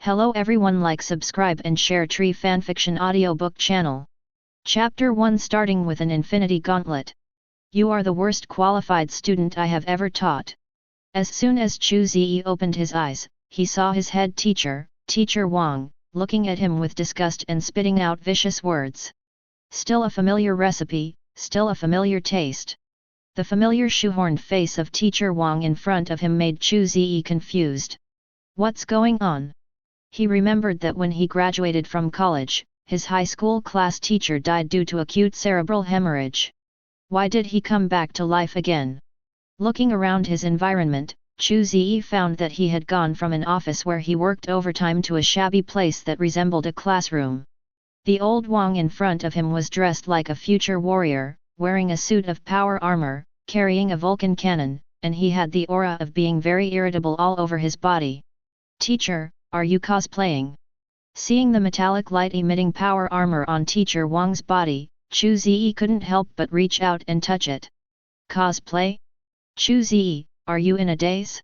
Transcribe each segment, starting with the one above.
Hello everyone, like, subscribe and share Tree Fanfiction audiobook channel. Chapter 1, starting with an infinity gauntlet. You are the worst qualified student I have ever taught. As soon as Chu Ze opened his eyes, he saw his head teacher, Teacher Wang, looking at him with disgust and spitting out vicious words. Still a familiar recipe, still a familiar taste. The familiar shoehorned face of Teacher Wang in front of him made Chu Ze confused. What's going on? He remembered that when he graduated from college, his high school class teacher died due to acute cerebral hemorrhage. Why did he come back to life again? Looking around his environment, Chu Ze found that he had gone from an office where he worked overtime to a shabby place that resembled a classroom. The old Wang in front of him was dressed like a future warrior, wearing a suit of power armor, carrying a Vulcan cannon, and he had the aura of being very irritable all over his body. "Teacher, are you cosplaying?" Seeing the metallic light-emitting power armor on Teacher Wang's body, Chu Ze couldn't help but reach out and touch it. "Cosplay? Chu Ze, are you in a daze?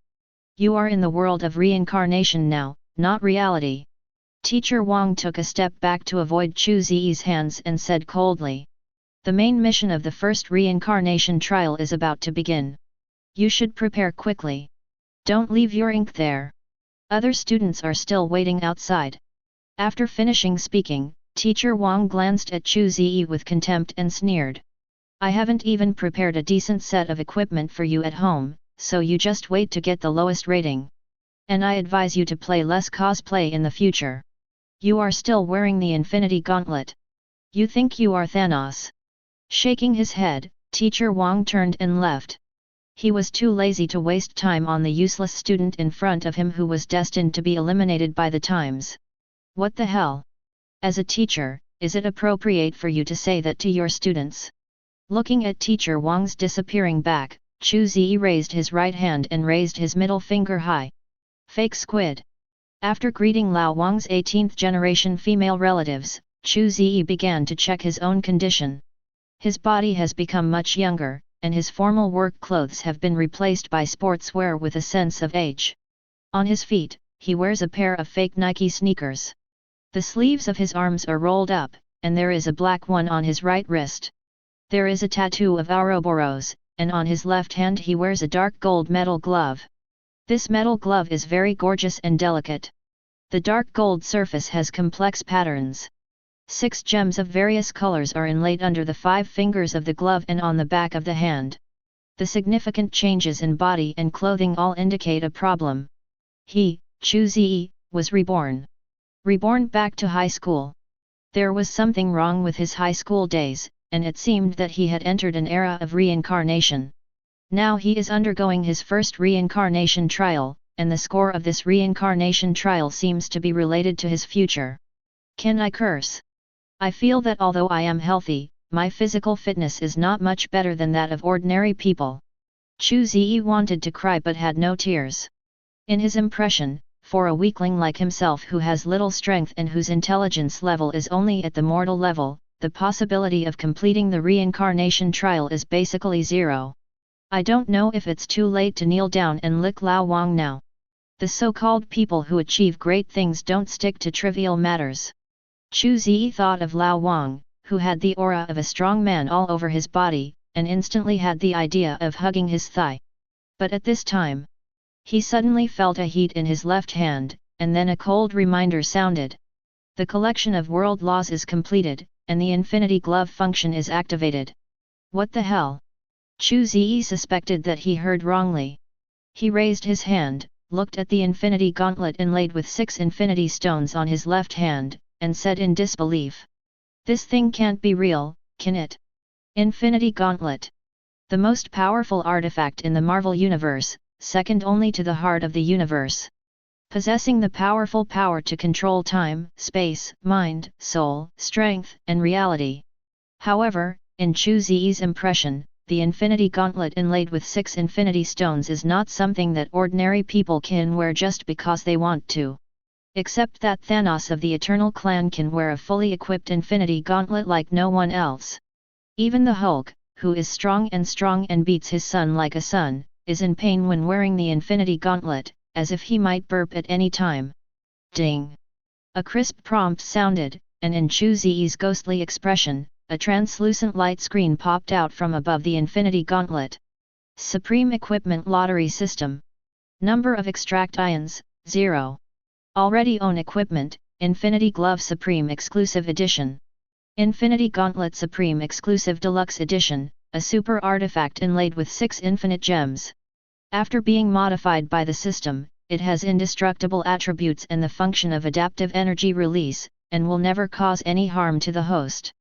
You are in the world of reincarnation now, not reality." Teacher Wang took a step back to avoid Chu Ze's hands and said coldly. "The main mission of the first reincarnation trial is about to begin. You should prepare quickly. Don't leave your ink there. Other students are still waiting outside." After finishing speaking, Teacher Wang glanced at Chu Ze with contempt and sneered. "I haven't even prepared a decent set of equipment for you at home, so you just wait to get the lowest rating. And I advise you to play less cosplay in the future. You are still wearing the infinity gauntlet. You think you are Thanos." Shaking his head, Teacher Wang turned and left. He was too lazy to waste time on the useless student in front of him who was destined to be eliminated by the times. What the hell? As a teacher, is it appropriate for you to say that to your students? Looking at Teacher Wang's disappearing back, Chu Ze raised his right hand and raised his middle finger high. "Fake squid." After greeting Lao Wang's 18th generation female relatives, Chu Ze began to check his own condition. His body has become much younger, and his formal work clothes have been replaced by sportswear with a sense of age. On his feet, he wears a pair of fake Nike sneakers. The sleeves of his arms are rolled up, and there is a black one on his right wrist. There is a tattoo of Ouroboros, and on his left hand he wears a dark gold metal glove. This metal glove is very gorgeous and delicate. The dark gold surface has complex patterns. 6 gems of various colors are inlaid under the 5 fingers of the glove and on the back of the hand. The significant changes in body and clothing all indicate a problem. He, Chu Ze, was reborn. Reborn back to high school. There was something wrong with his high school days, and it seemed that he had entered an era of reincarnation. Now he is undergoing his first reincarnation trial, and the score of this reincarnation trial seems to be related to his future. Can I curse? I feel that although I am healthy, my physical fitness is not much better than that of ordinary people. Chu Ze wanted to cry but had no tears. In his impression, for a weakling like himself who has little strength and whose intelligence level is only at the mortal level, the possibility of completing the reincarnation trial is basically zero. I don't know if it's too late to kneel down and lick Lao Wang now. The so-called people who achieve great things don't stick to trivial matters. Chu Ze thought of Lao Wang, who had the aura of a strong man all over his body, and instantly had the idea of hugging his thigh. But at this time, he suddenly felt a heat in his left hand, and then a cold reminder sounded. The collection of world laws is completed, and the infinity glove function is activated. What the hell? Chu Ze suspected that he heard wrongly. He raised his hand, looked at the infinity gauntlet inlaid with 6 infinity stones on his left hand, and said in disbelief. "This thing can't be real, can it? Infinity Gauntlet. The most powerful artifact in the Marvel Universe, second only to the heart of the universe. Possessing the powerful power to control time, space, mind, soul, strength, and reality." However, in Chu Ze's impression, the Infinity Gauntlet inlaid with 6 infinity stones is not something that ordinary people can wear just because they want to. Except that Thanos of the Eternal Clan can wear a fully equipped infinity gauntlet like no one else. Even the Hulk, who is strong and beats his son like a son, is in pain when wearing the infinity gauntlet, as if he might burp at any time. Ding! A crisp prompt sounded, and in Chu Ze's ghostly expression, a translucent light screen popped out from above the Infinity Gauntlet. Supreme Equipment Lottery System. Number of Extract Ions, 0. Already own equipment, Infinity Glove Supreme Exclusive Edition. Infinity Gauntlet Supreme Exclusive Deluxe Edition, a super artifact inlaid with 6 infinite gems. After being modified by the system, it has indestructible attributes and the function of adaptive energy release, and will never cause any harm to the host.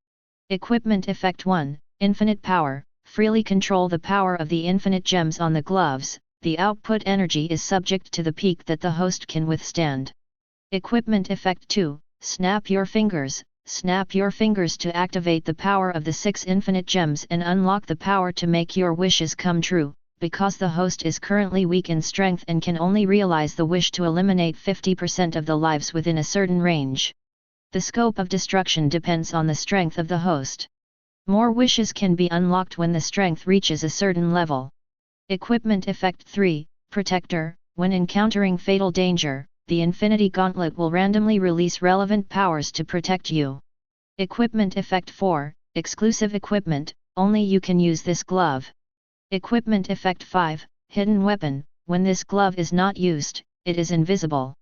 Equipment Effect 1, Infinite Power. Freely control the power of the infinite gems on the gloves. The output energy is subject to the peak that the host can withstand. Equipment Effect 2, Snap Your Fingers. Snap your fingers to activate the power of the 6 infinite gems and unlock the power to make your wishes come true. Because the host is currently weak in strength and can only realize the wish to eliminate 50% of the lives within a certain range. The scope of destruction depends on the strength of the host. More wishes can be unlocked when the strength reaches a certain level. Equipment Effect 3, Protector. When encountering fatal danger, the Infinity Gauntlet will randomly release relevant powers to protect you. Equipment Effect 4, Exclusive Equipment. Only you can use this glove. Equipment Effect 5, Hidden Weapon. When this glove is not used, it is invisible.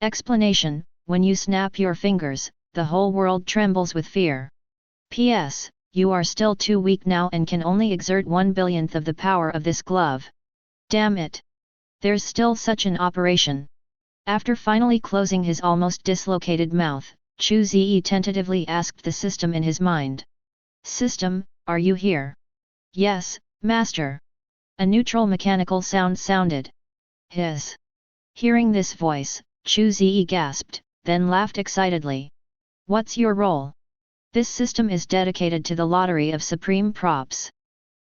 Explanation: when you snap your fingers, the whole world trembles with fear. P.S. You are still too weak now and can only exert 1/1000th of the power of this glove. Damn it! There's still such an operation. After finally closing his almost dislocated mouth, Chu Ze tentatively asked the system in his mind. System, are you here? Yes, Master. A neutral mechanical sound sounded. His. Hearing this voice, Chu Ze gasped, then laughed excitedly. What's your role? This system is dedicated to the lottery of supreme props.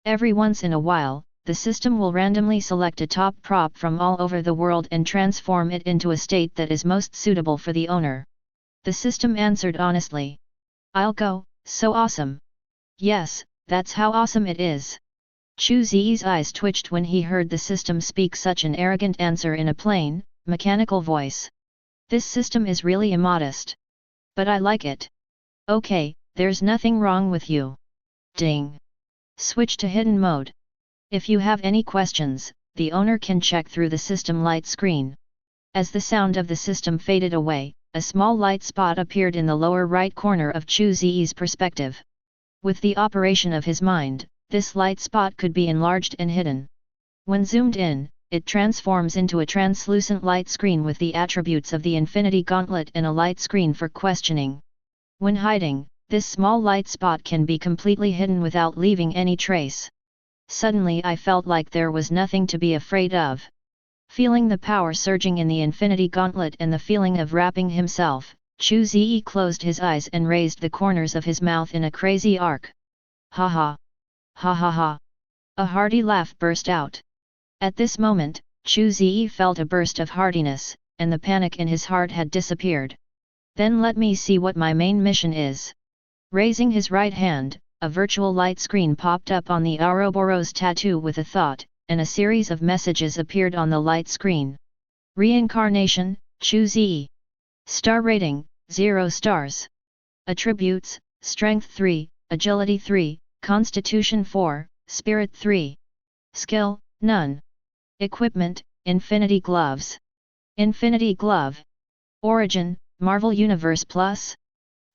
Every once in a while, the system will randomly select a top prop from all over the world and transform it into a state that is most suitable for the owner. The system answered honestly. I'll go, so awesome. Yes, that's how awesome it is. Chu Ze's eyes twitched when he heard the system speak such an arrogant answer in a plain, mechanical voice. This system is really immodest. But I like it. Okay, there's nothing wrong with you. Ding. Switch to hidden mode. If you have any questions, the owner can check through the system light screen. As the sound of the system faded away, a small light spot appeared in the lower right corner of Chu Ze's perspective. With the operation of his mind, this light spot could be enlarged and hidden. When zoomed in, it transforms into a translucent light screen with the attributes of the Infinity Gauntlet and a light screen for questioning. When hiding, this small light spot can be completely hidden without leaving any trace. Suddenly I felt like there was nothing to be afraid of. Feeling the power surging in the Infinity Gauntlet and the feeling of wrapping himself, Chu Ze closed his eyes and raised the corners of his mouth in a crazy arc. Ha ha! Ha ha ha! A hearty laugh burst out. At this moment, Chu Ze felt a burst of heartiness, and the panic in his heart had disappeared. Then let me see what my main mission is. Raising his right hand, a virtual light screen popped up on the Ouroboros tattoo with a thought, and a series of messages appeared on the light screen. Reincarnation, Chu Ze. Star rating, 0 stars. Attributes, Strength 3, Agility 3, Constitution 4, Spirit 3. Skill, none. Equipment, Infinity Gloves. Infinity Glove. Origin, Marvel Universe Plus.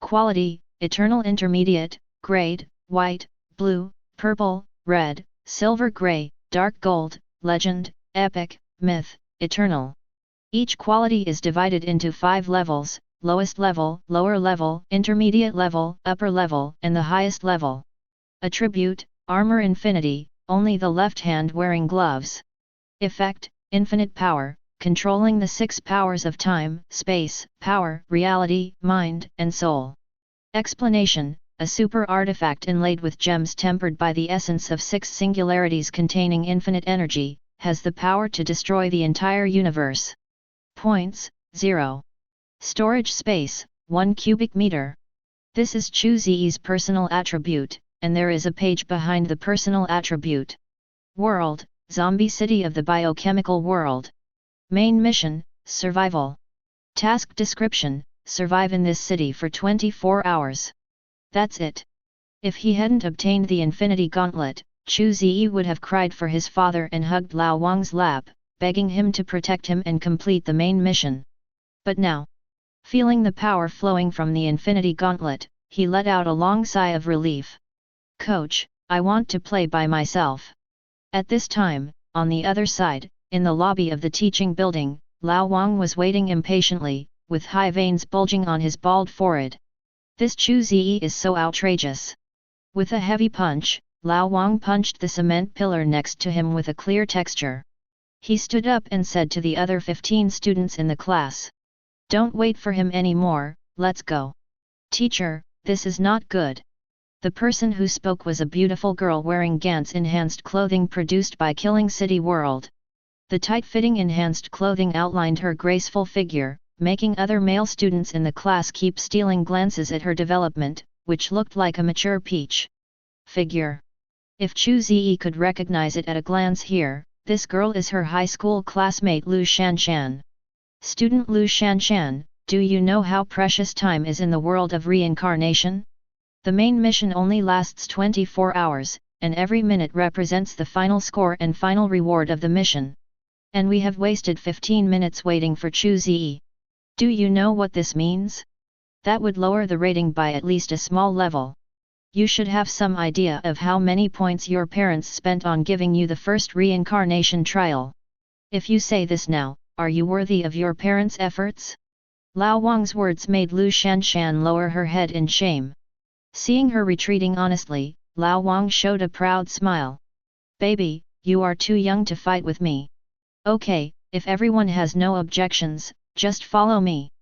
Quality, Eternal Intermediate, Grade, White, Blue, Purple, Red, Silver Gray, Dark Gold, Legend, Epic, Myth, Eternal. Each quality is divided into 5 levels: lowest level, lower level, intermediate level, upper level, and the highest level. Attribute, Armor Infinity, only the left hand wearing gloves. Effect, Infinite Power, controlling the 6 powers of time, space, power, reality, mind, and soul. Explanation, a super artifact inlaid with gems tempered by the essence of 6 singularities containing infinite energy, has the power to destroy the entire universe. Points, 0. Storage space, 1 cubic meter. This is Chu Ze's personal attribute, and there is a page behind the personal attribute. World, Zombie City of the Biochemical World. Main mission, Survival. Task description: survive in this city for 24 hours. That's it. If he hadn't obtained the Infinity Gauntlet, Chu Ze would have cried for his father and hugged Lao Wang's lap, begging him to protect him and complete the main mission. But now, feeling the power flowing from the Infinity Gauntlet, he let out a long sigh of relief. Coach, I want to play by myself. At this time, on the other side, in the lobby of the teaching building, Lao Wang was waiting impatiently, with high veins bulging on his bald forehead. This Chu Ze is so outrageous. With a heavy punch, Lao Wang punched the cement pillar next to him with a clear texture. He stood up and said to the other 15 students in the class, "Don't wait for him anymore, let's go." "Teacher, this is not good." The person who spoke was a beautiful girl wearing Gant's enhanced clothing produced by Killing City World. The tight-fitting enhanced clothing outlined her graceful figure, making other male students in the class keep stealing glances at her development, which looked like a mature peach figure. If Chu Ze could recognize it at a glance here, this girl is her high school classmate Lu Shanshan. Student Lu Shanshan, do you know how precious time is in the world of reincarnation? The main mission only lasts 24 hours, and every minute represents the final score and final reward of the mission. And we have wasted 15 minutes waiting for Chu Ze. Do you know what this means? That would lower the rating by at least a small level. You should have some idea of how many points your parents spent on giving you the first reincarnation trial. If you say this now, are you worthy of your parents' efforts? Lao Wang's words made Lu Shanshan lower her head in shame. Seeing her retreating honestly, Lao Wang showed a proud smile. "Baby, you are too young to fight with me. Okay, if everyone has no objections, just follow me."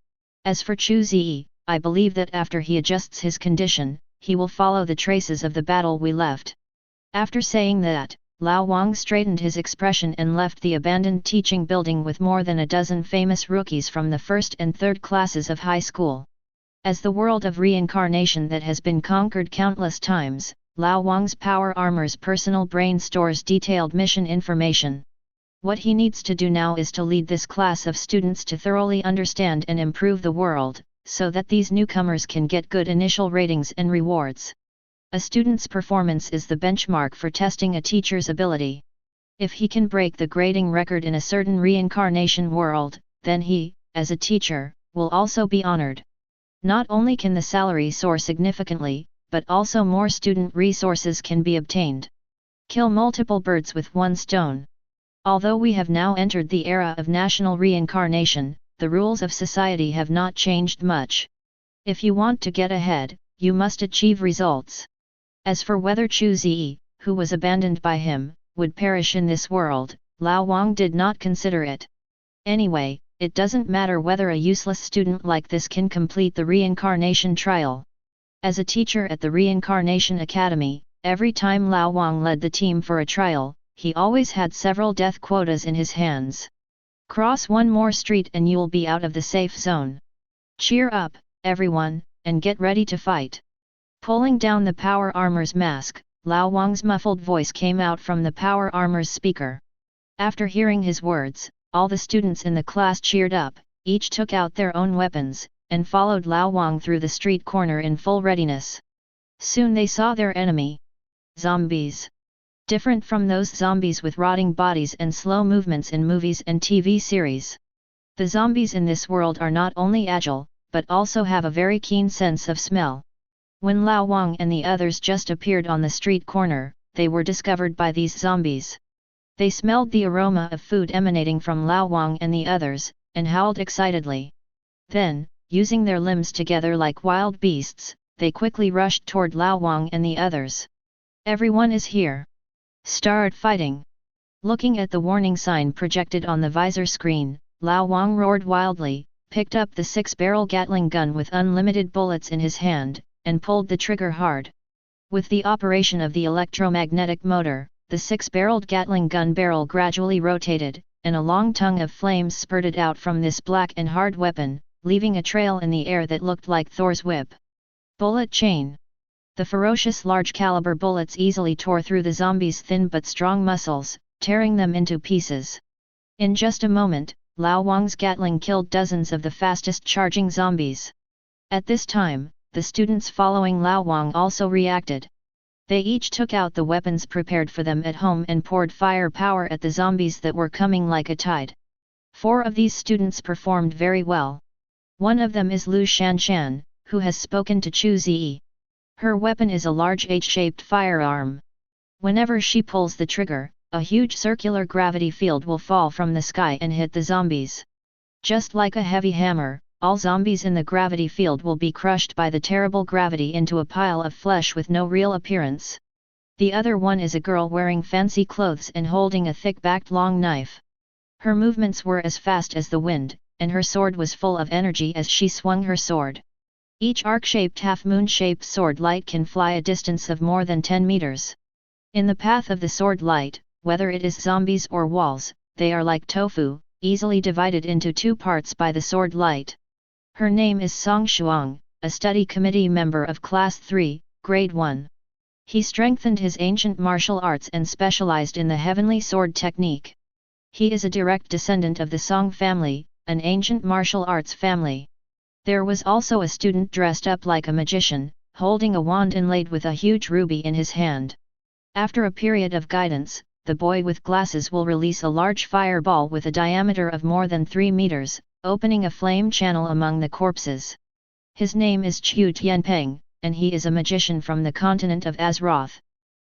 As for Chu Ze, I believe that after he adjusts his condition, he will follow the traces of the battle we left. After saying that, Lao Wang straightened his expression and left the abandoned teaching building with more than a dozen famous rookies from the first and third classes of high school. As the world of reincarnation that has been conquered countless times, Lao Wang's power armor's personal brain stores detailed mission information. What he needs to do now is to lead this class of students to thoroughly understand and improve the world, so that these newcomers can get good initial ratings and rewards. A student's performance is the benchmark for testing a teacher's ability. If he can break the grading record in a certain reincarnation world, then he, as a teacher, will also be honored. Not only can the salary soar significantly, but also more student resources can be obtained. Kill multiple birds with one stone. Although we have now entered the era of national reincarnation, the rules of society have not changed much. If you want to get ahead, you must achieve results. As for whether Chu Ze, who was abandoned by him, would perish in this world, Lao Wang did not consider it. Anyway, it doesn't matter whether a useless student like this can complete the reincarnation trial. As a teacher at the Reincarnation Academy, every time Lao Wang led the team for a trial, he always had several death quotas in his hands. Cross one more street and you'll be out of the safe zone. Cheer up, everyone, and get ready to fight. Pulling down the power armor's mask, Lao Wang's muffled voice came out from the power armor's speaker. After hearing his words, all the students in the class cheered up, each took out their own weapons, and followed Lao Wang through the street corner in full readiness. Soon they saw their enemy. Zombies. Different from those zombies with rotting bodies and slow movements in movies and TV series. The zombies in this world are not only agile, but also have a very keen sense of smell. When Lao Wang and the others just appeared on the street corner, they were discovered by these zombies. They smelled the aroma of food emanating from Lao Wang and the others, and howled excitedly. Then, using their limbs together like wild beasts, they quickly rushed toward Lao Wang and the others. "Everyone is here. Start fighting!" Looking at the warning sign projected on the visor screen, Lao Wang roared wildly, picked up the 6-barrel Gatling gun with unlimited bullets in his hand, and pulled the trigger hard. With the operation of the electromagnetic motor, the 6-barreled Gatling gun barrel gradually rotated, and a long tongue of flames spurted out from this black and hard weapon, leaving a trail in the air that looked like Thor's whip. Bullet chain. The ferocious large-caliber bullets easily tore through the zombies' thin but strong muscles, tearing them into pieces. In just a moment, Lao Wang's Gatling killed dozens of the fastest charging zombies. At this time, the students following Lao Wang also reacted. They each took out the weapons prepared for them at home and poured fire power at the zombies that were coming like a tide. 4 of these students performed very well. One of them is Lu Shanshan, who has spoken to Chu Ze. Her weapon is a large H-shaped firearm. Whenever she pulls the trigger, a huge circular gravity field will fall from the sky and hit the zombies. Just like a heavy hammer, all zombies in the gravity field will be crushed by the terrible gravity into a pile of flesh with no real appearance. The other one is a girl wearing fancy clothes and holding a thick-backed long knife. Her movements were as fast as the wind, and her sword was full of energy as she swung her sword. Each arc-shaped half-moon-shaped sword light can fly a distance of more than 10 meters. In the path of the sword light, whether it is zombies or walls, they are like tofu, easily divided into 2 parts by the sword light. Her name is Song Shuang, a study committee member of Class 3, Grade 1. He strengthened his ancient martial arts and specialized in the heavenly sword technique. He is a direct descendant of the Song family, an ancient martial arts family. There was also a student dressed up like a magician, holding a wand inlaid with a huge ruby in his hand. After a period of guidance, the boy with glasses will release a large fireball with a diameter of more than 3 meters, opening a flame channel among the corpses. His name is Chu Ping, and he is a magician from the continent of Azeroth.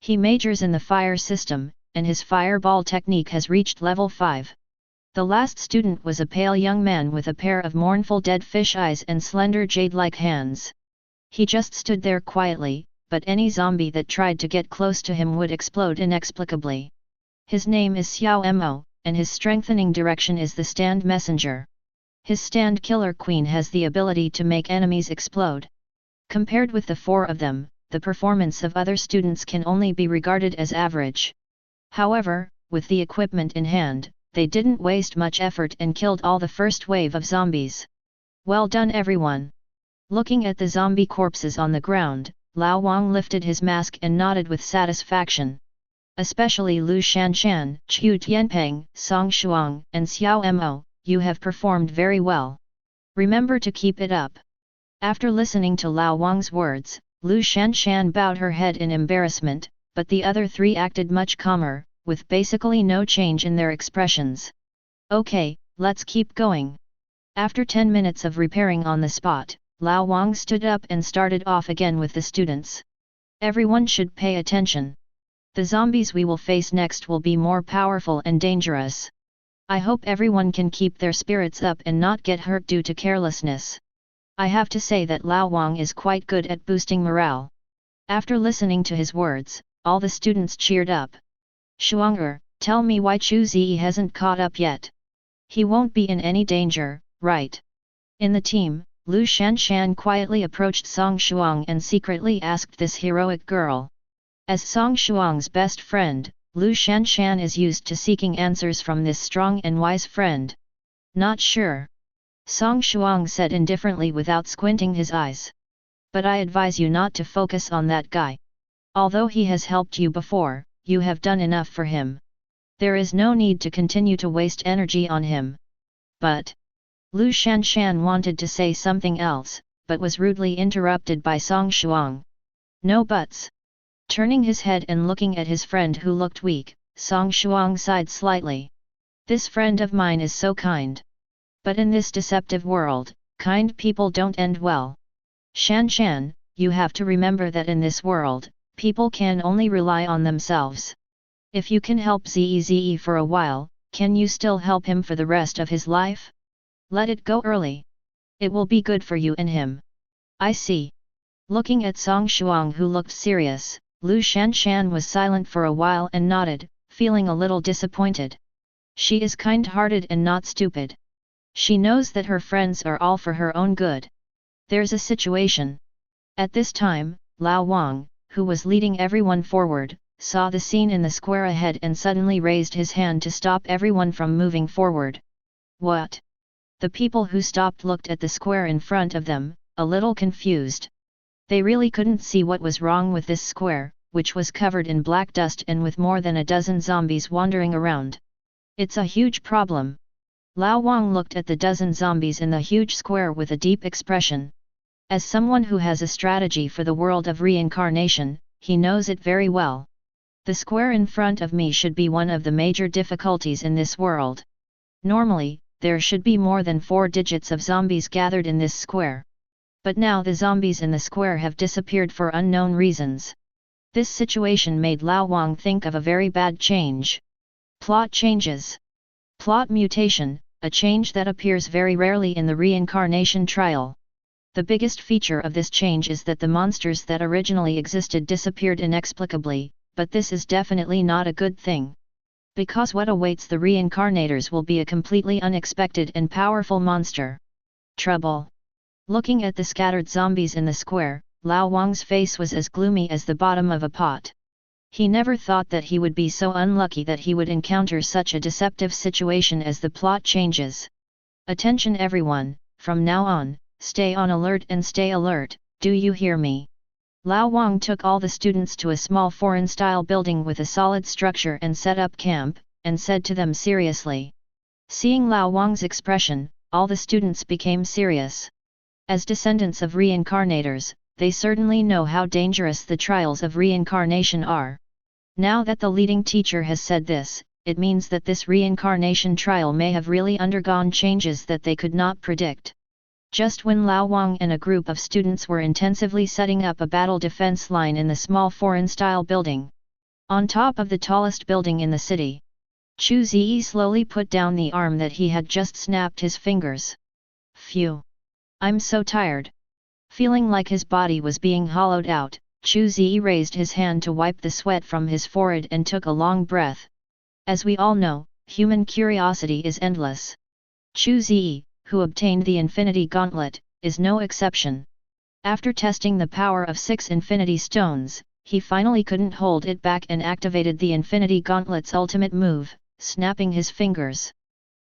He majors in the fire system, and his fireball technique has reached level 5. The last student was a pale young man with a pair of mournful dead fish eyes and slender jade-like hands. He just stood there quietly, but any zombie that tried to get close to him would explode inexplicably. His name is Xiao Mo, and his strengthening direction is the stand messenger. His stand killer queen has the ability to make enemies explode. Compared with the 4 of them, the performance of other students can only be regarded as average. However, with the equipment in hand, they didn't waste much effort and killed all the first wave of zombies. Well done everyone! Looking at the zombie corpses on the ground, Lao Wang lifted his mask and nodded with satisfaction. Especially Lu Shanshan, Chu Tianping, Song Shuang, and Xiao Mo, you have performed very well. Remember to keep it up. After listening to Lao Wang's words, Lu Shanshan bowed her head in embarrassment, but the other 3 acted much calmer, with basically no change in their expressions. Okay, let's keep going. After 10 minutes of repairing on the spot, Lao Wang stood up and started off again with the students. Everyone should pay attention. The zombies we will face next will be more powerful and dangerous. I hope everyone can keep their spirits up and not get hurt due to carelessness. I have to say that Lao Wang is quite good at boosting morale. After listening to his words, all the students cheered up. Shuang, tell me why Chu Ze hasn't caught up yet. He won't be in any danger, right? In the team, Lu Shanshan quietly approached Song Shuang and secretly asked this heroic girl. As Song Shuang's best friend, Lu Shanshan is used to seeking answers from this strong and wise friend. Not sure. Song Shuang said indifferently without squinting his eyes. But I advise you not to focus on that guy. Although he has helped you before, you have done enough for him. There is no need to continue to waste energy on him. But Lu Shanshan wanted to say something else, but was rudely interrupted by Song Shuang. No buts. Turning his head and looking at his friend who looked weak, Song Shuang sighed slightly. This friend of mine is so kind. But in this deceptive world, kind people don't end well. Shanshan, you have to remember that in this world, people can only rely on themselves. If you can help Ze for a while, can you still help him for the rest of his life? Let it go early. It will be good for you and him. I see. Looking at Song Shuang who looked serious, Lu Shanshan was silent for a while and nodded, feeling a little disappointed. She is kind-hearted and not stupid. She knows that her friends are all for her own good. There's a situation. At this time, Lao Wang, who was leading everyone forward, saw the scene in the square ahead and suddenly raised his hand to stop everyone from moving forward. What? The people who stopped looked at the square in front of them, a little confused. They really couldn't see what was wrong with this square, which was covered in black dust and with more than a dozen zombies wandering around. It's a huge problem. Lao Wang looked at the dozen zombies in the huge square with a deep expression. As someone who has a strategy for the world of reincarnation, he knows it very well. The square in front of me should be one of the major difficulties in this world. Normally, there should be more than 4 digits of zombies gathered in this square. But now the zombies in the square have disappeared for unknown reasons. This situation made Lao Wang think of a very bad change. Plot changes. Plot mutation, a change that appears very rarely in the reincarnation trial. The biggest feature of this change is that the monsters that originally existed disappeared inexplicably, but this is definitely not a good thing. Because what awaits the reincarnators will be a completely unexpected and powerful monster. Trouble. Looking at the scattered zombies in the square, Lao Wang's face was as gloomy as the bottom of a pot. He never thought that he would be so unlucky that he would encounter such a deceptive situation as the plot changes. Attention everyone, from now on, stay on alert and stay alert, do you hear me? Lao Wang took all the students to a small foreign-style building with a solid structure and set up camp, and said to them seriously. Seeing Lao Wang's expression, all the students became serious. As descendants of reincarnators, they certainly know how dangerous the trials of reincarnation are. Now that the leading teacher has said this, it means that this reincarnation trial may have really undergone changes that they could not predict. Just when Lao Wang and a group of students were intensively setting up a battle defense line in the small foreign-style building. On top of the tallest building in the city, Chu Ze slowly put down the arm that he had just snapped his fingers. Phew! I'm so tired. Feeling like his body was being hollowed out, Chu Ze raised his hand to wipe the sweat from his forehead and took a long breath. As we all know, human curiosity is endless. Chu Ze, who obtained the Infinity Gauntlet, is no exception. After testing the power of 6 Infinity Stones, he finally couldn't hold it back and activated the Infinity Gauntlet's ultimate move, snapping his fingers.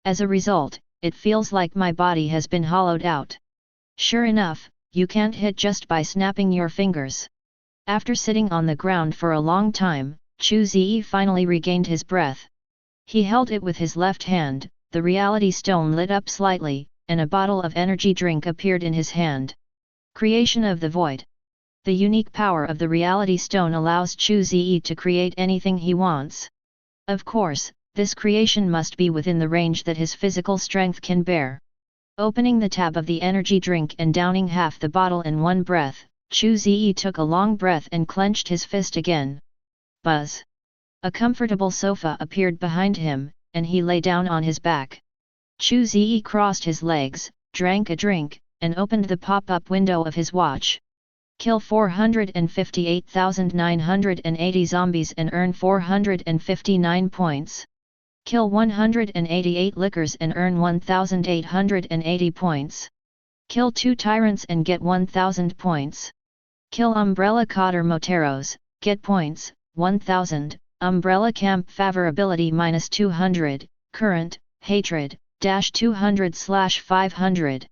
As a result, it feels like my body has been hollowed out. Sure enough, you can't hit just by snapping your fingers. After sitting on the ground for a long time, Chu Ze finally regained his breath. He held it with his left hand, the reality stone lit up slightly, and a bottle of energy drink appeared in his hand. Creation of the void. The unique power of the reality stone allows Chu Ze to create anything he wants. Of course, this creation must be within the range that his physical strength can bear. Opening the tab of the energy drink and downing half the bottle in one breath, Chu Ze took a long breath and clenched his fist again. Buzz! A comfortable sofa appeared behind him, and he lay down on his back. Chu Ze crossed his legs, drank a drink, and opened the pop-up window of his watch. Kill 458,980 zombies and earn 459 points. Kill 188 lickers and earn 1,880 points. Kill 2 tyrants and get 1,000 points. Kill Umbrella Cotter Moteros, get points, 1,000, Umbrella Camp Favorability -200, Current, Hatred, -200/500.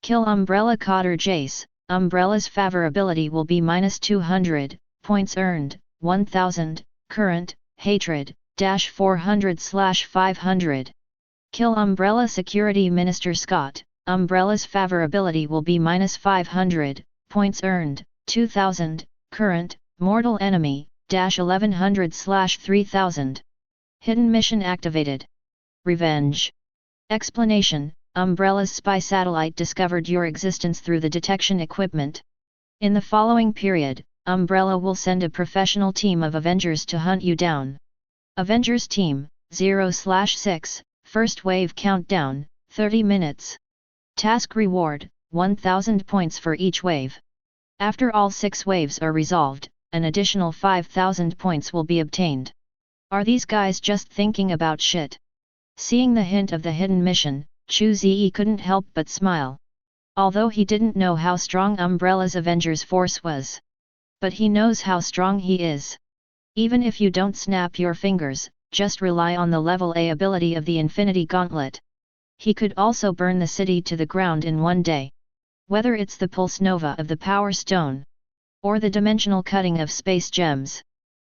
Kill Umbrella Cotter Jace, Umbrella's favorability will be -200, points earned, 1,000, Current, Hatred, -400/500. Kill Umbrella Security Minister Scott, Umbrella's favorability will be -500, points earned, 2,000, Current, Mortal Enemy, -1100/3000. Hidden Mission activated. Revenge. Explanation: Umbrella's spy satellite discovered your existence through the detection equipment. In the following period, Umbrella will send a professional team of Avengers to hunt you down. Avengers Team, 0/6, First Wave Countdown, 30 minutes. Task Reward, 1,000 points for each wave. After all 6 waves are resolved, an additional 5,000 points will be obtained. Are these guys just thinking about shit? Seeing the hint of the hidden mission, Chu Ze couldn't help but smile. Although he didn't know how strong Umbrella's Avengers force was. But he knows how strong he is. Even if you don't snap your fingers, just rely on the level A ability of the Infinity Gauntlet. He could also burn the city to the ground in one day. Whether it's the Pulse Nova of the Power Stone, or the dimensional cutting of space gems,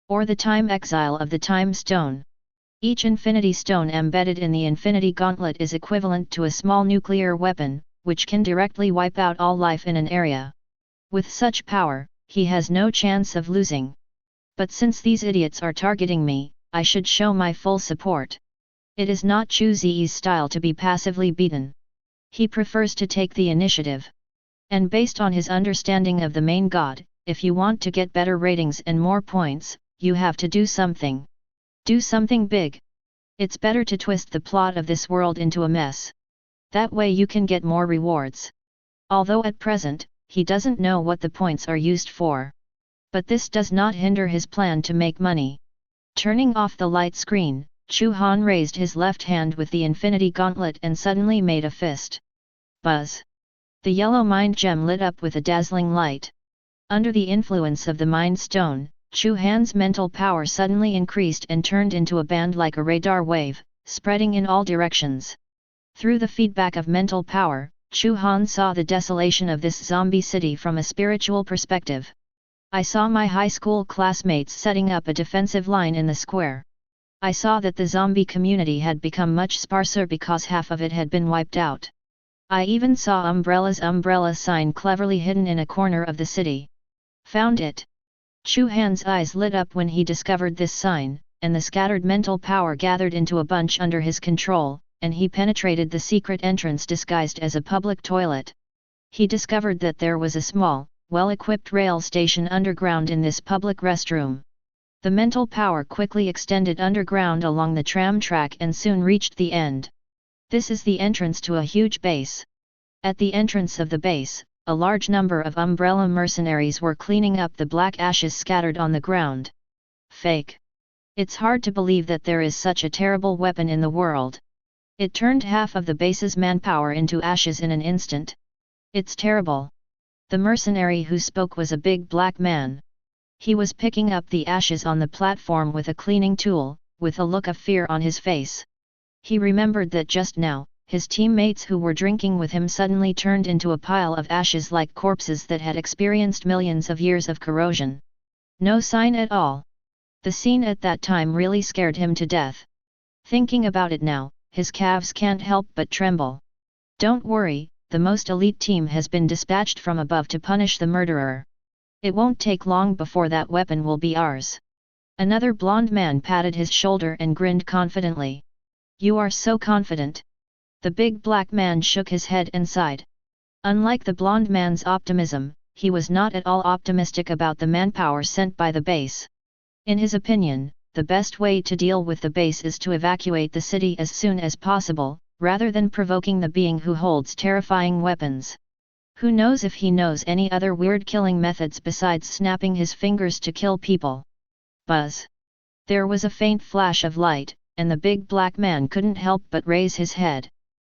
or the time exile of the Time Stone. Each infinity stone embedded in the infinity gauntlet is equivalent to a small nuclear weapon, which can directly wipe out all life in an area. With such power, he has no chance of losing. But since these idiots are targeting me, I should show my full support. It is not Chu Ze's style to be passively beaten. He prefers to take the initiative. And based on his understanding of the main god, if you want to get better ratings and more points, you have to do something. Do something big. It's better to twist the plot of this world into a mess. That way you can get more rewards. Although at present, he doesn't know what the points are used for. But this does not hinder his plan to make money. Turning off the light screen, Chu Han raised his left hand with the infinity gauntlet and suddenly made a fist. Buzz! The yellow mind gem lit up with a dazzling light. Under the influence of the mind stone, Chu Han's mental power suddenly increased and turned into a band like a radar wave, spreading in all directions. Through the feedback of mental power, Chu Han saw the desolation of this zombie city from a spiritual perspective. I saw my high school classmates setting up a defensive line in the square. I saw that the zombie community had become much sparser because half of it had been wiped out. I even saw Umbrella's umbrella sign cleverly hidden in a corner of the city. Found it! Chu Han's eyes lit up when he discovered this sign, and the scattered mental power gathered into a bunch under his control, and he penetrated the secret entrance disguised as a public toilet. He discovered that there was a small, well-equipped rail station underground in this public restroom. The mental power quickly extended underground along the tram track and soon reached the end. This is the entrance to a huge base. At the entrance of the base, a large number of umbrella mercenaries were cleaning up the black ashes scattered on the ground. Fake. It's hard to believe that there is such a terrible weapon in the world. It turned half of the base's manpower into ashes in an instant. It's terrible. The mercenary who spoke was a big black man. He was picking up the ashes on the platform with a cleaning tool, with a look of fear on his face. He remembered that just now, his teammates who were drinking with him suddenly turned into a pile of ashes like corpses that had experienced millions of years of corrosion. No sign at all. The scene at that time really scared him to death. Thinking about it now, his calves can't help but tremble. Don't worry, the most elite team has been dispatched from above to punish the murderer. It won't take long before that weapon will be ours. Another blond man patted his shoulder and grinned confidently. You are so confident. The big black man shook his head and sighed. Unlike the blond man's optimism, he was not at all optimistic about the manpower sent by the base. In his opinion, the best way to deal with the base is to evacuate the city as soon as possible, rather than provoking the being who holds terrifying weapons. Who knows if he knows any other weird killing methods besides snapping his fingers to kill people. Buzz! There was a faint flash of light, and the big black man couldn't help but raise his head.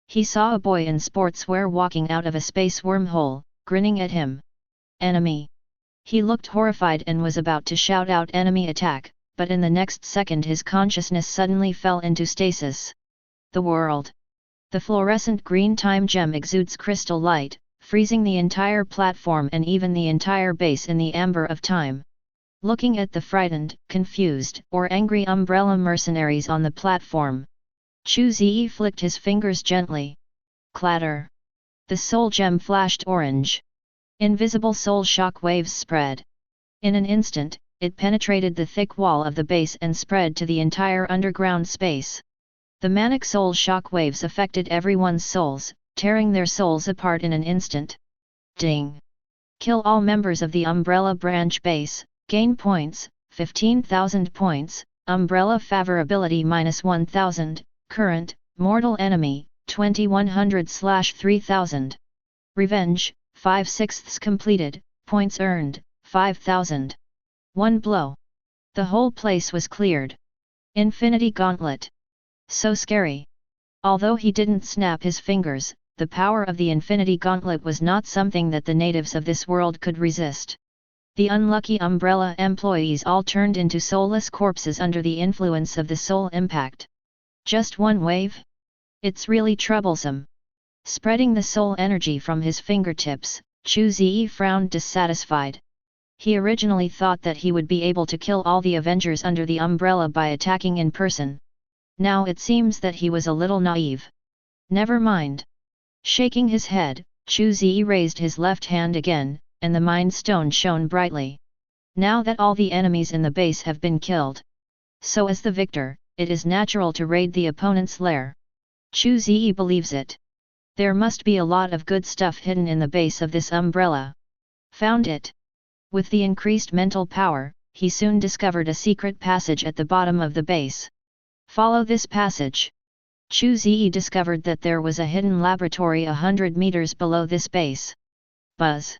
He saw a boy in sportswear walking out of a space wormhole, grinning at him. Enemy! He looked horrified and was about to shout out enemy attack, but in the next second his consciousness suddenly fell into stasis. The world! The fluorescent green time gem exudes crystal light, freezing the entire platform and even the entire base in the amber of time. Looking at the frightened, confused, or angry umbrella mercenaries on the platform, Chu Ze flicked his fingers gently. Clatter! The soul gem flashed orange. Invisible soul shock waves spread. In an instant, it penetrated the thick wall of the base and spread to the entire underground space. The manic soul shock waves affected everyone's souls, tearing their souls apart in an instant. Ding! Kill all members of the Umbrella branch base, gain points, 15,000 points, Umbrella favorability -1000, current, mortal enemy, 2100/3000. Revenge, 5/6 completed, points earned, 5,000. One blow. The whole place was cleared. Infinity Gauntlet. So scary. Although he didn't snap his fingers, the power of the Infinity Gauntlet was not something that the natives of this world could resist. The unlucky Umbrella employees all turned into soulless corpses under the influence of the soul impact. Just one wave? It's really troublesome. Spreading the soul energy from his fingertips, Chu Ze frowned dissatisfied. He originally thought that he would be able to kill all the Avengers under the umbrella by attacking in person. Now it seems that he was a little naive. Never mind. Shaking his head, Chu Ze raised his left hand again, and the Mind Stone shone brightly. Now that all the enemies in the base have been killed. So as the victor, it is natural to raid the opponent's lair. Chu Ze believes it. There must be a lot of good stuff hidden in the base of this umbrella. Found it. With the increased mental power, he soon discovered a secret passage at the bottom of the base. Follow this passage. Chu Ze discovered that there was a hidden laboratory 100 meters below this base. Buzz.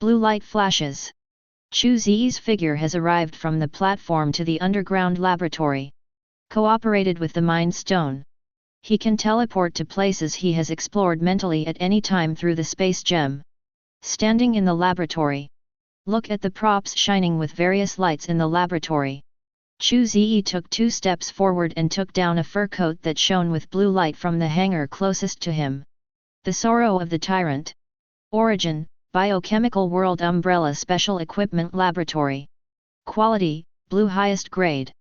Blue light flashes. Chu Ze's figure has arrived from the platform to the underground laboratory. Cooperated with the Mind Stone. He can teleport to places he has explored mentally at any time through the space gem. Standing in the laboratory. Look at the props shining with various lights in the laboratory. Chu Ze took 2 steps forward and took down a fur coat that shone with blue light from the hanger closest to him. The Sorrow of the Tyrant. Origin, Biochemical World Umbrella Special Equipment Laboratory. Quality, Blue Highest Grade.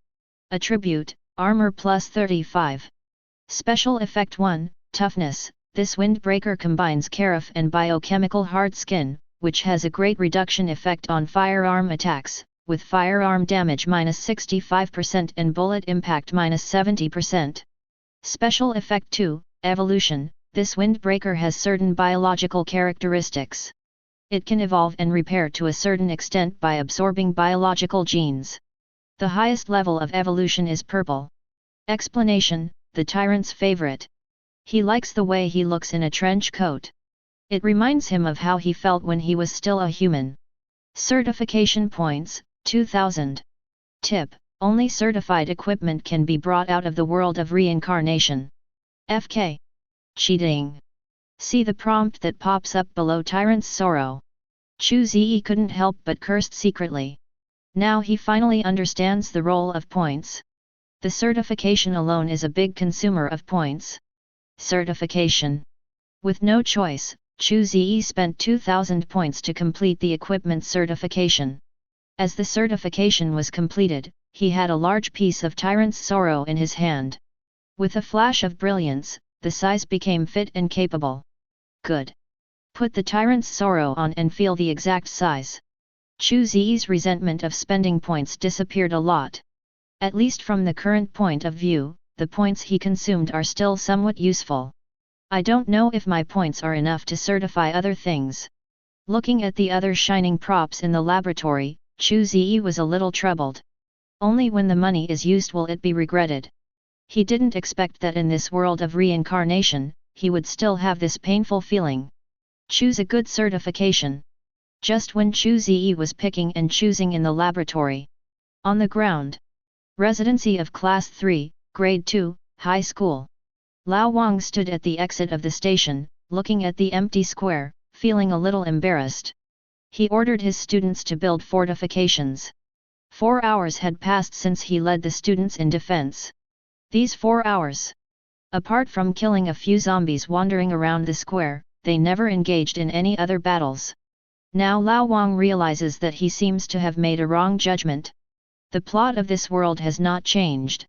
Attribute, Armor plus 35. Special Effect 1, Toughness. This windbreaker combines Karif and biochemical hard skin, which has a great reduction effect on firearm attacks, with firearm damage -65% and bullet impact -70%. Special Effect 2, Evolution. This windbreaker has certain biological characteristics. It can evolve and repair to a certain extent by absorbing biological genes. The highest level of evolution is purple. Explanation, the tyrant's favorite. He likes the way he looks in a trench coat. It reminds him of how he felt when he was still a human. Certification points, 2000. Tip, only certified equipment can be brought out of the world of reincarnation. FK. Cheating. See the prompt that pops up below Tyrant's Sorrow. Chu Ze couldn't help but cursed secretly. Now he finally understands the role of points. The certification alone is a big consumer of points. Certification. With no choice, Chu Ze spent 2000 points to complete the equipment certification. As the certification was completed, he had a large piece of Tyrant's Sorrow in his hand. With a flash of brilliance, the size became fit and capable. Good. Put the Tyrant's Sorrow on and feel the exact size. Chu Ze's resentment of spending points disappeared a lot. At least from the current point of view, the points he consumed are still somewhat useful. I don't know if my points are enough to certify other things. Looking at the other shining props in the laboratory, Chu Ze was a little troubled. Only when the money is used will it be regretted. He didn't expect that in this world of reincarnation, he would still have this painful feeling. Choose a good certification. Just when Chu Ze was picking and choosing in the laboratory. On the ground. Residency of Class 3, Grade 2, High School. Lao Wang stood at the exit of the station, looking at the empty square, feeling a little embarrassed. He ordered his students to build fortifications. 4 hours had passed since he led the students in defense. These 4 hours. Apart from killing a few zombies wandering around the square, they never engaged in any other battles. Now Lao Wang realizes that he seems to have made a wrong judgment. The plot of this world has not changed.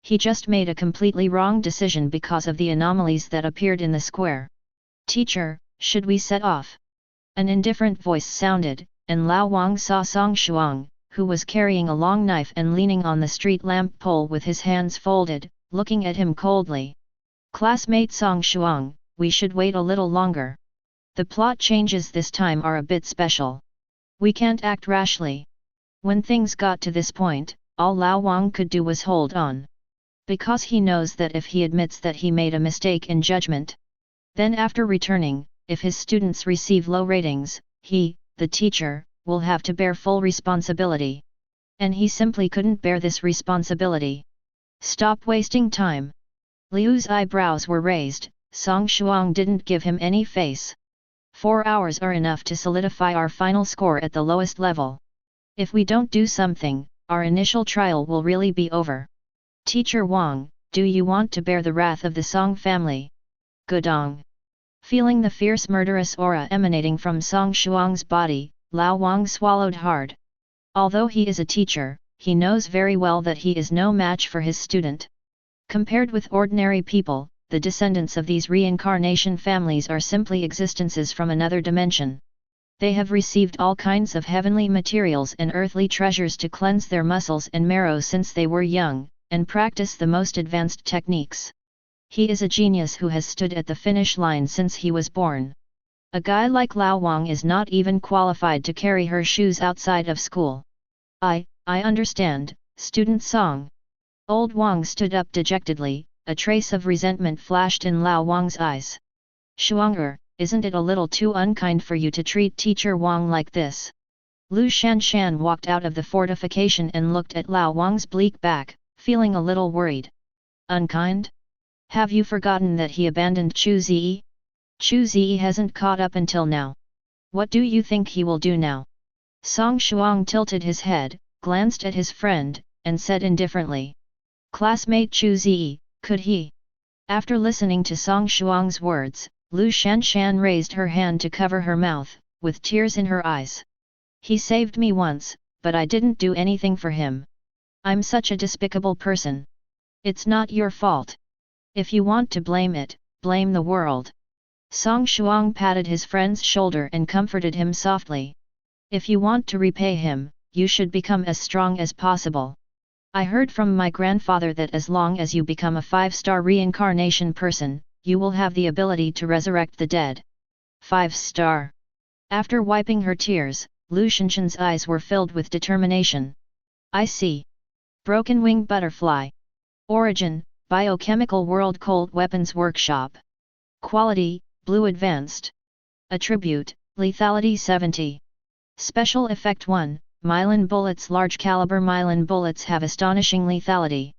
He just made a completely wrong decision because of the anomalies that appeared in the square. Teacher, should we set off? An indifferent voice sounded, and Lao Wang saw Song Shuang, who was carrying a long knife and leaning on the street lamp pole with his hands folded, looking at him coldly. Classmate Song Shuang, we should wait a little longer. The plot changes this time are a bit special. We can't act rashly. When things got to this point, all Lao Wang could do was hold on. Because he knows that if he admits that he made a mistake in judgment, then after returning, if his students receive low ratings, he, the teacher, will have to bear full responsibility. And he simply couldn't bear this responsibility. Stop wasting time. Liu's eyebrows were raised, Song Shuang didn't give him any face. 4 hours are enough to solidify our final score at the lowest level. If we don't do something, our initial trial will really be over. Teacher Wang, do you want to bear the wrath of the Song family? Gudong. Feeling the fierce murderous aura emanating from Song Shuang's body, Lao Wang swallowed hard. Although he is a teacher, he knows very well that he is no match for his student. Compared with ordinary people, the descendants of these reincarnation families are simply existences from another dimension. They have received all kinds of heavenly materials and earthly treasures to cleanse their muscles and marrow since they were young, and practice the most advanced techniques. He is a genius who has stood at the finish line since he was born. A guy like Lao Wang is not even qualified to carry her shoes outside of school. I understand, student Song. Old Wang stood up dejectedly, a trace of resentment flashed in Lao Wang's eyes. Shuang'er, isn't it a little too unkind for you to treat teacher Wang like this? Lu Shanshan walked out of the fortification and looked at Lao Wang's bleak back, feeling a little worried. Unkind? Have you forgotten that he abandoned Chu Ze? Chu Ze hasn't caught up until now. What do you think he will do now? Song Shuang tilted his head, glanced at his friend, and said indifferently. Classmate Chu Ze, could he? After listening to Song Shuang's words, Lu Shanshan raised her hand to cover her mouth, with tears in her eyes. He saved me once, but I didn't do anything for him. I'm such a despicable person. It's not your fault. If you want to blame it, blame the world. Song Shuang patted his friend's shoulder and comforted him softly. If you want to repay him, you should become as strong as possible. I heard from my grandfather that as long as you become a 5-star reincarnation person, you will have the ability to resurrect the dead. 5-star. After wiping her tears, Lu Shanshan's eyes were filled with determination. I see. Broken Wing Butterfly. Origin, Biochemical World Cold Weapons Workshop. Quality, Blue Advanced. Attribute, Lethality 70. Special Effect 1, Myelin Bullets. Large caliber Myelin bullets have astonishing lethality.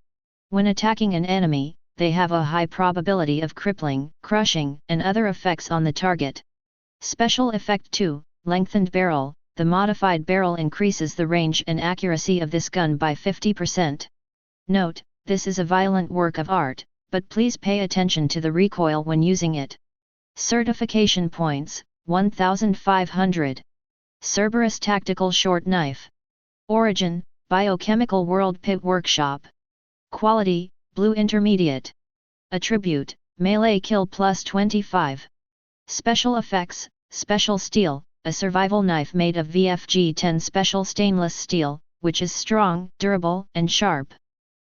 When attacking an enemy, they have a high probability of crippling, crushing, and other effects on the target. Special Effect 2, Lengthened Barrel. The modified barrel increases the range and accuracy of this gun by 50%. Note, this is a violent work of art, but please pay attention to the recoil when using it. Certification points, 1500. Cerberus Tactical Short Knife. Origin, Biochemical World Pit Workshop. Quality, Blue Intermediate. Attribute, Melee Kill plus 25. Special Effects, Special Steel, a survival knife made of VFG-10 special stainless steel, which is strong, durable, and sharp.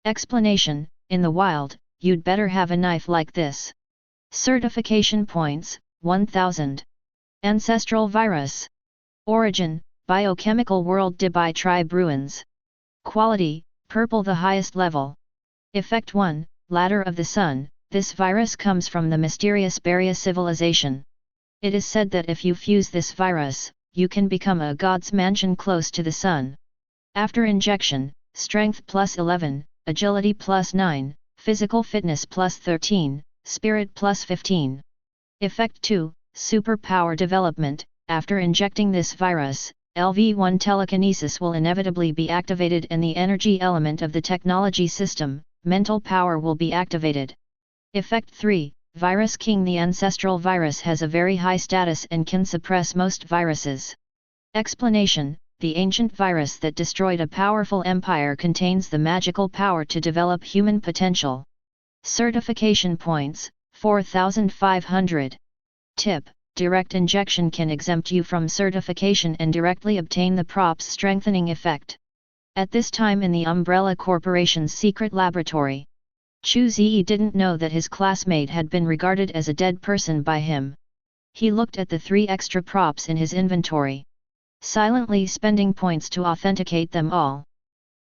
Explanation, in the wild, you'd better have a knife like this. Certification points, 1000. Ancestral Virus. Origin, Biochemical World Dubai Tribe Ruins. Quality, Purple the highest level. Effect 1, Ladder of the Sun. This virus comes from the mysterious Beria civilization. It is said that if you fuse this virus, you can become a god's mansion close to the sun. After injection, Strength plus 11, Agility plus 9, Physical Fitness plus 13, Spirit plus 15. Effect 2, Superpower Development. After injecting this virus, LV1 telekinesis will inevitably be activated and the energy element of the technology system, mental power, will be activated. Effect 3, Virus King. The ancestral virus has a very high status and can suppress most viruses. Explanation, the ancient virus that destroyed a powerful empire contains the magical power to develop human potential. Certification points, 4500. Tip, direct injection can exempt you from certification and directly obtain the prop's strengthening effect. At this time in the Umbrella Corporation's secret laboratory, Chu Ze didn't know that his classmate had been regarded as a dead person by him. He looked at the 3 extra props in his inventory, silently spending points to authenticate them all.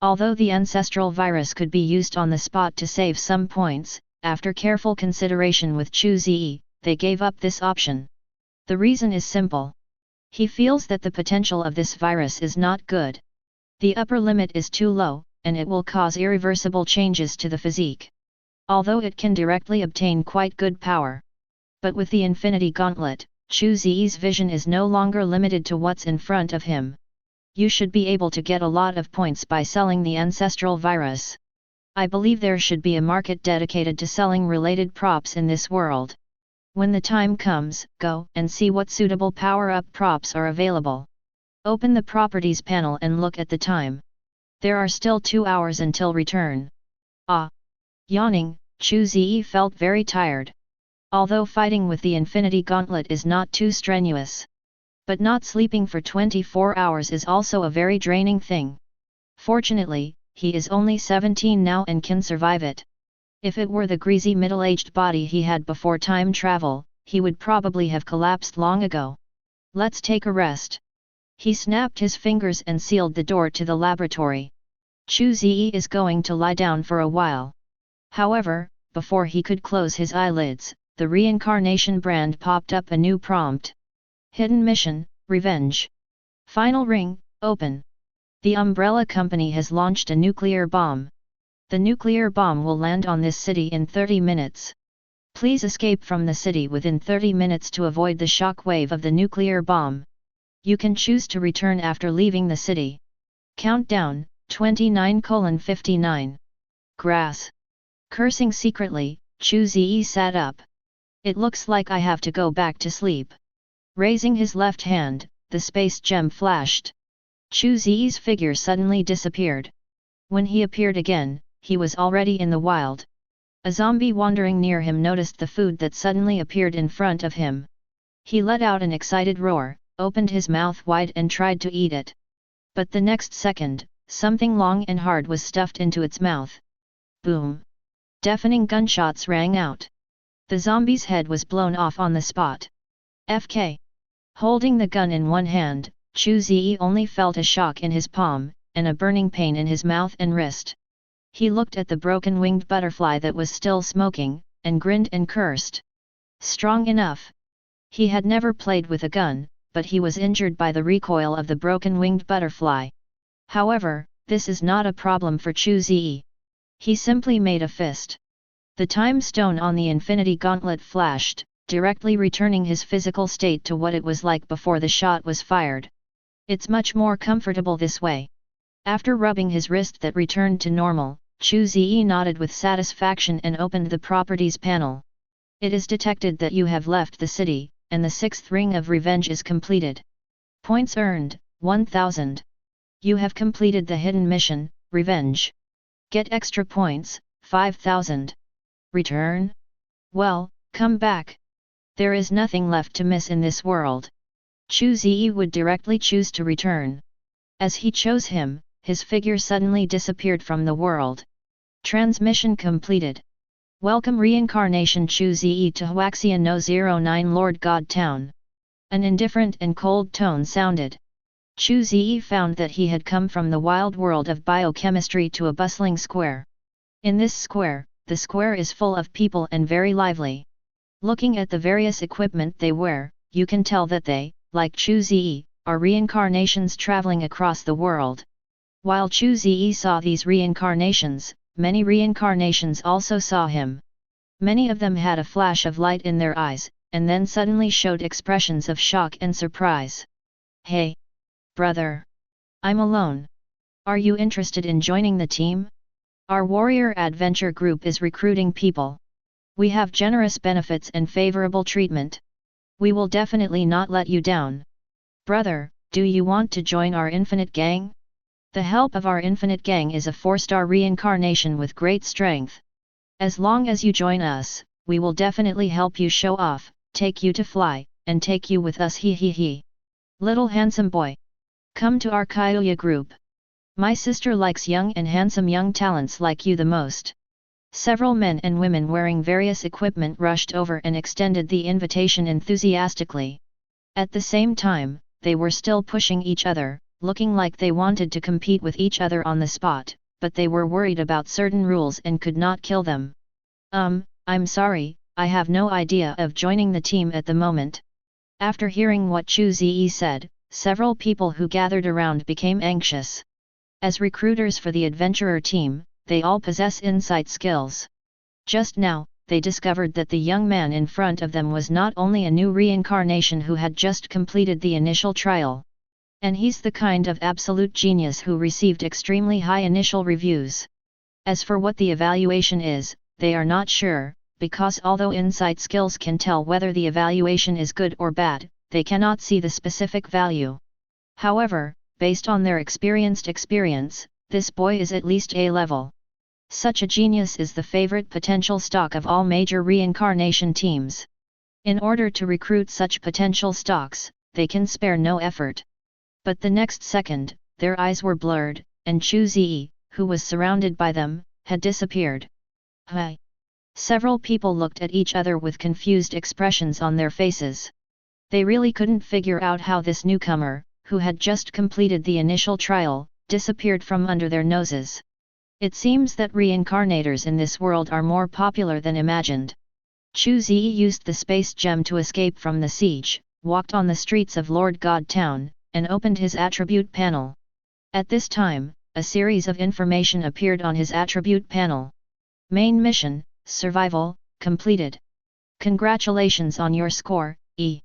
Although the ancestral virus could be used on the spot to save some points, after careful consideration with Chu Ze, they gave up this option. The reason is simple. He feels that the potential of this virus is not good. The upper limit is too low, and it will cause irreversible changes to the physique. Although it can directly obtain quite good power. But with the Infinity Gauntlet, Chu Ze's vision is no longer limited to what's in front of him. You should be able to get a lot of points by selling the ancestral virus. I believe there should be a market dedicated to selling related props in this world. When the time comes, go and see what suitable power-up props are available. Open the Properties panel and look at the time. There are still 2 hours until return. Yawning, Chu Ze felt very tired. Although fighting with the Infinity Gauntlet is not too strenuous. But not sleeping for 24 hours is also a very draining thing. Fortunately, he is only 17 now and can survive it. If it were the greasy middle-aged body he had before time travel, he would probably have collapsed long ago. Let's take a rest. He snapped his fingers and sealed the door to the laboratory. Chu Ze is going to lie down for a while. However, before he could close his eyelids, the Reincarnation brand popped up a new prompt. Hidden mission, revenge. Final ring, open. The Umbrella Company has launched a nuclear bomb. The nuclear bomb will land on this city in 30 minutes. Please escape from the city within 30 minutes to avoid the shock wave of the nuclear bomb. You can choose to return after leaving the city. Countdown, 29:59. Grass. Cursing secretly, Chu Ze sat up. It looks like I have to go back to sleep. Raising his left hand, the space gem flashed. Chu Ze's figure suddenly disappeared. When he appeared again, he was already in the wild. A zombie wandering near him noticed the food that suddenly appeared in front of him. He let out an excited roar, opened his mouth wide and tried to eat it. But the next second, something long and hard was stuffed into its mouth. Boom! Deafening gunshots rang out. The zombie's head was blown off on the spot. FK. Holding the gun in one hand, Chu Ze only felt a shock in his palm, and a burning pain in his mouth and wrist. He looked at the broken winged butterfly that was still smoking, and grinned and cursed. Strong enough. He had never played with a gun, but he was injured by the recoil of the broken winged butterfly. However, this is not a problem for Chu Ze. He simply made a fist. The time stone on the Infinity Gauntlet flashed, directly returning his physical state to what it was like before the shot was fired. It's much more comfortable this way. After rubbing his wrist that returned to normal, Chu Ze nodded with satisfaction and opened the properties panel. It is detected that you have left the city, and the 6th ring of revenge is completed. Points earned, 1000. You have completed the hidden mission, revenge. Get extra points, 5000. Return? Well, come back. There is nothing left to miss in this world. Chu Ze would directly choose to return. As he chose him, his figure suddenly disappeared from the world. Transmission completed. Welcome Reincarnation Chu Ze to Huaxia No 09 Lord God Town. An indifferent and cold tone sounded. Chu Ze found that he had come from the wild world of biochemistry to a bustling square. In this square, the square is full of people and very lively. Looking at the various equipment they wear, you can tell that they, like Chu Ze, are reincarnations traveling across the world. While Chu Ze saw these reincarnations, many reincarnations also saw him. Many of them had a flash of light in their eyes, and then suddenly showed expressions of shock and surprise. Hey! Brother! I'm alone. Are you interested in joining the team? Our warrior adventure group is recruiting people. We have generous benefits and favorable treatment. We will definitely not let you down. Brother, do you want to join our Infinite Gang? The help of our Infinite Gang is a 4-star reincarnation with great strength. As long as you join us, we will definitely help you show off, take you to fly, and take you with us he he he. Little handsome boy. Come to our Kyoya group. My sister likes young and handsome young talents like you the most. Several men and women wearing various equipment rushed over and extended the invitation enthusiastically. At the same time, they were still pushing each other, looking like they wanted to compete with each other on the spot, but they were worried about certain rules and could not kill them. I'm sorry, I have no idea of joining the team at the moment. After hearing what Chu Ze said, several people who gathered around became anxious. As recruiters for the adventurer team, they all possess insight skills. Just now, they discovered that the young man in front of them was not only a new reincarnation who had just completed the initial trial. And he's the kind of absolute genius who received extremely high initial reviews. As for what the evaluation is, they are not sure, because although insight skills can tell whether the evaluation is good or bad, they cannot see the specific value. However, based on their experienced experience, this boy is at least A level. Such a genius is the favorite potential stock of all major reincarnation teams. In order to recruit such potential stocks, they can spare no effort. But the next second, their eyes were blurred, and Chu Ze, who was surrounded by them, had disappeared. Hi! Several people looked at each other with confused expressions on their faces. They really couldn't figure out how this newcomer, who had just completed the initial trial, disappeared from under their noses. It seems that reincarnators in this world are more popular than imagined. Chu Ze used the space gem to escape from the siege, walked on the streets of Lord God Town, and opened his attribute panel. At this time, a series of information appeared on his attribute panel. Main mission, survival, completed. Congratulations on your score, E.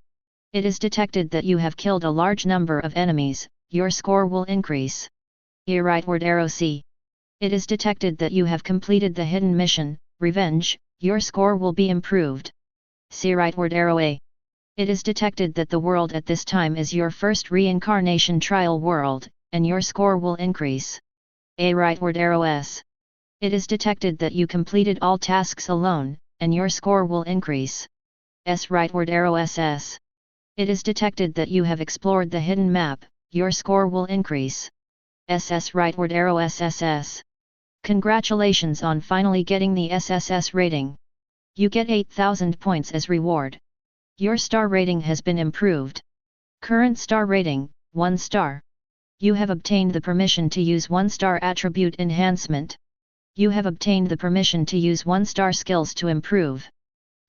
It is detected that you have killed a large number of enemies, your score will increase. E rightward arrow C. It is detected that you have completed the hidden mission, revenge, your score will be improved. C rightward arrow A. It is detected that the world at this time is your first reincarnation trial world, and your score will increase. A rightward arrow S. It is detected that you completed all tasks alone, and your score will increase. S rightward arrow SS. It is detected that you have explored the hidden map, your score will increase. SS rightward arrow SSS. Congratulations on finally getting the SSS rating. You get 8,000 points as reward. Your star rating has been improved. Current star rating, 1 star. You have obtained the permission to use 1-star attribute enhancement. You have obtained the permission to use 1-star skills to improve.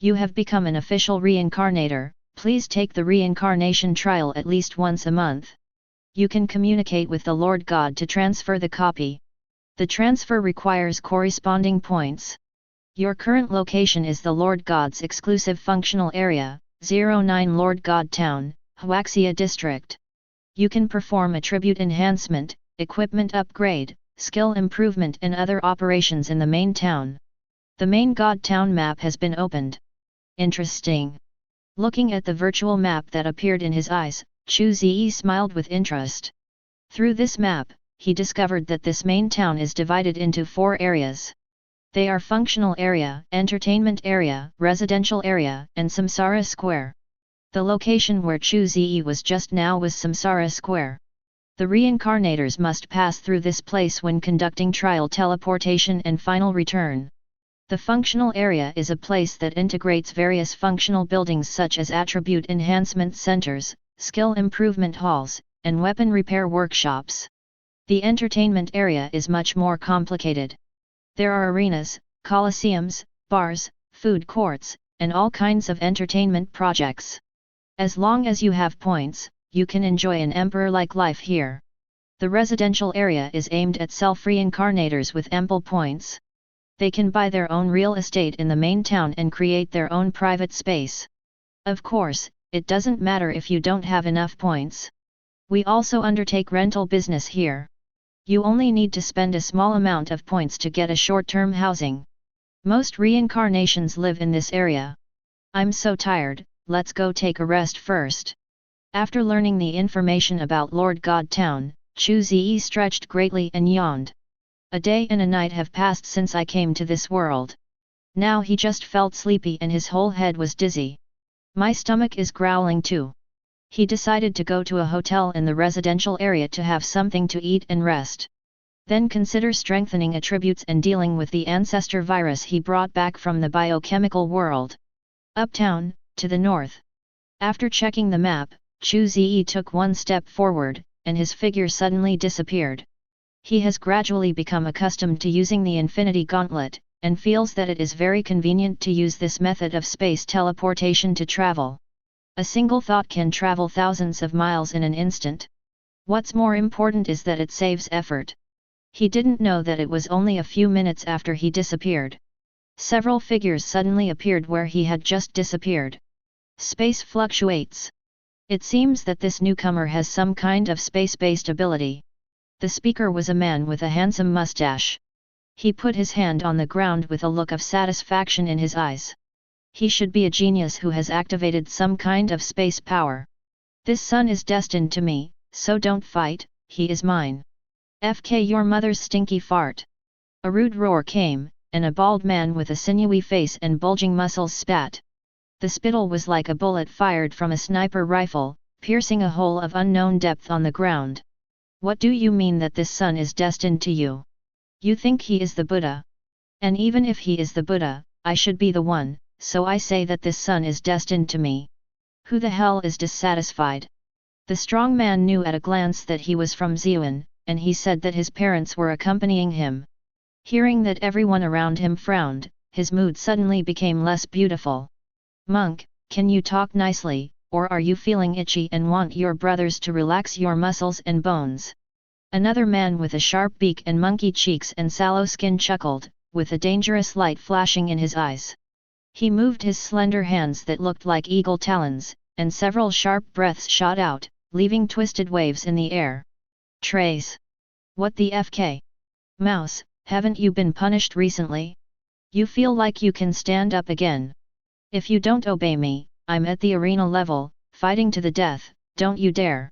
You have become an official reincarnator, please take the reincarnation trial at least once a month. You can communicate with the Lord God to transfer the copy. The transfer requires corresponding points. Your current location is the Lord God's exclusive functional area, 09 Lord God Town, Huaxia District. You can perform attribute enhancement, equipment upgrade, skill improvement and other operations in the main town. The main God Town map has been opened. Interesting. Looking at the virtual map that appeared in his eyes, Chu Ze smiled with interest. Through this map, he discovered that this main town is divided into 4 areas. They are Functional Area, Entertainment Area, Residential Area, and Samsara Square. The location where Chu Ze was just now was Samsara Square. The reincarnators must pass through this place when conducting trial teleportation and final return. The Functional Area is a place that integrates various functional buildings such as attribute enhancement centers, skill improvement halls, and weapon repair workshops. The Entertainment Area is much more complicated. There are arenas, coliseums, bars, food courts, and all kinds of entertainment projects. As long as you have points, you can enjoy an emperor-like life here. The Residential Area is aimed at self-reincarnators with ample points. They can buy their own real estate in the main town and create their own private space. Of course, it doesn't matter if you don't have enough points. We also undertake rental business here. You only need to spend a small amount of points to get a short-term housing. Most reincarnations live in this area. I'm so tired, let's go take a rest first. After learning the information about Lord God Town, Chu Ze stretched greatly and yawned. A day and a night have passed since I came to this world. Now he just felt sleepy and his whole head was dizzy. My stomach is growling too. He decided to go to a hotel in the residential area to have something to eat and rest. Then consider strengthening attributes and dealing with the ancestor virus he brought back from the biochemical world. Uptown, to the north. After checking the map, Chu Ze took one step forward, and his figure suddenly disappeared. He has gradually become accustomed to using the Infinity Gauntlet, and feels that it is very convenient to use this method of space teleportation to travel. A single thought can travel thousands of miles in an instant. What's more important is that it saves effort. He didn't know that it was only a few minutes after he disappeared. Several figures suddenly appeared where he had just disappeared. Space fluctuates. It seems that this newcomer has some kind of space-based ability. The speaker was a man with a handsome mustache. He put his hand on the ground with a look of satisfaction in his eyes. He should be a genius who has activated some kind of space power. This son is destined to me, so don't fight, he is mine. FK your mother's stinky fart. A rude roar came, and a bald man with a sinewy face and bulging muscles spat. The spittle was like a bullet fired from a sniper rifle, piercing a hole of unknown depth on the ground. What do you mean that this son is destined to you? You think he is the Buddha? And even if he is the Buddha, I should be the one, so I say that this son is destined to me. Who the hell is dissatisfied? The strong man knew at a glance that he was from Ziyuan, and he said that his parents were accompanying him. Hearing that everyone around him frowned, his mood suddenly became less beautiful. Monk, can you talk nicely, or are you feeling itchy and want your brothers to relax your muscles and bones? Another man with a sharp beak and monkey cheeks and sallow skin chuckled, with a dangerous light flashing in his eyes. He moved his slender hands that looked like eagle talons, and several sharp breaths shot out, leaving twisted waves in the air. Trace! What the FK? Mouse, haven't you been punished recently? You feel like you can stand up again. If you don't obey me, I'm at the arena level, fighting to the death, don't you dare.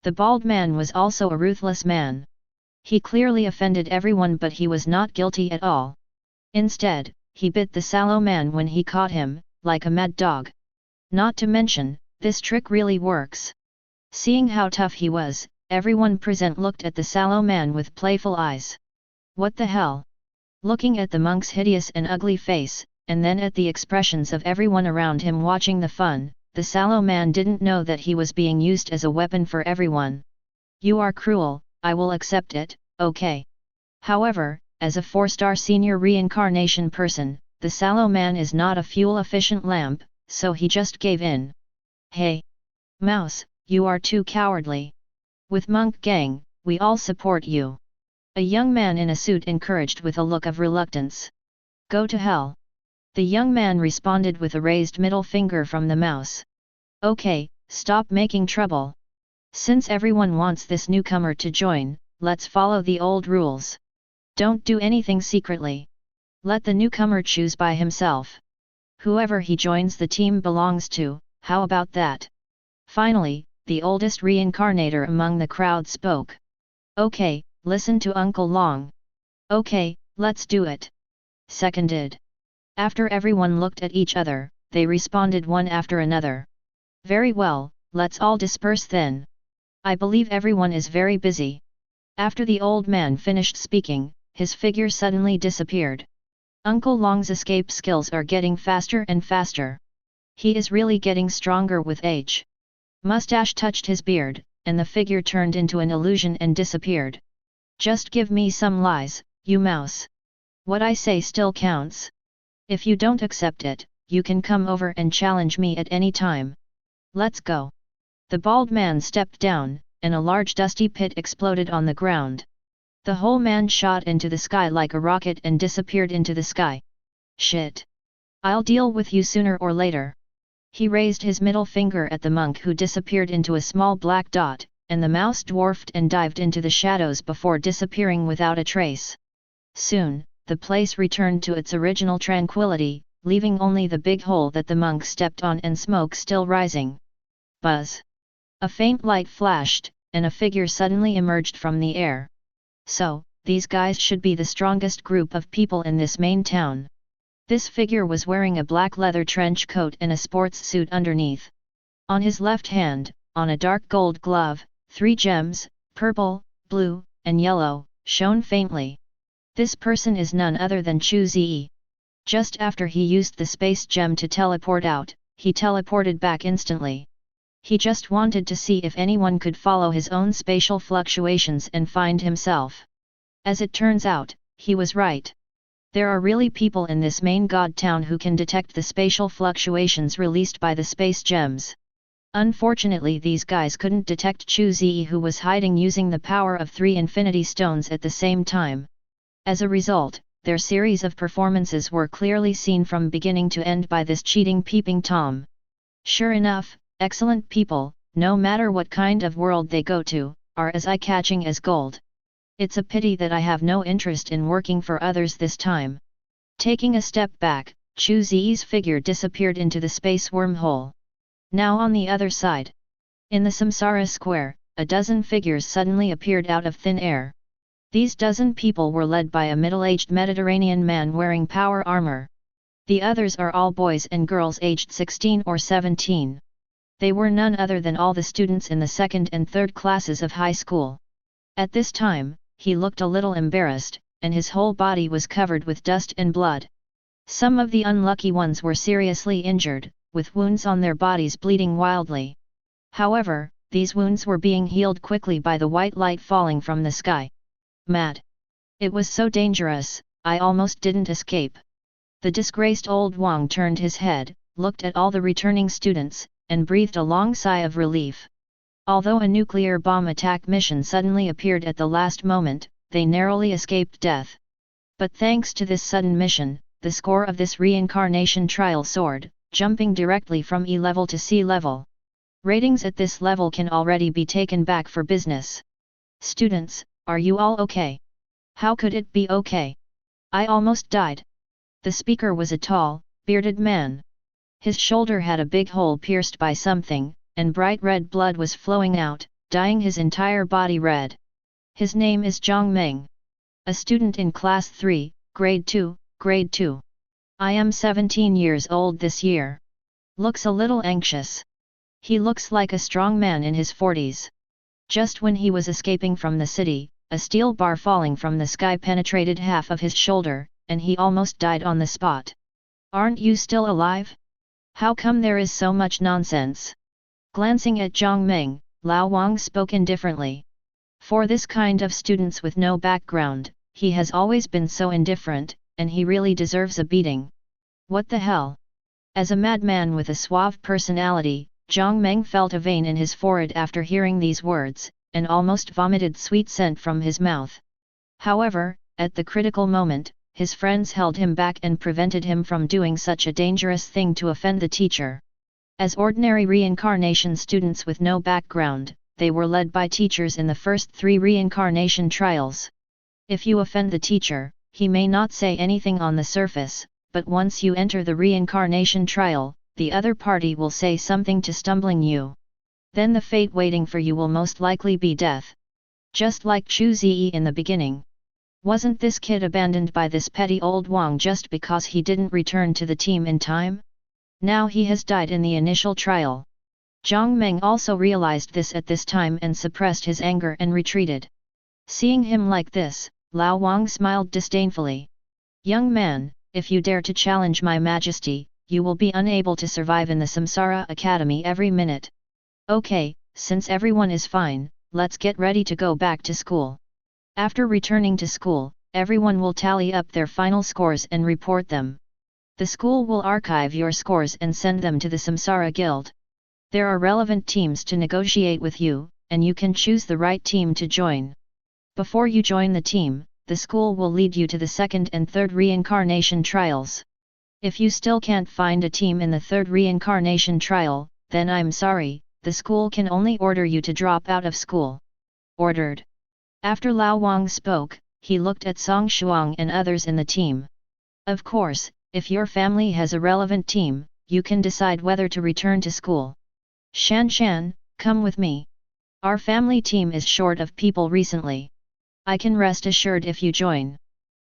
The bald man was also a ruthless man. He clearly offended everyone, but he was not guilty at all. Instead, he bit the sallow man when he caught him, like a mad dog. Not to mention, this trick really works. Seeing how tough he was, everyone present looked at the sallow man with playful eyes. What the hell? Looking at the monk's hideous and ugly face, and then at the expressions of everyone around him watching the fun, the sallow man didn't know that he was being used as a weapon for everyone. You are cruel, I will accept it, okay. However, as a 4-star senior reincarnation person, the sallow man is not a fuel-efficient lamp, so he just gave in. Hey! Mouse, you are too cowardly. With Monk Gang, we all support you. A young man in a suit encouraged with a look of reluctance. Go to hell. The young man responded with a raised middle finger from the mouse. Okay, stop making trouble. Since everyone wants this newcomer to join, let's follow the old rules. Don't do anything secretly. Let the newcomer choose by himself. Whoever he joins the team belongs to, how about that? Finally, the oldest reincarnator among the crowd spoke. Okay, listen to Uncle Long. Okay, let's do it. Seconded. After everyone looked at each other, they responded one after another. Very well, let's all disperse then. I believe everyone is very busy. After the old man finished speaking, his figure suddenly disappeared. Uncle Long's escape skills are getting faster and faster. He is really getting stronger with age. Mustache touched his beard, and the figure turned into an illusion and disappeared. Just give me some lies, you mouse. What I say still counts. If you don't accept it, you can come over and challenge me at any time. Let's go. The bald man stepped down, and a large dusty pit exploded on the ground. The whole man shot into the sky like a rocket and disappeared into the sky. Shit. I'll deal with you sooner or later. He raised his middle finger at the monk, who disappeared into a small black dot, and the mouse dwarfed and dived into the shadows before disappearing without a trace. Soon, the place returned to its original tranquility, leaving only the big hole that the monk stepped on and smoke still rising. Buzz! A faint light flashed, and a figure suddenly emerged from the air. So, these guys should be the strongest group of people in this main town. This figure was wearing a black leather trench coat and a sports suit underneath. On his left hand, on a dark gold glove, 3 gems, purple, blue, and yellow, shone faintly. This person is none other than Chu Ze. Just after he used the space gem to teleport out, he teleported back instantly. He just wanted to see if anyone could follow his own spatial fluctuations and find himself. As it turns out, he was right. There are really people in this main god town who can detect the spatial fluctuations released by the space gems. Unfortunately, these guys couldn't detect Chu Ze, who was hiding using the power of 3 infinity stones at the same time. As a result, their series of performances were clearly seen from beginning to end by this cheating peeping Tom. Sure enough, excellent people, no matter what kind of world they go to, are as eye-catching as gold. It's a pity that I have no interest in working for others this time. Taking a step back, Chu Ze's figure disappeared into the space wormhole. Now on the other side. In the Samsara Square, a dozen figures suddenly appeared out of thin air. These dozen people were led by a middle-aged Mediterranean man wearing power armor. The others are all boys and girls aged 16 or 17. They were none other than all the students in the second and third classes of high school. At this time, he looked a little embarrassed, and his whole body was covered with dust and blood. Some of the unlucky ones were seriously injured, with wounds on their bodies bleeding wildly. However, these wounds were being healed quickly by the white light falling from the sky. Mad. It was so dangerous, I almost didn't escape. The disgraced old Wang turned his head, looked at all the returning students, and breathed a long sigh of relief. Although a nuclear bomb attack mission suddenly appeared at the last moment, they narrowly escaped death. But thanks to this sudden mission, the score of this reincarnation trial soared, jumping directly from E level to C level. Ratings at this level can already be taken back for business. Students, are you all okay? How could it be okay? I almost died. The speaker was a tall, bearded man. His shoulder had a big hole pierced by something, and bright red blood was flowing out, dyeing his entire body red. His name is Zhang Meng. A student in Class 3, Grade 2, Grade 2. I am 17 years old this year. Looks a little anxious. He looks like a strong man in his 40s. Just when he was escaping from the city, a steel bar falling from the sky penetrated half of his shoulder, and he almost died on the spot. Aren't you still alive? How come there is so much nonsense? Glancing at Zhang Meng, Lao Wang spoke indifferently. For this kind of students with no background, he has always been so indifferent, and he really deserves a beating. What the hell? As a madman with a suave personality, Zhang Meng felt a vein in his forehead after hearing these words, and almost vomited sweet scent from his mouth. However, at the critical moment, his friends held him back and prevented him from doing such a dangerous thing to offend the teacher. As ordinary reincarnation students with no background, they were led by teachers in the first 3 reincarnation trials. If you offend the teacher, he may not say anything on the surface, but once you enter the reincarnation trial, the other party will say something to stumbling you. Then the fate waiting for you will most likely be death. Just like Chu Ze in the beginning. Wasn't this kid abandoned by this petty old Wang just because he didn't return to the team in time? Now he has died in the initial trial. Zhang Meng also realized this at this time and suppressed his anger and retreated. Seeing him like this, Lao Wang smiled disdainfully. Young man, if you dare to challenge my majesty, you will be unable to survive in the Samsara Academy every minute. Okay, since everyone is fine, let's get ready to go back to school. After returning to school, everyone will tally up their final scores and report them. The school will archive your scores and send them to the Samsara Guild. There are relevant teams to negotiate with you, and you can choose the right team to join. Before you join the team, the school will lead you to the second and third reincarnation trials. If you still can't find a team in the third reincarnation trial, then I'm sorry, the school can only order you to drop out of school. Ordered. After Lao Wang spoke, he looked at Song Shuang and others in the team. Of course, if your family has a relevant team, you can decide whether to return to school. Shan Shan, come with me. Our family team is short of people recently. I can rest assured if you join.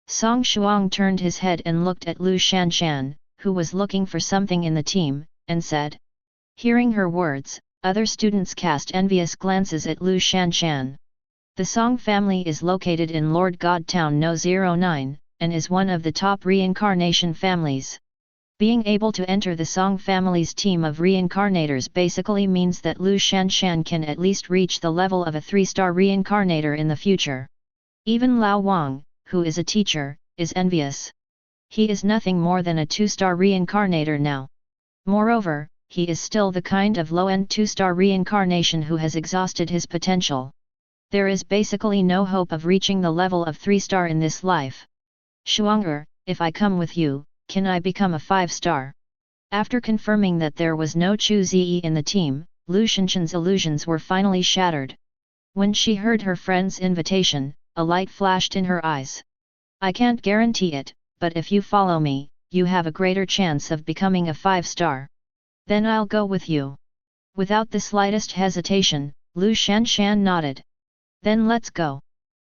Song Shuang turned his head and looked at Lu Shanshan, who was looking for something in the team, and said. Hearing her words, other students cast envious glances at Lu Shanshan. The Song family is located in Lord God Town No. 09, and is one of the top reincarnation families. Being able to enter the Song family's team of reincarnators basically means that Lu Shanshan can at least reach the level of a 3-star reincarnator in the future. Even Lao Wang, who is a teacher, is envious. He is nothing more than a 2-star reincarnator now. Moreover, he is still the kind of low-end 2-star reincarnation who has exhausted his potential. There is basically no hope of reaching the level of 3-star in this life. Shuanger, if I come with you, can I become a 5-star? After confirming that there was no Chu Ze in the team, Lu Shanshan's illusions were finally shattered. When she heard her friend's invitation, a light flashed in her eyes. I can't guarantee it, but if you follow me, you have a greater chance of becoming a 5-star. Then I'll go with you. Without the slightest hesitation, Lu Shanshan nodded. Then let's go.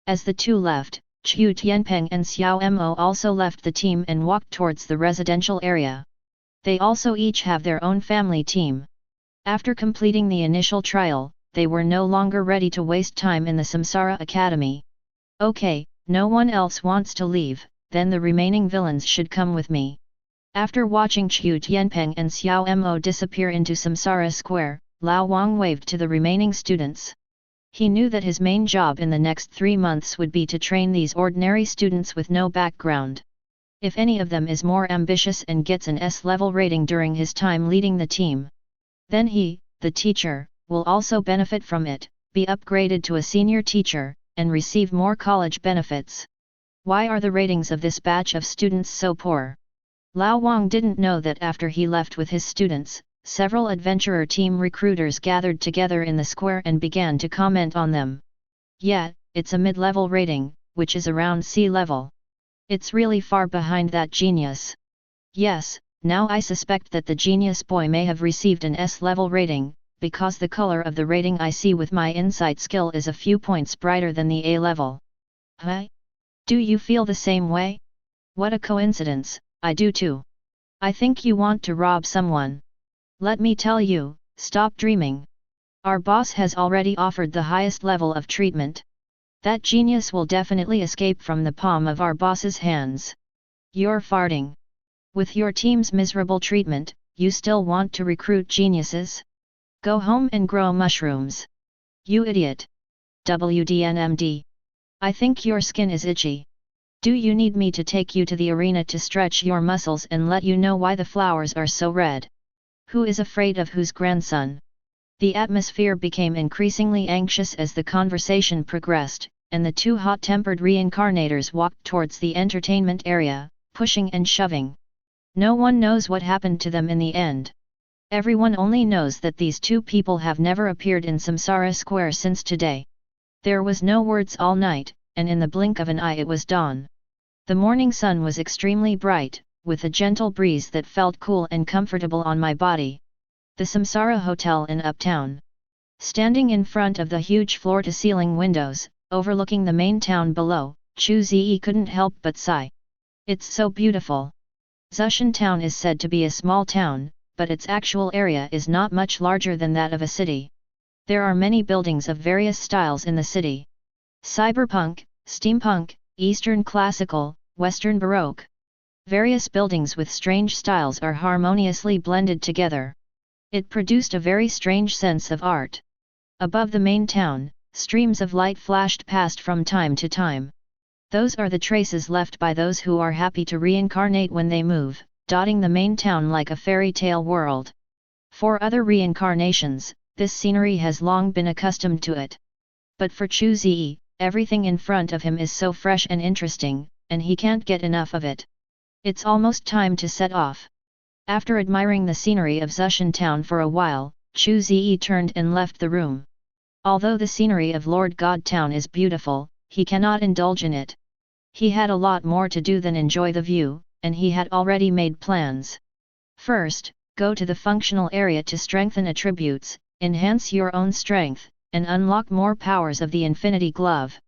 As the two left, Chu Tianpeng and Xiao Mo also left the team and walked towards the residential area. They also each have their own family team. After completing the initial trial, they were no longer ready to waste time in the Samsara Academy. Okay, no one else wants to leave, then the remaining villains should come with me. After watching Chu Tianpeng and Xiao Mo disappear into Samsara Square, Lao Wang waved to the remaining students. He knew that his main job in the next 3 months would be to train these ordinary students with no background. If any of them is more ambitious and gets an S-level rating during his time leading the team, then he, the teacher, will also benefit from it, be upgraded to a senior teacher, and receive more college benefits. Why are the ratings of this batch of students so poor? Lao Wang didn't know that after he left with his students, several adventurer team recruiters gathered together in the square and began to comment on them. Yeah, it's a mid-level rating, which is around C level. It's really far behind that genius. Yes, now I suspect that the genius boy may have received an S-level rating, because the color of the rating I see with my insight skill is a few points brighter than the A level. Huh? Do you feel the same way? What a coincidence, I do too. I think you want to rob someone. Let me tell you, stop dreaming. Our boss has already offered the highest level of treatment. That genius will definitely escape from the palm of our boss's hands. You're farting. With your team's miserable treatment, you still want to recruit geniuses? Go home and grow mushrooms. You idiot. WDNMD. I think your skin is itchy. Do you need me to take you to the arena to stretch your muscles and let you know why the flowers are so red? Who is afraid of whose grandson? The atmosphere became increasingly anxious as the conversation progressed, and the two hot-tempered reincarnators walked towards the entertainment area, pushing and shoving. No one knows what happened to them in the end. Everyone only knows that these two people have never appeared in Samsara Square since today. There was no words all night, and in the blink of an eye it was dawn. The morning sun was extremely bright, with a gentle breeze that felt cool and comfortable on my body. The Samsara Hotel in Uptown. Standing in front of the huge floor-to-ceiling windows, overlooking the main town below, Chu Ze couldn't help but sigh. It's so beautiful. Zushan town is said to be a small town, but its actual area is not much larger than that of a city. There are many buildings of various styles in the city. Cyberpunk, steampunk, Eastern classical, Western baroque. Various buildings with strange styles are harmoniously blended together. It produced a very strange sense of art. Above the main town, streams of light flashed past from time to time. Those are the traces left by those who are happy to reincarnate when they move, dotting the main town like a fairy tale world. For other reincarnations, this scenery has long been accustomed to it. But for Chu Ze, everything in front of him is so fresh and interesting, and he can't get enough of it. It's almost time to set off. After admiring the scenery of Zushan town for a while, Chu Ze turned and left the room. Although the scenery of Lord God town is beautiful, he cannot indulge in it. He had a lot more to do than enjoy the view, and he had already made plans. First, go to the functional area to strengthen attributes, enhance your own strength, and unlock more powers of the Infinity Glove.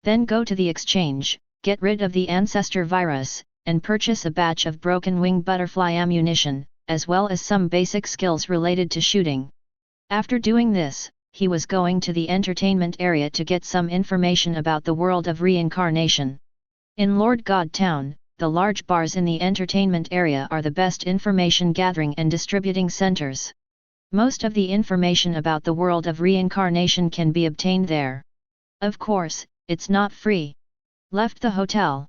Then go to the exchange, get rid of the Ancestor Virus, and purchase a batch of broken wing butterfly ammunition, as well as some basic skills related to shooting. After doing this, he was going to the entertainment area to get some information about the world of reincarnation. In Lord God Town, the large bars in the entertainment area are the best information gathering and distributing centers. Most of the information about the world of reincarnation can be obtained there. Of course, it's not free. Left the hotel.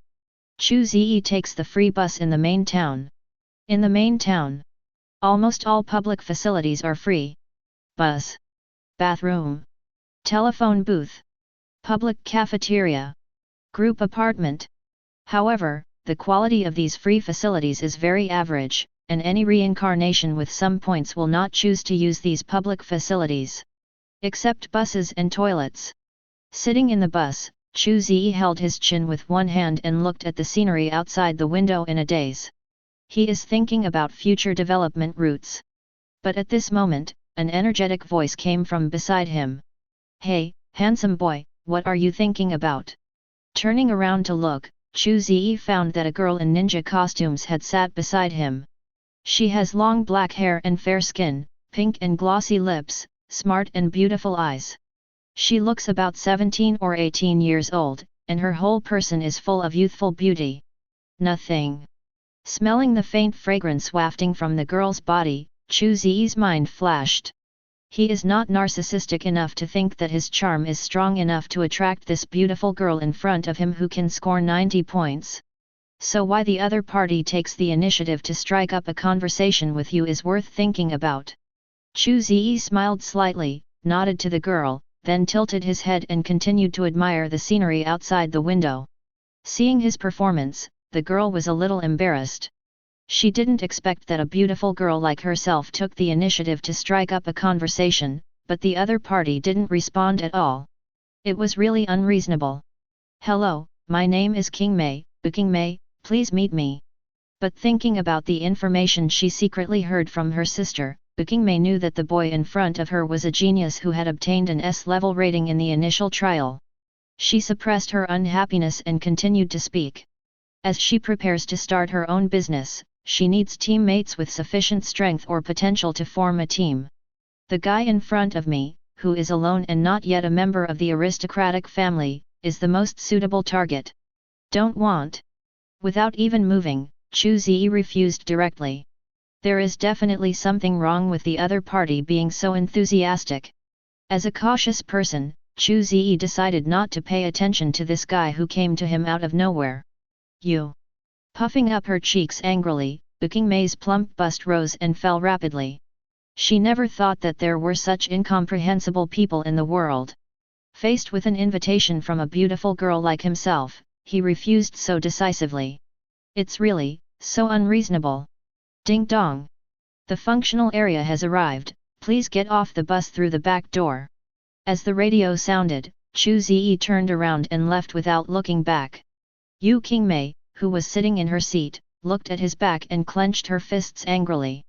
Chu Ze takes the free bus in the main town. In the main town, almost all public facilities are free. Bus, bathroom, telephone booth, public cafeteria, group apartment. However, the quality of these free facilities is very average, and any reincarnation with some points will not choose to use these public facilities. Except buses and toilets. Sitting in the bus, Chu Ze held his chin with one hand and looked at the scenery outside the window in a daze. He is thinking about future development routes. But at this moment, an energetic voice came from beside him. Hey, handsome boy, what are you thinking about? Turning around to look, Chu Ze found that a girl in ninja costumes had sat beside him. She has long black hair and fair skin, pink and glossy lips, smart and beautiful eyes. She looks about 17 or 18 years old, and her whole person is full of youthful beauty. Nothing. Smelling the faint fragrance wafting from the girl's body, Chu Ze's mind flashed. He is not narcissistic enough to think that his charm is strong enough to attract this beautiful girl in front of him who can score 90 points. So why the other party takes the initiative to strike up a conversation with you is worth thinking about. Chu Ze smiled slightly, nodded to the girl, then tilted his head and continued to admire the scenery outside the window. Seeing his performance, the girl was a little embarrassed. She didn't expect that a beautiful girl like herself took the initiative to strike up a conversation, but the other party didn't respond at all. It was really unreasonable. "Hello, my name is King Mei, King Mei, please meet me." But thinking about the information she secretly heard from her sister, King Mei knew that the boy in front of her was a genius who had obtained an S-level rating in the initial trial. She suppressed her unhappiness and continued to speak. As she prepares to start her own business, she needs teammates with sufficient strength or potential to form a team. The guy in front of me, who is alone and not yet a member of the aristocratic family, is the most suitable target. Don't want. Without even moving, Chu Ze refused directly. There is definitely something wrong with the other party being so enthusiastic. As a cautious person, Chu Ze decided not to pay attention to this guy who came to him out of nowhere. "You." Puffing up her cheeks angrily, King Mei's plump bust rose and fell rapidly. She never thought that there were such incomprehensible people in the world. Faced with an invitation from a beautiful girl like himself, he refused so decisively. It's really so unreasonable. Ding dong. The functional area has arrived, please get off the bus through the back door. As the radio sounded, Chu Ze turned around and left without looking back. King Mei, who was sitting in her seat, looked at his back and clenched her fists angrily.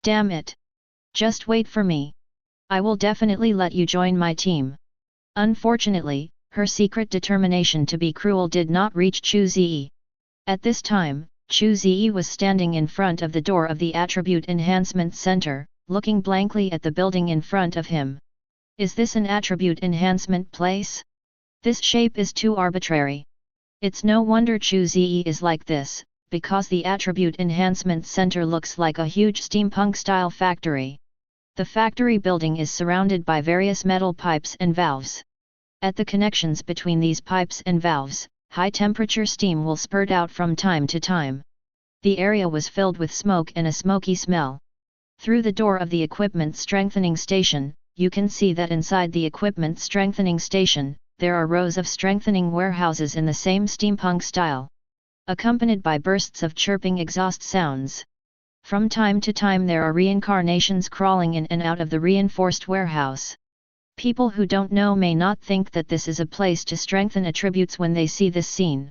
"Damn it! Just wait for me. I will definitely let you join my team." Unfortunately, her secret determination to be cruel did not reach Chu Ze. At this time, Chu Ze was standing in front of the door of the Attribute Enhancement Center, looking blankly at the building in front of him. Is this an attribute enhancement place? This shape is too arbitrary. It's no wonder Chu Ze is like this, because the Attribute Enhancement Center looks like a huge steampunk-style factory. The factory building is surrounded by various metal pipes and valves. At the connections between these pipes and valves, high-temperature steam will spurt out from time to time. The area was filled with smoke and a smoky smell. Through the door of the Equipment Strengthening Station, you can see that inside the Equipment Strengthening Station, there are rows of strengthening warehouses in the same steampunk style, accompanied by bursts of chirping exhaust sounds. From time to time there are reincarnations crawling in and out of the reinforced warehouse. People who don't know may not think that this is a place to strengthen attributes when they see this scene.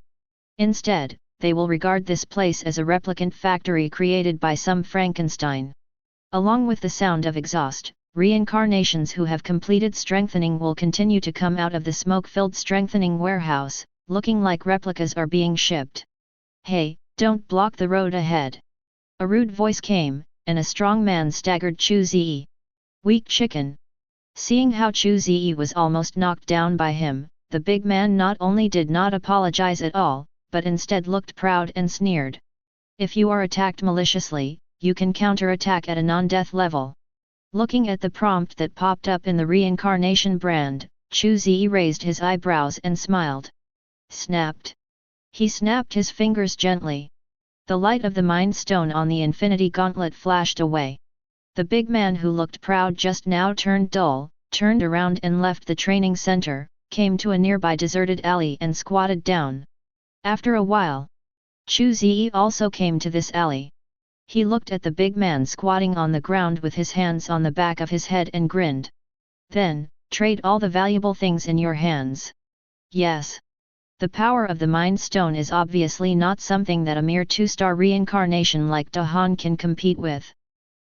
Instead, they will regard this place as a replicant factory created by some Frankenstein. Along with the sound of exhaust, reincarnations who have completed strengthening will continue to come out of the smoke-filled strengthening warehouse, looking like replicas are being shipped. "Hey, don't block the road ahead." A rude voice came, and a strong man staggered Chu Ze. "Weak chicken." Seeing how Chu Ze was almost knocked down by him, the big man not only did not apologize at all, but instead looked proud and sneered. "If you are attacked maliciously, you can counter-attack at a non-death level." Looking at the prompt that popped up in the Reincarnation brand, Chu Ze raised his eyebrows and smiled. Snapped. He snapped his fingers gently. The light of the Mind Stone on the Infinity Gauntlet flashed away. The big man who looked proud just now turned dull, turned around and left the training center, came to a nearby deserted alley and squatted down. After a while, Chu Ze also came to this alley. He looked at the big man squatting on the ground with his hands on the back of his head and grinned. "Then, trade all the valuable things in your hands." Yes. The power of the Mind Stone is obviously not something that a mere 2-star reincarnation like Da Han can compete with.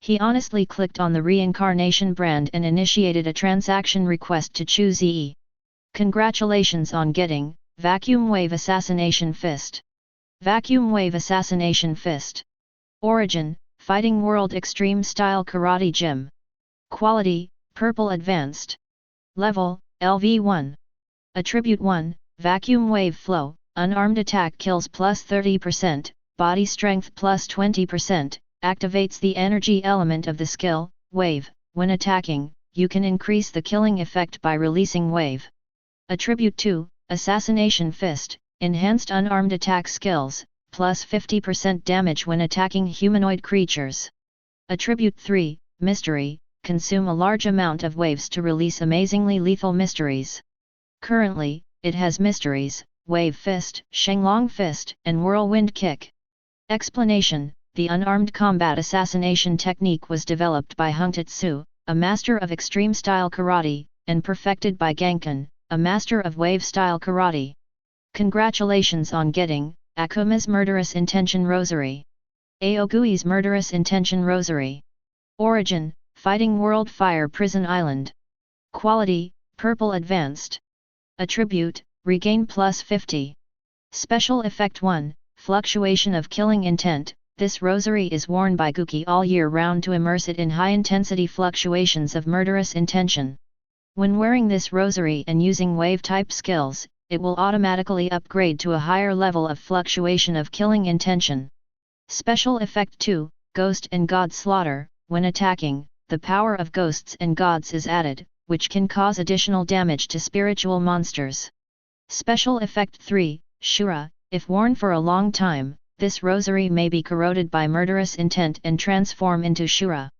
He honestly clicked on the Reincarnation brand and initiated a transaction request to Chu Ze. "Congratulations on getting Vacuum Wave Assassination Fist. Vacuum Wave Assassination Fist. Origin, Fighting World Extreme Style Karate Gym. Quality, Purple Advanced. Level, LV1. Attribute 1, Vacuum Wave Flow, Unarmed Attack Kills plus 30%, Body Strength plus 20%, activates the energy element of the skill, Wave. When attacking, you can increase the killing effect by releasing Wave. Attribute 2, Assassination Fist, Enhanced Unarmed Attack Skills, plus 50% damage when attacking humanoid creatures. Attribute 3, Mystery, consume a large amount of waves to release amazingly lethal mysteries. Currently, it has Mysteries, Wave Fist, Shenglong Fist, and Whirlwind Kick. Explanation: the unarmed combat assassination technique was developed by Hung Tzu, a master of extreme-style karate, and perfected by Gankan, a master of wave-style karate. Congratulations on getting Akuma's Murderous Intention Rosary. Aogui's Murderous Intention Rosary. Origin, Fighting World Fire Prison Island. Quality, Purple Advanced. Attribute, Regain plus 50. Special Effect 1, Fluctuation of Killing Intent. This rosary is worn by Guki all year round to immerse it in high-intensity fluctuations of murderous intention. When wearing this rosary and using wave-type skills, it will automatically upgrade to a higher level of fluctuation of killing intention. Special Effect 2, Ghost and God Slaughter. When attacking, the power of ghosts and gods is added, which can cause additional damage to spiritual monsters. Special Effect 3, Shura. If worn for a long time, this rosary may be corroded by murderous intent and transform into Shura.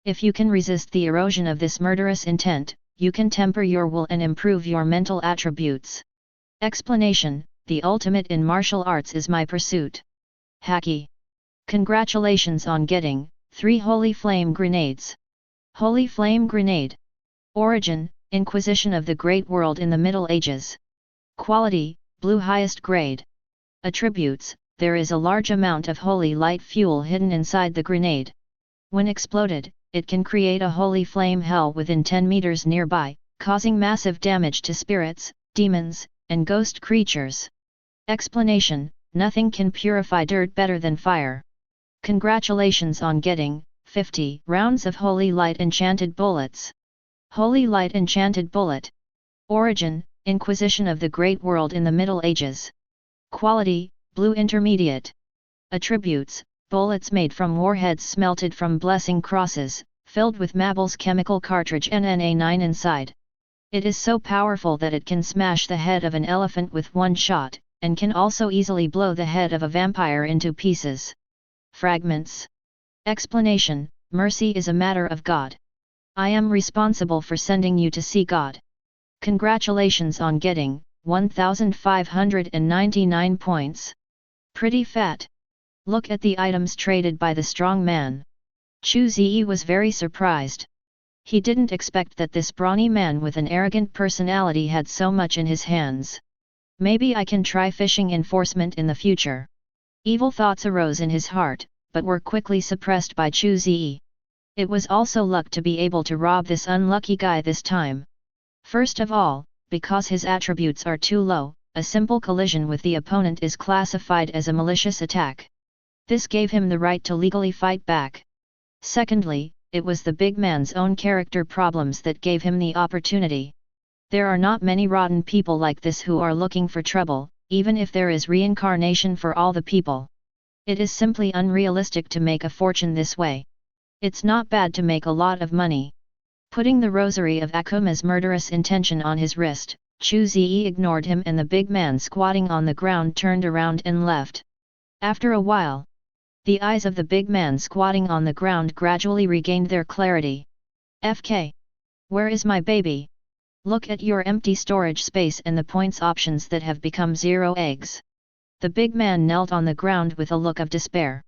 If you can resist the erosion of this murderous intent, you can temper your will and improve your mental attributes. Explanation: the ultimate in martial arts is my pursuit. Haki. Congratulations on getting 3 Holy Flame Grenades. Holy Flame Grenade. Origin, Inquisition of the Great World in the Middle Ages. Quality, Blue Highest Grade. Attributes: there is a large amount of holy light fuel hidden inside the grenade. When exploded, it can create a holy flame hell within 10 meters nearby, causing massive damage to spirits, demons, and ghost creatures. Explanation: nothing can purify dirt better than fire. Congratulations on getting 50 rounds of Holy Light Enchanted Bullets. Holy Light Enchanted Bullet. Origin, Inquisition of the Great World in the Middle Ages. Quality, Blue Intermediate. Attributes: bullets made from warheads smelted from blessing crosses, filled with Mabel's chemical cartridge NNA9 inside. It is so powerful that it can smash the head of an elephant with one shot, and can also easily blow the head of a vampire into pieces. Fragments. Explanation: mercy is a matter of God. I am responsible for sending you to see God. Congratulations on getting 1,599 points. Pretty fat. Look at the items traded by the strong man. Chu Ze was very surprised. He didn't expect that this brawny man with an arrogant personality had so much in his hands. Maybe I can try fishing enforcement in the future. Evil thoughts arose in his heart, but were quickly suppressed by Chu Ze. It was also luck to be able to rob this unlucky guy this time. First of all, because his attributes are too low, a simple collision with the opponent is classified as a malicious attack. This gave him the right to legally fight back. Secondly, it was the big man's own character problems that gave him the opportunity. There are not many rotten people like this who are looking for trouble, even if there is reincarnation for all the people. It is simply unrealistic to make a fortune this way. It's not bad to make a lot of money. Putting the rosary of Akuma's murderous intention on his wrist, Chu Ze ignored him, and the big man squatting on the ground turned around and left. After a while, the eyes of the big man squatting on the ground gradually regained their clarity. FK. Where is my baby? Look at your empty storage space and the points options that have become 0 eggs. The big man knelt on the ground with a look of despair.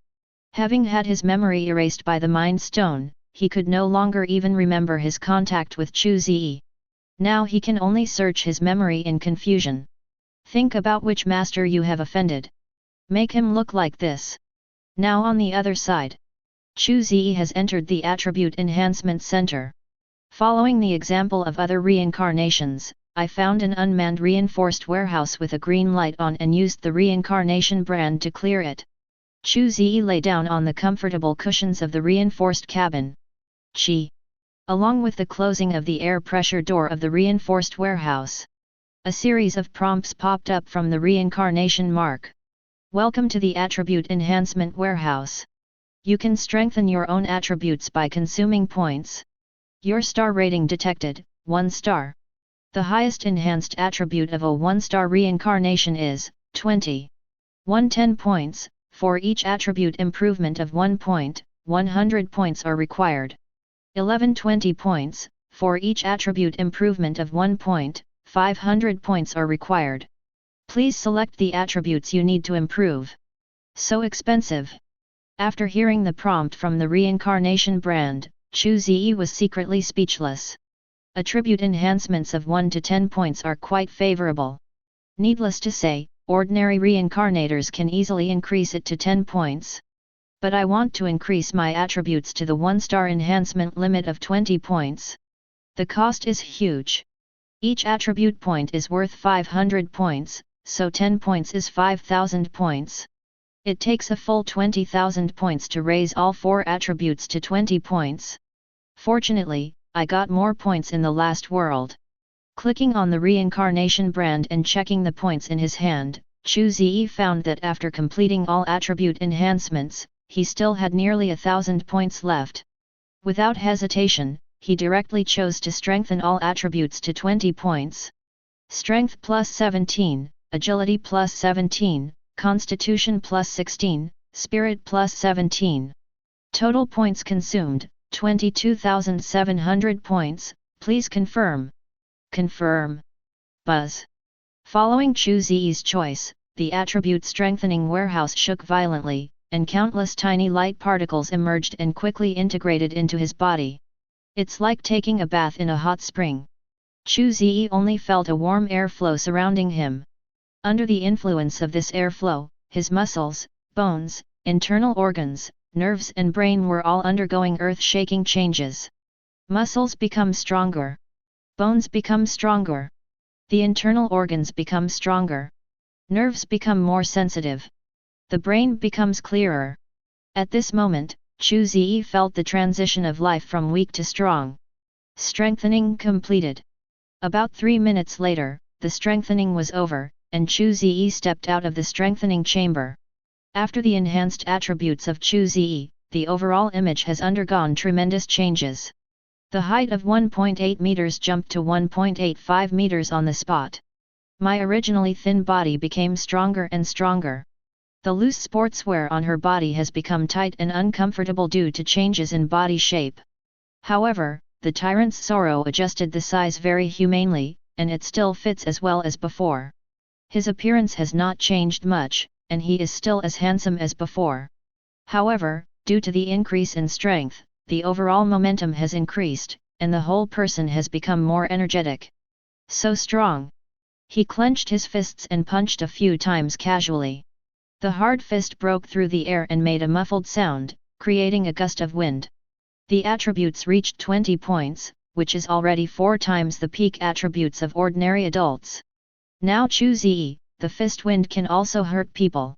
Having had his memory erased by the Mind Stone, he could no longer even remember his contact with Chu Ze. Now he can only search his memory in confusion. Think about which master you have offended. Make him look like this. Now on the other side. Chu Ze has entered the Attribute Enhancement Center. Following the example of other reincarnations, I found an unmanned reinforced warehouse with a green light on and used the Reincarnation brand to clear it. Chu Ze lay down on the comfortable cushions of the reinforced cabin. Chi. Along with the closing of the air pressure door of the reinforced warehouse, a series of prompts popped up from the Reincarnation mark. Welcome to the Attribute Enhancement Warehouse. You can strengthen your own attributes by consuming points. Your star rating detected, 1 star. The highest enhanced attribute of a 1-star reincarnation is 20. 110 points. For each attribute improvement of 1 point, 100 points are required. 1120 points. For each attribute improvement of 1 point, 500 points are required. Please select the attributes you need to improve. So expensive. After hearing the prompt from the Reincarnation brand, Chu Ze was secretly speechless. Attribute enhancements of 1 to 10 points are quite favorable. Needless to say, ordinary reincarnators can easily increase it to 10 points. But I want to increase my attributes to the 1-star enhancement limit of 20 points. The cost is huge. Each attribute point is worth 500 points, so 10 points is 5,000 points. It takes a full 20,000 points to raise all 4 attributes to 20 points. Fortunately, I got more points in the last world. Clicking on the Reincarnation brand and checking the points in his hand, Chu Ze found that after completing all attribute enhancements, he still had nearly 1,000 points left. Without hesitation, he directly chose to strengthen all attributes to 20 points. Strength plus 17, Agility plus 17, Constitution plus 16, Spirit plus 17. Total points consumed, 22,700 points, please confirm. Confirm. Buzz. Following Chu Ze's choice, the attribute strengthening warehouse shook violently, and countless tiny light particles emerged and quickly integrated into his body. It's like taking a bath in a hot spring. Chu Ze only felt a warm airflow surrounding him. Under the influence of this airflow, his muscles, bones, internal organs, nerves and brain were all undergoing earth-shaking changes. Muscles become stronger. Bones become stronger. The internal organs become stronger. Nerves become more sensitive. The brain becomes clearer. At this moment, Chu Ze felt the transition of life from weak to strong. Strengthening completed. About 3 minutes later, the strengthening was over, and Chu Ze stepped out of the strengthening chamber. After the enhanced attributes of Chu Ze, the overall image has undergone tremendous changes. The height of 1.8 meters jumped to 1.85 meters on the spot. My originally thin body became stronger and stronger. The loose sportswear on her body has become tight and uncomfortable due to changes in body shape. However, the tyrant's sorrow adjusted the size very humanely, and it still fits as well as before. His appearance has not changed much, and he is still as handsome as before. However, due to the increase in strength, the overall momentum has increased, and the whole person has become more energetic. So strong. He clenched his fists and punched a few times casually. The hard fist broke through the air and made a muffled sound, creating a gust of wind. The attributes reached 20 points, which is already 4 times the peak attributes of ordinary adults. Now Chu Ze, the fist wind can also hurt people.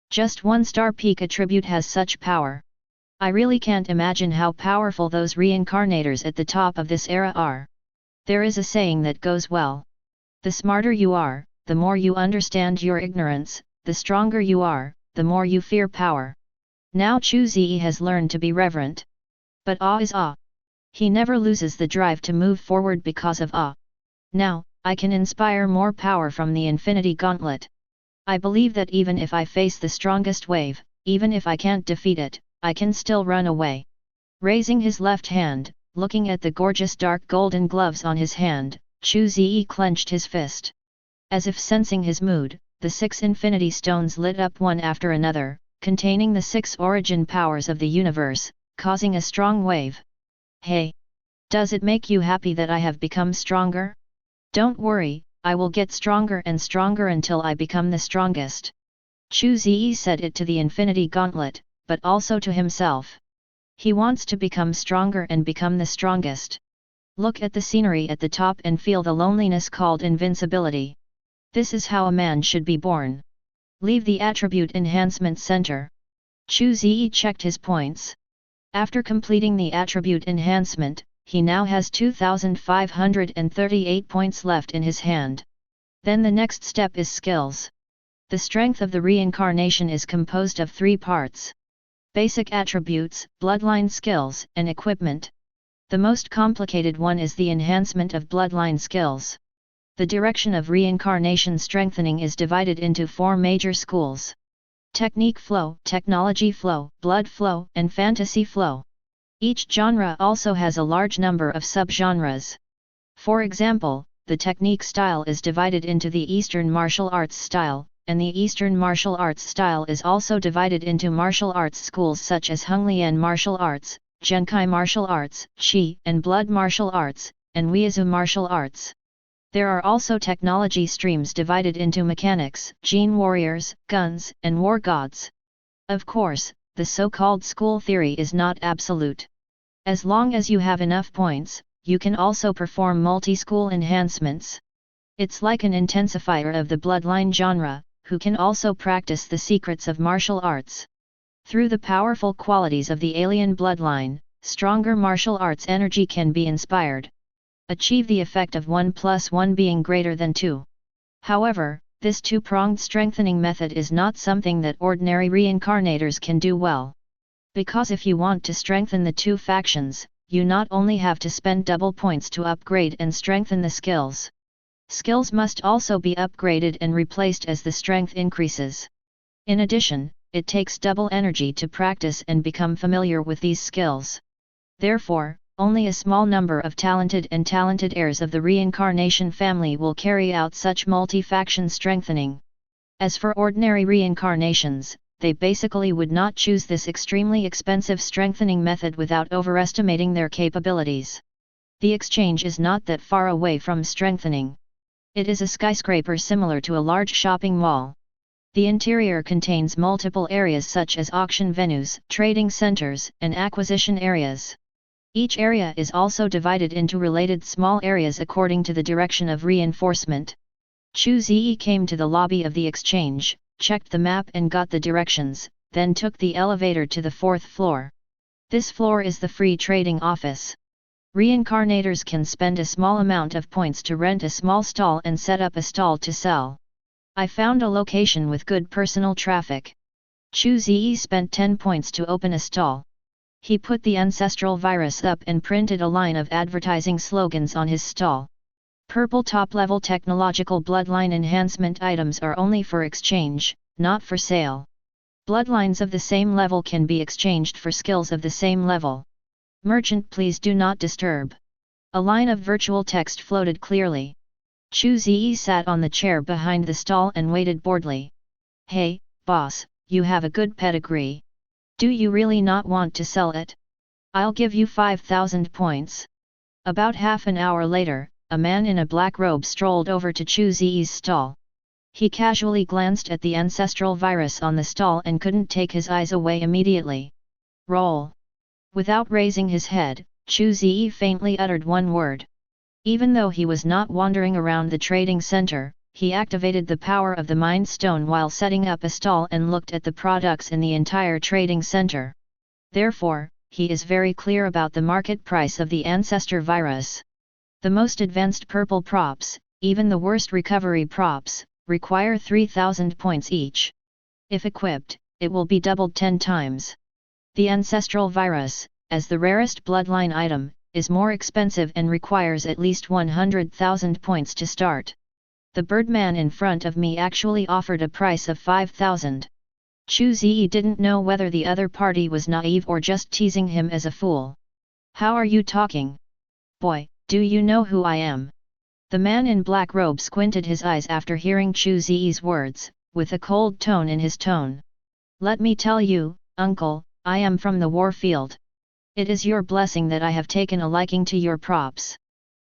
Just 1-star peak attribute has such power. I really can't imagine how powerful those reincarnators at the top of this era are. There is a saying that goes well. The smarter you are, the more you understand your ignorance, the stronger you are, the more you fear power. Now Chu Ze has learned to be reverent. But awe is awe. He never loses the drive to move forward because of awe. Now, I can inspire more power from the Infinity Gauntlet. I believe that even if I face the strongest wave, even if I can't defeat it, I can still run away. Raising his left hand, looking at the gorgeous dark golden gloves on his hand, Chu Ze clenched his fist. As if sensing his mood, the 6 infinity stones lit up one after another, containing the 6 origin powers of the universe, causing a strong wave. Hey! Does it make you happy that I have become stronger? Don't worry, I will get stronger and stronger until I become the strongest. Chu Ze said it to the Infinity Gauntlet, but also to himself. He wants to become stronger and become the strongest. Look at the scenery at the top and feel the loneliness called invincibility. This is how a man should be born. Leave the attribute enhancement center. Chu Ze checked his points. After completing the attribute enhancement, he now has 2,538 points left in his hand. Then the next step is skills. The strength of the reincarnation is composed of 3 parts: basic attributes, bloodline skills, and equipment. The most complicated one is the enhancement of bloodline skills. The direction of reincarnation strengthening is divided into 4 major schools: technique flow, technology flow, blood flow, and fantasy flow. Each genre also has a large number of subgenres. For example, the technique style is divided into the Eastern martial arts style, and the Eastern martial arts style is also divided into martial arts schools such as Honglian martial arts, Genkai martial arts, Qi and blood martial arts, and Wushu martial arts. There are also technology streams divided into mechanics, gene warriors, guns, and war gods. Of course, the so-called school theory is not absolute. As long as you have enough points, you can also perform multi-school enhancements. It's like an intensifier of the bloodline genre, who can also practice the secrets of martial arts. Through the powerful qualities of the alien bloodline, stronger martial arts energy can be inspired. Achieve the effect of 1 + 1 being greater than 2. However, this 2-pronged strengthening method is not something that ordinary reincarnators can do well. Because if you want to strengthen the 2 factions, you not only have to spend double points to upgrade and strengthen the skills. Skills must also be upgraded and replaced as the strength increases. In addition, it takes double energy to practice and become familiar with these skills. Therefore, only a small number of talented heirs of the reincarnation family will carry out such multi-faction strengthening. As for ordinary reincarnations, they basically would not choose this extremely expensive strengthening method without overestimating their capabilities. The exchange is not that far away from strengthening. It is a skyscraper similar to a large shopping mall. The interior contains multiple areas such as auction venues, trading centers, and acquisition areas. Each area is also divided into related small areas according to the direction of reinforcement. Chu Ze came to the lobby of the exchange, checked the map and got the directions, then took the elevator to the 4th floor. This floor is the free trading office. Reincarnators can spend a small amount of points to rent a small stall and set up a stall to sell. I found a location with good personal traffic. Chu Ze spent 10 points to open a stall. He put the ancestral virus up and printed a line of advertising slogans on his stall. Purple top-level technological bloodline enhancement items are only for exchange, not for sale. Bloodlines of the same level can be exchanged for skills of the same level. Merchant, please do not disturb. A line of virtual text floated clearly. Chu Ze sat on the chair behind the stall and waited boredly. Hey, boss, you have a good pedigree. Do you really not want to sell it? I'll give you 5,000 points. About half an hour later, a man in a black robe strolled over to Chu Ze's stall. He casually glanced at the ancestral virus on the stall and couldn't take his eyes away immediately. Roll. Without raising his head, Chu Ze faintly uttered one word. Even though he was not wandering around the trading center, he activated the power of the Mind Stone while setting up a stall and looked at the products in the entire trading center. Therefore, he is very clear about the market price of the ancestor virus. The most advanced purple props, even the worst recovery props, require 3,000 points each. If equipped, it will be doubled 10 times. The ancestral virus, as the rarest bloodline item, is more expensive and requires at least 100,000 points to start. The birdman in front of me actually offered a price of 5,000. Chu Ze didn't know whether the other party was naive or just teasing him as a fool. How are you talking? Boy, do you know who I am? The man in black robe squinted his eyes after hearing Chu Ze's words, with a cold tone in his tone. Let me tell you, uncle, I am from the war field. It is your blessing that I have taken a liking to your props.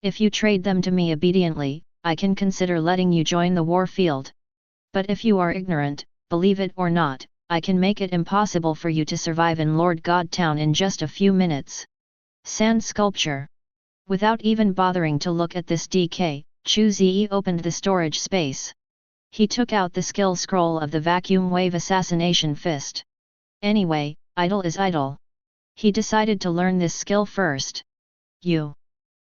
If you trade them to me obediently, I can consider letting you join the war field. But if you are ignorant, believe it or not, I can make it impossible for you to survive in Lord God Town in just a few minutes. Sand sculpture. Without even bothering to look at this DK, Chu Ze opened the storage space. He took out the skill scroll of the vacuum wave assassination fist. Anyway, idle is idle. He decided to learn this skill first.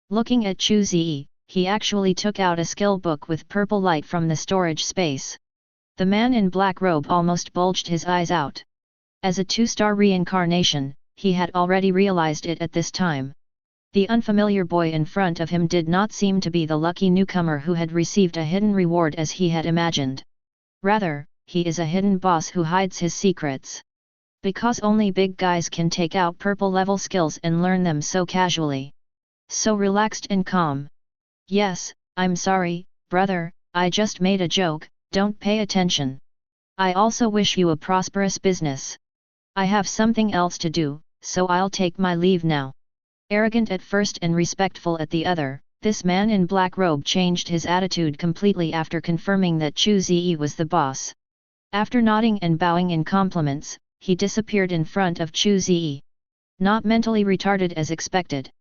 Looking at Chu Ze, he actually took out a skill book with purple light from the storage space. The man in black robe almost bulged his eyes out. As a 2-star reincarnation, he had already realized it at this time. The unfamiliar boy in front of him did not seem to be the lucky newcomer who had received a hidden reward as he had imagined. Rather, he is a hidden boss who hides his secrets. Because only big guys can take out purple level skills and learn them so casually. So relaxed and calm. Yes, I'm sorry, brother, I just made a joke, don't pay attention. I also wish you a prosperous business. I have something else to do, so I'll take my leave now. Arrogant at first and respectful at the other, this man in black robe changed his attitude completely after confirming that Chu Ze was the boss. After nodding and bowing in compliments, he disappeared in front of Chu Ze. Not mentally retarded as expected.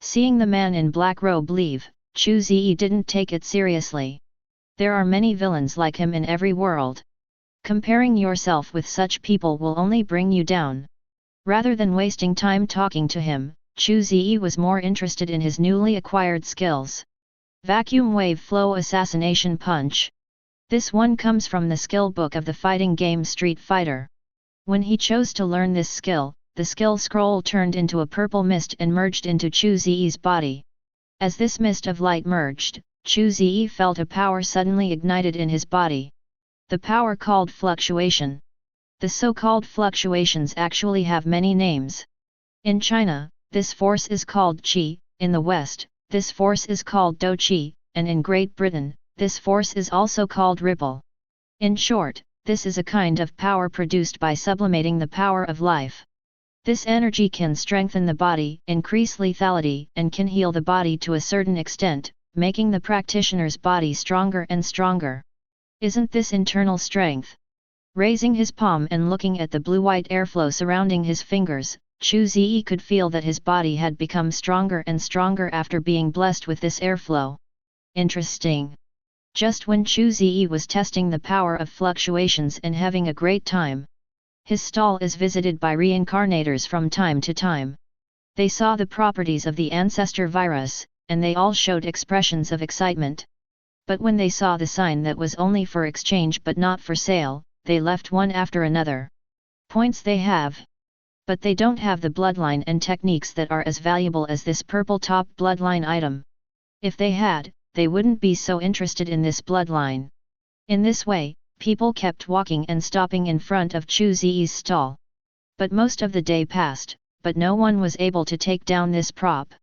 Seeing the man in black robe leave, Chu Ze didn't take it seriously. There are many villains like him in every world. Comparing yourself with such people will only bring you down. Rather than wasting time talking to him, Chu Ze was more interested in his newly acquired skills. Vacuum Wave Flow Assassination Punch. This one comes from the skill book of the fighting game Street Fighter. When he chose to learn this skill, the skill scroll turned into a purple mist and merged into Chu Ze's body. As this mist of light merged, Chu Ze felt a power suddenly ignited in his body. The power called fluctuation. The so-called fluctuations actually have many names. In China, this force is called Qi, in the West, this force is called Do Qi, and in Great Britain, this force is also called ripple. In short, this is a kind of power produced by sublimating the power of life. This energy can strengthen the body, increase lethality, and can heal the body to a certain extent, making the practitioner's body stronger and stronger. Isn't this internal strength? Raising his palm and looking at the blue-white airflow surrounding his fingers, Chu Ze could feel that his body had become stronger and stronger after being blessed with this airflow. Interesting. Just when Chu Ze was testing the power of fluctuations and having a great time, his stall is visited by reincarnators from time to time. They saw the properties of the ancestor virus, and they all showed expressions of excitement. But when they saw the sign that was only for exchange but not for sale, they left one after another. Points they have. But they don't have the bloodline and techniques that are as valuable as this purple top bloodline item. If they had, they wouldn't be so interested in this bloodline. In this way, people kept walking and stopping in front of Chu Ze's stall. But most of the day passed, but no one was able to take down this prop.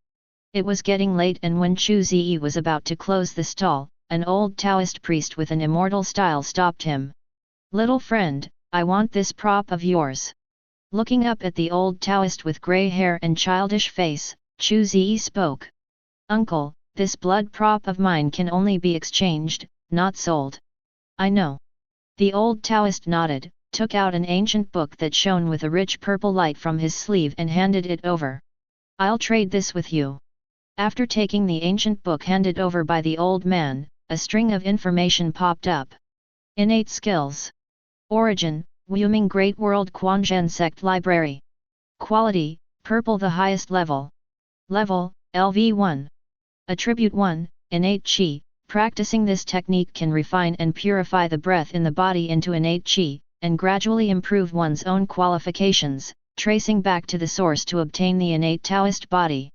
It was getting late, and when Chu Ze was about to close the stall, an old Taoist priest with an immortal style stopped him. "Little friend, I want this prop of yours." Looking up at the old Taoist with grey hair and childish face, Chu Ze spoke. "Uncle, this blood prop of mine can only be exchanged, not sold." "I know." The old Taoist nodded, took out an ancient book that shone with a rich purple light from his sleeve and handed it over. "I'll trade this with you." After taking the ancient book handed over by the old man, a string of information popped up. Innate skills. Origin, Wyoming Great World Quanzhen Sect Library. Quality, purple, the highest level. Level, LV1. Attribute 1, innate Qi. Practicing this technique can refine and purify the breath in the body into innate Qi, and gradually improve one's own qualifications, tracing back to the source to obtain the innate Taoist body.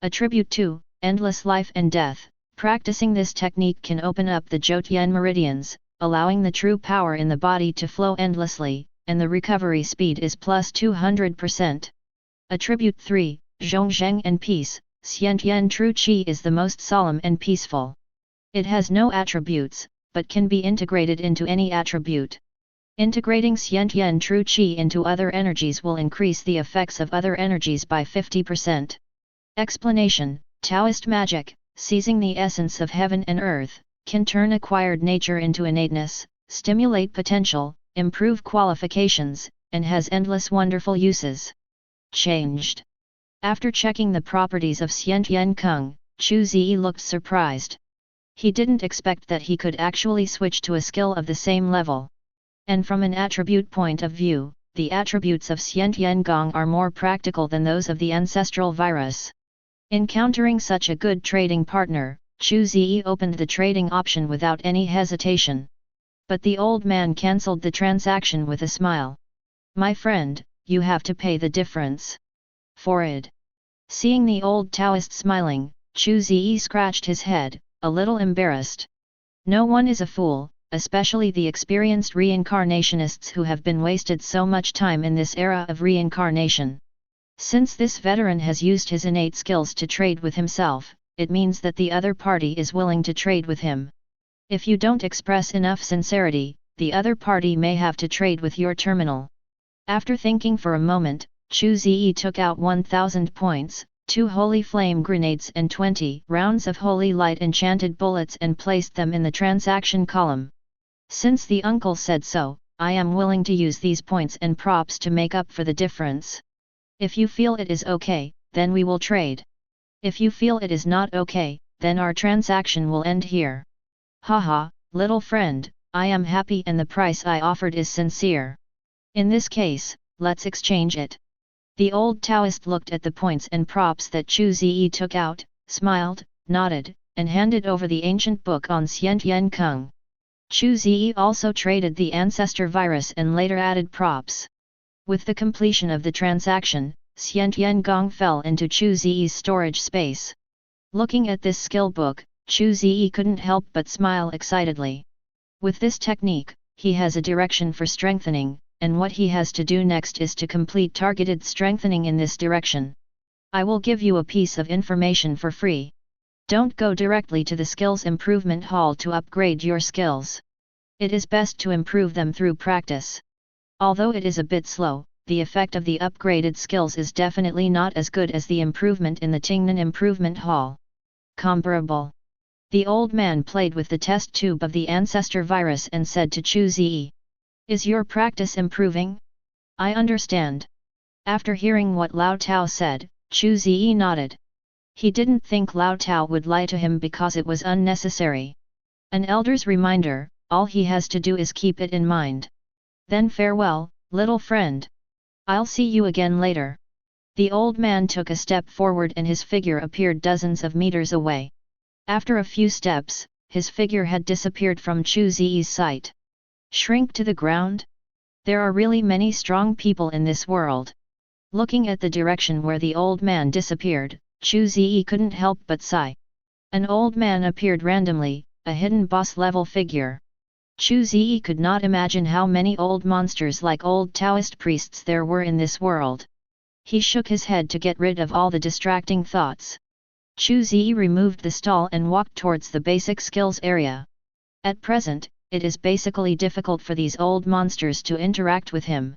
Attribute 2, endless life and death. Practicing this technique can open up the Zhoutian meridians, allowing the true power in the body to flow endlessly, and the recovery speed is plus 200%. Attribute 3, Zhongzheng and peace. Xiantian true Qi is the most solemn and peaceful. It has no attributes, but can be integrated into any attribute. Integrating Xiantian true Qi into other energies will increase the effects of other energies by 50%. Explanation: Taoist magic, seizing the essence of heaven and earth, can turn acquired nature into innateness, stimulate potential, improve qualifications, and has endless wonderful uses. Changed. After checking the properties of Xian Kung, Chu Ze looked surprised. He didn't expect that he could actually switch to a skill of the same level. And from an attribute point of view, the attributes of Xian Gong are more practical than those of the ancestral virus. Encountering such a good trading partner, Chu Ze opened the trading option without any hesitation. But the old man cancelled the transaction with a smile. "My friend, you have to pay the difference." "Forward." Seeing the old Taoist smiling, Chu Ze scratched his head, a little embarrassed. No one is a fool, especially the experienced reincarnationists who have been wasted so much time in this era of reincarnation. Since this veteran has used his innate skills to trade with himself, it means that the other party is willing to trade with him. If you don't express enough sincerity, the other party may have to trade with your terminal. After thinking for a moment, Chu Ze took out 1,000 points, 2 holy flame grenades and 20 rounds of holy light enchanted bullets and placed them in the transaction column. "Since the uncle said so, I am willing to use these points and props to make up for the difference. If you feel it is okay, then we will trade. If you feel it is not okay, then our transaction will end here." "Haha, little friend, I am happy and the price I offered is sincere. In this case, let's exchange it." The old Taoist looked at the points and props that Chu Ze took out, smiled, nodded, and handed over the ancient book on Xian Kung. Chu Ze also traded the ancestor virus and later added props. With the completion of the transaction, Xian Gong fell into Chu Ze's storage space. Looking at this skill book, Chu Ze couldn't help but smile excitedly. With this technique, he has a direction for strengthening, and what he has to do next is to complete targeted strengthening in this direction. I will give you a piece of information for free. Don't go directly to the Skills Improvement Hall to upgrade your skills. It is best to improve them through practice. Although it is a bit slow, the effect of the upgraded skills is definitely not as good as the improvement in the Tingnan Improvement Hall. Comparable. The old man played with the test tube of the ancestor virus and said to Chu Ze, "Is your practice improving?" "I understand." After hearing what Lao Tao said, Chu Ze nodded. He didn't think Lao Tao would lie to him because it was unnecessary. An elder's reminder, all he has to do is keep it in mind. "Then farewell, little friend. I'll see you again later." The old man took a step forward and his figure appeared dozens of meters away. After a few steps, his figure had disappeared from Chu Ze's sight. Shrink to the ground? There are really many strong people in this world. Looking at the direction where the old man disappeared, Chu Ze couldn't help but sigh. An old man appeared randomly, a hidden boss-level figure. Chu Ze could not imagine how many old monsters like old Taoist priests there were in this world. He shook his head to get rid of all the distracting thoughts. Chu Ze removed the stall and walked towards the basic skills area. At present, it is basically difficult for these old monsters to interact with him.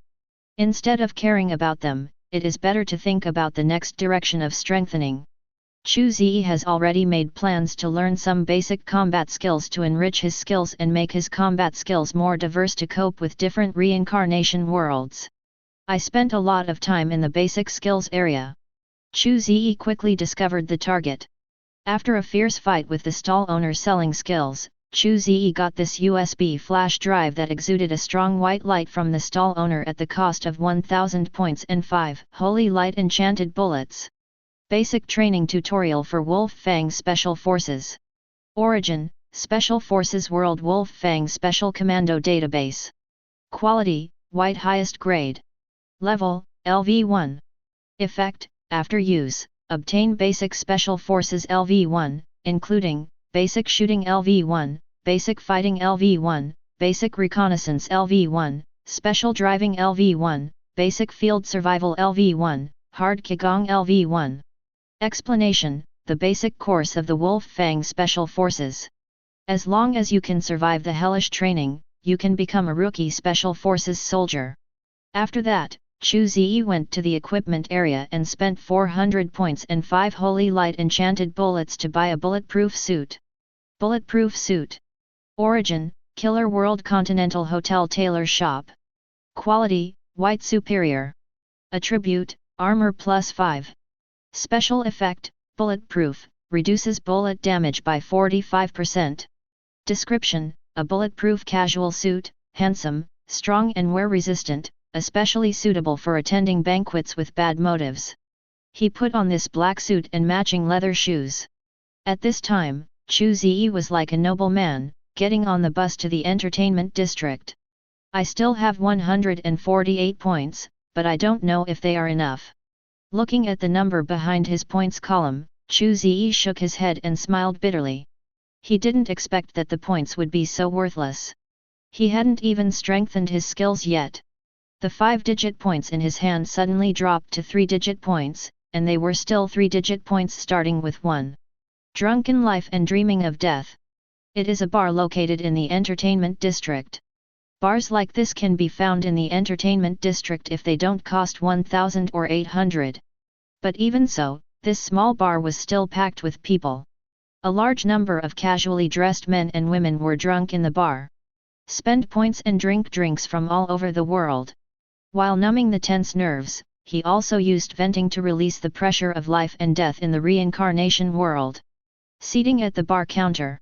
Instead of caring about them, it is better to think about the next direction of strengthening. Chu Ze has already made plans to learn some basic combat skills to enrich his skills and make his combat skills more diverse to cope with different reincarnation worlds. I spent a lot of time in the basic skills area. Chu Ze quickly discovered the target. After a fierce fight with the stall owner selling skills, Chu Ze got this USB flash drive that exuded a strong white light from the stall owner at the cost of 1,000 points and 5 holy light enchanted bullets. Basic training tutorial for Wolf Fang Special Forces. Origin: Special Forces World Wolf Fang Special Commando Database. Quality: White highest grade. Level: LV1. Effect: After use, obtain Basic Special Forces LV1, including Basic Shooting LV1, Basic Fighting LV1, Basic Reconnaissance LV1, Special Driving LV1, Basic Field Survival LV1, Hard Qigong LV1. Explanation: The basic course of the Wolf Fang Special Forces. As long as you can survive the hellish training, you can become a rookie Special Forces soldier. After that, Chu Ze went to the equipment area and spent 400 points and 5 holy light enchanted bullets to buy a bulletproof suit. Bulletproof suit. Origin: Killer World Continental Hotel Tailor Shop. Quality: White superior. Attribute: Armor +5. Special effect, bulletproof, reduces bullet damage by 45%. Description, a bulletproof casual suit, handsome, strong and wear-resistant, especially suitable for attending banquets with bad motives. He put on this black suit and matching leather shoes. At this time, Chu Ze was like a noble man, getting on the bus to the entertainment district. I still have 148 points, but I don't know if they are enough. Looking at the number behind his points column, Chu Ze shook his head and smiled bitterly. He didn't expect that the points would be so worthless. He hadn't even strengthened his skills yet. The 5-digit points in his hand suddenly dropped to 3-digit points, and they were still 3-digit points starting with 1. Drunken life and dreaming of death. It is a bar located in the entertainment district. Bars like this can be found in the entertainment district if they don't cost 1,000 or 800. But even so, this small bar was still packed with people. A large number of casually dressed men and women were drunk in the bar. Spend points and drink drinks from all over the world. While numbing the tense nerves, he also used venting to release the pressure of life and death in the reincarnation world. Seating at the bar counter,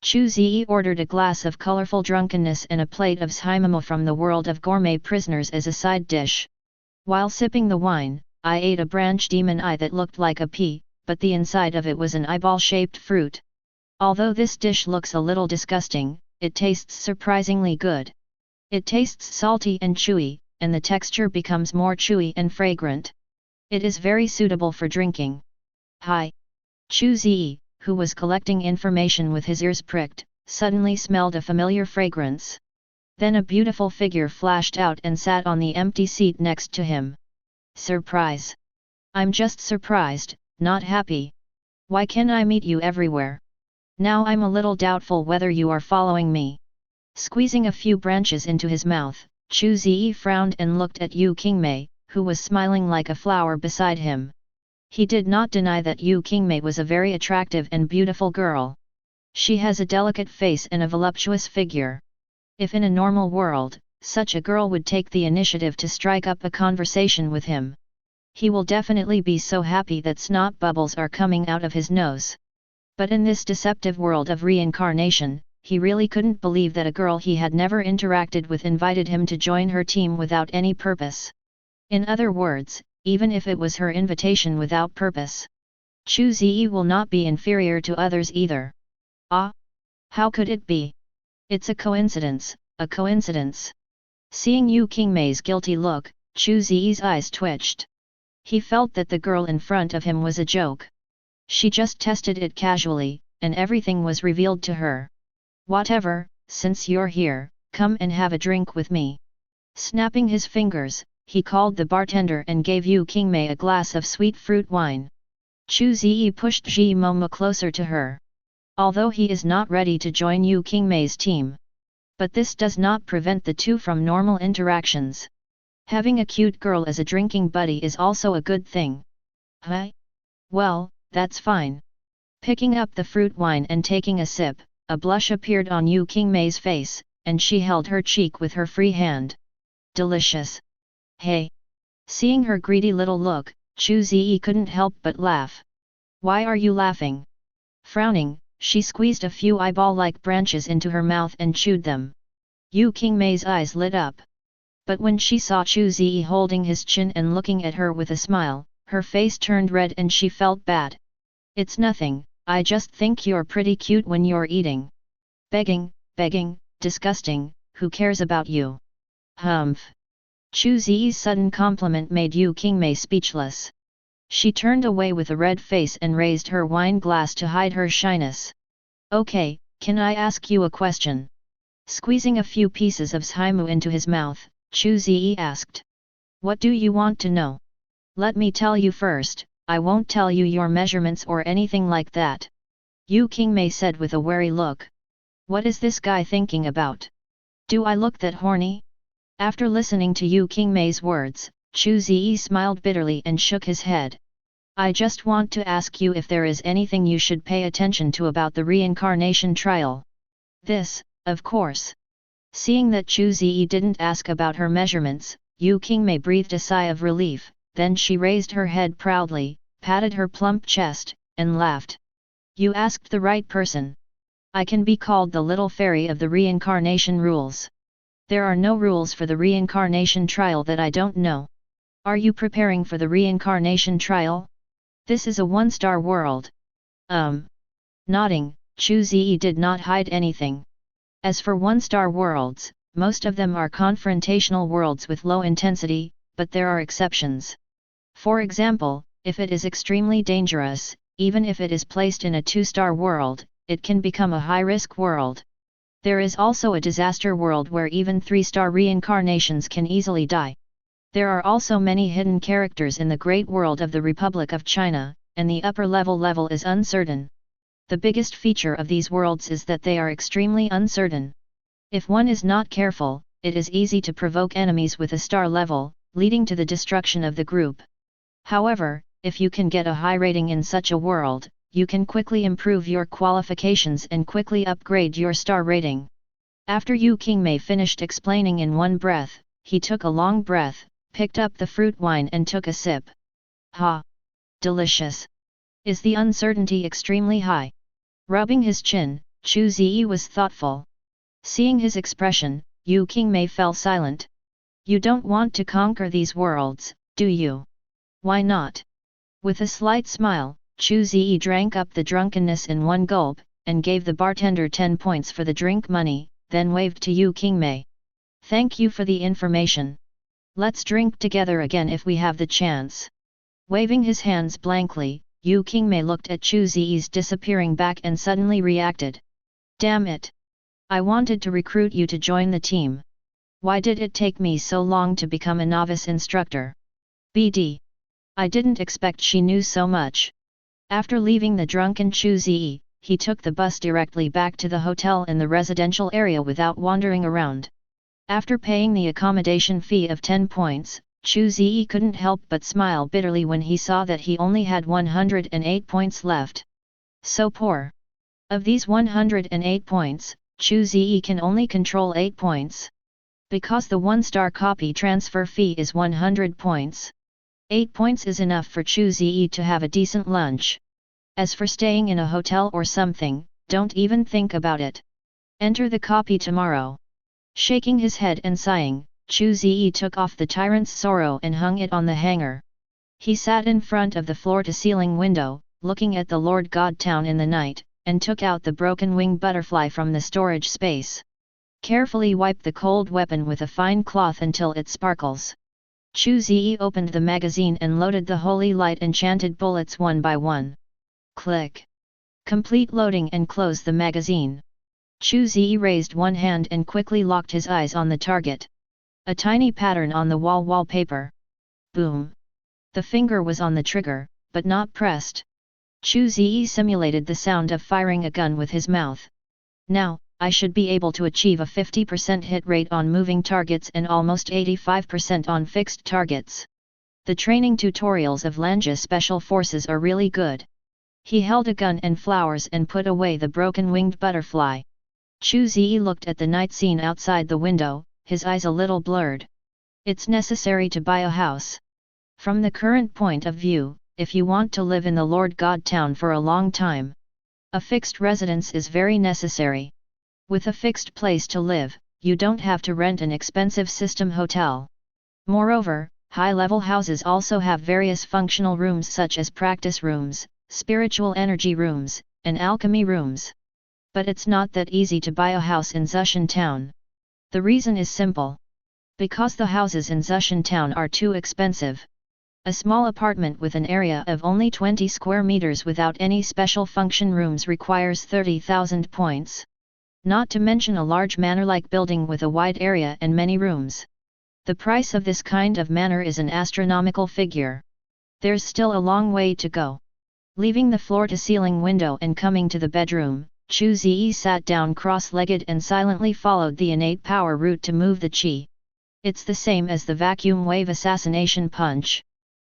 Chu Ze ordered a glass of colorful drunkenness and a plate of shimamo from the world of gourmet prisoners as a side dish. While sipping the wine, I ate a branch demon eye that looked like a pea, but the inside of it was an eyeball-shaped fruit. Although this dish looks a little disgusting, it tastes surprisingly good. It tastes salty and chewy, and the texture becomes more chewy and fragrant. It is very suitable for drinking. Hi! Chu Ze, who was collecting information with his ears pricked, suddenly smelled a familiar fragrance. Then a beautiful figure flashed out and sat on the empty seat next to him. Surprise! I'm just surprised, not happy. Why can I meet you everywhere? Now I'm a little doubtful whether you are following me. Squeezing a few branches into his mouth, Chu Ze frowned and looked at Yu Qingmei, who was smiling like a flower beside him. He did not deny that Yu Qingmei was a very attractive and beautiful girl. She has a delicate face and a voluptuous figure. If in a normal world, such a girl would take the initiative to strike up a conversation with him. He will definitely be so happy that snot bubbles are coming out of his nose. But in this deceptive world of reincarnation, he really couldn't believe that a girl he had never interacted with invited him to join her team without any purpose. In other words, even if it was her invitation without purpose. Chu Ze will not be inferior to others either. Ah! How could it be? It's a coincidence, a coincidence. Seeing Yu Qingmei's guilty look, Chu Ze's eyes twitched. He felt that the girl in front of him was a joke. She just tested it casually, and everything was revealed to her. Whatever, since you're here, come and have a drink with me. Snapping his fingers, he called the bartender and gave Yu Qingmei a glass of sweet fruit wine. Chu Ze pushed Ji Momo closer to her. Although he is not ready to join Yu Qingmei's team. But this does not prevent the two from normal interactions. Having a cute girl as a drinking buddy is also a good thing. Huh? Well, that's fine. Picking up the fruit wine and taking a sip, a blush appeared on Yu Qingmei's face, and she held her cheek with her free hand. Delicious. Hey! Seeing her greedy little look, Chu Ze couldn't help but laugh. Why are you laughing? Frowning, she squeezed a few eyeball-like branches into her mouth and chewed them. Yu Qingmei's eyes lit up. But when she saw Chu Ze holding his chin and looking at her with a smile, her face turned red and she felt bad. It's nothing, I just think you're pretty cute when you're eating. Begging, disgusting, who cares about you? Humph. Chu Ze's sudden compliment made Yu Qingmei speechless. She turned away with a red face and raised her wine glass to hide her shyness. Okay, can I ask you a question? Squeezing a few pieces of shimamo into his mouth, Chu Ze asked. What do you want to know? Let me tell you first, I won't tell you your measurements or anything like that. Yu Qingmei said with a wary look. What is this guy thinking about? Do I look that horny? After listening to Yu Qingmei's words, Chu Ze smiled bitterly and shook his head. I just want to ask you if there is anything you should pay attention to about the reincarnation trial. This, of course. Seeing that Chu Ze didn't ask about her measurements, Yu Qingmei breathed a sigh of relief, then she raised her head proudly, patted her plump chest, and laughed. You asked the right person. I can be called the little fairy of the reincarnation rules. There are no rules for the reincarnation trial that I don't know. Are you preparing for the reincarnation trial? This is a one-star world. Nodding, Chu Ze did not hide anything. As for one-star worlds, most of them are confrontational worlds with low intensity, but there are exceptions. For example, if it is extremely dangerous, even if it is placed in a two-star world, it can become a high-risk world. There is also a disaster world where even three-star reincarnations can easily die. There are also many hidden characters in the great world of the Republic of China, and the upper level is uncertain. The biggest feature of these worlds is that they are extremely uncertain. If one is not careful, it is easy to provoke enemies with a star level, leading to the destruction of the group. However, if you can get a high rating in such a world, you can quickly improve your qualifications and quickly upgrade your star rating. After Yu Qingmei finished explaining in one breath, he took a long breath, picked up the fruit wine and took a sip. Ha! Delicious! Is the uncertainty extremely high? Rubbing his chin, Chu Ze was thoughtful. Seeing his expression, Yu Qingmei fell silent. You don't want to conquer these worlds, do you? Why not? With a slight smile, Chu Ze drank up the drunkenness in one gulp, and gave the bartender 10 points for the drink money, then waved to Yu Qingmei. Thank you for the information. Let's drink together again if we have the chance. Waving his hands blankly, Yu Qingmei looked at Chu Ze's disappearing back and suddenly reacted. Damn it! I wanted to recruit you to join the team. Why did it take me so long to become a novice instructor? BD. I didn't expect she knew so much. After leaving the drunken Chu Ze, he took the bus directly back to the hotel in the residential area without wandering around. After paying the accommodation fee of 10 points, Chu Ze couldn't help but smile bitterly when he saw that he only had 108 points left. So poor. Of these 108 points, Chu Ze can only control 8 points. Because the one-star copy transfer fee is 100 points. 8 points is enough for Chu Ze to have a decent lunch. As for staying in a hotel or something, don't even think about it. Enter the copy tomorrow. Shaking his head and sighing, Chu Ze took off the tyrant's sorrow and hung it on the hanger. He sat in front of the floor-to-ceiling window, looking at the Lord God town in the night, and took out the broken wing butterfly from the storage space. Carefully wiped the cold weapon with a fine cloth until it sparkles. Chu Ze opened the magazine and loaded the holy light enchanted bullets one by one. Click. Complete loading and close the magazine. Chu Ze raised one hand and quickly locked his eyes on the target. A tiny pattern on the wall wallpaper. Boom. The finger was on the trigger, but not pressed. Chu Ze simulated the sound of firing a gun with his mouth. Now, I should be able to achieve a 50% hit rate on moving targets and almost 85% on fixed targets. The training tutorials of Lanja Special Forces are really good. He held a gun and flowers and put away the broken winged butterfly. Chu Ze looked at the night scene outside the window, his eyes a little blurred. It's necessary to buy a house. From the current point of view, if you want to live in the Lord God town for a long time, a fixed residence is very necessary. With a fixed place to live, you don't have to rent an expensive system hotel. Moreover, high-level houses also have various functional rooms such as practice rooms, spiritual energy rooms, and alchemy rooms. But it's not that easy to buy a house in Zushan town. The reason is simple. Because the houses in Zushan town are too expensive. A small apartment with an area of only 20 square meters without any special function rooms requires 30,000 points. Not to mention a large manor-like building with a wide area and many rooms. The price of this kind of manor is an astronomical figure. There's still a long way to go. Leaving the floor-to-ceiling window and coming to the bedroom, Chu Ze sat down cross-legged and silently followed the innate power route to move the qi. It's the same as the vacuum wave assassination punch.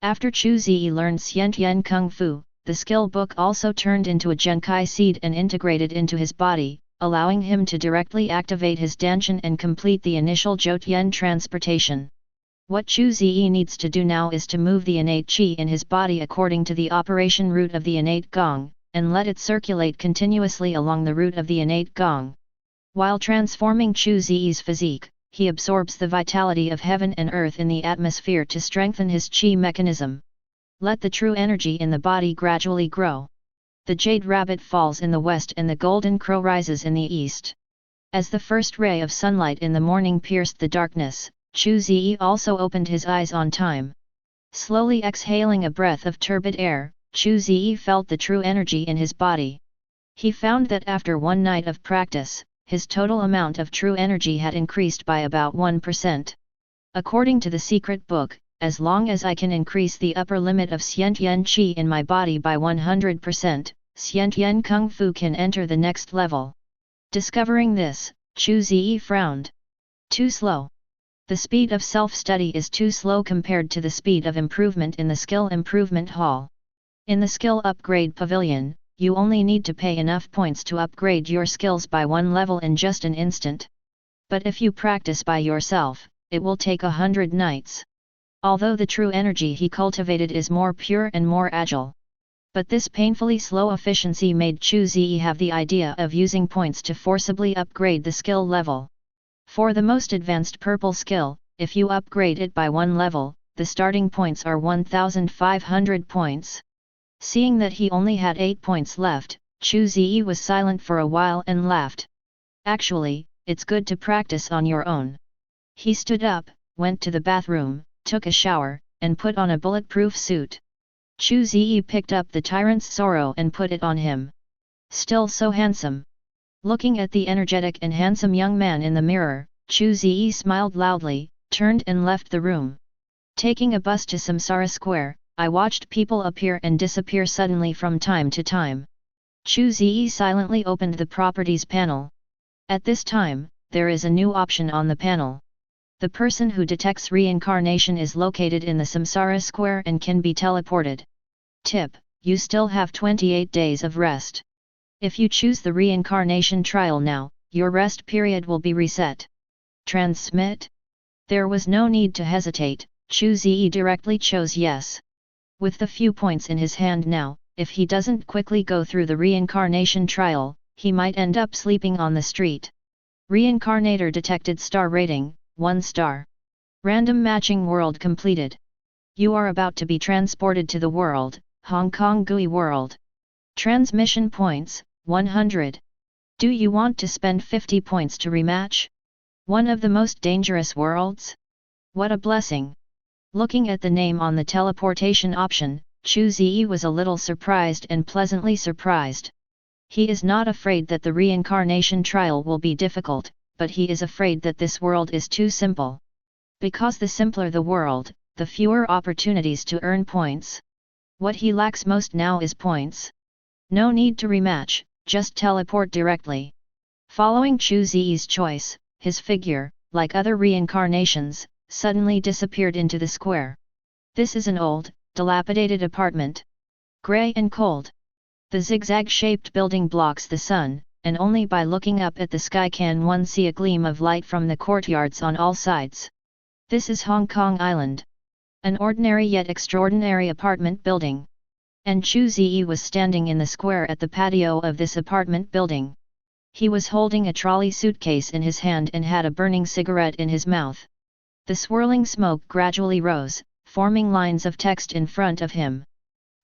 After Chu Ze learned Xiantian Kung Fu, the skill book also turned into a Genkai seed and integrated into his body, allowing him to directly activate his Danshan and complete the initial Jotian transportation. What Chu Ze needs to do now is to move the innate qi in his body according to the operation route of the innate gong, and let it circulate continuously along the route of the innate gong. While transforming Chu Ze's physique, he absorbs the vitality of heaven and earth in the atmosphere to strengthen his qi mechanism. Let the true energy in the body gradually grow. The jade rabbit falls in the west and the golden crow rises in the east. As the first ray of sunlight in the morning pierced the darkness, Chu Ze also opened his eyes on time. Slowly exhaling a breath of turbid air, Chu Ze felt the true energy in his body. He found that after one night of practice, his total amount of true energy had increased by about 1%. According to the secret book, as long as I can increase the upper limit of Xiantian Qi in my body by 100%, Xiantian Kung Fu can enter the next level. Discovering this, Chu Ze frowned. Too slow. The speed of self-study is too slow compared to the speed of improvement in the skill improvement hall. In the skill upgrade pavilion, you only need to pay enough points to upgrade your skills by one level in just an instant. But if you practice by yourself, it will take 100 nights. Although the true energy he cultivated is more pure and more agile. But this painfully slow efficiency made Chu Ze have the idea of using points to forcibly upgrade the skill level. For the most advanced purple skill, if you upgrade it by one level, the starting points are 1,500 points. Seeing that he only had 8 points left, Chu Ze was silent for a while and laughed. Actually, it's good to practice on your own. He stood up, went to the bathroom, took a shower, and put on a bulletproof suit. Chu Ze picked up the tyrant's sorrow and put it on him. Still so handsome. Looking at the energetic and handsome young man in the mirror, Chu Ze smiled loudly, turned and left the room. Taking a bus to Samsara Square, I watched people appear and disappear suddenly from time to time. Chu Ze silently opened the properties panel. At this time, there is a new option on the panel. The person who detects reincarnation is located in the Samsara Square and can be teleported. Tip: you still have 28 days of rest. If you choose the reincarnation trial now, your rest period will be reset. Transmit? There was no need to hesitate, Chu Ze directly chose yes. With the few points in his hand now, if he doesn't quickly go through the reincarnation trial, he might end up sleeping on the street. Reincarnator detected star rating, 1 star. Random matching world completed. You are about to be transported to the world, Hong Kong GUI world. Transmission points, 100. Do you want to spend 50 points to rematch? One of the most dangerous worlds? What a blessing! Looking at the name on the teleportation option, Chu Ze was a little surprised and pleasantly surprised. He is not afraid that the reincarnation trial will be difficult, but he is afraid that this world is too simple. Because the simpler the world, the fewer opportunities to earn points. What he lacks most now is points. No need to rematch, just teleport directly. Following Chu Ze's choice, his figure, like other reincarnations, suddenly disappeared into the square. This is an old, dilapidated apartment. Grey and cold. The zigzag-shaped building blocks the sun, and only by looking up at the sky can one see a gleam of light from the courtyards on all sides. This is Hong Kong Island. An ordinary yet extraordinary apartment building. And Chu Ze was standing in the square at the patio of this apartment building. He was holding a trolley suitcase in his hand and had a burning cigarette in his mouth. The swirling smoke gradually rose, forming lines of text in front of him.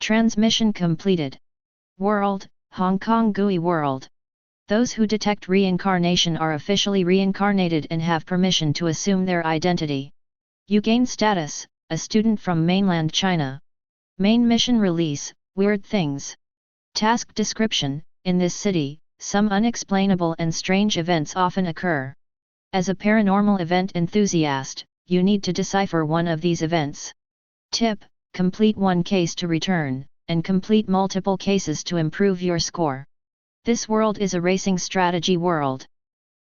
Transmission completed. World, Hong Kong GUI world. Those who detect reincarnation are officially reincarnated and have permission to assume their identity. You gain status, a student from mainland China. Main mission release, weird things. Task description: in this city, some unexplainable and strange events often occur. As a paranormal event enthusiast, you need to decipher one of these events. Tip: complete one case to return, and complete multiple cases to improve your score. This world is a racing strategy world.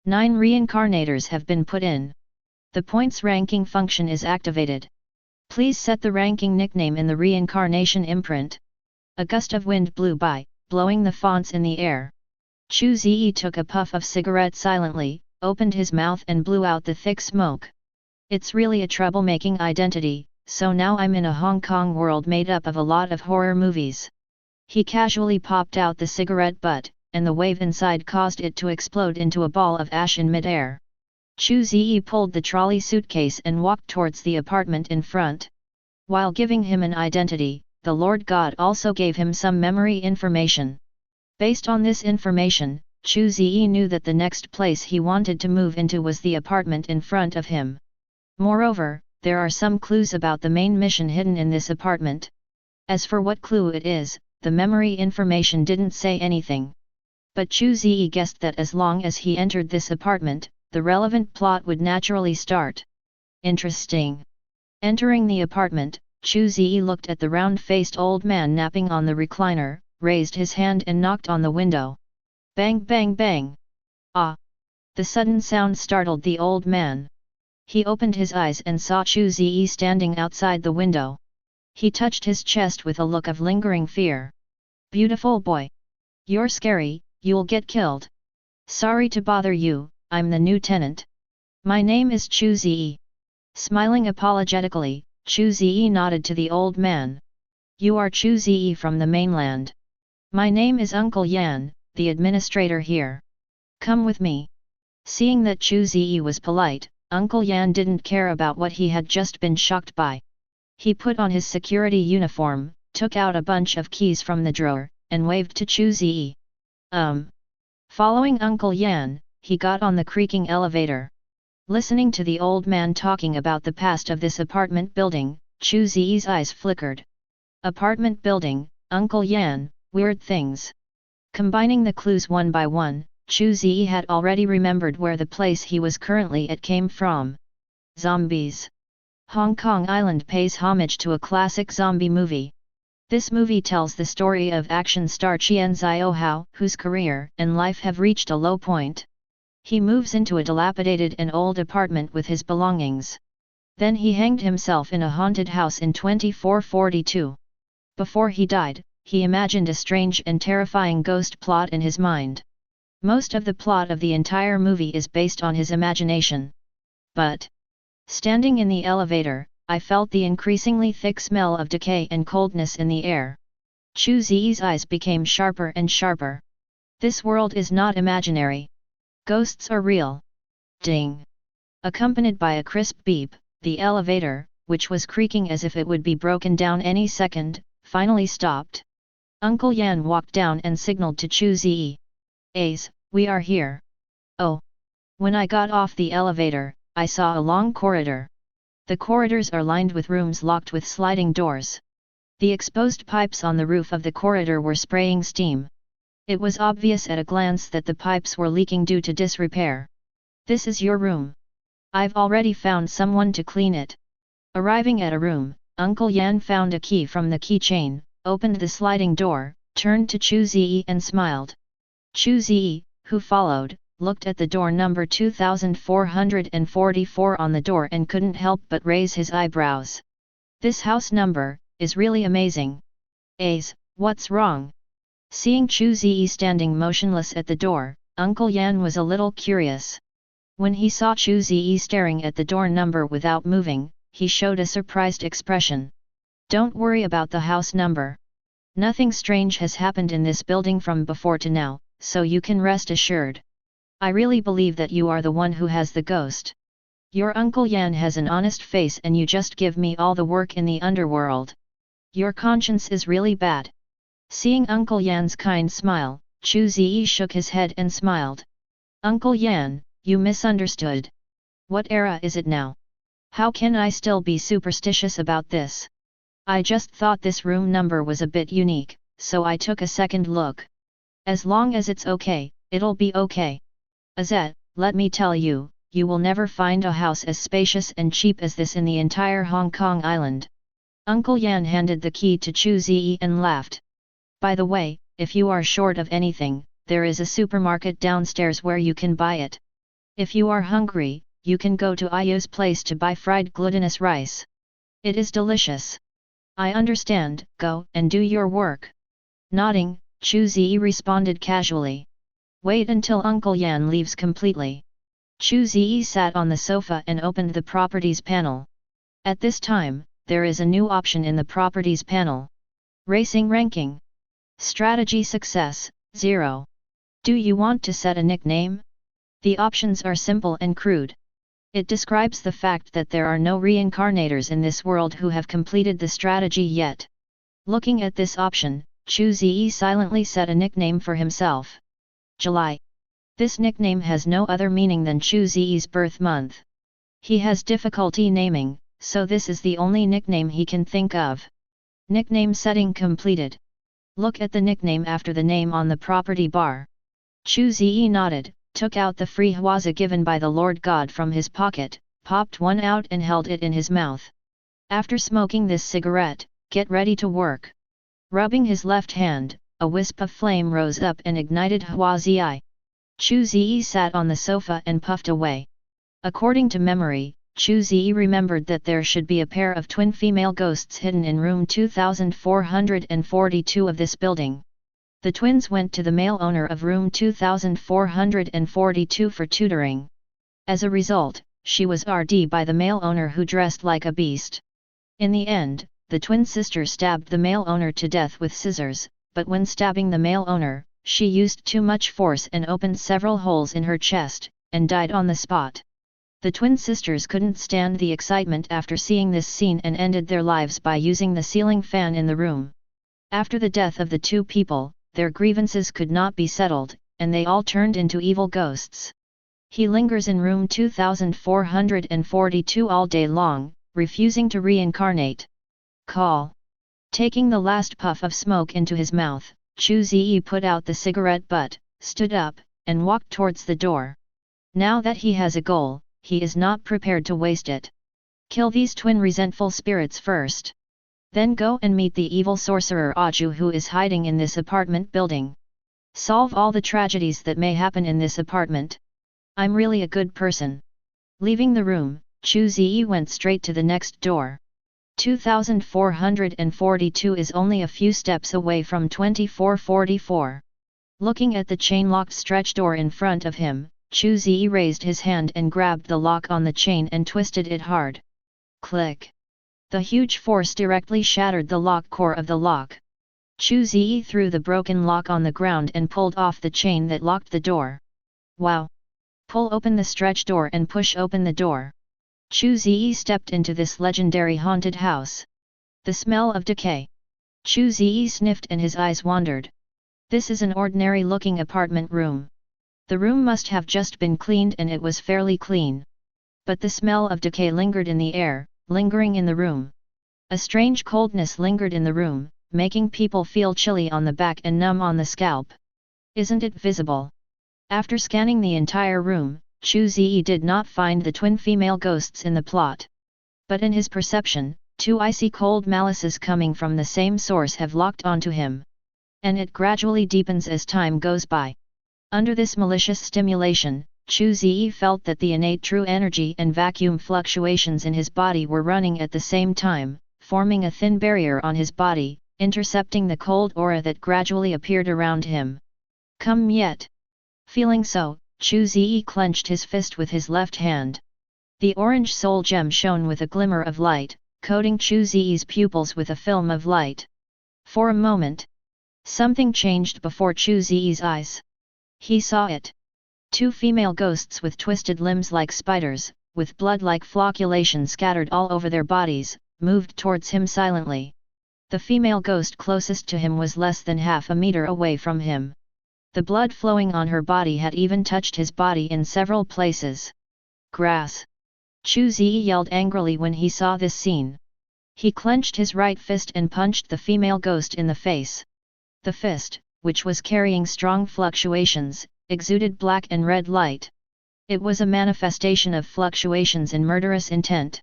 9 reincarnators have been put in. The points ranking function is activated. Please set the ranking nickname in the reincarnation imprint. A gust of wind blew by, blowing the fonts in the air. Chu Ze took a puff of cigarette silently, opened his mouth and blew out the thick smoke. It's really a troublemaking identity, so now I'm in a Hong Kong world made up of a lot of horror movies. He casually popped out the cigarette butt, and the wave inside caused it to explode into a ball of ash in midair. Chu Ze pulled the trolley suitcase and walked towards the apartment in front. While giving him an identity, the Lord God also gave him some memory information. Based on this information, Chu Ze knew that the next place he wanted to move into was the apartment in front of him. Moreover, there are some clues about the main mission hidden in this apartment. As for what clue it is, the memory information didn't say anything. But Chu Ze guessed that as long as he entered this apartment, the relevant plot would naturally start. Interesting. Entering the apartment, Chu Ze looked at the round-faced old man napping on the recliner, raised his hand and knocked on the window. Bang bang bang! Ah! The sudden sound startled the old man. He opened his eyes and saw Chu Ze standing outside the window. He touched his chest with a look of lingering fear. Beautiful boy! You're scary, you'll get killed. Sorry to bother you, I'm the new tenant. My name is Chu Ze. Smiling apologetically, Chu Ze nodded to the old man. You are Chu Ze from the mainland. My name is Uncle Yan, the administrator here. Come with me. Seeing that Chu Ze was polite, Uncle Yan didn't care about what he had just been shocked by. He put on his security uniform, took out a bunch of keys from the drawer, and waved to Chu Ze. Following Uncle Yan, he got on the creaking elevator. Listening to the old man talking about the past of this apartment building, Chu Ze's eyes flickered. Apartment building, Uncle Yan, weird things. Combining the clues one by one, Chu Ze had already remembered where the place he was currently at came from. Zombies. Hong Kong Island pays homage to a classic zombie movie. This movie tells the story of action star Qian Zhao Hao, whose career and life have reached a low point. He moves into a dilapidated and old apartment with his belongings. Then he hanged himself in a haunted house in 2442. Before he died, he imagined a strange and terrifying ghost plot in his mind. Most of the plot of the entire movie is based on his imagination. But, standing in the elevator, I felt the increasingly thick smell of decay and coldness in the air. Chu Ze's eyes became sharper and sharper. This world is not imaginary. Ghosts are real. Ding! Accompanied by a crisp beep, the elevator, which was creaking as if it would be broken down any second, finally stopped. Uncle Yan walked down and signaled to Chu Ze. Ace, we are here. Oh! When I got off the elevator, I saw a long corridor. The corridors are lined with rooms locked with sliding doors. The exposed pipes on the roof of the corridor were spraying steam. It was obvious at a glance that the pipes were leaking due to disrepair. This is your room. I've already found someone to clean it. Arriving at a room, Uncle Yan found a key from the keychain, opened the sliding door, turned to Chu Ze and smiled. Chu Ze, who followed, looked at the door number 2444 on the door and couldn't help but raise his eyebrows. This house number is really amazing. Ace, what's wrong? Seeing Chu Ze standing motionless at the door, Uncle Yan was a little curious. When he saw Chu Ze staring at the door number without moving, he showed a surprised expression. Don't worry about the house number. Nothing strange has happened in this building from before to now, so you can rest assured. I really believe that you are the one who has the ghost. Your Uncle Yan has an honest face and you just give me all the work in the underworld. Your conscience is really bad. Seeing Uncle Yan's kind smile, Chu Ze shook his head and smiled. Uncle Yan, you misunderstood. What era is it now? How can I still be superstitious about this? I just thought this room number was a bit unique, so I took a second look. As long as it's okay, it'll be okay. Azet, let me tell you, you will never find a house as spacious and cheap as this in the entire Hong Kong island. Uncle Yan handed the key to Chu Ze and laughed. By the way, if you are short of anything, there is a supermarket downstairs where you can buy it. If you are hungry, you can go to Ayu's place to buy fried glutinous rice. It is delicious. I understand, go and do your work. Nodding, Chu Ze responded casually. Wait until Uncle Yan leaves completely. Chu Ze sat on the sofa and opened the Properties panel. At this time, there is a new option in the Properties panel. Racing Ranking. Strategy Success, 0. Do you want to set a nickname? The options are simple and crude. It describes the fact that there are no reincarnators in this world who have completed the strategy yet. Looking at this option, Chu Ze silently set a nickname for himself. July. This nickname has no other meaning than Chu Ze's birth month. He has difficulty naming, so this is the only nickname he can think of. Nickname setting completed. Look at the nickname after the name on the property bar. Chu Ze nodded, took out the free hausse given by the Lord God from his pocket, popped one out and held it in his mouth. After smoking this cigarette, get ready to work. Rubbing his left hand, a wisp of flame rose up and ignited hausse. Chu Ze sat on the sofa and puffed away. According to memory, Chu Ze remembered that there should be a pair of twin female ghosts hidden in room 2442 of this building. The twins went to the male owner of room 2442 for tutoring. As a result, she was RD by the male owner who dressed like a beast. In the end, the twin sister stabbed the male owner to death with scissors, but when stabbing the male owner, she used too much force and opened several holes in her chest, and died on the spot. The twin sisters couldn't stand the excitement after seeing this scene and ended their lives by using the ceiling fan in the room. After the death of the two people, their grievances could not be settled, and they all turned into evil ghosts. He lingers in room 2442 all day long, refusing to reincarnate. Call. Taking the last puff of smoke into his mouth, Chu Ze put out the cigarette butt, stood up, and walked towards the door. Now that he has a goal, he is not prepared to waste it. Kill these twin resentful spirits first. Then go and meet the evil sorcerer Aju who is hiding in this apartment building. Solve all the tragedies that may happen in this apartment. I'm really a good person. Leaving the room, Chu Ze went straight to the next door. 2442 is only a few steps away from 2444. Looking at the chain-locked stretch door in front of him, Chu Ze raised his hand and grabbed the lock on the chain and twisted it hard. Click! The huge force directly shattered the lock core of the lock. Chu Ze threw the broken lock on the ground and pulled off the chain that locked the door. Wow! Pull open the stretch door and push open the door. Chu Ze stepped into this legendary haunted house. The smell of decay. Chu Ze sniffed and his eyes wandered. This is an ordinary-looking apartment room. The room must have just been cleaned and it was fairly clean. But the smell of decay lingered in the air, lingering in the room. A strange coldness lingered in the room, making people feel chilly on the back and numb on the scalp. Isn't it visible? After scanning the entire room, Chu Ze did not find the twin female ghosts in the plot. But in his perception, two icy cold malices coming from the same source have locked onto him. And it gradually deepens as time goes by. Under this malicious stimulation, Chu Ze felt that the innate true energy and vacuum fluctuations in his body were running at the same time, forming a thin barrier on his body, intercepting the cold aura that gradually appeared around him. Come yet! Feeling so, Chu Ze clenched his fist with his left hand. The orange soul gem shone with a glimmer of light, coating Chu Ze's pupils with a film of light. For a moment, something changed before Chu Ze's eyes. He saw it. Two female ghosts with twisted limbs like spiders, with blood like flocculation scattered all over their bodies, moved towards him silently. The female ghost closest to him was less than half a meter away from him. The blood flowing on her body had even touched his body in several places. Grass! Chu Ze yelled angrily when he saw this scene. He clenched his right fist and punched the female ghost in the face. The fist, which was carrying strong fluctuations, exuded black and red light. It was a manifestation of fluctuations in murderous intent.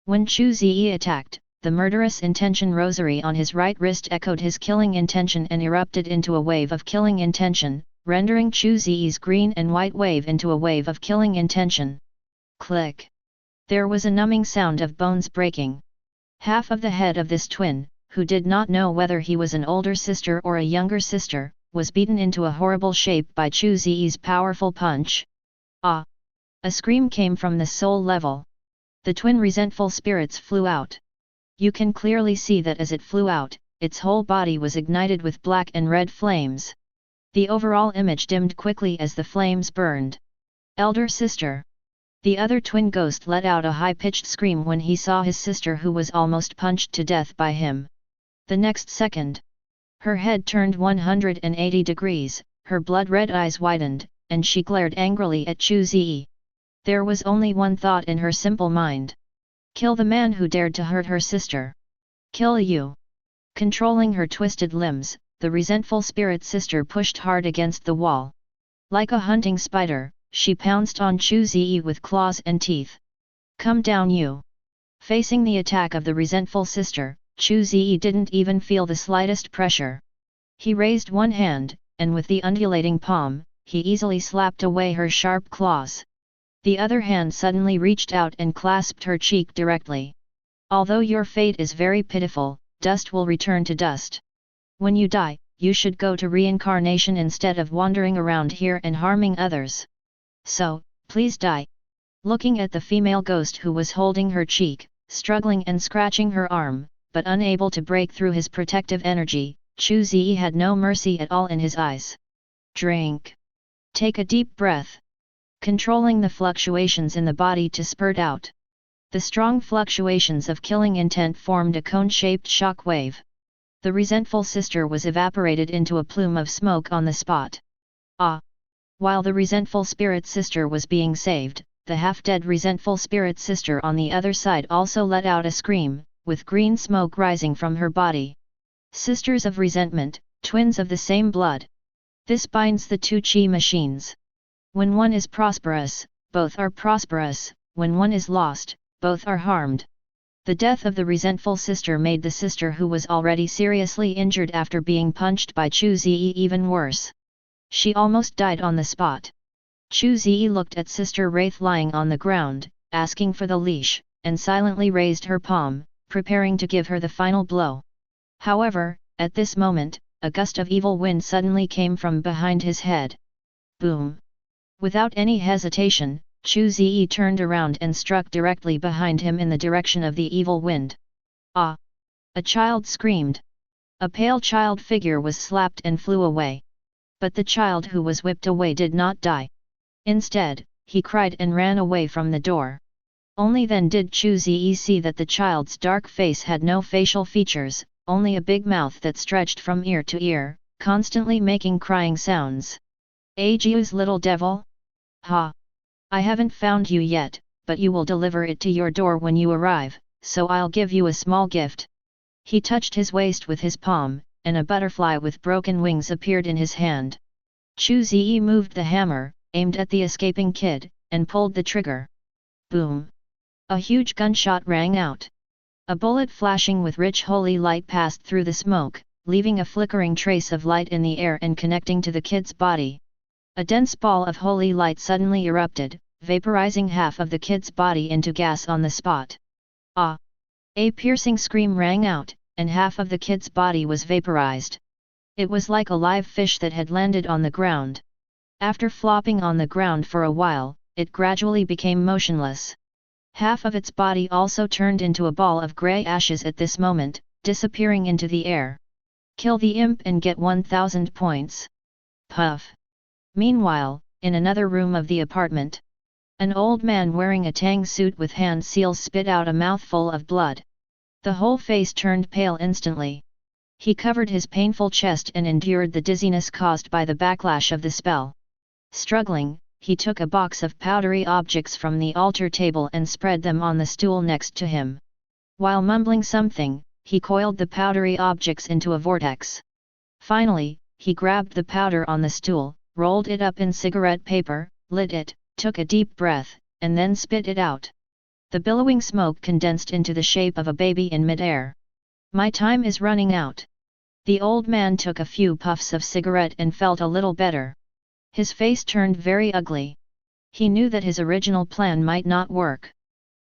When Chu Ze attacked, the murderous intention rosary on his right wrist echoed his killing intention and erupted into a wave of killing intention, rendering Chu Ze's green and white wave into a wave of killing intention. Click! There was a numbing sound of bones breaking. Half of the head of this twin, who did not know whether he was an older sister or a younger sister, was beaten into a horrible shape by Chu Ze's powerful punch. Ah! A scream came from the soul level. The twin resentful spirits flew out. You can clearly see that as it flew out, its whole body was ignited with black and red flames. The overall image dimmed quickly as the flames burned. Elder sister. The other twin ghost let out a high-pitched scream when he saw his sister, who was almost punched to death by him. The next second, her head turned 180 degrees, her blood-red eyes widened, and she glared angrily at Chu Ze. There was only one thought in her simple mind. Kill the man who dared to hurt her sister. Kill you. Controlling her twisted limbs, the resentful spirit sister pushed hard against the wall. Like a hunting spider, she pounced on Chu Ze with claws and teeth. Come down, you! Facing the attack of the resentful sister, Chu Ze didn't even feel the slightest pressure. He raised one hand, and with the undulating palm, he easily slapped away her sharp claws. The other hand suddenly reached out and clasped her cheek directly. Although your fate is very pitiful, dust will return to dust. When you die, you should go to reincarnation instead of wandering around here and harming others. So, please die. Looking at the female ghost who was holding her cheek, struggling and scratching her arm, but unable to break through his protective energy, Chu Ze had no mercy at all in his eyes. Drink. Take a deep breath. Controlling the fluctuations in the body to spurt out. The strong fluctuations of killing intent formed a cone-shaped shock wave. The resentful sister was evaporated into a plume of smoke on the spot. Ah! While the resentful spirit sister was being saved, the half-dead resentful spirit sister on the other side also let out a scream, with green smoke rising from her body. Sisters of resentment, twins of the same blood. This binds the two chi machines. When one is prosperous, both are prosperous, when one is lost, both are harmed. The death of the resentful sister made the sister who was already seriously injured after being punched by Chu Ze even worse. She almost died on the spot. Chu Ze looked at Sister Wraith lying on the ground, asking for the leash, and silently raised her palm, preparing to give her the final blow. However, at this moment, a gust of evil wind suddenly came from behind his head. Boom! Without any hesitation, Chu Ze turned around and struck directly behind him in the direction of the evil wind. Ah! A child screamed. A pale child figure was slapped and flew away. But the child who was whipped away did not die. Instead, he cried and ran away from the door. Only then did Chu Ze see that the child's dark face had no facial features, only a big mouth that stretched from ear to ear, constantly making crying sounds. Agiu's little devil? Ha! I haven't found you yet, but you will deliver it to your door when you arrive, so I'll give you a small gift. He touched his waist with his palm, and a butterfly with broken wings appeared in his hand. Chu Ze moved the hammer, aimed at the escaping kid, and pulled the trigger. Boom! A huge gunshot rang out. A bullet flashing with rich holy light passed through the smoke, leaving a flickering trace of light in the air and connecting to the kid's body. A dense ball of holy light suddenly erupted, vaporizing half of the kid's body into gas on the spot. Ah! A piercing scream rang out, and half of the kid's body was vaporized. It was like a live fish that had landed on the ground. After flopping on the ground for a while, it gradually became motionless. Half of its body also turned into a ball of grey ashes at this moment, disappearing into the air. Kill the imp and get 1000 points. Puff. Meanwhile, in another room of the apartment, an old man wearing a tang suit with hand seals spit out a mouthful of blood. The whole face turned pale instantly. He covered his painful chest and endured the dizziness caused by the backlash of the spell. Struggling, he took a box of powdery objects from the altar table and spread them on the stool next to him. While mumbling something, he coiled the powdery objects into a vortex. Finally, he grabbed the powder on the stool, rolled it up in cigarette paper, lit it, took a deep breath, and then spit it out. The billowing smoke condensed into the shape of a baby in midair. My time is running out. The old man took a few puffs of cigarette and felt a little better. His face turned very ugly. He knew that his original plan might not work.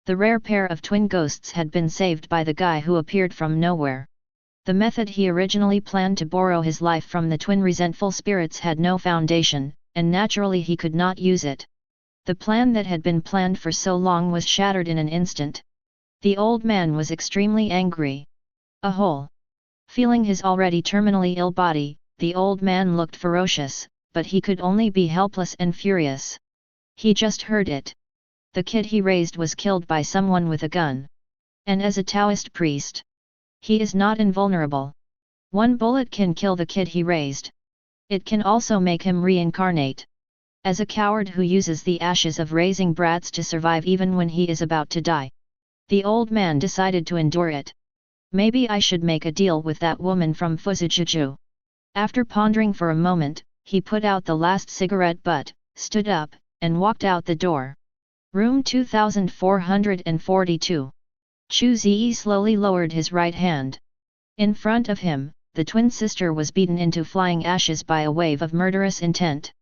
The rare pair of twin ghosts had been saved by the guy who appeared from nowhere. The method he originally planned to borrow his life from the twin resentful spirits had no foundation, and naturally he could not use it. The plan that had been planned for so long was shattered in an instant. The old man was extremely angry. A hole. Feeling his already terminally ill body, the old man looked ferocious, but he could only be helpless and furious. He just heard it. The kid he raised was killed by someone with a gun. And as a Taoist priest, he is not invulnerable. One bullet can kill the kid he raised. It can also make him reincarnate. As a coward who uses the ashes of raising brats to survive even when he is about to die, the old man decided to endure it. Maybe I should make a deal with that woman from Fuzujuju. After pondering for a moment, he put out the last cigarette butt, stood up, and walked out the door. Room 2442. Chu Ze slowly lowered his right hand. In front of him, the twin sister was beaten into flying ashes by a wave of murderous intent.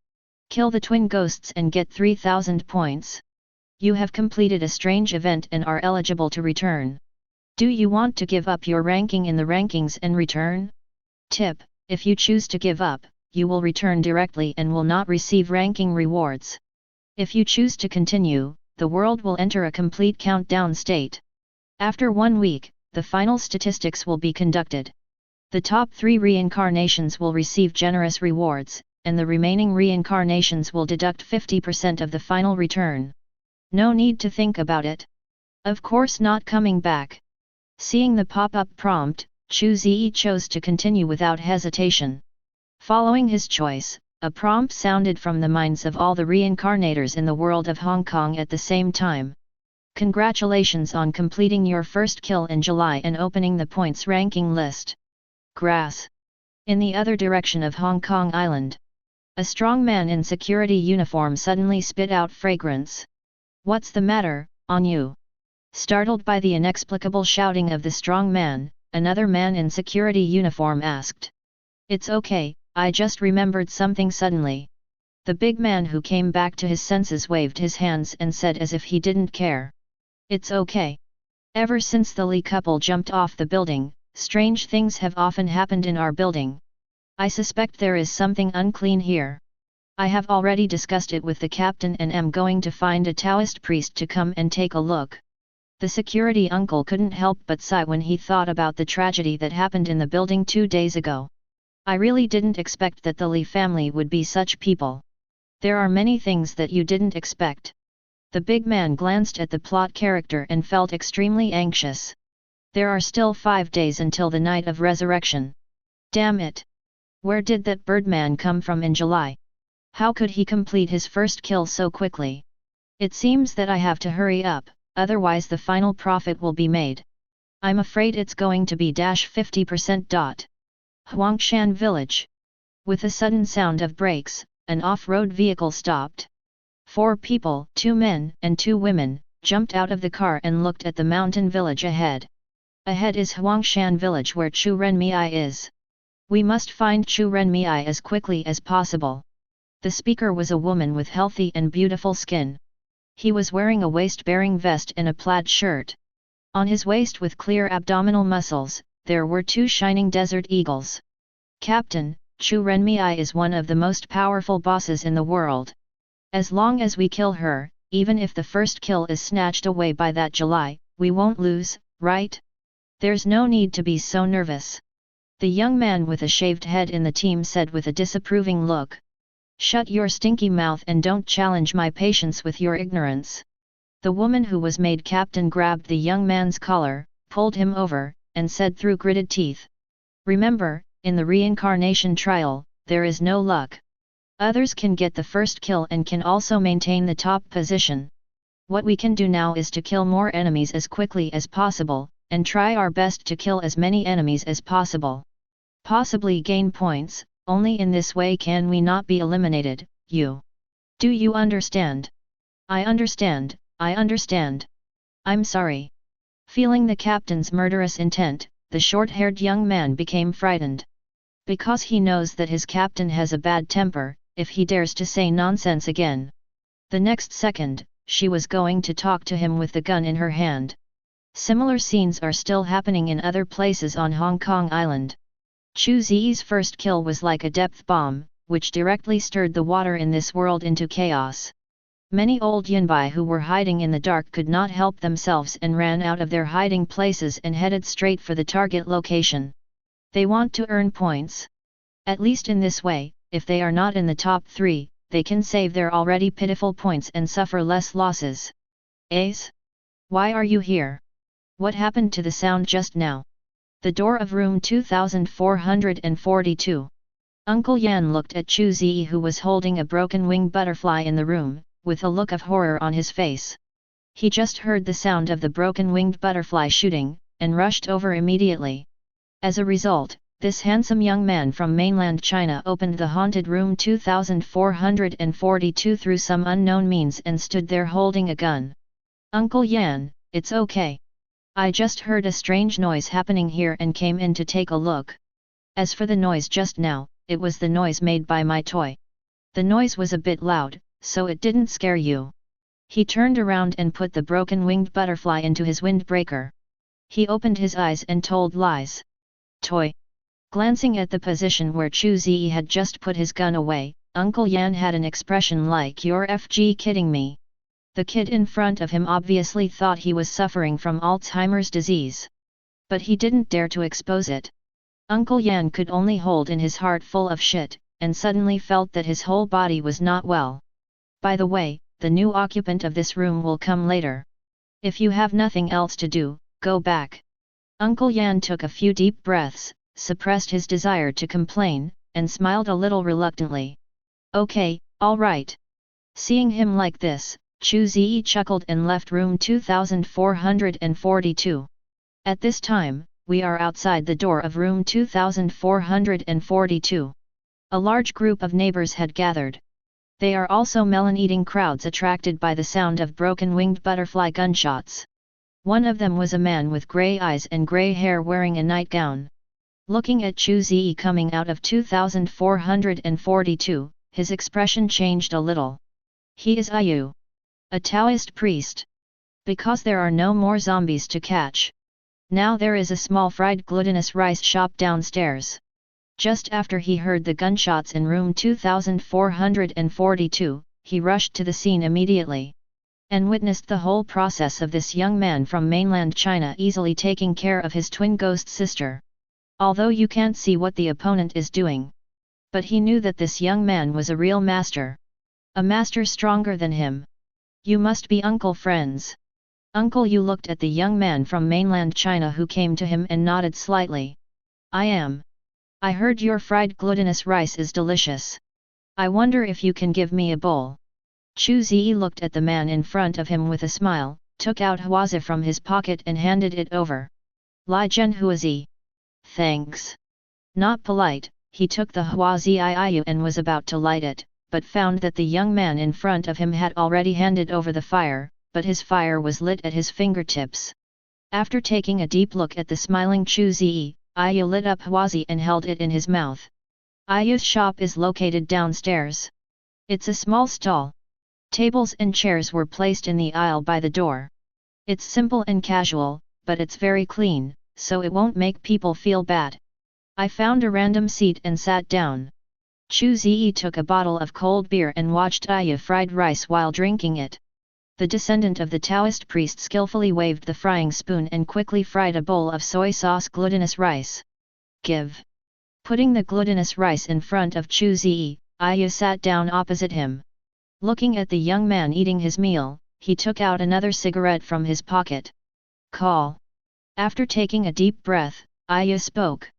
Kill the twin ghosts and get 3,000 points. You have completed a strange event and are eligible to return. Do you want to give up your ranking in the rankings and return? Tip: if you choose to give up, you will return directly and will not receive ranking rewards. If you choose to continue, the world will enter a complete countdown state. After 1 week, the final statistics will be conducted. The top 3 reincarnations will receive generous rewards, and the remaining reincarnations will deduct 50% of the final return. No need to think about it. Of course not coming back. Seeing the pop-up prompt, Chu Ze chose to continue without hesitation. Following his choice, a prompt sounded from the minds of all the reincarnators in the world of Hong Kong at the same time. Congratulations on completing your first kill in July and opening the points ranking list. Grass. In the other direction of Hong Kong Island, a strong man in security uniform suddenly spit out fragrance. What's the matter, on you? Startled by the inexplicable shouting of the strong man, another man in security uniform asked. It's okay, I just remembered something suddenly. The big man who came back to his senses waved his hands and said as if he didn't care. It's okay. Ever since the Li couple jumped off the building, strange things have often happened in our building. I suspect there is something unclean here. I have already discussed it with the captain and am going to find a Taoist priest to come and take a look. The security uncle couldn't help but sigh when he thought about the tragedy that happened in the building 2 days ago. I really didn't expect that the Li family would be such people. There are many things that you didn't expect. The big man glanced at the plot character and felt extremely anxious. There are still 5 days until the night of resurrection. Damn it! Where did that Birdman come from in July? How could he complete his first kill so quickly? It seems that I have to hurry up, otherwise the final profit will be made. I'm afraid it's going to be -50%. Huangshan Village. With a sudden sound of brakes, an off-road vehicle stopped. 4 people, 2 men and 2 women, jumped out of the car and looked at the mountain village ahead. Ahead is Huangshan Village where Chu Renmei is. We must find Chu Renmei as quickly as possible. The speaker was a woman with healthy and beautiful skin. He was wearing a waist-bearing vest and a plaid shirt. On his waist with clear abdominal muscles, there were 2 shining desert eagles. Captain, Chu Renmei is one of the most powerful bosses in the world. As long as we kill her, even if the first kill is snatched away by that July, we won't lose, right? There's no need to be so nervous. The young man with a shaved head in the team said with a disapproving look. Shut your stinky mouth and don't challenge my patience with your ignorance. The woman who was made captain grabbed the young man's collar, pulled him over, and said through gritted teeth. Remember, in the reincarnation trial, there is no luck. Others can get the first kill and can also maintain the top position. What we can do now is to kill more enemies as quickly as possible, and try our best to kill as many enemies as possible. Possibly gain points, only in this way can we not be eliminated, you. Do you understand? I understand, I understand. I'm sorry. Feeling the captain's murderous intent, the short-haired young man became frightened. Because he knows that his captain has a bad temper, if he dares to say nonsense again. The next second, she was going to talk to him with the gun in her hand. Similar scenes are still happening in other places on Hong Kong Island. Chu Ze's first kill was like a depth bomb, which directly stirred the water in this world into chaos. Many old Yinbai who were hiding in the dark could not help themselves and ran out of their hiding places and headed straight for the target location. They want to earn points. At least in this way, if they are not in the top 3, they can save their already pitiful points and suffer less losses. Ace? Why are you here? What happened to the sound just now? The door of room 2442. Uncle Yan looked at Chu Ze, who was holding a broken winged butterfly in the room, with a look of horror on his face. He just heard the sound of the broken winged butterfly shooting, and rushed over immediately. As a result, this handsome young man from mainland China opened the haunted room 2442 through some unknown means and stood there holding a gun. Uncle Yan, it's okay. I just heard a strange noise happening here and came in to take a look. As for the noise just now, it was the noise made by my toy. The noise was a bit loud, so it didn't scare you. He turned around and put the broken winged butterfly into his windbreaker. He opened his eyes and told lies. Toy. Glancing at the position where Chu Ze had just put his gun away, Uncle Yan had an expression like, "You're FG kidding me." The kid in front of him obviously thought he was suffering from Alzheimer's disease. But he didn't dare to expose it. Uncle Yan could only hold in his heart full of shit, and suddenly felt that his whole body was not well. By the way, the new occupant of this room will come later. If you have nothing else to do, go back. Uncle Yan took a few deep breaths, suppressed his desire to complain, and smiled a little reluctantly. Okay, all right. Seeing him like this, Chu Ze chuckled and left room 2442. At this time, we are outside the door of room 2442. A large group of neighbors had gathered. They are also melon-eating crowds attracted by the sound of broken-winged butterfly gunshots. One of them was a man with grey eyes and grey hair wearing a nightgown. Looking at Chu Ze coming out of 2442, his expression changed a little. He is Ayu, a Taoist priest. Because there are no more zombies to catch. Now there is a small fried glutinous rice shop downstairs. Just after he heard the gunshots in room 2442, he rushed to the scene immediately. And witnessed the whole process of this young man from mainland China easily taking care of his twin ghost sister. Although you can't see what the opponent is doing. But he knew that this young man was a real master. A master stronger than him. You must be uncle friends. Uncle Yu looked at the young man from mainland China who came to him and nodded slightly. I am. I heard your fried glutinous rice is delicious. I wonder if you can give me a bowl. Chu Ze looked at the man in front of him with a smile, took out hausse from his pocket and handed it over. Li Zhen Huazi. Thanks. Not polite, he took the hausse and was about to light it, but found that the young man in front of him had already handed over the fire, but his fire was lit at his fingertips. After taking a deep look at the smiling Chu Ze, Ayu lit up hausse and held it in his mouth. Ayu's shop is located downstairs. It's a small stall. Tables and chairs were placed in the aisle by the door. It's simple and casual, but it's very clean, so it won't make people feel bad. I found a random seat and sat down. Chu Ze took a bottle of cold beer and watched Ayu fried rice while drinking it. The descendant of the Taoist priest skillfully waved the frying spoon and quickly fried a bowl of soy sauce glutinous rice. Give. Putting the glutinous rice in front of Chu Ze, Ayu sat down opposite him. Looking at the young man eating his meal, he took out another cigarette from his pocket. Call. After taking a deep breath, Ayu spoke.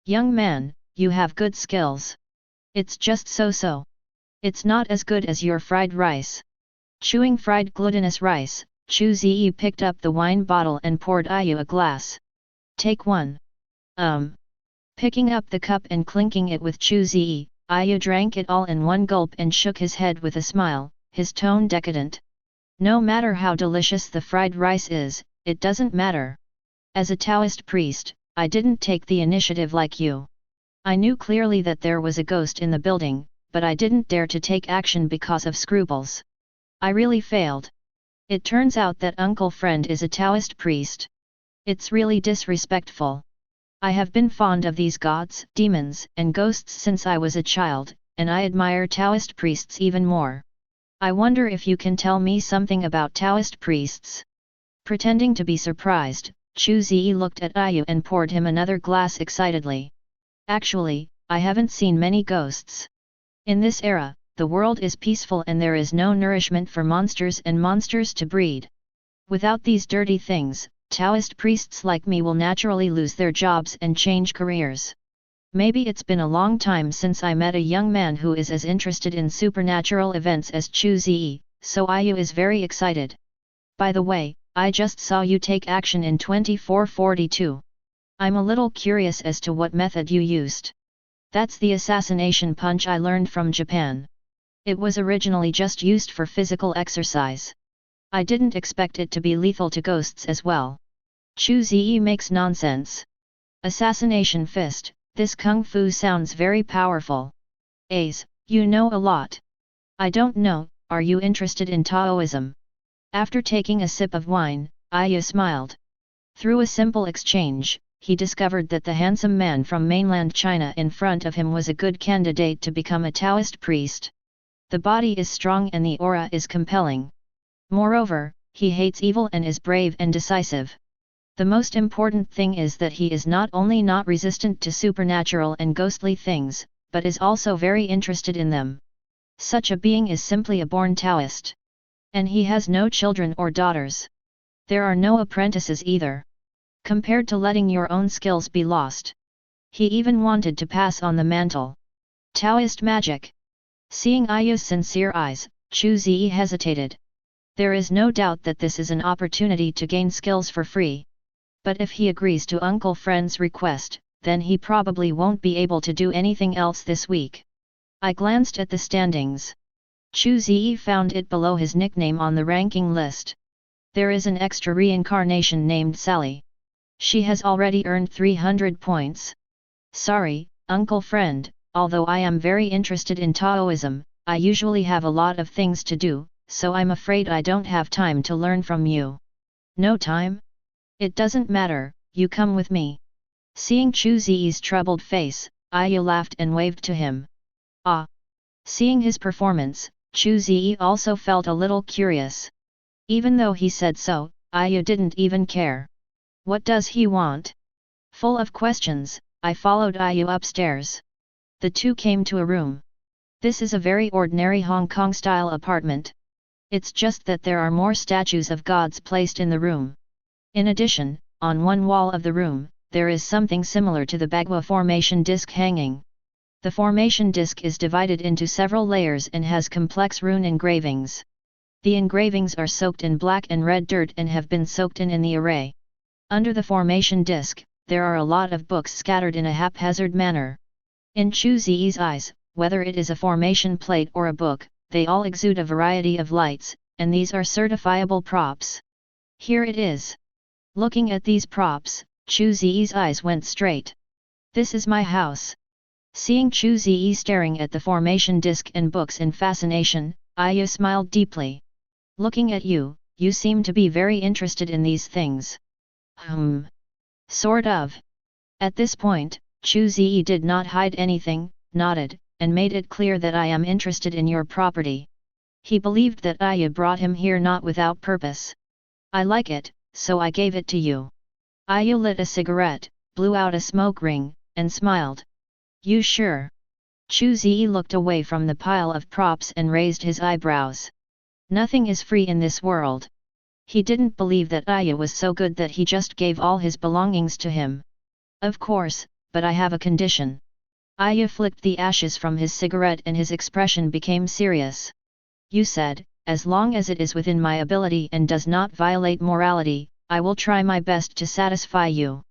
Young man, you have good skills. It's just so-so. It's not as good as your fried rice. Chewing fried glutinous rice, Chu Ze picked up the wine bottle and poured Ayu a glass. Take one. Picking up the cup and clinking it with Chu Ze, Ayu drank it all in one gulp and shook his head with a smile, his tone decadent. No matter how delicious the fried rice is, it doesn't matter. As a Taoist priest, I didn't take the initiative like you. I knew clearly that there was a ghost in the building, but I didn't dare to take action because of scruples. I really failed. It turns out that Uncle Friend is a Taoist priest. It's really disrespectful. I have been fond of these gods, demons, and ghosts since I was a child, and I admire Taoist priests even more. I wonder if you can tell me something about Taoist priests. Pretending to be surprised, Chu Ze looked at Ayu and poured him another glass excitedly. Actually, I haven't seen many ghosts. In this era, the world is peaceful and there is no nourishment for monsters and monsters to breed. Without these dirty things, Taoist priests like me will naturally lose their jobs and change careers. Maybe it's been a long time since I met a young man who is as interested in supernatural events as Chu Ze, so Ayu is very excited. By the way, I just saw you take action in 2442. I'm a little curious as to what method you used. That's the assassination punch I learned from Japan. It was originally just used for physical exercise. I didn't expect it to be lethal to ghosts as well. Chu Ze makes nonsense. Assassination fist, this kung fu sounds very powerful. Ace, you know a lot. I don't know, are you interested in Taoism? After taking a sip of wine, Ayu smiled. Through a simple exchange, he discovered that the handsome man from mainland China in front of him was a good candidate to become a Taoist priest. The body is strong and the aura is compelling. Moreover, he hates evil and is brave and decisive. The most important thing is that he is not only not resistant to supernatural and ghostly things, but is also very interested in them. Such a being is simply a born Taoist. And he has no children or daughters. There are no apprentices either. Compared to letting your own skills be lost. He even wanted to pass on the mantle. Taoist magic. Seeing Ayu's sincere eyes, Chu Ze hesitated. There is no doubt that this is an opportunity to gain skills for free. But if he agrees to Uncle Friend's request, then he probably won't be able to do anything else this week. I glanced at the standings. Chu Ze found it below his nickname on the ranking list. There is an extra reincarnation named Sally. She has already earned 300 points. Sorry, Uncle Friend, although I am very interested in Taoism, I usually have a lot of things to do, so I'm afraid I don't have time to learn from you. No time? It doesn't matter, you come with me. Seeing Chu Ze's troubled face, Ayu laughed and waved to him. Ah! Seeing his performance, Chu Ze also felt a little curious. Even though he said so, Ayu didn't even care. What does he want? Full of questions, I followed Ayu upstairs. The two came to a room. This is a very ordinary Hong Kong-style apartment. It's just that there are more statues of gods placed in the room. In addition, on one wall of the room, there is something similar to the Bagua formation disc hanging. The formation disc is divided into several layers and has complex rune engravings. The engravings are soaked in black and red dirt and have been soaked in the array. Under the formation disc, there are a lot of books scattered in a haphazard manner. In Chu Ze's eyes, whether it is a formation plate or a book, they all exude a variety of lights, and these are certifiable props. Here it is. Looking at these props, Chu Ze's eyes went straight. This is my house. Seeing Chu Ze staring at the formation disc and books in fascination, Ayu smiled deeply. Looking at you, you seem to be very interested in these things. Sort of. At this point, Chu Ze did not hide anything, nodded, and made it clear that I am interested in your property. He believed that Ayu brought him here not without purpose. I like it, so I gave it to you. Ayu lit a cigarette, blew out a smoke ring, and smiled. You sure? Chu Ze looked away from the pile of props and raised his eyebrows. Nothing is free in this world. He didn't believe that Ayu was so good that he just gave all his belongings to him. Of course, but I have a condition. Ayu flicked the ashes from his cigarette and his expression became serious. You said, as long as it is within my ability and does not violate morality, I will try my best to satisfy you.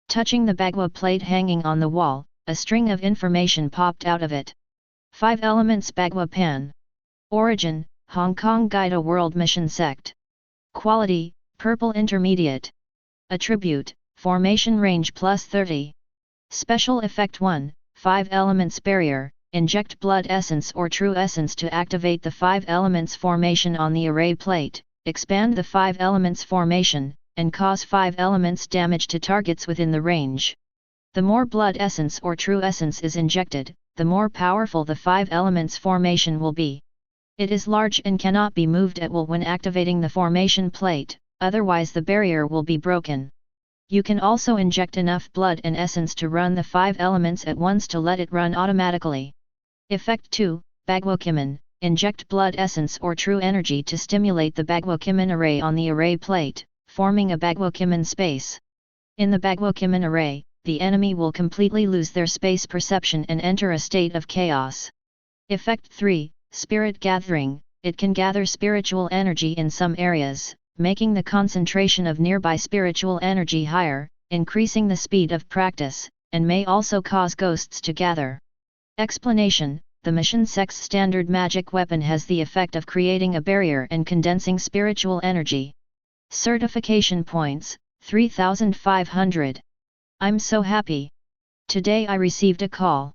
Touching the Bagua plate hanging on the wall, a string of information popped out of it. 5 Elements Bagua Pan. Origin, Hong Kong Gaida World Mission Sect. Quality, Purple Intermediate. Attribute, Formation Range plus 30. Special Effect 1, 5 Elements Barrier, inject Blood Essence or True Essence to activate the 5 Elements formation on the array plate, expand the 5 Elements formation, and cause 5 Elements damage to targets within the range. The more Blood Essence or True Essence is injected, the more powerful the 5 Elements formation will be. It is large and cannot be moved at will when activating the formation plate, otherwise the barrier will be broken. You can also inject enough blood and essence to run the 5 elements at once to let it run automatically. Effect 2, Bagwokimin. Inject blood essence or true energy to stimulate the Bagwokimin array on the array plate, forming a Bagwokimin space. In the Bagwokimin array, the enemy will completely lose their space perception and enter a state of chaos. Effect 3, Spirit Gathering. It can gather spiritual energy in some areas, making the concentration of nearby spiritual energy higher, increasing the speed of practice, and may also cause ghosts to gather. Explanation: the Mission Sect's standard magic weapon has the effect of creating a barrier and condensing spiritual energy. Certification points, 3,500. I'm so happy. Today I received a call.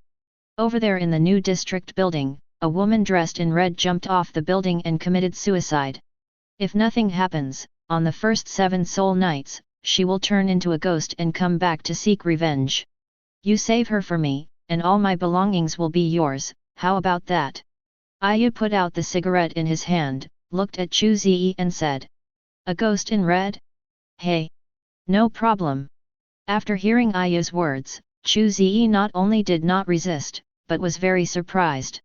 Over there in the new district building, a woman dressed in red jumped off the building and committed suicide. If nothing happens, on the first 7 soul nights, she will turn into a ghost and come back to seek revenge. You save her for me, and all my belongings will be yours, how about that? Ayu put out the cigarette in his hand, looked at Chu Ze and said. A ghost in red? Hey! No problem. After hearing Ayu's words, Chu Ze not only did not resist, but was very surprised.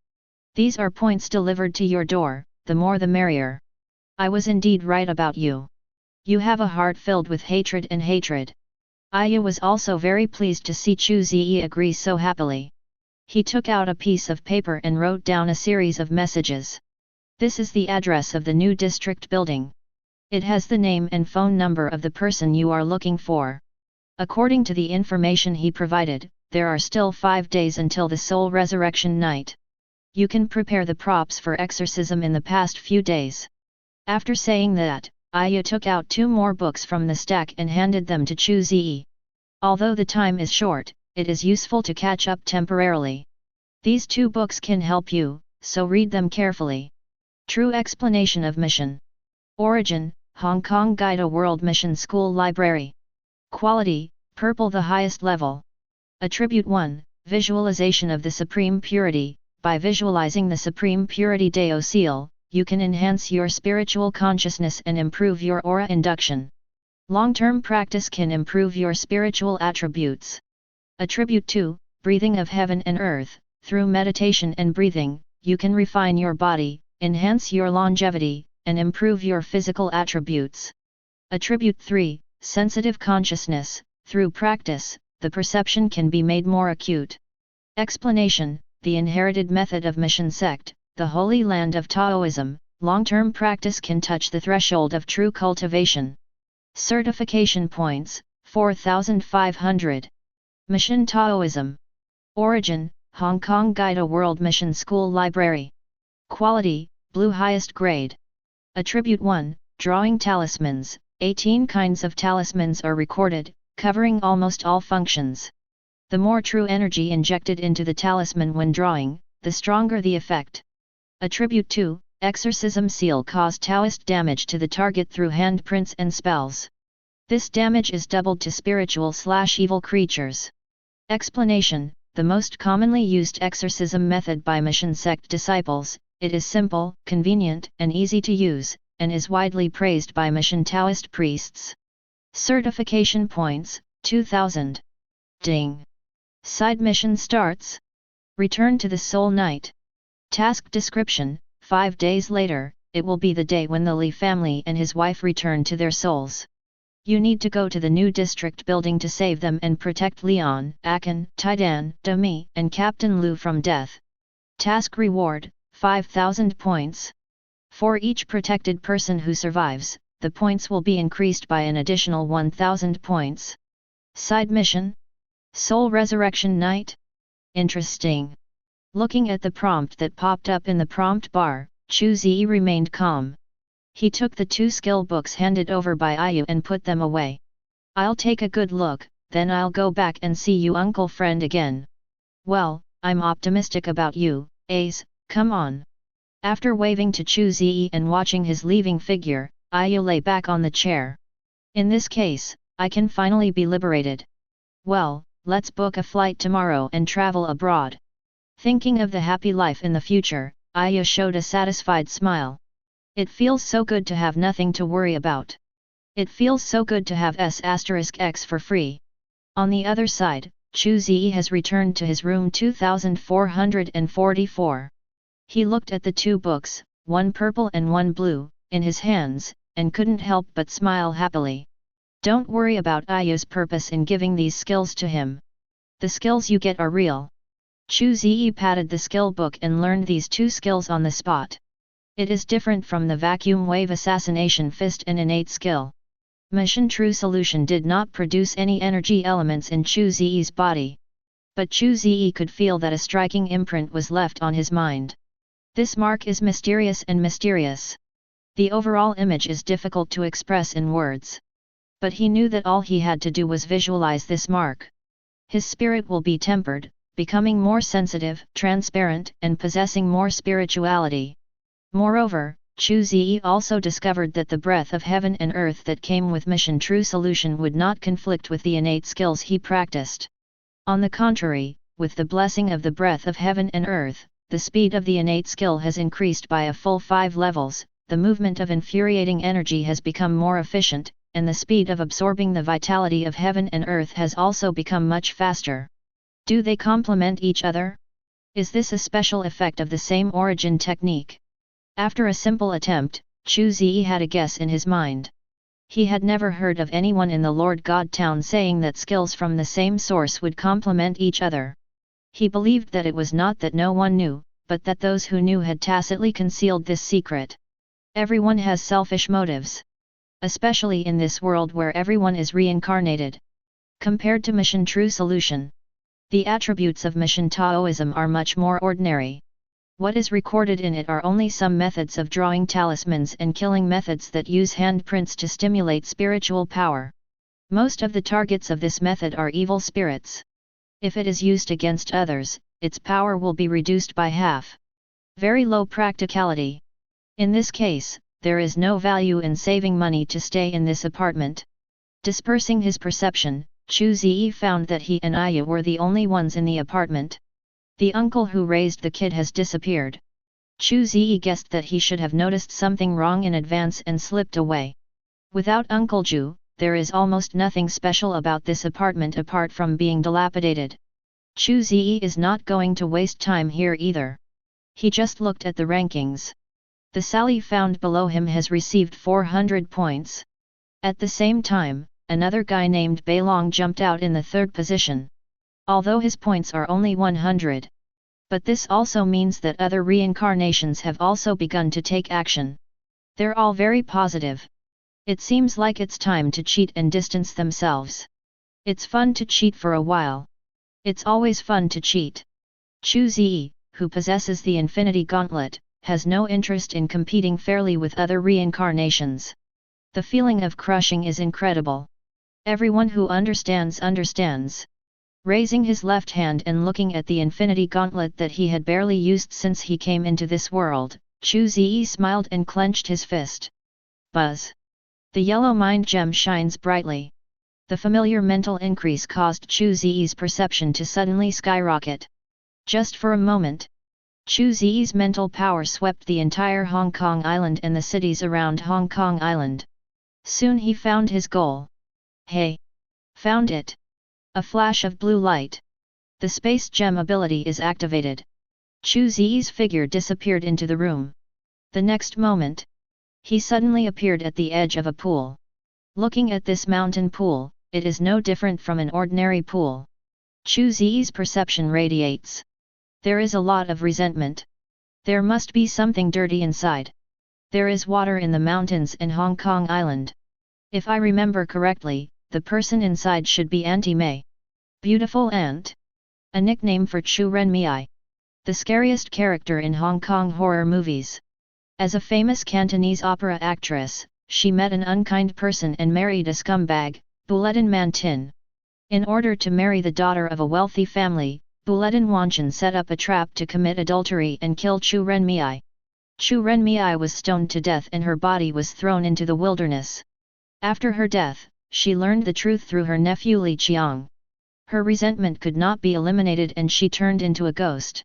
These are points delivered to your door, the more the merrier. I was indeed right about you. You have a heart filled with hatred and hatred. Ayu was also very pleased to see Chu Ze agree so happily. He took out a piece of paper and wrote down a series of messages. This is the address of the new district building. It has the name and phone number of the person you are looking for. According to the information he provided, there are still 5 days until the soul resurrection night. You can prepare the props for exorcism in the past few days. After saying that, Ayu took out 2 more books from the stack and handed them to Chu Ze. Although the time is short, it is useful to catch up temporarily. These 2 books can help you, so read them carefully. True explanation of mission. Origin: Hong Kong Guide, a World Mission School Library. Quality: Purple, the highest level. Attribute 1, Visualization of the Supreme Purity. By visualizing the Supreme Purity Deo Seal, you can enhance your spiritual consciousness and improve your aura induction. Long-term practice can improve your spiritual attributes. Attribute 2, Breathing of Heaven and Earth. Through meditation and breathing, you can refine your body, enhance your longevity, and improve your physical attributes. Attribute 3, Sensitive Consciousness. Through practice, the perception can be made more acute. Explanation: the inherited method of Mission Sect, the holy land of Taoism, long-term practice can touch the threshold of true cultivation. Certification points, 4,500. Mission Taoism. Origin: Hong Kong Guide, a World Mission School Library. Quality: Blue, highest grade. Attribute 1, Drawing Talismans. 18 kinds of talismans are recorded, covering almost all functions. The more true energy injected into the talisman when drawing, the stronger the effect. Attribute 2, Exorcism Seal. Cause Taoist damage to the target through handprints and spells. This damage is doubled to spiritual/evil creatures. Explanation: the most commonly used exorcism method by Mission Sect disciples. It is simple, convenient, and easy to use, and is widely praised by Mission Taoist priests. Certification points, 2,000. Ding! Side mission starts. Return to the Soul Night. Task description: 5 days later, it will be the day when the Li family and his wife return to their souls. You need to go to the new district building to save them and protect Leon, Akin, Taidan, Demi, and Captain Lu from death. Task reward: 5,000 points. For each protected person who survives, the points will be increased by an additional 1,000 points. Side mission: Soul Resurrection Night? Interesting. Looking at the prompt that popped up in the prompt bar, Chu Ze remained calm. He took the 2 skill books handed over by Ayu and put them away. I'll take a good look, then I'll go back and see you uncle friend again. Well, I'm optimistic about you, Ace, come on. After waving to Chu Ze and watching his leaving figure, Ayu lay back on the chair. In this case, I can finally be liberated. Well, let's book a flight tomorrow and travel abroad. Thinking of the happy life in the future, Aya showed a satisfied smile. It feels so good to have nothing to worry about. It feels so good to have S*X for free. On the other side, Chu Ze has returned to his room 2444. He looked at the two books, one purple and one blue, in his hands, and couldn't help but smile happily. Don't worry about Aya's purpose in giving these skills to him. The skills you get are real. Chu Ze patted the skill book and learned these two skills on the spot. It is different from the vacuum wave assassination fist and innate skill. Mission True Solution did not produce any energy elements in Chu Ze's body. But Chu Ze could feel that a striking imprint was left on his mind. This mark is mysterious and mysterious. The overall image is difficult to express in words. But he knew that all he had to do was visualize this mark. His spirit will be tempered, becoming more sensitive, transparent, and possessing more spirituality. Moreover, Chu Ze also discovered that the breath of heaven and earth that came with Mission True Solution would not conflict with the innate skills he practiced. On the contrary, with the blessing of the breath of heaven and earth, the speed of the innate skill has increased by a full 5 levels, the movement of infuriating energy has become more efficient, and the speed of absorbing the vitality of heaven and earth has also become much faster. Do they complement each other? Is this a special effect of the same origin technique? After a simple attempt, Chu Ze had a guess in his mind. He had never heard of anyone in the Lord God town saying that skills from the same source would complement each other. He believed that it was not that no one knew, but that those who knew had tacitly concealed this secret. Everyone has selfish motives. Especially in this world where everyone is reincarnated. Compared to Mission True Solution, the attributes of Mission Taoism are much more ordinary. What is recorded in it are only some methods of drawing talismans and killing methods that use handprints to stimulate spiritual power. Most of the targets of this method are evil spirits. If it is used against others, its power will be reduced by half. Very low practicality. In this case, there is no value in saving money to stay in this apartment. Dispersing his perception, Chu Ze found that he and Aya were the only ones in the apartment. The uncle who raised the kid has disappeared. Chu Ze guessed that he should have noticed something wrong in advance and slipped away. Without Uncle Ju, there is almost nothing special about this apartment apart from being dilapidated. Chu Ze is not going to waste time here either. He just looked at the rankings. The Sally found below him has received 400 points. At the same time, another guy named Beilong jumped out in the 3rd position. Although his points are only 100. But this also means that other reincarnations have also begun to take action. They're all very positive. It seems like it's time to cheat and distance themselves. It's fun to cheat for a while. It's always fun to cheat. Chu Ze, who possesses the Infinity Gauntlet, has no interest in competing fairly with other reincarnations. The feeling of crushing is incredible. Everyone who understands understands. Raising his left hand and looking at the Infinity Gauntlet that he had barely used since he came into this world, Chu Ze smiled and clenched his fist. Buzz! The yellow mind gem shines brightly. The familiar mental increase caused Chu Ze's perception to suddenly skyrocket. Just for a moment, Chu Ze's mental power swept the entire Hong Kong Island and the cities around Hong Kong Island. Soon he found his goal. Hey! Found it! A flash of blue light. The space gem ability is activated. Chu Ze's figure disappeared into the room. The next moment, he suddenly appeared at the edge of a pool. Looking at this mountain pool, it is no different from an ordinary pool. Chu Ze's perception radiates. There is a lot of resentment. There must be something dirty inside. There is water in the mountains and Hong Kong Island. If I remember correctly, the person inside should be Auntie May. Beautiful Aunt. A nickname for Chu Renmei, the scariest character in Hong Kong horror movies. As a famous Cantonese opera actress, she met an unkind person and married a scumbag, Buletin Man Tin. In order to marry the daughter of a wealthy family, Buletin Wanchen set up a trap to commit adultery and kill Chu Renmei. Chu Renmei was stoned to death and her body was thrown into the wilderness. After her death, she learned the truth through her nephew Li Qiang. Her resentment could not be eliminated and she turned into a ghost.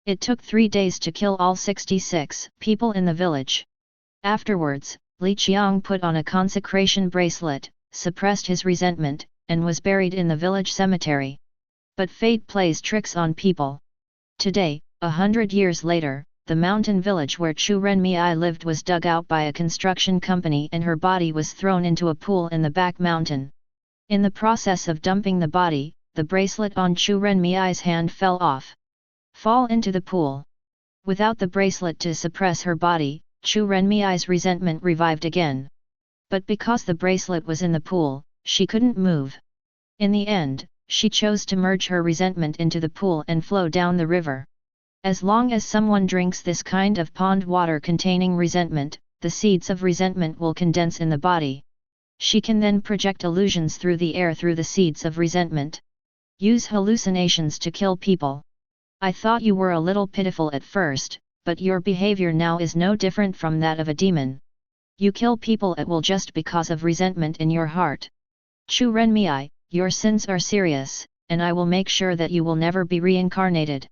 It took 3 days to kill all 66 people in the village. Afterwards, Li Qiang put on a consecration bracelet, suppressed his resentment, and was buried in the village cemetery. But fate plays tricks on people. Today, 100 years later, the mountain village where Chu Renmei lived was dug out by a construction company and her body was thrown into a pool in the back mountain. In the process of dumping the body, the bracelet on Chu Renmei's hand fell off. Fall into the pool. Without the bracelet to suppress her body, Chu Renmei's resentment revived again. But because the bracelet was in the pool, she couldn't move. In the end, she chose to merge her resentment into the pool and flow down the river. As long as someone drinks this kind of pond water containing resentment, the seeds of resentment will condense in the body. She can then project illusions through the air through the seeds of resentment. Use hallucinations to kill people. I thought you were a little pitiful at first, but your behavior now is no different from that of a demon. You kill people at will just because of resentment in your heart. Chu Renmei, your sins are serious, and I will make sure that you will never be reincarnated.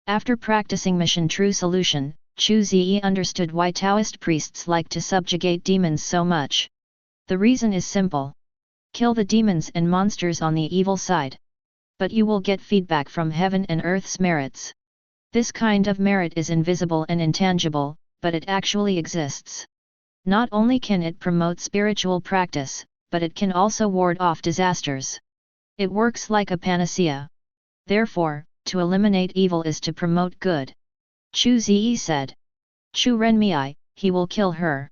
After practicing Mission True Solution, Chu Ze understood why Taoist priests like to subjugate demons so much. The reason is simple. Kill the demons and monsters on the evil side. But you will get feedback from heaven and earth's merits. This kind of merit is invisible and intangible, but it actually exists. Not only can it promote spiritual practice, but it can also ward off disasters. It works like a panacea. Therefore, to eliminate evil is to promote good. Chu Ze said. Chu Renmei, he will kill her.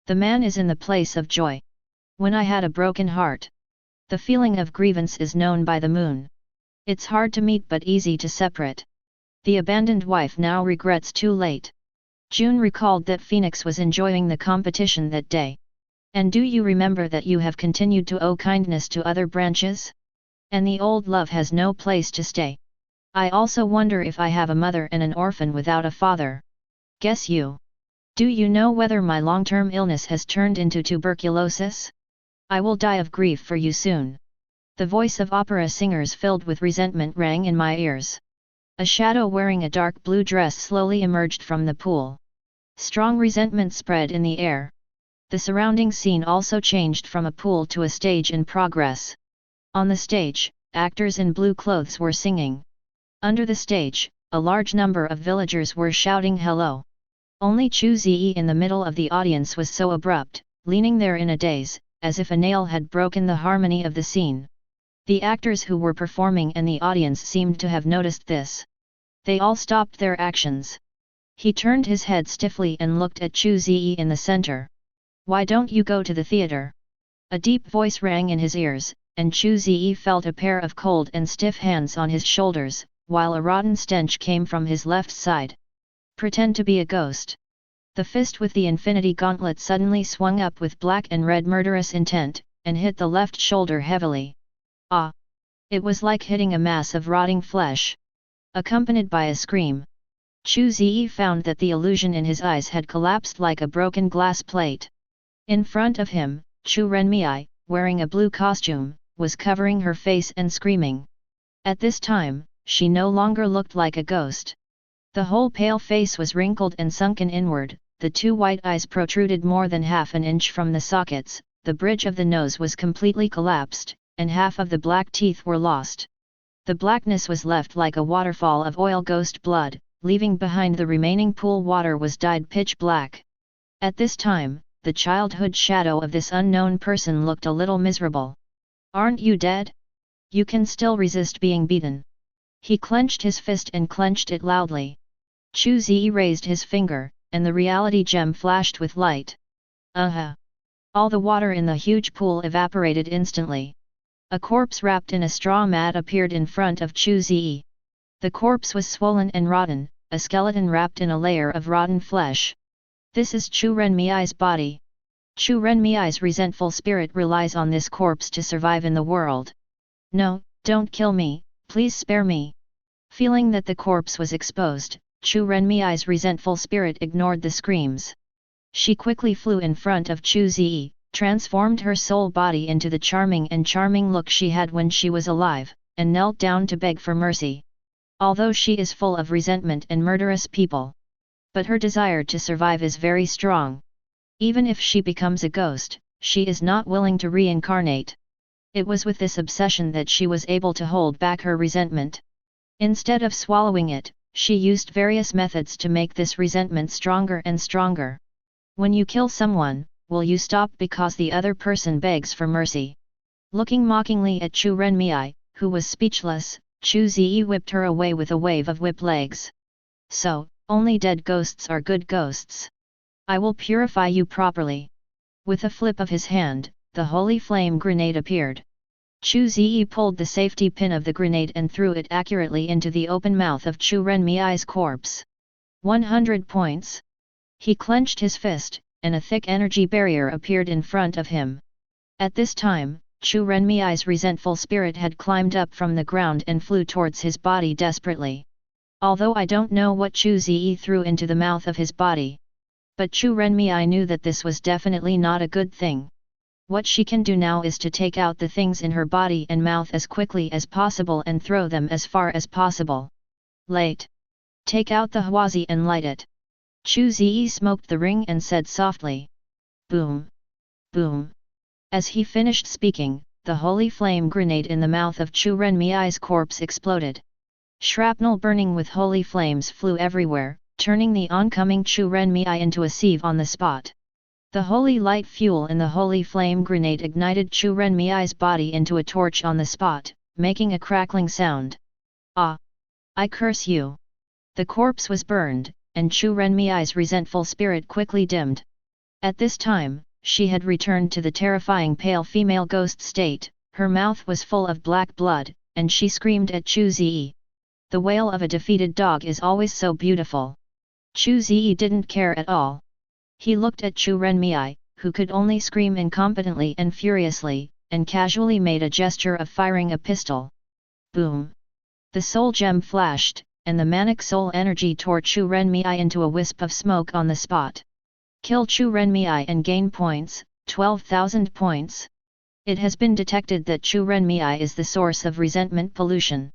The man is in the place of joy. When I had a broken heart. The feeling of grievance is known by the moon. It's hard to meet but easy to separate. The abandoned wife now regrets too late. June recalled that Phoenix was enjoying the competition that day. And do you remember that you have continued to owe kindness to other branches? And the old love has no place to stay. I also wonder if I have a mother and an orphan without a father. Guess you. Do you know whether my long-term illness has turned into tuberculosis? I will die of grief for you soon. The voice of opera singers filled with resentment rang in my ears. A shadow wearing a dark blue dress slowly emerged from the pool. Strong resentment spread in the air. The surrounding scene also changed from a pool to a stage in progress. On the stage, actors in blue clothes were singing. Under the stage, a large number of villagers were shouting hello. Only Chu Ze in the middle of the audience was so abrupt, leaning there in a daze, as if a nail had broken the harmony of the scene. The actors who were performing and the audience seemed to have noticed this. They all stopped their actions. He turned his head stiffly and looked at Chu Ze in the center. Why don't you go to the theater? A deep voice rang in his ears, and Chu Ze felt a pair of cold and stiff hands on his shoulders, while a rotten stench came from his left side. Pretend to be a ghost. The fist with the infinity gauntlet suddenly swung up with black and red murderous intent, and hit the left shoulder heavily. Ah! It was like hitting a mass of rotting flesh. Accompanied by a scream. Chu Ze found that the illusion in his eyes had collapsed like a broken glass plate. In front of him, Chu Renmei, wearing a blue costume, was covering her face and screaming. At this time, she no longer looked like a ghost. The whole pale face was wrinkled and sunken inward, the two white eyes protruded more than half an inch from the sockets, the bridge of the nose was completely collapsed, and half of the black teeth were lost. The blackness was left like a waterfall of oil ghost blood, leaving behind the remaining pool water was dyed pitch black. At this time, the childhood shadow of this unknown person looked a little miserable. Aren't you dead? You can still resist being beaten. He clenched his fist and clenched it loudly. Chu Ze raised his finger, and the reality gem flashed with light. All the water in the huge pool evaporated instantly. A corpse wrapped in a straw mat appeared in front of Chu Ze. The corpse was swollen and rotten, a skeleton wrapped in a layer of rotten flesh. This is Chu Renmei's body. Chu Renmei's resentful spirit relies on this corpse to survive in the world. No, don't kill me, please spare me. Feeling that the corpse was exposed, Chu Renmei's resentful spirit ignored the screams. She quickly flew in front of Chu Ze, transformed her soul body into the charming look she had when she was alive, and knelt down to beg for mercy. Although she is full of resentment and murderous people. But her desire to survive is very strong. Even if she becomes a ghost, she is not willing to reincarnate. It was with this obsession that she was able to hold back her resentment. Instead of swallowing it, she used various methods to make this resentment stronger and stronger. When you kill someone, will you stop because the other person begs for mercy? Looking mockingly at Chu Renmei, who was speechless, Chu Ze whipped her away with a wave of whip legs. So, only dead ghosts are good ghosts. I will purify you properly. With a flip of his hand, the holy flame grenade appeared. Chu Ze pulled the safety pin of the grenade and threw it accurately into the open mouth of Chu Renmei's corpse. 100 points. He clenched his fist, and a thick energy barrier appeared in front of him. At this time, Chu Renmei's resentful spirit had climbed up from the ground and flew towards his body desperately. Although I don't know what Chu Ze threw into the mouth of his body. But Chu Renmei knew that this was definitely not a good thing. What she can do now is to take out the things in her body and mouth as quickly as possible and throw them as far as possible. Late. Take out the huazi and light it. Chu Ze smoked the ring and said softly. Boom. Boom. As he finished speaking, the holy flame grenade in the mouth of Chu Renmei's corpse exploded. Shrapnel burning with holy flames flew everywhere, turning the oncoming Chu Renmei into a sieve on the spot. The holy light fuel in the holy flame grenade ignited Chu Renmei's body into a torch on the spot, making a crackling sound. Ah! I curse you! The corpse was burned, and Chu Renmei's resentful spirit quickly dimmed. At this time, she had returned to the terrifying pale female ghost state, her mouth was full of black blood, and she screamed at Chu Ze. The wail of a defeated dog is always so beautiful. Chu Ze didn't care at all. He looked at Chu Renmei, who could only scream incompetently and furiously, and casually made a gesture of firing a pistol. Boom! The soul gem flashed, and the manic soul energy tore Chu Renmei into a wisp of smoke on the spot. Kill Chu Renmei and gain points, 12,000 points. It has been detected that Chu Renmei is the source of resentment pollution.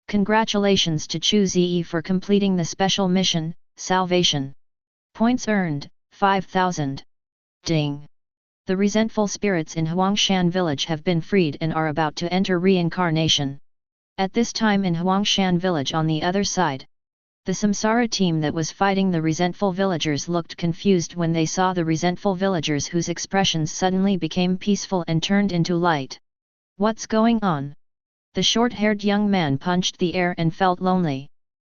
Congratulations to Chu Ze for completing the special mission, Salvation. Points earned, 5,000. Ding! The resentful spirits in Huangshan village have been freed and are about to enter reincarnation. At this time in Huangshan village on the other side, the Samsara team that was fighting the resentful villagers looked confused when they saw the resentful villagers whose expressions suddenly became peaceful and turned into light. What's going on? The short-haired young man punched the air and felt lonely.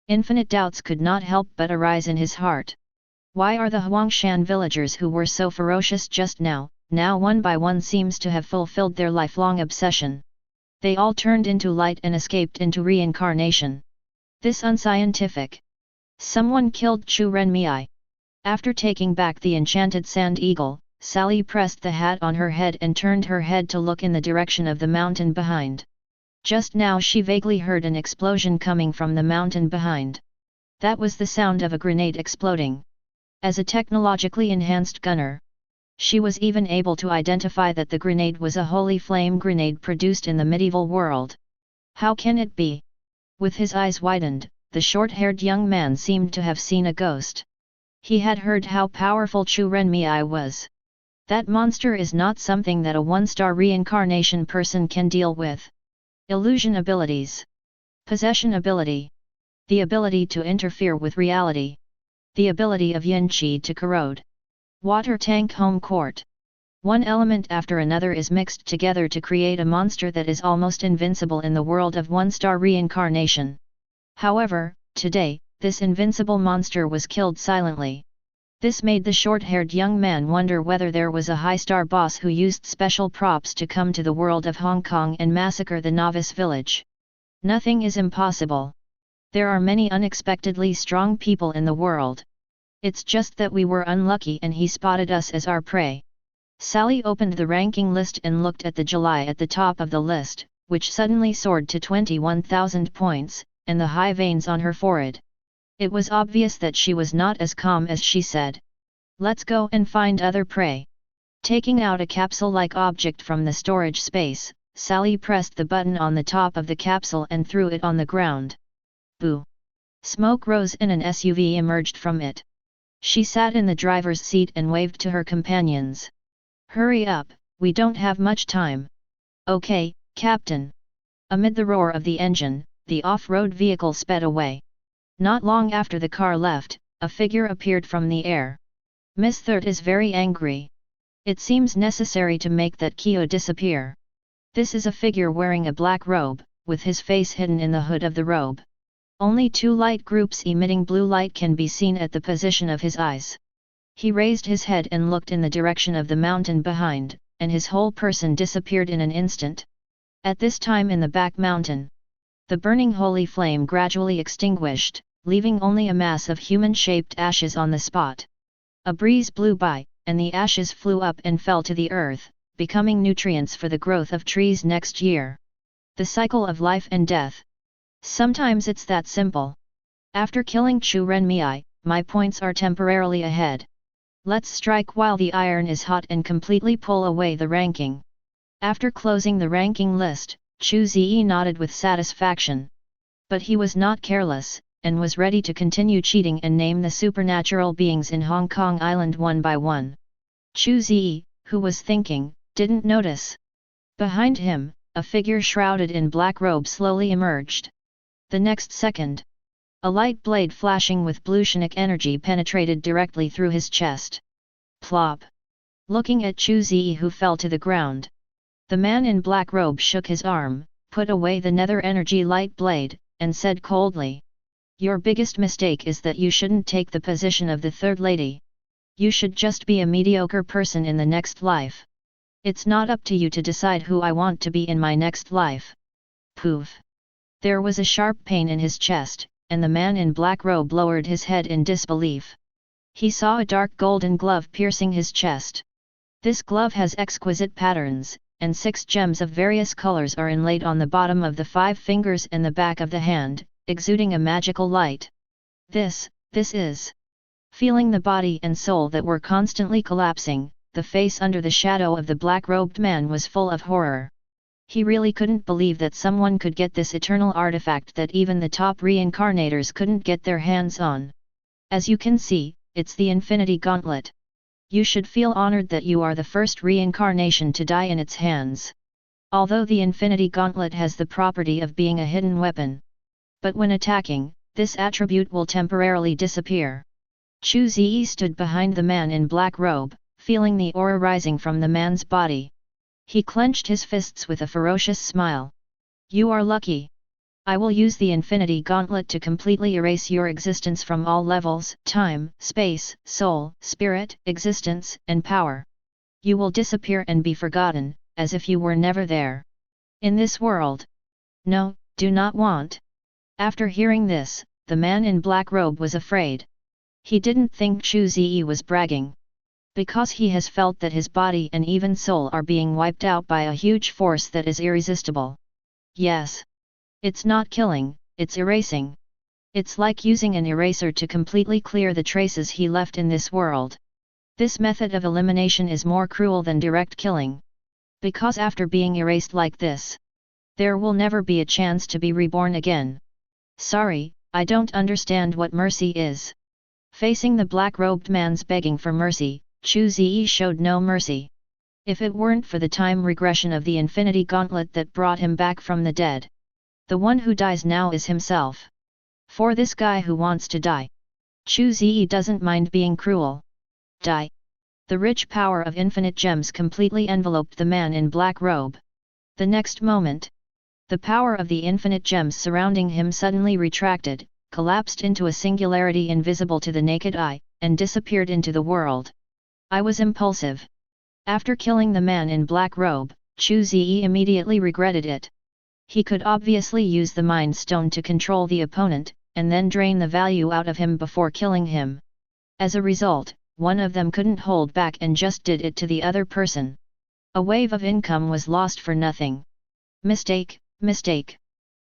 Infinite doubts could not help but arise in his heart. Why are the Huangshan villagers who were so ferocious just now one by one seems to have fulfilled their lifelong obsession? They all turned into light and escaped into reincarnation. This unscientific. Someone killed Chu Renmei. After taking back the enchanted sand eagle, Sally pressed the hat on her head and turned her head to look in the direction of the mountain behind. Just now she vaguely heard an explosion coming from the mountain behind. That was the sound of a grenade exploding. As a technologically enhanced gunner, she was even able to identify that the grenade was a holy flame grenade produced in the medieval world. How can it be? With his eyes widened, the short-haired young man seemed to have seen a ghost. He had heard how powerful Chu Renmei was. That monster is not something that a one-star reincarnation person can deal with. Illusion abilities. Possession ability. The ability to interfere with reality. The ability of Yin Qi to corrode. Water tank home court. One element after another is mixed together to create a monster that is almost invincible in the world of one-star reincarnation. However, today, this invincible monster was killed silently. This made the short-haired young man wonder whether there was a high-star boss who used special props to come to the world of Hong Kong and massacre the novice village. Nothing is impossible. There are many unexpectedly strong people in the world. It's just that we were unlucky and he spotted us as our prey. Sally opened the ranking list and looked at the July at the top of the list, which suddenly soared to 21,000 points, and the high veins on her forehead. It was obvious that she was not as calm as she said. Let's go and find other prey. Taking out a capsule-like object from the storage space, Sally pressed the button on the top of the capsule and threw it on the ground. Boo! Smoke rose and an SUV emerged from it. She sat in the driver's seat and waved to her companions. Hurry up, we don't have much time. Okay, Captain. Amid the roar of the engine, the off-road vehicle sped away. Not long after the car left, a figure appeared from the air. Miss Third is very angry. It seems necessary to make that Kyo disappear. This is a figure wearing a black robe, with his face hidden in the hood of the robe. Only two light groups emitting blue light can be seen at the position of his eyes. He raised his head and looked in the direction of the mountain behind, and his whole person disappeared in an instant. At this time in the back mountain, the burning holy flame gradually extinguished, leaving only a mass of human-shaped ashes on the spot. A breeze blew by, and the ashes flew up and fell to the earth, becoming nutrients for the growth of trees next year. The cycle of life and death. Sometimes it's that simple. After killing Chu Renmei, my points are temporarily ahead. Let's strike while the iron is hot and completely pull away the ranking. After closing the ranking list, Chu Ze nodded with satisfaction. But he was not careless, and was ready to continue cheating and name the supernatural beings in Hong Kong Island one by one. Chu Ze, who was thinking, didn't notice. Behind him, a figure shrouded in black robe slowly emerged. The next second, a light blade flashing with bluionic energy penetrated directly through his chest. Plop! Looking at Chu Ze, who fell to the ground. The man in black robe shook his arm, put away the nether energy light blade, and said coldly, "Your biggest mistake is that you shouldn't take the position of the third lady. You should just be a mediocre person in the next life. It's not up to you to decide who I want to be in my next life." Poof! There was a sharp pain in his chest, and the man in black robe lowered his head in disbelief. He saw a dark golden glove piercing his chest. This glove has exquisite patterns, and 6 gems of various colors are inlaid on the bottom of the 5 fingers and the back of the hand, exuding a magical light. This is. Feeling the body and soul that were constantly collapsing, the face under the shadow of the black-robed man was full of horror. He really couldn't believe that someone could get this eternal artifact that even the top reincarnators couldn't get their hands on. As you can see, it's the Infinity Gauntlet. You should feel honored that you are the first reincarnation to die in its hands. Although the Infinity Gauntlet has the property of being a hidden weapon. But when attacking, this attribute will temporarily disappear. Chu Ze stood behind the man in black robe, feeling the aura rising from the man's body. He clenched his fists with a ferocious smile. "You are lucky. I will use the Infinity Gauntlet to completely erase your existence from all levels, time, space, soul, spirit, existence, and power. You will disappear and be forgotten, as if you were never there. In this world. No, do not want." After hearing this, the man in black robe was afraid. He didn't think Chu Ze was bragging. Because he has felt that his body and even soul are being wiped out by a huge force that is irresistible. Yes. It's not killing, it's erasing. It's like using an eraser to completely clear the traces he left in this world. This method of elimination is more cruel than direct killing. Because after being erased like this, there will never be a chance to be reborn again. Sorry, I don't understand what mercy is. Facing the black-robed man's begging for mercy, Chu Ze showed no mercy. If it weren't for the time regression of the Infinity Gauntlet that brought him back from the dead, the one who dies now is himself. For this guy who wants to die, Chu Ze doesn't mind being cruel. Die. The rich power of infinite gems completely enveloped the man in black robe. The next moment, the power of the infinite gems surrounding him suddenly retracted, collapsed into a singularity invisible to the naked eye, and disappeared into the world. I was impulsive. After killing the man in black robe, Chu Ze immediately regretted it. He could obviously use the Mind Stone to control the opponent, and then drain the value out of him before killing him. As a result, one of them couldn't hold back and just did it to the other person. A wave of income was lost for nothing. Mistake, mistake.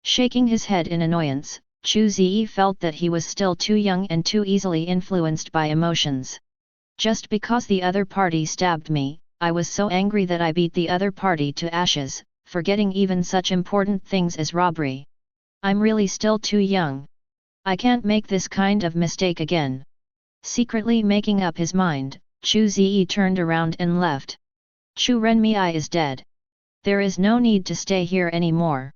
Shaking his head in annoyance, Chu Ze felt that he was still too young and too easily influenced by emotions. Just because the other party stabbed me, I was so angry that I beat the other party to ashes, forgetting even such important things as robbery. I'm really still too young. I can't make this kind of mistake again. Secretly making up his mind, Chu Ze turned around and left. Chu Renmei is dead. There is no need to stay here anymore.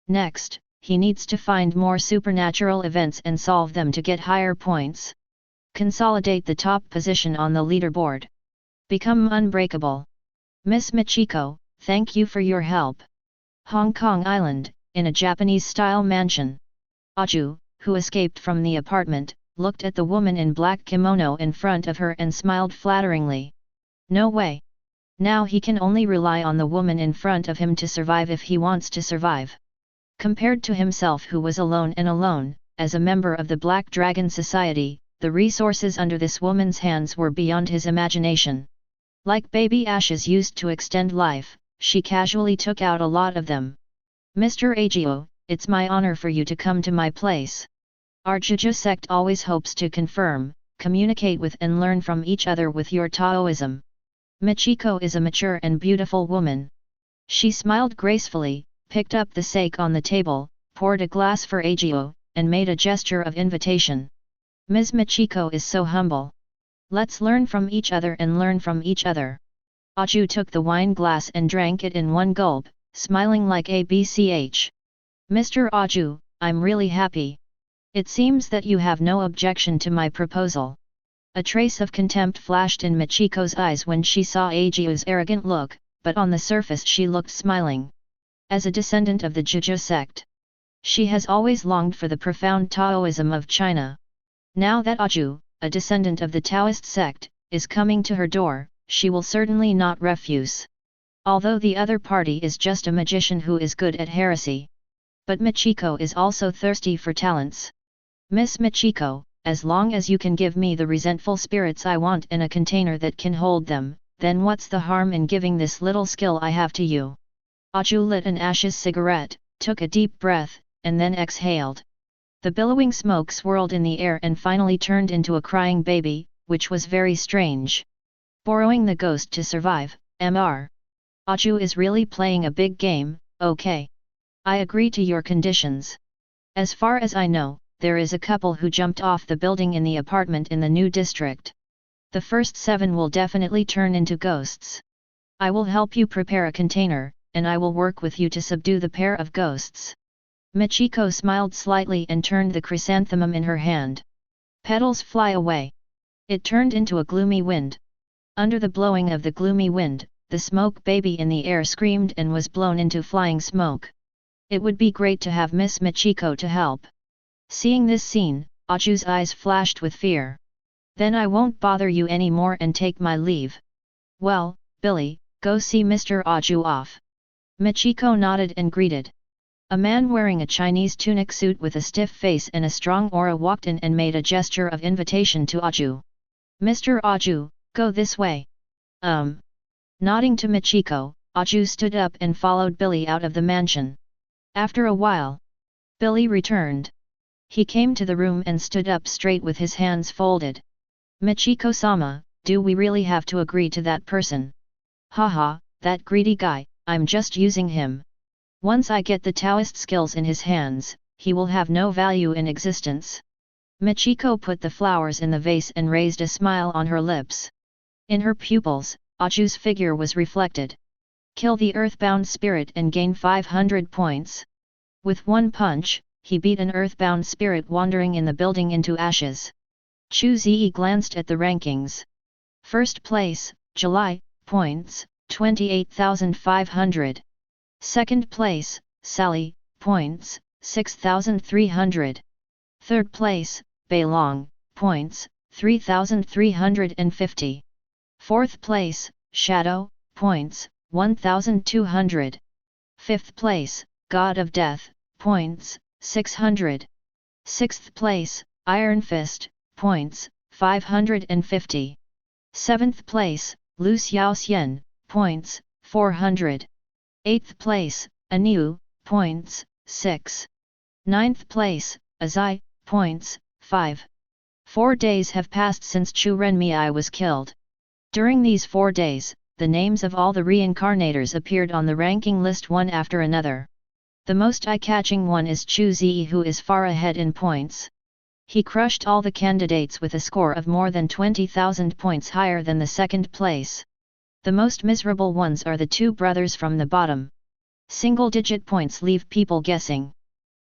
Next, he needs to find more supernatural events and solve them to get higher points. Consolidate the top position on the leaderboard. Become unbreakable. Miss Michiko, thank you for your help. Hong Kong Island, in a Japanese-style mansion. Aju, who escaped from the apartment, looked at the woman in black kimono in front of her and smiled flatteringly. No way. Now he can only rely on the woman in front of him to survive if he wants to survive. Compared to himself who was alone, as a member of the Black Dragon Society, the resources under this woman's hands were beyond his imagination. Like baby ashes used to extend life, she casually took out a lot of them. Mr. Agio, it's my honor for you to come to my place. Our Juju sect always hopes to confirm, communicate with and learn from each other with your Taoism. Michiko is a mature and beautiful woman. She smiled gracefully, picked up the sake on the table, poured a glass for Agio, and made a gesture of invitation. Ms. Michiko is so humble. Let's learn from each other and learn from each other. Aju took the wine glass and drank it in one gulp, smiling like a BCH. Mr. Aju, I'm really happy. It seems that you have no objection to my proposal. A trace of contempt flashed in Michiko's eyes when she saw Ajiu's arrogant look, but on the surface she looked smiling. As a descendant of the Juju sect, she has always longed for the profound Taoism of China. Now that Aju, a descendant of the Taoist sect, is coming to her door, she will certainly not refuse. Although the other party is just a magician who is good at heresy. But Michiko is also thirsty for talents. Miss Michiko, as long as you can give me the resentful spirits I want in a container that can hold them, then what's the harm in giving this little skill I have to you? Aju lit an ashes cigarette, took a deep breath, and then exhaled. The billowing smoke swirled in the air and finally turned into a crying baby, which was very strange. Borrowing the ghost to survive, Mr. Aju is really playing a big game, okay. I agree to your conditions. As far as I know, there is a couple who jumped off the building in the apartment in the new district. The first 7 will definitely turn into ghosts. I will help you prepare a container, and I will work with you to subdue the pair of ghosts. Michiko smiled slightly and turned the chrysanthemum in her hand. Petals fly away. It turned into a gloomy wind. Under the blowing of the gloomy wind, the smoke baby in the air screamed and was blown into flying smoke. It would be great to have Miss Michiko to help. Seeing this scene, Aju's eyes flashed with fear. Then I won't bother you anymore and take my leave. Well, Billy, go see Mr. Aju off. Michiko nodded and greeted. A man wearing a Chinese tunic suit with a stiff face and a strong aura walked in and made a gesture of invitation to Aju. Mr. Aju, go this way. Nodding to Michiko, Aju stood up and followed Billy out of the mansion. After a while, Billy returned. He came to the room and stood up straight with his hands folded. Michiko-sama, do we really have to agree to that person? Haha, that greedy guy, I'm just using him. Once I get the Taoist skills in his hands, he will have no value in existence. Michiko put the flowers in the vase and raised a smile on her lips. In her pupils, Aju's figure was reflected. Kill the earthbound spirit and gain 500 points. With one punch, he beat an earthbound spirit wandering in the building into ashes. Chu Ze glanced at the rankings. First place, July, points, 28,500. Second place, Sally, points, 6,300. Third place, Beilong, points, 3,350. Fourth place, Shadow, points, 1,200. Fifth place, God of Death, points, 600. Sixth place, Iron Fist, points, 550. Seventh place, Lu Xiaoxian, points, 400. Eighth place, Aniu, points, 6. Ninth place, Azai, points, 5. 4 days have passed since Chu Renmei was killed. During these 4 days, the names of all the reincarnators appeared on the ranking list one after another. The most eye-catching one is Chu Ze, who is far ahead in points. He crushed all the candidates with a score of more than 20,000 points higher than the second place. The most miserable ones are the two brothers from the bottom. Single-digit points leave people guessing.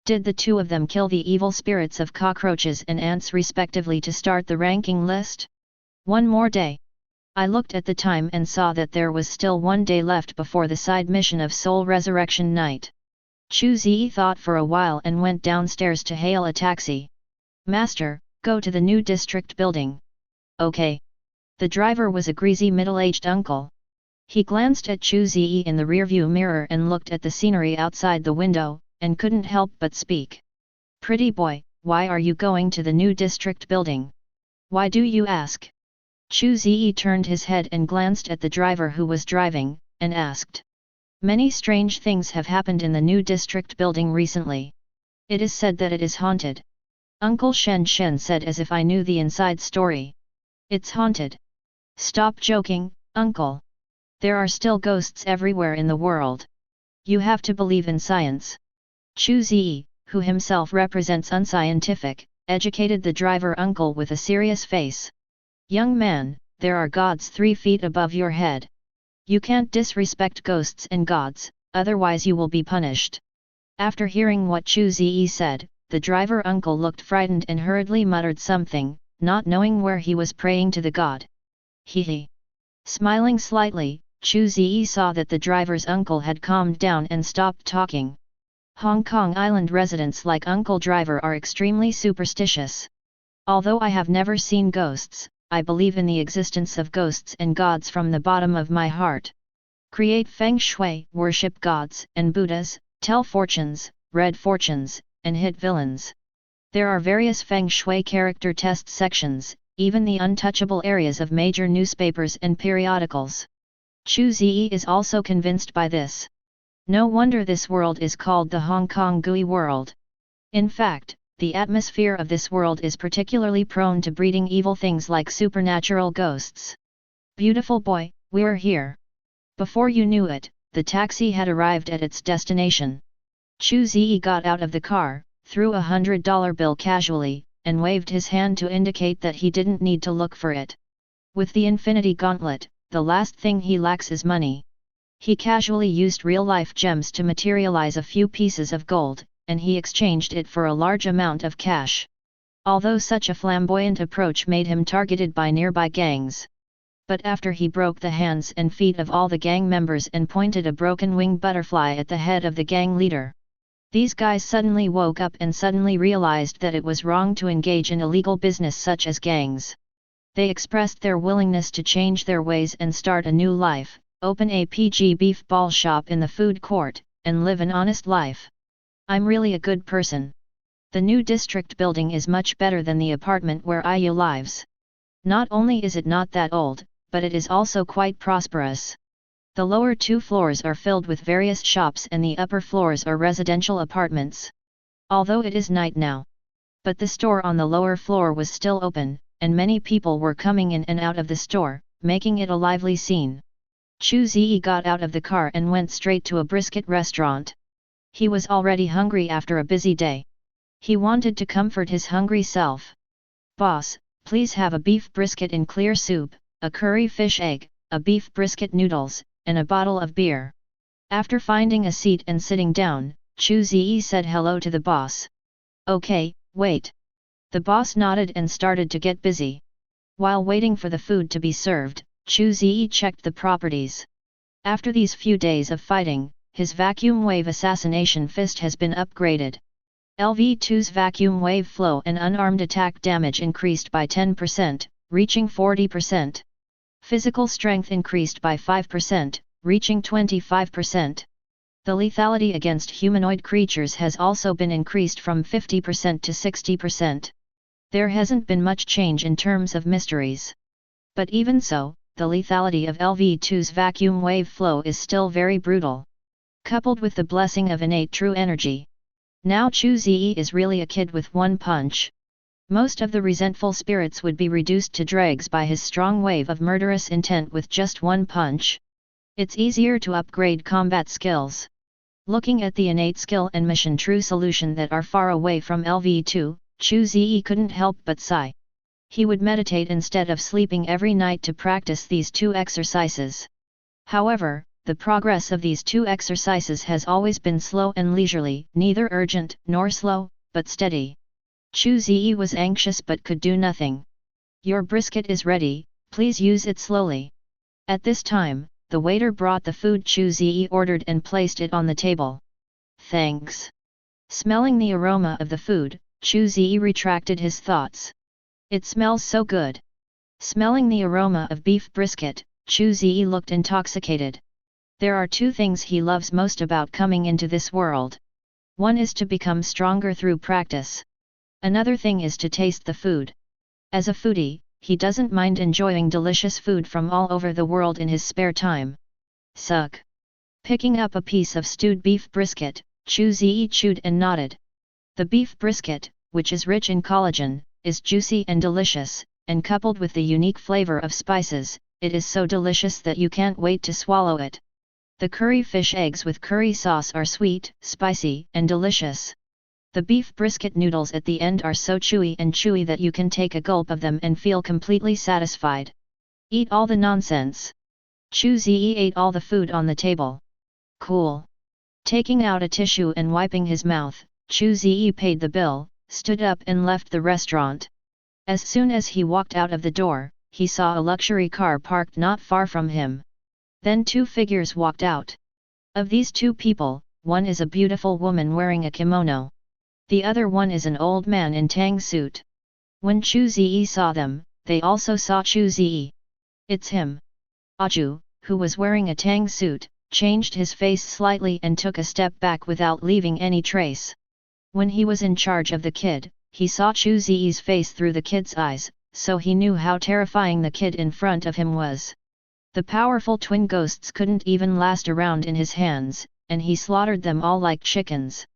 Did the two of them kill the evil spirits of cockroaches and ants respectively to start the ranking list? One more day. I looked at the time and saw that there was still 1 day left before the side mission of Soul Resurrection Night. Chu Ze thought for a while and went downstairs to hail a taxi. "Master, go to the new district building." "Okay." The driver was a greasy middle-aged uncle. He glanced at Chu Ze in the rearview mirror and looked at the scenery outside the window, and couldn't help but speak. "Pretty boy, why are you going to the new district building? Why do you ask?" Chu Ze turned his head and glanced at the driver who was driving, and asked. "Many strange things have happened in the new district building recently. It is said that it is haunted." Uncle Shen said as if I knew the inside story. "It's haunted." "Stop joking, uncle. There are still ghosts everywhere in the world. You have to believe in science." Chu Ze, who himself represents unscientific, educated the driver uncle with a serious face. "Young man, there are gods 3 feet above your head. You can't disrespect ghosts and gods, otherwise you will be punished." After hearing what Chu Ze said, the driver uncle looked frightened and hurriedly muttered something, not knowing where he was praying to the god. He. Smiling slightly, Chu Ze saw that the driver's uncle had calmed down and stopped talking. Hong Kong Island residents like Uncle Driver are extremely superstitious. Although I have never seen ghosts, I believe in the existence of ghosts and gods from the bottom of my heart. Create feng shui, worship gods and Buddhas, tell fortunes, read fortunes, and hit villains. There are various feng shui character test sections, even the untouchable areas of major newspapers and periodicals. Chu Ze is also convinced by this. No wonder this world is called the Hong Kong Gooey world. In fact, the atmosphere of this world is particularly prone to breeding evil things like supernatural ghosts. "Beautiful boy, we're here." Before you knew it, the taxi had arrived at its destination. Chu Ze got out of the car, threw a $100 bill casually, and waved his hand to indicate that he didn't need to look for it. With the Infinity Gauntlet, the last thing he lacks is money. He casually used real-life gems to materialize a few pieces of gold, and he exchanged it for a large amount of cash. Although such a flamboyant approach made him targeted by nearby gangs. But after he broke the hands and feet of all the gang members and pointed a broken wing butterfly at the head of the gang leader, these guys suddenly woke up and suddenly realized that it was wrong to engage in illegal business such as gangs. They expressed their willingness to change their ways and start a new life, open a PG beef ball shop in the food court, and live an honest life. "I'm really a good person. The new district building is much better than the apartment where I lives. Not only is it not that old, but it is also quite prosperous. The lower 2 floors are filled with various shops and the upper floors are residential apartments. Although it is night now. But the store on the lower floor was still open, and many people were coming in and out of the store, making it a lively scene." Chu Ze got out of the car and went straight to a brisket restaurant. He was already hungry after a busy day. He wanted to comfort his hungry self. "Boss, please have a beef brisket in clear soup, a curry fish egg, a beef brisket noodles, and a bottle of beer." After finding a seat and sitting down, Chu Ze said hello to the boss. "Okay, wait." The boss nodded and started to get busy. While waiting for the food to be served, Chu Ze checked the properties. After these few days of fighting, his vacuum wave assassination fist has been upgraded. LV2's vacuum wave flow and unarmed attack damage increased by 10%, reaching 40%. Physical strength increased by 5%, reaching 25%. The lethality against humanoid creatures has also been increased from 50% to 60%. There hasn't been much change in terms of mysteries. But even so, the lethality of LV2's vacuum wave flow is still very brutal. Coupled with the blessing of innate true energy. Now Chu Ze is really a kid with one punch. Most of the resentful spirits would be reduced to dregs by his strong wave of murderous intent with just one punch. It's easier to upgrade combat skills. Looking at the innate skill and mission true solution that are far away from LV2, Chu Ze couldn't help but sigh. He would meditate instead of sleeping every night to practice these two exercises. However, the progress of these two exercises has always been slow and leisurely, neither urgent nor slow, but steady. Chu Ze was anxious but could do nothing. "Your brisket is ready, please use it slowly." At this time, the waiter brought the food Chu Ze ordered and placed it on the table. "Thanks." Smelling the aroma of the food, Chu Ze retracted his thoughts. "It smells so good." Smelling the aroma of beef brisket, Chu Ze looked intoxicated. There are two things he loves most about coming into this world. One is to become stronger through practice. Another thing is to taste the food. As a foodie, he doesn't mind enjoying delicious food from all over the world in his spare time. Suck. Picking up a piece of stewed beef brisket, Chu Ze chewed and nodded. The beef brisket, which is rich in collagen, is juicy and delicious, and coupled with the unique flavor of spices, it is so delicious that you can't wait to swallow it. The curry fish eggs with curry sauce are sweet, spicy, and delicious. The beef brisket noodles at the end are so chewy that you can take a gulp of them and feel completely satisfied. Eat all the nonsense. Chu Ze ate all the food on the table. Cool. Taking out a tissue and wiping his mouth, Chu Ze paid the bill, stood up and left the restaurant. As soon as he walked out of the door, he saw a luxury car parked not far from him. Then two figures walked out. Of these two people, one is a beautiful woman wearing a kimono. The other one is an old man in tang suit. When Chu Ze saw them, they also saw Chu Ze. "It's him." Aju, who was wearing a tang suit, changed his face slightly and took a step back without leaving any trace. When he was in charge of the kid, he saw Chu Ze's face through the kid's eyes, so he knew how terrifying the kid in front of him was. The powerful twin ghosts couldn't even last around in his hands, and he slaughtered them all like chickens.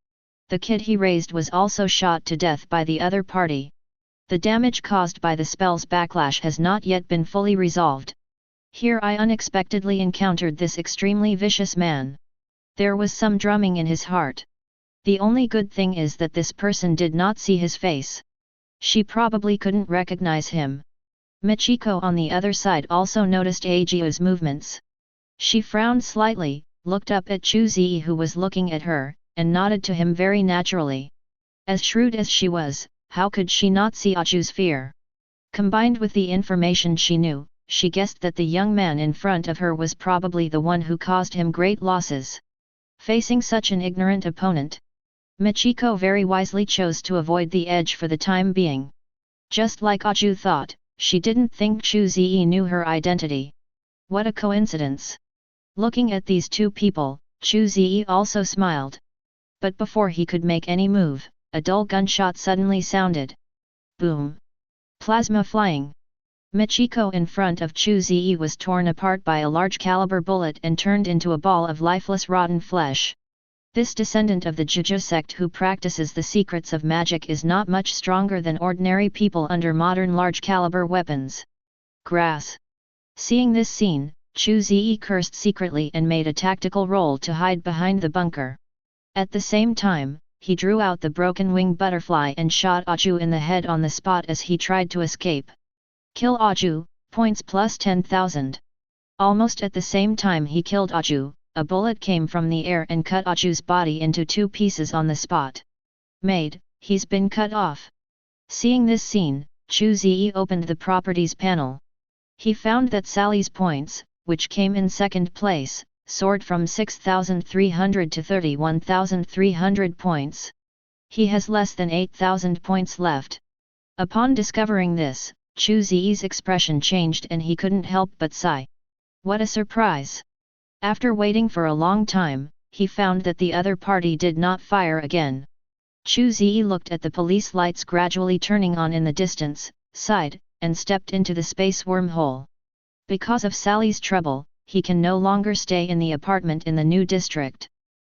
The kid he raised was also shot to death by the other party. The damage caused by the spell's backlash has not yet been fully resolved. Here I unexpectedly encountered this extremely vicious man. There was some drumming in his heart. The only good thing is that this person did not see his face. She probably couldn't recognize him. Michiko on the other side also noticed Agio's movements. She frowned slightly, looked up at Chu Ze who was looking at her, and nodded to him very naturally. As shrewd as she was, how could she not see Aju's fear? Combined with the information she knew, she guessed that the young man in front of her was probably the one who caused him great losses. Facing such an ignorant opponent, Michiko very wisely chose to avoid the edge for the time being. Just like Aju thought, she didn't think Chu Ze knew her identity. What a coincidence! Looking at these two people, Chu Ze also smiled. But before he could make any move, a dull gunshot suddenly sounded. Boom! Plasma flying. Michiko in front of Chu Ze was torn apart by a large caliber bullet and turned into a ball of lifeless rotten flesh. This descendant of the Juju sect who practices the secrets of magic is not much stronger than ordinary people under modern large-caliber weapons. Grass. Seeing this scene, Chu Ze cursed secretly and made a tactical roll to hide behind the bunker. At the same time, he drew out the broken wing butterfly and shot Aju in the head on the spot as he tried to escape. Kill Aju, points plus 10,000. Almost at the same time he killed Aju, a bullet came from the air and cut Aju's body into two pieces on the spot. Made, he's been cut off. Seeing this scene, Chu Ze opened the properties panel. He found that Sally's points, which came in second place, soared from 6,300 to 31,300 points. He has less than 8,000 points left. Upon discovering this, Chu Ze's expression changed and he couldn't help but sigh. What a surprise! After waiting for a long time, he found that the other party did not fire again. Chu Ze looked at the police lights gradually turning on in the distance, sighed, and stepped into the space wormhole. Because of Sally's trouble, he can no longer stay in the apartment in the new district.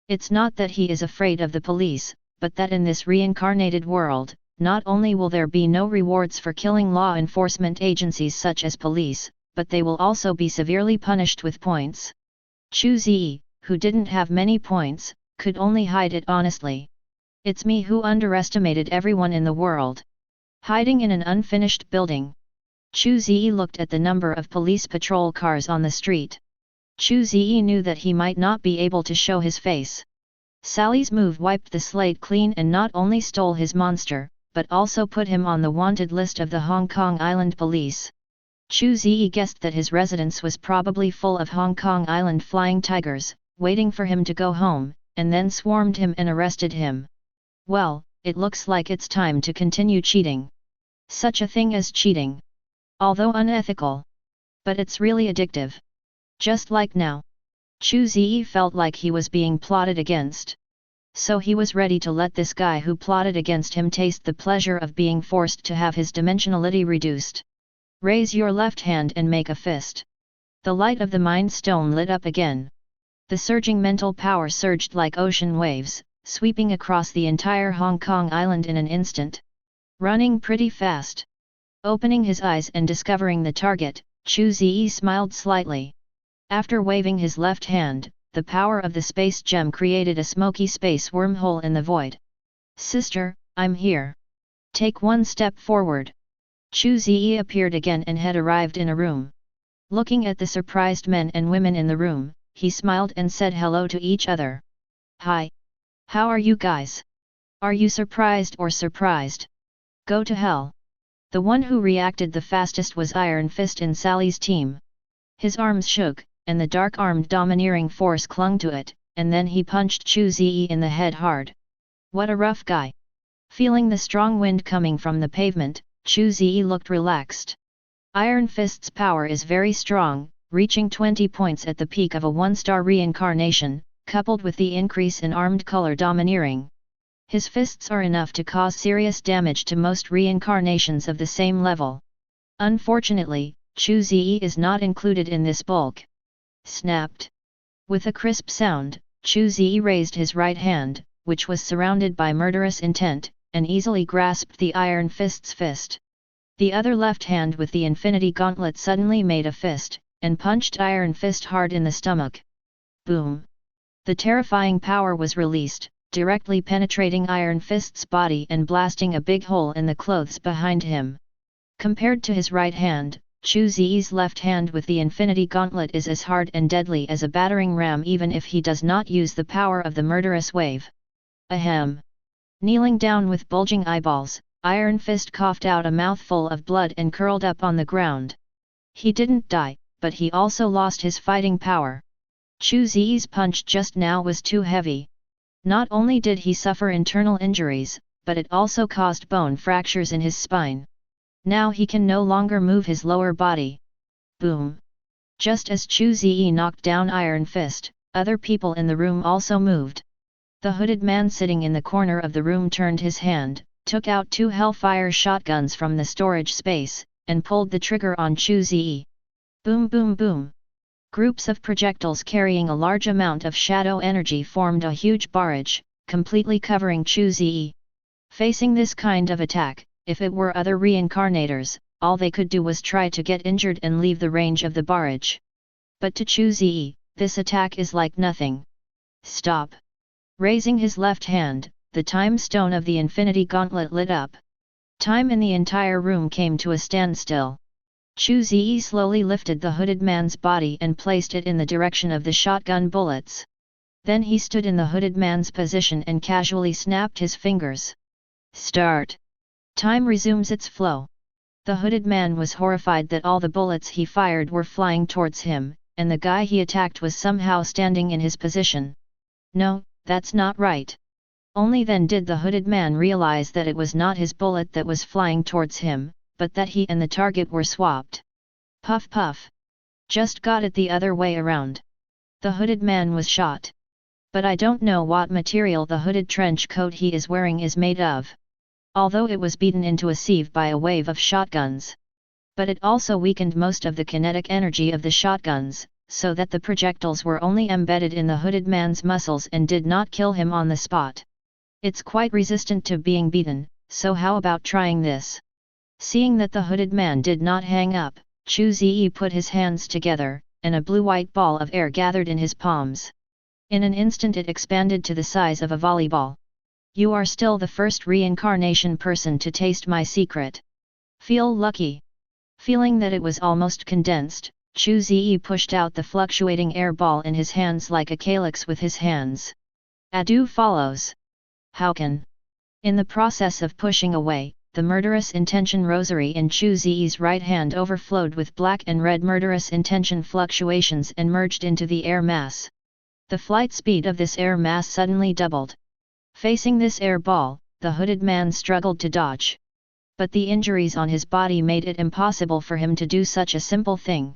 It's not that he is afraid of the police, but that in this reincarnated world, not only will there be no rewards for killing law enforcement agencies such as police, but they will also be severely punished with points. Chu Ze, who didn't have many points, could only hide it honestly. It's me who underestimated everyone in the world. Hiding in an unfinished building. Chu Ze looked at the number of police patrol cars on the street. Chu Ze knew that he might not be able to show his face. Sally's move wiped the slate clean and not only stole his monster, but also put him on the wanted list of the Hong Kong Island police. Chu Ze guessed that his residence was probably full of Hong Kong Island flying tigers, waiting for him to go home, and then swarmed him and arrested him. Well, it looks like it's time to continue cheating. Such a thing as cheating. Although unethical. But it's really addictive. Just like now. Chu Ze felt like he was being plotted against. So he was ready to let this guy who plotted against him taste the pleasure of being forced to have his dimensionality reduced. Raise your left hand and make a fist. The light of the Mind Stone lit up again. The surging mental power surged like ocean waves, sweeping across the entire Hong Kong Island in an instant. Running pretty fast. Opening his eyes and discovering the target, Chu Ze smiled slightly. After waving his left hand, the power of the space gem created a smoky space wormhole in the void. Sister, I'm here. Take one step forward. Chu Ze appeared again and had arrived in a room. Looking at the surprised men and women in the room, he smiled and said hello to each other. Hi. How are you guys? Are you surprised or surprised? Go to hell. The one who reacted the fastest was Iron Fist in Sally's team. His arms shook, and the dark-armed domineering force clung to it, and then he punched Chu Ze in the head hard. What a rough guy. Feeling the strong wind coming from the pavement, Chu Ze looked relaxed. Iron Fist's power is very strong, reaching 20 points at the peak of a 1-star reincarnation, coupled with the increase in armed color domineering. His fists are enough to cause serious damage to most reincarnations of the same level. Unfortunately, Chu Ze is not included in this bulk. Snapped. With a crisp sound, Chu Ze raised his right hand, which was surrounded by murderous intent, and easily grasped the Iron Fist's fist. The other left hand with the Infinity Gauntlet suddenly made a fist, and punched Iron Fist hard in the stomach. Boom! The terrifying power was released, directly penetrating Iron Fist's body and blasting a big hole in the clothes behind him. Compared to his right hand, Chu Ze's left hand with the Infinity Gauntlet is as hard and deadly as a battering ram even if he does not use the power of the murderous wave. Ahem! Kneeling down with bulging eyeballs, Iron Fist coughed out a mouthful of blood and curled up on the ground. He didn't die, but he also lost his fighting power. Chu Ze's punch just now was too heavy. Not only did he suffer internal injuries, but it also caused bone fractures in his spine. Now he can no longer move his lower body. Boom! Just as Chu Ze knocked down Iron Fist, other people in the room also moved. The hooded man sitting in the corner of the room turned his hand, took out 2 Hellfire shotguns from the storage space, and pulled the trigger on Chu Ze. Boom boom boom! Groups of projectiles carrying a large amount of shadow energy formed a huge barrage, completely covering Chu Ze. Facing this kind of attack, if it were other reincarnators, all they could do was try to get injured and leave the range of the barrage. But to Chu Ze, this attack is like nothing. Stop! Raising his left hand, the time stone of the Infinity Gauntlet lit up. Time in the entire room came to a standstill. Chu Ze slowly lifted the hooded man's body and placed it in the direction of the shotgun bullets. Then he stood in the hooded man's position and casually snapped his fingers. Start! Time resumes its flow. The hooded man was horrified that all the bullets he fired were flying towards him, and the guy he attacked was somehow standing in his position. No, that's not right. Only then did the hooded man realize that it was not his bullet that was flying towards him, but that he and the target were swapped. Puff puff! Just got it the other way around. The hooded man was shot. But I don't know what material the hooded trench coat he is wearing is made of. Although it was beaten into a sieve by a wave of shotguns. But it also weakened most of the kinetic energy of the shotguns, so that the projectiles were only embedded in the hooded man's muscles and did not kill him on the spot. It's quite resistant to being beaten, so how about trying this? Seeing that the hooded man did not hang up, Chu Ze put his hands together, and a blue-white ball of air gathered in his palms. In an instant it expanded to the size of a volleyball. You are still the first reincarnation person to taste my secret. Feel lucky. Feeling that it was almost condensed, Chu Ze pushed out the fluctuating air ball in his hands like a calyx with his hands. Ado follows. How can? In the process of pushing away, the murderous intention rosary in Chu Ze's right hand overflowed with black and red murderous intention fluctuations and merged into the air mass. The flight speed of this air mass suddenly doubled. Facing this air ball, the hooded man struggled to dodge. But the injuries on his body made it impossible for him to do such a simple thing.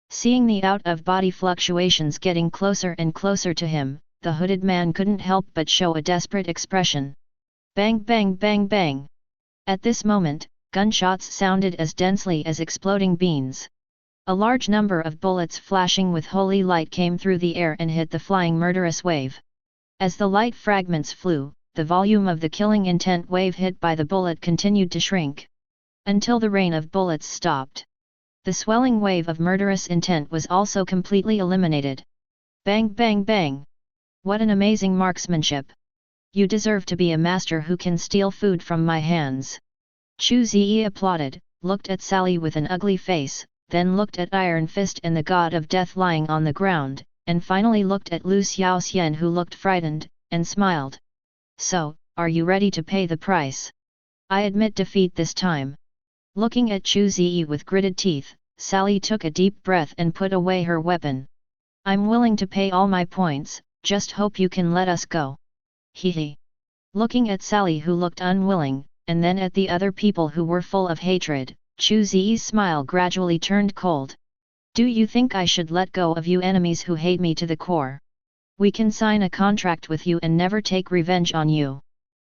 Seeing the out-of-body fluctuations getting closer and closer to him, the hooded man couldn't help but show a desperate expression. Bang bang bang bang! At this moment, gunshots sounded as densely as exploding beans. A large number of bullets flashing with holy light came through the air and hit the flying murderous wave. As the light fragments flew, the volume of the killing intent wave hit by the bullet continued to shrink. Until the rain of bullets stopped. The swelling wave of murderous intent was also completely eliminated. Bang bang bang! What an amazing marksmanship! You deserve to be a master who can steal food from my hands. Chu Ze applauded, looked at Sally with an ugly face, then looked at Iron Fist and the god of death lying on the ground, and finally looked at Lu Xiaoxian who looked frightened, and smiled. So, are you ready to pay the price? I admit defeat this time. Looking at Chu Ze with gritted teeth, Sally took a deep breath and put away her weapon. I'm willing to pay all my points, just hope you can let us go. Hee. Looking at Sally who looked unwilling, and then at the other people who were full of hatred, Chu Ze's smile gradually turned cold. Do you think I should let go of you enemies who hate me to the core? We can sign a contract with you and never take revenge on you.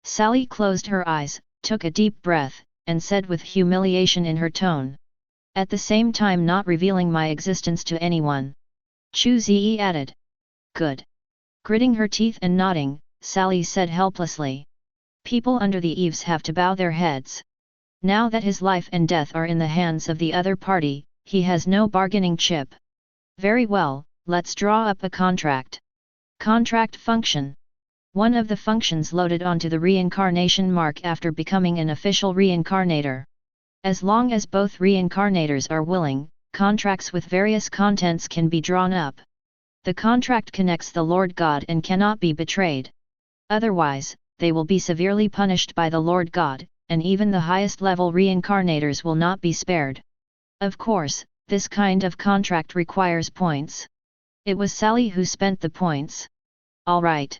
Sally closed her eyes, took a deep breath, and said with humiliation in her tone. At the same time not revealing my existence to anyone. Chu Ze added. Good. Gritting her teeth and nodding, Sally said helplessly. People under the eaves have to bow their heads. Now that his life and death are in the hands of the other party, he has no bargaining chip. Very well, let's draw up a contract. Contract function. One of the functions loaded onto the reincarnation mark after becoming an official reincarnator. As long as both reincarnators are willing, contracts with various contents can be drawn up. The contract connects the Lord God and cannot be betrayed. Otherwise, they will be severely punished by the Lord God, and even the highest level reincarnators will not be spared. Of course, this kind of contract requires points. It was Sally who spent the points. All right.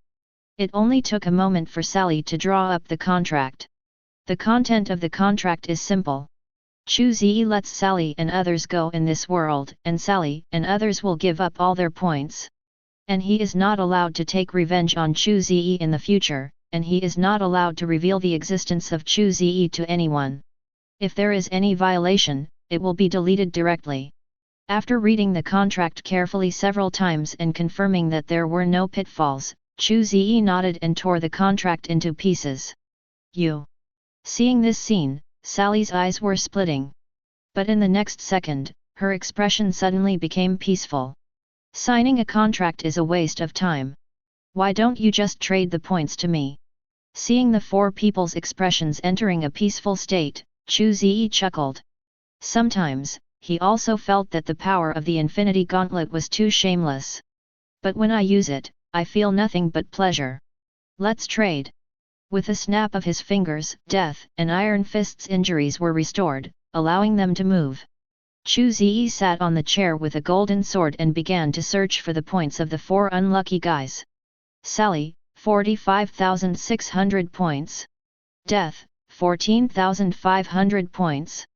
It only took a moment for Sally to draw up the contract. The content of the contract is simple. Chu Ze lets Sally and others go in this world, and Sally and others will give up all their points. And he is not allowed to take revenge on Chu Ze in the future, and he is not allowed to reveal the existence of Chu Ze to anyone. If there is any violation, it will be deleted directly. After reading the contract carefully several times and confirming that there were no pitfalls, Chu Ze nodded and tore the contract into pieces. You. Seeing this scene, Sally's eyes were splitting. But in the next second, her expression suddenly became peaceful. Signing a contract is a waste of time. Why don't you just trade the points to me? Seeing the four people's expressions entering a peaceful state, Chu Ze chuckled. Sometimes, he also felt that the power of the Infinity Gauntlet was too shameless. But when I use it, I feel nothing but pleasure. Let's trade. With a snap of his fingers, Death and Iron Fist's injuries were restored, allowing them to move. Chu Ze sat on the chair with a golden sword and began to search for the points of the four unlucky guys. Sally, 45,600 points. Death, 14,500 points.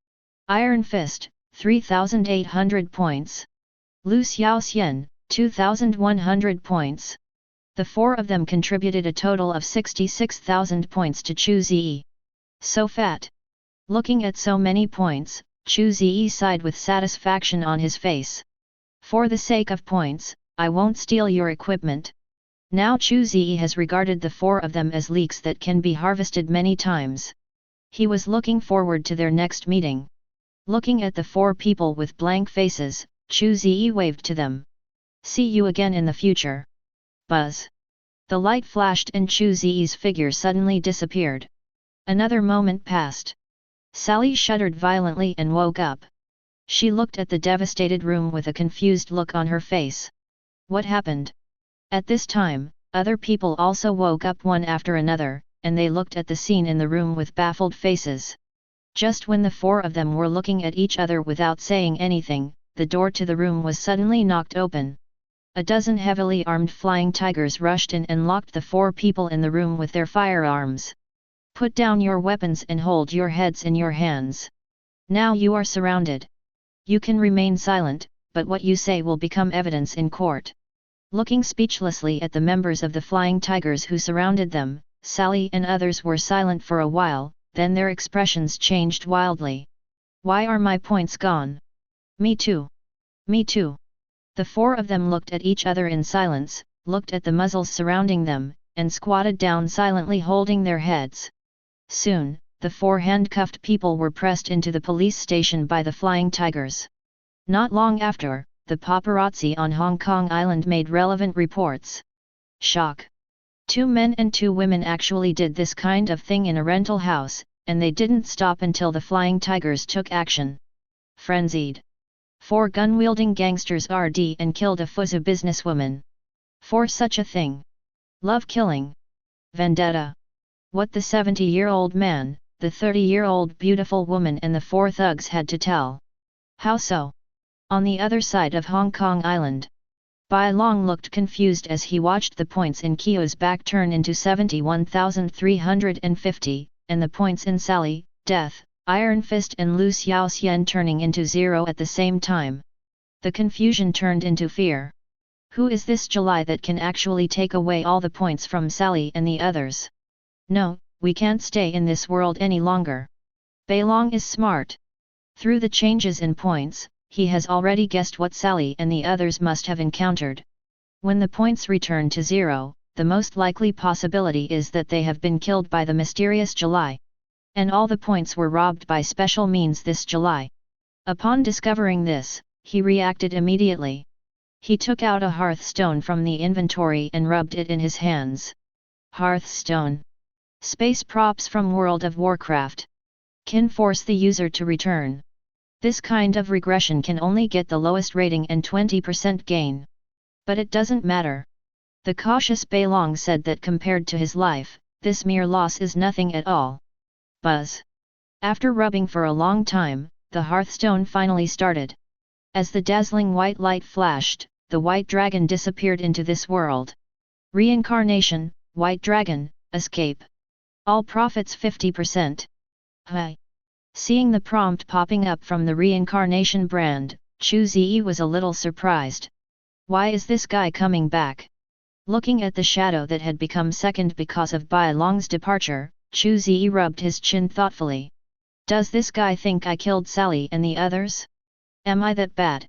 Iron Fist, 3,800 points. Lu Xiaoxian, 2,100 points. The four of them contributed a total of 66,000 points to Chu Ze. So fat. Looking at so many points, Chu Ze sighed with satisfaction on his face. For the sake of points, I won't steal your equipment. Now Chu Ze has regarded the four of them as leeks that can be harvested many times. He was looking forward to their next meeting. Looking at the four people with blank faces, Chu Ze waved to them. See you again in the future. Buzz. The light flashed and Chu Ze's figure suddenly disappeared. Another moment passed. Sally shuddered violently and woke up. She looked at the devastated room with a confused look on her face. What happened? At this time, other people also woke up one after another, and they looked at the scene in the room with baffled faces. Just when the four of them were looking at each other without saying anything, the door to the room was suddenly knocked open. A dozen heavily armed flying tigers rushed in and locked the four people in the room with their firearms. Put down your weapons and hold your heads in your hands. Now you are surrounded. You can remain silent, but what you say will become evidence in court. Looking speechlessly at the members of the flying tigers who surrounded them, Sally and others were silent for a while, then their expressions changed wildly. Why are my points gone? Me too. Me too. The four of them looked at each other in silence, looked at the muzzles surrounding them, and squatted down silently holding their heads. Soon, the four handcuffed people were pressed into the police station by the flying tigers. Not long after, the paparazzi on Hong Kong Island made relevant reports. Shock. 2 men and 2 women actually did this kind of thing in a rental house, and they didn't stop until the flying tigers took action. Frenzied. 4 gun-wielding gangsters RD and killed a Fuzu businesswoman. For such a thing. Love killing. Vendetta. What the 70-year-old man, the 30-year-old beautiful woman and the 4 thugs had to tell. How so? On the other side of Hong Kong Island. Bai Long looked confused as he watched the points in Kio's back turn into 71,350, and the points in Sally, Death, Iron Fist and Lu Xiaoxian turning into 0 at the same time. The confusion turned into fear. Who is this July that can actually take away all the points from Sally and the others? No, we can't stay in this world any longer. Bai Long is smart. Through the changes in points, he has already guessed what Sally and the others must have encountered. When the points return to 0, the most likely possibility is that they have been killed by the mysterious July. And all the points were robbed by special means this July. Upon discovering this, he reacted immediately. He took out a hearthstone from the inventory and rubbed it in his hands. Hearthstone. Space props from World of Warcraft. Can force the user to return. This kind of regression can only get the lowest rating and 20% gain. But it doesn't matter. The cautious Bai Long said that compared to his life, this mere loss is nothing at all. Buzz. After rubbing for a long time, the hearthstone finally started. As the dazzling white light flashed, the white dragon disappeared into this world. Reincarnation, white dragon, escape. All profits 50%. Hi. Seeing the prompt popping up from the Reincarnation brand, Chu Ze was a little surprised. Why is this guy coming back? Looking at the shadow that had become second because of Bai Long's departure, Chu Ze rubbed his chin thoughtfully. Does this guy think I killed Sally and the others? Am I that bad?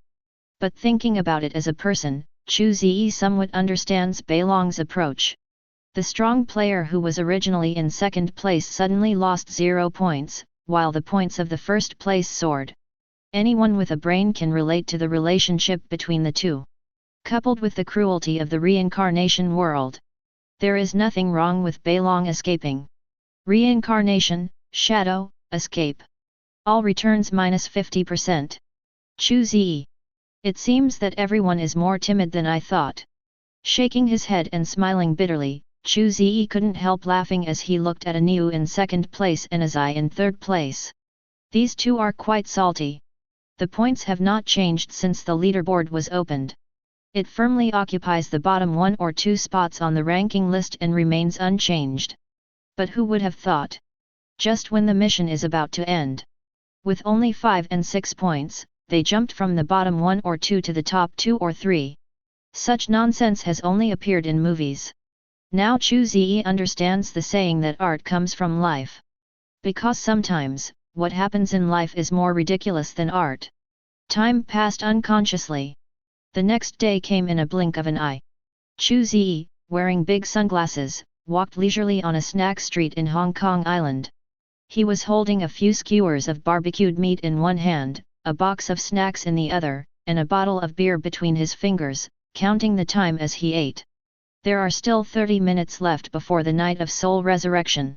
But thinking about it as a person, Chu Ze somewhat understands Bai Long's approach. The strong player who was originally in second place suddenly lost 0 points, while the points of the first place soared. Anyone with a brain can relate to the relationship between the two. Coupled with the cruelty of the reincarnation world. There is nothing wrong with Bai Long escaping. Reincarnation, shadow, escape. All returns -50%. Chu Ze. It seems that everyone is more timid than I thought. Shaking his head and smiling bitterly, Chu Ze couldn't help laughing as he looked at Aniu in second place and Azai in third place. These two are quite salty. The points have not changed since the leaderboard was opened. It firmly occupies the bottom 1 or 2 spots on the ranking list and remains unchanged. But who would have thought? Just when the mission is about to end. With only 5 and 6 points, they jumped from the bottom 1 or 2 to the top 2 or 3. Such nonsense has only appeared in movies. Now Chu Ze understands the saying that art comes from life. Because sometimes, what happens in life is more ridiculous than art. Time passed unconsciously. The next day came in a blink of an eye. Chu Ze, wearing big sunglasses, walked leisurely on a snack street in Hong Kong Island. He was holding a few skewers of barbecued meat in one hand, a box of snacks in the other, and a bottle of beer between his fingers, counting the time as he ate. There are still 30 minutes left before the night of soul resurrection.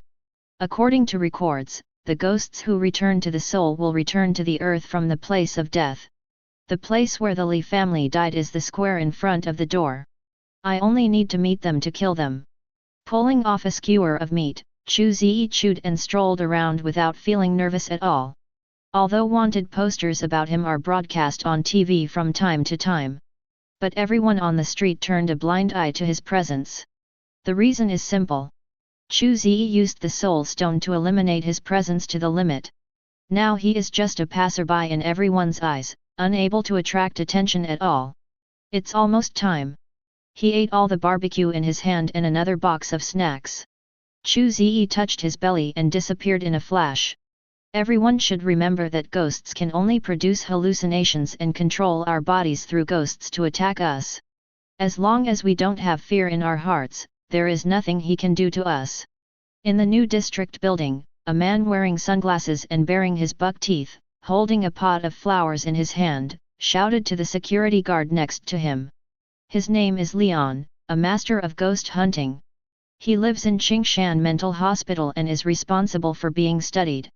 According to records, the ghosts who return to the soul will return to the earth from the place of death. The place where the Li family died is the square in front of the door. I only need to meet them to kill them. Pulling off a skewer of meat, Chu Ze chewed and strolled around without feeling nervous at all. Although wanted posters about him are broadcast on TV from time to time. But everyone on the street turned a blind eye to his presence. The reason is simple. Chu Ze used the soul stone to eliminate his presence to the limit. Now he is just a passerby in everyone's eyes, unable to attract attention at all. It's almost time. He ate all the barbecue in his hand and another box of snacks. Chu Ze touched his belly and disappeared in a flash. Everyone should remember that ghosts can only produce hallucinations and control our bodies through ghosts to attack us. As long as we don't have fear in our hearts, there is nothing he can do to us. In the new district building, a man wearing sunglasses and baring his buck teeth, holding a pot of flowers in his hand, shouted to the security guard next to him. His name is Leon, a master of ghost hunting. He lives in Qingshan Mental Hospital and is responsible for being studied.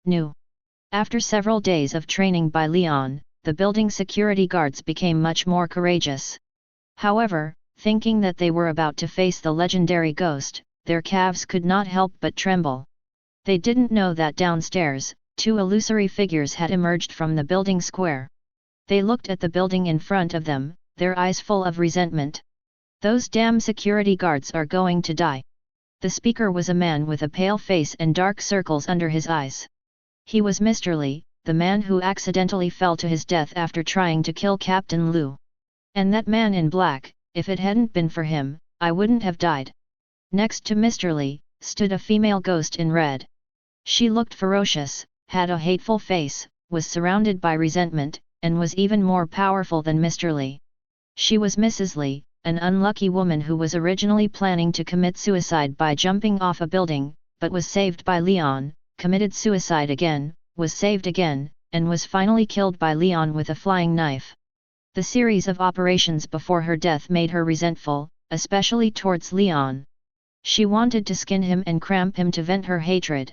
New. After several days of training by Leon, the building security guards became much more courageous. However, thinking that they were about to face the legendary ghost, their calves could not help but tremble. They didn't know that downstairs, two illusory figures had emerged from the building square. They looked at the building in front of them, their eyes full of resentment. Those damn security guards are going to die. The speaker was a man with a pale face and dark circles under his eyes. He was Mr. Li, the man who accidentally fell to his death after trying to kill Captain Lu. And that man in black, if it hadn't been for him, I wouldn't have died. Next to Mr. Li, stood a female ghost in red. She looked ferocious, had a hateful face, was surrounded by resentment, and was even more powerful than Mr. Li. She was Mrs. Li, an unlucky woman who was originally planning to commit suicide by jumping off a building, but was saved by Leon, committed suicide again, was saved again, and was finally killed by Leon with a flying knife. The series of operations before her death made her resentful, especially towards Leon. She wanted to skin him and cramp him to vent her hatred.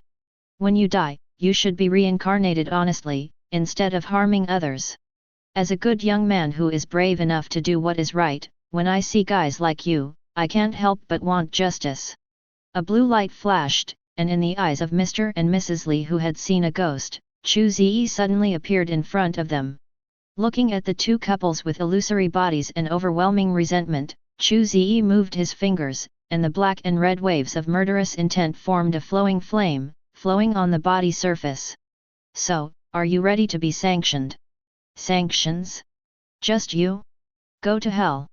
When you die, you should be reincarnated honestly, instead of harming others. As a good young man who is brave enough to do what is right, when I see guys like you, I can't help but want justice. A blue light flashed, and in the eyes of Mr. and Mrs. Li who had seen a ghost, Chu Ze suddenly appeared in front of them. Looking at the two couples with illusory bodies and overwhelming resentment, Chu Ze moved his fingers, and the black and red waves of murderous intent formed a flowing flame, flowing on the body surface. So, are you ready to be sanctioned? Sanctions? Just you? Go to hell.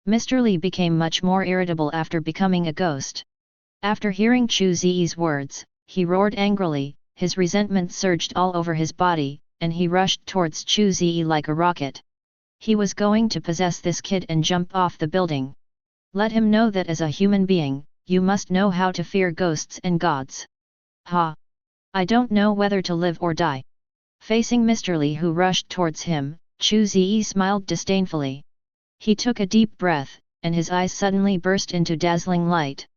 Mr. Li became much more irritable after becoming a ghost. After hearing Chu Ze's words, he roared angrily, his resentment surged all over his body, and he rushed towards Chu Ze like a rocket. He was going to possess this kid and jump off the building. Let him know that as a human being, you must know how to fear ghosts and gods. Ha! I don't know whether to live or die. Facing Mr. Li who rushed towards him, Chu Ze smiled disdainfully. He took a deep breath, and his eyes suddenly burst into dazzling light.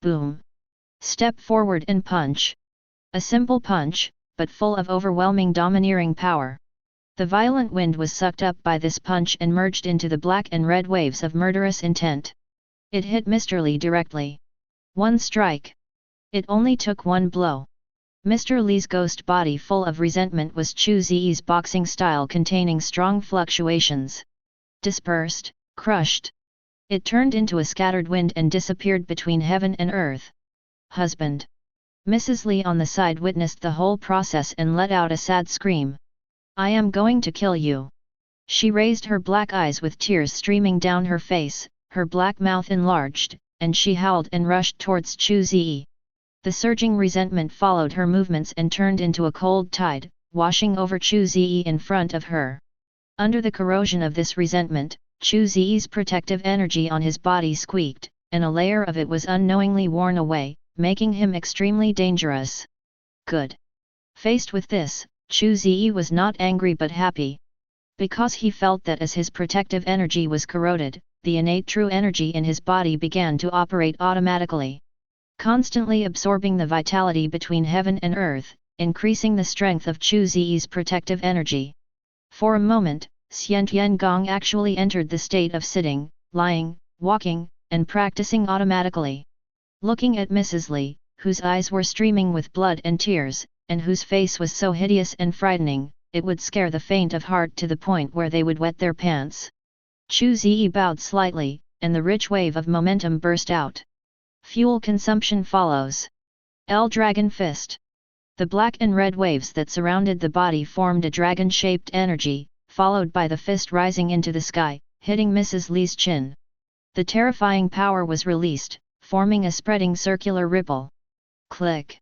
Boom! Step forward and punch. A simple punch, but full of overwhelming domineering power. The violent wind was sucked up by this punch and merged into the black and red waves of murderous intent. It hit Mr. Li directly. One strike. It only took one blow. Mr. Li's ghost body full of resentment was Chu Ze's boxing style containing strong fluctuations. Dispersed, crushed. It turned into a scattered wind and disappeared between heaven and earth. Husband. Mrs. Li on the side witnessed the whole process and let out a sad scream. I am going to kill you. She raised her black eyes with tears streaming down her face, her black mouth enlarged, and she howled and rushed towards Chu Ze. The surging resentment followed her movements and turned into a cold tide, washing over Chu Ze in front of her. Under the corrosion of this resentment, Chu Ze's protective energy on his body squeaked, and a layer of it was unknowingly worn away, making him extremely dangerous. Good. Faced with this, Chu Ze was not angry but happy. Because he felt that as his protective energy was corroded, the innate true energy in his body began to operate automatically, constantly absorbing the vitality between heaven and earth, increasing the strength of Chu Ze's protective energy. For a moment, Xian Tiangong actually entered the state of sitting, lying, walking, and practicing automatically. Looking at Mrs. Li, whose eyes were streaming with blood and tears, and whose face was so hideous and frightening, it would scare the faint of heart to the point where they would wet their pants. Chu Ze bowed slightly, and the rich wave of momentum burst out. Fuel consumption follows. L Dragon Fist. The black and red waves that surrounded the body formed a dragon-shaped energy, followed by the fist rising into the sky, hitting Mrs. Li's chin. The terrifying power was released, forming a spreading circular ripple. Click!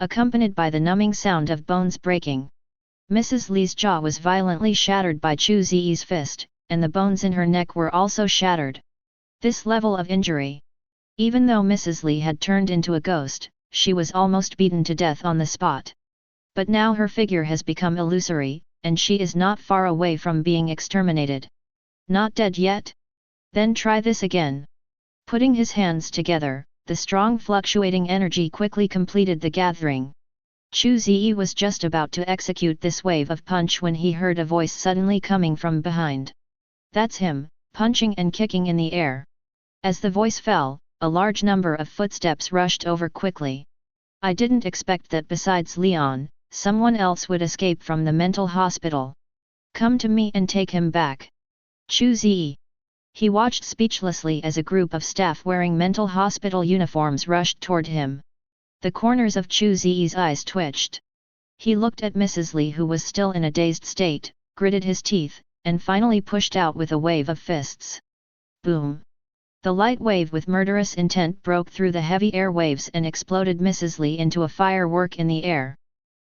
Accompanied by the numbing sound of bones breaking. Mrs. Li's jaw was violently shattered by Chu Ze's fist, and the bones in her neck were also shattered. This level of injury. Even though Mrs. Li had turned into a ghost, she was almost beaten to death on the spot. But now her figure has become illusory, and she is not far away from being exterminated. Not dead yet? Then try this again. Putting his hands together, the strong fluctuating energy quickly completed the gathering. Chu Ze was just about to execute this wave of punch when he heard a voice suddenly coming from behind. That's him, punching and kicking in the air. As the voice fell, a large number of footsteps rushed over quickly. I didn't expect that besides Leon, someone else would escape from the mental hospital. Come to me and take him back. Chu Ze. He watched speechlessly as a group of staff wearing mental hospital uniforms rushed toward him. The corners of Chu Ze's eyes twitched. He looked at Mrs. Li, who was still in a dazed state, gritted his teeth, and finally pushed out with a wave of fists. Boom! The light wave with murderous intent broke through the heavy air waves and exploded Mrs. Li into a firework in the air.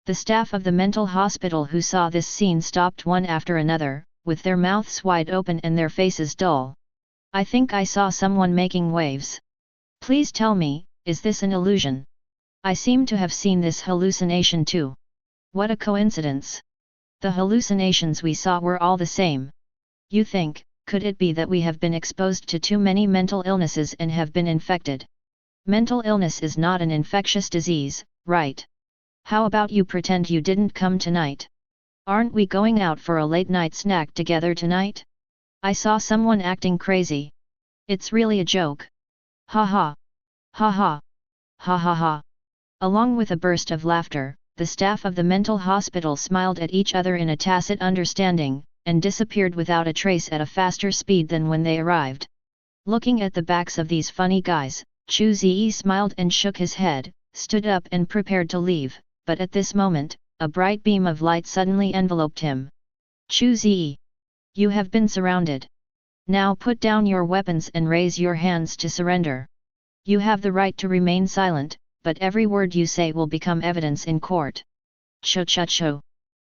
The staff of the mental hospital who saw this scene stopped one after another, with their mouths wide open and their faces dull. I think I saw someone making waves. Please tell me, is this an illusion? I seem to have seen this hallucination too. What a coincidence! The hallucinations we saw were all the same. You think, could it be that we have been exposed to too many mental illnesses and have been infected? Mental illness is not an infectious disease, right? How about you pretend you didn't come tonight? Aren't we going out for a late-night snack together tonight? I saw someone acting crazy. It's really a joke. Ha ha! Ha ha! Ha ha ha! Along with a burst of laughter, the staff of the mental hospital smiled at each other in a tacit understanding, and disappeared without a trace at a faster speed than when they arrived. Looking at the backs of these funny guys, Chu Ze smiled and shook his head, stood up and prepared to leave, but at this moment, a bright beam of light suddenly enveloped him. Chu Ze! You have been surrounded. Now put down your weapons and raise your hands to surrender. You have the right to remain silent, but every word you say will become evidence in court. Cho.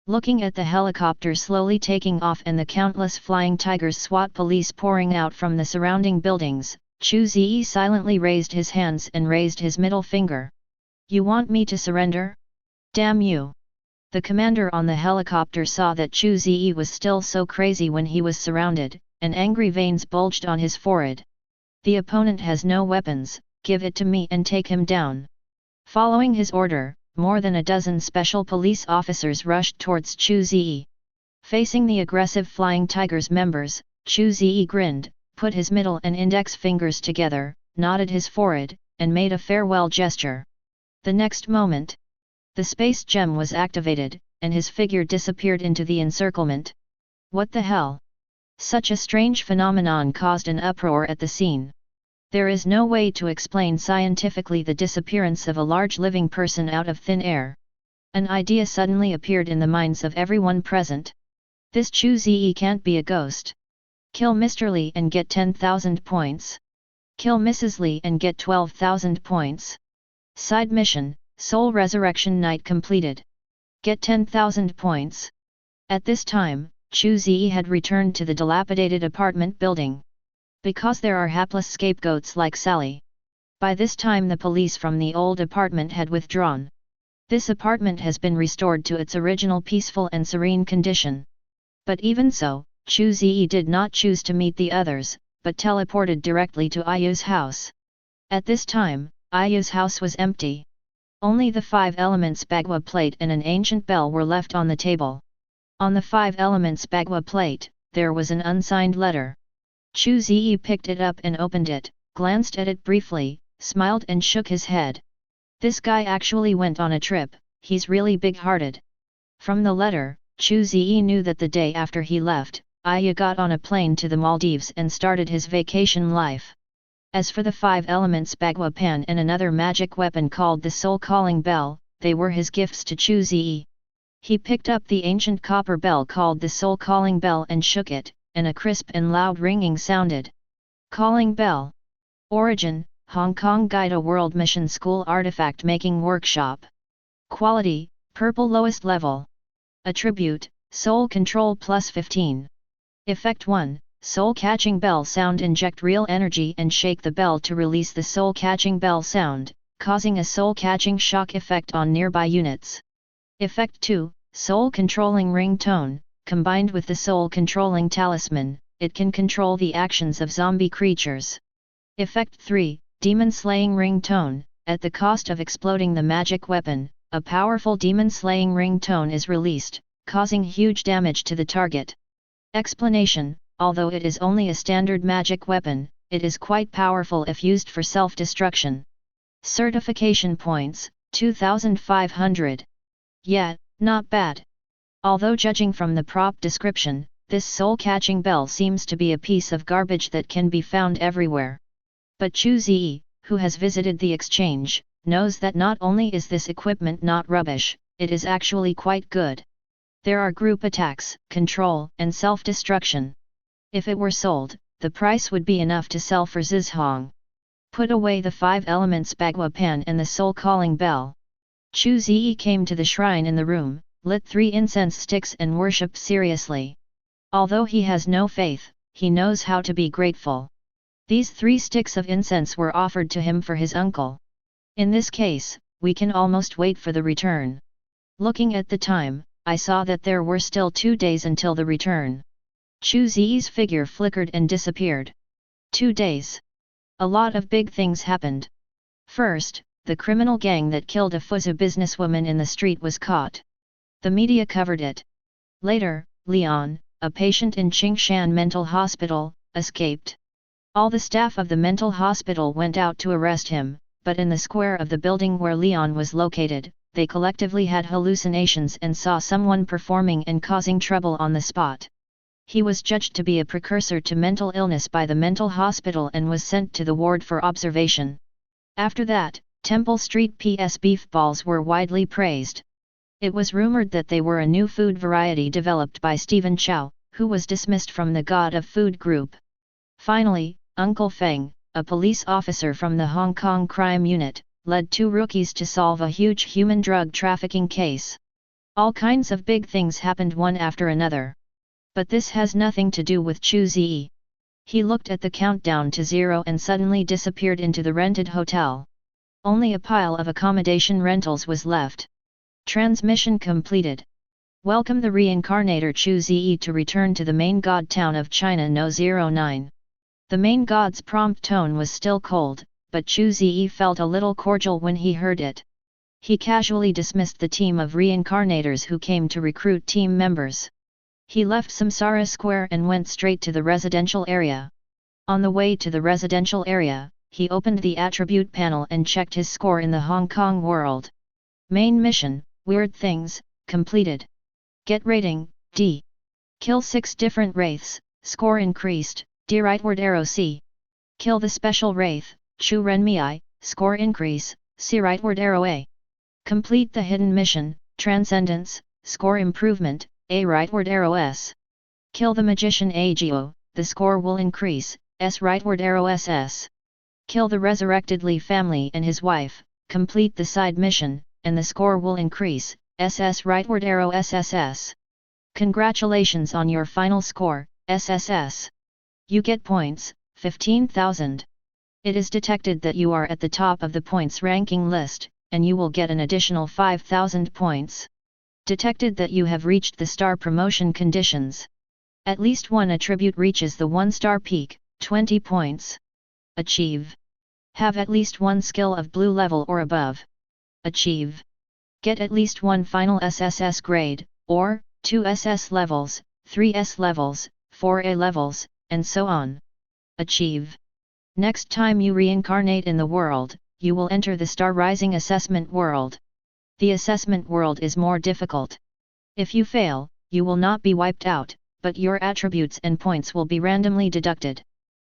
Looking at the helicopter slowly taking off and the countless flying tigers SWAT police pouring out from the surrounding buildings, Chu Ze silently raised his hands and raised his middle finger. You want me to surrender? Damn you! The commander on the helicopter saw that Chu Ze was still so crazy when he was surrounded, and angry veins bulged on his forehead. The opponent has no weapons, give it to me and take him down. Following his order, more than a dozen special police officers rushed towards Chu Ze. Facing the aggressive Flying Tigers members, Chu Ze grinned, put his middle and index fingers together, nodded his forehead, and made a farewell gesture. The next moment, the space gem was activated, and his figure disappeared into the encirclement. What the hell? Such a strange phenomenon caused an uproar at the scene. There is no way to explain scientifically the disappearance of a large living person out of thin air. An idea suddenly appeared in the minds of everyone present. This Chu Ze can't be a ghost. Kill Mr. Li and get 10,000 points. Kill Mrs. Li and get 12,000 points. Side mission, Soul Resurrection Night completed. Get 10,000 points. At this time, Chu Ze had returned to the dilapidated apartment building. Because there are hapless scapegoats like Sally. By this time the police from the old apartment had withdrawn. This apartment has been restored to its original peaceful and serene condition. But even so, Chu Ze did not choose to meet the others, but teleported directly to Ayu's house. At this time, Ayu's house was empty. Only the 5 elements bagua plate and an ancient bell were left on the table. On the 5 elements bagua plate, there was an unsigned letter. Chu Ze picked it up and opened it, glanced at it briefly, smiled and shook his head. This guy actually went on a trip, he's really big-hearted. From the letter, Chu Ze knew that the day after he left, Ayu got on a plane to the Maldives and started his vacation life. As for the 5 elements bagua pan and another magic weapon called the soul calling bell, they were his gifts to Chu Ze. He picked up the ancient copper bell called the soul calling bell and shook it, and a crisp and loud ringing sounded. Calling bell. Origin, Hong Kong Guide a World Mission School Artifact Making Workshop. Quality, Purple lowest level. Attribute, Soul Control plus 15. Effect 1, Soul Catching Bell Sound. Inject real energy and shake the bell to release the soul catching bell sound, causing a soul catching shock effect on nearby units. Effect 2, Soul Controlling Ring Tone. Combined with the soul controlling talisman, it can control the actions of zombie creatures. Effect 3, Demon Slaying Ring Tone. At the cost of exploding the magic weapon, a powerful demon slaying ring tone is released, causing huge damage to the target. Explanation: although it is only a standard magic weapon, it is quite powerful if used for self-destruction. Certification points, 2500. Yeah, not bad. Although judging from the prop description, this soul-catching bell seems to be a piece of garbage that can be found everywhere. But Chu Ze, who has visited the exchange, knows that not only is this equipment not rubbish, it is actually quite good. There are group attacks, control, and self-destruction. If it were sold, the price would be enough to sell for Zizhong. Put away the 5 elements bagua pan and the soul calling bell. Chu Ze came to the shrine in the room, lit 3 incense sticks and worshipped seriously. Although he has no faith, he knows how to be grateful. These 3 sticks of incense were offered to him for his uncle. In this case, we can almost wait for the return. Looking at the time, I saw that there were still 2 days until the return. Chu Ze's figure flickered and disappeared. 2 days. A lot of big things happened. First, the criminal gang that killed a Fuzhou businesswoman in the street was caught. The media covered it. Later, Leon, a patient in Qingshan Mental Hospital, escaped. All the staff of the mental hospital went out to arrest him, but in the square of the building where Leon was located, they collectively had hallucinations and saw someone performing and causing trouble on the spot. He was judged to be a precursor to mental illness by the mental hospital and was sent to the ward for observation. After that, Temple Street PS beef balls were widely praised. It was rumored that they were a new food variety developed by Stephen Chow, who was dismissed from the God of Food group. Finally, Uncle Feng, a police officer from the Hong Kong crime unit, led 2 rookies to solve a huge human drug trafficking case. All kinds of big things happened one after another. But this has nothing to do with Chu Ze. He looked at the countdown to 0 and suddenly disappeared into the rented hotel. Only a pile of accommodation rentals was left. Transmission completed. Welcome the reincarnator Chu Ze to return to the main god town of China No. 09. The main god's prompt tone was still cold, but Chu Ze felt a little cordial when he heard it. He casually dismissed the team of reincarnators who came to recruit team members. He left Samsara Square and went straight to the residential area. On the way to the residential area, he opened the attribute panel and checked his score in the Hong Kong world. Main mission, Weird Things, completed. Get rating, D. Kill 6 different wraiths, score increased, D. Rightward arrow C. Kill the special wraith, Chu Renmei, score increase, C. Rightward arrow A. Complete the hidden mission, Transcendence, score improvement, A. Rightward arrow S. Kill the magician Agio, the score will increase, S. Rightward arrow SS. Kill the resurrected Li family and his wife, complete the side mission, and the score will increase, SS. Rightward arrow SSS. Congratulations on your final score, SSS. You get points, 15,000. It is detected that you are at the top of the points ranking list, and you will get an additional 5,000 points. Detected that you have reached the star promotion conditions. At least one attribute reaches the 1-star peak, 20 points. Achieve. Have at least one skill of blue level or above. Achieve. Get at least one final SSS grade, or 2 SS levels, 3 S levels, 4 A levels, and so on. Achieve. Next time you reincarnate in the world, you will enter the Star Rising assessment world. The assessment world is more difficult. If you fail, you will not be wiped out, but your attributes and points will be randomly deducted.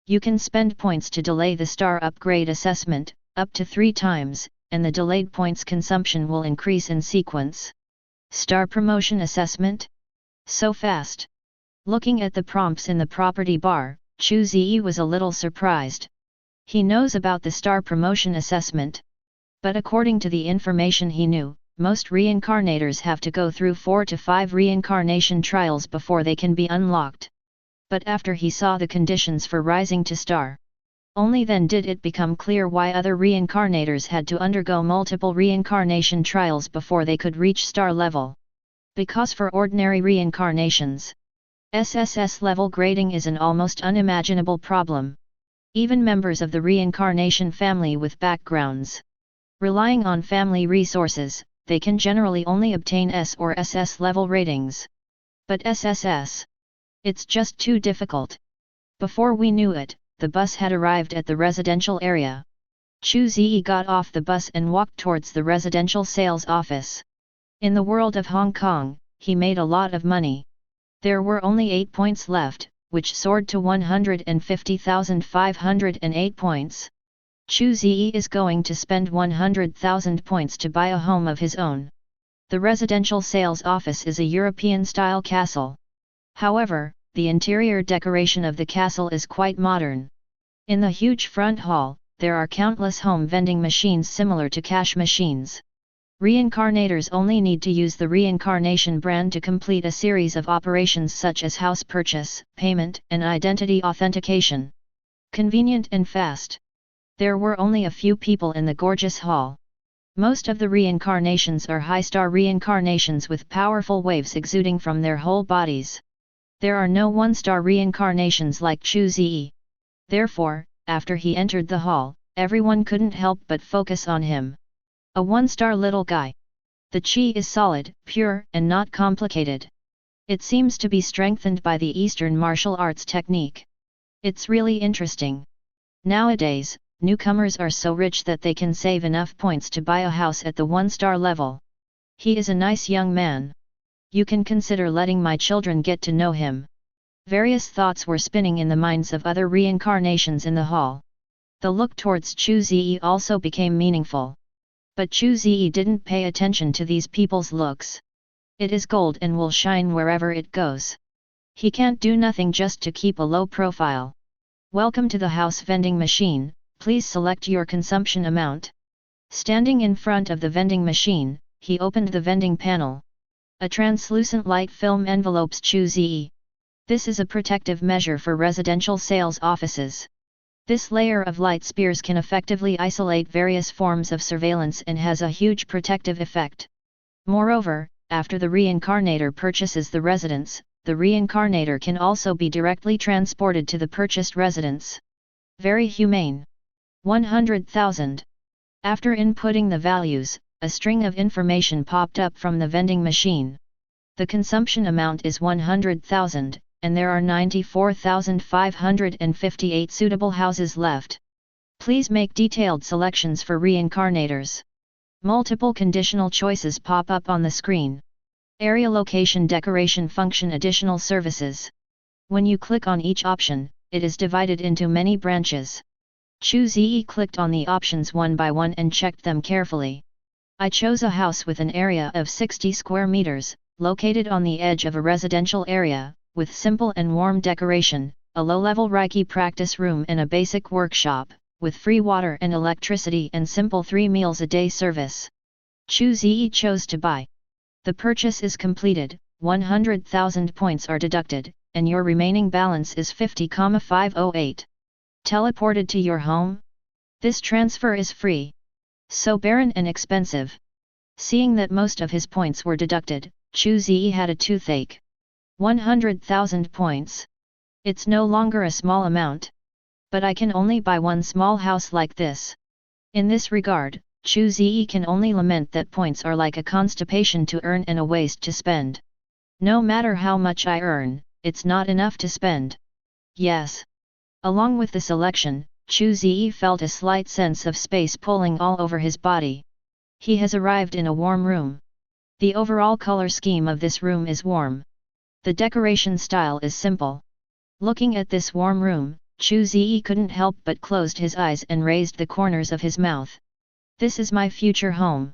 You can spend points to delay the star upgrade assessment, up to 3 times, and the delayed points consumption will increase in sequence. Star promotion assessment? So fast. Looking at the prompts in the property bar, Chu Ze was a little surprised. He knows about the star promotion assessment. But according to the information he knew, most reincarnators have to go through 4 to 5 reincarnation trials before they can be unlocked. But after he saw the conditions for rising to star, only then did it become clear why other reincarnators had to undergo multiple reincarnation trials before they could reach star level. Because for ordinary reincarnations, SSS level grading is an almost unimaginable problem. Even members of the reincarnation family with backgrounds relying on family resources, they can generally only obtain S or SS level ratings. But SSS? It's just too difficult. Before we knew it, the bus had arrived at the residential area. Chu Ze got off the bus and walked towards the residential sales office. In the world of Hong Kong, he made a lot of money. There were only 8 points left, which soared to 150,508 points. Chu Ze is going to spend 100,000 points to buy a home of his own. The residential sales office is a European-style castle. However, the interior decoration of the castle is quite modern. In the huge front hall, there are countless home vending machines similar to cash machines. Reincarnators only need to use the Reincarnation brand to complete a series of operations such as house purchase, payment, and identity authentication. Convenient and fast. There were only a few people in the gorgeous hall. Most of the reincarnations are high-star reincarnations with powerful waves exuding from their whole bodies. There are no one-star reincarnations like Chu Ze. Therefore, after he entered the hall, everyone couldn't help but focus on him. A one-star little guy. The chi is solid, pure, and not complicated. It seems to be strengthened by the Eastern martial arts technique. It's really interesting. Nowadays, newcomers are so rich that they can save enough points to buy a house at the one-star level. He is a nice young man. You can consider letting my children get to know him. Various thoughts were spinning in the minds of other reincarnations in the hall. The look towards Chu Ze also became meaningful. But Chu Ze didn't pay attention to these people's looks. It is gold and will shine wherever it goes. He can't do nothing just to keep a low profile. Welcome to the house vending machine, please select your consumption amount. Standing in front of the vending machine, he opened the vending panel. A translucent light film envelopes Chu Ze. This is a protective measure for residential sales offices. This layer of light spears can effectively isolate various forms of surveillance and has a huge protective effect. Moreover, after the reincarnator purchases the residence, the reincarnator can also be directly transported to the purchased residence. Very humane. 100,000. After inputting the values, a string of information popped up from the vending machine. The consumption amount is 100,000, and there are 94,558 suitable houses left. Please make detailed selections for reincarnators. Multiple conditional choices pop up on the screen. Area location decoration function additional services. When you click on each option, it is divided into many branches. Chu Ze clicked on the options one by one and checked them carefully. I chose a house with an area of 60 square meters, located on the edge of a residential area, with simple and warm decoration, a low-level Reiki practice room and a basic workshop, with free water and electricity and simple 3 meals a day service. Chu Ze chose to buy. The purchase is completed, 100,000 points are deducted, and your remaining balance is 50,508. Teleported to your home? This transfer is free. So barren and expensive. Seeing that most of his points were deducted, Chu Ze had a toothache. 100,000 points. It's no longer a small amount. But I can only buy one small house like this. In this regard, Chu Ze can only lament that points are like a constipation to earn and a waste to spend. No matter how much I earn, it's not enough to spend. Yes. Along with this election, Chu Ze felt a slight sense of space pulling all over his body. He has arrived in a warm room. The overall color scheme of this room is warm. The decoration style is simple. Looking at this warm room, Chu Ze couldn't help but closed his eyes and raised the corners of his mouth. This is my future home.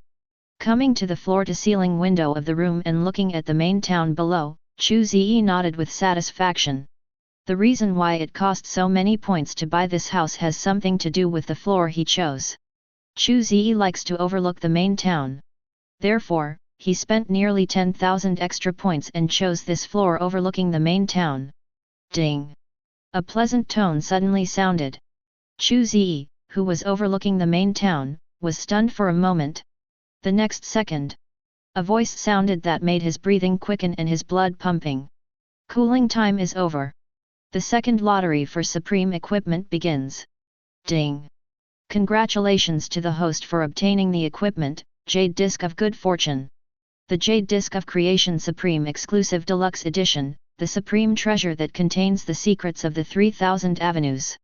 Coming to the floor-to-ceiling window of the room and looking at the main town below, Chu Ze nodded with satisfaction. The reason why it cost so many points to buy this house has something to do with the floor he chose. Chu Ze likes to overlook the main town. Therefore, he spent nearly 10,000 extra points and chose this floor overlooking the main town. Ding! A pleasant tone suddenly sounded. Chu Ze, who was overlooking the main town, was stunned for a moment. The next second, a voice sounded that made his breathing quicken and his blood pumping. Cooling time is over. The second lottery for supreme equipment begins. Ding! Congratulations to the host for obtaining the equipment, Jade Disc of Good Fortune. The Jade Disc of Creation Supreme Exclusive Deluxe Edition, the supreme treasure that contains the secrets of the 3000 avenues.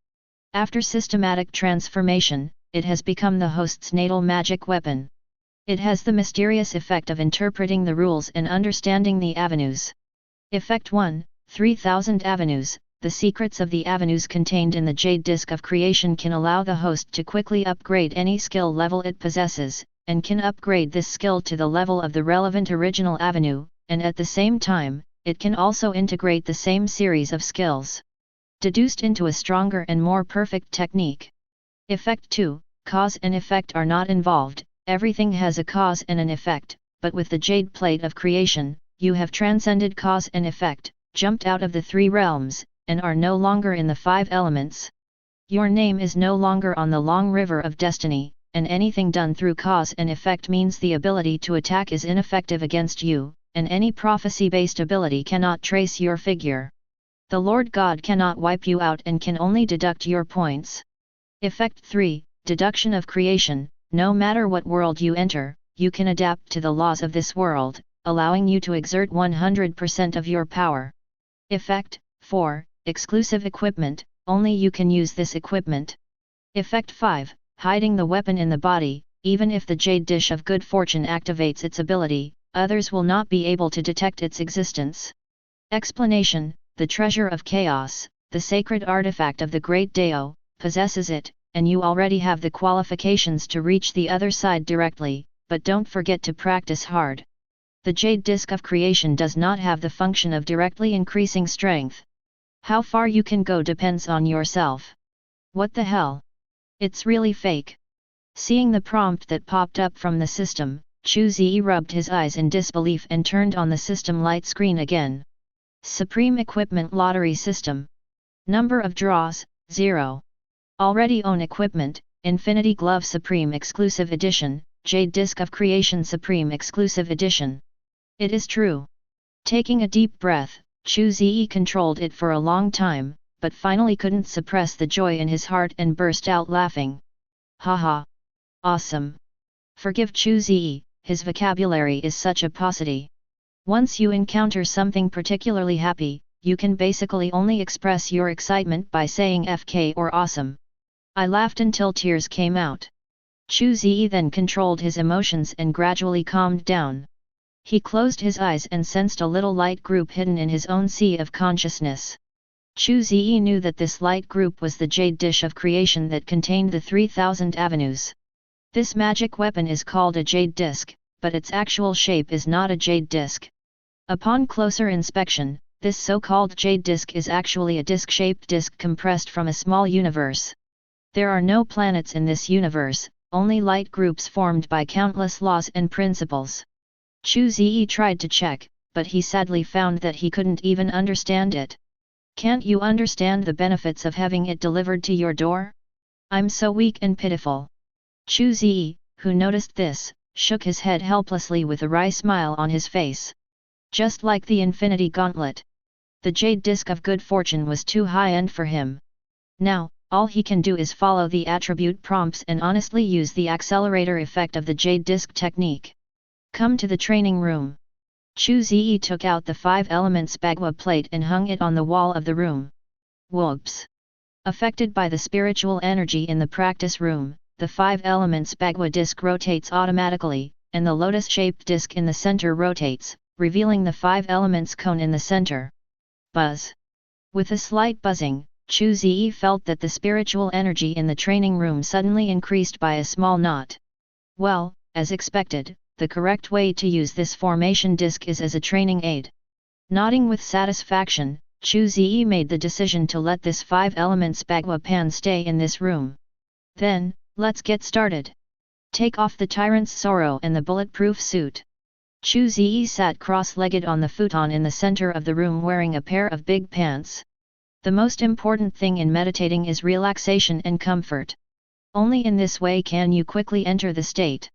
After systematic transformation, it has become the host's natal magic weapon. It has the mysterious effect of interpreting the rules and understanding the avenues. Effect 1, 3000 avenues. The secrets of the avenues contained in the Jade Disc of Creation can allow the host to quickly upgrade any skill level it possesses, and can upgrade this skill to the level of the relevant original avenue, and at the same time, it can also integrate the same series of skills deduced into a stronger and more perfect technique. Effect 2, cause and effect are not involved, everything has a cause and an effect, but with the Jade Plate of Creation, you have transcended cause and effect, jumped out of the 3 realms, and are no longer in the 5 elements. Your name is no longer on the long river of destiny, and anything done through cause and effect means the ability to attack is ineffective against you, and any prophecy-based ability cannot trace your figure. The Lord God cannot wipe you out and can only deduct your points. Effect 3, Deduction of Creation. No matter what world you enter, you can adapt to the laws of this world, allowing you to exert 100% of your power. Effect 4, Exclusive Equipment. Only you can use this equipment. Effect 5, Hiding the weapon in the body. Even if the Jade Dish of Good Fortune activates its ability, others will not be able to detect its existence. Explanation: the Treasure of Chaos, the sacred artifact of the Great Dao, possesses it, and you already have the qualifications to reach the other side directly, but don't forget to practice hard. The Jade Disc of Creation does not have the function of directly increasing strength. How far you can go depends on yourself. What the hell? It's really fake. Seeing the prompt that popped up from the system, Chu Ze rubbed his eyes in disbelief and turned on the system light screen again. Supreme Equipment Lottery System. Number of draws, 0. Already own equipment: Infinity Glove Supreme Exclusive Edition, Jade Disc of Creation Supreme Exclusive Edition. It is true. Taking a deep breath, Chu Ze controlled it for a long time, but finally couldn't suppress the joy in his heart and burst out laughing. Haha! Awesome! Forgive Chu Ze, his vocabulary is such a paucity. Once you encounter something particularly happy, you can basically only express your excitement by saying FK or awesome. I laughed until tears came out. Chu Ze then controlled his emotions and gradually calmed down. He closed his eyes and sensed a little light group hidden in his own sea of consciousness. Chu Ze knew that this light group was the Jade Dish of Creation that contained the 3000 avenues. This magic weapon is called a Jade Disc, but its actual shape is not a Jade Disc. Upon closer inspection, this so-called Jade Disc is actually a disc-shaped disc compressed from a small universe. There are no planets in this universe, only light groups formed by countless laws and principles. Chu Ze tried to check, but he sadly found that he couldn't even understand it. Can't you understand the benefits of having it delivered to your door? I'm so weak and pitiful. Chu Ze, who noticed this, shook his head helplessly with a wry smile on his face. Just like the Infinity Gauntlet. The Jade Disc of Good Fortune was too high-end for him. Now, all he can do is follow the attribute prompts and honestly use the accelerator effect of the jade disc technique. Come to the training room. Chu Ze took out the 5 elements bagua plate and hung it on the wall of the room. Whoops! Affected by the spiritual energy in the practice room, the 5 elements bagua disc rotates automatically, and the lotus-shaped disc in the center rotates, revealing the 5 elements cone in the center. Buzz! With a slight buzzing, Chu Ze felt that the spiritual energy in the training room suddenly increased by a small knot. Well, as expected, the correct way to use this formation disc is as a training aid. Nodding with satisfaction, Chu Ze made the decision to let this 5 elements bagua pan stay in this room. Then, let's get started. Take off the tyrant's sorrow and the bulletproof suit. Chu Ze sat cross-legged on the futon in the center of the room wearing a pair of big pants. The most important thing in meditating is relaxation and comfort. Only in this way can you quickly enter the state.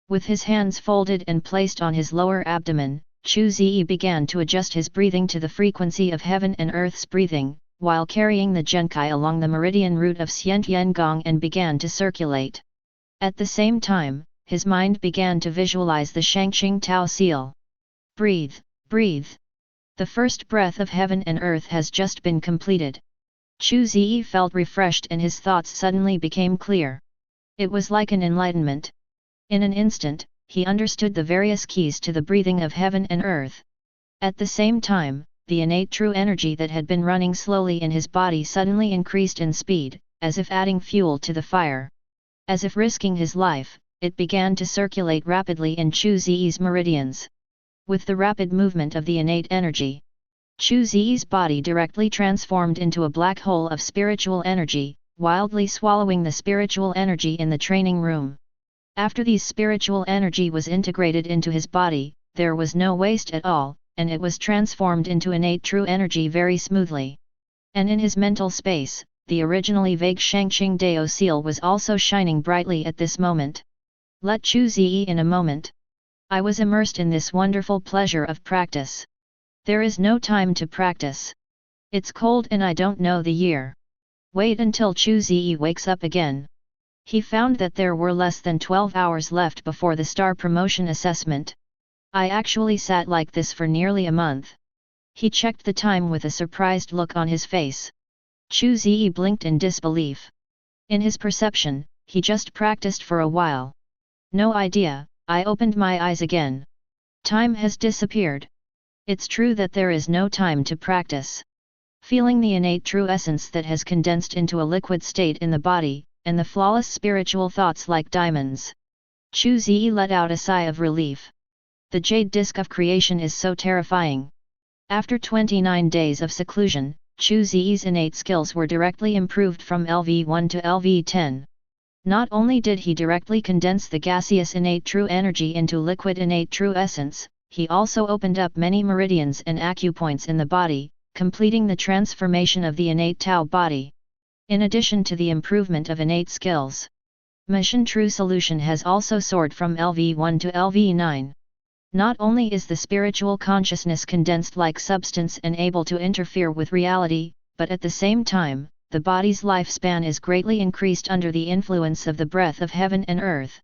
With his hands folded and placed on his lower abdomen, Chu Ze began to adjust his breathing to the frequency of heaven and earth's breathing, while carrying the Genkai along the meridian route of Xian Gong and began to circulate. At the same time, his mind began to visualize the Shangqing Tao seal. Breathe, breathe. The first breath of heaven and earth has just been completed. Chu Ze felt refreshed and his thoughts suddenly became clear. It was like an enlightenment. In an instant, he understood the various keys to the breathing of heaven and earth. At the same time, the innate true energy that had been running slowly in his body suddenly increased in speed, as if adding fuel to the fire. As if risking his life, it began to circulate rapidly in Chu Ze's meridians. With the rapid movement of the innate energy, Chu Ze's body directly transformed into a black hole of spiritual energy, wildly swallowing the spiritual energy in the training room. After this spiritual energy was integrated into his body, there was no waste at all, and it was transformed into innate true energy very smoothly. And in his mental space, the originally vague Shangqing Dao seal was also shining brightly at this moment. Let Chu Ze in a moment. I was immersed in this wonderful pleasure of practice. There is no time to practice. It's cold and I don't know the year. Wait until Chu Ze wakes up again. He found that there were less than 12 hours left before the star promotion assessment. I actually sat like this for nearly a month. He checked the time with a surprised look on his face. Chu Ze blinked in disbelief. In his perception, he just practiced for a while. No idea. I opened my eyes again. Time has disappeared. It's true that there is no time to practice. Feeling the innate true essence that has condensed into a liquid state in the body, and the flawless spiritual thoughts like diamonds. Chu Ze let out a sigh of relief. The jade disc of creation is so terrifying. After 29 days of seclusion, Chu Ze's innate skills were directly improved from LV1 to LV10. Not only did he directly condense the gaseous innate true energy into liquid innate true essence, he also opened up many meridians and acupoints in the body, completing the transformation of the innate Tao body. In addition to the improvement of innate skills, Mission True Solution has also soared from LV1 to LV9. Not only is the spiritual consciousness condensed like substance and able to interfere with reality, but at the same time, the body's lifespan is greatly increased under the influence of the breath of heaven and earth.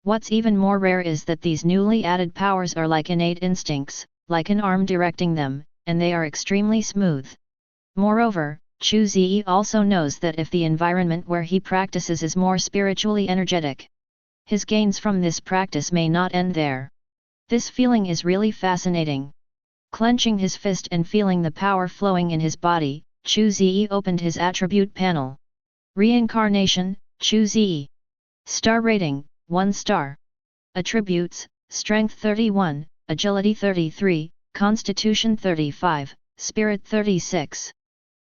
What's even more rare is that these newly added powers are like innate instincts, like an arm directing them, and they are extremely smooth. Moreover, Chu Ze also knows that if the environment where he practices is more spiritually energetic, his gains from this practice may not end there. This feeling is really fascinating. Clenching his fist and feeling the power flowing in his body, Chu Ze opened his attribute panel. Reincarnation, Chu Ze. Star rating, 1 star. Attributes, Strength 31, Agility 33, Constitution 35, Spirit 36.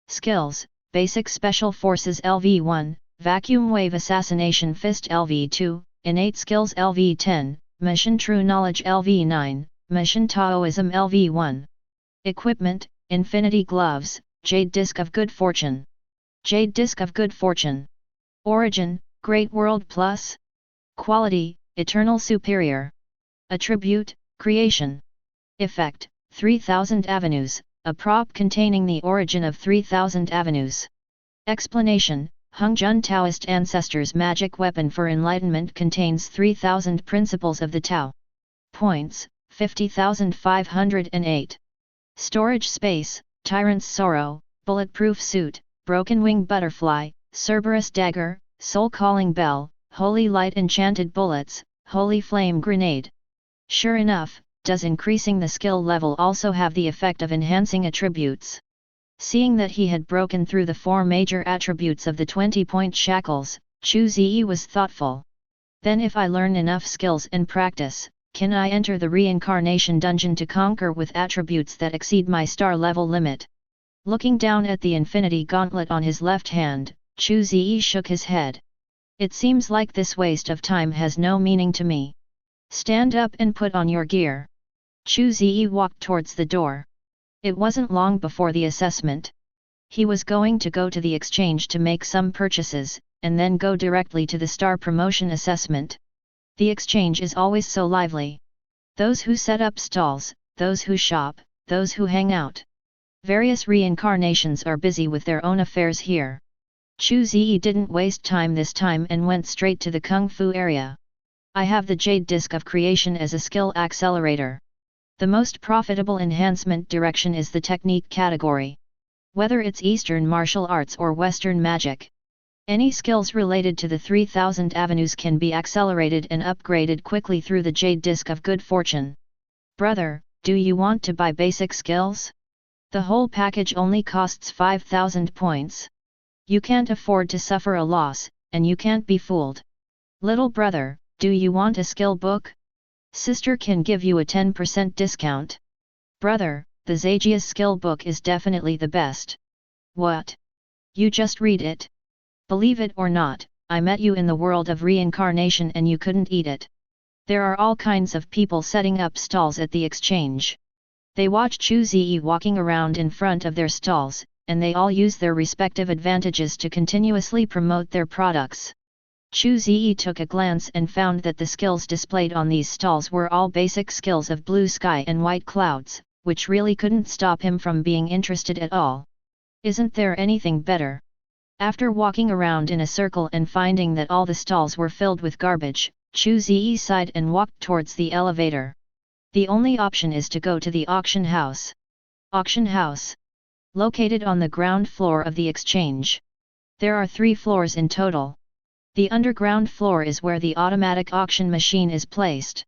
Skills, Basic Special Forces LV1, Vacuum Wave Assassination Fist LV2, Innate Skills LV10, Mission True Knowledge LV9, Mission Taoism LV1. Equipment, Infinity Gloves, Jade Disc of Good Fortune. Jade Disc of Good Fortune. Origin, Great World Plus. Quality, Eternal Superior. Attribute, Creation. Effect, 3000 Avenues, a prop containing the origin of 3000 avenues. Explanation, Hongjun Taoist ancestors' magic weapon for enlightenment contains 3,000 principles of the Tao. Points, 50,508. Storage space, Tyrant's Sorrow, Bulletproof Suit, Broken Wing Butterfly, Cerberus Dagger, Soul Calling Bell, Holy Light Enchanted Bullets, Holy Flame Grenade. Sure enough, does increasing the skill level also have the effect of enhancing attributes? Seeing that he had broken through the 4 major attributes of the 20-point shackles, Chu Ze was thoughtful. Then if I learn enough skills and practice, can I enter the reincarnation dungeon to conquer with attributes that exceed my star level limit? Looking down at the infinity gauntlet on his left hand, Chu Ze shook his head. It seems like this waste of time has no meaning to me. Stand up and put on your gear. Chu Ze walked towards the door. It wasn't long before the assessment. He was going to go to the exchange to make some purchases, and then go directly to the star promotion assessment. The exchange is always so lively. Those who set up stalls, those who shop, those who hang out. Various reincarnations are busy with their own affairs here. Chu Ze didn't waste time this time and went straight to the Kung Fu area. I have the Jade Disc of Creation as a skill accelerator. The most profitable enhancement direction is the technique category. Whether it's Eastern martial arts or Western magic. Any skills related to the 3000 avenues can be accelerated and upgraded quickly through the Jade Disc of Good Fortune. Brother, do you want to buy basic skills? The whole package only costs 5,000 points. You can't afford to suffer a loss, and you can't be fooled. Little brother, do you want a skill book? Sister can give you a 10% discount. Brother, the Zagia's skill book is definitely the best. What? You just read it. Believe it or not, I met you in the world of reincarnation and you couldn't eat it. There are all kinds of people setting up stalls at the exchange. They watch Chu Ze walking around in front of their stalls, and they all use their respective advantages to continuously promote their products. Chu Ze took a glance and found that the skills displayed on these stalls were all basic skills of blue sky and white clouds, which really couldn't stop him from being interested at all. Isn't there anything better? After walking around in a circle and finding that all the stalls were filled with garbage, Chu Ze sighed and walked towards the elevator. The only option is to go to the auction house. Auction house. Located on the ground floor of the exchange. There are 3 floors in total. The underground floor is where the automatic auction machine is placed.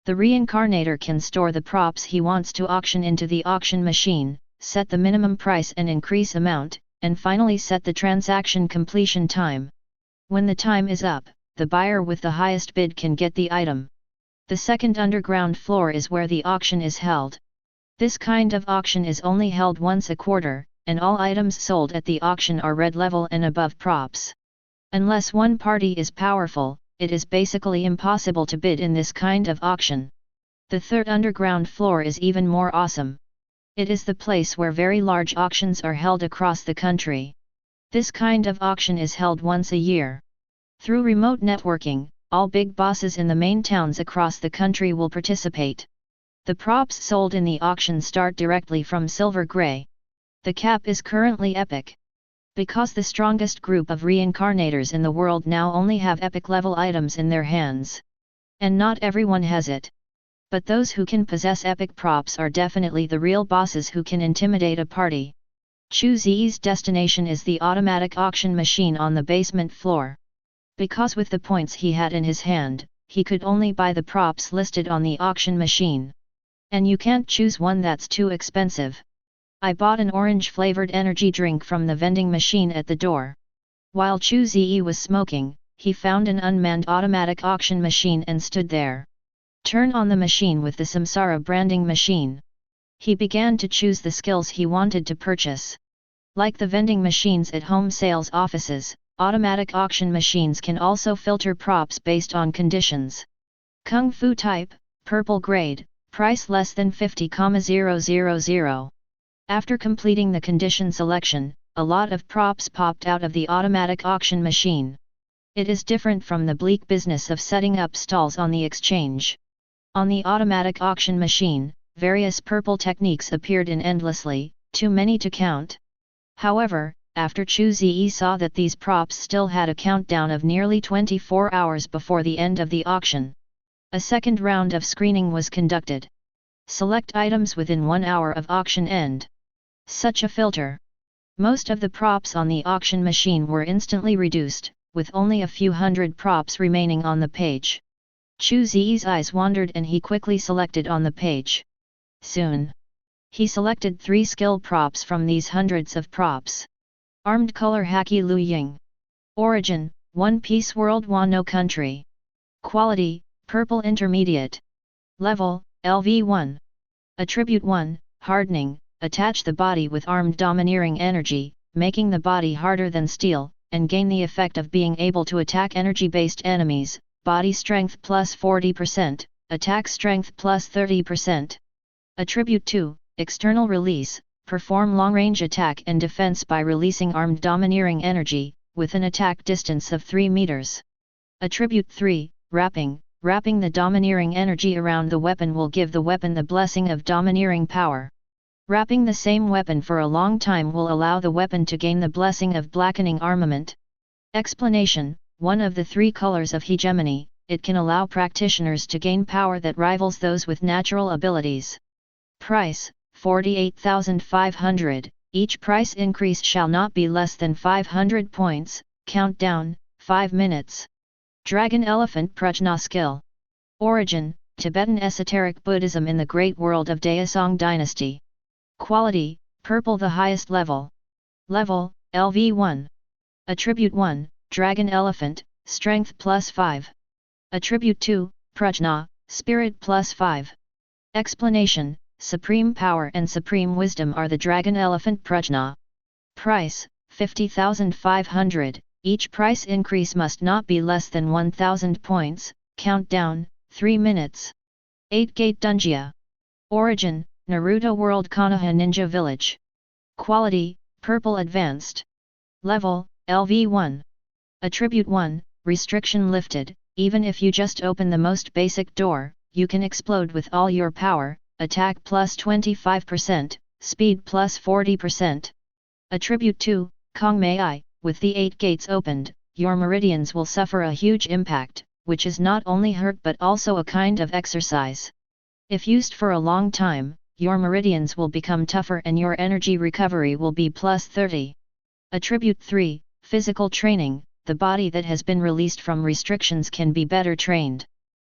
The reincarnator can store the props he wants to auction into the auction machine, set the minimum price and increase amount, and finally set the transaction completion time. When the time is up, the buyer with the highest bid can get the item. The second underground floor is where the auction is held. This kind of auction is only held once a quarter, and all items sold at the auction are red level and above props. Unless one party is powerful, it is basically impossible to bid in this kind of auction. The third underground floor is even more awesome. It is the place where very large auctions are held across the country. This kind of auction is held once a year. Through remote networking, all big bosses in the main towns across the country will participate. The props sold in the auction start directly from silver gray. The cap is currently epic. Because the strongest group of reincarnators in the world now only have epic level items in their hands. And not everyone has it. But those who can possess epic props are definitely the real bosses who can intimidate a party. Chu Ze's destination is the automatic auction machine on the basement floor. Because with the points he had in his hand, he could only buy the props listed on the auction machine. And you can't choose one that's too expensive. I bought an orange-flavored energy drink from the vending machine at the door. While Chu Ze was smoking, he found an unmanned automatic auction machine and stood there. Turn on the machine with the Samsara branding machine. He began to choose the skills he wanted to purchase. Like the vending machines at home sales offices, automatic auction machines can also filter props based on conditions. Kung Fu type, purple grade, price less than 50,000. After completing the condition selection, a lot of props popped out of the automatic auction machine. It is different from the bleak business of setting up stalls on the exchange. On the automatic auction machine, various purple techniques appeared in endlessly, too many to count. However, after Chu Ze saw that these props still had a countdown of nearly 24 hours before the end of the auction. A second round of screening was conducted. Select items within 1 hour of auction end. Such a filter. Most of the props on the auction machine were instantly reduced, with only a few hundred props remaining on the page. Chu Ze's eyes wandered and he quickly selected on the page. Soon, he selected 3 skill props from these hundreds of props. Armed color Haki Lu Ying. Origin, One Piece World Wano Country. Quality, Purple Intermediate. Level, LV1. Attribute 1, Hardening, attach the body with armed domineering energy, making the body harder than steel, and gain the effect of being able to attack energy-based enemies, body strength plus 40%, attack strength plus 30%. Attribute 2, External Release, perform long-range attack and defense by releasing armed domineering energy, with an attack distance of 3 meters. Attribute 3, Wrapping, wrapping the domineering energy around the weapon will give the weapon the blessing of domineering power. Wrapping the same weapon for a long time will allow the weapon to gain the blessing of blackening armament. Explanation, one of the 3 colors of hegemony, it can allow practitioners to gain power that rivals those with natural abilities. Price, 48,500, each price increase shall not be less than 500 points, countdown, 5 minutes. Dragon Elephant Prajna Skill. Origin, Tibetan Esoteric Buddhism in the Great World of Daesong Dynasty. Quality, Purple the highest level. Level, LV1. Attribute 1, Dragon Elephant, Strength plus 5. Attribute 2, Prajna, Spirit plus 5. Explanation, Supreme Power and Supreme Wisdom are the Dragon Elephant Prajna. Price, 50,500, each price increase must not be less than 1,000 points, countdown, 3 minutes. 8-Gate Dungeon. Origin, Naruto World Konoha Ninja Village. Quality, Purple Advanced. Level, LV1. Attribute 1, Restriction lifted, even if you just open the most basic door, you can explode with all your power, attack plus 25%, speed plus 40%. Attribute 2, Kong Mei I, with the 8 gates opened, your meridians will suffer a huge impact, which is not only hurt but also a kind of exercise. If used for a long time, your meridians will become tougher and your energy recovery will be plus 30. Attribute 3, Physical Training, the body that has been released from restrictions can be better trained.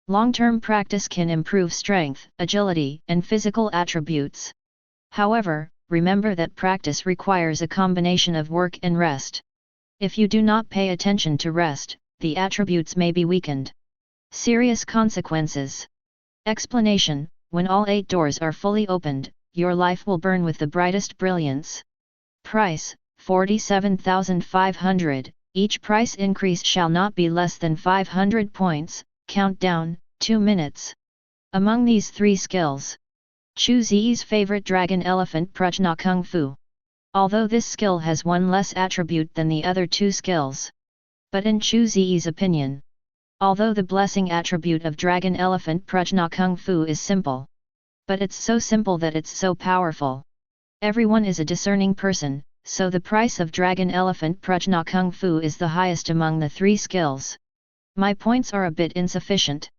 Long-term practice can improve strength, agility, and physical attributes. However, remember that practice requires a combination of work and rest. If you do not pay attention to rest, the attributes may be weakened. Serious consequences. Explanation, when all 8 doors are fully opened, your life will burn with the brightest brilliance. Price, 47,500, each price increase shall not be less than 500 points, countdown, 2 minutes. Among these 3 skills, Chu Ze's favorite Dragon Elephant Prajna Kung Fu. Although this skill has one less attribute than the other 2 skills. But in Chu Ze's opinion, although the blessing attribute of Dragon Elephant Prajna Kung Fu is simple, but it's so simple that it's so powerful. Everyone is a discerning person, so the price of Dragon Elephant Prajna Kung Fu is the highest among the 3 skills. My points are a bit insufficient.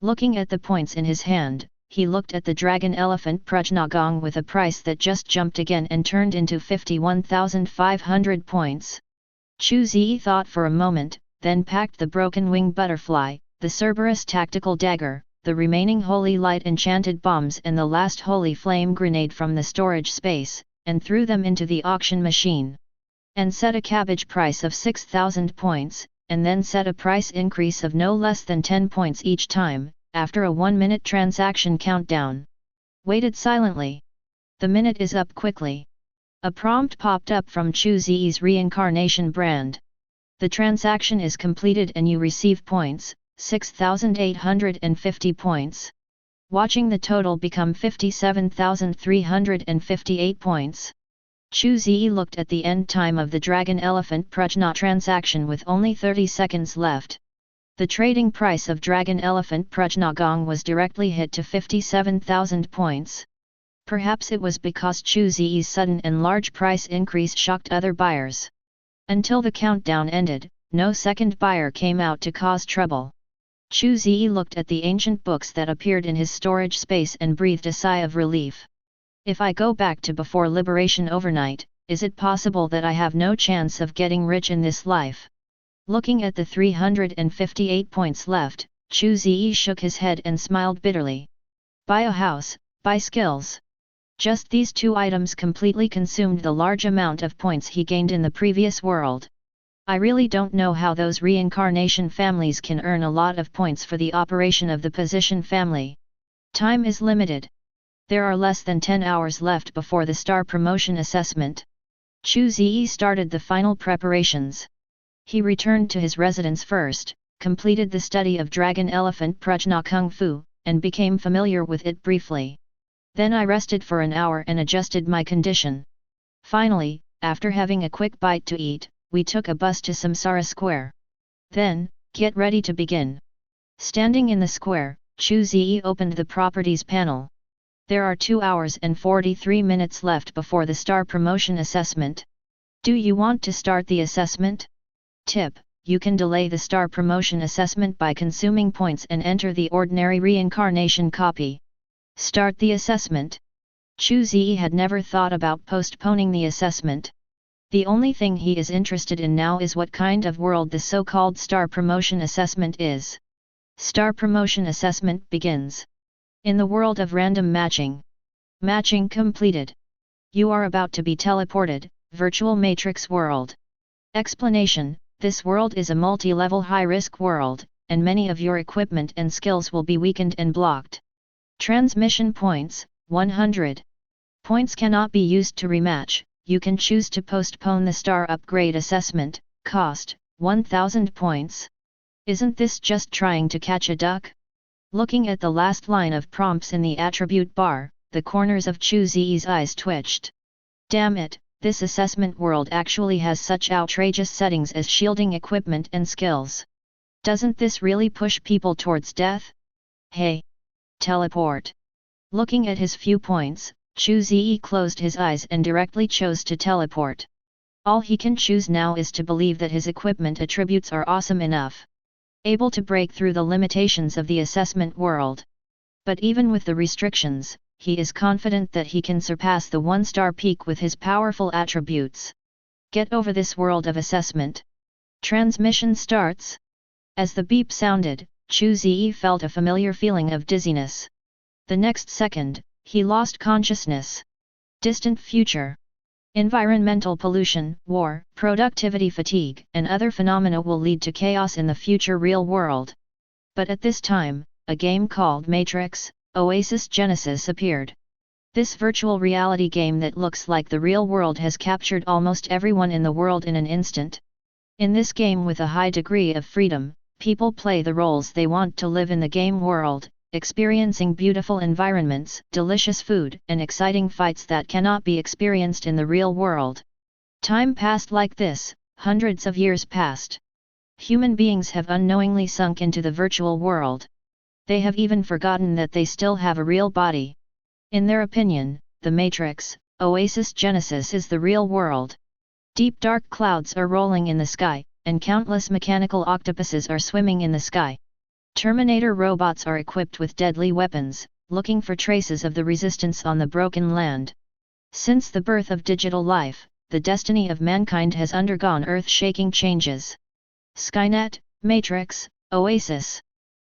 Looking at the points in his hand, he looked at the Dragon Elephant Prajna Gong with a price that just jumped again and turned into 51,500 points. Chu Ze thought for a moment, then packed the Broken Wing Butterfly, the Cerberus Tactical Dagger, the remaining Holy Light Enchanted Bombs and the last Holy Flame Grenade from the storage space, and threw them into the auction machine. And set a cabbage price of 6,000 points, and then set a price increase of no less than 10 points each time, after a 1-minute transaction countdown. Waited silently. The minute is up quickly. A prompt popped up from Chu Ze's Reincarnation brand. The transaction is completed and you receive points, 6,850 points. Watching the total become 57,358 points. Chu Ze looked at the end time of the Dragon Elephant Prajna transaction with only 30 seconds left. The trading price of Dragon Elephant Prajna Gong was directly hit to 57,000 points. Perhaps it was because Chu Ze's sudden and large price increase shocked other buyers. Until the countdown ended, no second buyer came out to cause trouble. Chu Ze looked at the ancient books that appeared in his storage space and breathed a sigh of relief. If I go back to before liberation overnight, is it possible that I have no chance of getting rich in this life? Looking at the 358 points left, Chu Ze shook his head and smiled bitterly. Buy a house, buy skills. Just these two items completely consumed the large amount of points he gained in the previous world. I really don't know how those reincarnation families can earn a lot of points for the operation of the position family. Time is limited. There are less than 10 hours left before the star promotion assessment. Chu Ze started the final preparations. He returned to his residence first, completed the study of Dragon Elephant Prajna Kung Fu, and became familiar with it briefly. Then I rested for an hour and adjusted my condition. Finally, after having a quick bite to eat, we took a bus to Samsara Square. Then, get ready to begin. Standing in the square, Chu Ze opened the properties panel. There are 2 hours and 43 minutes left before the star promotion assessment. Do you want to start the assessment? Tip: you can delay the star promotion assessment by consuming points and enter the ordinary reincarnation copy. Start the assessment. Chu Ze had never thought about postponing the assessment. The only thing he is interested in now is what kind of world the so-called star promotion assessment is. Star promotion assessment begins. In the world of random matching. Matching completed. You are about to be teleported, virtual matrix world. Explanation: this world is a multi-level high-risk world, and many of your equipment and skills will be weakened and blocked. Transmission points, 100. Points cannot be used to rematch. You can choose to postpone the star upgrade assessment, cost, 1000 points. Isn't this just trying to catch a duck? Looking at the last line of prompts in the attribute bar, the corners of Chu Ze's eyes twitched. Damn it, this assessment world actually has such outrageous settings as shielding equipment and skills. Doesn't this really push people towards death? Hey! Teleport! Looking at his few points, Chu Ze closed his eyes and directly chose to teleport. All he can choose now is to believe that his equipment attributes are awesome enough. Able to break through the limitations of the assessment world. But even with the restrictions, he is confident that he can surpass the 1-star peak with his powerful attributes. Get over this world of assessment. Transmission starts. As the beep sounded, Chu Ze felt a familiar feeling of dizziness. The next second, he lost consciousness. Distant future. Environmental pollution, war, productivity fatigue, and other phenomena will lead to chaos in the future real world. But at this time, a game called Matrix, Oasis Genesis appeared. This virtual reality game that looks like the real world has captured almost everyone in the world in an instant. In this game with a high degree of freedom, people play the roles they want to live in the game world, experiencing beautiful environments, delicious food, and exciting fights that cannot be experienced in the real world. Time passed like this, hundreds of years passed. Human beings have unknowingly sunk into the virtual world. They have even forgotten that they still have a real body. In their opinion, the Matrix, Oasis Genesis is the real world. Deep dark clouds are rolling in the sky, and countless mechanical octopuses are swimming in the sky. Terminator robots are equipped with deadly weapons, looking for traces of the resistance on the broken land. Since the birth of digital life, the destiny of mankind has undergone earth-shaking changes. Skynet, Matrix, Oasis.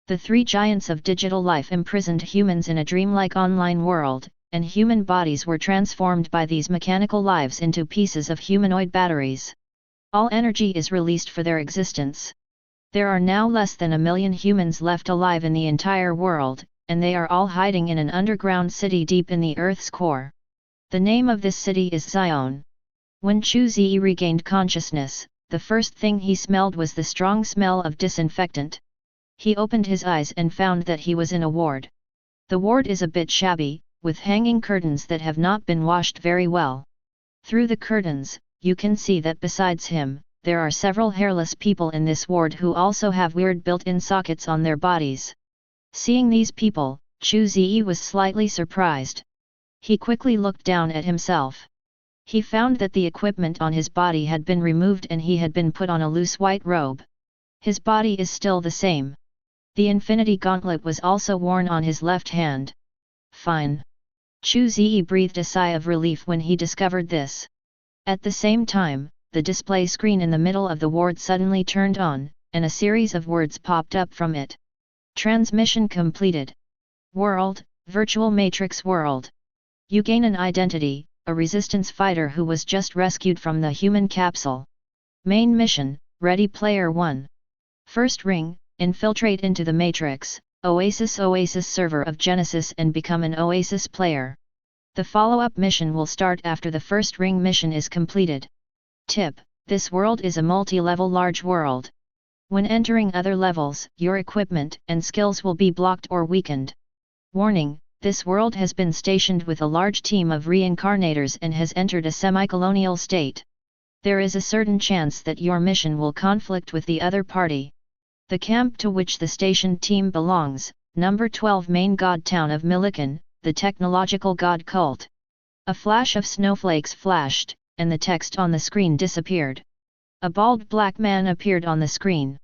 The three giants of digital life imprisoned humans in a dreamlike online world, and human bodies were transformed by these mechanical lives into pieces of humanoid batteries. All energy is released for their existence. There are now less than 1 million humans left alive in the entire world, and they are all hiding in an underground city deep in the Earth's core. The name of this city is Zion. When Chu Ze regained consciousness, the first thing he smelled was the strong smell of disinfectant. He opened his eyes and found that he was in a ward. The ward is a bit shabby, with hanging curtains that have not been washed very well. Through the curtains, you can see that besides him, there are several hairless people in this ward who also have weird built-in sockets on their bodies. Seeing these people, Chu Ze was slightly surprised. He quickly looked down at himself. He found that the equipment on his body had been removed and he had been put on a loose white robe. His body is still the same. The infinity gauntlet was also worn on his left hand. Fine. Chu Ze breathed a sigh of relief when he discovered this. At the same time, the display screen in the middle of the ward suddenly turned on, and a series of words popped up from it. Transmission completed. World, Virtual Matrix World. You gain an identity, a resistance fighter who was just rescued from the human capsule. Main mission, Ready Player 1. First ring, infiltrate into the Matrix, Oasis server of Genesis and become an Oasis player. The follow-up mission will start after the first ring mission is completed. Tip: this world is a multi-level large world. When entering other levels, your equipment and skills will be blocked or weakened. Warning: this world has been stationed with a large team of reincarnators and has entered a semi-colonial state. There is a certain chance that your mission will conflict with the other party. The camp to which the stationed team belongs, number 12 main god town of Millikan, the technological god cult. A flash of snowflakes flashed, and the text on the screen disappeared. A bald black man appeared on the screen.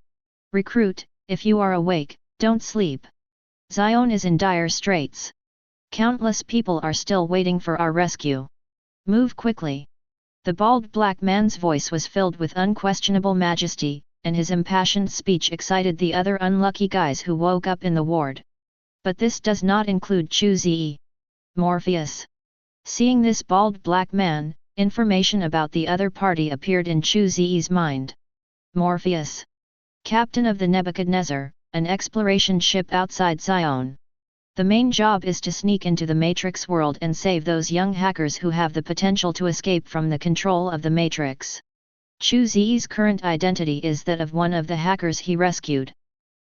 Recruit, if you are awake, don't sleep. Zion is in dire straits. Countless people are still waiting for our rescue. Move quickly. The bald black man's voice was filled with unquestionable majesty, and his impassioned speech excited the other unlucky guys who woke up in the ward. But this does not include Chu Ze. Morpheus. Seeing this bald black man, information about the other party appeared in Chu Ze's mind. Morpheus. Captain of the Nebuchadnezzar, an exploration ship outside Zion. The main job is to sneak into the Matrix world and save those young hackers who have the potential to escape from the control of the Matrix. Chu Ze's current identity is that of one of the hackers he rescued.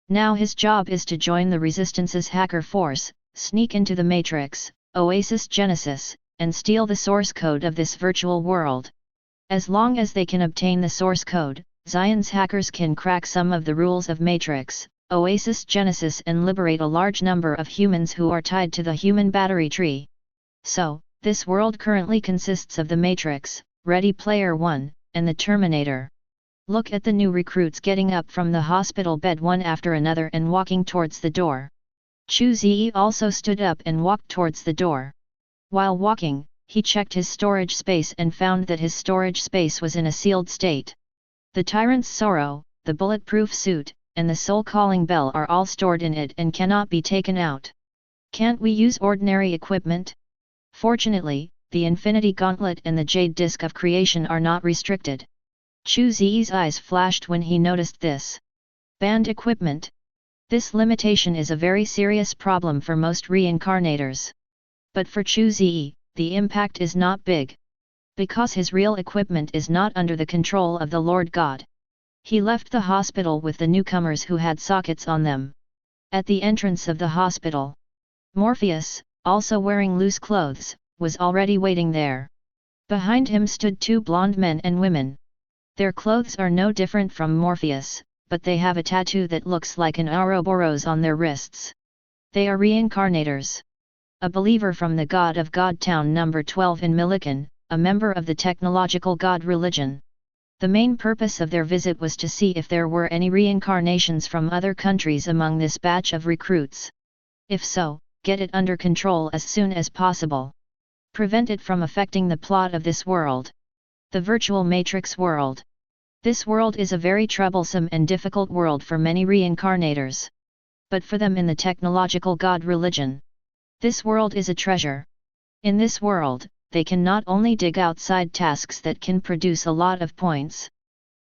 Now his job is to join the Resistance's hacker force, sneak into the Matrix, Oasis Genesis, and steal the source code of this virtual world. As long as they can obtain the source code, Zion's hackers can crack some of the rules of Matrix, Oasis Genesis and liberate a large number of humans who are tied to the human battery tree. So, this world currently consists of the Matrix, Ready Player 1, and the Terminator. Look at the new recruits getting up from the hospital bed one after another and walking towards the door. Chu Ze also stood up and walked towards the door. While walking, he checked his storage space and found that his storage space was in a sealed state. The Tyrant's Sorrow, the bulletproof suit, and the soul-calling bell are all stored in it and cannot be taken out. Can't we use ordinary equipment? Fortunately, the Infinity Gauntlet and the Jade Disc of Creation are not restricted. Chu Ze's eyes flashed when he noticed this. Banned equipment. This limitation is a very serious problem for most reincarnators. But for Chu Ze, the impact is not big. Because his real equipment is not under the control of the Lord God. He left the hospital with the newcomers who had sockets on them. At the entrance of the hospital, Morpheus, also wearing loose clothes, was already waiting there. Behind him stood two blonde men and women. Their clothes are no different from Morpheus, but they have a tattoo that looks like an Ouroboros on their wrists. They are reincarnators. A believer from the God of God Town number 12 in Millikan, a member of the technological God religion. The main purpose of their visit was to see if there were any reincarnations from other countries among this batch of recruits. If so, get it under control as soon as possible. Prevent it from affecting the plot of this world. The Virtual Matrix World. This world is a very troublesome and difficult world for many reincarnators. But for them in the technological God religion, this world is a treasure. In this world, they can not only dig out side tasks that can produce a lot of points.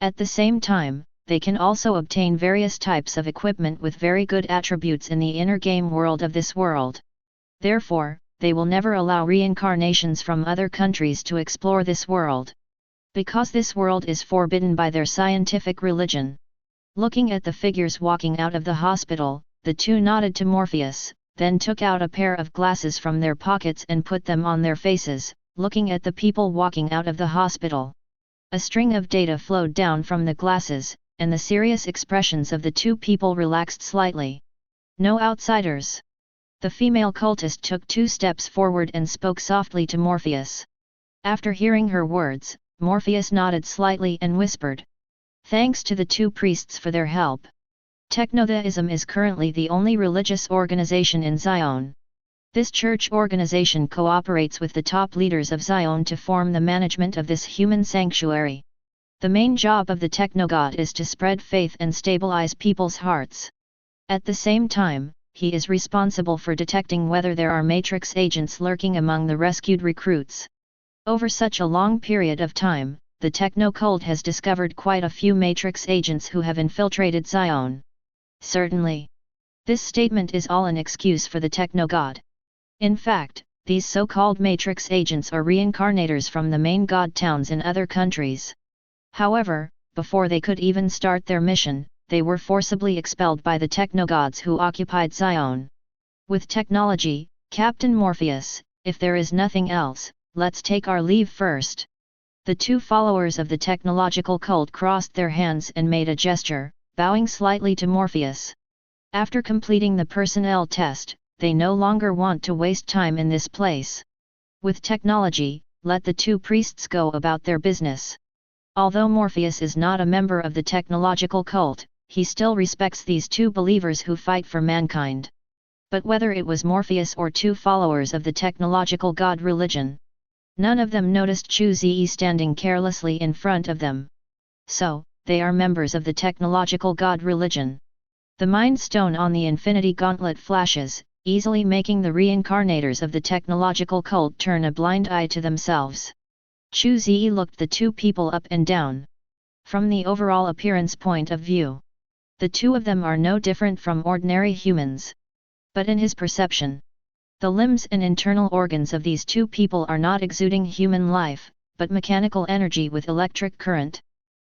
At the same time, they can also obtain various types of equipment with very good attributes in the inner game world of this world. Therefore, they will never allow reincarnations from other countries to explore this world. Because this world is forbidden by their scientific religion. Looking at the figures walking out of the hospital, the two nodded to Morpheus, then took out a pair of glasses from their pockets and put them on their faces, looking at the people walking out of the hospital. A string of data flowed down from the glasses, and the serious expressions of the two people relaxed slightly. No outsiders. The female cultist took 2 steps forward and spoke softly to Morpheus. After hearing her words, Morpheus nodded slightly and whispered, "Thanks to the 2 priests for their help. Technotheism is currently the only religious organization in Zion. This church organization cooperates with the top leaders of Zion to form the management of this human sanctuary. The main job of the Technogod is to spread faith and stabilize people's hearts. At the same time, he is responsible for detecting whether there are Matrix agents lurking among the rescued recruits. Over such a long period of time, the Techno-Cult has discovered quite a few Matrix agents who have infiltrated Zion." Certainly. This statement is all an excuse for the Techno-God. In fact, these so-called Matrix agents are reincarnators from the main God towns in other countries. However, before they could even start their mission, they were forcibly expelled by the Technogods who occupied Zion. With technology, Captain Morpheus, if there is nothing else, let's take our leave first. The 2 followers of the technological cult crossed their hands and made a gesture, bowing slightly to Morpheus. After completing the personnel test, they no longer want to waste time in this place. With technology, let the 2 priests go about their business. Although Morpheus is not a member of the technological cult, he still respects these 2 believers who fight for mankind. But whether it was Morpheus or 2 followers of the technological god religion, none of them noticed Chu Ze standing carelessly in front of them. So, they are members of the technological god religion. The Mind Stone on the Infinity Gauntlet flashes, easily making the reincarnators of the technological cult turn a blind eye to themselves. Chu Ze looked the 2 people up and down. From the overall appearance point of view, the 2 of them are no different from ordinary humans. But in his perception, the limbs and internal organs of these 2 people are not exuding human life, but mechanical energy with electric current.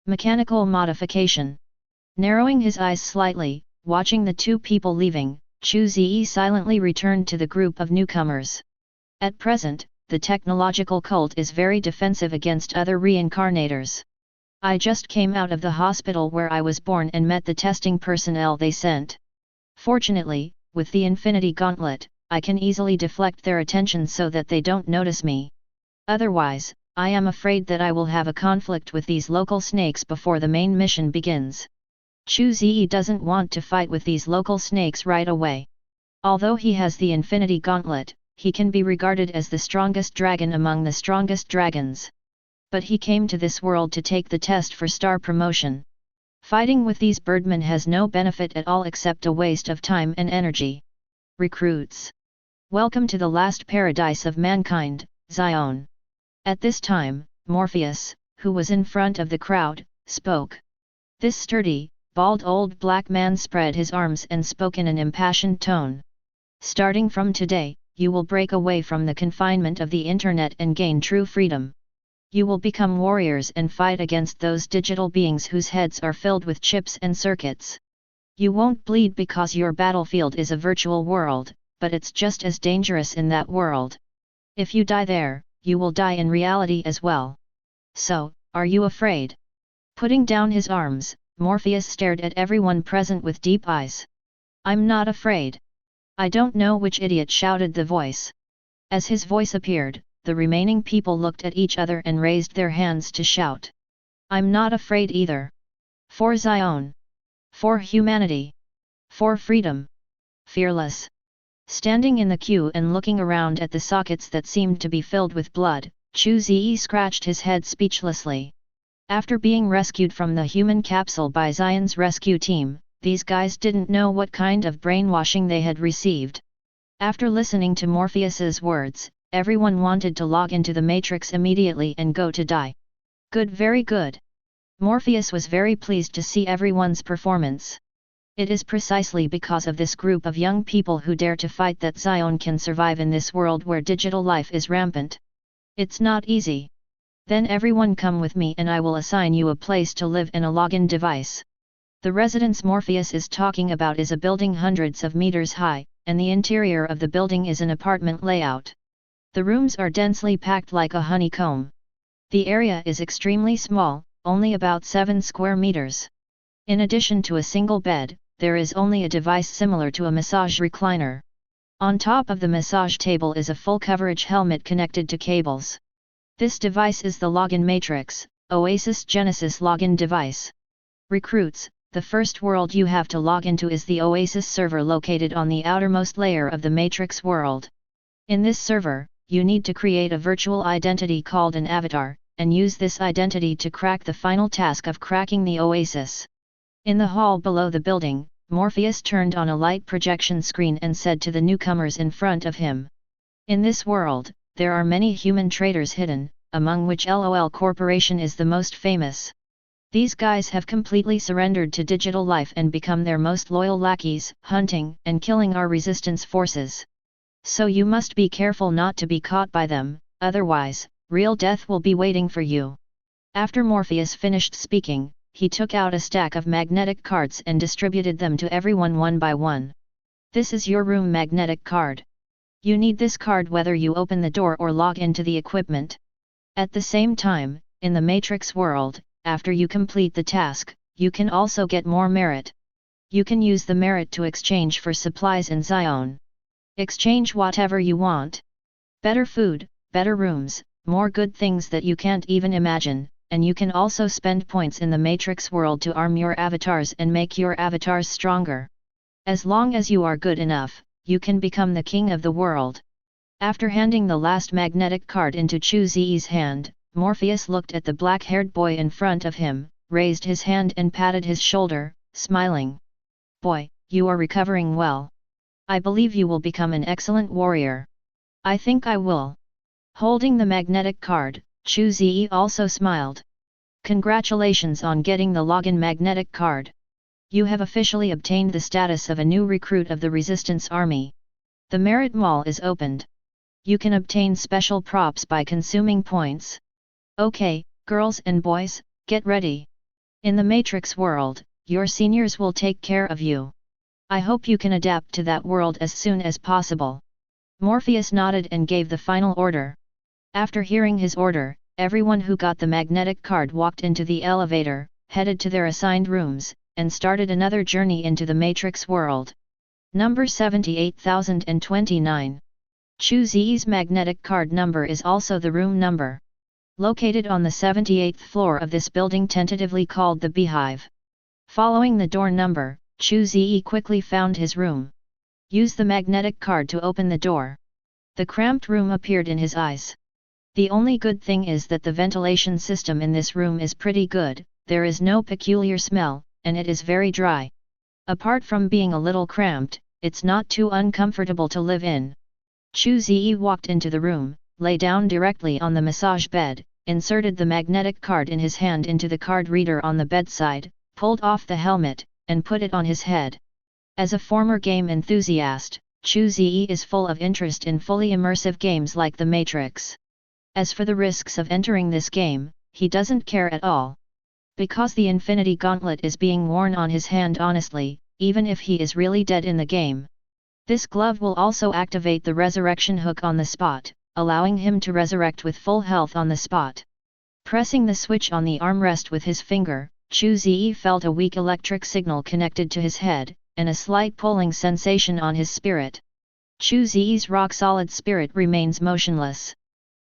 Mechanical modification. Narrowing his eyes slightly, watching the 2 people leaving, Chu Ze silently returned to the group of newcomers. At present, the technological cult is very defensive against other reincarnators. I just came out of the hospital where I was born and met the testing personnel they sent. Fortunately, with the Infinity Gauntlet, I can easily deflect their attention so that they don't notice me. Otherwise, I am afraid that I will have a conflict with these local snakes before the main mission begins. Chu Ze doesn't want to fight with these local snakes right away. Although he has the Infinity Gauntlet, he can be regarded as the strongest dragon among the strongest dragons. But he came to this world to take the test for star promotion. Fighting with these birdmen has no benefit at all except a waste of time and energy. Recruits. Welcome to the last paradise of mankind, Zion. At this time, Morpheus, who was in front of the crowd, spoke. This sturdy, bald old black man spread his arms and spoke in an impassioned tone. Starting from today, you will break away from the confinement of the internet and gain true freedom. You will become warriors and fight against those digital beings whose heads are filled with chips and circuits. You won't bleed because your battlefield is a virtual world, but it's just as dangerous in that world. If you die there, you will die in reality as well. So, are you afraid? Putting down his arms, Morpheus stared at everyone present with deep eyes. I'm not afraid. I don't know which idiot shouted the voice. As his voice appeared, the remaining people looked at each other and raised their hands to shout. I'm not afraid either. For Zion. For humanity. For freedom. Fearless. Standing in the queue and looking around at the sockets that seemed to be filled with blood, Chu Ze scratched his head speechlessly. After being rescued from the human capsule by Zion's rescue team, these guys didn't know what kind of brainwashing they had received. After listening to Morpheus's words, everyone wanted to log into the Matrix immediately and go to die. Good, very good. Morpheus was very pleased to see everyone's performance. It is precisely because of this group of young people who dare to fight that Zion can survive in this world where digital life is rampant. It's not easy. Then everyone come with me and I will assign you a place to live and a login device. The residence Morpheus is talking about is a building hundreds of meters high, and the interior of the building is an apartment layout. The rooms are densely packed like a honeycomb. The area is extremely small, only about 7 square meters. In addition to a single bed, there is only a device similar to a massage recliner. On top of the massage table is a full coverage helmet connected to cables. This device is the login matrix, Oasis Genesis login device. Recruits, the first world you have to log into is the Oasis server located on the outermost layer of the matrix world. In this server, you need to create a virtual identity called an avatar, and use this identity to crack the final task of cracking the Oasis. In the hall below the building, Morpheus turned on a light projection screen and said to the newcomers in front of him. In this world, there are many human traitors hidden, among which LOL Corporation is the most famous. These guys have completely surrendered to digital life and become their most loyal lackeys, hunting and killing our resistance forces. So you must be careful not to be caught by them, otherwise, real death will be waiting for you. After Morpheus finished speaking, he took out a stack of magnetic cards and distributed them to everyone one by one. This is your room magnetic card. You need this card whether you open the door or log into the equipment. At the same time, in the Matrix world, after you complete the task, you can also get more merit. You can use the merit to exchange for supplies in Zion. Exchange whatever you want. Better food, better rooms, more good things that you can't even imagine. And you can also spend points in the Matrix world to arm your avatars and make your avatars stronger. As long as you are good enough, you can become the king of the world. After handing the last magnetic card into Chu Ze's hand, Morpheus looked at the black-haired boy in front of him, raised his hand and patted his shoulder, smiling. Boy, you are recovering well. I believe you will become an excellent warrior. I think I will. Holding the magnetic card, Chu Ze also smiled. Congratulations on getting the login magnetic card. You have officially obtained the status of a new recruit of the Resistance Army. The Merit Mall is opened. You can obtain special props by consuming points. Okay, girls and boys, get ready. In the Matrix world, your seniors will take care of you. I hope you can adapt to that world as soon as possible. Morpheus nodded and gave the final order. After hearing his order, everyone who got the magnetic card walked into the elevator, headed to their assigned rooms, and started another journey into the Matrix world. Number 78,029. Chu Ze's magnetic card number is also the room number. Located on the 78th floor of this building tentatively called the Beehive. Following the door number, Chu Ze quickly found his room. Use the magnetic card to open the door. The cramped room appeared in his eyes. The only good thing is that the ventilation system in this room is pretty good, there is no peculiar smell, and it is very dry. Apart from being a little cramped, it's not too uncomfortable to live in. Chu Ze walked into the room, lay down directly on the massage bed, inserted the magnetic card in his hand into the card reader on the bedside, pulled off the helmet, and put it on his head. As a former game enthusiast, Chu Ze is full of interest in fully immersive games like The Matrix. As for the risks of entering this game, he doesn't care at all. Because the Infinity Gauntlet is being worn on his hand honestly, even if he is really dead in the game. This glove will also activate the resurrection hook on the spot, allowing him to resurrect with full health on the spot. Pressing the switch on the armrest with his finger, Chu Ze felt a weak electric signal connected to his head, and a slight pulling sensation on his spirit. Chu Ze's rock-solid spirit remains motionless.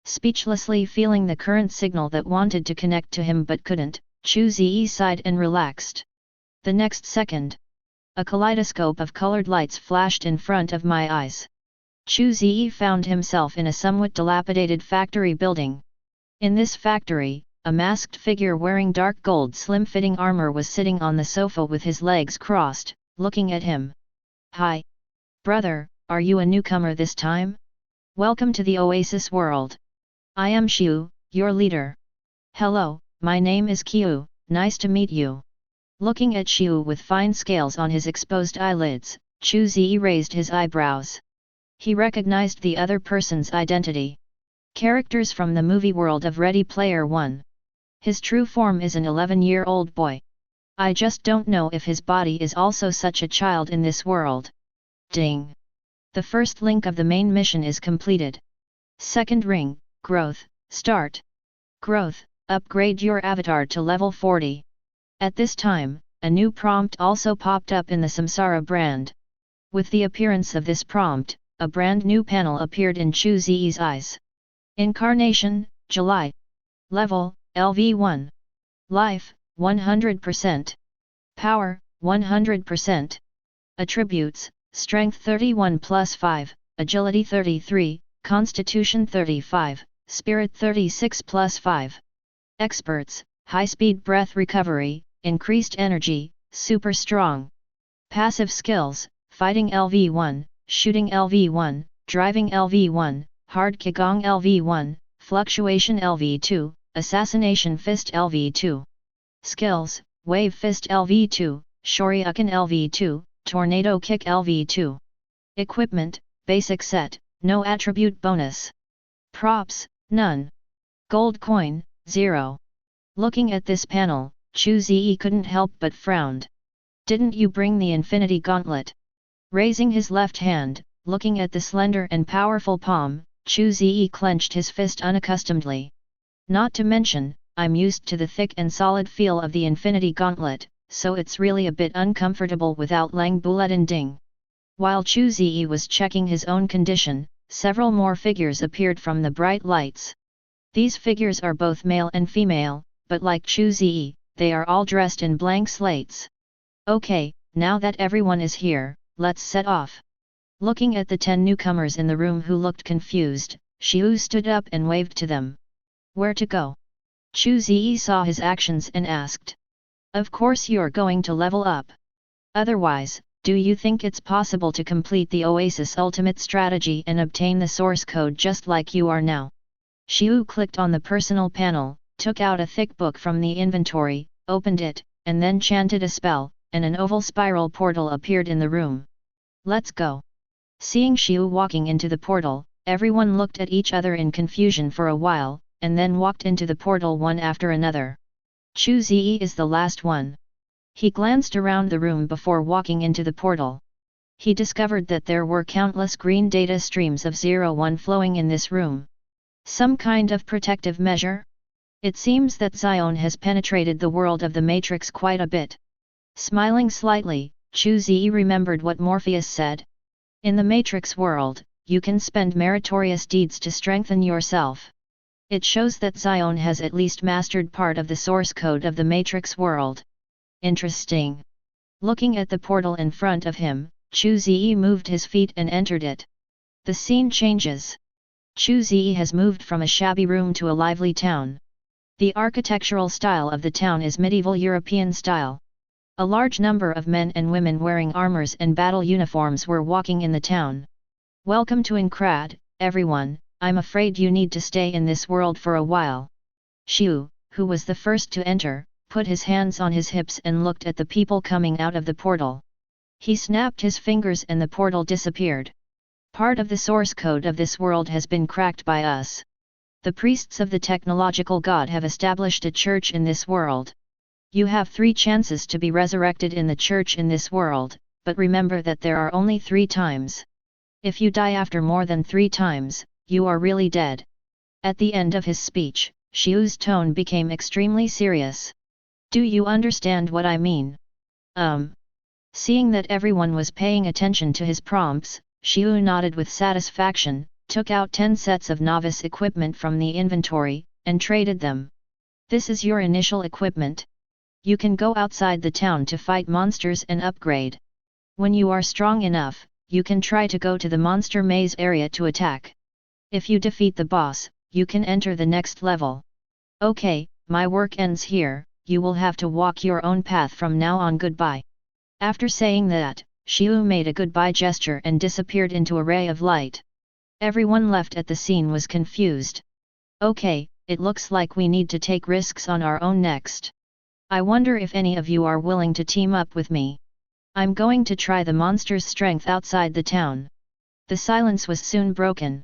Speechlessly feeling the current signal that wanted to connect to him but couldn't, Chu Ze sighed and relaxed. The next second, a kaleidoscope of colored lights flashed in front of my eyes. Chu Ze found himself in a somewhat dilapidated factory building. In this factory, a masked figure wearing dark gold slim-fitting armor was sitting on the sofa with his legs crossed, looking at him. Hi! Brother, are you a newcomer this time? Welcome to the Oasis world. I am Xiu, your leader. Hello, my name is Qiu, nice to meet you. Looking at Xiu with fine scales on his exposed eyelids, Chu Ze raised his eyebrows. He recognized the other person's identity. Characters from the movie world of Ready Player One. His true form is an 11-year-old boy. I just don't know if his body is also such a child in this world. Ding! The first link of the main mission is completed. Second ring, Growth, start. Growth, upgrade your avatar to level 40. At this time, a new prompt also popped up in the Samsara brand. With the appearance of this prompt, a brand new panel appeared in Chu Ze's eyes. Incarnation, July. Level, LV1. Life, 100%. Power, 100%. Attributes, Strength 31 plus 5, Agility 33, Constitution 35, Spirit 36 plus 5. Experts, High-speed breath recovery, Increased energy, Super strong. Passive skills, Fighting LV1, Shooting LV1, Driving LV1, Hard Qigong LV1, Fluctuation LV2, Assassination Fist LV2. Skills, Wave Fist LV2, Shoryuken LV2, Tornado Kick LV2. Equipment, Basic set, no attribute bonus. Props, none. Gold coin, 0. Looking at this panel, Chu Ze couldn't help but frowned. Didn't you bring the Infinity Gauntlet? Raising his left hand, looking at the slender and powerful palm, Chu Ze clenched his fist unaccustomedly. Not to mention, I'm used to the thick and solid feel of the Infinity Gauntlet, so it's really a bit uncomfortable without Lang Buletin Ding. While Chu Ze was checking his own condition, several more figures appeared from the bright lights. These figures are both male and female, but like Chu Ze, they are all dressed in blank slates. Okay, now that everyone is here, let's set off. Looking at the 10 newcomers in the room who looked confused, Xiu stood up and waved to them. Where to go? Chu Ze saw his actions and asked. Of course you're going to level up. Otherwise, do you think it's possible to complete the Oasis Ultimate Strategy and obtain the source code just like you are now? Xiu clicked on the personal panel, took out a thick book from the inventory, opened it, and then chanted a spell, and an oval spiral portal appeared in the room. Let's go. Seeing Xiu walking into the portal, everyone looked at each other in confusion for a while, and then walked into the portal one after another. Chu Ze is the last one. He glanced around the room before walking into the portal. He discovered that there were countless green data streams of 01 flowing in this room. Some kind of protective measure? It seems that Zion has penetrated the world of the Matrix quite a bit. Smiling slightly, Chu Ze remembered what Morpheus said. In the Matrix world, you can spend meritorious deeds to strengthen yourself. It shows that Zion has at least mastered part of the source code of the Matrix world. Interesting. Looking at the portal in front of him, Chu Ze moved his feet and entered it. The scene changes. Chu Ze has moved from a shabby room to a lively town. The architectural style of the town is medieval European style. A large number of men and women wearing armors and battle uniforms were walking in the town. Welcome to Inkrad, everyone. I'm afraid you need to stay in this world for a while. Xiu, who was the first to enter, put his hands on his hips and looked at the people coming out of the portal. He snapped his fingers and the portal disappeared. Part of the source code of this world has been cracked by us. The priests of the technological god have established a church in this world. You have 3 chances to be resurrected in the church in this world, but remember that there are only 3 times. If you die after more than 3 times, you are really dead. At the end of his speech, Xiu's tone became extremely serious. Do you understand what I mean? Seeing that everyone was paying attention to his prompts, Xiu nodded with satisfaction, took out 10 sets of novice equipment from the inventory, and traded them. This is your initial equipment. You can go outside the town to fight monsters and upgrade. When you are strong enough, you can try to go to the monster maze area to attack. If you defeat the boss, you can enter the next level. Okay, my work ends here, you will have to walk your own path from now on. Goodbye. After saying that, Xiu made a goodbye gesture and disappeared into a ray of light. Everyone left at the scene was confused. Okay, it looks like we need to take risks on our own next. I wonder if any of you are willing to team up with me. I'm going to try the monster's strength outside the town. The silence was soon broken.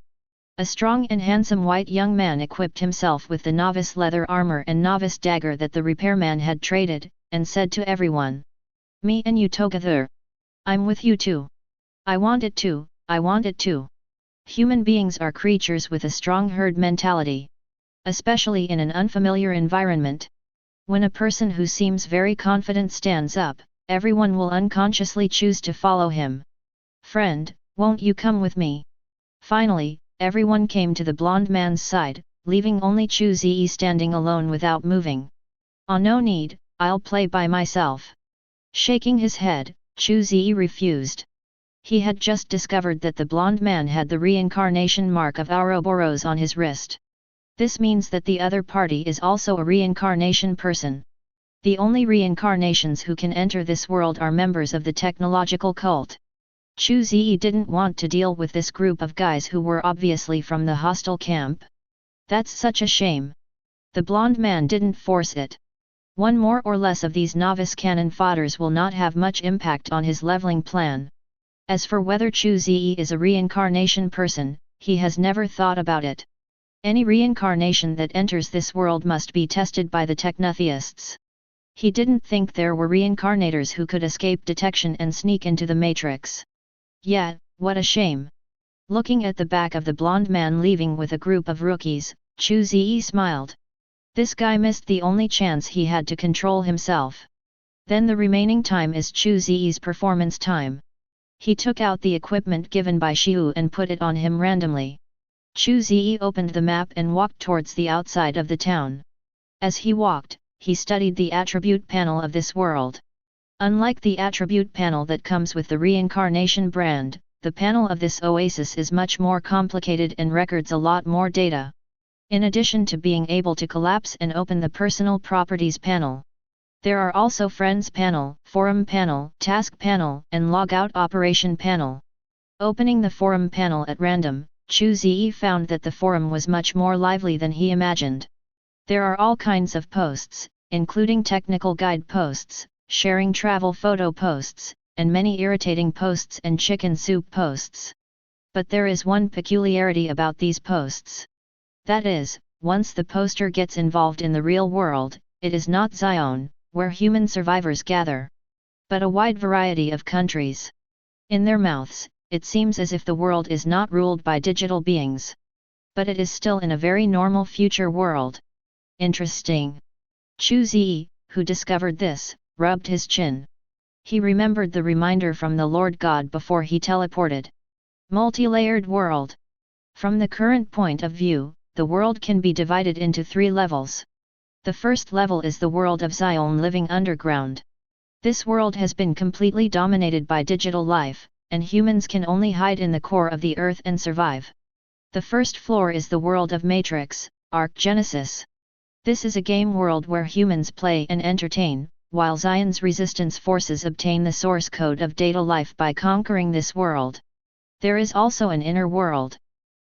A strong and handsome white young man equipped himself with the novice leather armor and novice dagger that the repairman had traded, and said to everyone. Me and you together. I'm with you too. I want it too, I want it too. Human beings are creatures with a strong herd mentality. Especially in an unfamiliar environment. When a person who seems very confident stands up, everyone will unconsciously choose to follow him. Friend, Won't you come with me? Finally, everyone came to the blonde man's side, leaving only Chu Ze standing alone without moving. "Oh, no need, I'll play by myself." Shaking his head, Chu Ze refused. He had just discovered that the blonde man had the reincarnation mark of Ouroboros on his wrist. This means that the other party is also a reincarnation person. The only reincarnations who can enter this world are members of the technological cult. Chu Ze didn't want to deal with this group of guys who were obviously from the hostile camp. That's such a shame. The blonde man didn't force it. One more or less of these novice cannon fodders will not have much impact on his leveling plan. As for whether Chu Ze is a reincarnation person, he has never thought about it. Any reincarnation that enters this world must be tested by the technotheists. He didn't think there were reincarnators who could escape detection and sneak into the Matrix. Yeah, what a shame. Looking at the back of the blonde man leaving with a group of rookies, Chu Ze smiled. This guy missed the only chance he had to control himself. Then the remaining time is Chu Ze's performance time. He took out the equipment given by Xiu and put it on him randomly. Chu Ze opened the map and walked towards the outside of the town. As he walked, he studied the attribute panel of this world. Unlike the attribute panel that comes with the reincarnation brand, the panel of this oasis is much more complicated and records a lot more data. In addition to being able to collapse and open the personal properties panel, there are also Friends panel, Forum panel, Task panel, and Logout Operation panel. Opening the Forum panel at random, Chu Ze found that the forum was much more lively than he imagined. There are all kinds of posts, including technical guide posts, sharing travel photo posts, and many irritating posts and chicken soup posts. But there is one peculiarity about these posts. That is, once the poster gets involved in the real world, it is not Zion, where human survivors gather, but a wide variety of countries. In their mouths, it seems as if the world is not ruled by digital beings. But it is still in a very normal future world. Interesting. Chu Ze, who discovered this, rubbed his chin. He remembered the reminder from the Lord God before he teleported. Multi-layered world. From the current point of view, the world can be divided into 3 levels. The first level is the world of Zion living underground. This world has been completely dominated by digital life, and humans can only hide in the core of the earth and survive. The first floor is the world of Matrix, Arc Genesis. This is a game world where humans play and entertain, while Zion's resistance forces obtain the source code of data life by conquering this world. There is also an inner world.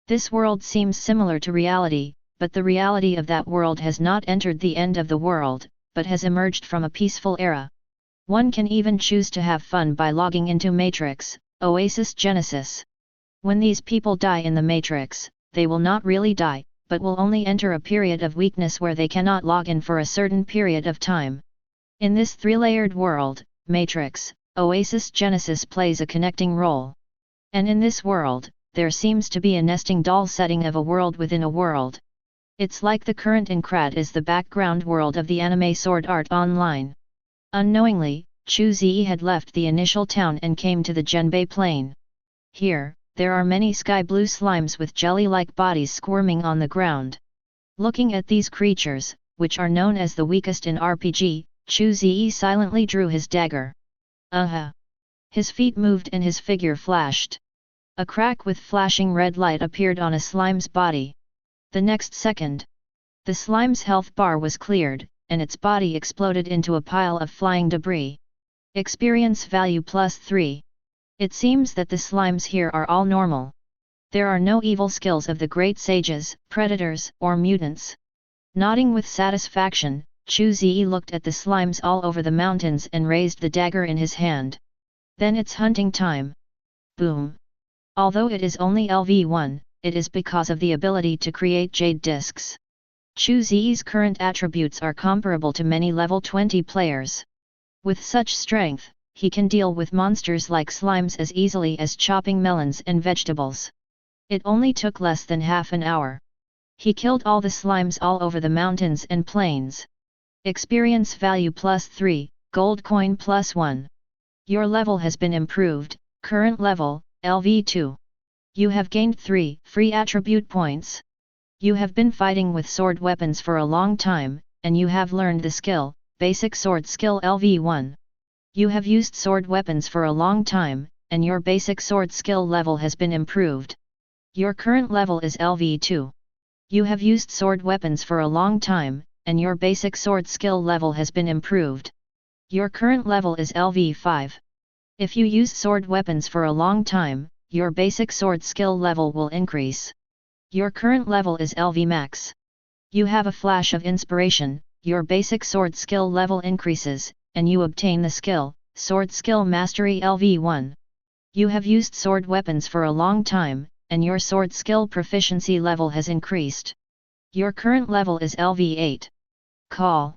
This world seems similar to reality, but the reality of that world has not entered the end of the world, but has emerged from a peaceful era. One can even choose to have fun by logging into Matrix, Oasis Genesis. When these people die in the Matrix, they will not really die, but will only enter a period of weakness where they cannot log in for a certain period of time. In this 3-layered world, Matrix, Oasis Genesis plays a connecting role. And in this world, there seems to be a nesting doll setting of a world within a world. It's like the current Incrad is the background world of the anime Sword Art Online. Unknowingly, Chu Ze had left the initial town and came to the Zhenbei Plain. Here, there are many sky blue slimes with jelly-like bodies squirming on the ground. Looking at these creatures, which are known as the weakest in RPG, Chu Ze silently drew his dagger. His feet moved and his figure flashed. A crack with flashing red light appeared on a slime's body. The next second, the slime's health bar was cleared, and its body exploded into a pile of flying debris. Experience value +3. It seems that the slimes here are all normal. There are no evil skills of the great sages, predators, or mutants. Nodding with satisfaction, Chu Ze looked at the slimes all over the mountains and raised the dagger in his hand. Then it's hunting time. Boom. Although it is only LV1, it is because of the ability to create jade discs. Chu Ze's current attributes are comparable to many level 20 players. With such strength, he can deal with monsters like slimes as easily as chopping melons and vegetables. It only took less than half an hour. He killed all the slimes all over the mountains and plains. Experience value +3, gold coin +1. Your level has been improved, current level, LV2. You have gained 3 free attribute points. You have been fighting with sword weapons for a long time, and you have learned the skill, basic sword skill LV1. You have used sword weapons for a long time, and your basic sword skill level has been improved. Your current level is LV2. You have used sword weapons for a long time, and your basic sword skill level has been improved. Your current level is LV5. If you use sword weapons for a long time, your basic sword skill level will increase. Your current level is LV max. You have a flash of inspiration, your basic sword skill level increases, and you obtain the skill, Sword Skill Mastery LV1. You have used sword weapons for a long time, and your sword skill proficiency level has increased. Your current level is LV8. Call.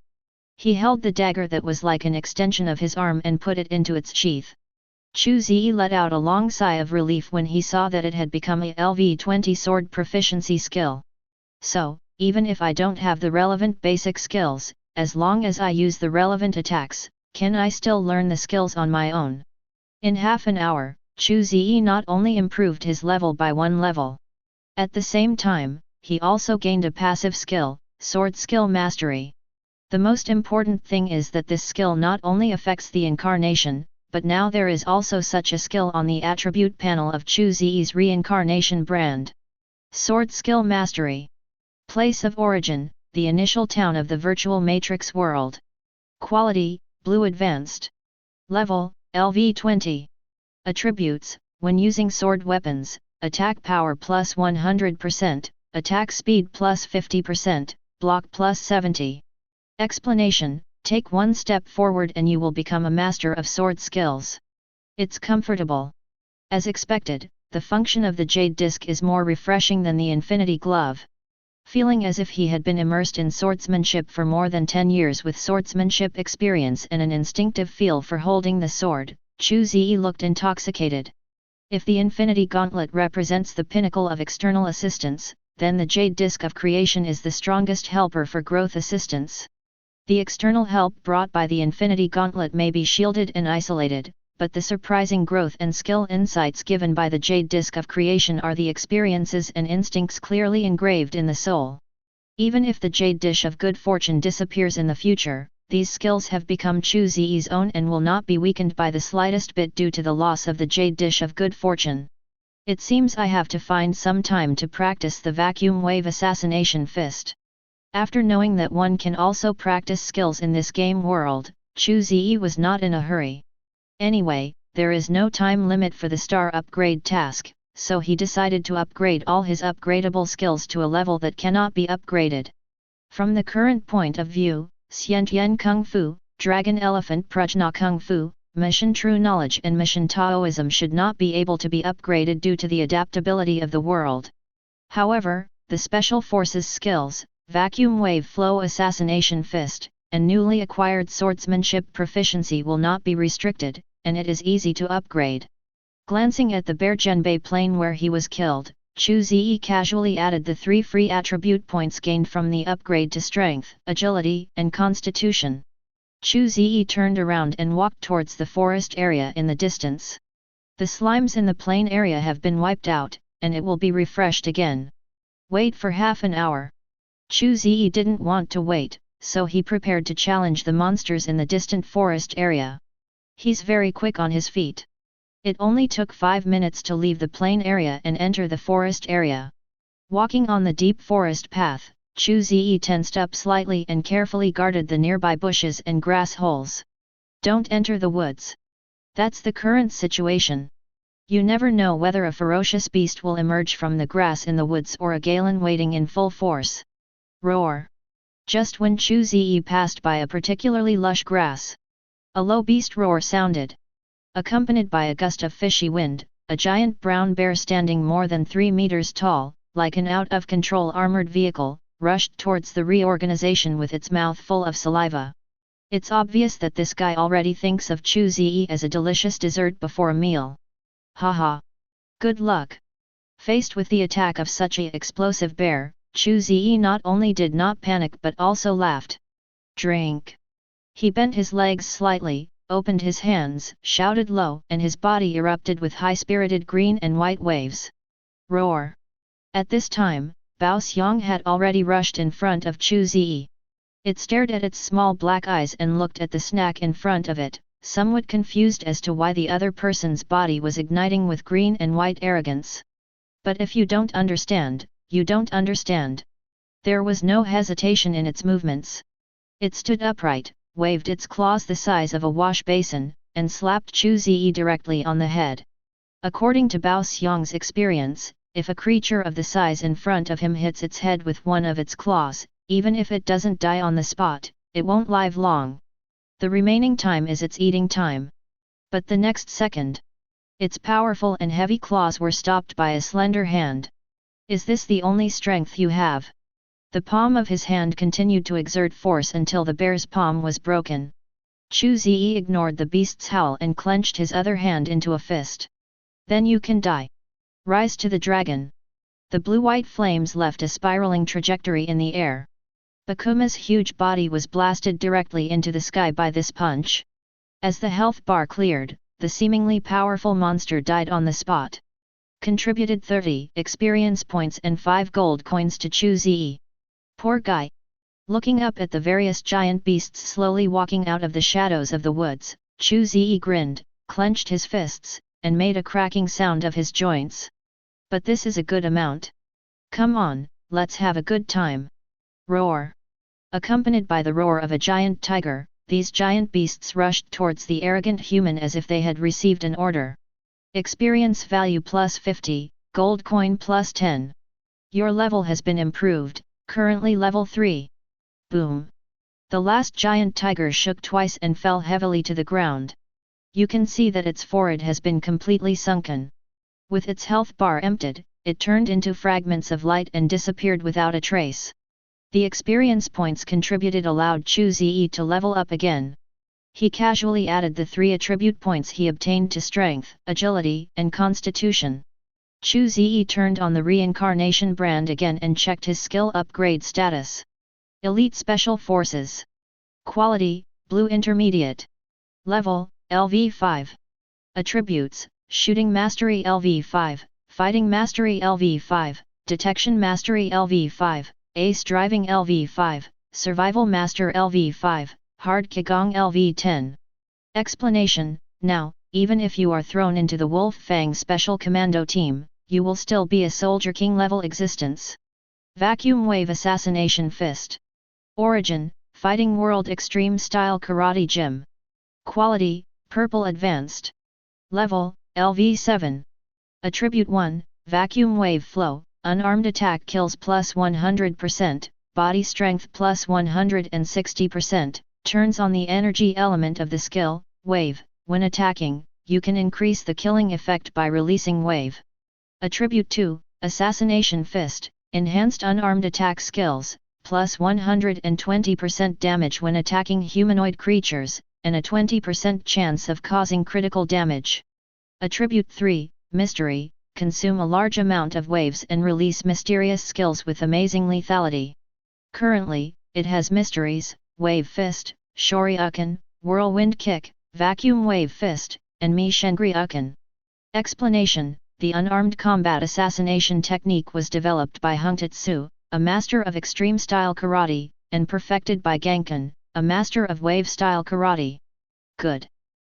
He held the dagger that was like an extension of his arm and put it into its sheath. Chu Ze let out a long sigh of relief when he saw that it had become a LV20 sword proficiency skill. So, even if I don't have the relevant basic skills, as long as I use the relevant attacks, can I still learn the skills on my own? In half an hour, Chu Ze not only improved his level by 1 level. At the same time, he also gained a passive skill, Sword Skill Mastery. The most important thing is that this skill not only affects the incarnation, but now there is also such a skill on the attribute panel of Chu Ze's Reincarnation brand. Sword Skill Mastery. Place of origin, the initial town of the virtual matrix world. Quality, Blue Advanced. Level, LV20. Attributes, when using sword weapons, attack power plus 100%, attack speed plus 50%, block plus 70. Explanation, take one step forward and you will become a master of sword skills. It's comfortable. As expected, the function of the jade disc is more refreshing than the infinity glove. Feeling as if he had been immersed in swordsmanship for more than 10 years with swordsmanship experience and an instinctive feel for holding the sword, Chu Ze looked intoxicated. If the infinity gauntlet represents the pinnacle of external assistance, then the jade disc of creation is the strongest helper for growth assistance. The external help brought by the infinity gauntlet may be shielded and isolated, but the surprising growth and skill insights given by the jade disc of creation are the experiences and instincts clearly engraved in the soul. Even if the jade dish of good fortune disappears in the future, these skills have become Chu Ze's own and will not be weakened by the slightest bit due to the loss of the jade dish of good fortune. It seems I have to find some time to practice the vacuum wave assassination fist. After knowing that one can also practice skills in this game world, Chu Ze was not in a hurry. Anyway, there is no time limit for the star upgrade task, so he decided to upgrade all his upgradable skills to a level that cannot be upgraded. From the current point of view, Xiantian Kung Fu, Dragon Elephant Prajna Kung Fu, Mission True Knowledge and Mission Taoism should not be able to be upgraded due to the adaptability of the world. However, the Special Forces skills, Vacuum Wave Flow Assassination Fist, and newly acquired swordsmanship proficiency will not be restricted, and it is easy to upgrade. Glancing at the bare Zhenbei plain where he was killed, Chu Ze casually added the 3 free attribute points gained from the upgrade to Strength, Agility, and Constitution. Chu Ze turned around and walked towards the forest area in the distance. The slimes in the plain area have been wiped out, and it will be refreshed again. Wait for half an hour. Chu Ze didn't want to wait, so he prepared to challenge the monsters in the distant forest area. He's very quick on his feet. It only took 5 minutes to leave the plain area and enter the forest area. Walking on the deep forest path, Chu Ze tensed up slightly and carefully guarded the nearby bushes and grass holes. Don't enter the woods. That's the current situation. You never know whether a ferocious beast will emerge from the grass in the woods or a galen waiting in full force. Roar! Just when Chu Ze passed by a particularly lush grass, a low beast roar sounded. Accompanied by a gust of fishy wind, a giant brown bear standing more than 3 meters tall, like an out-of-control armored vehicle, rushed towards the reorganization with its mouth full of saliva. It's obvious that this guy already thinks of Chu Ze as a delicious dessert before a meal. Haha! Good luck! Faced with the attack of such an explosive bear, Chu Ze not only did not panic but also laughed. Drink! He bent his legs slightly, opened his hands, shouted low, and his body erupted with high-spirited green and white waves. Roar! At this time, Bao Xiang had already rushed in front of Chu Ze. It stared at its small black eyes and looked at the snack in front of it, somewhat confused as to why the other person's body was igniting with green and white arrogance. But if you don't understand, you don't understand. There was no hesitation in its movements. It stood upright, waved its claws the size of a wash basin, and slapped Chu Ze directly on the head. According to Bao Xiang's experience, if a creature of the size in front of him hits its head with one of its claws, even if it doesn't die on the spot, it won't live long. The remaining time is its eating time. But the next second, its powerful and heavy claws were stopped by a slender hand. Is this the only strength you have? The palm of his hand continued to exert force until the bear's palm was broken. Chu Ze ignored the beast's howl and clenched his other hand into a fist. Then you can die. Rise to the dragon. The blue-white flames left a spiraling trajectory in the air. Bakuma's huge body was blasted directly into the sky by this punch. As the health bar cleared, the seemingly powerful monster died on the spot. Contributed 30 experience points and 5 gold coins to Chu Ze. Poor guy. Looking up at the various giant beasts slowly walking out of the shadows of the woods, Chu Ze grinned, clenched his fists, and made a cracking sound of his joints. But this is a good amount. Come on, let's have a good time. Roar! Accompanied by the roar of a giant tiger, these giant beasts rushed towards the arrogant human as if they had received an order. Experience value plus 50, gold coin plus 10. Your level has been improved, currently level 3. Boom! The last giant tiger shook twice and fell heavily to the ground. You can see that its forehead has been completely sunken. With its health bar emptied, it turned into fragments of light and disappeared without a trace. The experience points contributed allowed Chu Ze to level up again. He casually added the 3 attribute points he obtained to strength, agility, and constitution. Chu Ze turned on the Reincarnation brand again and checked his skill upgrade status. Elite Special Forces. Quality, Blue Intermediate. Level, LV5. Attributes, Shooting Mastery LV5, Fighting Mastery LV5, Detection Mastery LV5, Ace Driving LV5, Survival Master LV5, Hard Qigong LV10. Explanation: now, even if you are thrown into the Wolf Fang Special Commando Team, you will still be a Soldier King level existence. Vacuum Wave Assassination Fist. Origin: Fighting World Extreme Style Karate Gym. Quality: Purple Advanced. Level: LV7. Attribute 1, Vacuum Wave Flow, Unarmed Attack Kills plus 100%, Body Strength plus 160%, turns on the energy element of the skill, Wave. When attacking, you can increase the killing effect by releasing Wave. Attribute 2, Assassination Fist, Enhanced Unarmed Attack Skills, plus 120% damage when attacking humanoid creatures, and a 20% chance of causing critical damage. Attribute 3, Mystery, consume a large amount of waves and release mysterious skills with amazing lethality. Currently, it has Mysteries, Wave Fist, Shoryuken, Whirlwind Kick, Vacuum Wave Fist, and Mi Shengryuken. Explanation: the unarmed combat assassination technique was developed by Hung Tatsu, a master of extreme-style karate, and perfected by Ganken, a master of wave-style karate. Good.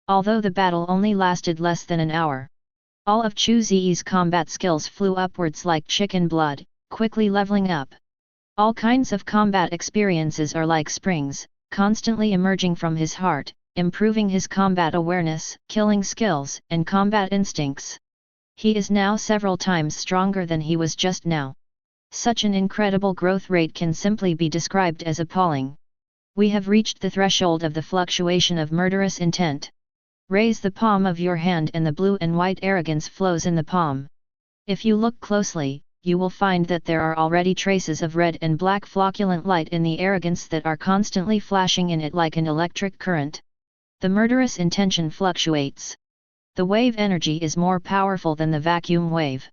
Although the battle only lasted less than an hour, all of Chu Ze's combat skills flew upwards like chicken blood, quickly leveling up. All kinds of combat experiences are like springs, constantly emerging from his heart, improving his combat awareness, killing skills, and combat instincts. He is now several times stronger than he was just now. Such an incredible growth rate can simply be described as appalling. We have reached the threshold of the fluctuation of murderous intent. Raise the palm of your hand and the blue and white arrogance flows in the palm. If you look closely, you will find that there are already traces of red and black flocculent light in the arrogance that are constantly flashing in it like an electric current. The murderous intention fluctuates. The wave energy is more powerful than the vacuum wave.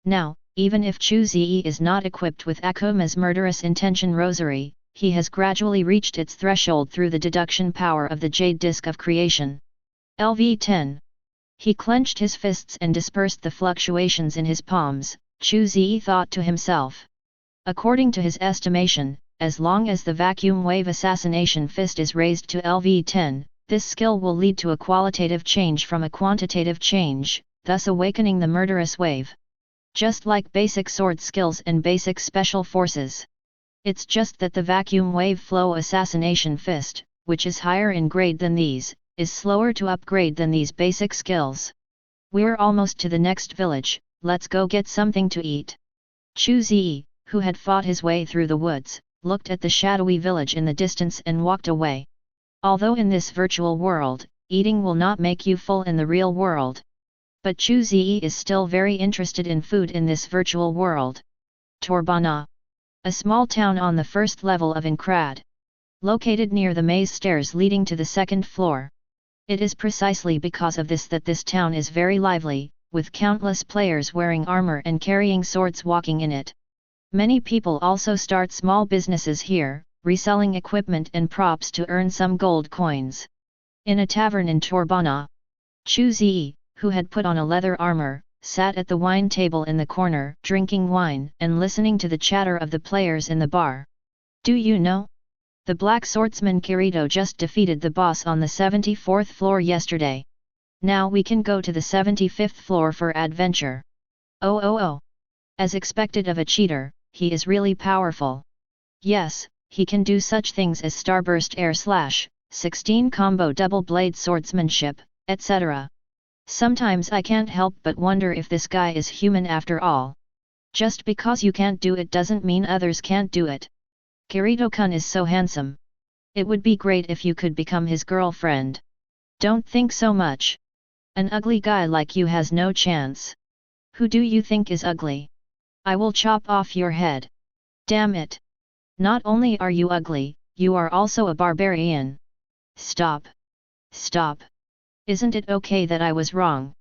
Now, even if Chu Ze is not equipped with Akuma's murderous intention rosary, he has gradually reached its threshold through the deduction power of the jade disc of creation. LV10. He clenched his fists and dispersed the fluctuations in his palms. Chu Ze thought to himself. According to his estimation, as long as the vacuum wave assassination fist is raised to LV10, this skill will lead to a qualitative change from a quantitative change, thus awakening the murderous wave. Just like basic sword skills and basic special forces. It's just that the vacuum wave flow assassination fist, which is higher in grade than these, is slower to upgrade than these basic skills. We're almost to the next village, let's go get something to eat. Chu Ze, who had fought his way through the woods, looked at the shadowy village in the distance and walked away. Although in this virtual world, eating will not make you full in the real world. But Chu Ze is still very interested in food in this virtual world. Torbana. A small town on the first level of Incrad. Located near the maze stairs leading to the second floor. It is precisely because of this that this town is very lively, with countless players wearing armor and carrying swords walking in it. Many people also start small businesses here, reselling equipment and props to earn some gold coins. In a tavern in Torbana, Chu Ze, who had put on a leather armor, sat at the wine table in the corner, drinking wine and listening to the chatter of the players in the bar. Do you know? The black swordsman Kirito just defeated the boss on the 74th floor yesterday. Now we can go to the 75th floor for adventure. Oh. As expected of a cheater, he is really powerful. Yes, he can do such things as starburst air slash, 16 combo double blade swordsmanship, etc. Sometimes I can't help but wonder if this guy is human after all. Just because you can't do it doesn't mean others can't do it. Kirito-kun is so handsome. It would be great if you could become his girlfriend. Don't think so much. An ugly guy like you has no chance. Who do you think is ugly? I will chop off your head. Damn it. Not only are you ugly, you are also a barbarian. Stop. Stop. Isn't it okay that I was wrong?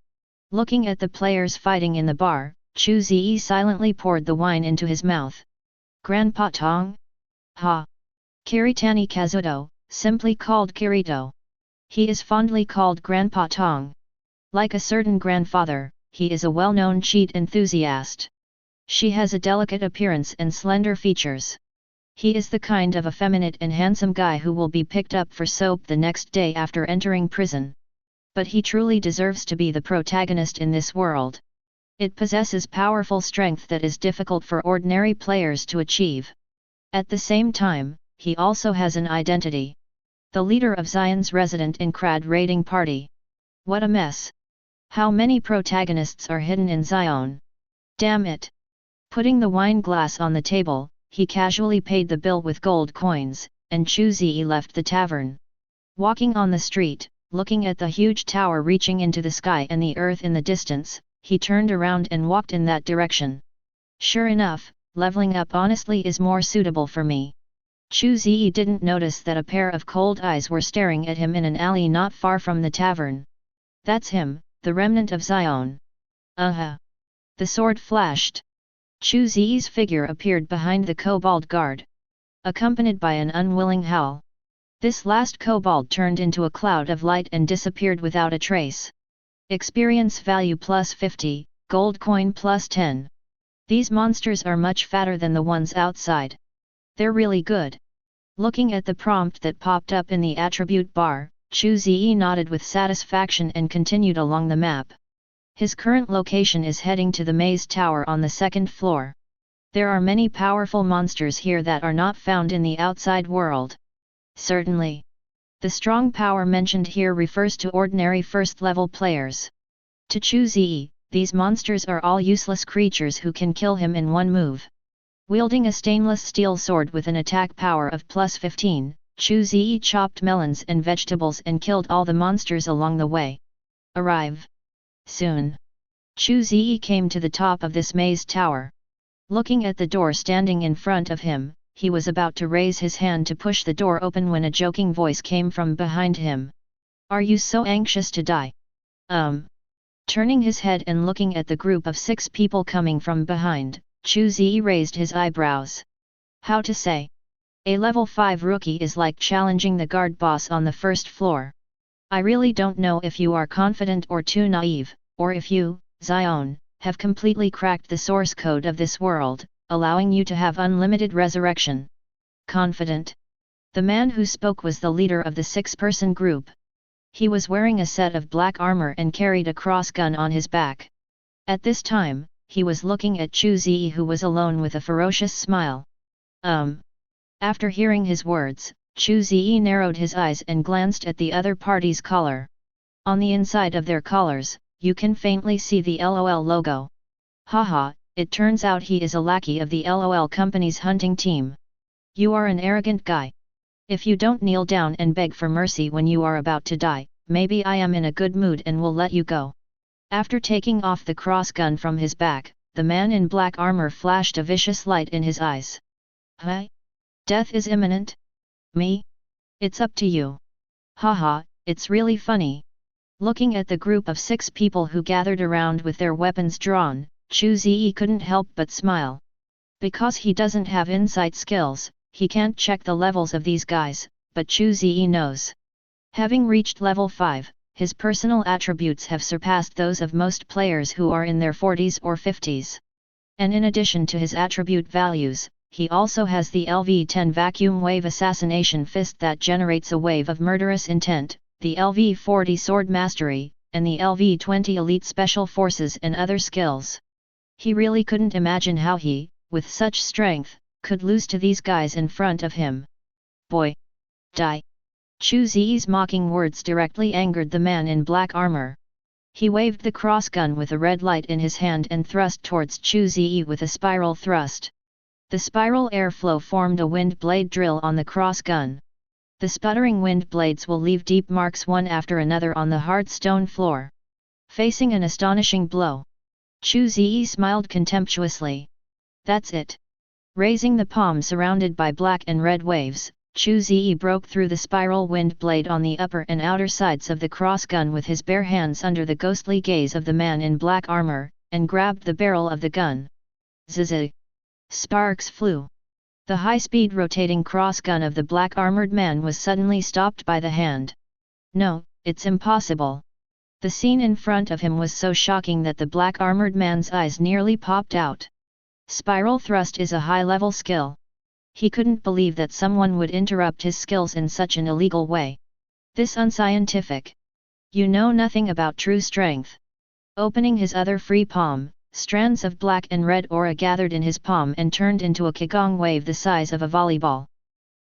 Looking at the players fighting in the bar, Chu Ze silently poured the wine into his mouth. Grandpa Tong? Ha! Kiritani Kazuto, simply called Kirito. He is fondly called Grandpa Tong. Like a certain grandfather, he is a well-known cheat enthusiast. She has a delicate appearance and slender features. He is the kind of effeminate and handsome guy who will be picked up for soap the next day after entering prison. But he truly deserves to be the protagonist in this world. It possesses powerful strength that is difficult for ordinary players to achieve. At the same time, he also has an identity. The leader of Zion's resident Incrad raiding party. What a mess! How many protagonists are hidden in Zion? Damn it! Putting the wine glass on the table, he casually paid the bill with gold coins, and Chu Ze left the tavern. Walking on the street, looking at the huge tower reaching into the sky and the earth in the distance, he turned around and walked in that direction. Sure enough, leveling up honestly is more suitable for me. Chu Ze didn't notice that a pair of cold eyes were staring at him in an alley not far from the tavern. That's him, the remnant of Zion. The sword flashed. Chu Ze's figure appeared behind the kobold guard. Accompanied by an unwilling howl. This last kobold turned into a cloud of light and disappeared without a trace. Experience value plus 50, gold coin plus 10. These monsters are much fatter than the ones outside. They're really good. Looking at the prompt that popped up in the attribute bar, Chu Ze nodded with satisfaction and continued along the map. His current location is heading to the maze tower on the second floor. There are many powerful monsters here that are not found in the outside world. Certainly. The strong power mentioned here refers to ordinary first-level players. To Chu Ze, these monsters are all useless creatures who can kill him in one move. Wielding a stainless steel sword with an attack power of plus 15, Chu Ze chopped melons and vegetables and killed all the monsters along the way. Arrive. Soon. Chu Ze came to the top of this maze tower. Looking at the door standing in front of him, he was about to raise his hand to push the door open when a joking voice came from behind him. Are you so anxious to die? Turning his head and looking at the group of 6 people coming from behind, Chu Ze raised his eyebrows. How to say? A level 5 rookie is like challenging the guard boss on the first floor. I really don't know if you are confident or too naive, or if you, Zion, have completely cracked the source code of this world, allowing you to have unlimited resurrection. Confident. The man who spoke was the leader of the 6-person group. He was wearing a set of black armor and carried a cross-gun on his back. At this time, he was looking at Chu Ze, who was alone, with a ferocious smile. After hearing his words, Chu Ze narrowed his eyes and glanced at the other party's collar. On the inside of their collars, you can faintly see the LOL logo. Haha, it turns out he is a lackey of the LOL company's hunting team. You are an arrogant guy. If you don't kneel down and beg for mercy when you are about to die, maybe I am in a good mood and will let you go. After taking off the cross-gun from his back, the man in black armor flashed a vicious light in his eyes. Huh? Death is imminent? Me? It's up to you. Haha, it's really funny. Looking at the group of 6 people who gathered around with their weapons drawn, Chu Ze couldn't help but smile. Because he doesn't have insight skills, he can't check the levels of these guys, but Chu Ze knows. Having reached level 5, his personal attributes have surpassed those of most players who are in their 40s or 50s. And in addition to his attribute values, he also has the LV-10 Vacuum Wave Assassination Fist that generates a wave of murderous intent, the LV-40 Sword Mastery, and the LV-20 Elite Special Forces and other skills. He really couldn't imagine how he, with such strength, could lose to these guys in front of him. Boy! Die! Chu Ze's mocking words directly angered the man in black armor. He waved the cross-gun with a red light in his hand and thrust towards Chu Ze with a spiral thrust. The spiral airflow formed a wind blade drill on the cross-gun. The sputtering wind blades will leave deep marks one after another on the hard stone floor. Facing an astonishing blow, Chu Ze smiled contemptuously. That's it. Raising the palm surrounded by black and red waves, Chu Ze broke through the spiral wind blade on the upper and outer sides of the cross-gun with his bare hands under the ghostly gaze of the man in black armor, and grabbed the barrel of the gun. Zzz. Sparks flew. The high-speed rotating cross-gun of the black-armored man was suddenly stopped by the hand. No, it's impossible. The scene in front of him was so shocking that the black-armored man's eyes nearly popped out. Spiral thrust is a high-level skill. He couldn't believe that someone would interrupt his skills in such an illegal way. This unscientific. You know nothing about true strength. Opening his other free palm, strands of black and red aura gathered in his palm and turned into a qigong wave the size of a volleyball.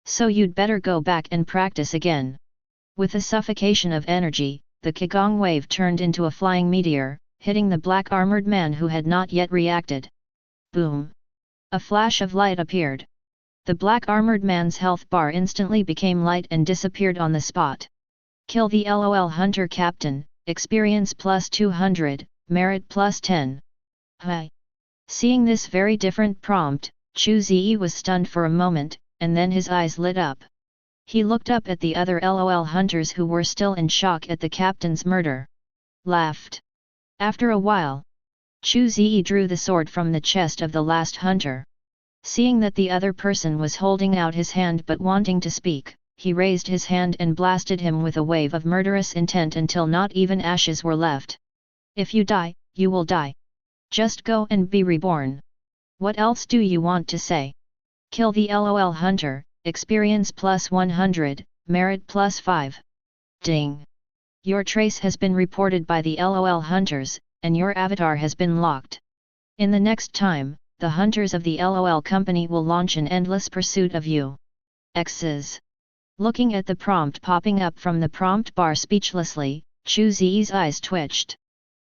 So you'd better go back and practice again. With a suffocation of energy, the qigong wave turned into a flying meteor, hitting the black-armored man who had not yet reacted. Boom! A flash of light appeared. The black-armored man's health bar instantly became light and disappeared on the spot. Kill the LOL Hunter Captain, experience plus 200, merit plus 10. Hi! Seeing this very different prompt, Chu Ze was stunned for a moment, and then his eyes lit up. He looked up at the other LOL hunters who were still in shock at the captain's murder. Laughed. After a while, Chu Ze drew the sword from the chest of the last hunter. Seeing that the other person was holding out his hand but wanting to speak, he raised his hand and blasted him with a wave of murderous intent until not even ashes were left. If you die, you will die. Just go and be reborn. What else do you want to say? Kill the LOL hunter, experience plus 100, merit plus 5. Ding! Your trace has been reported by the LOL hunters, and your avatar has been locked. In the next time, the hunters of the LOL company will launch an endless pursuit of you. X's. Looking at the prompt popping up from the prompt bar speechlessly, Chu Ze's eyes twitched.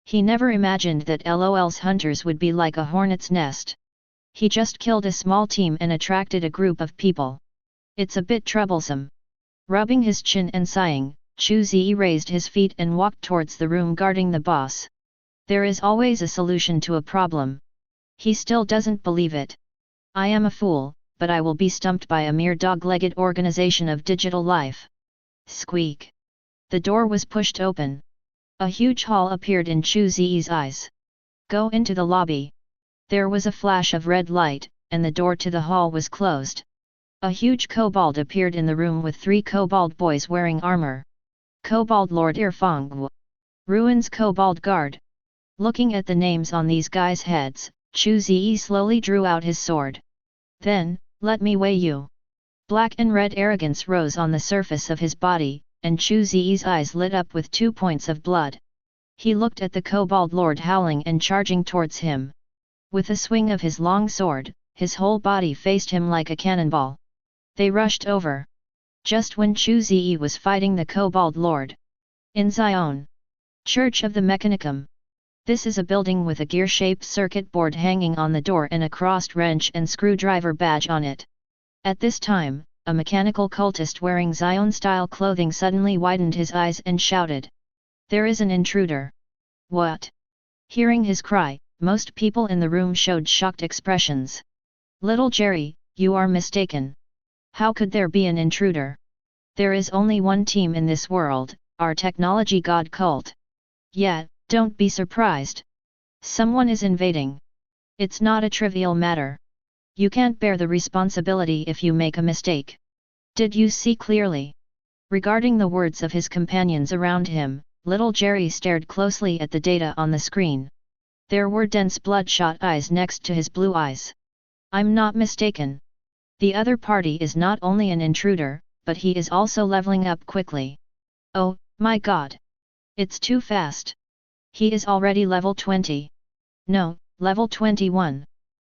He never imagined that LOL's hunters would be like a hornet's nest. He just killed a small team and attracted a group of people. It's a bit troublesome. Rubbing his chin and sighing, Chu Ze raised his feet and walked towards the room guarding the boss. There is always a solution to a problem. He still doesn't believe it. I am a fool, but I will be stumped by a mere dog-legged organization of digital life. Squeak. The door was pushed open. A huge hall appeared in Chu Ze's eyes. Go into the lobby. There was a flash of red light, and the door to the hall was closed. A huge kobold appeared in the room with 3 kobold boys wearing armor. Kobold Lord Irfang. Ruins Kobold Guard. Looking at the names on these guys' heads, Chu Ze slowly drew out his sword. Then, let me weigh you. Black and red arrogance rose on the surface of his body, and Chu Ze's eyes lit up with 2 points of blood. He looked at the Kobold Lord howling and charging towards him. With a swing of his long sword, his whole body faced him like a cannonball. They rushed over. Just when Chu Ze was fighting the Kobold Lord. In Zion. Church of the Mechanicum. This is a building with a gear-shaped circuit board hanging on the door and a crossed wrench and screwdriver badge on it. At this time, a mechanical cultist wearing Zion-style clothing suddenly widened his eyes and shouted. There is an intruder. What? Hearing his cry, most people in the room showed shocked expressions. Little Jerry, you are mistaken. How could there be an intruder? There is only one team in this world, our technology god cult. Yeah, don't be surprised. Someone is invading. It's not a trivial matter. You can't bear the responsibility if you make a mistake. Did you see clearly? Regarding the words of his companions around him, little Jerry stared closely at the data on the screen. There were dense bloodshot eyes next to his blue eyes. I'm not mistaken. The other party is not only an intruder, but he is also leveling up quickly. Oh, my god! It's too fast. He is already level 20. No, level 21.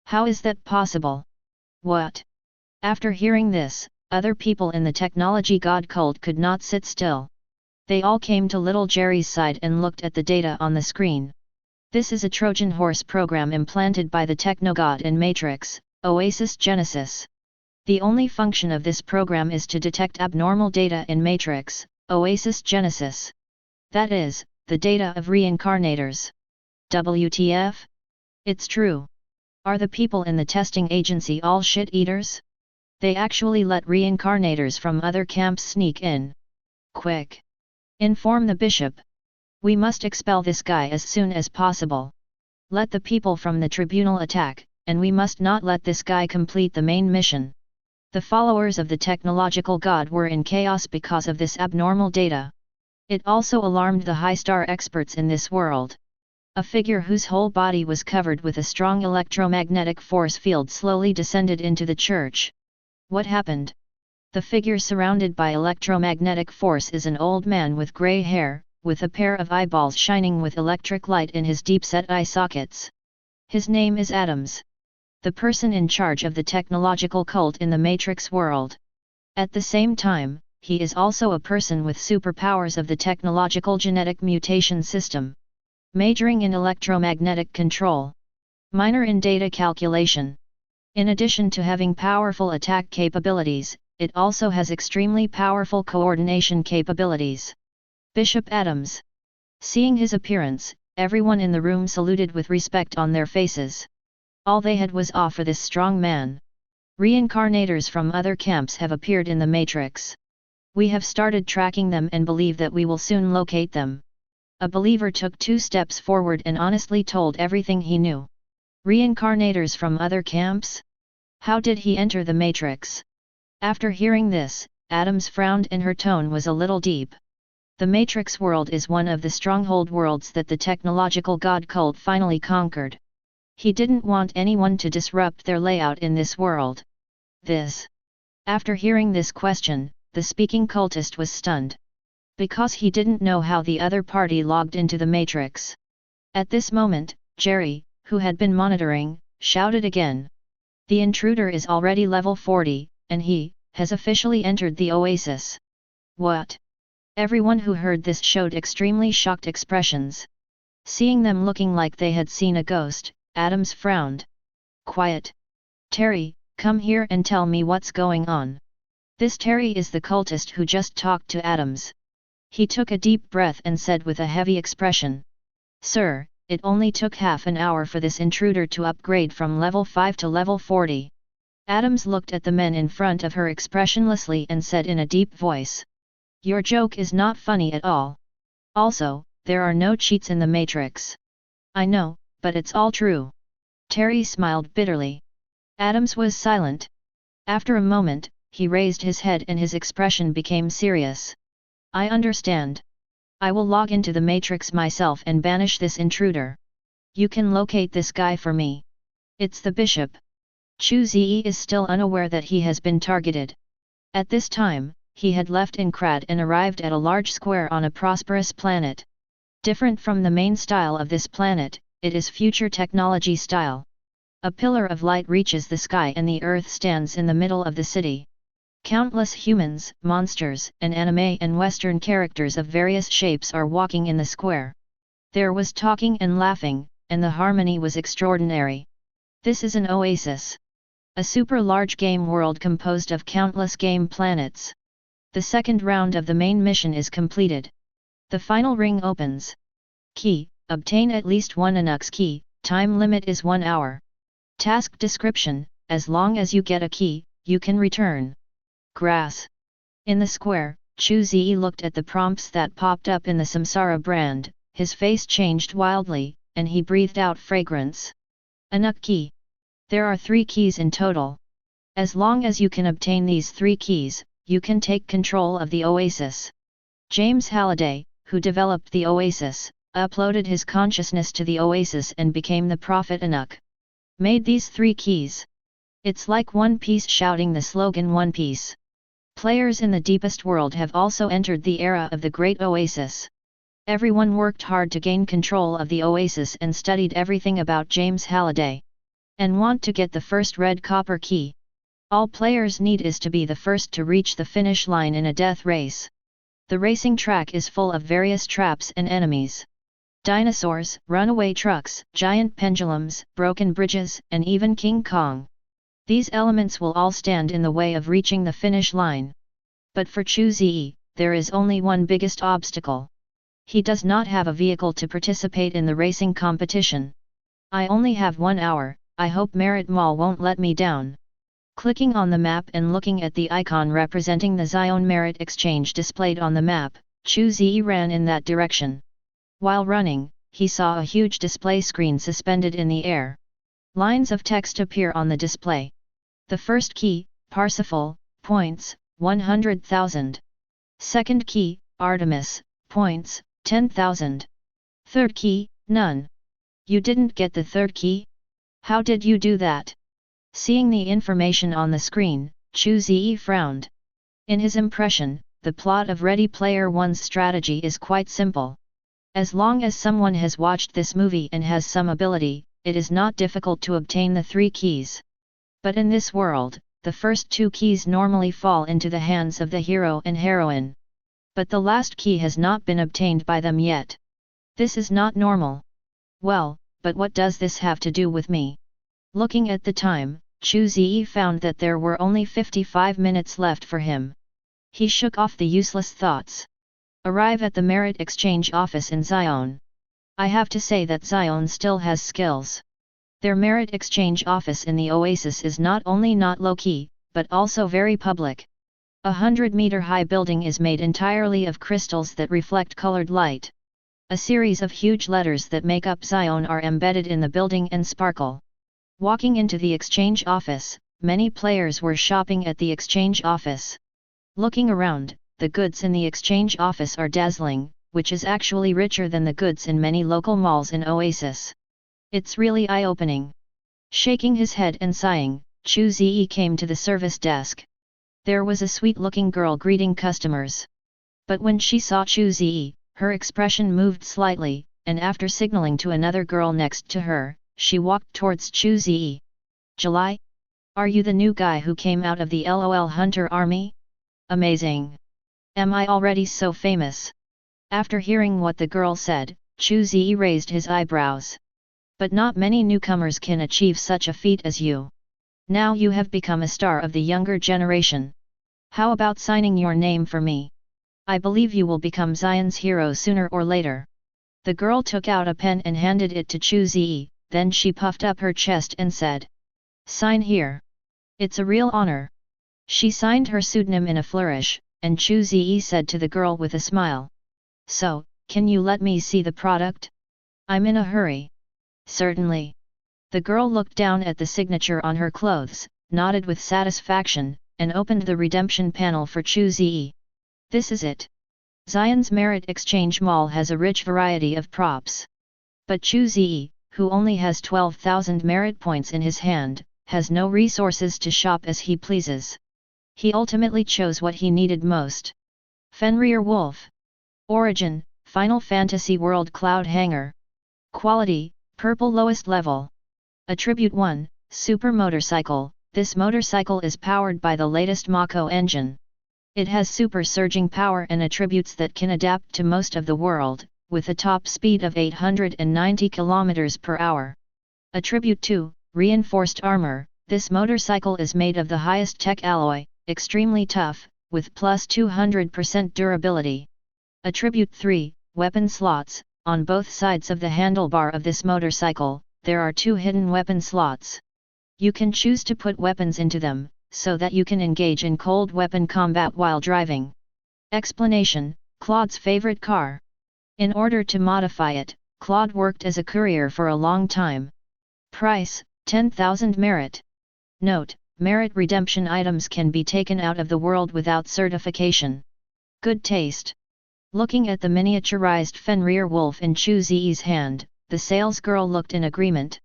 How is that possible? What? After hearing this, other people in the technology god cult could not sit still. They all came to little Jerry's side and looked at the data on the screen. This is a Trojan horse program implanted by the Technogod in Matrix, Oasis Genesis. The only function of this program is to detect abnormal data in Matrix, Oasis Genesis. That is, the data of reincarnators. WTF? It's true. Are the people in the testing agency all shit-eaters? They actually let reincarnators from other camps sneak in. Quick! Inform the bishop. We must expel this guy as soon as possible. Let the people from the tribunal attack, and we must not let this guy complete the main mission. The followers of the technological god were in chaos because of this abnormal data. It also alarmed the high-star experts in this world. A figure whose whole body was covered with a strong electromagnetic force field slowly descended into the church. What happened? The figure surrounded by electromagnetic force is an old man with grey hair, with a pair of eyeballs shining with electric light in his deep-set eye sockets. His name is Adams. The person in charge of the technological cult in the Matrix world. At the same time, he is also a person with superpowers of the technological genetic mutation system. Majoring in electromagnetic control. Minor in data calculation. In addition to having powerful attack capabilities, it also has extremely powerful coordination capabilities. Bishop Adams. Seeing his appearance, everyone in the room saluted with respect on their faces. All they had was awe for this strong man. Reincarnators from other camps have appeared in the Matrix. We have started tracking them and believe that we will soon locate them. A believer took 2 steps forward and honestly told everything he knew. Reincarnators from other camps? How did he enter the Matrix? After hearing this, Adams frowned and her tone was a little deep. The Matrix world is one of the stronghold worlds that the technological god cult finally conquered. He didn't want anyone to disrupt their layout in this world. After hearing this question, the speaking cultist was stunned. Because he didn't know how the other party logged into the Matrix. At this moment, Jerry, who had been monitoring, shouted again. The intruder is already level 40, and he has officially entered the Oasis. What? Everyone who heard this showed extremely shocked expressions. Seeing them looking like they had seen a ghost, Adams frowned. Quiet. Terry, come here and tell me what's going on. This Terry is the cultist who just talked to Adams. He took a deep breath and said with a heavy expression. Sir, it only took half an hour for this intruder to upgrade from level 5 to level 40. Adams looked at the men in front of her expressionlessly and said in a deep voice. Your joke is not funny at all. Also, there are no cheats in the Matrix. I know, but it's all true. Terry smiled bitterly. Adams was silent. After a moment, he raised his head and his expression became serious. I understand. I will log into the matrix myself and banish this intruder. You can locate this guy for me. It's the bishop. Chu Ze is still unaware that he has been targeted. At this time, he had left Incrad and arrived at a large square on a prosperous planet. Different from the main style of this planet, it is future technology style. A pillar of light reaches the sky and the earth stands in the middle of the city. Countless humans, monsters, and anime and western characters of various shapes are walking in the square. There was talking and laughing, and the harmony was extraordinary. This is an oasis. A super large game world composed of countless game planets. The second round of the main mission is completed. The final ring opens. Key: obtain at least one Anux key, time limit is 1 hour. Task description: as long as you get a key, you can return. Grass. In the square, Chu Ze looked at the prompts that popped up in the Samsara brand, his face changed wildly, and he breathed out fragrance. Anux key. There are 3 keys in total. As long as you can obtain these 3 keys, you can take control of the oasis. James Halliday, who developed the oasis, uploaded his consciousness to the oasis and became the Prophet Anuk. Made these 3 keys. It's like One Piece shouting the slogan One Piece. Players in the deepest world have also entered the era of the Great Oasis. Everyone worked hard to gain control of the oasis and studied everything about James Halliday. And want to get the first red copper key. All players need is to be the first to reach the finish line in a death race. The racing track is full of various traps and enemies. Dinosaurs, runaway trucks, giant pendulums, broken bridges, and even King Kong. These elements will all stand in the way of reaching the finish line. But for Chu Ze, there is only one biggest obstacle. He does not have a vehicle to participate in the racing competition. I only have 1 hour, I hope Merit Mall won't let me down. Clicking on the map and looking at the icon representing the Zion Merit Exchange displayed on the map, Chu Ze ran in that direction. While running, he saw a huge display screen suspended in the air. Lines of text appear on the display. The first key, Parsifal, points, 100,000. Second key, Artemis, points, 10,000. Third key, none. You didn't get the third key? How did you do that? Seeing the information on the screen, Chu Ze frowned. In his impression, the plot of Ready Player One's strategy is quite simple. As long as someone has watched this movie and has some ability, it is not difficult to obtain the 3 keys. But in this world, the first 2 keys normally fall into the hands of the hero and heroine. But the last key has not been obtained by them yet. This is not normal. Well, but what does this have to do with me? Looking at the time, Chu Ze found that there were only 55 minutes left for him. He shook off the useless thoughts. Arrive at the Merit Exchange office in Zion. I have to say that Zion still has skills. Their Merit Exchange office in the Oasis is not only not low-key, but also very public. A 100-meter-high building is made entirely of crystals that reflect colored light. A series of huge letters that make up Zion are embedded in the building and sparkle. Walking into the exchange office, many players were shopping at the exchange office. Looking around, the goods in the exchange office are dazzling, which is actually richer than the goods in many local malls in Oasis. It's really eye-opening. Shaking his head and sighing, Chu Ze came to the service desk. There was a sweet-looking girl greeting customers. But when she saw Chu Ze, her expression moved slightly, and after signaling to another girl next to her, she walked towards Chu Ze. July? Are you the new guy who came out of the LOL Hunter Army? Amazing! Am I already so famous? After hearing what the girl said, Chu Ze raised his eyebrows. But not many newcomers can achieve such a feat as you. Now you have become a star of the younger generation. How about signing your name for me? I believe you will become Zion's hero sooner or later. The girl took out a pen and handed it to Chu Ze, then she puffed up her chest and said, "Sign here. It's a real honor." She signed her pseudonym in a flourish, and Chu Ze said to the girl with a smile, "So, can you let me see the product? I'm in a hurry." "Certainly." The girl looked down at the signature on her clothes, nodded with satisfaction, and opened the redemption panel for Chu Ze. This is it. Zion's Merit Exchange Mall has a rich variety of props. But Chu Ze, who only has 12,000 merit points in his hand, has no resources to shop as he pleases. He ultimately chose what he needed most. Fenrir Wolf. Origin, Final Fantasy World Cloud Hanger. Quality, Purple lowest level. Attribute 1, Super Motorcycle. This motorcycle is powered by the latest Mako engine. It has super surging power and attributes that can adapt to most of the world, with a top speed of 890 km per hour. Attribute 2, Reinforced Armor. This motorcycle is made of the highest tech alloy, extremely tough, with plus 200% durability. Attribute 3, Weapon Slots. On both sides of the handlebar of this motorcycle, there are 2 hidden weapon slots. You can choose to put weapons into them, so that you can engage in cold weapon combat while driving. Explanation: Claude's favorite car. In order to modify it, Claude worked as a courier for a long time. Price: 10,000 merit. Note: merit redemption items can be taken out of the world without certification. Good taste. Looking at the miniaturized Fenrir wolf in Chu Ze's hand, the salesgirl looked in agreement.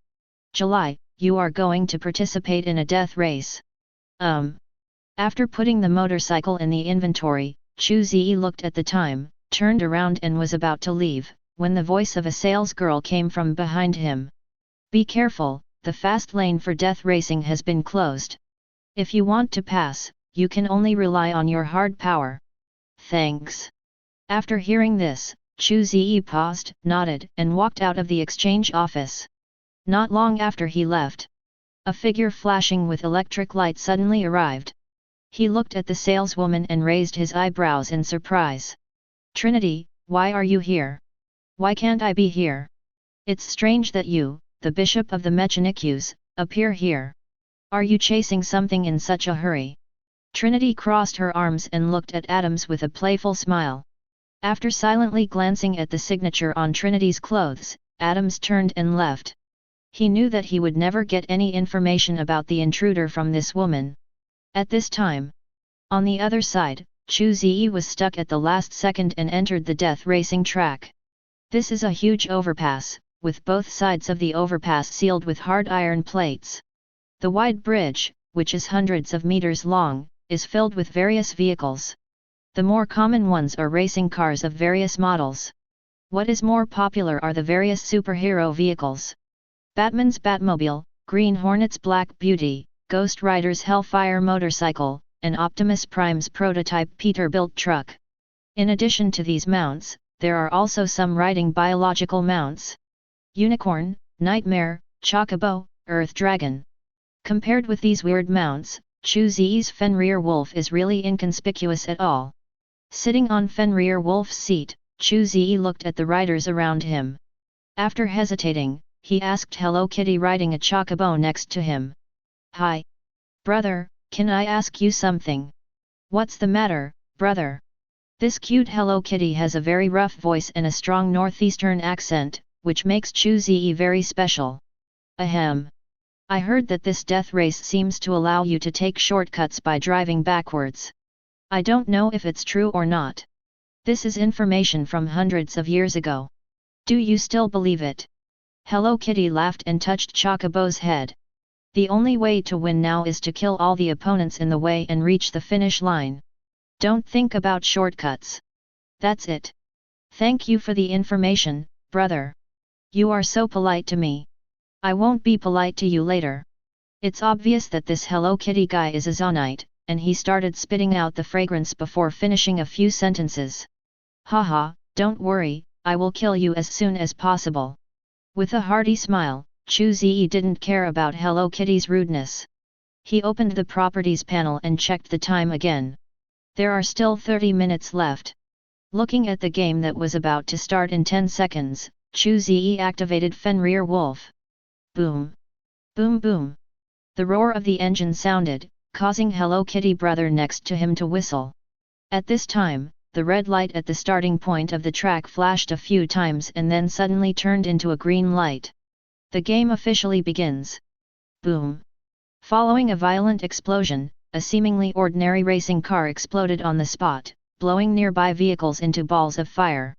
July, you are going to participate in a death race. After putting the motorcycle in the inventory, Chu Ze looked at the time, turned around and was about to leave, when the voice of a salesgirl came from behind him. Be careful, the fast lane for death racing has been closed. If you want to pass, you can only rely on your hard power. Thanks. After hearing this, Chu Ze paused, nodded, and walked out of the exchange office. Not long after he left, a figure flashing with electric light suddenly arrived. He looked at the saleswoman and raised his eyebrows in surprise. Trinity, why are you here? Why can't I be here? It's strange that you, the Bishop of the Mechanics, appear here. Are you chasing something in such a hurry? Trinity crossed her arms and looked at Adams with a playful smile. After silently glancing at the signature on Trinity's clothes, Adams turned and left. He knew that he would never get any information about the intruder from this woman. At this time, on the other side, Chu Ze was stuck at the last second and entered the death racing track. This is a huge overpass, with both sides of the overpass sealed with hard iron plates. The wide bridge, which is hundreds of meters long, is filled with various vehicles. The more common ones are racing cars of various models. What is more popular are the various superhero vehicles. Batman's Batmobile, Green Hornet's Black Beauty, Ghost Rider's Hellfire motorcycle, and Optimus Prime's prototype Peterbilt truck. In addition to these mounts, there are also some riding biological mounts. Unicorn, Nightmare, Chocobo, Earth Dragon. Compared with these weird mounts, Chu Ze's Fenrir Wolf is really inconspicuous at all. Sitting on Fenrir Wolf's seat, Chu Ze looked at the riders around him. After hesitating, he asked Hello Kitty riding a chocobo next to him. Hi. Brother, can I ask you something? What's the matter, brother? This cute Hello Kitty has a very rough voice and a strong northeastern accent, which makes Chu Ze very special. Ahem. I heard that this death race seems to allow you to take shortcuts by driving backwards. I don't know if it's true or not. This is information from hundreds of years ago. Do you still believe it? Hello Kitty laughed and touched Chocobo's head. The only way to win now is to kill all the opponents in the way and reach the finish line. Don't think about shortcuts. That's it. Thank you for the information, brother. You are so polite to me. I won't be polite to you later. It's obvious that this Hello Kitty guy is a Zonite, and he started spitting out the fragrance before finishing a few sentences. Haha, don't worry, I will kill you as soon as possible. With a hearty smile, Chu Ze didn't care about Hello Kitty's rudeness. He opened the properties panel and checked the time again. There are still 30 minutes left. Looking at the game that was about to start in 10 seconds, Chu Ze activated Fenrir Wolf. Boom! Boom boom! The roar of the engine sounded, causing Hello Kitty brother next to him to whistle. At this time, the red light at the starting point of the track flashed a few times and then suddenly turned into a green light. The game officially begins. Boom! Following a violent explosion, a seemingly ordinary racing car exploded on the spot, blowing nearby vehicles into balls of fire.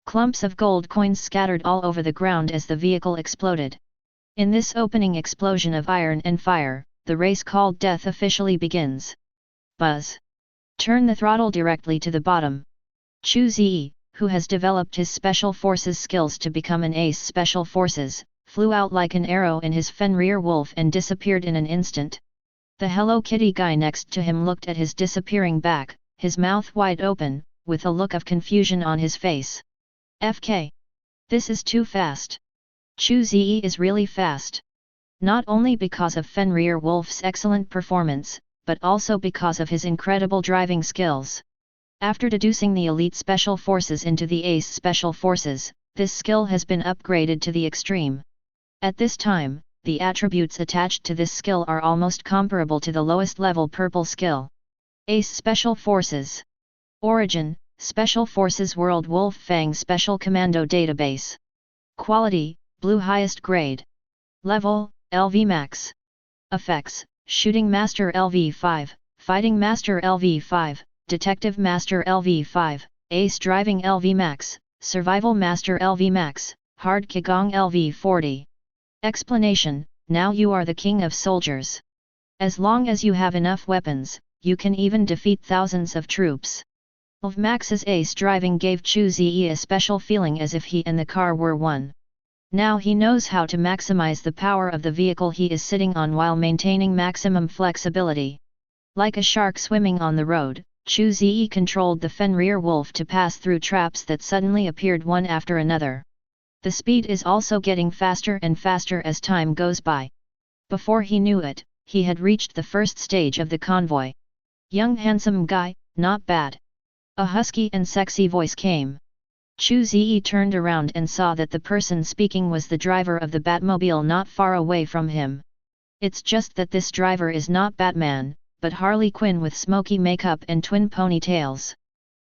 Clumps of gold coins scattered all over the ground as the vehicle exploded. In this opening explosion of iron and fire, the race called Death officially begins. Buzz. Turn the throttle directly to the bottom. Chu Ze, who has developed his Special Forces skills to become an ace Special Forces, flew out like an arrow in his Fenrir wolf and disappeared in an instant. The Hello Kitty guy next to him looked at his disappearing back, his mouth wide open, with a look of confusion on his face. FK. This is too fast. Chu Ze is really fast. Not only because of Fenrir Wolf's excellent performance, but also because of his incredible driving skills. After deducing the elite special forces into the ace special forces, this skill has been upgraded to the extreme. At this time, the attributes attached to this skill are almost comparable to the lowest level purple skill. Ace Special Forces. Origin: Special Forces World Wolf Fang Special Commando Database. Quality: Blue highest grade. Level: LV Max. Effects: Shooting Master LV5, Fighting Master LV5, Detective Master LV5, Ace Driving LV Max, Survival Master LV Max, Hard Qigong LV40. Explanation: Now you are the king of soldiers. As long as you have enough weapons, you can even defeat thousands of troops. LV Max's ace driving gave Chu Ze a special feeling as if he and the car were one. Now he knows how to maximize the power of the vehicle he is sitting on while maintaining maximum flexibility. Like a shark swimming on the road, Chu Ze controlled the Fenrir wolf to pass through traps that suddenly appeared one after another. The speed is also getting faster and faster as time goes by. Before he knew it, he had reached the first stage of the convoy. Young handsome guy, not bad. A husky and sexy voice came. Chu Ze turned around and saw that the person speaking was the driver of the Batmobile not far away from him. It's just that this driver is not Batman, but Harley Quinn with smoky makeup and twin ponytails.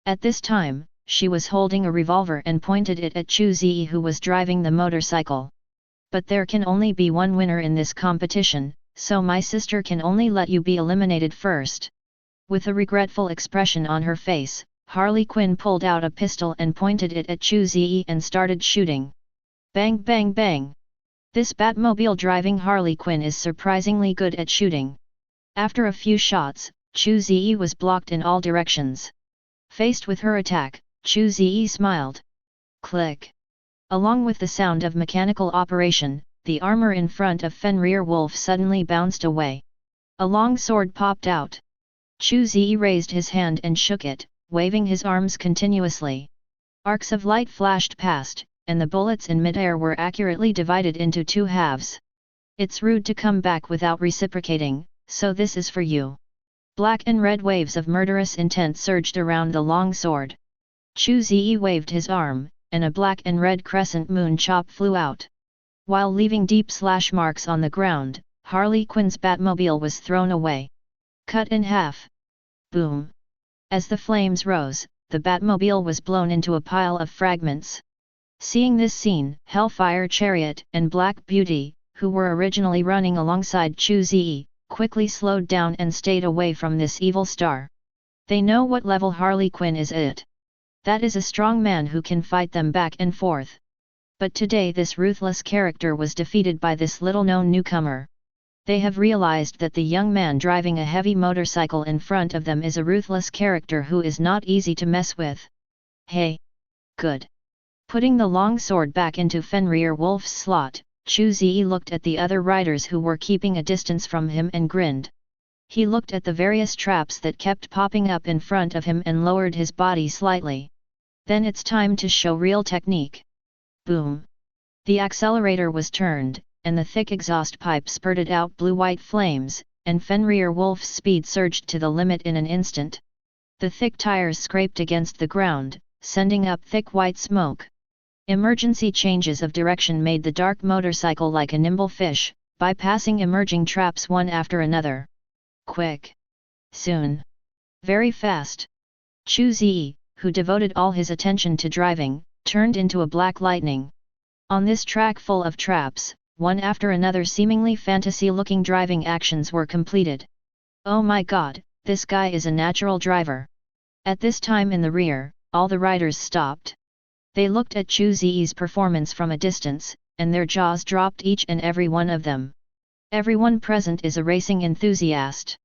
At this time, she was holding a revolver and pointed it at Chu Ze, who was driving the motorcycle. But there can only be one winner in this competition, so my sister can only let you be eliminated first. With a regretful expression on her face, Harley Quinn pulled out a pistol and pointed it at Chu Ze and started shooting. Bang bang bang! This Batmobile driving Harley Quinn is surprisingly good at shooting. After a few shots, Chu Ze was blocked in all directions. Faced with her attack, Chu Ze smiled. Click! Along with the sound of mechanical operation, the armor in front of Fenrir Wolf suddenly bounced away. A long sword popped out. Chu Ze raised his hand and shook it, waving his arms continuously. Arcs of light flashed past, and the bullets in midair were accurately divided into two halves. It's rude to come back without reciprocating, so this is for you. Black and red waves of murderous intent surged around the long sword. Chu Ze waved his arm, and a black and red crescent moon chop flew out. While leaving deep slash marks on the ground, Harley Quinn's Batmobile was thrown away. Cut in half. Boom! As the flames rose, the Batmobile was blown into a pile of fragments. Seeing this scene, Hellfire Chariot and Black Beauty, who were originally running alongside Chu Ze, quickly slowed down and stayed away from this evil star. They know what level Harley Quinn is at. That is a strong man who can fight them back and forth. But today this ruthless character was defeated by this little-known newcomer. They have realized that the young man driving a heavy motorcycle in front of them is a ruthless character who is not easy to mess with. Hey! Good! Putting the long sword back into Fenrir Wolf's slot, Chu Ze looked at the other riders who were keeping a distance from him and grinned. He looked at the various traps that kept popping up in front of him and lowered his body slightly. Then it's time to show real technique. Boom! The accelerator was turned, and the thick exhaust pipe spurted out blue-white flames, and Fenrir Wolf's speed surged to the limit in an instant. The thick tires scraped against the ground, sending up thick white smoke. Emergency changes of direction made the dark motorcycle like a nimble fish, bypassing emerging traps one after another. Quick! Soon! Very fast! Chu Ze, who devoted all his attention to driving, turned into a black lightning. On this track full of traps, one after another seemingly fantasy-looking driving actions were completed. Oh my god, this guy is a natural driver. At this time in the rear, all the riders stopped. They looked at Chu Ze's performance from a distance, and their jaws dropped, each and every one of them. Everyone present is a racing enthusiast.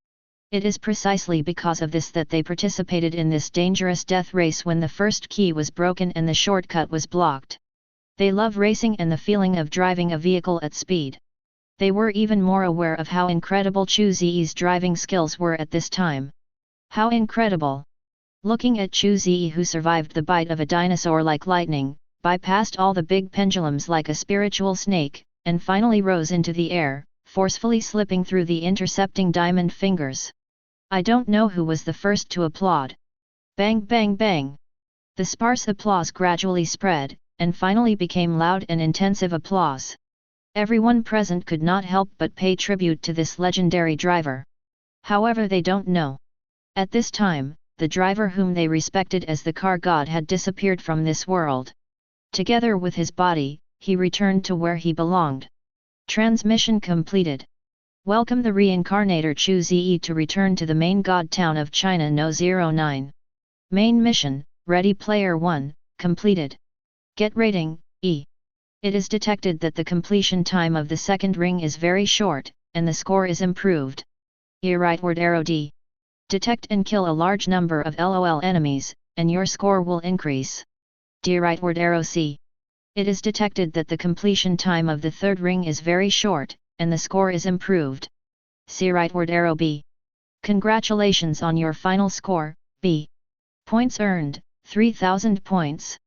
It is precisely because of this that they participated in this dangerous death race when the first key was broken and the shortcut was blocked. They love racing and the feeling of driving a vehicle at speed. They were even more aware of how incredible Chu Ze's driving skills were at this time. How incredible! Looking at Chu Ze, who survived the bite of a dinosaur like lightning, bypassed all the big pendulums like a spiritual snake, and finally rose into the air, forcefully slipping through the intercepting diamond fingers. I don't know who was the first to applaud. Bang bang bang! The sparse applause gradually spread, and finally became loud and intensive applause. Everyone present could not help but pay tribute to this legendary driver. However, they don't know. At this time, the driver whom they respected as the car god had disappeared from this world. Together with his body, he returned to where he belonged. Transmission completed. Welcome the reincarnator Chu Ze to return to the main god town of China No. 09. Main mission, Ready Player 1, completed. Get rating, E. It is detected that the completion time of the second ring is very short, and the score is improved. E rightward arrow D. Detect and kill a large number of LOL enemies, and your score will increase. D rightward arrow C. It is detected that the completion time of the third ring is very short, and the score is improved. C rightward arrow B. Congratulations on your final score, B. Points earned, 3000 points.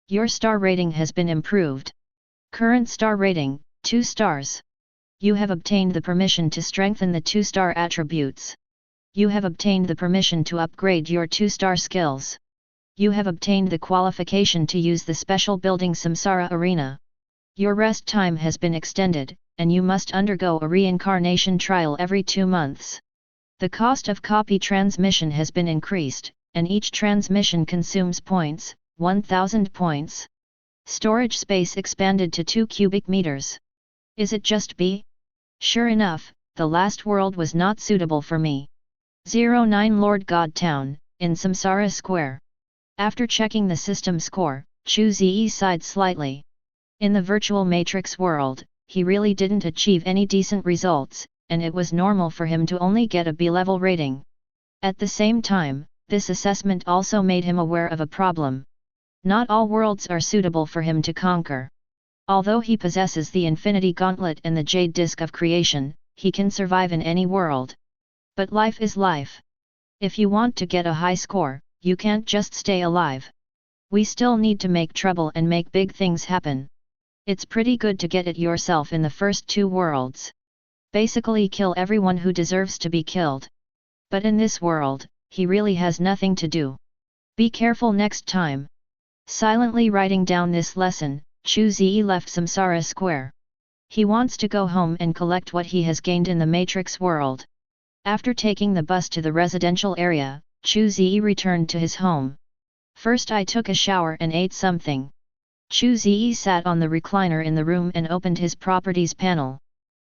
Your star rating has been improved. Current star rating, 2 stars. You have obtained the permission to strengthen the 2-star attributes. You have obtained the permission to upgrade your 2-star skills. You have obtained the qualification to use the special building Samsara Arena. Your rest time has been extended, and you must undergo a reincarnation trial every 2 months. The cost of copy transmission has been increased, and each transmission consumes points, 1000 points. Storage space expanded to 2 cubic meters. Is it just B? Sure enough, the last world was not suitable for me. 09 Lord God Town, in Samsara Square. After checking the system score, Chu Ze sighed slightly. In the virtual matrix world, he really didn't achieve any decent results, and it was normal for him to only get a B-level rating. At the same time, this assessment also made him aware of a problem. Not all worlds are suitable for him to conquer. Although he possesses the Infinity Gauntlet and the Jade Disc of Creation, he can survive in any world. But life is life. If you want to get a high score, you can't just stay alive. We still need to make trouble and make big things happen. It's pretty good to get it yourself in the first 2 worlds. Basically kill everyone who deserves to be killed. But in this world, he really has nothing to do. Be careful next time. Silently writing down this lesson, Chu Ze left Samsara Square. He wants to go home and collect what he has gained in the Matrix world. After taking the bus to the residential area, Chu Ze returned to his home. First I took a shower and ate something. Chu Ze sat on the recliner in the room and opened his properties panel.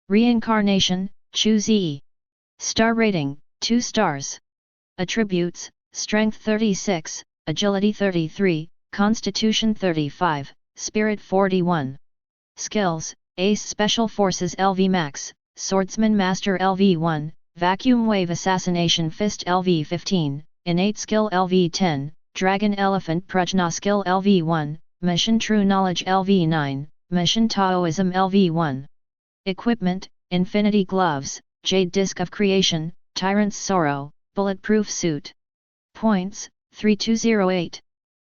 Reincarnation, Chu Ze. Star rating, 2 stars. Attributes, Strength 36, Agility 33, Constitution 35, Spirit 41. Skills, Ace Special Forces LV Max, Swordsman Master LV1, Vacuum Wave Assassination Fist LV15, Innate Skill LV10, Dragon Elephant Prajna Skill LV1, Mission True Knowledge LV9, Mission Taoism LV1. Equipment, Infinity Gloves, Jade Disc of Creation, Tyrant's Sorrow, Bulletproof Suit. Points, 3208.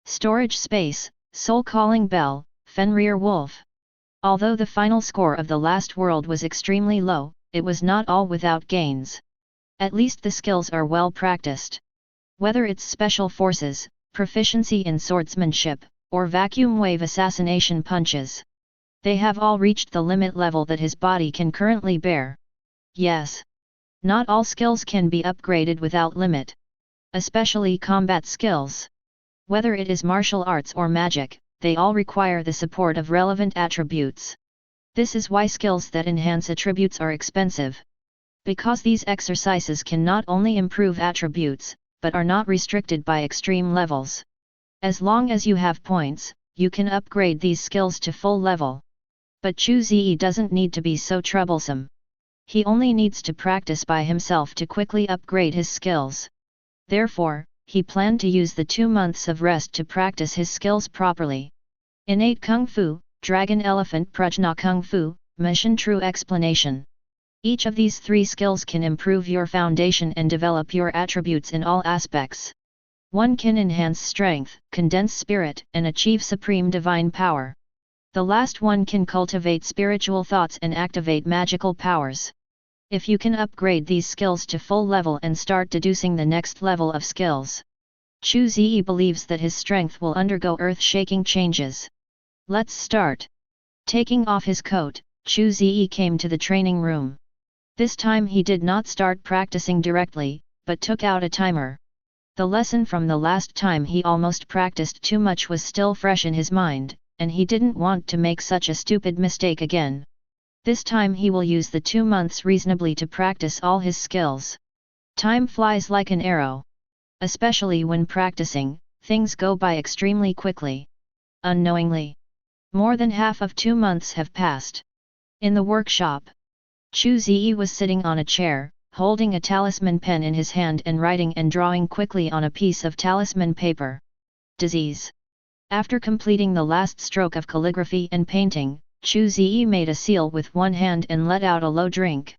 Storage space, Soul Calling Bell, Fenrir Wolf. Although the final score of the last world was extremely low, it was not all without gains. At least the skills are well practiced. Whether it's special forces, proficiency in swordsmanship, or vacuum wave assassination punches. They have all reached the limit level that his body can currently bear. Yes. Not all skills can be upgraded without limit. Especially combat skills. Whether it is martial arts or magic, they all require the support of relevant attributes. This is why skills that enhance attributes are expensive. Because these exercises can not only improve attributes, but are not restricted by extreme levels. As long as you have points, you can upgrade these skills to full level. But Chu Ze doesn't need to be so troublesome. He only needs to practice by himself to quickly upgrade his skills. Therefore, he planned to use the 2 months of rest to practice his skills properly. Innate Kung Fu, Dragon Elephant Prajna Kung Fu, Mission True Explanation. Each of these 3 skills can improve your foundation and develop your attributes in all aspects. One can enhance strength, condense spirit, and achieve supreme divine power. The last one can cultivate spiritual thoughts and activate magical powers. If you can upgrade these skills to full level and start deducing the next level of skills, Chu Ze believes that his strength will undergo earth-shaking changes. Let's start. Taking off his coat, Chu Ze came to the training room. This time he did not start practicing directly, but took out a timer. The lesson from the last time he almost practiced too much was still fresh in his mind, and he didn't want to make such a stupid mistake again. This time he will use the 2 months reasonably to practice all his skills. Time flies like an arrow. Especially when practicing, things go by extremely quickly. Unknowingly, more than half of 2 months have passed. In the workshop, Chu Ze was sitting on a chair, holding a talisman pen in his hand and writing and drawing quickly on a piece of talisman paper. Disease. After completing the last stroke of calligraphy and painting, Chu Ze made a seal with one hand and let out a low drink.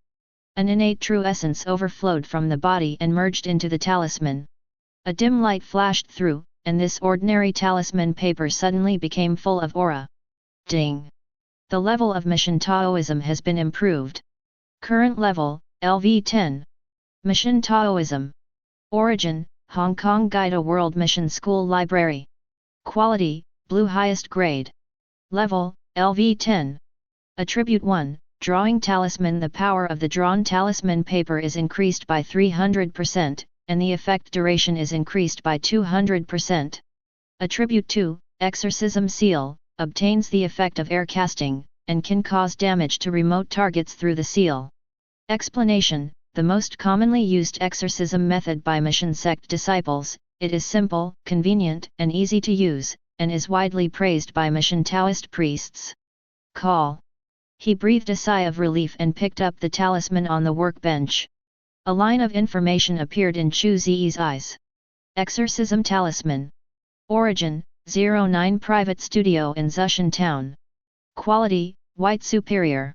An innate true essence overflowed from the body and merged into the talisman. A dim light flashed through, and this ordinary talisman paper suddenly became full of aura. Ding! The level of Mission Taoism has been improved. Current level, LV10. Mission Taoism. Origin, Hong Kong Gaida World Mission School Library. Quality, Blue highest grade. Level, LV10. Attribute 1, Drawing Talisman. The power of the drawn talisman paper is increased by 300%, and the effect duration is increased by 200%. Attribute 2, Exorcism Seal, obtains the effect of air casting, and can cause damage to remote targets through the seal. Explanation, the most commonly used exorcism method by mission sect disciples. It is simple, convenient, and easy to use, and is widely praised by mission Taoist priests. Call. He breathed a sigh of relief and picked up the talisman on the workbench. A line of information appeared in Chu Ze's eyes. Exorcism Talisman. Origin, 09 Private Studio in Zushan Town. Quality, White Superior.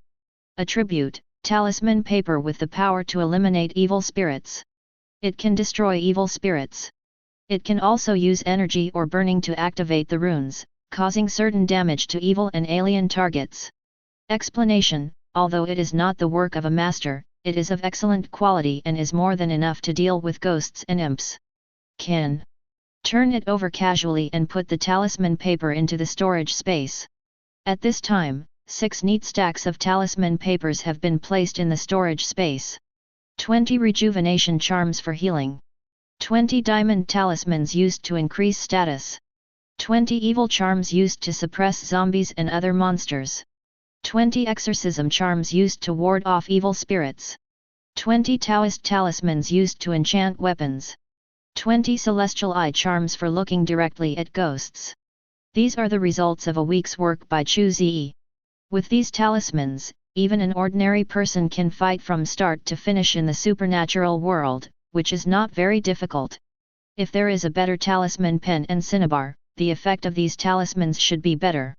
Attribute, Talisman paper with the power to eliminate evil spirits. It can destroy evil spirits. It can also use energy or burning to activate the runes, causing certain damage to evil and alien targets. Explanation, although it is not the work of a master, it is of excellent quality and is more than enough to deal with ghosts and imps. Can turn it over casually and put the talisman paper into the storage space. At this time, 6 neat stacks of talisman papers have been placed in the storage space. 20 rejuvenation charms for healing. 20 diamond talismans used to increase status. 20 evil charms used to suppress zombies and other monsters. 20 exorcism charms used to ward off evil spirits. 20 Taoist talismans used to enchant weapons. 20 celestial eye charms for looking directly at ghosts. These are the results of a week's work by Chu Ze. With these talismans, even an ordinary person can fight from start to finish in the supernatural world, which is not very difficult. If there is a better talisman pen and cinnabar, the effect of these talismans should be better.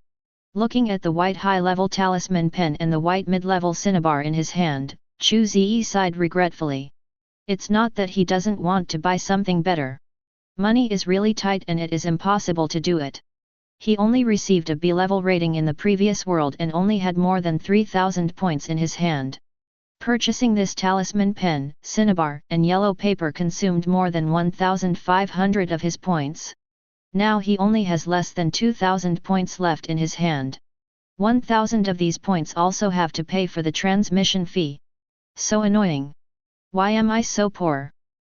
Looking at the white high-level talisman pen and the white mid-level cinnabar in his hand, Chu Ze sighed regretfully. It's not that he doesn't want to buy something better. Money is really tight and it is impossible to do it. He only received a B-level rating in the previous world and only had more than 3,000 points in his hand. Purchasing this talisman pen, cinnabar, and yellow paper consumed more than 1,500 of his points. Now he only has less than 2,000 points left in his hand. 1,000 of these points also have to pay for the transmission fee. So annoying. Why am I so poor?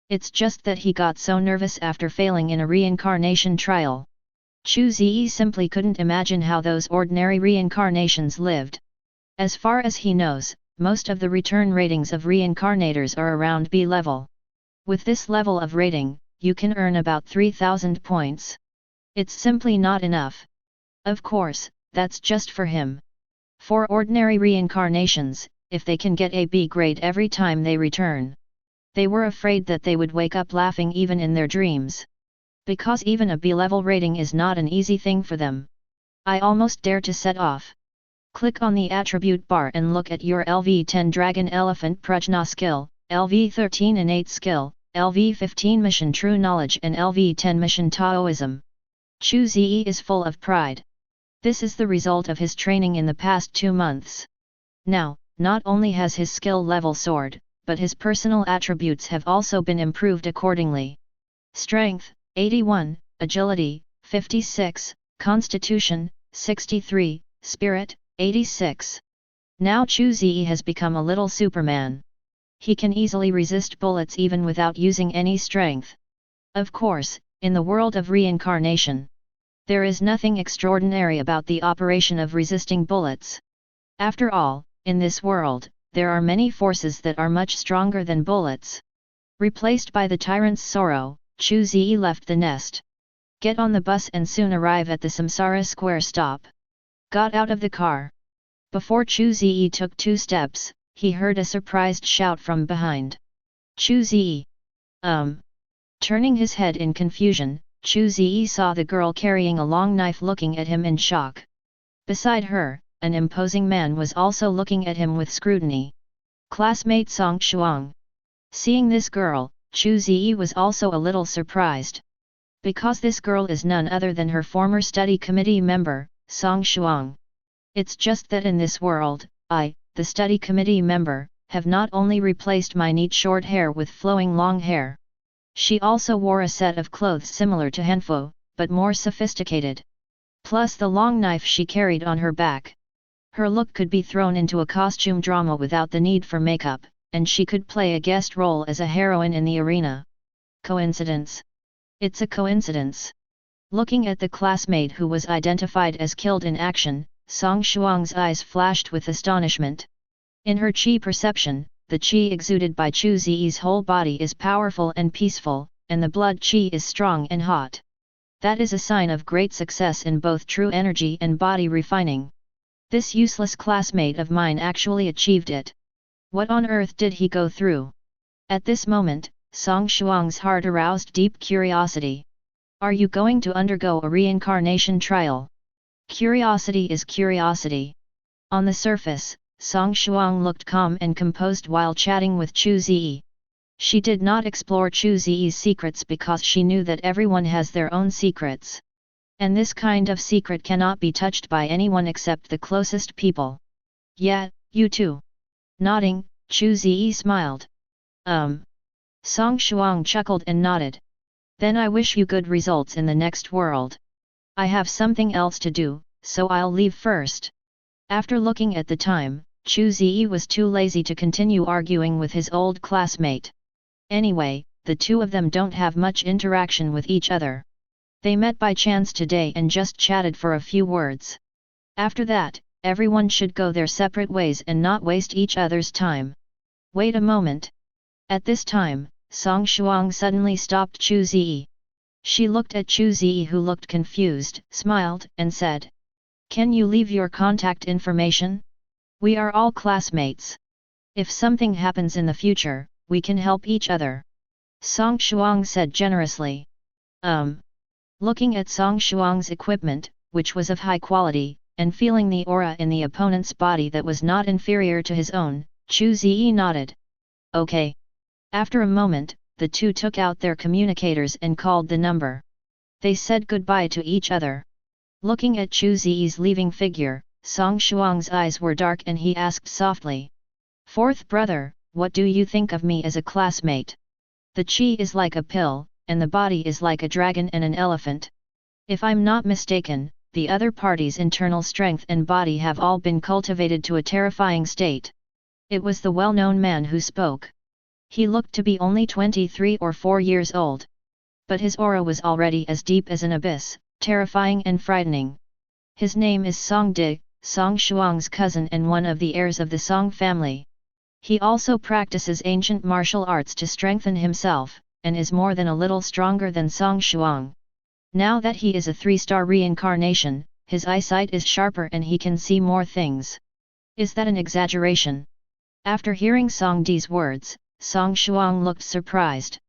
It's just that he got so nervous after failing in a reincarnation trial. Chu Ze simply couldn't imagine how those ordinary reincarnations lived. As far as he knows, most of the return ratings of reincarnators are around B level. With this level of rating, you can earn about 3,000 points. It's simply not enough. Of course, that's just for him. For ordinary reincarnations, if they can get a B grade every time they return, they were afraid that they would wake up laughing even in their dreams. Because even a B-level rating is not an easy thing for them. I almost dare to set off. Click on the attribute bar and look at your LV10 Dragon Elephant Prajna skill, LV13 Innate skill, LV15 Mission True Knowledge and LV10 Mission Taoism. Chu Ze is full of pride. This is the result of his training in the past 2 months. Now, not only has his skill level soared, but his personal attributes have also been improved accordingly. Strength, 81, Agility, 56, Constitution, 63, Spirit, 86. Now Chu Ze has become a little Superman. He can easily resist bullets even without using any strength. Of course, in the world of reincarnation, there is nothing extraordinary about the operation of resisting bullets. After all, in this world, there are many forces that are much stronger than bullets. Replaced by the tyrant's sorrow, Chu Ze left the nest. Get on the bus and soon arrive at the Samsara Square stop. Got out of the car. Before Chu Ze took 2 steps, he heard a surprised shout from behind. Chu Ze! Turning his head in confusion, Chu Ze saw the girl carrying a long knife looking at him in shock. Beside her, an imposing man was also looking at him with scrutiny. Classmate Song Shuang. Seeing this girl, Chu Ze was also a little surprised. Because this girl is none other than her former study committee member, Song Shuang. It's just that in this world, I, the study committee member, have not only replaced my neat short hair with flowing long hair. She also wore a set of clothes similar to Hanfu, but more sophisticated. Plus the long knife she carried on her back. Her look could be thrown into a costume drama without the need for makeup, and she could play a guest role as a heroine in the arena. Coincidence? It's a coincidence. Looking at the classmate who was identified as killed in action, Song Shuang's eyes flashed with astonishment. In her chi perception, the chi exuded by Chu Ze's whole body is powerful and peaceful, and the blood chi is strong and hot. That is a sign of great success in both true energy and body refining. This useless classmate of mine actually achieved it. What on earth did he go through? At this moment, Song Shuang's heart aroused deep curiosity. Are you going to undergo a reincarnation trial? Curiosity is curiosity. On the surface, Song Shuang looked calm and composed while chatting with Chu Ze. She did not explore Chu Ze's secrets because she knew that everyone has their own secrets. And this kind of secret cannot be touched by anyone except the closest people. Yeah, you too. Nodding, Chu Ze smiled. Song Shuang chuckled and nodded. Then I wish you good results in the next world. I have something else to do, so I'll leave first. After looking at the time, Chu Ze was too lazy to continue arguing with his old classmate. Anyway, the two of them don't have much interaction with each other. They met by chance today and just chatted for a few words. After that, everyone should go their separate ways and not waste each other's time. Wait a moment. At this time, Song Shuang suddenly stopped Chu Ze. She looked at Chu Ze, who looked confused, smiled, and said, "Can you leave your contact information? We are all classmates. If something happens in the future, we can help each other." Song Shuang said generously. Looking at Song Shuang's equipment, which was of high quality, and feeling the aura in the opponent's body that was not inferior to his own, Chu Ze nodded. Okay. After a moment, the two took out their communicators and called the number. They said goodbye to each other. Looking at Chu Ze's leaving figure, Song Shuang's eyes were dark and he asked softly. "Fourth brother, what do you think of me as a classmate? The chi is like a pill, and the body is like a dragon and an elephant. If I'm not mistaken, the other party's internal strength and body have all been cultivated to a terrifying state." It was the well-known man who spoke. He looked to be only 23 or 4 years old. But his aura was already as deep as an abyss, terrifying and frightening. His name is Song Di, Song Shuang's cousin and one of the heirs of the Song family. He also practices ancient martial arts to strengthen himself, and is more than a little stronger than Song Shuang. Now that he is a 3-star reincarnation, his eyesight is sharper and he can see more things. Is that an exaggeration? After hearing Song Di's words, Song Shuang looked surprised.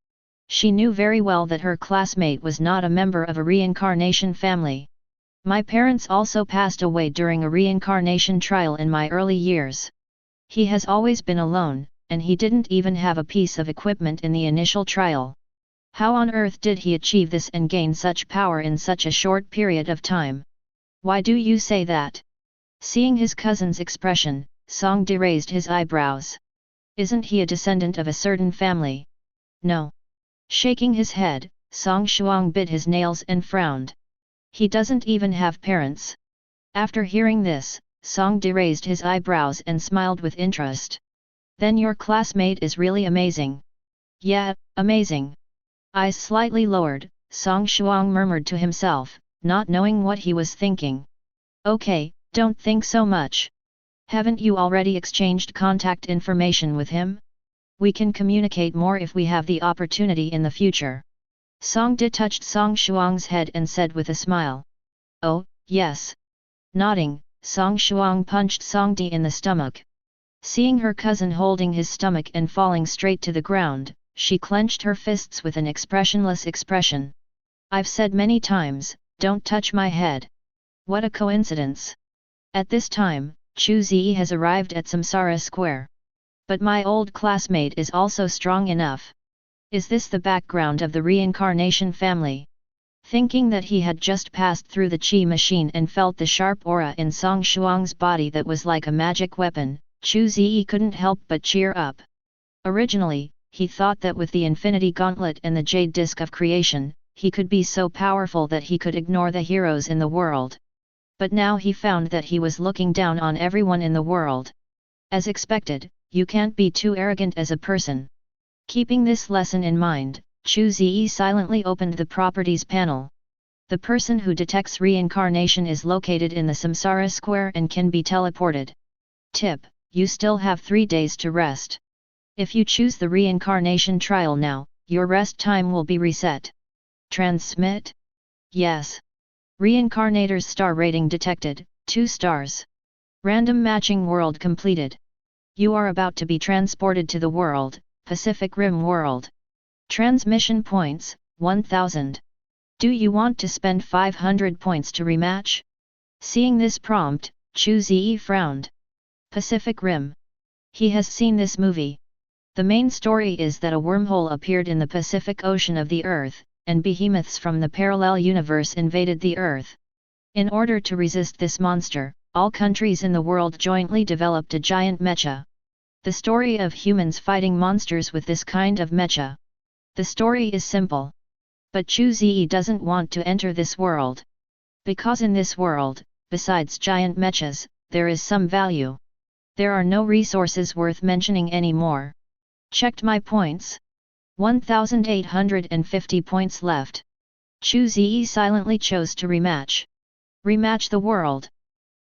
She knew very well that her classmate was not a member of a reincarnation family. My parents also passed away during a reincarnation trial in my early years. He has always been alone, and he didn't even have a piece of equipment in the initial trial. How on earth did he achieve this and gain such power in such a short period of time? Why do you say that? Seeing his cousin's expression, Song Di raised his eyebrows. Isn't he a descendant of a certain family? No. Shaking his head, Song Shuang bit his nails and frowned. He doesn't even have parents. After hearing this, Song Di raised his eyebrows and smiled with interest. Then your classmate is really amazing. Yeah, amazing. Eyes slightly lowered, Song Shuang murmured to himself, not knowing what he was thinking. Okay, don't think so much. Haven't you already exchanged contact information with him? We can communicate more if we have the opportunity in the future. Song Di touched Song Shuang's head and said with a smile. Oh, yes. Nodding, Song Shuang punched Song Di in the stomach. Seeing her cousin holding his stomach and falling straight to the ground, she clenched her fists with an expressionless expression. I've said many times, don't touch my head. What a coincidence. At this time, Chu Ze has arrived at Samsara Square. But my old classmate is also strong enough. Is this the background of the reincarnation family? Thinking that he had just passed through the chi machine and felt the sharp aura in Song Shuang's body that was like a magic weapon, Chu Ze couldn't help but cheer up. Originally, he thought that with the Infinity Gauntlet and the Jade Disc of Creation, he could be so powerful that he could ignore the heroes in the world. But now he found that he was looking down on everyone in the world. As expected, you can't be too arrogant as a person. Keeping this lesson in mind, Chu Ze silently opened the Properties panel. The person who detects reincarnation is located in the Samsara Square and can be teleported. Tip: you still have 3 days to rest. If you choose the reincarnation trial now, your rest time will be reset. Transmit? Yes. Reincarnator's star rating detected, 2 stars. Random matching world completed. You are about to be transported to the world, Pacific Rim world. Transmission points, 1000. Do you want to spend 500 points to rematch? Seeing this prompt, Chu Ze frowned. Pacific Rim. He has seen this movie. The main story is that a wormhole appeared in the Pacific Ocean of the Earth, and behemoths from the parallel universe invaded the Earth. In order to resist this monster, all countries in the world jointly developed a giant mecha. The story of humans fighting monsters with this kind of mecha. The story is simple. But Chu Ze doesn't want to enter this world. Because in this world, besides giant mechas, there is some value. There are no resources worth mentioning anymore. Checked my points. 1850 points left. Chu Ze silently chose to rematch. Rematch the world.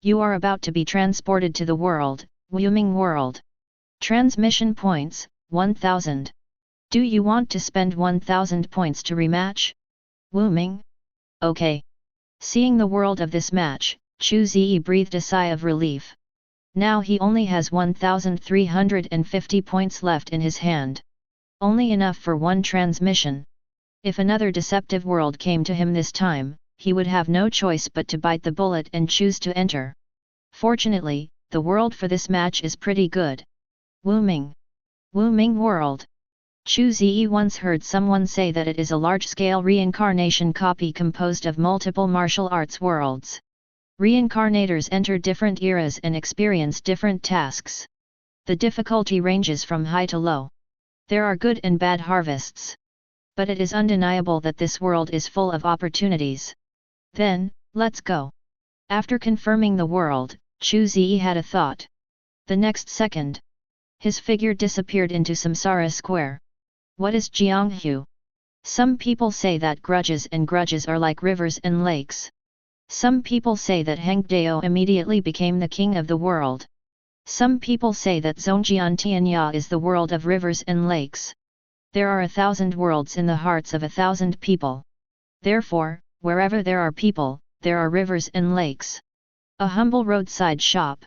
You are about to be transported to the world, Wuming world. Transmission points, 1000. Do you want to spend 1000 points to rematch? Wuming? Okay. Seeing the world of this match, Chu Ze breathed a sigh of relief. Now he only has 1350 points left in his hand. Only enough for one transmission. If another deceptive world came to him this time, he would have no choice but to bite the bullet and choose to enter. Fortunately, the world for this match is pretty good. Wuming. Wuming world. Chu Ze once heard someone say that it is a large-scale reincarnation copy composed of multiple martial arts worlds. Reincarnators enter different eras and experience different tasks. The difficulty ranges from high to low. There are good and bad harvests. But it is undeniable that this world is full of opportunities. Then, let's go. After confirming the world, Chu Ze had a thought. The next second, his figure disappeared into Samsara Square. What is Jianghu? Some people say that grudges are like rivers and lakes. Some people say that Heng Dao immediately became the king of the world. Some people say that Zhongjian Tianya is the world of rivers and lakes. There are 1,000 worlds in the hearts of 1,000 people. Therefore, wherever there are people, there are rivers and lakes. A humble roadside shop.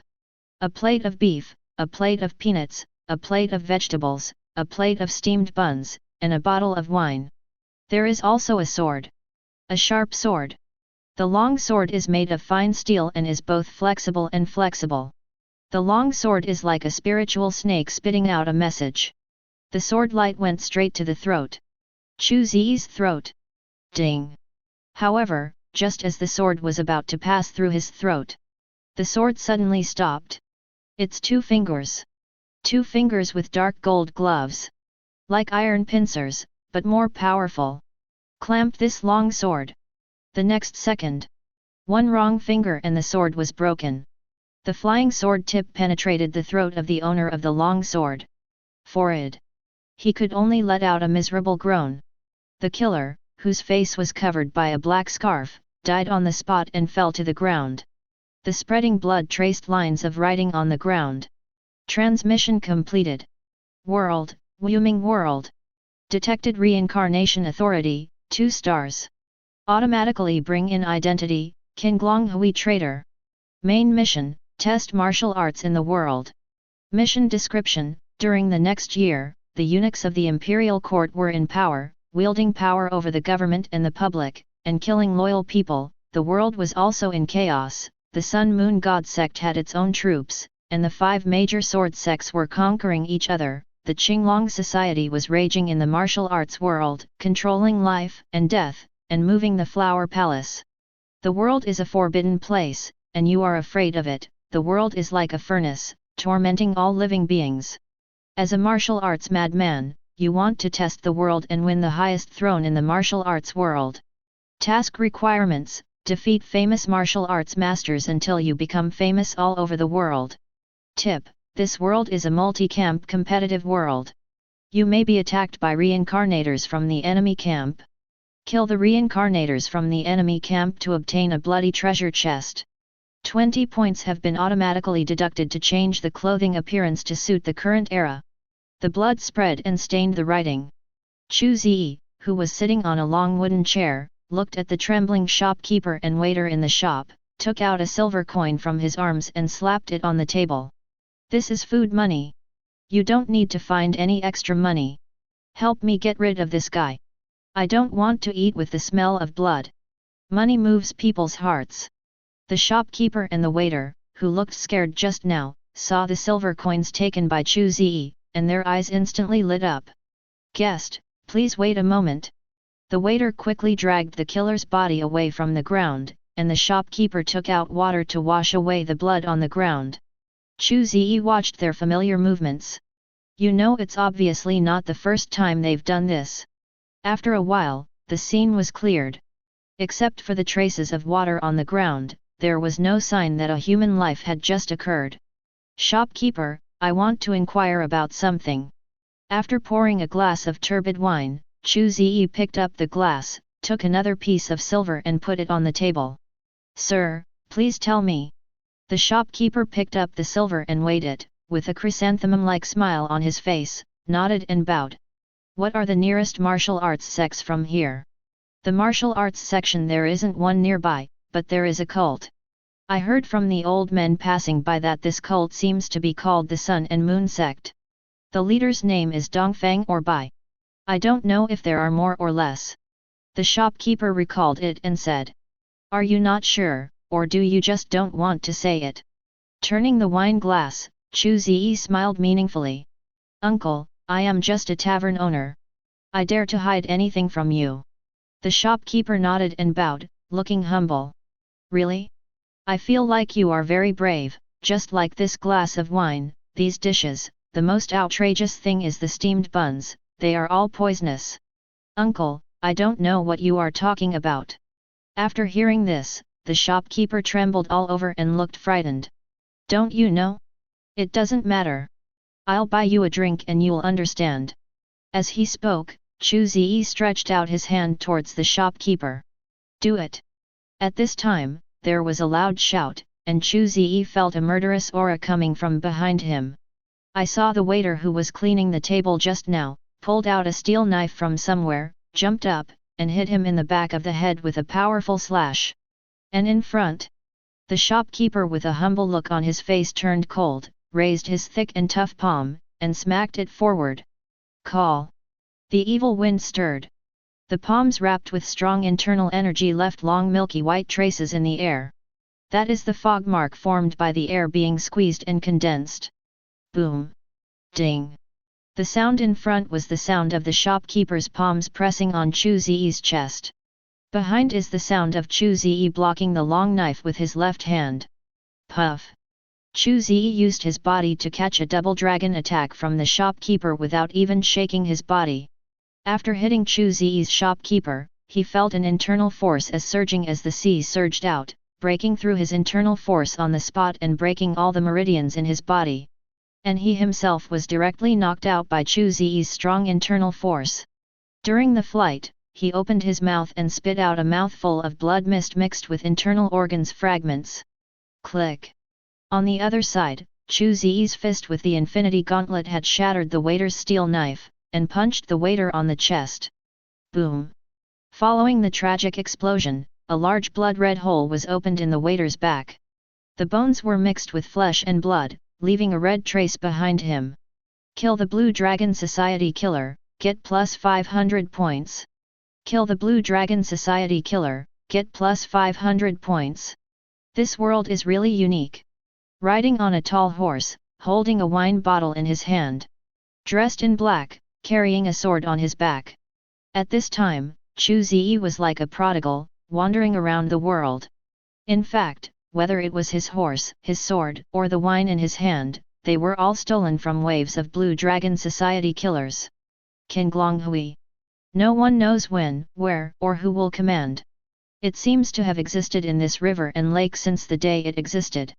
A plate of beef, a plate of peanuts, a plate of vegetables, a plate of steamed buns, and a bottle of wine. There is also a sword. A sharp sword. The long sword is made of fine steel and is both flexible and flexible. The long sword is like a spiritual snake spitting out a message. The sword light went straight to the throat. Chu Ze's throat. Ding! However, just as the sword was about to pass through his throat, the sword suddenly stopped. Its 2 fingers. 2 fingers with dark gold gloves. Like iron pincers, but more powerful. Clamped this long sword. The next second. 1 wrong finger and the sword was broken. The flying sword tip penetrated the throat of the owner of the long sword. Forehead. He could only let out a miserable groan. The killer, whose face was covered by a black scarf, died on the spot and fell to the ground. The spreading blood traced lines of writing on the ground. Transmission completed. World, Wuming World. Detected Reincarnation Authority, 2 stars. Automatically bring in identity, Qinglong Hui Trader. Main mission, test martial arts in the world. Mission description: during the next year, the eunuchs of the imperial court were in power, wielding power over the government and the public, and killing loyal people. The world was also in chaos. The Sun-Moon God sect had its own troops, and the 5 major sword sects were conquering each other. The Qinglong society was raging in the martial arts world, controlling life and death, and moving the Flower Palace. The world is a forbidden place, and you are afraid of it. The world is like a furnace, tormenting all living beings. As a martial arts madman, you want to test the world and win the highest throne in the martial arts world. Task requirements: defeat famous martial arts masters until you become famous all over the world. Tip: this world is a multi-camp competitive world. You may be attacked by reincarnators from the enemy camp. Kill the reincarnators from the enemy camp to obtain a bloody treasure chest. 20 points have been automatically deducted to change the clothing appearance to suit the current era. The blood spread and stained the writing. Chu Ze, who was sitting on a long wooden chair, looked at the trembling shopkeeper and waiter in the shop, took out a silver coin from his arms and slapped it on the table. This is food money. You don't need to find any extra money. Help me get rid of this guy. I don't want to eat with the smell of blood. Money moves people's hearts. The shopkeeper and the waiter, who looked scared just now, saw the silver coins taken by Chu Ze, and their eyes instantly lit up. Guest, please wait a moment. The waiter quickly dragged the killer's body away from the ground, and the shopkeeper took out water to wash away the blood on the ground. Chu Ze watched their familiar movements. You know, it's obviously not the first time they've done this. After a while, the scene was cleared. Except for the traces of water on the ground, there was no sign that a human life had just occurred. Shopkeeper, I want to inquire about something. After pouring a glass of turbid wine, Chu Ze picked up the glass, took another piece of silver and put it on the table. Sir, please tell me. The shopkeeper picked up the silver and weighed it, with a chrysanthemum-like smile on his face, nodded and bowed. What are the nearest martial arts sects from here? The martial arts section, there isn't one nearby, but there is a cult. I heard from the old men passing by that this cult seems to be called the Sun and Moon sect. The leader's name is Dongfang or Bai. I don't know if there are more or less. The shopkeeper recalled it and said. Are you not sure, or do you just don't want to say it? Turning the wine glass, Chu Ze smiled meaningfully. Uncle, I am just a tavern owner. I dare to hide anything from you. The shopkeeper nodded and bowed, looking humble. Really? I feel like you are very brave. Just like this glass of wine, these dishes. The most outrageous thing is the steamed buns, they are all poisonous. Uncle, I don't know what you are talking about. After hearing this, the shopkeeper trembled all over and looked frightened. Don't you know? It doesn't matter. I'll buy you a drink and you'll understand. As he spoke, Chu Ze stretched out his hand towards the shopkeeper. Do it. At this time, there was a loud shout, and Chu Ze felt a murderous aura coming from behind him. I saw the waiter who was cleaning the table just now, pulled out a steel knife from somewhere, jumped up, and hit him in the back of the head with a powerful slash. And in front, the shopkeeper with a humble look on his face turned cold, raised his thick and tough palm, and smacked it forward. Call! The evil wind stirred. The palms wrapped with strong internal energy left long milky white traces in the air. That is the fog mark formed by the air being squeezed and condensed. Boom! Ding! The sound in front was the sound of the shopkeeper's palms pressing on Chu Ze's chest. Behind is the sound of Chu Ze blocking the long knife with his left hand. Puff! Chu Ze used his body to catch a double dragon attack from the shopkeeper without even shaking his body. After hitting Chu Ze's shopkeeper, he felt an internal force as surging as the sea surged out, breaking through his internal force on the spot and breaking all the meridians in his body. And he himself was directly knocked out by Chu Ze's strong internal force. During the flight, he opened his mouth and spit out a mouthful of blood mist mixed with internal organs fragments. Click! On the other side, Chu Ze's fist with the infinity gauntlet had shattered the waiter's steel knife, and punched the waiter on the chest. Boom! Following the tragic explosion, a large blood-red hole was opened in the waiter's back. The bones were mixed with flesh and blood, leaving a red trace behind him. Kill the Blue Dragon Society killer, get plus 500 points. Kill the Blue Dragon Society killer, get plus 500 points. This world is really unique. Riding on a tall horse, holding a wine bottle in his hand. Dressed in black, carrying a sword on his back. At this time, Chu Ze was like a prodigal, wandering around the world. In fact, whether it was his horse, his sword, or the wine in his hand, they were all stolen from waves of Blue Dragon Society killers. Qinglonghui. No one knows when, where, or who will command. It seems to have existed in this river and lake since the day it existed.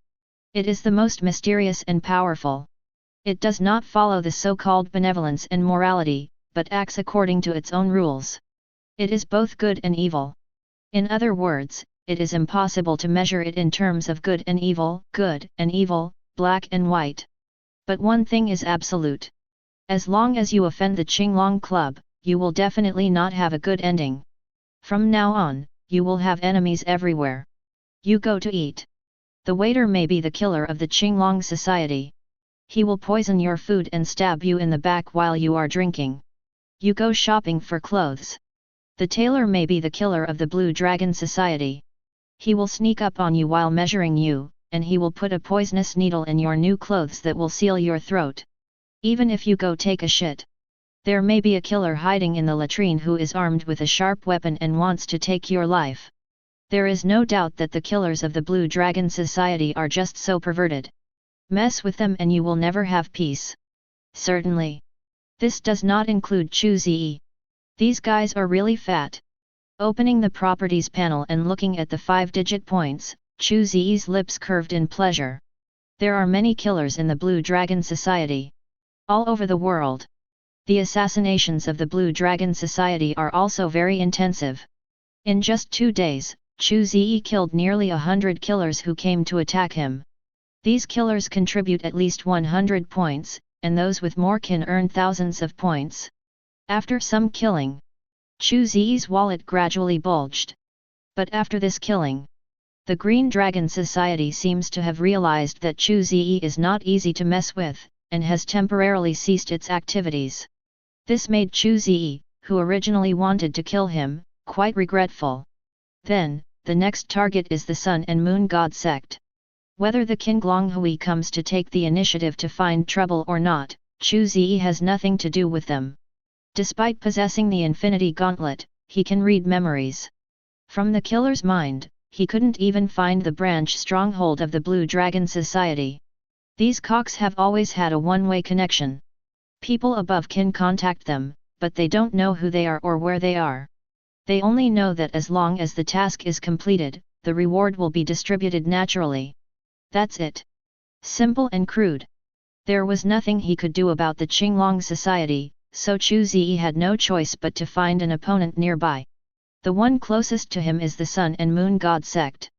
It is the most mysterious and powerful. It does not follow the so-called benevolence and morality, but acts according to its own rules. It is both good and evil. In other words, it is impossible to measure it in terms of good and evil, black and white. But one thing is absolute. As long as you offend the Qinglong Club, you will definitely not have a good ending. From now on, you will have enemies everywhere. You go to eat. The waiter may be the killer of the Qinglong Society. He will poison your food and stab you in the back while you are drinking. You go shopping for clothes. The tailor may be the killer of the Blue Dragon Society. He will sneak up on you while measuring you, and he will put a poisonous needle in your new clothes that will seal your throat. Even if you go take a shit. There may be a killer hiding in the latrine who is armed with a sharp weapon and wants to take your life. There is no doubt that the killers of the Blue Dragon Society are just so perverted. Mess with them and you will never have peace. Certainly. This does not include Chu Ze. These guys are really fat. Opening the properties panel and looking at the 5-digit points, Chu Ze's lips curved in pleasure. There are many killers in the Blue Dragon Society. All over the world. The assassinations of the Blue Dragon Society are also very intensive. In just 2 days, Chu Ze killed nearly 100 killers who came to attack him. These killers contribute at least 100 points, and those with more can earn thousands of points. After some killing, Chu Ze's wallet gradually bulged. But after this killing, the Green Dragon Society seems to have realized that Chu Ze is not easy to mess with, and has temporarily ceased its activities. This made Chu Ze, who originally wanted to kill him, quite regretful. Then, the next target is the Sun and Moon God sect. Whether the Qinglonghui comes to take the initiative to find trouble or not, Chu Ze has nothing to do with them. Despite possessing the Infinity Gauntlet, he can read memories. From the killer's mind, he couldn't even find the branch stronghold of the Blue Dragon Society. These cocks have always had a one-way connection. People above can contact them, but they don't know who they are or where they are. They only know that as long as the task is completed, the reward will be distributed naturally. That's it. Simple and crude. There was nothing he could do about the Qinglong Society, so Chu Ze had no choice but to find an opponent nearby. The one closest to him is the Sun and Moon God sect.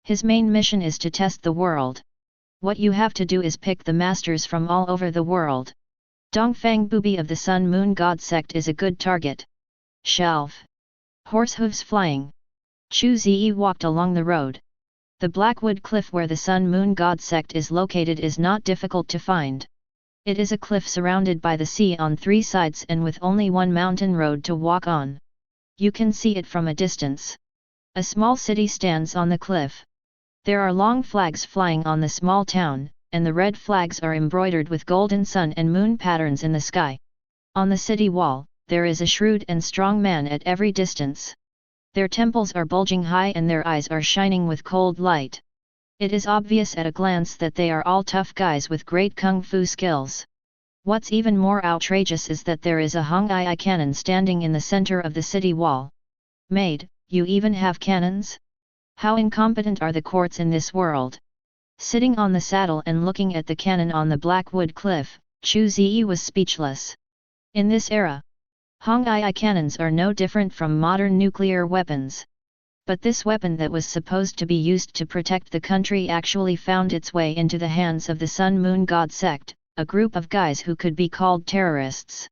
His main mission is to test the world. What you have to do is pick the masters from all over the world. Dongfang Booby of the Sun Moon God sect is a good target. Shelf. Horse hooves flying. Chu Ze walked along the road. The Blackwood Cliff where the Sun Moon God sect is located is not difficult to find. It is a cliff surrounded by the sea on 3 sides and with only one mountain road to walk on. You can see it from a distance. A small city stands on the cliff. There are long flags flying on the small town, and the red flags are embroidered with golden sun and moon patterns in the sky. On the city wall, there is a shrewd and strong man at every distance. Their temples are bulging high and their eyes are shining with cold light. It is obvious at a glance that they are all tough guys with great kung fu skills. What's even more outrageous is that there is a hauntings cannon standing in the center of the city wall. Maid, you even have cannons? How incompetent are the courts in this world? Sitting on the saddle and looking at the cannon on the Blackwood Cliff, Chu Ze was speechless. In this era, hauntings cannons are no different from modern nuclear weapons. But this weapon that was supposed to be used to protect the country actually found its way into the hands of the Sun Moon God sect, a group of guys who could be called terrorists.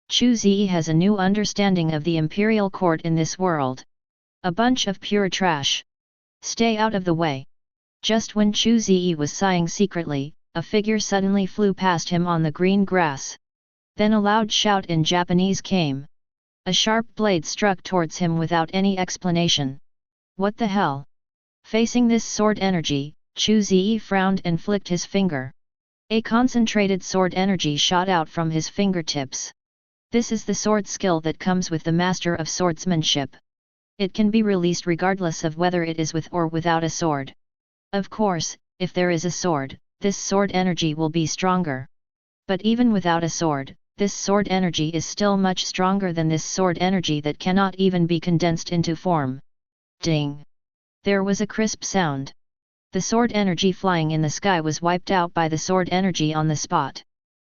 Chu Ze has a new understanding of the imperial court in this world. A bunch of pure trash. Stay out of the way. Just when Chu Ze was sighing secretly, a figure suddenly flew past him on the green grass. Then a loud shout in Japanese came. A sharp blade struck towards him without any explanation. What the hell? Facing this sword energy, Chu Ze frowned and flicked his finger. A concentrated sword energy shot out from his fingertips. This is the sword skill that comes with the master of swordsmanship. It can be released regardless of whether it is with or without a sword. Of course, if there is a sword, this sword energy will be stronger. But even without a sword, this sword energy is still much stronger than this sword energy that cannot even be condensed into form. Ding! There was a crisp sound. The sword energy flying in the sky was wiped out by the sword energy on the spot.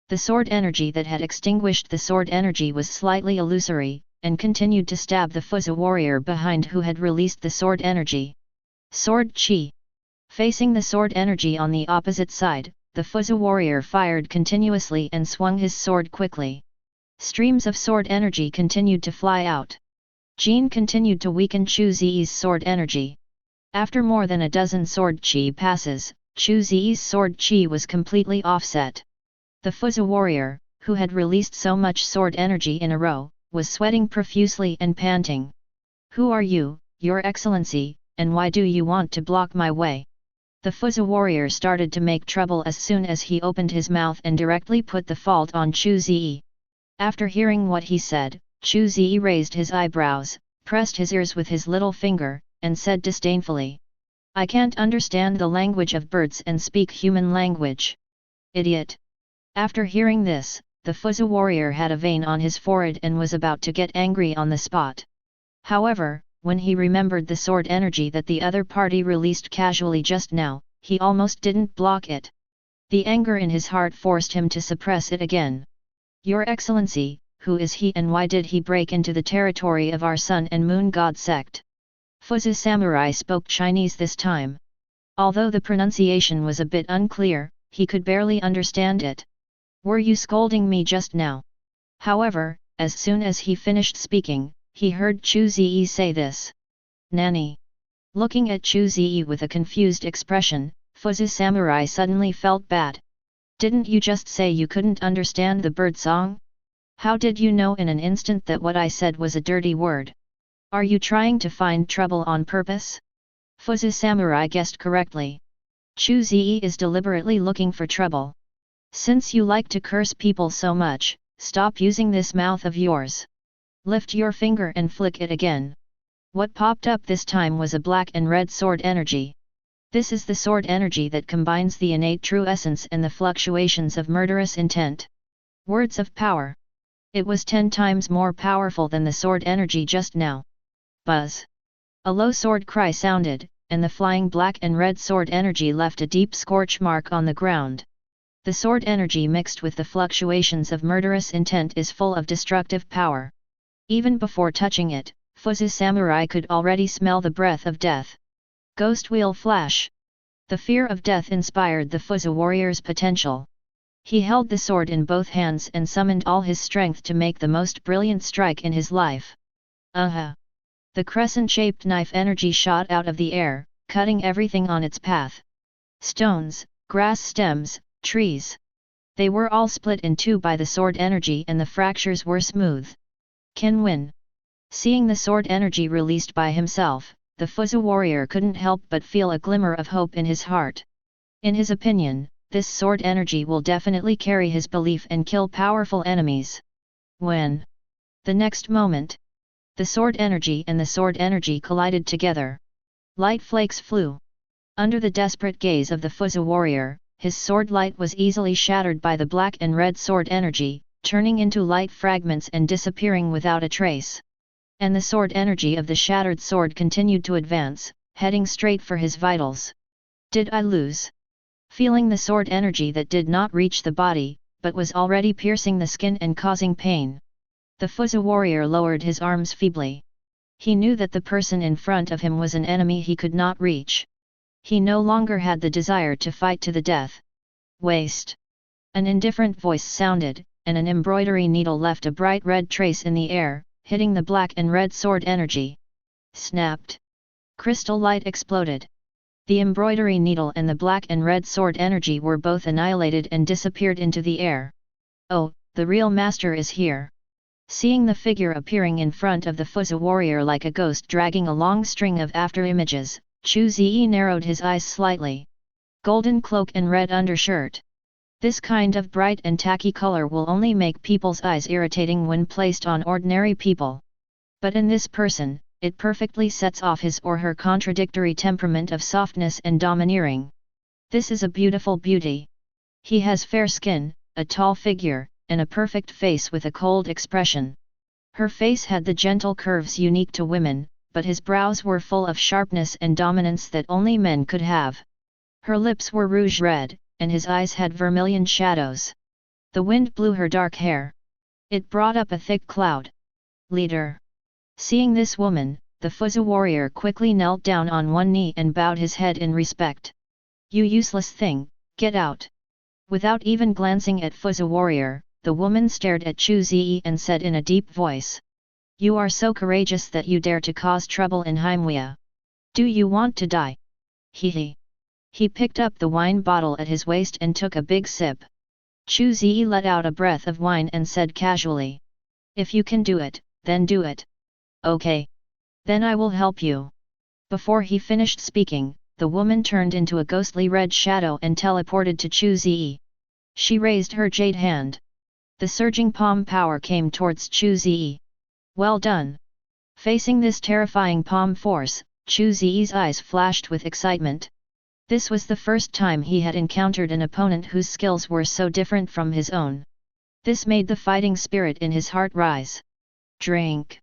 The sword energy that had extinguished the sword energy was slightly illusory, and continued to stab the Fuzzy warrior behind who had released the sword energy. Sword Chi. Facing the sword energy on the opposite side, the Fuzzy warrior fired continuously and swung his sword quickly. Streams of sword energy continued to fly out. Jean continued to weaken Chu Ze's sword energy. After more than a dozen sword chi passes, Chu Ze's sword chi was completely offset. The Fuzzy warrior, who had released so much sword energy in a row, was sweating profusely and panting. Who are you, Your Excellency, and why do you want to block my way? The Fuzzy warrior started to make trouble as soon as he opened his mouth and directly put the fault on Chu Ze. After hearing what he said, Chu Ze raised his eyebrows, pressed his ears with his little finger, and said disdainfully, "I can't understand the language of birds and speak human language. Idiot." After hearing this, the Fuzzy warrior had a vein on his forehead and was about to get angry on the spot. However, when he remembered the sword energy that the other party released casually just now, he almost didn't block it. The anger in his heart forced him to suppress it again. "Your Excellency, who is he and why did he break into the territory of our Sun and Moon God sect?" Fuzzy Samurai spoke Chinese this time. Although the pronunciation was a bit unclear, he could barely understand it. "Were you scolding me just now?" However, as soon as he finished speaking, he heard Chu Ze say this. "Nanny." Looking at Chu Ze with a confused expression, Fuzzy Samurai suddenly felt bad. "Didn't you just say you couldn't understand the bird song? How did you know in an instant that what I said was a dirty word? Are you trying to find trouble on purpose?" Fuzzy Samurai guessed correctly. Chu Ze is deliberately looking for trouble. "Since you like to curse people so much, stop using this mouth of yours. Lift your finger and flick it again." What popped up this time was a black and red sword energy. This is the sword energy that combines the innate true essence and the fluctuations of murderous intent. Words of power. It was 10 times more powerful than the sword energy just now. Buzz. A low sword cry sounded, and the flying black and red sword energy left a deep scorch mark on the ground. The sword energy mixed with the fluctuations of murderous intent is full of destructive power. Even before touching it, Fuzzy Samurai could already smell the breath of death. Ghost wheel flash. The fear of death inspired the Fuzi warrior's potential. He held the sword in both hands and summoned all his strength to make the most brilliant strike in his life. The crescent-shaped knife energy shot out of the air, cutting everything on its path. Stones, grass stems, trees. They were all split in two by the sword energy and the fractures were smooth. Can win. Seeing the sword energy released by himself, the Fuzi warrior couldn't help but feel a glimmer of hope in his heart. In his opinion, this sword energy will definitely carry his belief and kill powerful enemies. When? The next moment. The sword energy and the sword energy collided together. Light flakes flew. Under the desperate gaze of the Fuzi warrior, his sword light was easily shattered by the black and red sword energy, turning into light fragments and disappearing without a trace. And the sword energy of the shattered sword continued to advance, heading straight for his vitals. Did I lose? Feeling the sword energy that did not reach the body, but was already piercing the skin and causing pain. The Fuzi warrior lowered his arms feebly. He knew that the person in front of him was an enemy he could not reach. He no longer had the desire to fight to the death. Waste. An indifferent voice sounded, and an embroidery needle left a bright red trace in the air, hitting the black and red sword energy. Snapped. Crystal light exploded. The embroidery needle and the black and red sword energy were both annihilated and disappeared into the air. Oh, the real master is here. Seeing the figure appearing in front of the Fuzi warrior like a ghost dragging a long string of after-images, Chu Ze narrowed his eyes slightly. Golden cloak and red undershirt. This kind of bright and tacky color will only make people's eyes irritating when placed on ordinary people. But in this person, it perfectly sets off his or her contradictory temperament of softness and domineering. This is a beautiful beauty. He has fair skin, a tall figure, and a perfect face with a cold expression. Her face had the gentle curves unique to women, but his brows were full of sharpness and dominance that only men could have. Her lips were rouge red, and his eyes had vermilion shadows. The wind blew her dark hair. It brought up a thick cloud. Leader. Seeing this woman, the Fuzi warrior quickly knelt down on one knee and bowed his head in respect. You useless thing, get out. Without even glancing at Fuzi warrior, the woman stared at Chu Ze and said in a deep voice. You are so courageous that you dare to cause trouble in Haimwea. Do you want to die? He. He picked up the wine bottle at his waist and took a big sip. Chu Ze let out a breath of wine and said casually. If you can do it, then do it. Okay. Then I will help you. Before he finished speaking, the woman turned into a ghostly red shadow and teleported to Chu Ze. She raised her jade hand. The surging palm power came towards Chu Ze. Well done. Facing this terrifying palm force, Chu Ze's eyes flashed with excitement. This was the first time he had encountered an opponent whose skills were so different from his own. This made the fighting spirit in his heart rise. Drink.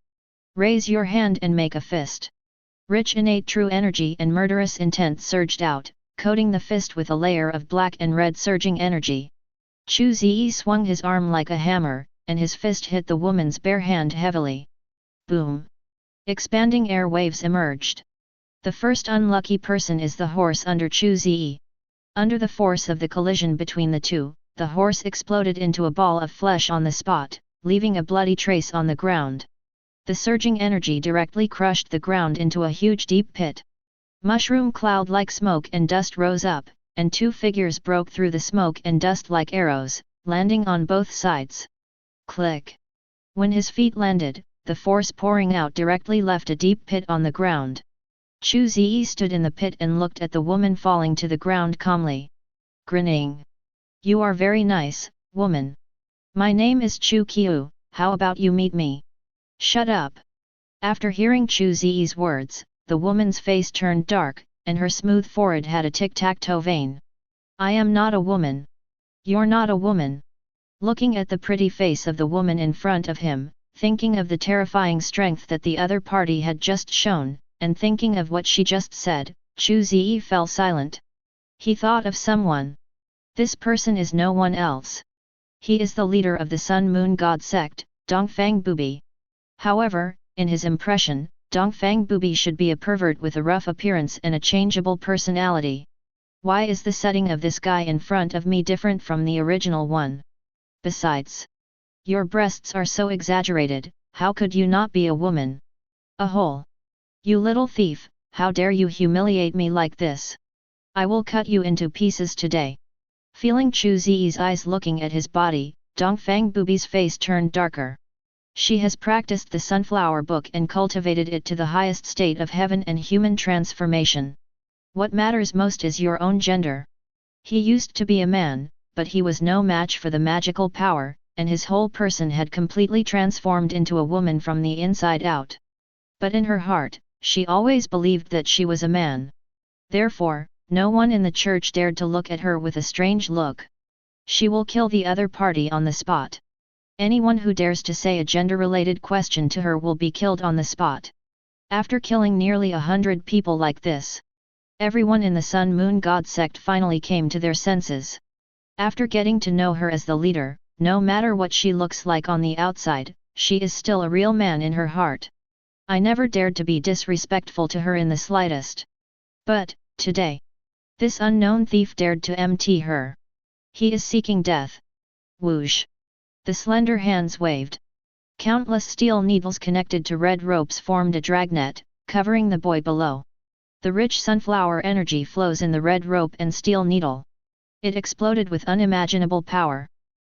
Raise your hand and make a fist. Rich innate true energy and murderous intent surged out, coating the fist with a layer of black and red surging energy. Chu Ze swung his arm like a hammer, and his fist hit the woman's bare hand heavily. Boom! Expanding air waves emerged. The first unlucky person is the horse under Chu Ze. Under the force of the collision between the two, the horse exploded into a ball of flesh on the spot, leaving a bloody trace on the ground. The surging energy directly crushed the ground into a huge deep pit. Mushroom cloud-like smoke and dust rose up, and two figures broke through the smoke and dust like arrows, landing on both sides. Click! When his feet landed, the force pouring out directly left a deep pit on the ground. Chu Ze stood in the pit and looked at the woman falling to the ground calmly. Grinning. You are very nice, woman. My name is Chu Xi, how about you meet me? Shut up. After hearing Chu Ze's words, the woman's face turned dark, and her smooth forehead had a tic-tac-toe vein. I am not a woman. You're not a woman. Looking at the pretty face of the woman in front of him, thinking of the terrifying strength that the other party had just shown, and thinking of what she just said, Chu Ze fell silent. He thought of someone. This person is no one else. He is the leader of the Sun Moon God sect, Dongfang Bubi. However, in his impression, Dongfang Bubi should be a pervert with a rough appearance and a changeable personality. Why is the setting of this guy in front of me different from the original one? Besides, your breasts are so exaggerated, how could you not be a woman? A hole. You little thief, how dare you humiliate me like this? I will cut you into pieces today. Feeling Chu Ze's eyes looking at his body, Dongfang Bubi's face turned darker. She has practiced the sunflower book and cultivated it to the highest state of heaven and human transformation. What matters most is your own gender. He used to be a man, but he was no match for the magical power, and his whole person had completely transformed into a woman from the inside out. But in her heart, she always believed that she was a man. Therefore, no one in the church dared to look at her with a strange look. She will kill the other party on the spot. Anyone who dares to say a gender-related question to her will be killed on the spot. After killing nearly 100 people like this, everyone in the Sun Moon God sect finally came to their senses. After getting to know her as the leader, no matter what she looks like on the outside, she is still a real man in her heart. I never dared to be disrespectful to her in the slightest. But, today, this unknown thief dared to empty her. He is seeking death. Whoosh! The slender hands waved. Countless steel needles connected to red ropes formed a dragnet, covering the boy below. The rich sunflower energy flows in the red rope and steel needle. It exploded with unimaginable power.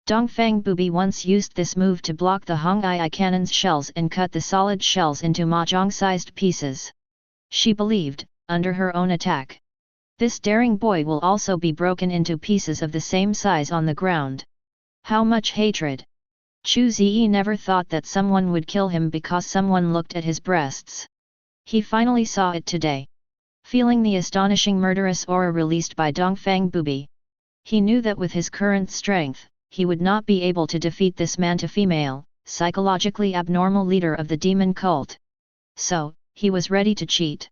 Dongfang Bubi once used this move to block the Hong Ai cannon's shells and cut the solid shells into mahjong-sized pieces. She believed, under her own attack, this daring boy will also be broken into pieces of the same size on the ground. How much hatred! Chu Ze never thought that someone would kill him because someone looked at his breasts. He finally saw it today. Feeling the astonishing murderous aura released by Dongfang Bubi, he knew that with his current strength, he would not be able to defeat this man-to-female, psychologically abnormal leader of the demon cult. So, he was ready to cheat.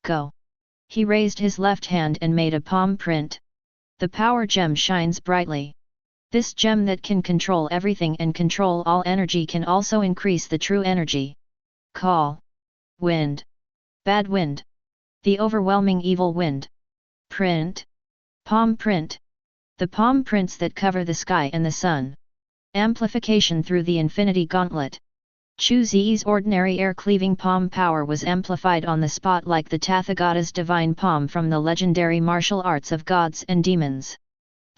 Go! He raised his left hand and made a palm print. The power gem shines brightly. This gem that can control everything and control all energy can also increase the true energy. Call. Wind. Bad wind. The overwhelming evil wind. Print. Palm print. The palm prints that cover the sky and the sun. Amplification through the infinity gauntlet. Chu Ze's ordinary air-cleaving palm power was amplified on the spot like the Tathagata's divine palm from the legendary martial arts of gods and demons.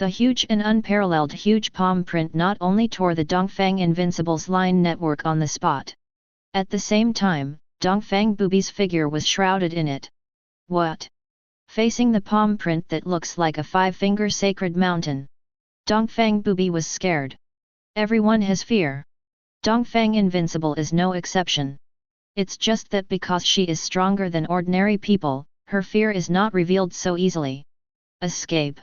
The huge and unparalleled huge palm print not only tore the Dongfang Invincible's line network on the spot. At the same time, Dongfang Bubi's figure was shrouded in it. What? Facing the palm print that looks like a five-finger sacred mountain. Dongfang Bubi was scared. Everyone has fear. Dongfang Invincible is no exception. It's just that because she is stronger than ordinary people, her fear is not revealed so easily. Escape.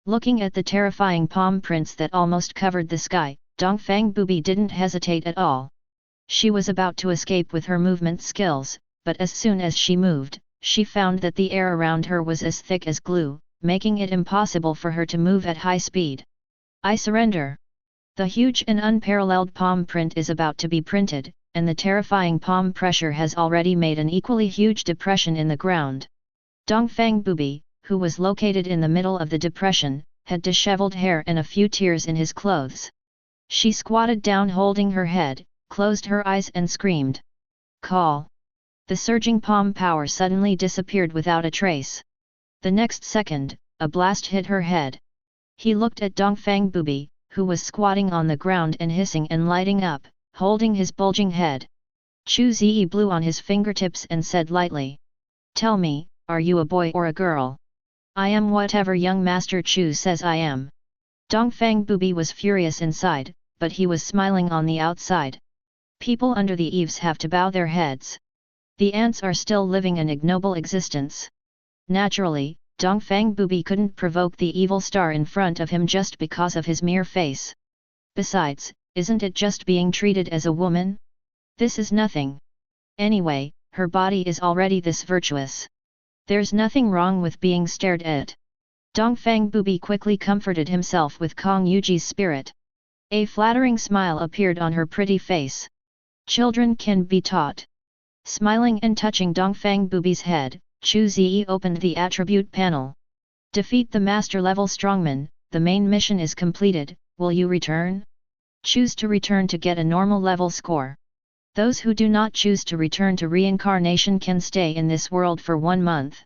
Looking at the terrifying palm prints that almost covered the sky, Dongfang Bubi didn't hesitate at all. She was about to escape with her movement skills, but as soon as she moved, she found that the air around her was as thick as glue, making it impossible for her to move at high speed. I surrender. The huge and unparalleled palm print is about to be printed, and the terrifying palm pressure has already made an equally huge depression in the ground. Dongfang Bubi, who was located in the middle of the depression, had disheveled hair and a few tears in his clothes. She squatted down holding her head, closed her eyes and screamed. Call! The surging palm power suddenly disappeared without a trace. The next second, a blast hit her head. He looked at Dongfang Bubi, who was squatting on the ground and hissing and lighting up, holding his bulging head. Chu Ze blew on his fingertips and said lightly. Tell me, are you a boy or a girl? I am whatever young Master Chu says I am. Dongfang Bubi was furious inside, but he was smiling on the outside. People under the eaves have to bow their heads. The ants are still living an ignoble existence. Naturally, Dongfang Bubi couldn't provoke the evil star in front of him just because of his mere face. Besides, isn't it just being treated as a woman? This is nothing. Anyway, her body is already this virtuous. There's nothing wrong with being stared at. Dongfang Bubi quickly comforted himself with Kong Yuji's spirit. A flattering smile appeared on her pretty face. Children can be taught. Smiling and touching Dongfang Booby's head, Chu Ze opened the attribute panel. Defeat the master level strongman, the main mission is completed, will you return? Choose to return to get a normal level score. Those who do not choose to return to reincarnation can stay in this world for 1 month.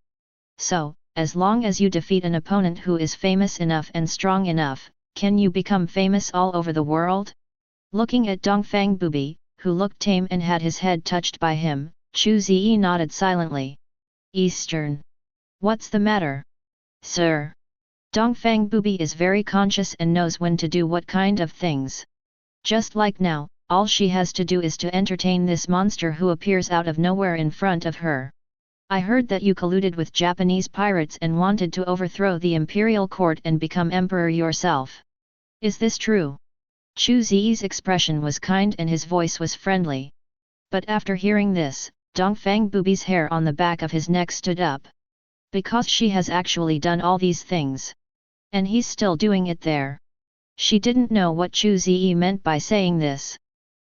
So, as long as you defeat an opponent who is famous enough and strong enough, can you become famous all over the world? Looking at Dongfang Booby, who looked tame and had his head touched by him, Chu Ze nodded silently. Eastern. What's the matter? Sir. Dongfang Booby is very conscious and knows when to do what kind of things. Just like now, all she has to do is to entertain this monster who appears out of nowhere in front of her. I heard that you colluded with Japanese pirates and wanted to overthrow the imperial court and become emperor yourself. Is this true? Chu Ze's expression was kind and his voice was friendly. But after hearing this, Dongfang Booby's hair on the back of his neck stood up. Because she has actually done all these things. And he's still doing it there. She didn't know what Chu Ze meant by saying this.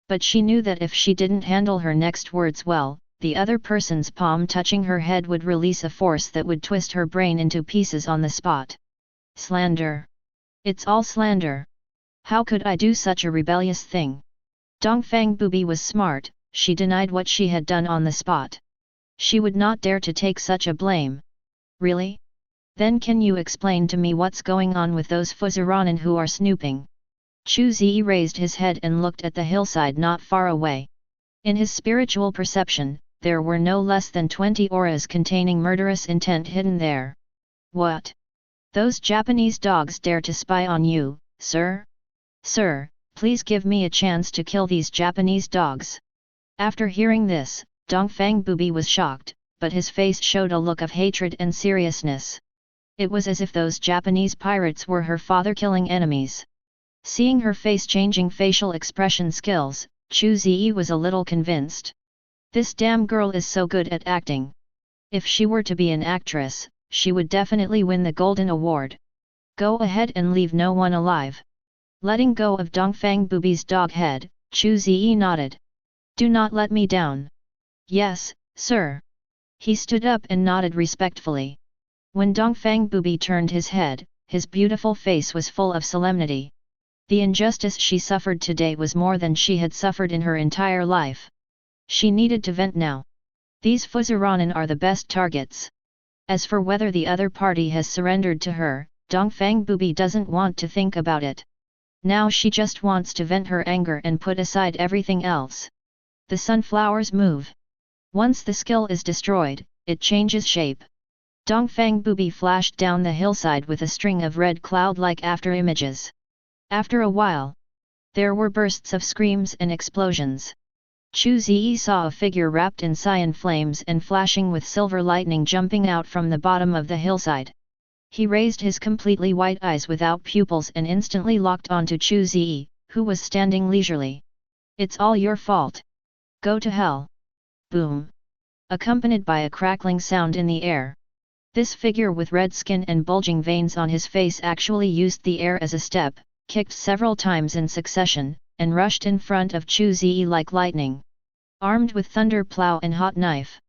But she knew that if she didn't handle her next words well, the other person's palm touching her head would release a force that would twist her brain into pieces on the spot. Slander. It's all slander. How could I do such a rebellious thing? Dongfang Booby was smart, she denied what she had done on the spot. She would not dare to take such a blame. Really? Then can you explain to me what's going on with those Fuzeranen who are snooping? Chu Ze raised his head and looked at the hillside not far away. In his spiritual perception, there were no less than 20 auras containing murderous intent hidden there. What? Those Japanese dogs dare to spy on you, sir? Sir, please give me a chance to kill these Japanese dogs. After hearing this, Dongfang Booby was shocked, but his face showed a look of hatred and seriousness. It was as if those Japanese pirates were her father-killing enemies. Seeing her face-changing facial expression skills, Chu Ze was a little convinced. This damn girl is so good at acting. If she were to be an actress, she would definitely win the Golden Award. Go ahead and leave no one alive. Letting go of Dongfang Booby's dog head, Chu Ze nodded. Do not let me down. Yes, sir. He stood up and nodded respectfully. When Dongfang Booby turned his head, his beautiful face was full of solemnity. The injustice she suffered today was more than she had suffered in her entire life. She needed to vent now. These Fuzeranen are the best targets. As for whether the other party has surrendered to her, Dongfang Booby doesn't want to think about it. Now she just wants to vent her anger and put aside everything else. The sunflowers move. Once the skill is destroyed, it changes shape. Dongfang Booby flashed down the hillside with a string of red cloud-like after-images. After a while, there were bursts of screams and explosions. Chu Ze saw a figure wrapped in cyan flames and flashing with silver lightning jumping out from the bottom of the hillside. He raised his completely white eyes without pupils and instantly locked onto Chu Ze, who was standing leisurely. It's all your fault. Go to hell. Boom. Accompanied by a crackling sound in the air. This figure with red skin and bulging veins on his face actually used the air as a step, kicked several times in succession, and rushed in front of Chu Ze like lightning. Armed with thunder plow and hot knife.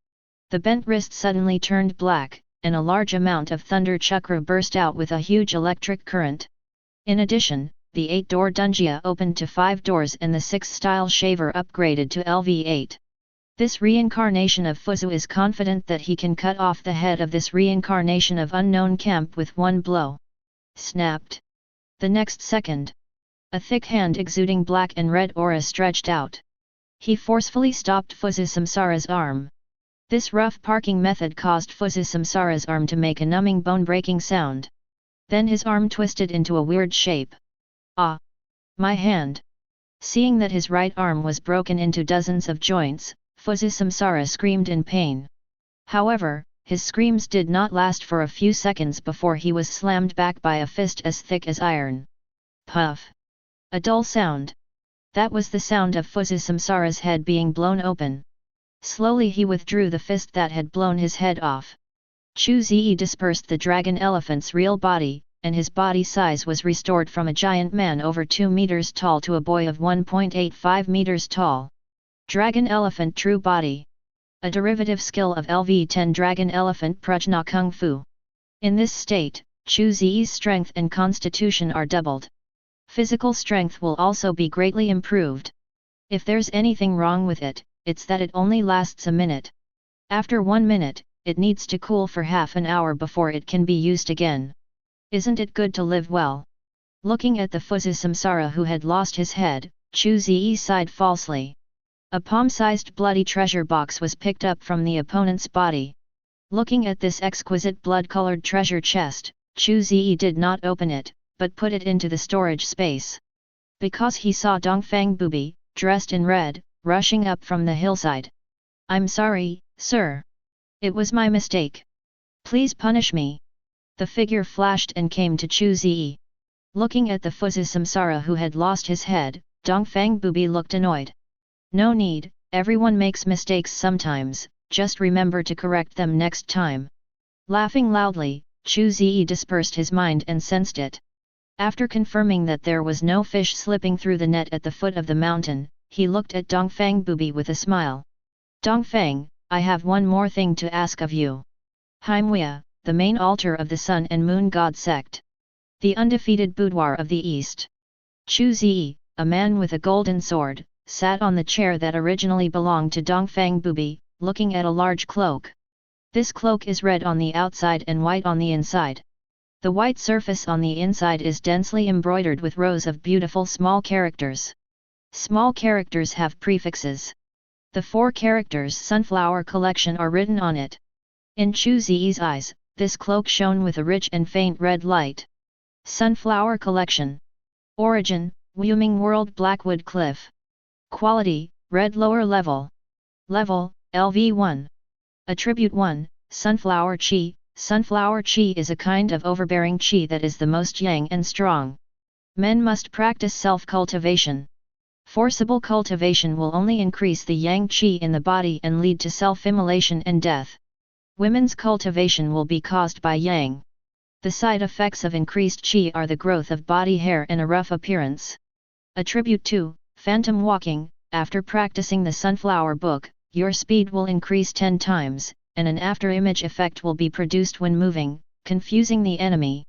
The bent wrist suddenly turned black, and a large amount of thunder chakra burst out with a huge electric current. In addition, the 8-door dungeon opened to 5 doors and the 6-style shaver upgraded to LV8. This reincarnation of Fuzu is confident that he can cut off the head of this reincarnation of unknown camp with one blow. Snapped. The next second, a thick hand exuding black and red aura stretched out. He forcefully stopped Fuzu Samsara's arm. This rough parking method caused Fuzu Samsara's arm to make a numbing bone-breaking sound. Then his arm twisted into a weird shape. Ah! My hand! Seeing that his right arm was broken into dozens of joints, Fuzu Samsara screamed in pain. However, his screams did not last for a few seconds before he was slammed back by a fist as thick as iron. Puff! A dull sound. That was the sound of Fuzu Samsara's head being blown open. Slowly he withdrew the fist that had blown his head off. Chu Ze dispersed the dragon elephant's real body, and his body size was restored from a giant man over 2 meters tall to a boy of 1.85 meters tall. Dragon elephant true body. a derivative skill of LV10 Dragon Elephant Prajna Kung Fu. In this state, Chu Ze's strength and constitution are doubled. Physical strength will also be greatly improved. If there's anything wrong with it, it's that it only lasts a minute. After 1 minute, it needs to cool for half an hour before it can be used again. Isn't it good to live well? Looking at the Fuzi samsara who had lost his head, Chu Ze sighed falsely. A palm-sized bloody treasure box was picked up from the opponent's body. Looking at this exquisite blood-colored treasure chest, Chu Ze did not open it, but put it into the storage space. Because he saw Dongfang Bubi, dressed in red, rushing up from the hillside. "I'm sorry, sir. It was my mistake. Please punish me." The figure flashed and came to Chu Ze. Looking at the Fuzi samsara who had lost his head, Dongfang Bubi looked annoyed. "No need, everyone makes mistakes sometimes, just remember to correct them next time." Laughing loudly, Chu Ze dispersed his mind and sensed it. After confirming that there was no fish slipping through the net at the foot of the mountain, he looked at Dongfang Bubi with a smile. "Dongfang, I have one more thing to ask of you. Haimuya, the main altar of the Sun and Moon God sect. The undefeated boudoir of the East." Chu Ze, a man with a golden sword, sat on the chair that originally belonged to Dongfang Bubi, looking at a large cloak. This cloak is red on the outside and white on the inside. The white surface on the inside is densely embroidered with rows of beautiful small characters. Small characters have prefixes. The 4 characters Sunflower Collection are written on it. In Chu Ze's eyes, this cloak shone with a rich and faint red light. Sunflower Collection. Origin, Wyoming World Blackwood Cliff. Quality, red lower level. Level, LV1. Attribute 1, Sunflower Qi. Sunflower Qi is a kind of overbearing Qi that is the most yang and strong. Men must practice self-cultivation. Forcible cultivation will only increase the yang Qi in the body and lead to self-immolation and death. Women's cultivation will be caused by yang. The side effects of increased Qi are the growth of body hair and a rough appearance. Attribute 2, Phantom Walking. After practicing the Sunflower Book, your speed will increase 10 times, and an after-image effect will be produced when moving, confusing the enemy.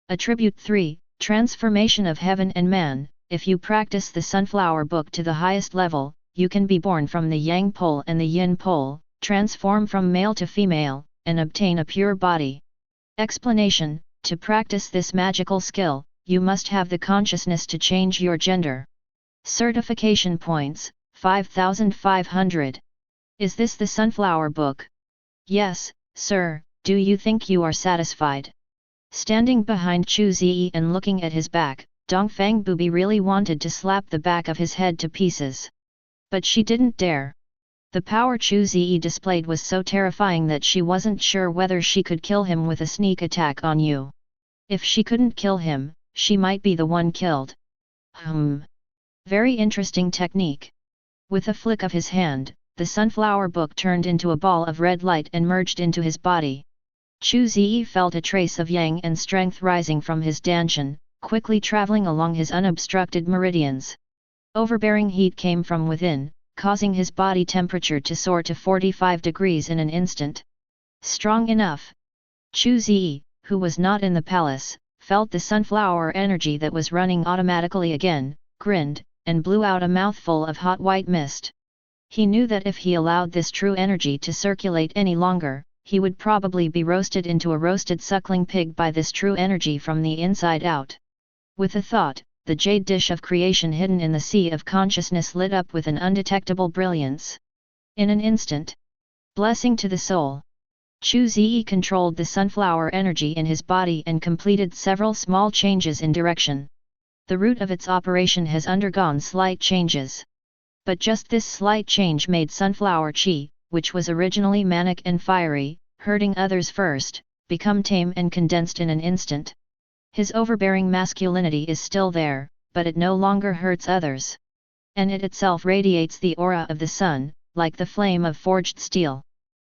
Attribute 3, Transformation of Heaven and Man. If you practice the Sunflower Book to the highest level, you can be born from the Yang pole and the Yin pole, transform from male to female, and obtain a pure body. Explanation: to practice this magical skill, you must have the consciousness to change your gender. Certification points, 5,500. Is this the Sunflower Book? Yes, sir. Do you think you are satisfied? Standing behind Chu Ze and looking at his back, Dongfang Bubi really wanted to slap the back of his head to pieces. But she didn't dare. The power Chu Ze displayed was so terrifying that she wasn't sure whether she could kill him with a sneak attack on you. If she couldn't kill him, she might be the one killed. Very interesting technique. With a flick of his hand, the Sunflower Book turned into a ball of red light and merged into his body. Chu Ze felt a trace of yang and strength rising from his dantian, quickly traveling along his unobstructed meridians. Overbearing heat came from within, causing his body temperature to soar to 45 degrees in an instant. Strong enough. Chu Ze, who was not in the palace, felt the sunflower energy that was running automatically again, grinned, and blew out a mouthful of hot white mist. He knew that if he allowed this true energy to circulate any longer, he would probably be roasted into a roasted suckling pig by this true energy from the inside out. With a thought, the jade dish of creation hidden in the sea of consciousness lit up with an undetectable brilliance. In an instant. Blessing to the soul. Chu Ze controlled the sunflower energy in his body and completed several small changes in direction. The root of its operation has undergone slight changes. But just this slight change made sunflower qi, which was originally manic and fiery, hurting others first, become tame and condensed in an instant. His overbearing masculinity is still there, but it no longer hurts others. And it itself radiates the aura of the sun, like the flame of forged steel.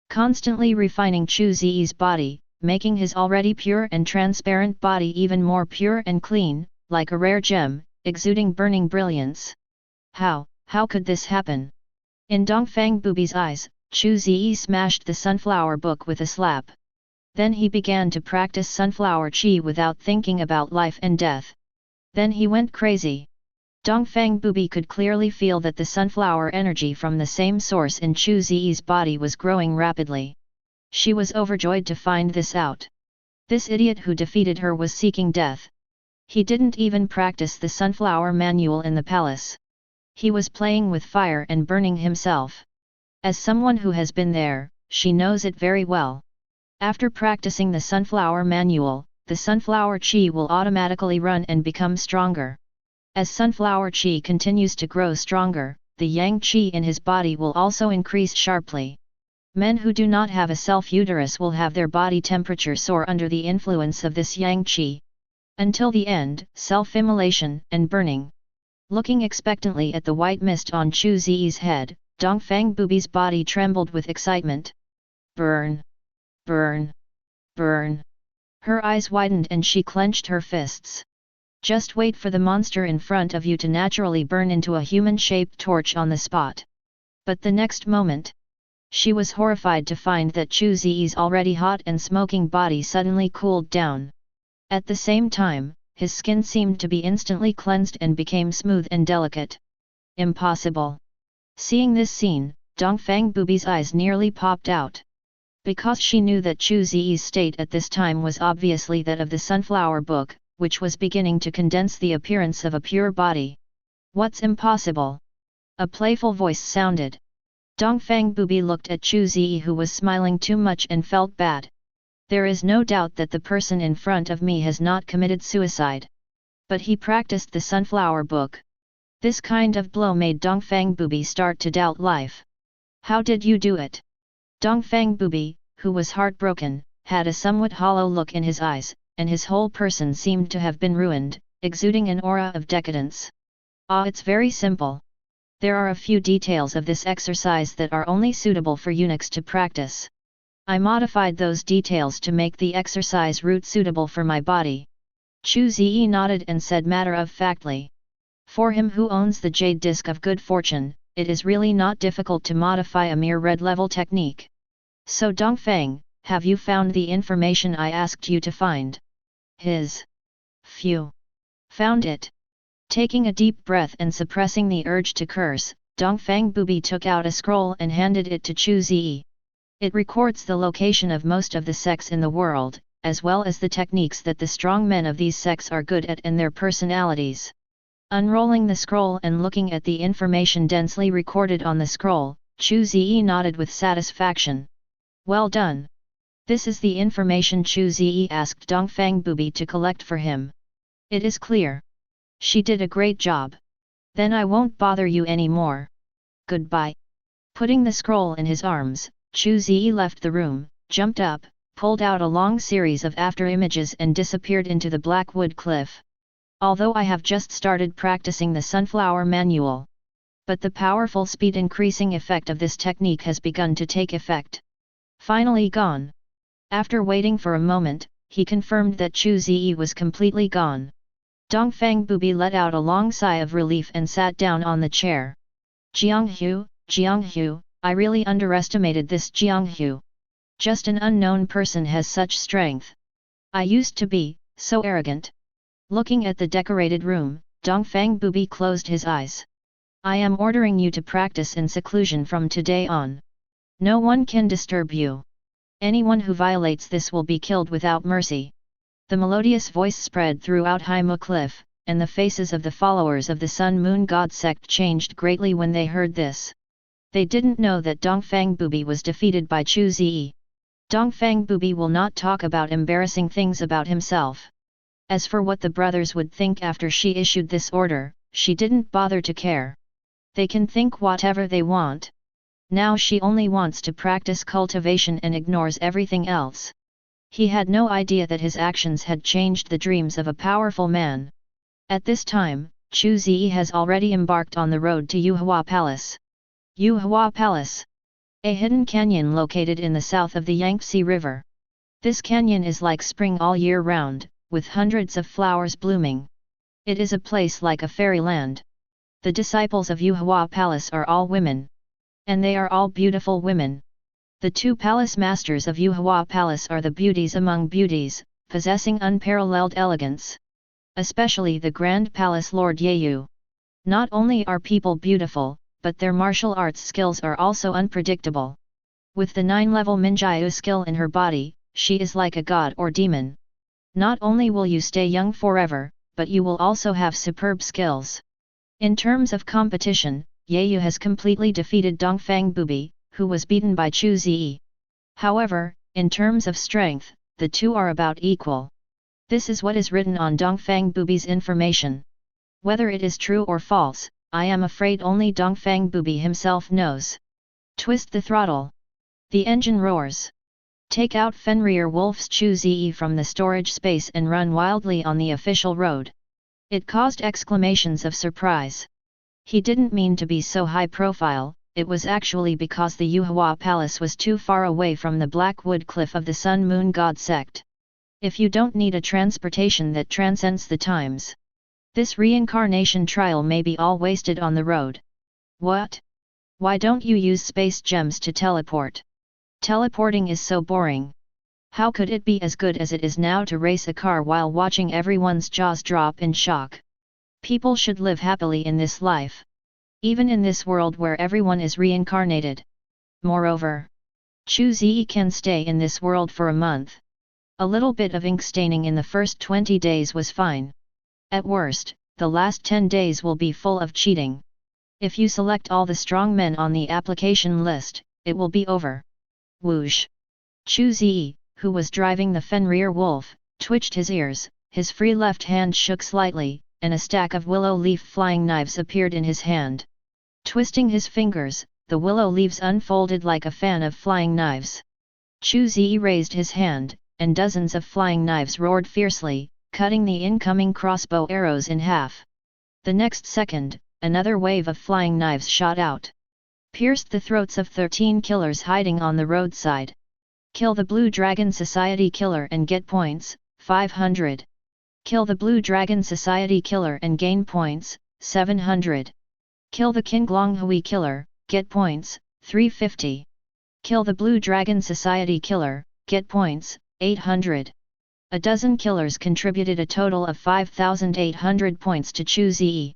Constantly refining Chu Ze's body, making his already pure and transparent body even more pure and clean, like a rare gem, exuding burning brilliance. How could this happen? In Dongfang Bubi's eyes, Chu Ze smashed the sunflower book with a slap. Then he began to practice sunflower chi without thinking about life and death. Then he went crazy. Dongfang Bubi could clearly feel that the sunflower energy from the same source in Chu Ze's body was growing rapidly. She was overjoyed to find this out. This idiot who defeated her was seeking death. He didn't even practice the sunflower manual in the palace. He was playing with fire and burning himself. As someone who has been there, she knows it very well. After practicing the sunflower manual, the sunflower chi will automatically run and become stronger. As sunflower chi continues to grow stronger, the yang chi in his body will also increase sharply. Men who do not have a self-uterus will have their body temperature soar under the influence of this yang chi. Until the end, self-immolation and burning. Looking expectantly at the white mist on Chu Ze's head, Dongfang Bubi's body trembled with excitement. Burn! Burn! Burn! Her eyes widened and she clenched her fists. Just wait for the monster in front of you to naturally burn into a human-shaped torch on the spot. But the next moment, she was horrified to find that Chu Ze's already hot and smoking body suddenly cooled down. At the same time, his skin seemed to be instantly cleansed and became smooth and delicate. Impossible! Seeing this scene, Dongfang Bubi's eyes nearly popped out. Because she knew that Chu Ze's state at this time was obviously that of the sunflower book, which was beginning to condense the appearance of a pure body. What's impossible? A playful voice sounded. Dongfang Bubi looked at Chu Ze who was smiling too much and felt bad. There is no doubt that the person in front of me has not committed suicide. But he practiced the sunflower book. This kind of blow made Dongfang Bubi start to doubt life. How did you do it? Dongfang Bubi, who was heartbroken, had a somewhat hollow look in his eyes, and his whole person seemed to have been ruined, exuding an aura of decadence. It's very simple. There are a few details of this exercise that are only suitable for eunuchs to practice. I modified those details to make the exercise route suitable for my body. Chu Ze nodded and said matter-of-factly. For him who owns the jade disc of good fortune, it is really not difficult to modify a mere red-level technique. So Dongfang, have you found the information I asked you to find? Phew. Found it. Taking a deep breath and suppressing the urge to curse, Dongfang Bubi took out a scroll and handed it to Chu Ze. It records the location of most of the sects in the world, as well as the techniques that the strong men of these sects are good at and their personalities. Unrolling the scroll and looking at the information densely recorded on the scroll, Chu Ze nodded with satisfaction. Well done. This is the information Chu Ze asked Dongfang Bubi to collect for him. It is clear. She did a great job. Then I won't bother you anymore. Goodbye. Putting the scroll in his arms, Chu Ze left the room, jumped up, pulled out a long series of after-images and disappeared into the Blackwood Cliff. Although I have just started practicing the sunflower manual. But the powerful speed-increasing effect of this technique has begun to take effect. Finally gone. After waiting for a moment, he confirmed that Chu Ze was completely gone. Dongfang Bubi let out a long sigh of relief and sat down on the chair. Jianghu, I really underestimated this Jianghu. Just an unknown person has such strength. I used to be so arrogant. Looking at the decorated room, Dongfang Bubi closed his eyes. I am ordering you to practice in seclusion from today on. No one can disturb you. Anyone who violates this will be killed without mercy. The melodious voice spread throughout Haimu Cliff, and the faces of the followers of the Sun Moon God sect changed greatly when they heard this. They didn't know that Dongfang Bubi was defeated by Chu Ze. Dongfang Bubi will not talk about embarrassing things about himself. As for what the brothers would think after she issued this order, she didn't bother to care. They can think whatever they want. Now she only wants to practice cultivation and ignores everything else. He had no idea that his actions had changed the dreams of a powerful man. At this time, Chu Ze has already embarked on the road to Yuhua Palace. Yuhua Palace. A hidden canyon located in the south of the Yangtze River. This canyon is like spring all year round, with hundreds of flowers blooming. It is a place like a fairyland. The disciples of Yuhua Palace are all women. And they are all beautiful women. The 2 palace masters of Yuhua Palace are the beauties among beauties, possessing unparalleled elegance. Especially the Grand Palace Lord Yeyu. Not only are people beautiful, but their martial arts skills are also unpredictable. With the 9-level Minjiu skill in her body, she is like a god or demon. Not only will you stay young forever, but you will also have superb skills. In terms of competition, Yeyu has completely defeated Dongfang Bubi, who was beaten by Chu Ze. However, in terms of strength, the two are about equal. This is what is written on Dongfang Bubi's information. Whether it is true or false, I am afraid only Dongfang Bubi himself knows. Twist the throttle. The engine roars. Take out Fenrir Wolf's Chu Ze from the storage space and run wildly on the official road. It caused exclamations of surprise. He didn't mean to be so high profile, it was actually because the Yuhua Palace was too far away from the Blackwood Cliff of the Sun Moon God sect. If you don't need a transportation that transcends the times, this reincarnation trial may be all wasted on the road. What? Why don't you use space gems to teleport? Teleporting is so boring. How could it be as good as it is now to race a car while watching everyone's jaws drop in shock? People should live happily in this life. Even in this world where everyone is reincarnated. Moreover, Chu Ze can stay in this world for a month. A little bit of ink staining in the first 20 days was fine. At worst, the last 10 days will be full of cheating. If you select all the strong men on the application list, it will be over. Whoosh! Chu Ze, who was driving the Fenrir Wolf, twitched his ears, his free left hand shook slightly, and a stack of willow leaf flying knives appeared in his hand. Twisting his fingers, the willow leaves unfolded like a fan of flying knives. Chu Ze raised his hand, and dozens of flying knives roared fiercely, cutting the incoming crossbow arrows in half. The next second, another wave of flying knives shot out. Pierced the throats of 13 killers hiding on the roadside. Kill the Blue Dragon Society killer and get points, 500. Kill the Blue Dragon Society killer and gain points, 700. Kill the Qinglong Hui killer, get points, 350. Kill the Blue Dragon Society killer, get points, 800. A dozen killers contributed a total of 5,800 points to Chu Ze.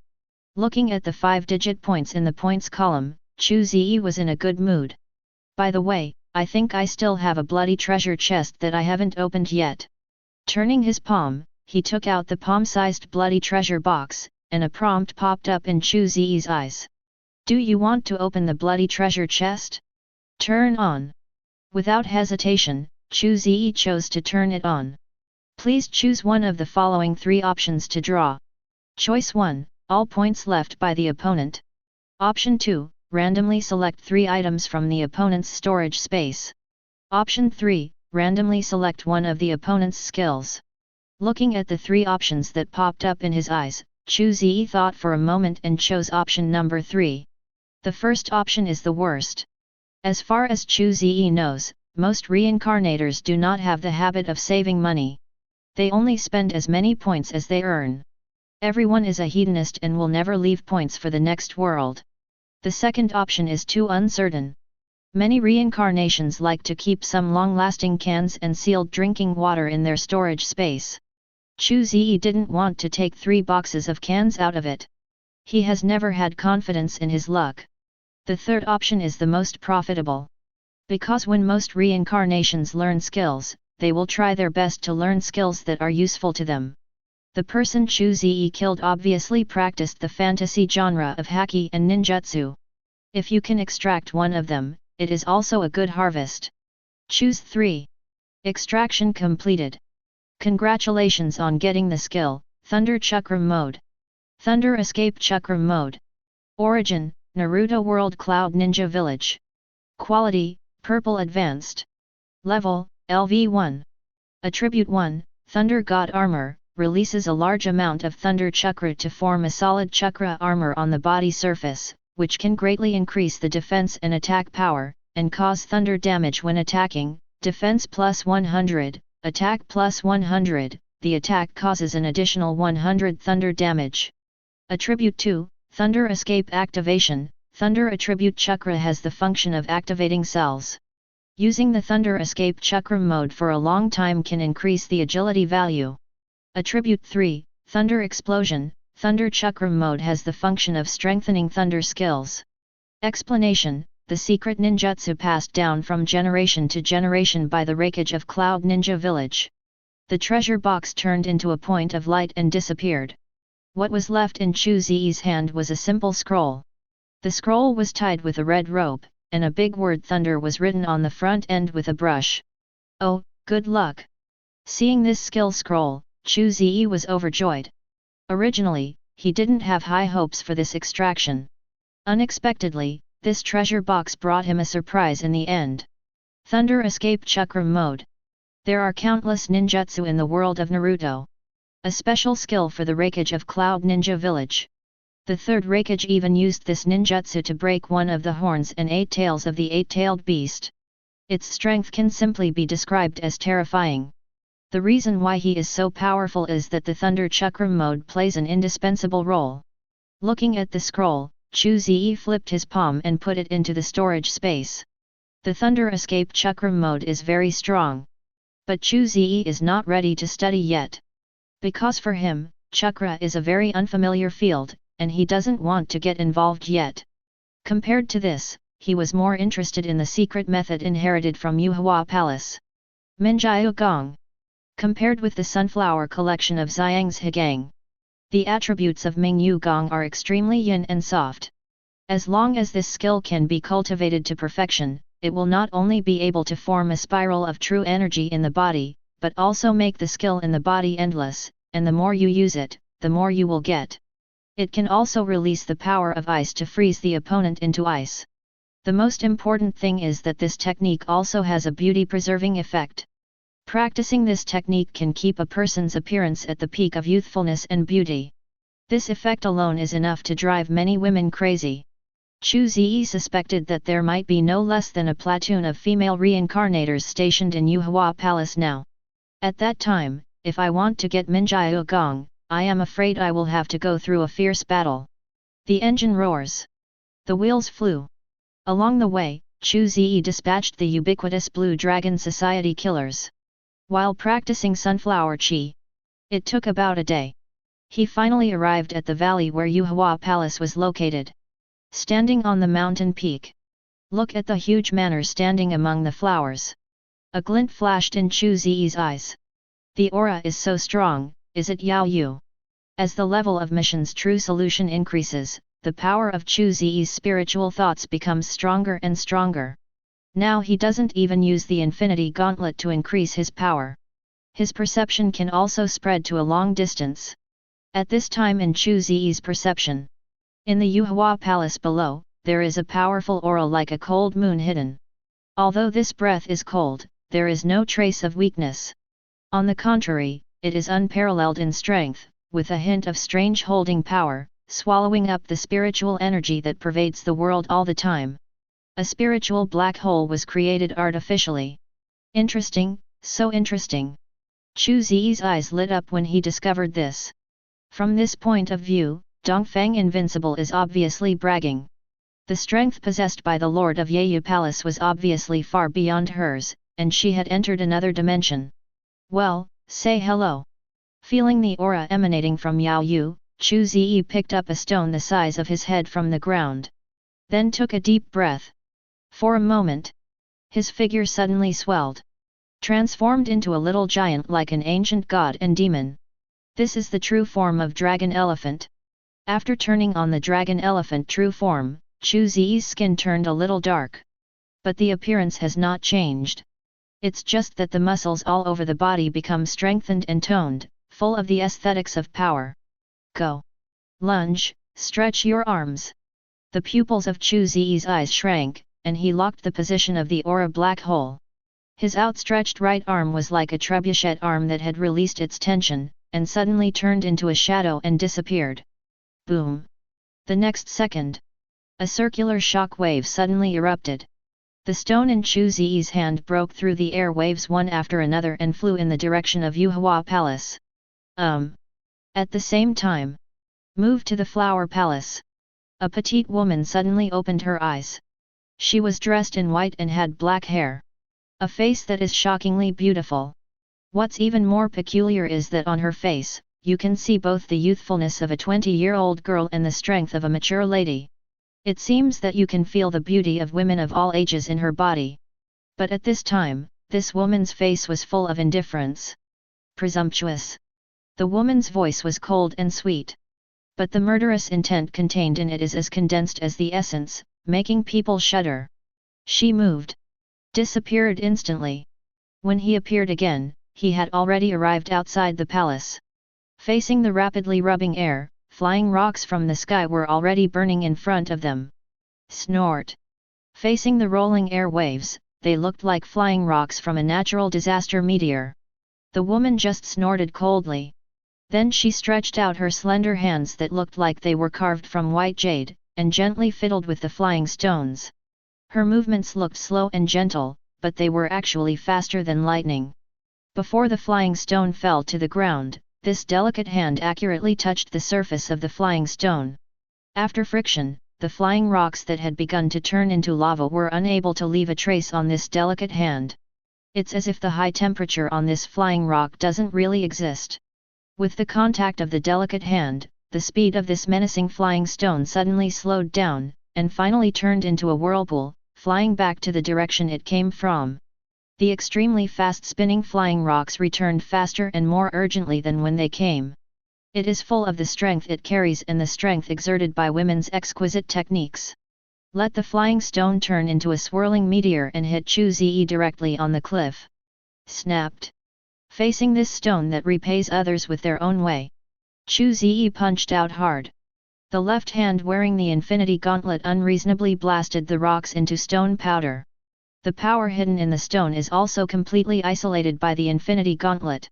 Looking at the 5-digit points in the points column, Chu Ze was in a good mood. By the way, I think I still have a bloody treasure chest that I haven't opened yet. Turning his palm, he took out the palm-sized bloody treasure box, and a prompt popped up in Chu Ze's eyes. Do you want to open the bloody treasure chest? Turn on. Without hesitation, Chu Ze chose to turn it on. Please choose one of the following 3 options to draw. Choice 1, all points left by the opponent. Option 2, randomly select 3 items from the opponent's storage space. Option 3, randomly select one of the opponent's skills. Looking at the 3 options that popped up in his eyes, Chu Ze thought for a moment and chose option number 3. The first option is the worst. As far as Chu Ze knows, most reincarnators do not have the habit of saving money. They only spend as many points as they earn. Everyone is a hedonist and will never leave points for the next world. The second option is too uncertain. Many reincarnations like to keep some long-lasting cans and sealed drinking water in their storage space. Chu Ze didn't want to take 3 boxes of cans out of it. He has never had confidence in his luck. The third option is the most profitable. Because when most reincarnations learn skills, they will try their best to learn skills that are useful to them. The person Chu Ze killed obviously practiced the fantasy genre of haki and ninjutsu. If you can extract one of them, it is also a good harvest. Choose 3. Extraction completed. Congratulations on getting the skill, Thunder Chakra Mode. Thunder Escape Chakra Mode. Origin, Naruto World Cloud Ninja Village. Quality, Purple Advanced. Level, LV1. Attribute 1, Thunder God Armor, releases a large amount of Thunder Chakra to form a solid chakra armor on the body surface, which can greatly increase the defense and attack power, and cause thunder damage when attacking, defense plus 100, attack plus 100, the attack causes an additional 100 thunder damage. Attribute 2, Thunder Escape Activation, Thunder Attribute Chakra has the function of activating cells. Using the Thunder Escape Chakra mode for a long time can increase the agility value. Attribute 3, Thunder Explosion. Thunder Chakra mode has the function of strengthening thunder skills. Explanation: the secret ninjutsu passed down from generation to generation by the Reikage of Cloud Ninja Village. The treasure box turned into a point of light and disappeared. What was left in Chu Ze's hand was a simple scroll. The scroll was tied with a red rope, and a big word Thunder was written on the front end with a brush. Oh, good luck! Seeing this skill scroll, Chu Ze was overjoyed. Originally, he didn't have high hopes for this extraction. Unexpectedly, this treasure box brought him a surprise in the end. Thunder Escape Chakra Mode. There are countless ninjutsu in the world of Naruto. A special skill for the Reikage of Cloud Ninja Village. The third Reikage even used this ninjutsu to break one of the horns and 8 tails of the 8-tailed beast. Its strength can simply be described as terrifying. The reason why he is so powerful is that the Thunder Chakra mode plays an indispensable role. Looking at the scroll, Chu Ze flipped his palm and put it into the storage space. The Thunder Escape Chakra mode is very strong. But Chu Ze is not ready to study yet. Because for him, chakra is a very unfamiliar field, and he doesn't want to get involved yet. Compared to this, he was more interested in the secret method inherited from Yuhua Palace. Minjiao Gong. Compared with the sunflower collection of Xiang's Higang, the attributes of Mingyu Gong are extremely yin and soft. As long as this skill can be cultivated to perfection, it will not only be able to form a spiral of true energy in the body, but also make the skill in the body endless, and the more you use it, the more you will get. It can also release the power of ice to freeze the opponent into ice. The most important thing is that this technique also has a beauty-preserving effect. Practicing this technique can keep a person's appearance at the peak of youthfulness and beauty. This effect alone is enough to drive many women crazy. Chu Ze suspected that there might be no less than a platoon of female reincarnators stationed in Yuhua Palace now. At that time, if I want to get Minjiao Gong, I am afraid I will have to go through a fierce battle. The engine roars. The wheels flew. Along the way, Chu Ze dispatched the ubiquitous Blue Dragon Society killers. While practicing Sunflower Chi, it took about a day. He finally arrived at the valley where Yuhua Palace was located. Standing on the mountain peak. Look at the huge manor standing among the flowers. A glint flashed in Chu Ze's eyes. The aura is so strong, is it Yao Yu? As the level of mission's true solution increases, the power of Chu Ze's spiritual thoughts becomes stronger and stronger. Now he doesn't even use the Infinity Gauntlet to increase his power. His perception can also spread to a long distance. At this time in Chu Ze's perception, in the Yuhua Palace below, there is a powerful aura like a cold moon hidden. Although this breath is cold, there is no trace of weakness. On the contrary, it is unparalleled in strength, with a hint of strange holding power, swallowing up the spiritual energy that pervades the world all the time. A spiritual black hole was created artificially. Interesting, so interesting. Chu Ze's eyes lit up when he discovered this. From this point of view, Dongfang Invincible is obviously bragging. The strength possessed by the Lord of Yeyu Palace was obviously far beyond hers, and she had entered another dimension. Well, say hello. Feeling the aura emanating from Yao Yu, Chu Ze picked up a stone the size of his head from the ground. Then took a deep breath. For a moment, his figure suddenly swelled. Transformed into a little giant like an ancient god and demon. This is the true form of dragon elephant. After turning on the dragon elephant true form, Chu Ze's skin turned a little dark. But the appearance has not changed. It's just that the muscles all over the body become strengthened and toned, full of the aesthetics of power. Go. Lunge, stretch your arms. The pupils of Chu Ze's eyes shrank, and he locked the position of the aura black hole. His outstretched right arm was like a trebuchet arm that had released its tension, and suddenly turned into a shadow and disappeared. Boom! The next second, a circular shock wave suddenly erupted. The stone in Chu Ze's hand broke through the air waves one after another and flew in the direction of Yuhua Palace. At the same time, move to the Flower Palace. A petite woman suddenly opened her eyes. She was dressed in white and had black hair. A face that is shockingly beautiful. What's even more peculiar is that on her face, you can see both the youthfulness of a 20-year-old girl and the strength of a mature lady. It seems that you can feel the beauty of women of all ages in her body. But at this time, this woman's face was full of indifference. Presumptuous. The woman's voice was cold and sweet. But the murderous intent contained in it is as condensed as the essence, making people shudder. She moved. Disappeared instantly. When he appeared again, he had already arrived outside the palace. Facing the rapidly rubbing air, flying rocks from the sky were already burning in front of them. Snort. Facing the rolling air waves, they looked like flying rocks from a natural disaster meteor. The woman just snorted coldly. Then she stretched out her slender hands that looked like they were carved from white jade, and gently fiddled with the flying stones. Her movements looked slow and gentle, but they were actually faster than lightning. Before the flying stone fell to the ground, this delicate hand accurately touched the surface of the flying stone. After friction, the flying rocks that had begun to turn into lava were unable to leave a trace on this delicate hand. It's as if the high temperature on this flying rock doesn't really exist. With the contact of the delicate hand, the speed of this menacing flying stone suddenly slowed down, and finally turned into a whirlpool, flying back to the direction it came from. The extremely fast-spinning flying rocks returned faster and more urgently than when they came. It is full of the strength it carries and the strength exerted by women's exquisite techniques. Let the flying stone turn into a swirling meteor and hit Chu Ze directly on the cliff. Snapped. Facing this stone that repays others with their own way, Chu Ze punched out hard. The left hand wearing the infinity gauntlet unreasonably blasted the rocks into stone powder. The power hidden in the stone is also completely isolated by the infinity gauntlet.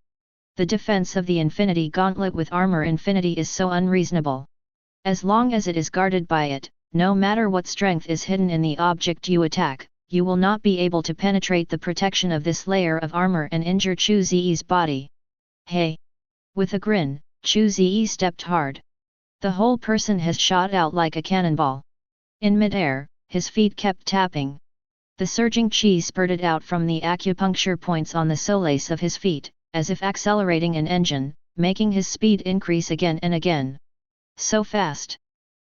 The defense of the infinity gauntlet with armor infinity is so unreasonable. As long as it is guarded by it, no matter what strength is hidden in the object you attack, you will not be able to penetrate the protection of this layer of armor and injure Chu Ze's body. Hey! With a grin, Chu Ze stepped hard. The whole person has shot out like a cannonball. In midair, his feet kept tapping. The surging chi spurted out from the acupuncture points on the soles of his feet, as if accelerating an engine, making his speed increase again and again. So fast!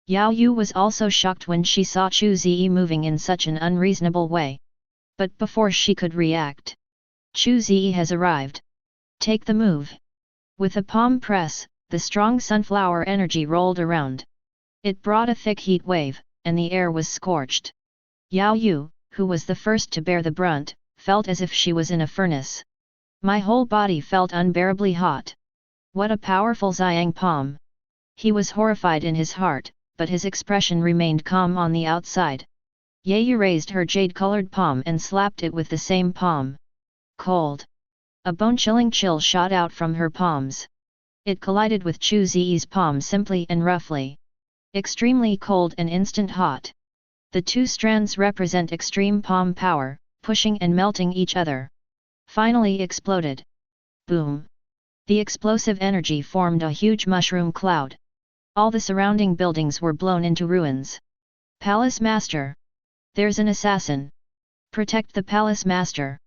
Yao Yu was also shocked when she saw Chu Ze moving in such an unreasonable way. But before she could react, Chu Ze has arrived. Take the move. With a palm press, the strong sunflower energy rolled around. It brought a thick heat wave, and the air was scorched. Yao Yu, who was the first to bear the brunt, felt as if she was in a furnace. My whole body felt unbearably hot. What a powerful Xiang palm! He was horrified in his heart, but his expression remained calm on the outside. Ye Yu raised her jade-colored palm and slapped it with the same palm. Cold. A bone-chilling chill shot out from her palms. It collided with Chu Ze's palm simply and roughly. Extremely cold and instant hot. The two strands represent extreme palm power, pushing and melting each other. Finally exploded. Boom! The explosive energy formed a huge mushroom cloud. All the surrounding buildings were blown into ruins. Palace Master! There's an assassin! Protect the Palace Master!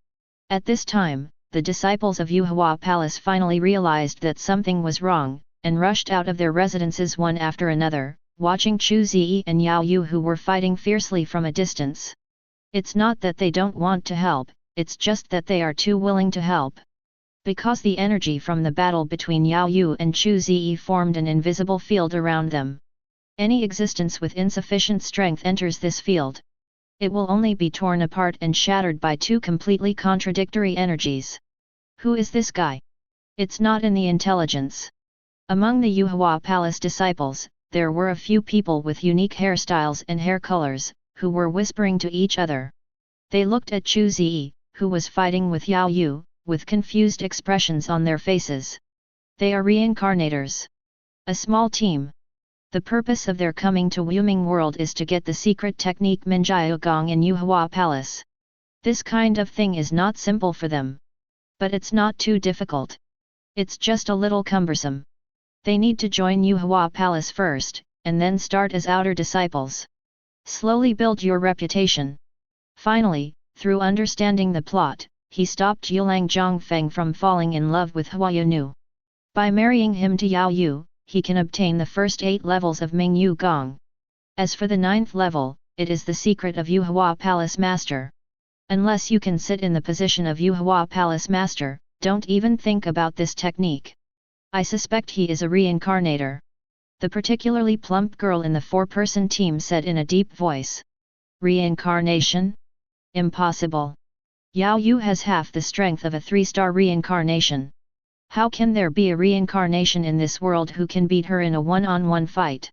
At this time, the disciples of Yuhua Palace finally realized that something was wrong, and rushed out of their residences one after another, watching Chu Ze and Yao Yu who were fighting fiercely from a distance. It's not that they don't want to help, it's just that they are too willing to help. Because the energy from the battle between Yao Yu and Chu Ze formed an invisible field around them. Any existence with insufficient strength enters this field. It will only be torn apart and shattered by two completely contradictory energies. Who is this guy? It's not in the intelligence. Among the Yuhua Palace disciples, there were a few people with unique hairstyles and hair colors, who were whispering to each other. They looked at Chu Ze, who was fighting with Yao Yu, with confused expressions on their faces. They are reincarnators. A small team. The purpose of their coming to Wuming World is to get the secret technique Minjiao Gong in Yuhua Palace. This kind of thing is not simple for them. But it's not too difficult. It's just a little cumbersome. They need to join Yuhua Palace first, and then start as outer disciples. Slowly build your reputation. Finally, through understanding the plot, he stopped Yulang Zhongfeng from falling in love with Hua Yunu. By marrying him to Yao Yu, he can obtain the first 8 levels of Ming Yu Gong. As for the 9th level, it is the secret of Yu Hua Palace Master. Unless you can sit in the position of Yu Hua Palace Master, don't even think about this technique. I suspect he is a reincarnator. The particularly plump girl in the 4-person team said in a deep voice. Reincarnation? Impossible. Yao Yu has half the strength of a 3-star reincarnation. How can there be a reincarnation in this world who can beat her in a one-on-one fight?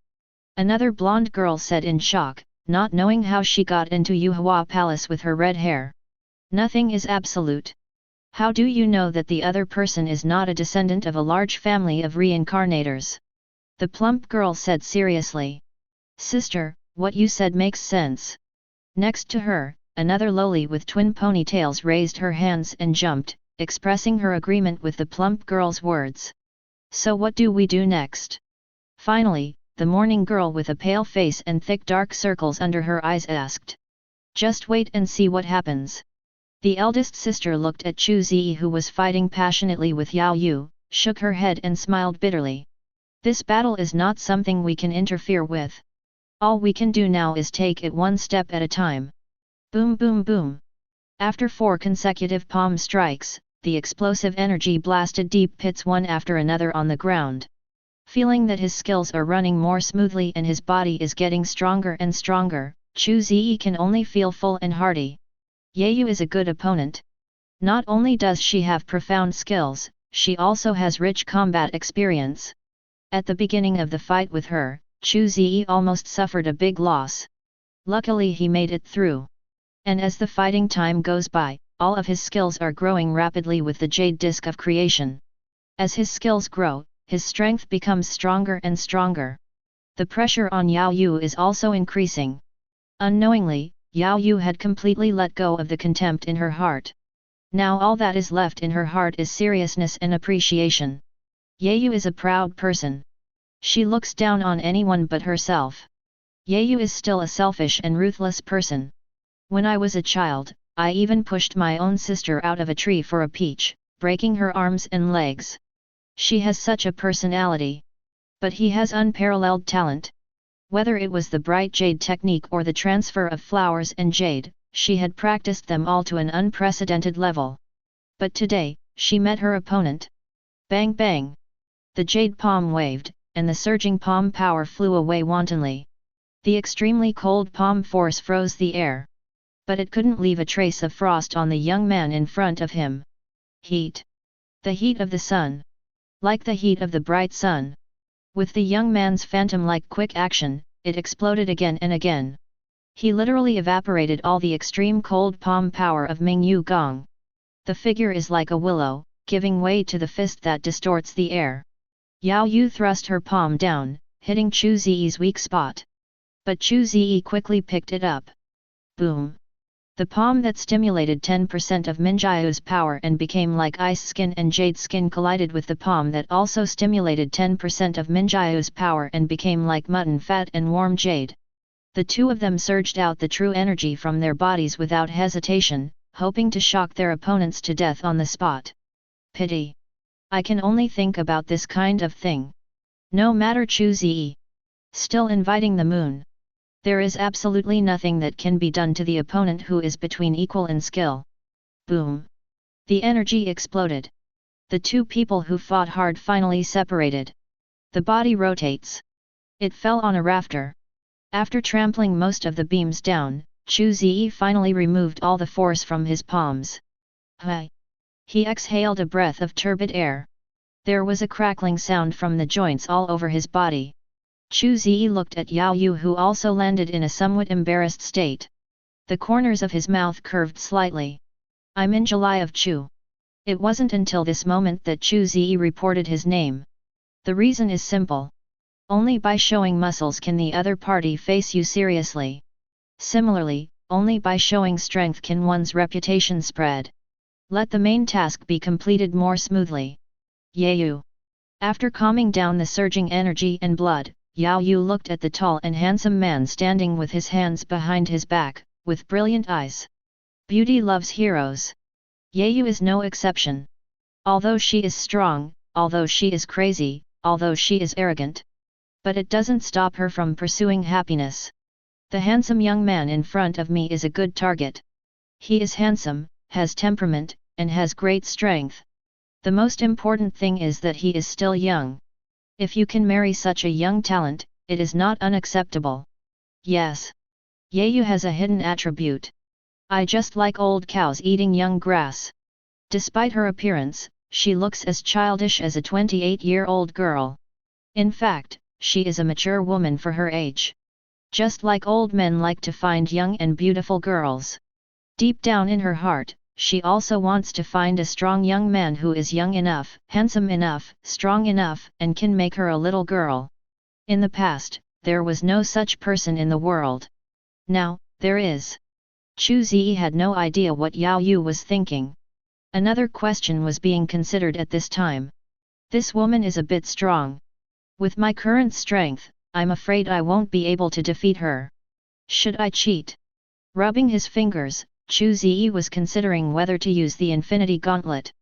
Another blonde girl said in shock, not knowing how she got into Yu Hua Palace with her red hair. Nothing is absolute. How do you know that the other person is not a descendant of a large family of reincarnators? The plump girl said seriously. Sister, what you said makes sense. Next to her, another loli with twin ponytails raised her hands and jumped, expressing her agreement with the plump girl's words. So what do we do next? Finally, the morning girl with a pale face and thick dark circles under her eyes asked. Just wait and see what happens. The eldest sister looked at Chu Ze who was fighting passionately with Yao Yu, shook her head and smiled bitterly. This battle is not something we can interfere with. All we can do now is take it one step at a time. Boom boom boom. After 4 consecutive palm strikes, the explosive energy blasted deep pits one after another on the ground. Feeling that his skills are running more smoothly and his body is getting stronger and stronger, Chu Ze can only feel full and hearty. Yeyu is a good opponent. Not only does she have profound skills, she also has rich combat experience. At the beginning of the fight with her, Chu Ze almost suffered a big loss. Luckily he made it through. And as the fighting time goes by, all of his skills are growing rapidly with the Jade Disc of Creation. As his skills grow, his strength becomes stronger and stronger. The pressure on Yao Yu is also increasing. Unknowingly, Yao Yu had completely let go of the contempt in her heart. Now all that is left in her heart is seriousness and appreciation. Yeyu is a proud person. She looks down on anyone but herself. Yeyu is still a selfish and ruthless person. When I was a child, I even pushed my own sister out of a tree for a peach, breaking her arms and legs. She has such a personality. But he has unparalleled talent. Whether it was the bright jade technique or the transfer of flowers and jade, she had practiced them all to an unprecedented level. But today, she met her opponent. Bang bang! The jade palm waved, and the surging palm power flew away wantonly. The extremely cold palm force froze the air. But it couldn't leave a trace of frost on the young man in front of him. Heat. The heat of the sun. Like the heat of the bright sun. With the young man's phantom-like quick action, it exploded again and again. He literally evaporated all the extreme cold palm power of Ming Yu Gong. The figure is like a willow, giving way to the fist that distorts the air. Yao Yu thrust her palm down, hitting Chu Ze's weak spot. But Chu Ze quickly picked it up. Boom! The palm that stimulated 10% of Minjiu's power and became like ice skin and jade skin collided with the palm that also stimulated 10% of Minjiu's power and became like mutton fat and warm jade. The two of them surged out the true energy from their bodies without hesitation, hoping to shock their opponents to death on the spot. Pity. I can only think about this kind of thing. No matter Chu Ze. Still inviting the moon. There is absolutely nothing that can be done to the opponent who is between equal in skill. Boom! The energy exploded. The two people who fought hard finally separated. The body rotates. It fell on a rafter. After trampling most of the beams down, Chu Ze finally removed all the force from his palms. Hi! He exhaled a breath of turbid air. There was a crackling sound from the joints all over his body. Chu Ze looked at Yao Yu who also landed in a somewhat embarrassed state. The corners of his mouth curved slightly. I'm in July of Chu. It wasn't until this moment that Chu Ze reported his name. The reason is simple. Only by showing muscles can the other party face you seriously. Similarly, only by showing strength can one's reputation spread. Let the main task be completed more smoothly. Yeyu. After calming down the surging energy and blood, Yao Yu looked at the tall and handsome man standing with his hands behind his back, with brilliant eyes. Beauty loves heroes. Ye Yu is no exception. Although she is strong, although she is crazy, although she is arrogant. But it doesn't stop her from pursuing happiness. The handsome young man in front of me is a good target. He is handsome, has temperament, and has great strength. The most important thing is that he is still young. If you can marry such a young talent, it is not unacceptable. Yes. Ye Yu has a hidden attribute. I just like old cows eating young grass. Despite her appearance, she looks as childish as a 28-year-old girl. In fact, she is a mature woman for her age. Just like old men like to find young and beautiful girls. Deep down in her heart, she also wants to find a strong young man who is young enough, handsome enough, strong enough, and can make her a little girl. In the past, there was no such person in the world. Now, there is. Chu Ze had no idea what Yao Yu was thinking. Another question was being considered at this time. This woman is a bit strong. With my current strength, I'm afraid I won't be able to defeat her. Should I cheat? Rubbing his fingers, Chu Ze was considering whether to use the Infinity Gauntlet.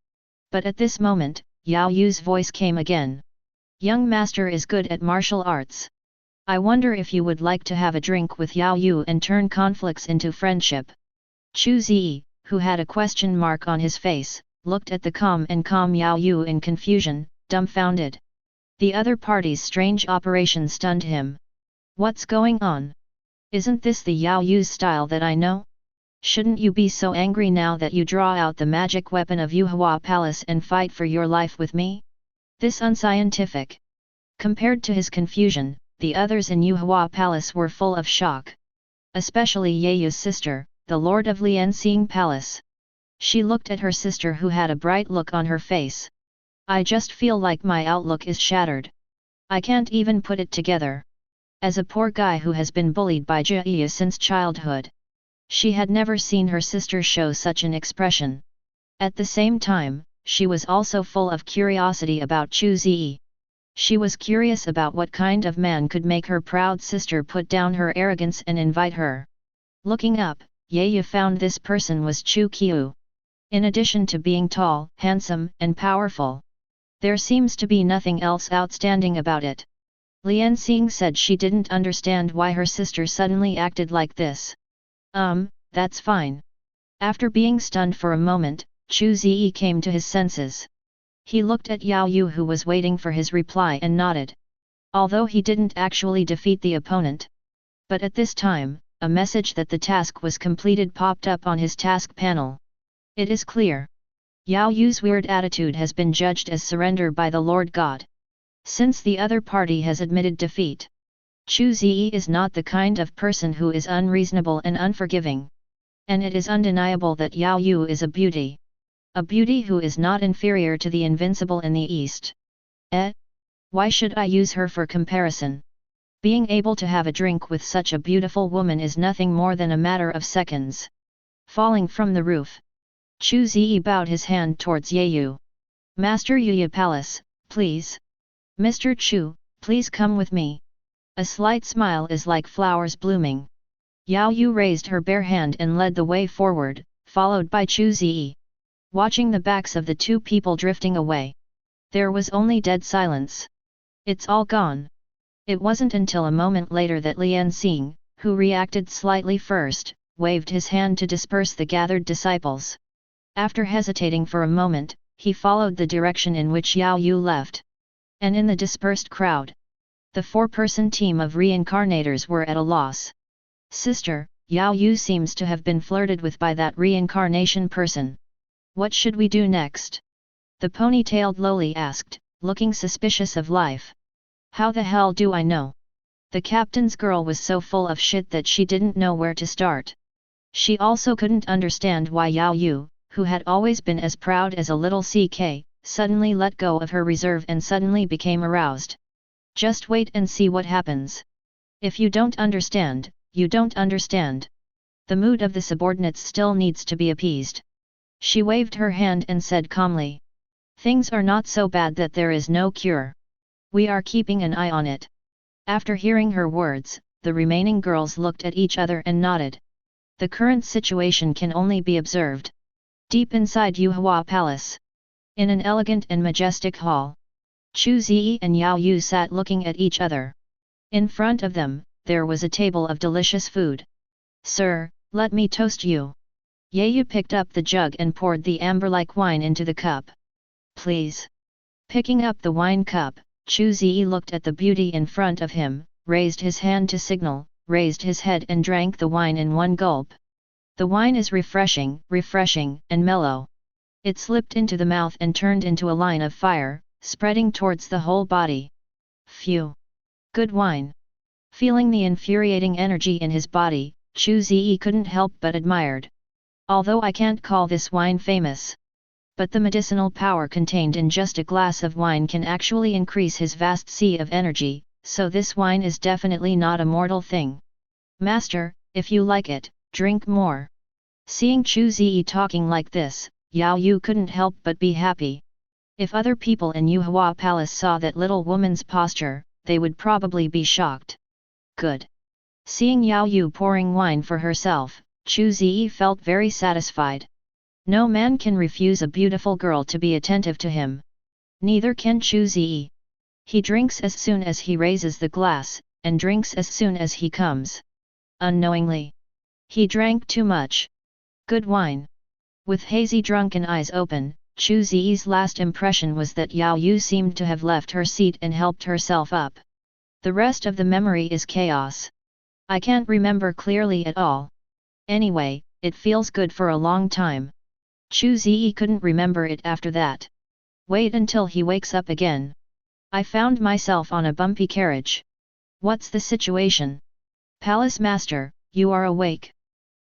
But at this moment, Yao Yu's voice came again. Young master is good at martial arts. I wonder if you would like to have a drink with Yao Yu and turn conflicts into friendship. Chu Ze, who had a question mark on his face, looked at the calm Yao Yu in confusion, dumbfounded. The other party's strange operation stunned him. What's going on? Isn't this the Yao Yu's style that I know? Shouldn't you be so angry now that you draw out the magic weapon of Yuhua Palace and fight for your life with me? This unscientific. Compared to his confusion, the others in Yuhua Palace were full of shock. Especially Ye Yu's sister, the Lord of Lianxing Palace. She looked at her sister who had a bright look on her face. I just feel like my outlook is shattered. I can't even put it together. As a poor guy who has been bullied by Chu Xi since childhood. She had never seen her sister show such an expression. At the same time, she was also full of curiosity about Chu Ze. She was curious about what kind of man could make her proud sister put down her arrogance and invite her. Looking up, Ye Yu found this person was Chu Xi. In addition to being tall, handsome, and powerful, there seems to be nothing else outstanding about it. Lianxing said she didn't understand why her sister suddenly acted like this. That's fine. After being stunned for a moment, Chu Ze came to his senses. He looked at Yao Yu who was waiting for his reply and nodded. Although he didn't actually defeat the opponent. But at this time, a message that the task was completed popped up on his task panel. It is clear. Yao Yu's weird attitude has been judged as surrender by the Lord God. Since the other party has admitted defeat. Chu Ze is not the kind of person who is unreasonable and unforgiving. And it is undeniable that Yao Yu is a beauty. A beauty who is not inferior to the invincible in the East. Why should I use her for comparison? Being able to have a drink with such a beautiful woman is nothing more than a matter of seconds. Falling from the roof. Chu Ze bowed his hand towards Ye Yu. Master Yuya Palace, please. Mr. Chu, please come with me. A slight smile is like flowers blooming. Yao Yu raised her bare hand and led the way forward, followed by Chu Ze. Watching the backs of the two people drifting away. There was only dead silence. It's all gone. It wasn't until a moment later that Lianxing, who reacted slightly first, waved his hand to disperse the gathered disciples. After hesitating for a moment, he followed the direction in which Yao Yu left. And in the dispersed crowd, the four-person team of reincarnators were at a loss. Sister, Yao Yu seems to have been flirted with by that reincarnation person. What should we do next? The ponytailed loli asked, looking suspicious of life. How the hell do I know? The captain's girl was so full of shit that she didn't know where to start. She also couldn't understand why Yao Yu, who had always been as proud as a little CK, suddenly let go of her reserve and suddenly became aroused. Just wait and see what happens. If you don't understand, you don't understand. The mood of the subordinates still needs to be appeased. She waved her hand and said calmly. Things are not so bad that there is no cure. We are keeping an eye on it. After hearing her words, the remaining girls looked at each other and nodded. The current situation can only be observed deep inside Yuhua Palace. In an elegant and majestic hall, Chu Ze and Yao Yu sat looking at each other. In front of them, there was a table of delicious food. "Sir, let me toast you." Yao Yu picked up the jug and poured the amber-like wine into the cup. "Please." Picking up the wine cup, Chu Ze looked at the beauty in front of him, raised his hand to signal, raised his head and drank the wine in one gulp. The wine is refreshing, and mellow. It slipped into the mouth and turned into a line of fire, spreading towards the whole body. Phew! Good wine! Feeling the infuriating energy in his body, Chu Ze couldn't help but admired. Although I can't call this wine famous, but the medicinal power contained in just a glass of wine can actually increase his vast sea of energy, so this wine is definitely not a mortal thing. Master, if you like it, drink more. Seeing Chu Ze talking like this, Yao Yu couldn't help but be happy. If other people in Yuhua Palace saw that little woman's posture, they would probably be shocked. Good. Seeing Yao Yu pouring wine for herself, Chu Ze felt very satisfied. No man can refuse a beautiful girl to be attentive to him. Neither can Chu Ze. He drinks as soon as he raises the glass, and drinks as soon as he comes. Unknowingly, he drank too much. Good wine. With hazy drunken eyes open, Chu Ze's last impression was that Yao Yu seemed to have left her seat and helped herself up. The rest of the memory is chaos. I can't remember clearly at all. Anyway, it feels good for a long time. Chu Ze couldn't remember it after that. Wait until he wakes up again. I found myself on a bumpy carriage. What's the situation? Palace Master, you are awake.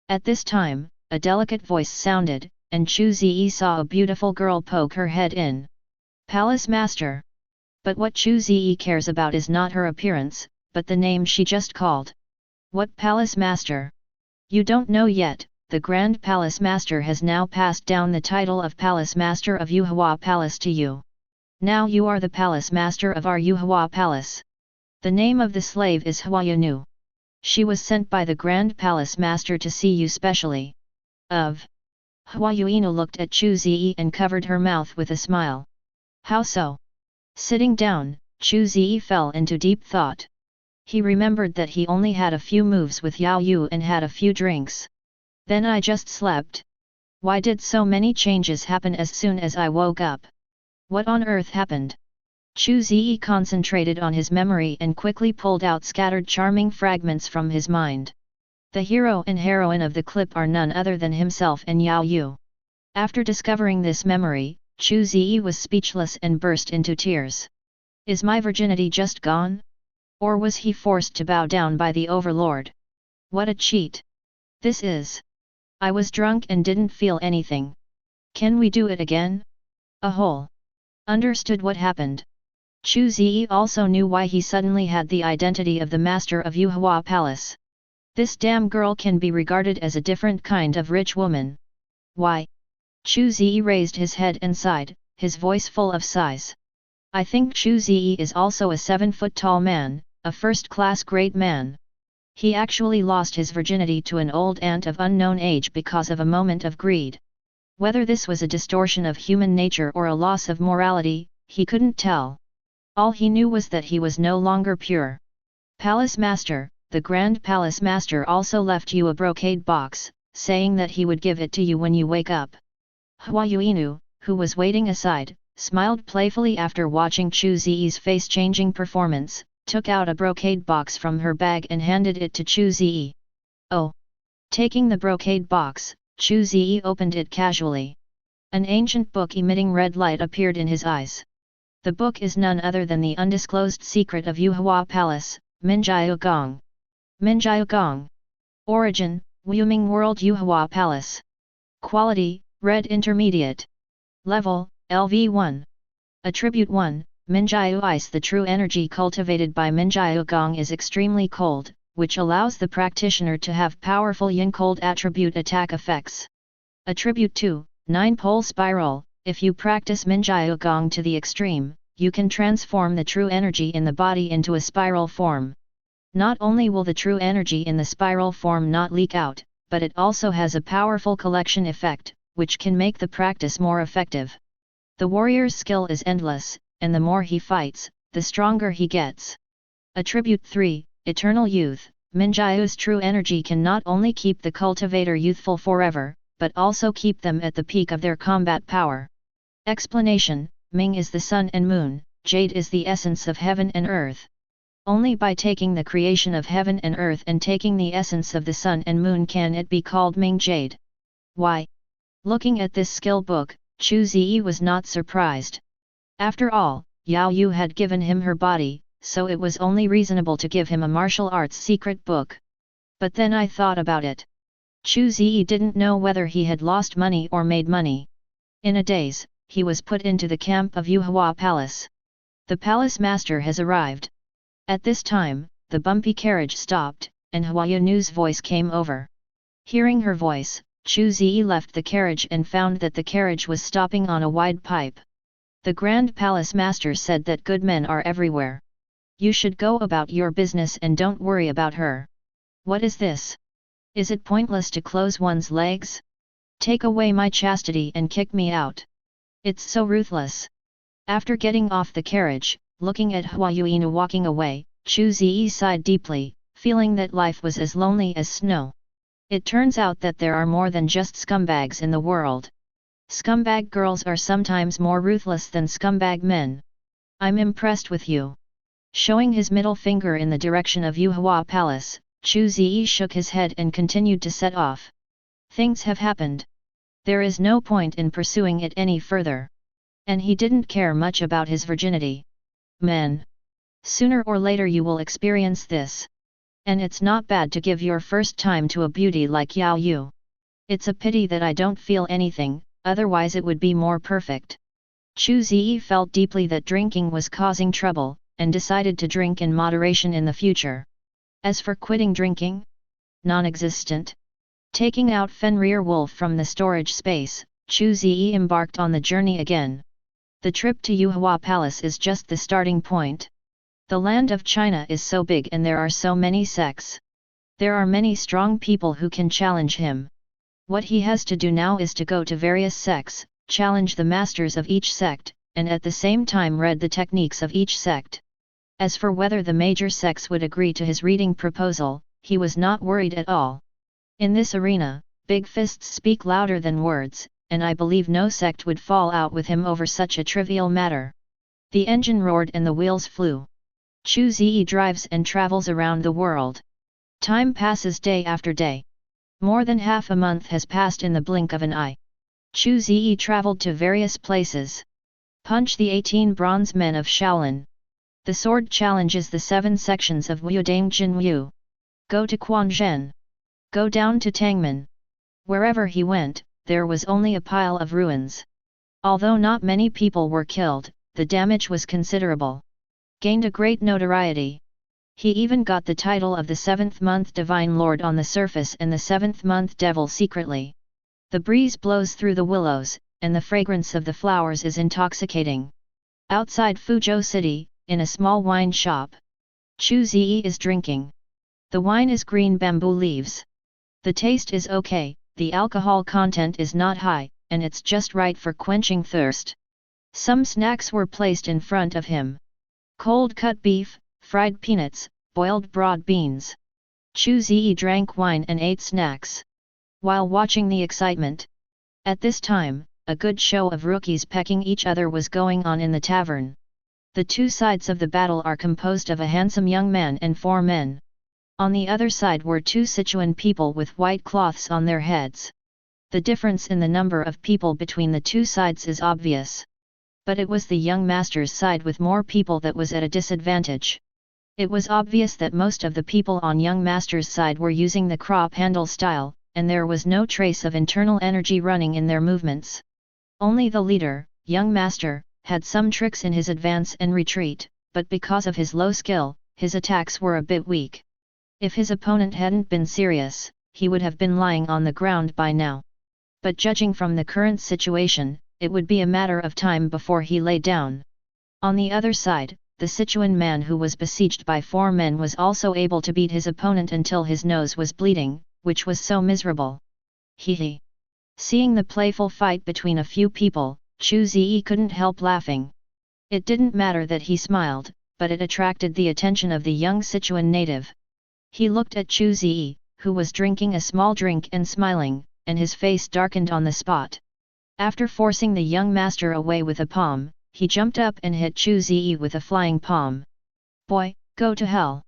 At this time, a delicate voice sounded, and Chu Ze saw a beautiful girl poke her head in. Palace Master. But what Chu Ze cares about is not her appearance, but the name she just called. What Palace Master? You don't know yet, the Grand Palace Master has now passed down the title of Palace Master of Yuhua Palace to you. Now you are the Palace Master of our Yuhua Palace. The name of the slave is Huayunu. She was sent by the Grand Palace Master to see you specially. Of. Huayunu looked at Chu Ze and covered her mouth with a smile. How so? Sitting down, Chu Ze fell into deep thought. He remembered that he only had a few moves with Yao Yu and had a few drinks. Then I just slept. Why did so many changes happen as soon as I woke up? What on earth happened? Chu Ze concentrated on his memory and quickly pulled out scattered charming fragments from his mind. The hero and heroine of the clip are none other than himself and Yao Yu. After discovering this memory, Chu Ze was speechless and burst into tears. Is my virginity just gone? Or was he forced to bow down by the overlord? What a cheat! This is. I was drunk and didn't feel anything. Can we do it again? A hole. Understood what happened. Chu Ze also knew why he suddenly had the identity of the master of Yuhua Palace. This damn girl can be regarded as a different kind of rich woman. Why? Chu Ze raised his head and sighed, his voice full of sighs. I think Chu Ze is also a 7-foot-tall man, a first-class great man. He actually lost his virginity to an old aunt of unknown age because of a moment of greed. Whether this was a distortion of human nature or a loss of morality, he couldn't tell. All he knew was that he was no longer pure. Palace Master, the Grand Palace Master also left you a brocade box, saying that he would give it to you when you wake up. Huayunu, who was waiting aside, smiled playfully after watching Chu Ze's face-changing performance, took out a brocade box from her bag and handed it to Chu Ze. Oh! Taking the brocade box, Chu Ze opened it casually. An ancient book emitting red light appeared in his eyes. The book is none other than the undisclosed secret of Yuhua Palace, Minjiao Gong. Minjiao Gong. Origin, Wuming World Yuhua Palace. Quality, Red Intermediate. Level, LV1. Attribute 1, Minjiao Ice. The true energy cultivated by Minjiao Gong is extremely cold, which allows the practitioner to have powerful yin-cold attribute attack effects. Attribute 2, 9-pole spiral. If you practice Minjiao Gong to the extreme, you can transform the true energy in the body into a spiral form. Not only will the true energy in the spiral form not leak out, but it also has a powerful collection effect, which can make the practice more effective. The warrior's skill is endless, and the more he fights, the stronger he gets. Attribute 3, Eternal Youth. Minjiu's true energy can not only keep the cultivator youthful forever, but also keep them at the peak of their combat power. Explanation: Ming is the sun and moon, Jade is the essence of heaven and earth. Only by taking the creation of heaven and earth and taking the essence of the sun and moon can it be called Ming Jade. Why? Looking at this skill book, Chu Ze was not surprised. After all, Yao Yu had given him her body, so it was only reasonable to give him a martial arts secret book. But then I thought about it. Chu Ze didn't know whether he had lost money or made money. In a daze, he was put into the camp of Yuhua Palace. The palace master has arrived. At this time, the bumpy carriage stopped, and Hua Yunu's voice came over. Hearing her voice, Chu Ze left the carriage and found that the carriage was stopping on a wide pipe. The Grand Palace Master said that good men are everywhere. You should go about your business and don't worry about her. What is this? Is it pointless to close one's legs? Take away my chastity and kick me out. It's so ruthless. After getting off the carriage, looking at Hua Yuinu walking away, Chu Ze sighed deeply, feeling that life was as lonely as snow. It turns out that there are more than just scumbags in the world. Scumbag girls are sometimes more ruthless than scumbag men. I'm impressed with you. Showing his middle finger in the direction of Yuhua Palace, Chu Ze shook his head and continued to set off. Things have happened. There is no point in pursuing it any further. And he didn't care much about his virginity. Men. Sooner or later you will experience this. And it's not bad to give your first time to a beauty like Yao Yu. It's a pity that I don't feel anything, otherwise it would be more perfect. Chu Ze felt deeply that drinking was causing trouble, and decided to drink in moderation in the future. As for quitting drinking? Non-existent. Taking out Fenrir Wolf from the storage space, Chu Ze embarked on the journey again. The trip to Yuhua Palace is just the starting point. The land of China is so big and there are so many sects. There are many strong people who can challenge him. What he has to do now is to go to various sects, challenge the masters of each sect, and at the same time read the techniques of each sect. As for whether the major sects would agree to his reading proposal, he was not worried at all. In this arena, big fists speak louder than words, and I believe no sect would fall out with him over such a trivial matter. The engine roared and the wheels flew. Chu Ze drives and travels around the world. Time passes day after day. More than half a month has passed in the blink of an eye. Chu Ze traveled to various places. Punch the 18 bronze men of Shaolin. The sword challenges the 7 sections of Wudang Jinyu. Go to Quanzhen. Go down to Tangmen. Wherever he went, there was only a pile of ruins. Although not many people were killed, the damage was considerable. Gained a great notoriety. He even got the title of the 7th month Divine Lord on the surface and the 7th month Devil secretly. The breeze blows through the willows, and the fragrance of the flowers is intoxicating. Outside Fuzhou City, in a small wine shop, Chu Ze is drinking. The wine is green bamboo leaves. The taste is okay, the alcohol content is not high, and it's just right for quenching thirst. Some snacks were placed in front of him. Cold cut beef, fried peanuts, boiled broad beans. Chu Ze drank wine and ate snacks. While watching the excitement. At this time, a good show of rookies pecking each other was going on in the tavern. The two sides of the battle are composed of a handsome young man and 4 men. On the other side were 2 Sichuan people with white cloths on their heads. The difference in the number of people between the two sides is obvious. But it was the young master's side with more people that was at a disadvantage. It was obvious that most of the people on young master's side were using the crop handle style, and there was no trace of internal energy running in their movements. Only the leader, young master, had some tricks in his advance and retreat, but because of his low skill, his attacks were a bit weak. If his opponent hadn't been serious, he would have been lying on the ground by now. But judging from the current situation, it would be a matter of time before he lay down. On the other side, the Sichuan man who was besieged by 4 men was also able to beat his opponent until his nose was bleeding, which was so miserable. Hee. Seeing the playful fight between a few people, Chu Ze couldn't help laughing. It didn't matter that he smiled, but it attracted the attention of the young Sichuan native. He looked at Chu Ze, who was drinking a small drink and smiling, and his face darkened on the spot. After forcing the young master away with a palm, he jumped up and hit Chu Ze with a flying palm. Boy, go to hell!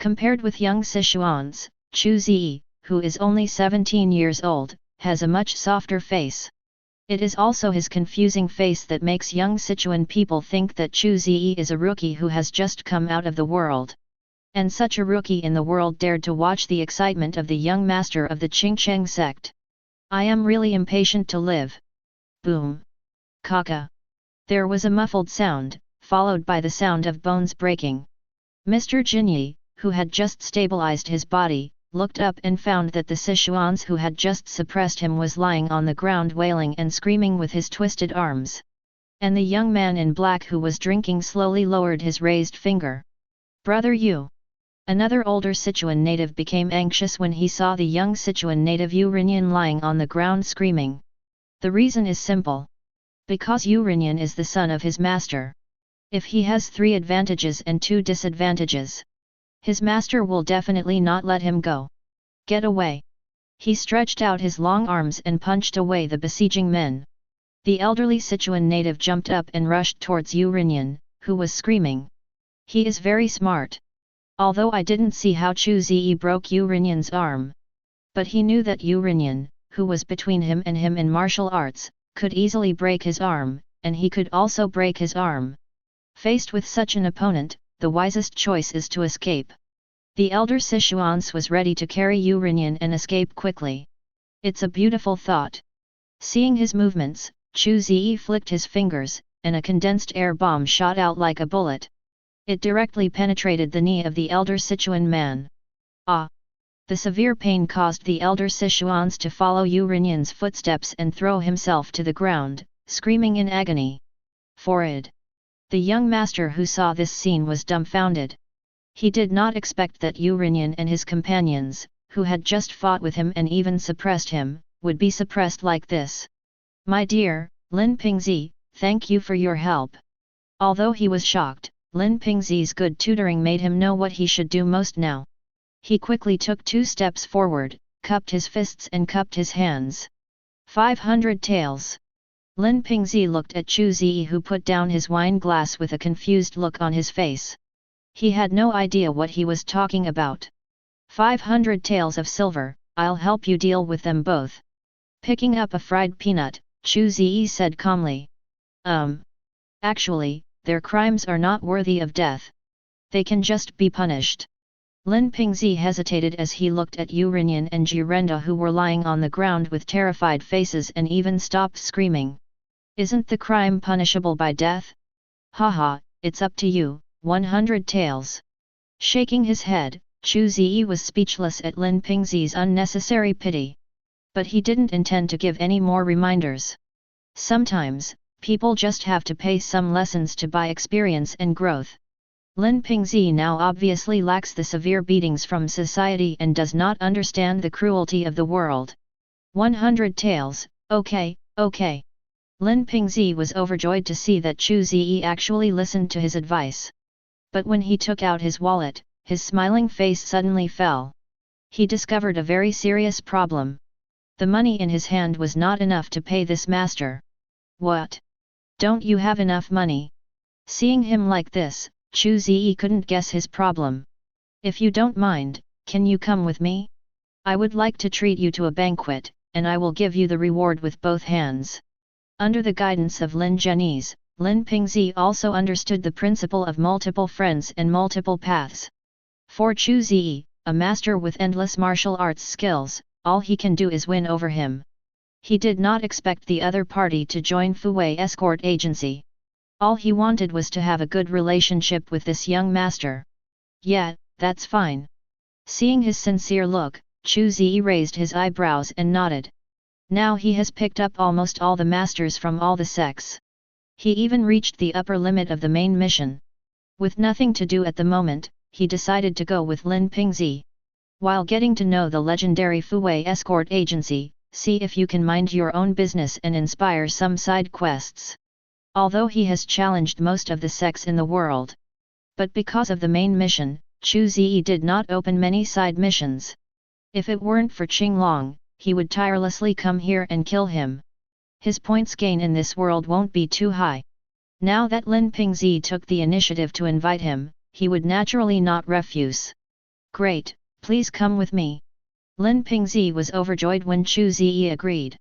Compared with young Sichuans, Chu Ze, who is only 17 years old, has a much softer face. It is also his confusing face that makes young Sichuan people think that Chu Ze is a rookie who has just come out of the world. And such a rookie in the world dared to watch the excitement of the young master of the Qingcheng sect. I am really impatient to live. Boom! Kaka! There was a muffled sound, followed by the sound of bones breaking. Mr. Jinyi, who had just stabilized his body, looked up and found that the Sichuans who had just suppressed him was lying on the ground wailing and screaming with his twisted arms. And the young man in black who was drinking slowly lowered his raised finger. Brother Yu! Another older Sichuan native became anxious when he saw the young Sichuan native Yu Rinyan lying on the ground screaming. The reason is simple. Because Yu Rinyan is the son of his master. If he has 3 advantages and 2 disadvantages, his master will definitely not let him go. Get away! He stretched out his long arms and punched away the besieging men. The elderly Sichuan native jumped up and rushed towards Yu Rinyan, who was screaming. He is very smart. Although I didn't see how Chu Ze broke Yu Rinyan's arm. But he knew that Yu Rinyan, who was between him and him in martial arts, could easily break his arm, and he could also break his arm. Faced with such an opponent, the wisest choice is to escape. The elder Sichuans was ready to carry Yu Rinyan and escape quickly. It's a beautiful thought. Seeing his movements, Chu Ze flicked his fingers, and a condensed air bomb shot out like a bullet. It directly penetrated the knee of the elder Sichuan man. Ah! The severe pain caused the elder Sichuans to follow Yu Rinyan's footsteps and throw himself to the ground, screaming in agony. Forward! The young master who saw this scene was dumbfounded. He did not expect that Yu Rinyan and his companions, who had just fought with him and even suppressed him, would be suppressed like this. My dear, Lin Ping, thank you for your help. Although he was shocked, Lin Ping's good tutoring made him know what he should do most now. He quickly took 2 steps forward, cupped his fists and cupped his hands. 500 taels. Lin Ping looked at Chu Ze, who put down his wine glass with a confused look on his face. He had no idea what he was talking about. 500 taels of silver, I'll help you deal with them both. Picking up a fried peanut, Chu Ze said calmly. Actually, their crimes are not worthy of death. They can just be punished. Lin Ping hesitated as he looked at Yu Rinyan and Jirenda, who were lying on the ground with terrified faces and even stopped screaming. Isn't the crime punishable by death? Haha, it's up to you, 100 taels. Shaking his head, Chu Ze was speechless at Lin Ping's unnecessary pity. But he didn't intend to give any more reminders. Sometimes, people just have to pay some lessons to buy experience and growth. Lin Ping now obviously lacks the severe beatings from society and does not understand the cruelty of the world. 100 taels, okay. Lin Ping was overjoyed to see that Chu Ze actually listened to his advice. But when he took out his wallet, his smiling face suddenly fell. He discovered a very serious problem. The money in his hand was not enough to pay this master. What? Don't you have enough money? Seeing him like this, Chu Ze couldn't guess his problem. If you don't mind, can you come with me? I would like to treat you to a banquet, and I will give you the reward with both hands. Under the guidance of Lin Zhenyi's, Lin Ping also understood the principle of multiple friends and multiple paths. For Chu Ze, a master with endless martial arts skills, all he can do is win over him. He did not expect the other party to join Fuwei escort agency. All he wanted was to have a good relationship with this young master. Yeah, that's fine. Seeing his sincere look, Chu Ze raised his eyebrows and nodded. Now he has picked up almost all the masters from all the sects. He even reached the upper limit of the main mission. With nothing to do at the moment, he decided to go with Lin Ping. While getting to know the legendary Fuwei escort agency, see if you can mind your own business and inspire some side quests. Although he has challenged most of the sects in the world. But because of the main mission, Chu Ze did not open many side missions. If it weren't for Qinglong, he would tirelessly come here and kill him. His points gain in this world won't be too high. Now that Lin Ping took the initiative to invite him, he would naturally not refuse. Great, please come with me. Lin Ping was overjoyed when Chu Ze agreed.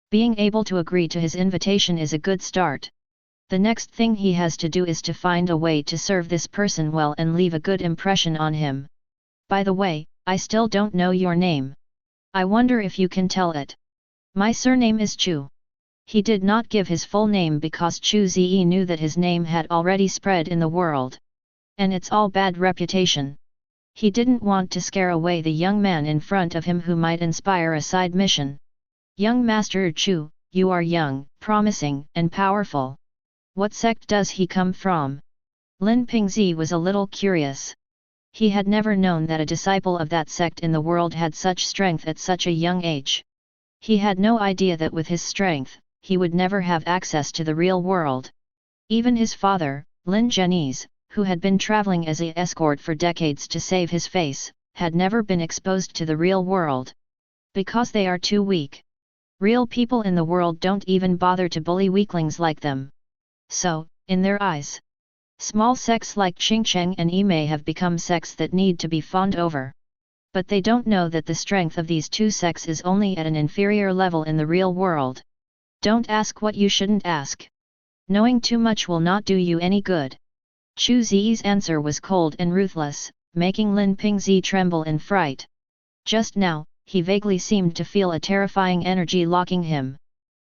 Being able to agree to his invitation is a good start. The next thing he has to do is to find a way to serve this person well and leave a good impression on him. By the way, I still don't know your name. I wonder if you can tell it. My surname is Chu. He did not give his full name because Chu Ze knew that his name had already spread in the world. And it's all bad reputation. He didn't want to scare away the young man in front of him who might inspire a side mission. Young Master Chu, you are young, promising, and powerful. What sect does he come from? Lin Ping was a little curious. He had never known that a disciple of that sect in the world had such strength at such a young age. He had no idea that with his strength, he would never have access to the real world. Even his father, Lin Zhenyi's, who had been traveling as an escort for decades to save his face, had never been exposed to the real world. Because they are too weak. Real people in the world don't even bother to bully weaklings like them. So, in their eyes, small sects like Qingcheng and Yi may have become sects that need to be fawned over. But they don't know that the strength of these two sects is only at an inferior level in the real world. Don't ask what you shouldn't ask. Knowing too much will not do you any good. Chu Ze's answer was cold and ruthless, making Lin Ping tremble in fright. Just now, he vaguely seemed to feel a terrifying energy locking him.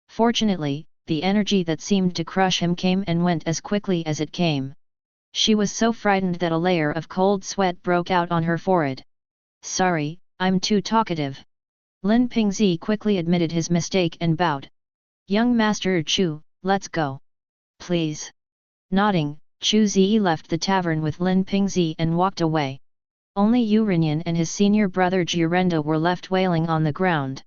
Fortunately, the energy that seemed to crush him came and went as quickly as it came. She was so frightened that a layer of cold sweat broke out on her forehead. Sorry, I'm too talkative. Lin Ping quickly admitted his mistake and bowed. Young Master Chu, let's go. Please. Nodding, Chu Ze left the tavern with Lin Ping and walked away. Only Yu Renyan and his senior brother Jirenda were left wailing on the ground.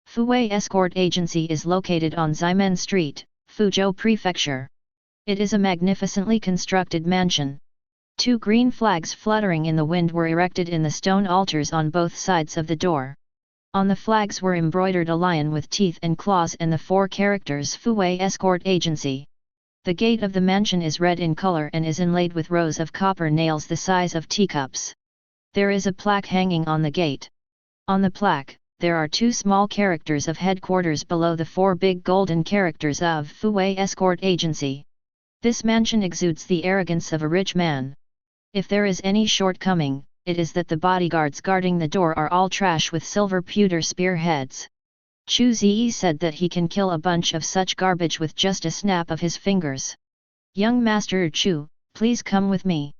Fuwei Escort Agency is located on Ximen Street, Fuzhou Prefecture. It is a magnificently constructed mansion. Two green flags fluttering in the wind were erected in the stone altars on both sides of the door. On the flags were embroidered a lion with teeth and claws and the four characters Fuwei Escort Agency. The gate of the mansion is red in color and is inlaid with rows of copper nails the size of teacups. There is a plaque hanging on the gate. On the plaque, there are two small characters of headquarters below the four big golden characters of Fuwei Escort Agency. This mansion exudes the arrogance of a rich man. If there is any shortcoming, it is that the bodyguards guarding the door are all trash with silver pewter spearheads. Chu Ze said that he can kill a bunch of such garbage with just a snap of his fingers. Young Master Chu, please come with me.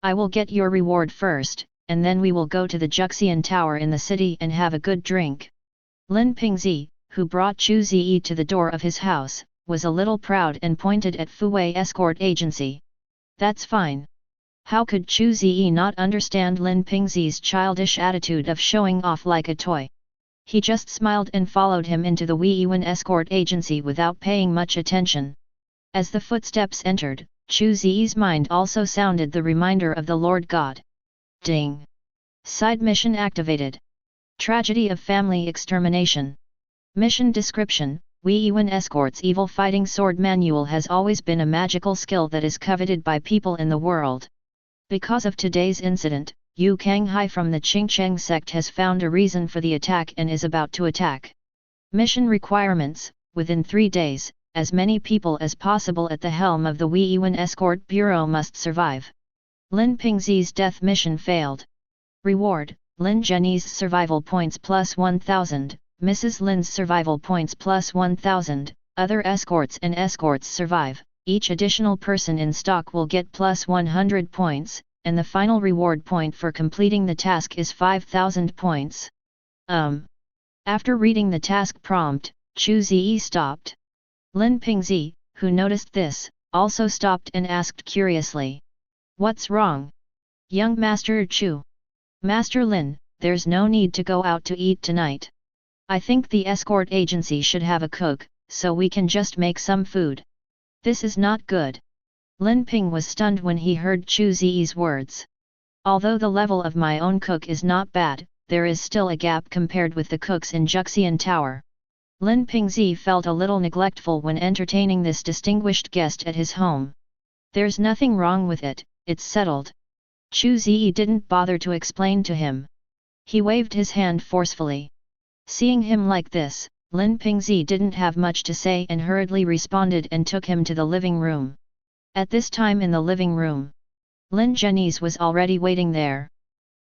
I will get your reward first, and then we will go to the Juxian Tower in the city and have a good drink. Lin Ping, who brought Chu Ze to the door of his house, was a little proud and pointed at Fuwei Escort Agency. That's fine. How could Chu Ze not understand Lin Ping's childish attitude of showing off like a toy? He just smiled and followed him into the Wei Yuan Escort Agency without paying much attention. As the footsteps entered, Chu Ze's mind also sounded the reminder of the Lord God. Ding! Side mission activated. Tragedy of family extermination. Mission description: Wei Yuan Escort's evil fighting sword manual has always been a magical skill that is coveted by people in the world. Because of today's incident, Yu Kanghai from the Qingcheng sect has found a reason for the attack and is about to attack. Mission requirements: within 3 days, as many people as possible at the helm of the Wei Yuan Escort Bureau must survive. Lin Ping's death mission failed. Reward: Lin Zhenyi's survival points plus 1000, Mrs. Lin's survival points plus 1000, other escorts and escorts survive, each additional person in stock will get plus 100 points, and the final reward point for completing the task is 5000 points. After reading the task prompt, Chu Ze stopped. Lin Ping, who noticed this, also stopped and asked curiously. What's wrong? Young Master Chu. Master Lin, there's no need to go out to eat tonight. I think the escort agency should have a cook, so we can just make some food. This is not good. Lin Ping was stunned when he heard Chu Ze's words. Although the level of my own cook is not bad, there is still a gap compared with the cooks in Juxian Tower. Lin Ping Zi felt a little neglectful when entertaining this distinguished guest at his home. There's nothing wrong with it, it's settled. Chu Ze didn't bother to explain to him. He waved his hand forcefully. Seeing him like this, Lin Ping Zi didn't have much to say and hurriedly responded and took him to the living room. At this time in the living room, Lin Zhenyi's was already waiting there.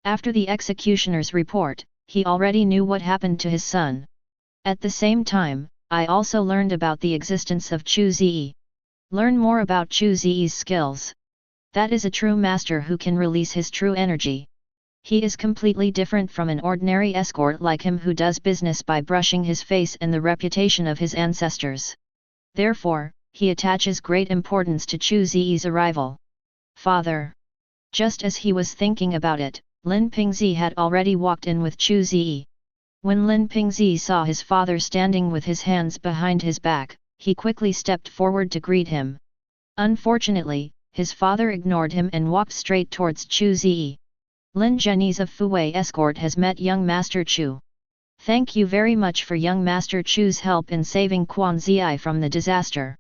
After the executioner's report, he already knew what happened to his son. At the same time, I also learned about the existence of Chu Ze. Learn more about Chu Ze's skills. That is a true master who can release his true energy. He is completely different from an ordinary escort like him who does business by brushing his face and the reputation of his ancestors. Therefore, he attaches great importance to Chu Ze's arrival. Father. Just as he was thinking about it, Lin Ping Zi had already walked in with Chu Ze. When Lin Ping Zi saw his father standing with his hands behind his back, he quickly stepped forward to greet him. Unfortunately, his father ignored him and walked straight towards Chu Ze. Lin Zhenyi's of Fuwei escort has met young Master Chu. Thank you very much for young Master Chu's help in saving Quan Zi from the disaster.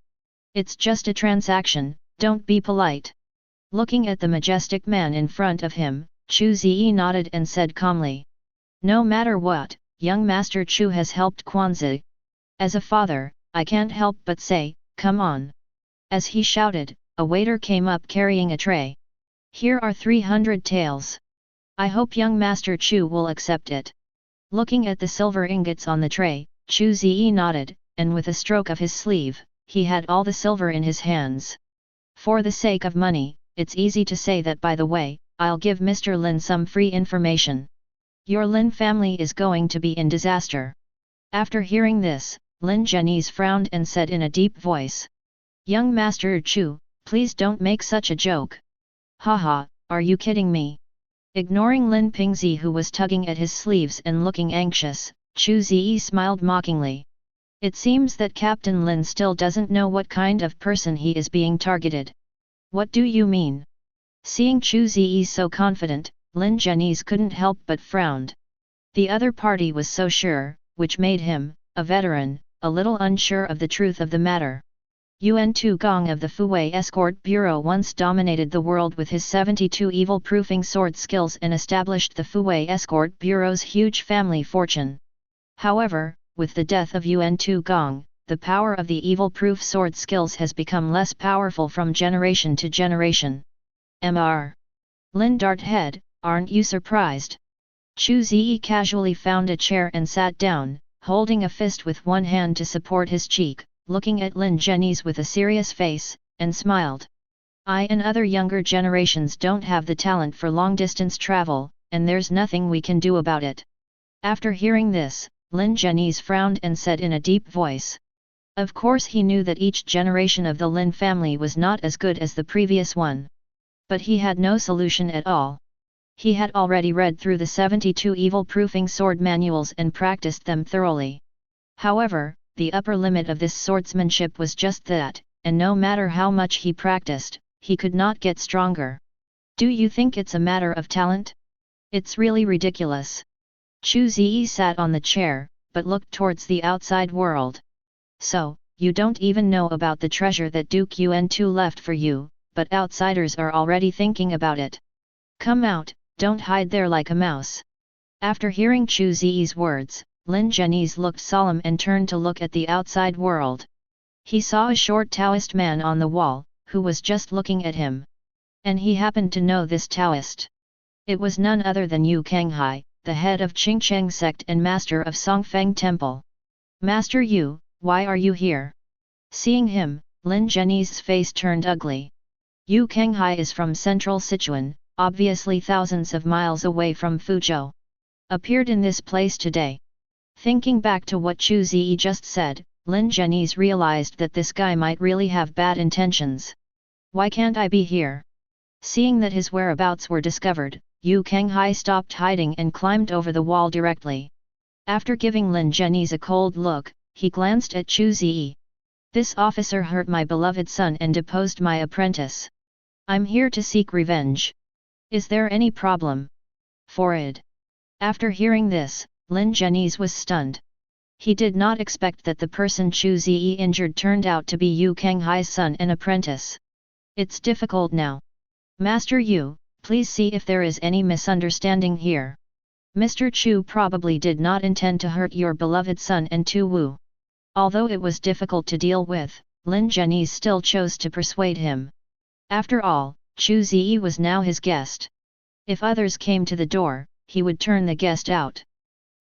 It's just a transaction, don't be polite. Looking at the majestic man in front of him, Chu Ze nodded and said calmly. No matter what, young Master Chu has helped Quan Zi. As a father, I can't help but say, come on. As he shouted, a waiter came up carrying a tray. Here are 300 taels. I hope young Master Chu will accept it. Looking at the silver ingots on the tray, Chu Ze nodded, and with a stroke of his sleeve, he had all the silver in his hands. For the sake of money, it's easy to say that by the way, I'll give Mr. Lin some free information. Your Lin family is going to be in disaster. After hearing this, Lin Zhenyi's frowned and said in a deep voice. Young Master Chu, please don't make such a joke. Haha, are you kidding me? Ignoring Lin Ping Zi who was tugging at his sleeves and looking anxious, Chu Ze smiled mockingly. It seems that Captain Lin still doesn't know what kind of person he is being targeted. What do you mean? Seeing Chu Ze so confident, Lin Zhenyi's couldn't help but frowned. The other party was so sure, which made him, a veteran, a little unsure of the truth of the matter. Yuan Tu Gong of the Fuwei Escort Bureau once dominated the world with his 72 evil-proofing sword skills and established the Fuwei Escort Bureau's huge family fortune. However, with the death of Yuan Tu Gong, the power of the evil-proof sword skills has become less powerful from generation to generation. Mr. Lin Dart head, aren't you surprised? Chu Ze casually found a chair and sat down, holding a fist with one hand to support his cheek, looking at Lin Zhenyi's with a serious face, and smiled. I and other younger generations don't have the talent for long-distance travel, and there's nothing we can do about it. After hearing this, Lin Zhenyi's frowned and said in a deep voice. Of course he knew that each generation of the Lin family was not as good as the previous one. But he had no solution at all. He had already read through the 72 evil-proofing sword manuals and practiced them thoroughly. However, the upper limit of this swordsmanship was just that, and no matter how much he practiced, he could not get stronger. Do you think it's a matter of talent? It's really ridiculous. Chu Ze sat on the chair, but looked towards the outside world. So, you don't even know about the treasure that Duke Yuan Tu left for you, but outsiders are already thinking about it. Come out, don't hide there like a mouse. After hearing Chu Ze's words, Lin Zhenyi's looked solemn and turned to look at the outside world. He saw a short Taoist man on the wall, who was just looking at him. And he happened to know this Taoist. It was none other than Yu Kanghai, the head of Qingcheng sect and master of Songfeng Temple. Master Yu, why are you here? Seeing him, Lin Zhenyi's face turned ugly. Yu Kanghai is from central Sichuan, obviously thousands of miles away from Fuzhou. Appeared in this place today. Thinking back to what Chu Ze just said, Lin Zhenyi's realized that this guy might really have bad intentions. Why can't I be here? Seeing that his whereabouts were discovered, Yu Kanghai stopped hiding and climbed over the wall directly. After giving Lin Zhenyi's a cold look, he glanced at Chu Ze. This officer hurt my beloved son and deposed my apprentice. I'm here to seek revenge. Is there any problem? Forward. After hearing this, Lin Zhenyi was stunned. He did not expect that the person Chu Ze injured turned out to be Yu Kanghai's son and apprentice. It's difficult now. Master Yu, please see if there is any misunderstanding here. Mr. Chu probably did not intend to hurt your beloved son and Tu Wu. Although it was difficult to deal with, Lin Zhenyi still chose to persuade him. After all, Chu Ze was now his guest. If others came to the door, he would turn the guest out.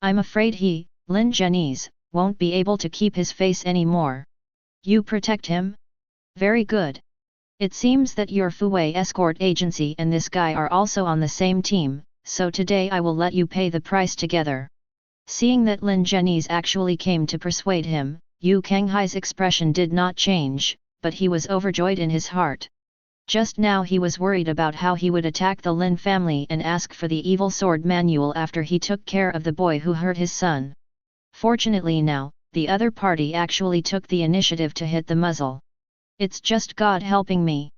I'm afraid he, Lin Zhenyi, won't be able to keep his face anymore. You protect him? Very good. It seems that your Fuwei escort agency and this guy are also on the same team, so today I will let you pay the price together. Seeing that Lin Zhenyi actually came to persuade him, Yu Kanghai's expression did not change, but he was overjoyed in his heart. Just now he was worried about how he would attack the Lin family and ask for the evil sword manual after he took care of the boy who hurt his son. Fortunately now, the other party actually took the initiative to hit the muzzle. It's just God helping me.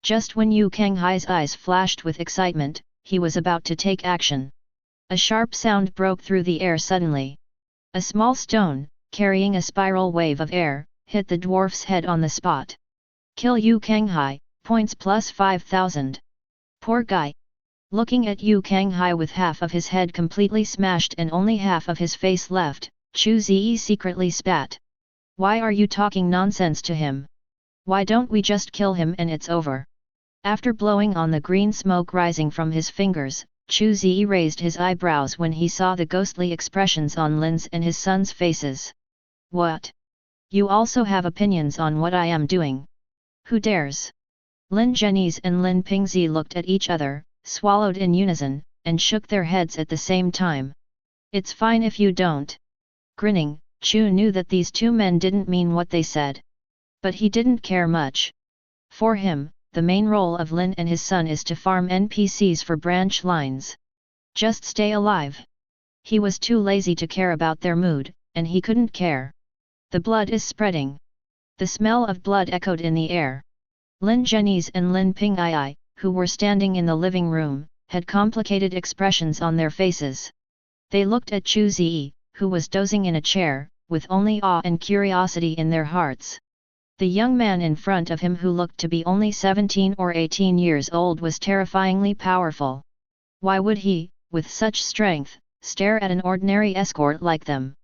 Just when Yu Kanghai's eyes flashed with excitement, he was about to take action. A sharp sound broke through the air suddenly. A small stone, carrying a spiral wave of air, hit the dwarf's head on the spot. Kill Yu Kanghai, points plus 5,000. Poor guy. Looking at Yu Kanghai with half of his head completely smashed and only half of his face left, Chu Ze secretly spat. Why are you talking nonsense to him? Why don't we just kill him and it's over? After blowing on the green smoke rising from his fingers, Chu Ze raised his eyebrows when he saw the ghostly expressions on Lin's and his son's faces. What? You also have opinions on what I am doing? Who dares? Lin Zhenyi and Lin Ping looked at each other, swallowed in unison, and shook their heads at the same time. It's fine if you don't. Grinning, Chu knew that these two men didn't mean what they said. But he didn't care much. For him, the main role of Lin and his son is to farm NPCs for branch lines. Just stay alive. He was too lazy to care about their mood, and he couldn't care. The blood is spreading. The smell of blood echoed in the air. Lin Zhenyi and Lin Ping who were standing in the living room, had complicated expressions on their faces. They looked at Chu Ze, who was dozing in a chair, with only awe and curiosity in their hearts. The young man in front of him who looked to be only 17 or 18 years old was terrifyingly powerful. Why would he, with such strength, stare at an ordinary escort like them?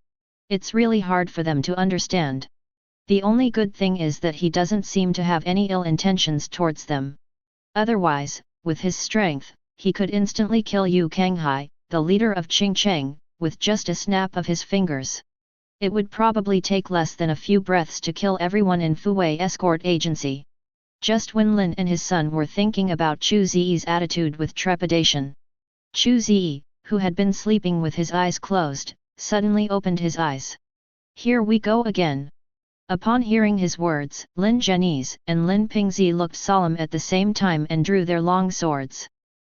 It's really hard for them to understand. The only good thing is that he doesn't seem to have any ill intentions towards them. Otherwise, with his strength, he could instantly kill Yu Kanghai, the leader of Qingcheng, with just a snap of his fingers. It would probably take less than a few breaths to kill everyone in Fuwei escort agency. Just when Lin and his son were thinking about Chu Ze's attitude with trepidation, Chu Ze, who had been sleeping with his eyes closed, suddenly opened his eyes. Here we go again. Upon hearing his words, Lin Zhenyi and Lin Ping looked solemn at the same time and drew their long swords.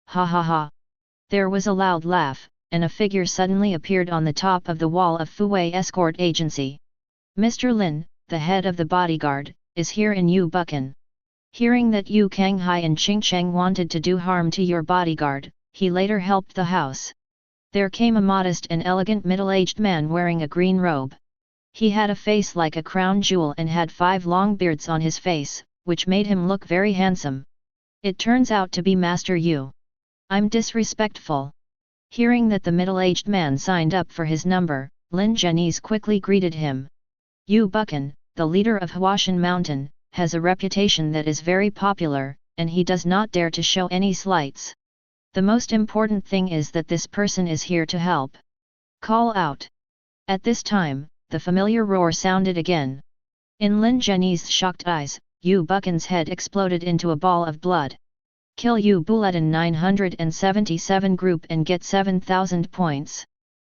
Ha ha ha! There was a loud laugh, and a figure suddenly appeared on the top of the wall of Fuwei escort agency. Mr. Lin, the head of the bodyguard, is here in Yu Buchan. Hearing that Yu Kanghai and Qingcheng wanted to do harm to your bodyguard, he later helped the house. There came a modest and elegant middle-aged man wearing a green robe. He had a face like a crown jewel and had 5 long beards on his face, which made him look very handsome. It turns out to be Master Yu. I'm disrespectful. Hearing that the middle-aged man signed up for his number, Lin Zhenyi quickly greeted him. Yu Buchan, the leader of Huashan Mountain, has a reputation that is very popular, and he does not dare to show any slights. The most important thing is that this person is here to help. Call out. At this time, the familiar roar sounded again. In Lin Zhenyi's shocked eyes, Yu Buchan's head exploded into a ball of blood. Kill Yu Bulletin 977 group and get 7,000 points.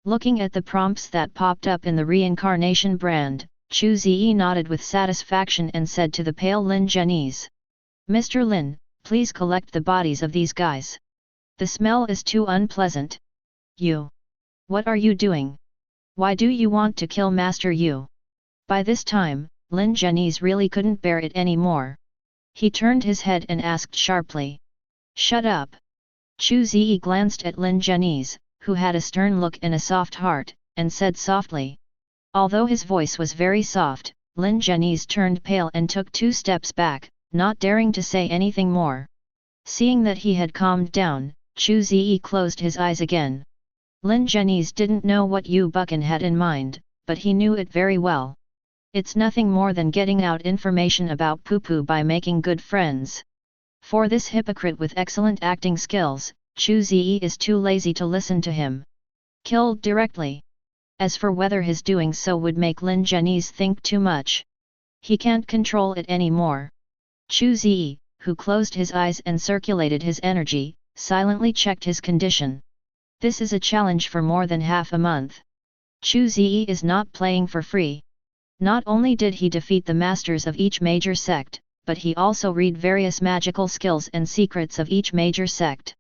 Looking at the prompts that popped up in the Reincarnation brand, Chu Ze nodded with satisfaction and said to the pale Lin Chinese. Mr. Lin, please collect the bodies of these guys. The smell is too unpleasant. You. What are you doing? Why do you want to kill Master Yu? By this time, Lin Chinese really couldn't bear it anymore. He turned his head and asked sharply. Shut up. Chu Ze glanced at Lin Chinese, who had a stern look and a soft heart, and said softly. Although his voice was very soft, Lin Chinese turned pale and took 2 steps back, not daring to say anything more. Seeing that he had calmed down, Chu Ze closed his eyes again. Lin Chinese didn't know what Yu Buchan had in mind, but he knew it very well. It's nothing more than getting out information about Poo-Poo by making good friends. For this hypocrite with excellent acting skills, Chu Ze is too lazy to listen to him. Killed directly. As for whether his doing so would make Lin Chinese think too much, he can't control it anymore. Chu Ze, who closed his eyes and circulated his energy, silently checked his condition. This is a challenge for more than half a month. Chu Ze is not playing for free. Not only did he defeat the masters of each major sect, but he also read various magical skills and secrets of each major sect.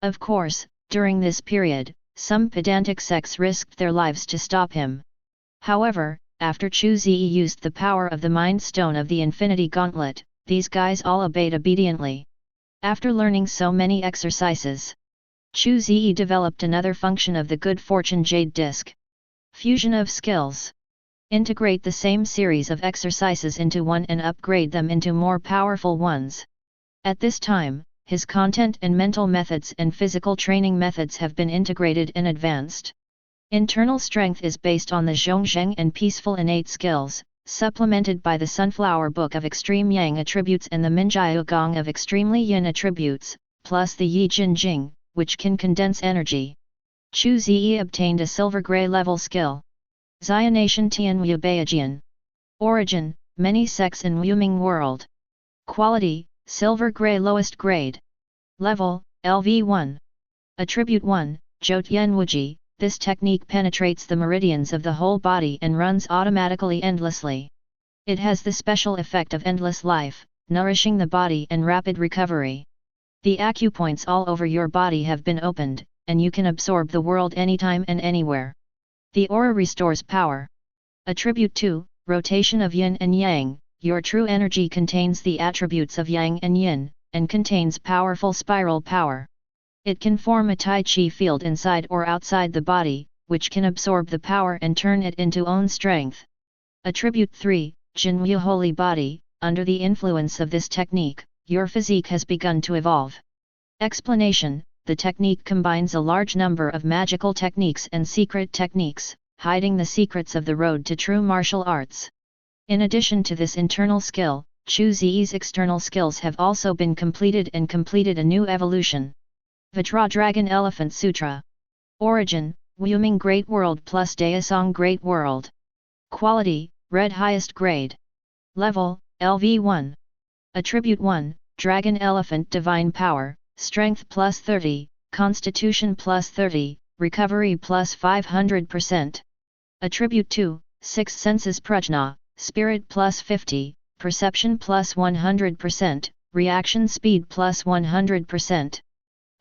Of course, during this period, some pedantic sects risked their lives to stop him. However, after Chu Ze used the power of the Mind Stone of the Infinity Gauntlet, these guys all obeyed obediently. After learning so many exercises, Chu Ze developed another function of the Good Fortune Jade Disc. Fusion of skills. Integrate the same series of exercises into one and upgrade them into more powerful ones. At this time, his content and mental methods and physical training methods have been integrated and advanced. Internal strength is based on the Zhongzheng and peaceful innate skills, supplemented by the Sunflower Book of extreme Yang attributes and the Minjiao Gong of extremely Yin attributes, plus the Yi Jin Jing, which can condense energy. Chu Ze obtained a silver gray level skill. Zionation Tian Wu Beijian. Origin, many sects in Wuming world. Quality, silver gray lowest grade. Level, LV1. Attribute 1, Zhoutian Wuji. This technique penetrates the meridians of the whole body and runs automatically endlessly. It has the special effect of endless life, nourishing the body and rapid recovery. The acupoints all over your body have been opened, and you can absorb the world anytime and anywhere. The aura restores power. Attribute 2, rotation of yin and yang. Your true energy contains the attributes of yang and yin, and contains powerful spiral power. It can form a Tai Chi field inside or outside the body, which can absorb the power and turn it into own strength. Attribute 3, Jinwu Holy Body. Under the influence of this technique, your physique has begun to evolve. Explanation. The technique combines a large number of magical techniques and secret techniques, hiding the secrets of the road to true martial arts. In addition to this internal skill, Chu Ze's external skills have also been completed and completed a new evolution. Vajra Dragon Elephant Sutra. Origin, Wuming Great World plus Daesong Great World. Quality, Red highest grade. Level, LV1. Attribute 1, Dragon Elephant Divine Power. Strength plus 30, Constitution plus 30, Recovery plus 500%. Attribute 2, Sixth Senses Prajna, Spirit plus 50, Perception plus 100%, Reaction Speed plus 100%.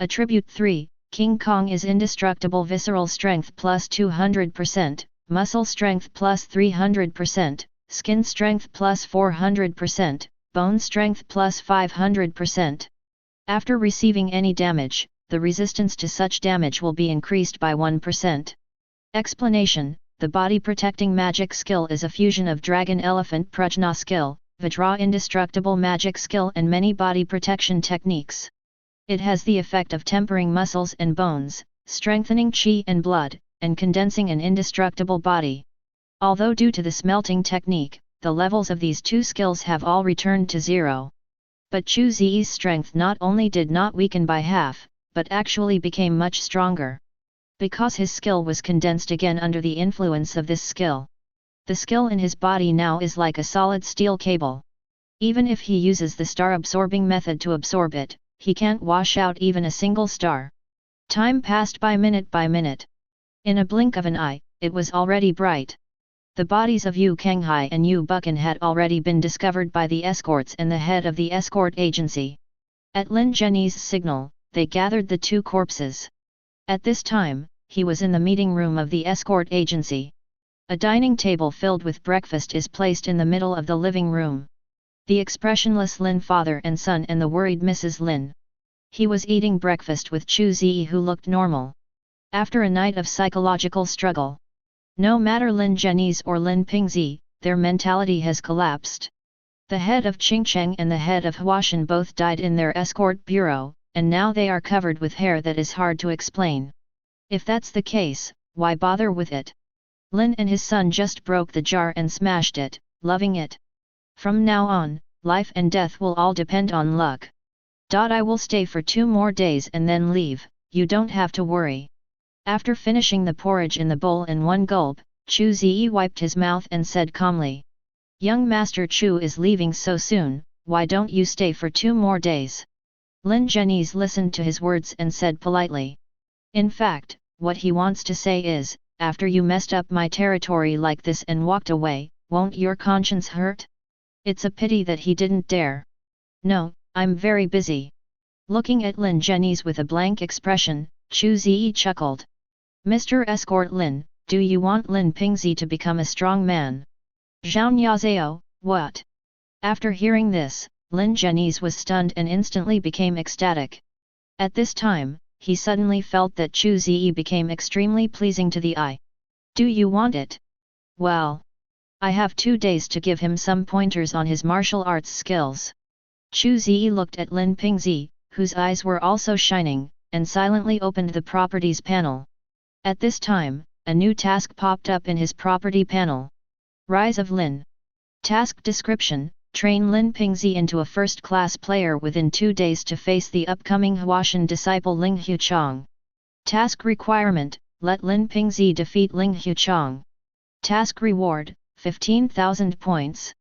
Attribute 3, King Kong is Indestructible Visceral Strength plus 200%, Muscle Strength plus 300%, Skin Strength plus 400%, Bone Strength plus 500%. After receiving any damage, the resistance to such damage will be increased by 1%. Explanation. The body protecting magic skill is a fusion of Dragon Elephant Prajna skill, Vajra Indestructible magic skill and many body protection techniques. It has the effect of tempering muscles and bones, strengthening chi and blood, and condensing an indestructible body. Although due to the smelting technique, the levels of these two skills have all returned to 0. But Chu Ze's strength not only did not weaken by half, but actually became much stronger. Because his skill was condensed again under the influence of this skill. The skill in his body now is like a solid steel cable. Even if he uses the star-absorbing method to absorb it, he can't wash out even a single star. Time passed by minute by minute. In a blink of an eye, it was already bright. The bodies of Yu Kanghai and Yu Buchan had already been discovered by the escorts and the head of the escort agency. At Lin Zhenyi's signal, they gathered the two corpses. At this time, he was in the meeting room of the escort agency. A dining table filled with breakfast is placed in the middle of the living room. The expressionless Lin father and son and the worried Mrs. Lin. He was eating breakfast with Chu Ze, who looked normal. After a night of psychological struggle. No matter Lin Zhenyi's or Lin Ping's, their mentality has collapsed. The head of Qingcheng and the head of Huashan both died in their escort bureau, and now they are covered with hair that is hard to explain. If that's the case, why bother with it? Lin and his son just broke the jar and smashed it, loving it. From now on, life and death will all depend on luck. I will stay for 2 more days and then leave, you don't have to worry. After finishing the porridge in the bowl in one gulp, Chu Ze wiped his mouth and said calmly. Young Master Chu is leaving so soon, why don't you stay for 2 more days? Lin Zhenyi listened to his words and said politely. In fact, what he wants to say is, after you messed up my territory like this and walked away, won't your conscience hurt? It's a pity that he didn't dare. No, I'm very busy. Looking at Lin Zhenyi with a blank expression, Chu Ze chuckled. Mr. Escort Lin, do you want Lin Pingzi to become a strong man? Zhao Yazeo, what? After hearing this, Lin Zhenyi was stunned and instantly became ecstatic. At this time, he suddenly felt that Chu Ze became extremely pleasing to the eye. Do you want it? Well, I have 2 days to give him some pointers on his martial arts skills. Chu Ze looked at Lin Pingzi, whose eyes were also shining, and silently opened the properties panel. At this time, a new task popped up in his property panel. Rise of Lin. Task description: train Lin Pingzi into a first-class player within 2 days to face the upcoming Huashan disciple Ling Huchang. Task requirement: let Lin Pingzi defeat Ling Huchang. Task reward: 15,000 points.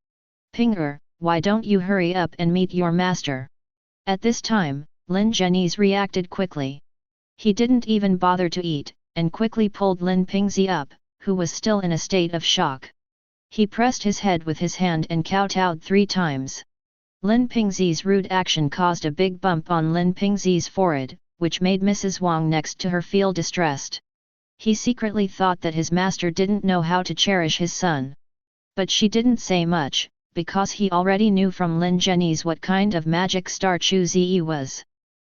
Pinger, why don't you hurry up and meet your master? At this time, Lin Zhenyi reacted quickly. He didn't even bother to eat, and quickly pulled Lin Pingzi up, who was still in a state of shock. He pressed his head with his hand and kowtowed 3 times. Lin Pingzi's rude action caused a big bump on Lin Pingzi's forehead, which made Mrs. Wang next to her feel distressed. He secretly thought that his master didn't know how to cherish his son. But she didn't say much, because he already knew from Lin Zhenyi what kind of magic star Chu Ze was.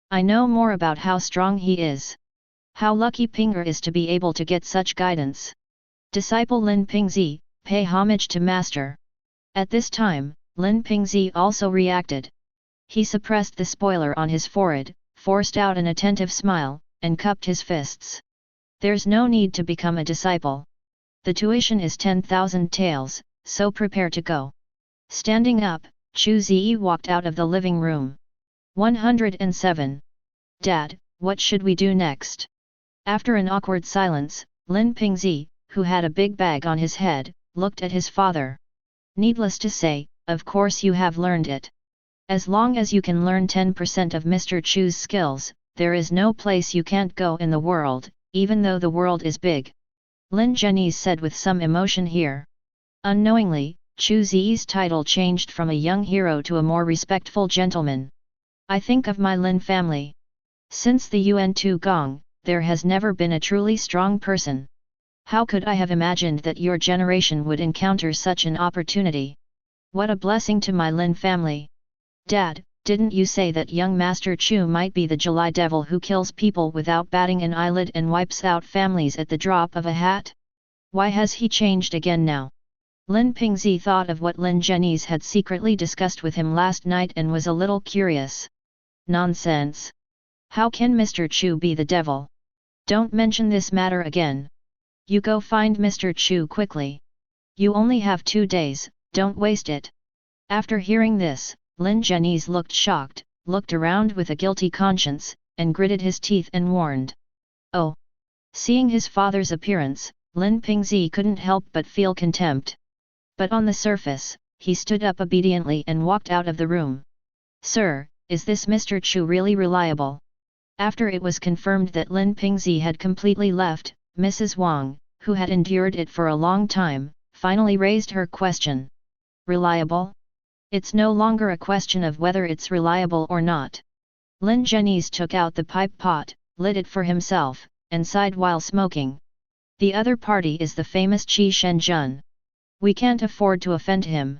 I know more about how strong he is. How lucky Pinger is to be able to get such guidance. Disciple Lin Pingzi, pay homage to master. At this time, Lin Pingzi also reacted. He suppressed the spoiler on his forehead, forced out an attentive smile, and cupped his fists. There's no need to become a disciple. The tuition is 10,000 taels, so prepare to go. Standing up, Chu Ze walked out of the living room. 107. Dad, what should we do next? After an awkward silence, Lin Pingzi, who had a big bag on his head, looked at his father. Needless to say, of course you have learned it. As long as you can learn 10% of Mr. Chu's skills, there is no place you can't go in the world, even though the world is big. Lin Zhenyi said with some emotion here. Unknowingly, Chu Ze's title changed from a young hero to a more respectful gentleman. I think of my Lin family. Since the Yuan Tu Gong, there has never been a truly strong person. How could I have imagined that your generation would encounter such an opportunity? What a blessing to my Lin family. Dad, didn't you say that young Master Chu might be the July devil who kills people without batting an eyelid and wipes out families at the drop of a hat? Why has he changed again now? Lin Pingzi thought of what Lin Zhenyi had secretly discussed with him last night and was a little curious. Nonsense! How can Mr. Chu be the devil? Don't mention this matter again. You go find Mr. Chu quickly. You only have 2 days, don't waste it. After hearing this, Lin Zhenyi looked shocked, looked around with a guilty conscience, and gritted his teeth and warned. Oh! Seeing his father's appearance, Lin Pingzi couldn't help but feel contempt. But on the surface, he stood up obediently and walked out of the room. Sir, is this Mr. Chu really reliable? After it was confirmed that Lin Pingzi had completely left, Mrs. Wang, who had endured it for a long time, finally raised her question. Reliable? It's no longer a question of whether it's reliable or not. Lin Zhenyi's took out the pipe pot, lit it for himself, and sighed while smoking. The other party is the famous Qi Shenzhen. We can't afford to offend him.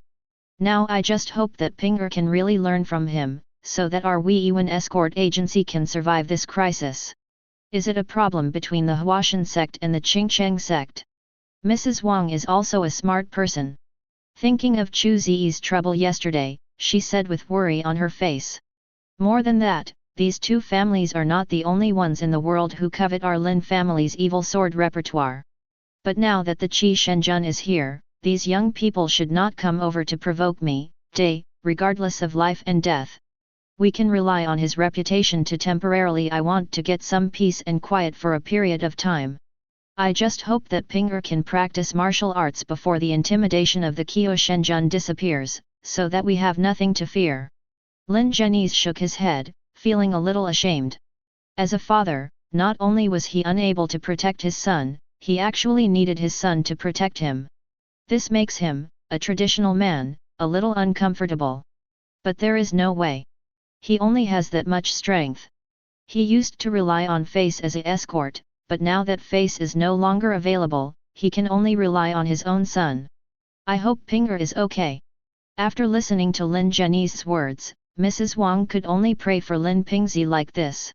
Now I just hope that Ping can really learn from him, so that our Wei Yuan escort agency can survive this crisis. Is it a problem between the Huashan sect and the Qingcheng sect? Mrs. Wang is also a smart person. Thinking of Chu Ze's trouble yesterday, she said with worry on her face. More than that, these two families are not the only ones in the world who covet our Lin family's evil sword repertoire. But now that the Qi Shenzhen is here, these young people should not come over to provoke me, regardless of life and death. We can rely on his reputation to temporarily. I want to get some peace and quiet for a period of time. I just hope that Ping can practice martial arts before the intimidation of the Qi Shenzhen disappears, so that we have nothing to fear. Lin Zhenyi shook his head, feeling a little ashamed. As a father, not only was he unable to protect his son, he actually needed his son to protect him. This makes him, a traditional man, a little uncomfortable. But there is no way. He only has that much strength. He used to rely on Face as an escort, but now that Face is no longer available, he can only rely on his own son. I hope Ping is okay. After listening to Lin Zhenyi's words, Mrs. Wang could only pray for Lin Pingzi like this.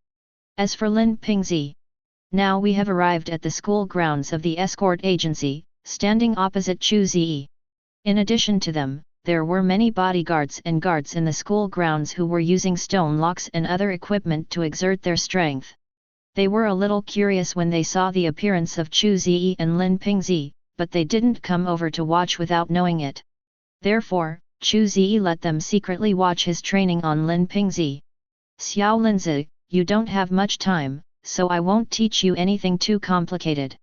As for Lin Pingzi, now we have arrived at the school grounds of the escort agency, standing opposite Chu Ze. In addition to them, there were many bodyguards and guards in the school grounds who were using stone locks and other equipment to exert their strength. They were a little curious when they saw the appearance of Chu Ze and Lin Pingzi, but they didn't come over to watch without knowing it. Therefore, Chu Ze let them secretly watch his training on Lin Pingzi. Xiao Linzi, you don't have much time, so I won't teach you anything too complicated.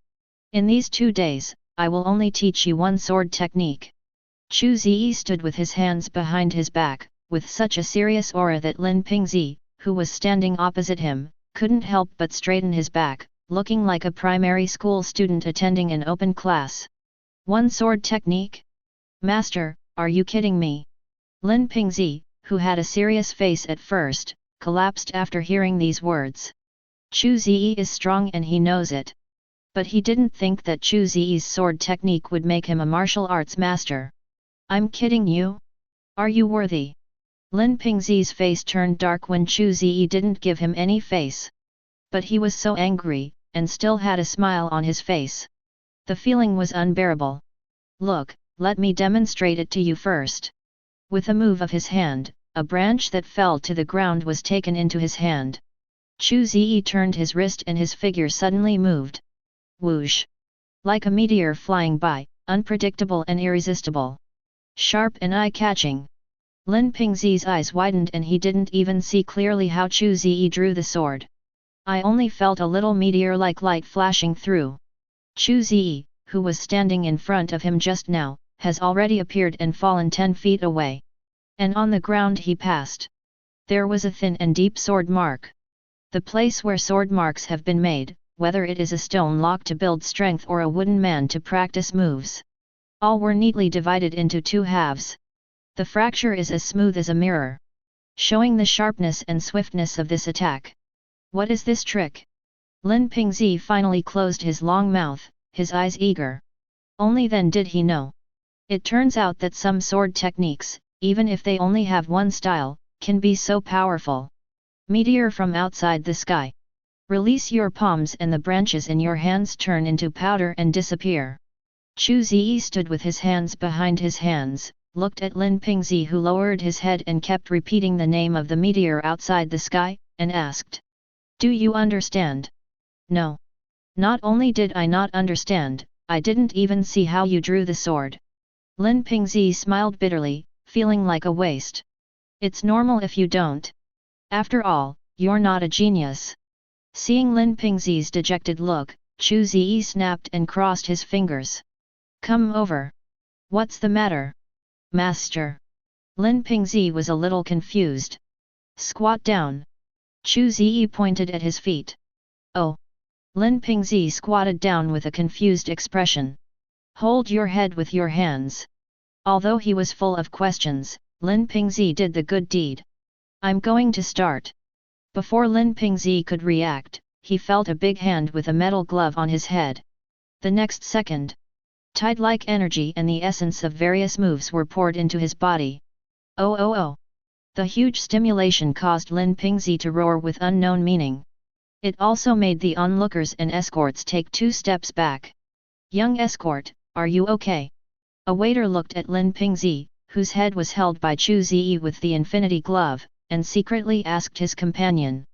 In these 2 days, I will only teach you one sword technique. Chu Ze stood with his hands behind his back, with such a serious aura that Lin Pingzi, who was standing opposite him, couldn't help but straighten his back, looking like a primary school student attending an open class. One sword technique? Master, are you kidding me? Lin Pingzi, who had a serious face at first, collapsed after hearing these words. Chu Ze is strong and he knows it. But he didn't think that Chu Ze's sword technique would make him a martial arts master. I'm kidding you? Are you worthy? Lin Pingzi's face turned dark when Chu Ze didn't give him any face. But he was so angry, and still had a smile on his face. The feeling was unbearable. Look, let me demonstrate it to you first. With a move of his hand, a branch that fell to the ground was taken into his hand. Chu Ze turned his wrist and his figure suddenly moved. Whoosh! Like a meteor flying by, unpredictable and irresistible. Sharp and eye-catching. Lin Pingzi's eyes widened and he didn't even see clearly how Chu Ze drew the sword. I only felt a little meteor-like light flashing through. Chu Ze, who was standing in front of him just now, has already appeared and fallen 10 feet away. And on the ground he passed. There was a thin and deep sword mark. The place where sword marks have been made, whether it is a stone lock to build strength or a wooden man to practice moves. All were neatly divided into 2 halves. The fracture is as smooth as a mirror, showing the sharpness and swiftness of this attack. What is this trick? Lin Pingzi finally closed his long mouth, his eyes eager. Only then did he know. It turns out that some sword techniques, even if they only have one style, can be so powerful. Meteor from outside the sky. Release your palms and the branches in your hands turn into powder and disappear. Chu Ze stood with his hands behind his hands, looked at Lin Pingzi who lowered his head and kept repeating the name of the meteor outside the sky, and asked. Do you understand? No. Not only did I not understand, I didn't even see how you drew the sword. Lin Pingzi smiled bitterly, feeling like a waste. It's normal if you don't. After all, you're not a genius. Seeing Lin Pingzi's dejected look, Chu Ze snapped and crossed his fingers. Come over. What's the matter? Master. Lin Pingzi was a little confused. Squat down. Chu Ze pointed at his feet. Oh. Lin Pingzi squatted down with a confused expression. Hold your head with your hands. Although he was full of questions, Lin Ping did the good deed. I'm going to start. Before Lin Ping could react, he felt a big hand with a metal glove on his head. The next second, tide-like energy and the essence of various moves were poured into his body. Oh! The huge stimulation caused Lin Ping to roar with unknown meaning. It also made the onlookers and escorts take 2 steps back. Young escort, are you okay? A waiter looked at Lin Ping, whose head was held by Chu Ze with the infinity glove, and secretly asked his companion.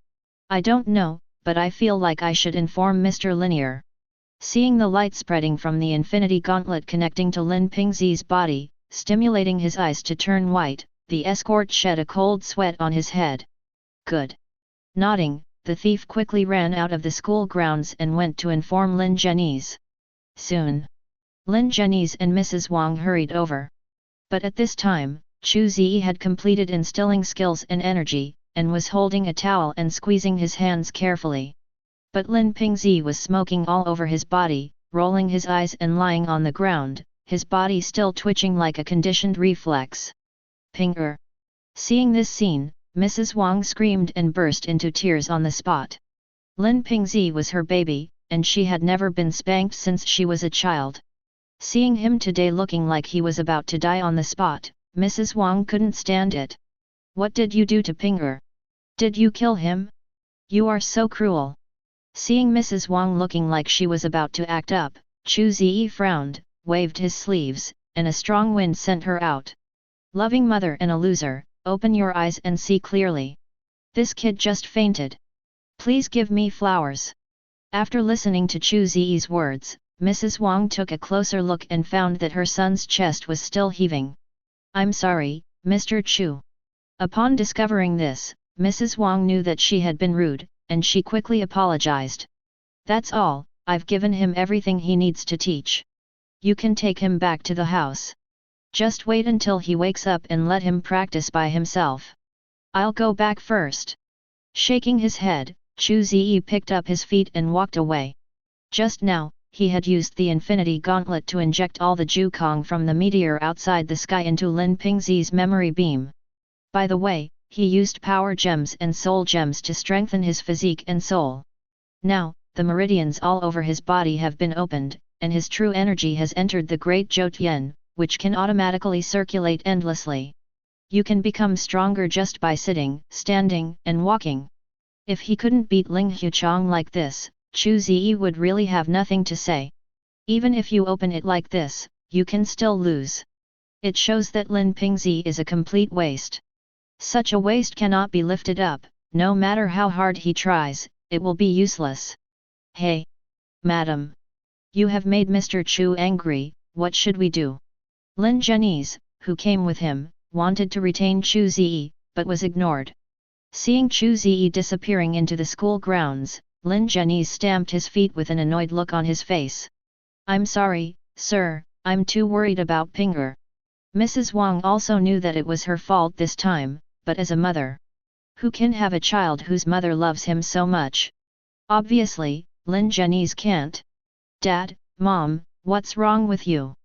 I don't know, but I feel like I should inform Mr. Linear. Seeing the light spreading from the infinity gauntlet connecting to Lin Ping's body, stimulating his eyes to turn white, the escort shed a cold sweat on his head. Good. Nodding, the thief quickly ran out of the school grounds and went to inform Lin Zhenyi's. Soon, Lin Zhenyi's and Mrs. Wang hurried over. But at this time, Chu Ze had completed instilling skills and energy, and was holding a towel and squeezing his hands carefully. But Lin Ping was smoking all over his body, rolling his eyes and lying on the ground, his body still twitching like a conditioned reflex. Ping. Seeing this scene, Mrs. Wang screamed and burst into tears on the spot. Lin Ping was her baby, and she had never been spanked since she was a child. Seeing him today looking like he was about to die on the spot, Mrs. Wang couldn't stand it. What did you do to Ping? Did you kill him? You are so cruel. Seeing Mrs. Wang looking like she was about to act up, Chu Ze frowned, waved his sleeves, and a strong wind sent her out. Loving mother and a loser, open your eyes and see clearly. This kid just fainted. Please give me flowers. After listening to Chu Ze's words, Mrs. Wang took a closer look and found that her son's chest was still heaving. I'm sorry, Mr. Chu. Upon discovering this, Mrs. Wang knew that she had been rude, and she quickly apologized. That's all, I've given him everything he needs to teach. You can take him back to the house. Just wait until he wakes up and let him practice by himself. I'll go back first. Shaking his head, Chu Ze picked up his feet and walked away. Just now, he had used the infinity gauntlet to inject all the Jukong from the meteor outside the sky into Lin Ping's memory beam. By the way, he used power gems and soul gems to strengthen his physique and soul. Now, the meridians all over his body have been opened, and his true energy has entered the Great Zhoutian, which can automatically circulate endlessly. You can become stronger just by sitting, standing, and walking. If he couldn't beat Ling Huchong like this, Chu Ze would really have nothing to say. Even if you open it like this, you can still lose. It shows that Lin Ping is a complete waste. Such a waste cannot be lifted up, no matter how hard he tries, it will be useless. Hey! Madam! You have made Mr. Chu angry, what should we do? Lin Zhenyi, who came with him, wanted to retain Chu Ze, but was ignored. Seeing Chu Ze disappearing into the school grounds, Lin Zhenyi stamped his feet with an annoyed look on his face. I'm sorry, sir, I'm too worried about Ping. Mrs. Wang also knew that it was her fault this time, but as a mother, who can have a child whose mother loves him so much? Obviously, Lin Zhenyi can't. Dad, Mom, what's wrong with you?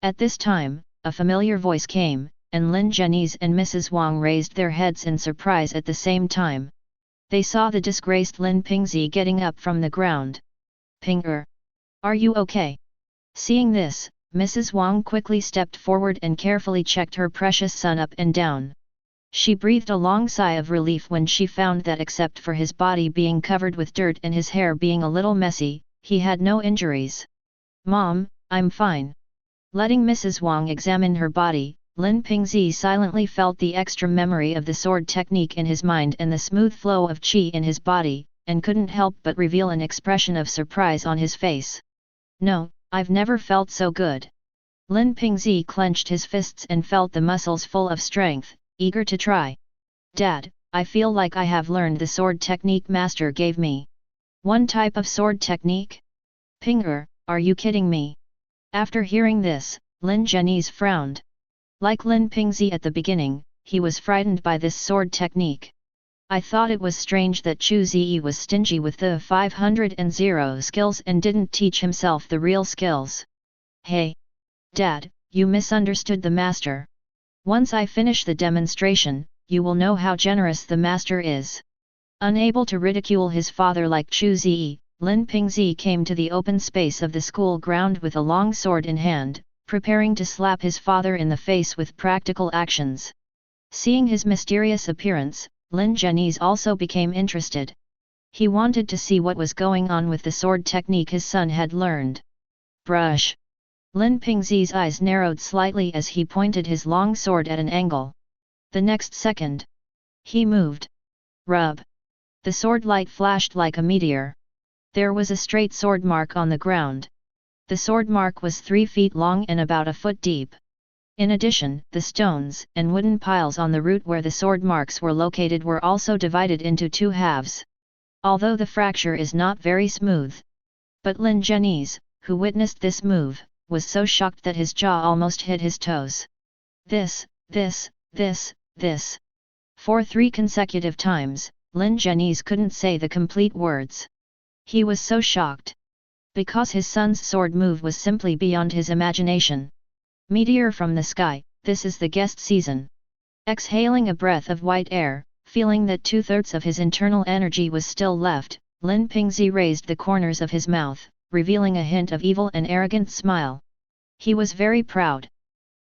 At this time, a familiar voice came, and Lin Zhenyi and Mrs. Wang raised their heads in surprise at the same time. They saw the disgraced Lin Ping getting up from the ground. Ping, are you okay? Seeing this, Mrs. Wang quickly stepped forward and carefully checked her precious son up and down. She breathed a long sigh of relief when she found that except for his body being covered with dirt and his hair being a little messy, he had no injuries. Mom, I'm fine. Letting Mrs. Wang examine her body, Lin Ping silently felt the extra memory of the sword technique in his mind and the smooth flow of qi in his body, and couldn't help but reveal an expression of surprise on his face. No, I've never felt so good. Lin Ping clenched his fists and felt the muscles full of strength, eager to try. Dad, I feel like I have learned the sword technique Master gave me. One type of sword technique? Ping, are you kidding me? After hearing this, Lin Zhenyi frowned. Like Lin Ping at the beginning, he was frightened by this sword technique. I thought it was strange that Chu Ze was stingy with the 500 skills and didn't teach himself the real skills. Hey! Dad, you misunderstood the master. Once I finish the demonstration, you will know how generous the master is. Unable to ridicule his father like Chu Ze, Lin Ping came to the open space of the school ground with a long sword in hand, preparing to slap his father in the face with practical actions. Seeing his mysterious appearance, Lin Zhenyi also became interested. He wanted to see what was going on with the sword technique his son had learned. Brush! Lin Ping's eyes narrowed slightly as he pointed his long sword at an angle. The next second, he moved. Rub! The sword light flashed like a meteor. There was a straight sword mark on the ground. The sword mark was 3 feet long and about a foot deep. In addition, the stones and wooden piles on the route where the sword marks were located were also divided into 2 halves. Although the fracture is not very smooth. But Lin Zhenyi, who witnessed this move, was so shocked that his jaw almost hit his toes. This. For 3 consecutive times, Lin Zhenyi couldn't say the complete words. He was so shocked. Because his son's sword move was simply beyond his imagination. Meteor from the sky, this is the guest season. Exhaling a breath of white air, feeling that 2/3 of his internal energy was still left, Lin Pingzi raised the corners of his mouth, revealing a hint of evil and arrogant smile. He was very proud.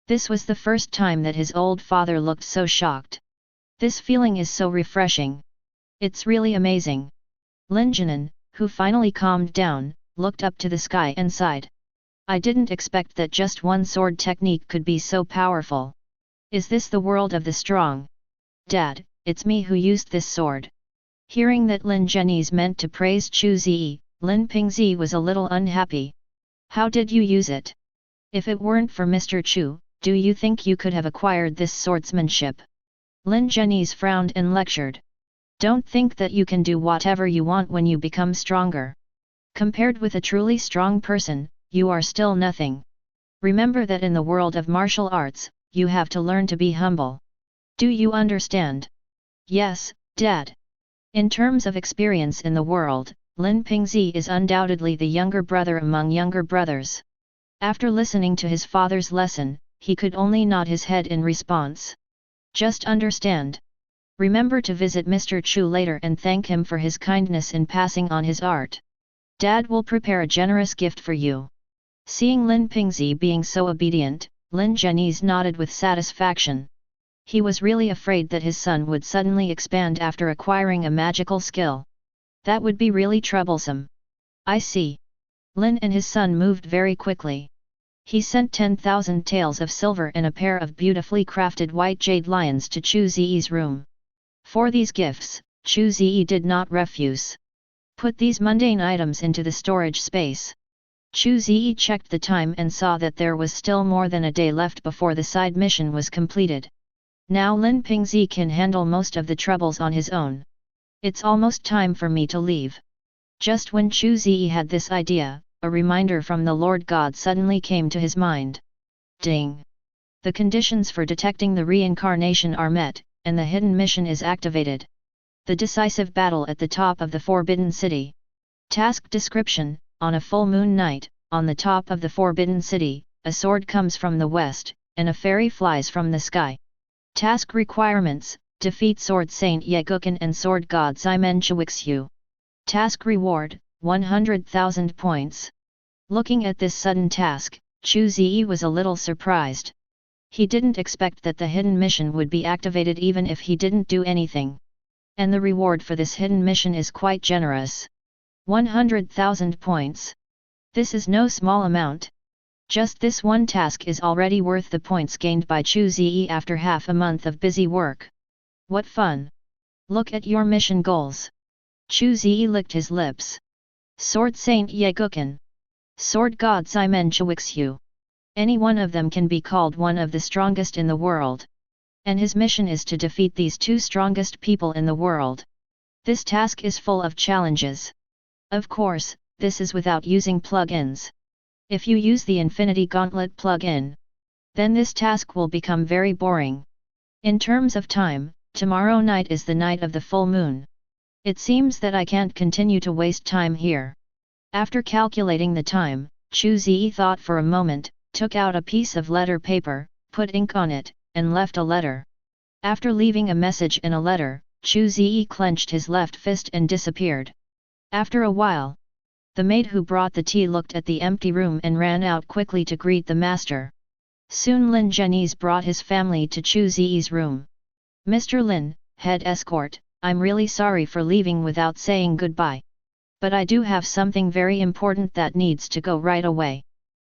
This was the first time that his old father looked so shocked. This feeling is so refreshing. It's really amazing. Lin Jinan, who finally calmed down, looked up to the sky and sighed. I didn't expect that just one sword technique could be so powerful. Is this the world of the strong? Dad, it's me who used this sword. Hearing that Lin Zhenyi meant to praise Chu Ze, Lin Pingzi was a little unhappy. How did you use it? If it weren't for Mr. Chu, do you think you could have acquired this swordsmanship? Lin Zhenyi frowned and lectured. Don't think that you can do whatever you want when you become stronger. Compared with a truly strong person, you are still nothing. Remember that in the world of martial arts, you have to learn to be humble. Do you understand? Yes, Dad. In terms of experience in the world, Lin Pingzi is undoubtedly the younger brother among younger brothers. After listening to his father's lesson, he could only nod his head in response. Just understand. Remember to visit Mr. Chu later and thank him for his kindness in passing on his art. Dad will prepare a generous gift for you. Seeing Lin Pingzi being so obedient, Lin Zhenyi nodded with satisfaction. He was really afraid that his son would suddenly expand after acquiring a magical skill. That would be really troublesome. I see. Lin and his son moved very quickly. He sent 10,000 taels of silver and a pair of beautifully crafted white jade lions to Chu Ze's room. For these gifts, Chu Ze did not refuse. Put these mundane items into the storage space. Chu Ze checked the time and saw that there was still more than a day left before the side mission was completed. Now Lin Pingzi can handle most of the troubles on his own. It's almost time for me to leave. Just when Chu Ze had this idea, a reminder from the Lord God suddenly came to his mind. Ding! The conditions for detecting the reincarnation are met, and the hidden mission is activated. The decisive battle at the top of the Forbidden City. Task description: on a full moon night, on the top of the Forbidden City, a sword comes from the west, and a fairy flies from the sky. Task requirements: defeat Sword Saint Ye Gukan and Sword God Ximen Chu Xi. Task reward: 100,000 points. Looking at this sudden task, Chu Ze was a little surprised. He didn't expect that the hidden mission would be activated even if he didn't do anything. And the reward for this hidden mission is quite generous. 100,000 points. This is no small amount. Just this one task is already worth the points gained by Chu Ze after half a month of busy work. What fun! Look at your mission goals. Chu Ze licked his lips. Sword Saint Ye Gukan. Sword God Ximen Chu Xi. Any one of them can be called one of the strongest in the world. And his mission is to defeat these 2 strongest people in the world. This task is full of challenges. Of course, this is without using plugins. If you use the Infinity Gauntlet plugin, then this task will become very boring. In terms of time, tomorrow night is the night of the full moon. It seems that I can't continue to waste time here. After calculating the time, Chu Ze thought for a moment, took out a piece of letter paper, put ink on it, and left a letter. After leaving a message in a letter, Chu Ze clenched his left fist and disappeared. After a while, the maid who brought the tea looked at the empty room and ran out quickly to greet the master. Soon Lin Zhenyi's brought his family to Chu Ze's room. "Mr. Lin, head escort, I'm really sorry for leaving without saying goodbye. But I do have something very important that needs to go right away.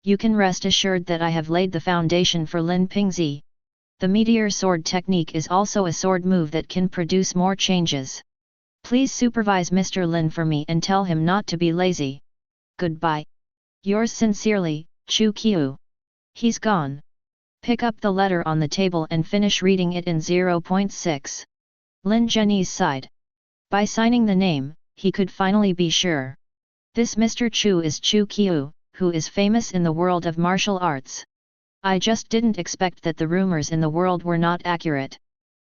You can rest assured that I have laid the foundation for Lin Ping Z. The meteor sword technique is also a sword move that can produce more changes. Please supervise Mr. Lin for me and tell him not to be lazy. Goodbye. Yours sincerely, Chu Xi." He's gone. Pick up the letter on the table and finish reading it in 0.6. Lin Zhenyi's sighed. By signing the name, he could finally be sure. This Mr. Chu is Chu Xi, who is famous in the world of martial arts. I just didn't expect that the rumors in the world were not accurate.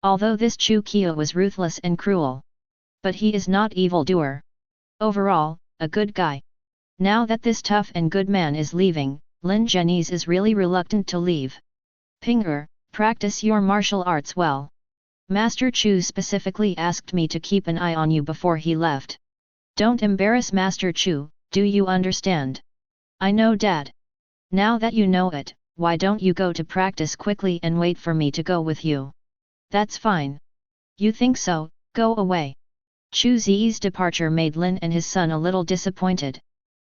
Although this Chu Xi was ruthless and cruel. But he is not evildoer. Overall, a good guy. Now that this tough and good man is leaving, Lin Zhenyi is really reluctant to leave. "Pinger, practice your martial arts well. Master Chu specifically asked me to keep an eye on you before he left. Don't embarrass Master Chu, do you understand?" "I know, Dad. Now that you know it, why don't you go to practice quickly and wait for me to go with you?" "That's fine. You think so, go away." Chu Ze's departure made Lin and his son a little disappointed.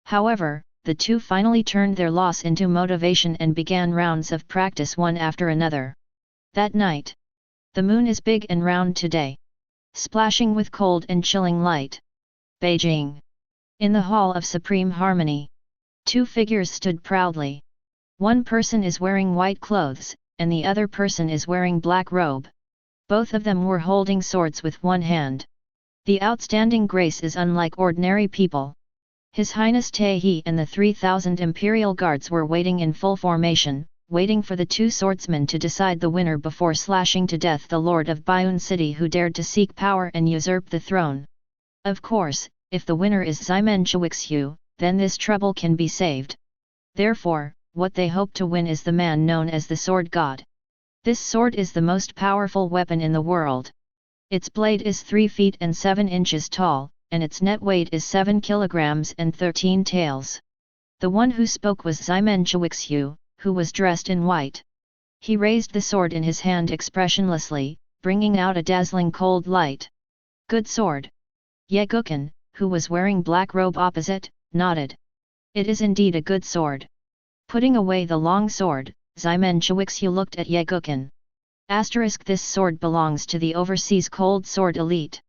However, the two finally turned their loss into motivation and began rounds of practice one after another. That night. The moon is big and round today. Splashing with cold and chilling light. Beijing. In the Hall of Supreme Harmony. Two figures stood proudly. One person is wearing white clothes, and the other person is wearing black robe. Both of them were holding swords with one hand. The outstanding grace is unlike ordinary people. His Highness Taehi and the 3,000 imperial guards were waiting in full formation, waiting for the two swordsmen to decide the winner before slashing to death the lord of Baiun City who dared to seek power and usurp the throne. Of course, if the winner is Ximen Chuxiu, then this trouble can be saved. Therefore, what they hope to win is the man known as the Sword God. This sword is the most powerful weapon in the world. Its blade is 3 feet and 7 inches tall, and its net weight is 7 kilograms and 13 taels. The one who spoke was Ximen Chuxiu, who was dressed in white. He raised the sword in his hand expressionlessly, bringing out a dazzling cold light. "Good sword." Ye Gukan, who was wearing black robe opposite, nodded. "It is indeed a good sword." Putting away the long sword, Ximen Chuxiu looked at Ye Gukan. This sword belongs to the overseas cold sword elite.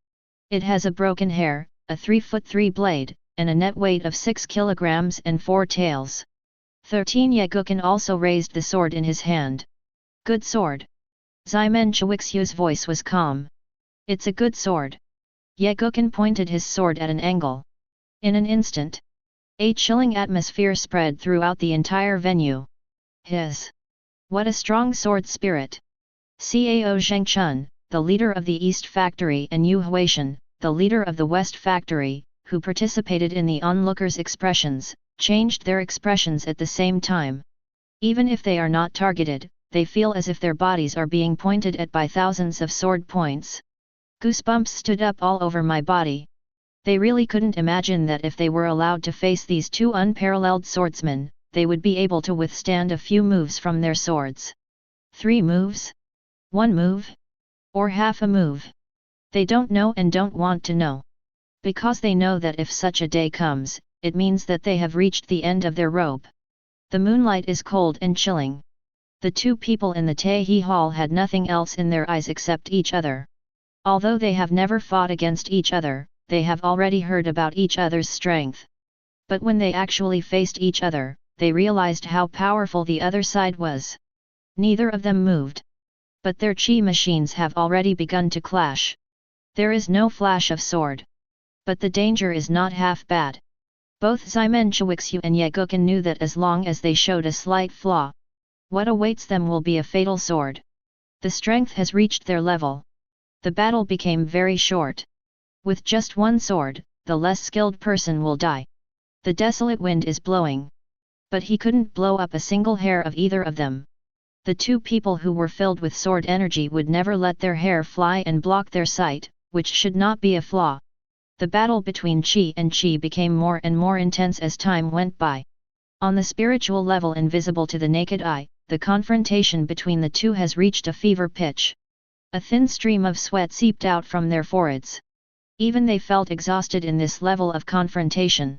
It has a broken hair, a 3-foot-3 blade, and a net weight of 6 kilograms and 4 taels. 13 Ye Gukan also raised the sword in his hand. "Good sword." Ximen Chuxiu's voice was calm. "It's a good sword." Ye Gukan pointed his sword at an angle. In an instant, a chilling atmosphere spread throughout the entire venue. What a strong sword spirit! Cao Zhengchun, the leader of the East Factory, and Yu Huishan, the leader of the West Factory, who participated in the onlookers' expressions, changed their expressions at the same time. Even if they are not targeted, they feel as if their bodies are being pointed at by thousands of sword points. Goosebumps stood up all over my body. They really couldn't imagine that if they were allowed to face these two unparalleled swordsmen, they would be able to withstand a few moves from their swords. 3 moves? 1 move? Or half a move? They don't know and don't want to know. Because they know that if such a day comes, it means that they have reached the end of their rope. The moonlight is cold and chilling. The two people in the Taehi Hall had nothing else in their eyes except each other. Although they have never fought against each other, they have already heard about each other's strength. But when they actually faced each other, they realized how powerful the other side was. Neither of them moved. But their chi machines have already begun to clash. There is no flash of sword. But the danger is not half bad. Both Ximen Chuxiu and Ye Gukan knew that as long as they showed a slight flaw, what awaits them will be a fatal sword. The strength has reached their level. The battle became very short. With just one sword, the less skilled person will die. The desolate wind is blowing. But he couldn't blow up a single hair of either of them. The two people who were filled with sword energy would never let their hair fly and block their sight, which should not be a flaw. The battle between Qi and Qi became more and more intense as time went by. On the spiritual level invisible to the naked eye, the confrontation between the two has reached a fever pitch. A thin stream of sweat seeped out from their foreheads. Even they felt exhausted in this level of confrontation.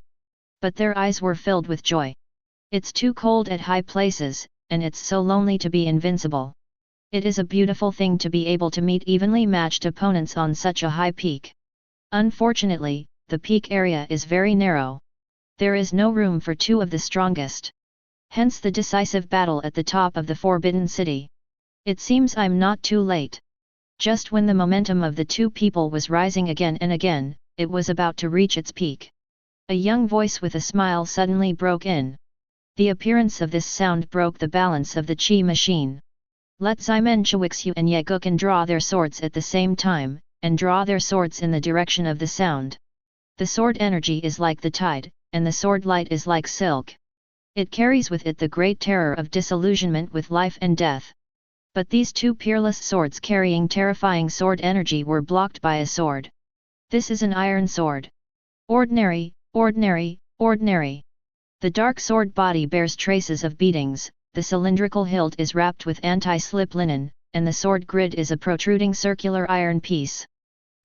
But their eyes were filled with joy. It's too cold at high places, and it's so lonely to be invincible. It is a beautiful thing to be able to meet evenly matched opponents on such a high peak. Unfortunately, the peak area is very narrow. There is no room for two of the strongest. Hence the decisive battle at the top of the Forbidden City. It seems I'm not too late. Just when the momentum of the two people was rising again and again, it was about to reach its peak. A young voice with a smile suddenly broke in. The appearance of this sound broke the balance of the Qi machine. Let Ximen Chu Xi and Ye Gukan draw their swords at the same time, and draw their swords in the direction of the sound. The sword energy is like the tide, and the sword light is like silk. It carries with it the great terror of disillusionment with life and death. But these two peerless swords carrying terrifying sword energy were blocked by a sword. This is an iron sword. Ordinary, ordinary, ordinary. The dark sword body bears traces of beatings, the cylindrical hilt is wrapped with anti-slip linen, and the sword grid is a protruding circular iron piece.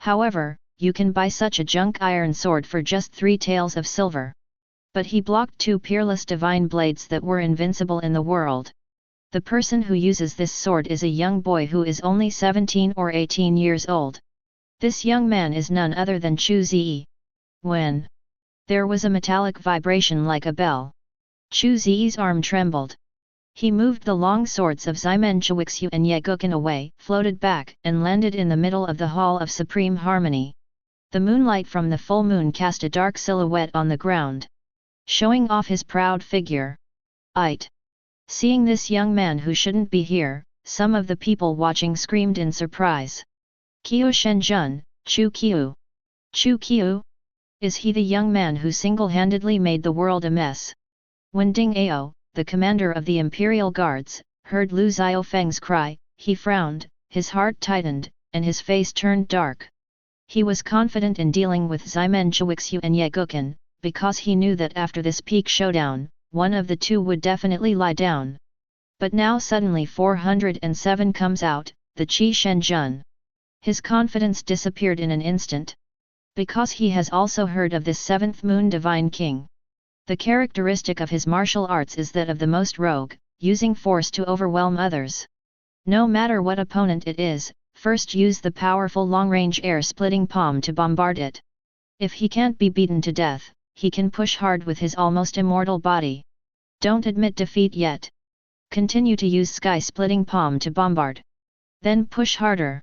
However, you can buy such a junk iron sword for just 3 taels of silver. But he blocked 2 peerless divine blades that were invincible in the world. The person who uses this sword is a young boy who is only 17 or 18 years old. This young man is none other than Chu Ze. When there was a metallic vibration like a bell, Chu Ze's arm trembled. He moved the long swords of Ximen Chu Xi and Ye Gukan away, floated back, and landed in the middle of the Hall of Supreme Harmony. The moonlight from the full moon cast a dark silhouette on the ground, showing off his proud figure. It. Seeing this young man who shouldn't be here, some of the people watching screamed in surprise. Qiu Shenjun, Chu Qiu. Chu Qiu? Is he the young man who single-handedly made the world a mess? When Ding Ao, the commander of the Imperial Guards, heard Lu Xiaofeng's cry, he frowned, his heart tightened, and his face turned dark. He was confident in dealing with Ximen Chu Xi and Ye Gukan, because he knew that after this peak showdown, one of the two would definitely lie down. But now suddenly 407 comes out, the Qi Shenjun. His confidence disappeared in an instant. Because he has also heard of this 7th Moon Divine King. The characteristic of his martial arts is that of the most rogue, using force to overwhelm others. No matter what opponent it is, first use the powerful long-range air-splitting palm to bombard it. If he can't be beaten to death, he can push hard with his almost immortal body. Don't admit defeat yet. Continue to use sky-splitting palm to bombard. Then push harder.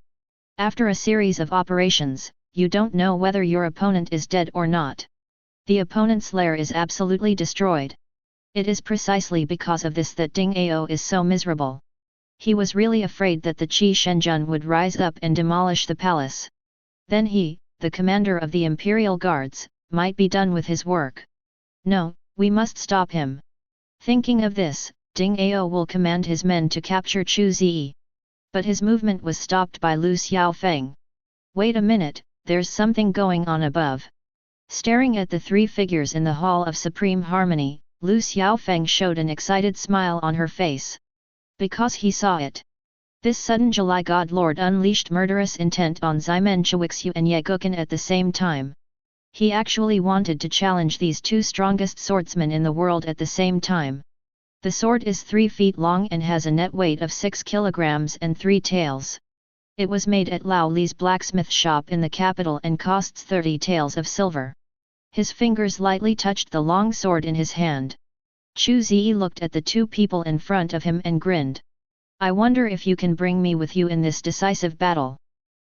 After a series of operations, you don't know whether your opponent is dead or not. The opponent's lair is absolutely destroyed. It is precisely because of this that Ding Ao is so miserable. He was really afraid that the Qi Shenjun would rise up and demolish the palace. Then he, the commander of the Imperial Guards, might be done with his work. No, we must stop him. Thinking of this, Ding Ao will command his men to capture Chu Ze. But his movement was stopped by Lu Xiaofeng. Wait a minute, there's something going on above. Staring at the 3 figures in the Hall of Supreme Harmony, Lu Xiaofeng showed an excited smile on her face. Because he saw it. This sudden July God Lord unleashed murderous intent on Ximen Chu Xi and Ye Gukan at the same time. He actually wanted to challenge these 2 strongest swordsmen in the world at the same time. The sword is 3 feet long and has a net weight of 6 kilograms and 3 taels. It was made at Lao Li's blacksmith shop in the capital and costs 30 taels of silver. His fingers lightly touched the long sword in his hand. Chu Ze looked at the 2 people in front of him and grinned. I wonder if you can bring me with you in this decisive battle.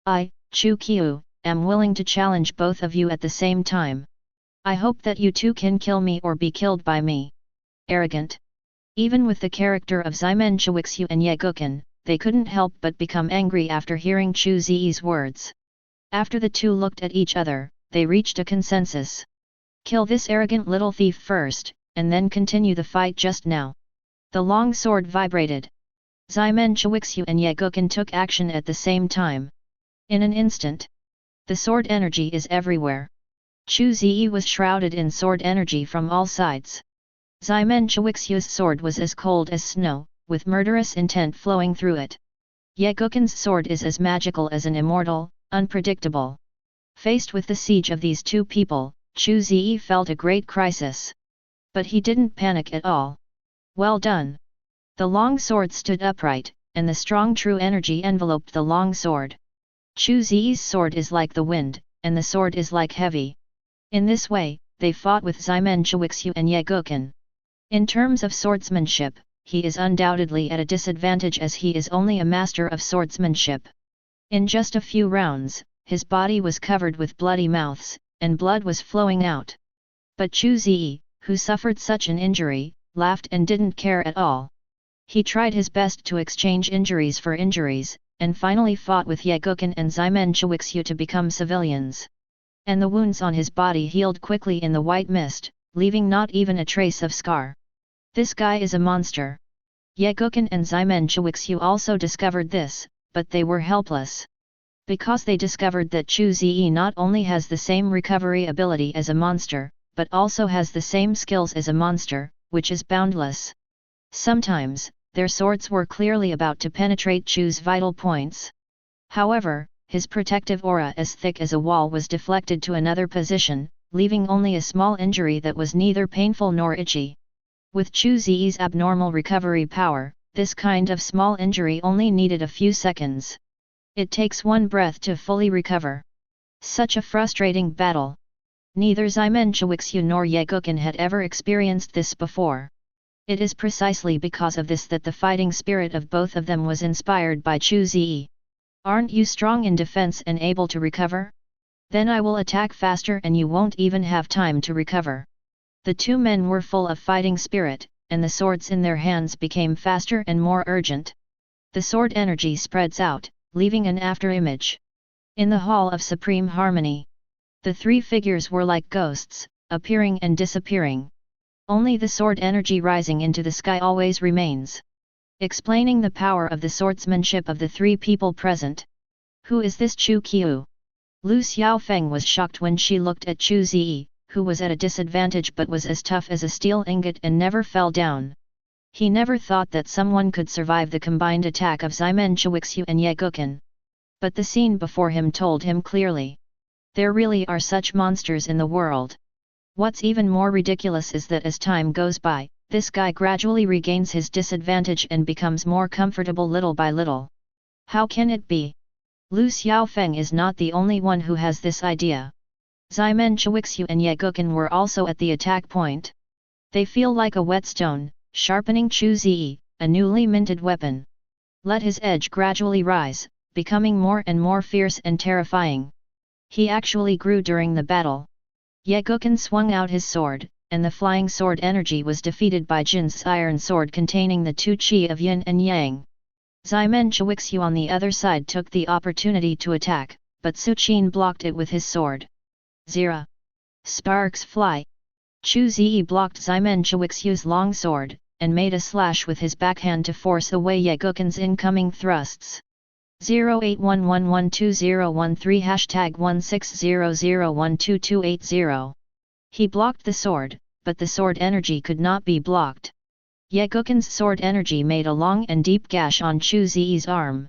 I, Chu Qiu, am willing to challenge both of you at the same time. I hope that you 2 can kill me or be killed by me. Arrogant. Even with the character of Ximen Chu Xi and Ye Gukan, they couldn't help but become angry after hearing Chu Ze's words. After the 2 looked at each other, they reached a consensus. Kill this arrogant little thief first, and then continue the fight just now. The long sword vibrated. Ximen Chuixu and Ye Guqin took action at the same time. In an instant, the sword energy is everywhere. Chu Ze was shrouded in sword energy from all sides. Ximen Chuixu's sword was as cold as snow, with murderous intent flowing through it. Ye Guqin's sword is as magical as an immortal, unpredictable. Faced with the siege of these two people, Chu Ze felt a great crisis. But he didn't panic at all. Well done! The long sword stood upright, and the strong true energy enveloped the long sword. Chu Ze's sword is like the wind, and the sword is like heavy. In this way, they fought with Ximen Chuixu and Ye Guqin. In terms of swordsmanship, he is undoubtedly at a disadvantage as he is only a master of swordsmanship. In just a few rounds, his body was covered with bloody mouths, and blood was flowing out. But Chu Ze, who suffered such an injury, laughed and didn't care at all. He tried his best to exchange injuries for injuries, and finally fought with Ye Guqin and Ximen Chuixu to become civilians. And the wounds on his body healed quickly in the white mist, leaving not even a trace of scar. This guy is a monster. Ye Guqin and Ximen Chuixu also discovered this, but they were helpless. Because they discovered that Chu Ze not only has the same recovery ability as a monster, but also has the same skills as a monster, which is boundless. Sometimes, their swords were clearly about to penetrate Chu's vital points. However, his protective aura as thick as a wall was deflected to another position, leaving only a small injury that was neither painful nor itchy. With Chu Ze's abnormal recovery power, this kind of small injury only needed a few seconds. It takes one breath to fully recover. Such a frustrating battle. Neither Ximen Chuixu nor Ye Guqin had ever experienced this before. It is precisely because of this that the fighting spirit of both of them was inspired by Chu Ze. Aren't you strong in defense and able to recover? Then I will attack faster and you won't even have time to recover. The two men were full of fighting spirit, and the swords in their hands became faster and more urgent. The sword energy spreads out, leaving an afterimage. In the Hall of Supreme Harmony, the three figures were like ghosts, appearing and disappearing. Only the sword energy rising into the sky always remains. Explaining the power of the swordsmanship of the three people present. Who is this Chu Qiu? Lu Xiaofeng was shocked when she looked at Chu Ze, who was at a disadvantage but was as tough as a steel ingot and never fell down. He never thought that someone could survive the combined attack of Ximen Chuixu and Ye Guqin. But the scene before him told him clearly. There really are such monsters in the world. What's even more ridiculous is that as time goes by, this guy gradually regains his disadvantage and becomes more comfortable little by little. How can it be? Lu Xiaofeng is not the only one who has this idea. Ximen Chuixu and Ye Guqin were also at the attack point. They feel like a whetstone, sharpening Chu Ze, a newly minted weapon. Let his edge gradually rise, becoming more and more fierce and terrifying. He actually grew during the battle. Ye Guqin swung out his sword, and the flying sword energy was defeated by Jin's iron sword containing the two qi of yin and yang. Ximen Chuixu on the other side took the opportunity to attack, but Su Qin blocked it with his sword. Zira. Sparks fly. Chu Ze blocked Ximen Chuixu's long sword, and made a slash with his backhand to force away Ye Guqin's incoming thrusts. 0811120013 #1600122280. He blocked the sword, but the sword energy could not be blocked. Ye Guqin's sword energy made a long and deep gash on Chu Ze's arm.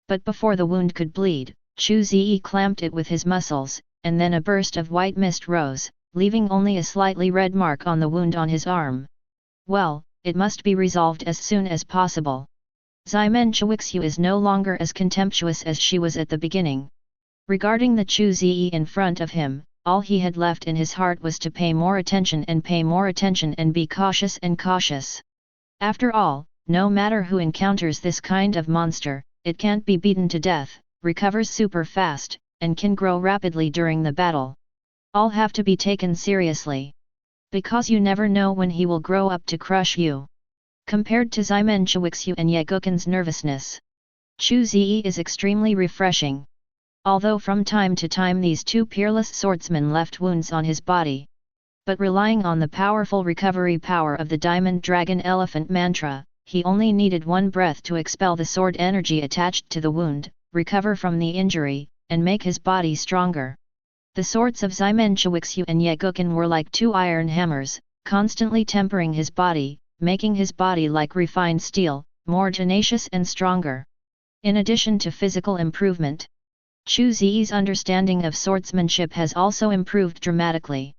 But before the wound could bleed, Chu Ze clamped it with his muscles, and then a burst of white mist rose, leaving only a slightly red mark on the wound on his arm. Well, it must be resolved as soon as possible. Ximen Chuixu is no longer as contemptuous as she was at the beginning. Regarding the Chu Ze in front of him, all he had left in his heart was to pay more attention and be cautious and cautious. After all, no matter who encounters this kind of monster, it can't be beaten to death, recovers super fast, and can grow rapidly during the battle. All have to be taken seriously. Because you never know when he will grow up to crush you. Compared to Ximen Chuixu and Ye Guqin's nervousness, Chu Ze is extremely refreshing. Although from time to time these two peerless swordsmen left wounds on his body. But relying on the powerful recovery power of the Diamond Dragon Elephant Mantra, he only needed one breath to expel the sword energy attached to the wound, recover from the injury, and make his body stronger. The swords of Ximen Chuixu and Yegukin were like two iron hammers, constantly tempering his body, making his body like refined steel, more tenacious and stronger. In addition to physical improvement, Chu Ze's understanding of swordsmanship has also improved dramatically.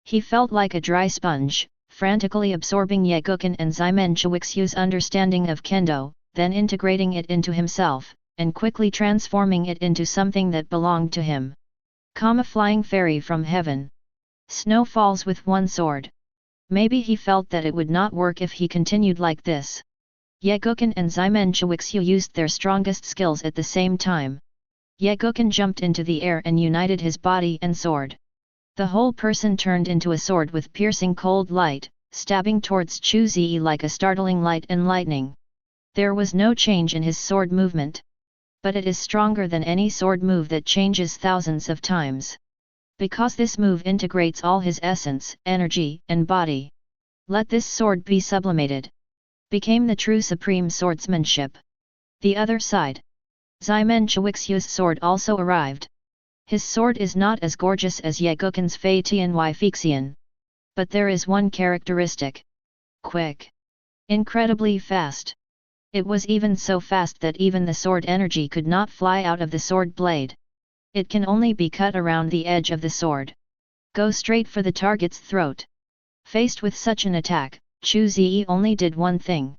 He felt like a dry sponge, frantically absorbing Yegukin and Ximen Chuixu's understanding of kendo, then integrating it into himself, and quickly transforming it into something that belonged to him. Come a flying fairy from heaven. Snow falls with one sword. Maybe he felt that it would not work if he continued like this. Yegukin and Ximen Chuixu used their strongest skills at the same time. Yegukin jumped into the air and united his body and sword. The whole person turned into a sword with piercing cold light, stabbing towards Chu Ze like a startling light and lightning. There was no change in his sword movement. But it is stronger than any sword move that changes thousands of times. Because this move integrates all his essence, energy, and body. Let this sword be sublimated. Became the true supreme swordsmanship. The other side. Ximen Chuixu's sword also arrived. His sword is not as gorgeous as Yegukin's Fei Tian Wei Fixian. But there is one characteristic. Quick. Incredibly fast. It was even so fast that even the sword energy could not fly out of the sword blade. It can only be cut around the edge of the sword. Go straight for the target's throat. Faced with such an attack, Chu Ze only did one thing.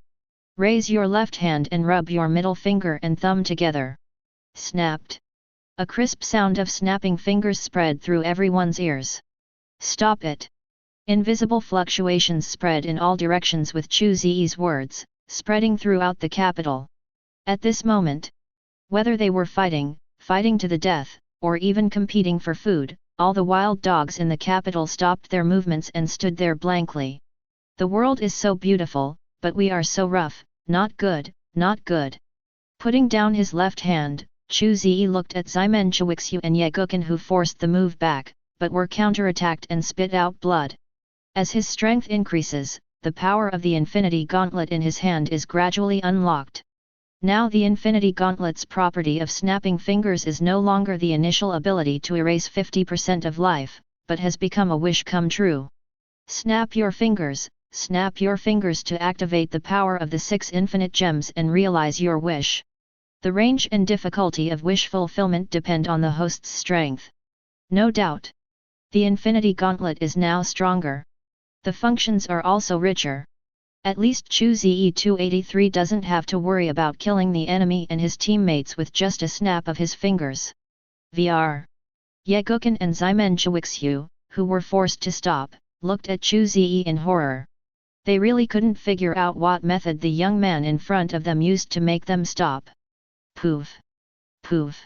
Raise your left hand and rub your middle finger and thumb together. Snapped. A crisp sound of snapping fingers spread through everyone's ears. Stop it. Invisible fluctuations spread in all directions with Chu Ze's words, spreading throughout the capital. At this moment, whether they were fighting to the death, or even competing for food, all the wild dogs in the capital stopped their movements and stood there blankly. The world is so beautiful, but we are so rough, not good, not good. Putting down his left hand, Chu Ze looked at Ximen Chuixu and Yegukin, who forced the move back, but were counterattacked and spit out blood. As his strength increases, the power of the Infinity Gauntlet in his hand is gradually unlocked. Now the Infinity Gauntlet's property of snapping fingers is no longer the initial ability to erase 50% of life, but has become a wish come true. Snap your fingers to activate the power of the 6 infinite gems and realize your wish. The range and difficulty of wish fulfillment depend on the host's strength. No doubt. The Infinity Gauntlet is now stronger. The functions are also richer. At least Chu Ze 283 doesn't have to worry about killing the enemy and his teammates with just a snap of his fingers. VR. Yegukin and Ximen Chuixu, who were forced to stop, looked at Chu Ze in horror. They really couldn't figure out what method the young man in front of them used to make them stop. Poof. Poof.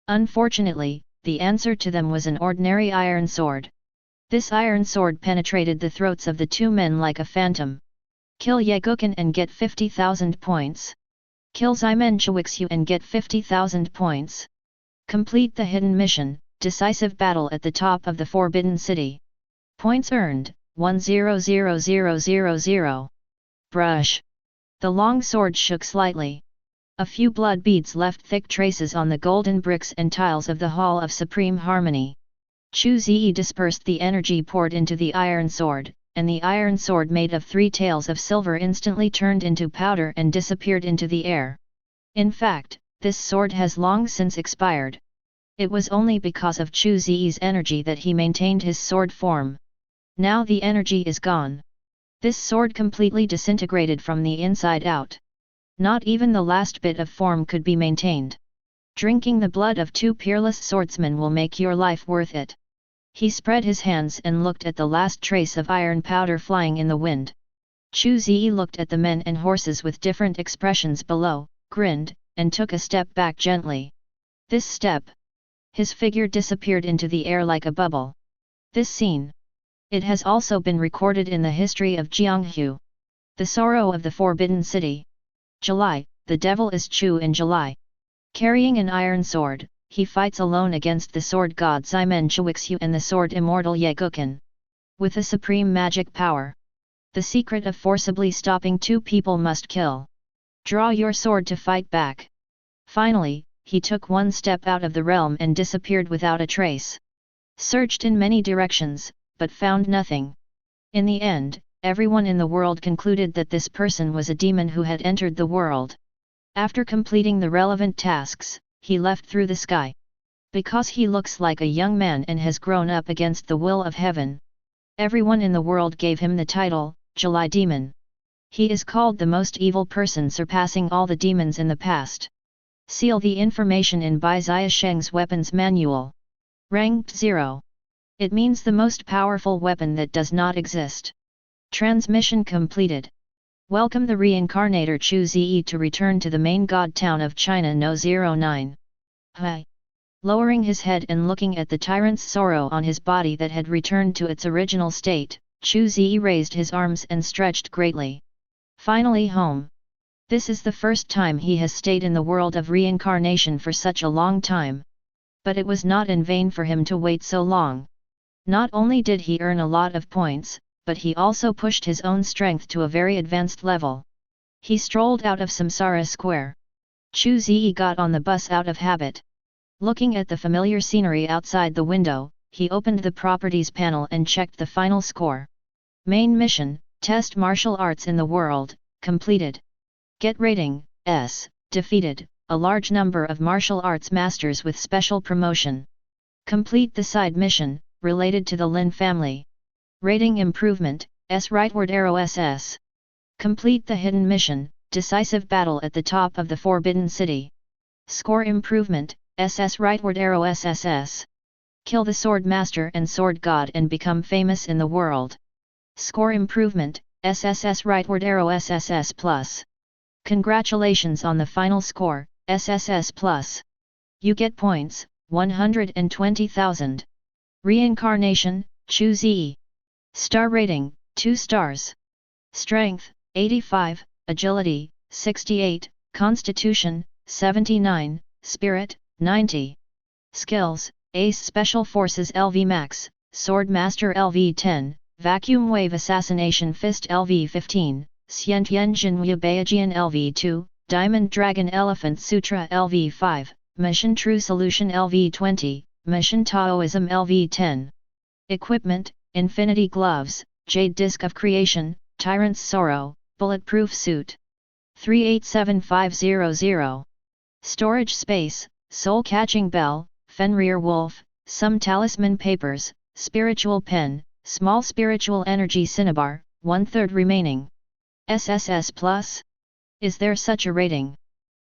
Unfortunately, the answer to them was an ordinary iron sword. This iron sword penetrated the throats of the two men like a phantom. Kill Yegukin and get 50,000 points. Kill Ximen Chuixu and get 50,000 points. Complete the hidden mission, decisive battle at the top of the Forbidden City. Points earned, 100000. Brush. The long sword shook slightly. A few blood beads left thick traces on the golden bricks and tiles of the Hall of Supreme Harmony. Chu Ze dispersed the energy poured into the iron sword, and the iron sword made of 3 tails of silver instantly turned into powder and disappeared into the air. In fact, this sword has long since expired. It was only because of Chu Ze's energy that he maintained his sword form. Now the energy is gone. This sword completely disintegrated from the inside out. Not even the last bit of form could be maintained. Drinking the blood of 2 peerless swordsmen will make your life worth it. He spread his hands and looked at the last trace of iron powder flying in the wind. Chu Ze looked at the men and horses with different expressions below, grinned, and took a step back gently. This step. His figure disappeared into the air like a bubble. This scene. It has also been recorded in the history of Jianghu. The sorrow of the Forbidden City. July, the devil is Chu in July. Carrying an iron sword, he fights alone against the sword god Ximen Chuixu and the sword immortal Yegukin. with a supreme magic power. The secret of forcibly stopping two people must kill. Draw your sword to fight back. Finally, he took one step out of the realm and disappeared without a trace. Searched in many directions, but found nothing. In the end, everyone in the world concluded that this person was a demon who had entered the world. After completing the relevant tasks, he left through the sky. Because he looks like a young man and has grown up against the will of heaven, everyone in the world gave him the title, July Demon. He is called the most evil person surpassing all the demons in the past. Seal the information in Bai Zia Sheng's weapons manual. Ranked 0. It means the most powerful weapon that does not exist. Transmission completed. Welcome the reincarnator Chu Ze to return to the main god town of China No. 09. Hi. Lowering his head and looking at the tyrant's sorrow on his body that had returned to its original state, Chu Ze raised his arms and stretched greatly. Finally home. This is the first time he has stayed in the world of reincarnation for such a long time. But it was not in vain for him to wait so long. Not only did he earn a lot of points, but he also pushed his own strength to a very advanced level. He strolled out of Samsara Square. Chu Ze got on the bus out of habit. Looking at the familiar scenery outside the window, he opened the properties panel and checked the final score. Main mission, Test Martial Arts in the World, completed. Get rating, S, defeated, a large number of martial arts masters with special promotion. Complete the side mission, related to the Lin family. Rating improvement, S rightward arrow SS. Complete the hidden mission, decisive battle at the top of the Forbidden City. Score improvement, SS rightward arrow SSS. Kill the sword master and sword god and become famous in the world. Score improvement, SSS rightward arrow SSS plus. Congratulations on the final score, SSS plus. You get points, 120,000. Reincarnation, Chu Ze. Star rating, 2 stars. Strength, 85, Agility, 68, Constitution, 79, Spirit, 90. Skills, Ace Special Forces LV Max, Sword Master LV 10, Vacuum Wave Assassination Fist LV 15, Xiantian Jinhua Beijian LV 2, Diamond Dragon Elephant Sutra LV 5, Mission True Solution LV 20, Mission Taoism LV 10. Equipment, Infinity Gloves, Jade Disc of Creation, Tyrant's Sorrow, Bulletproof Suit. 387500. Storage space, Soul Catching Bell, Fenrir Wolf, some Talisman Papers, Spiritual Pen, Small Spiritual Energy Cinnabar, 1/3 remaining. SSS Plus? Is there such a rating?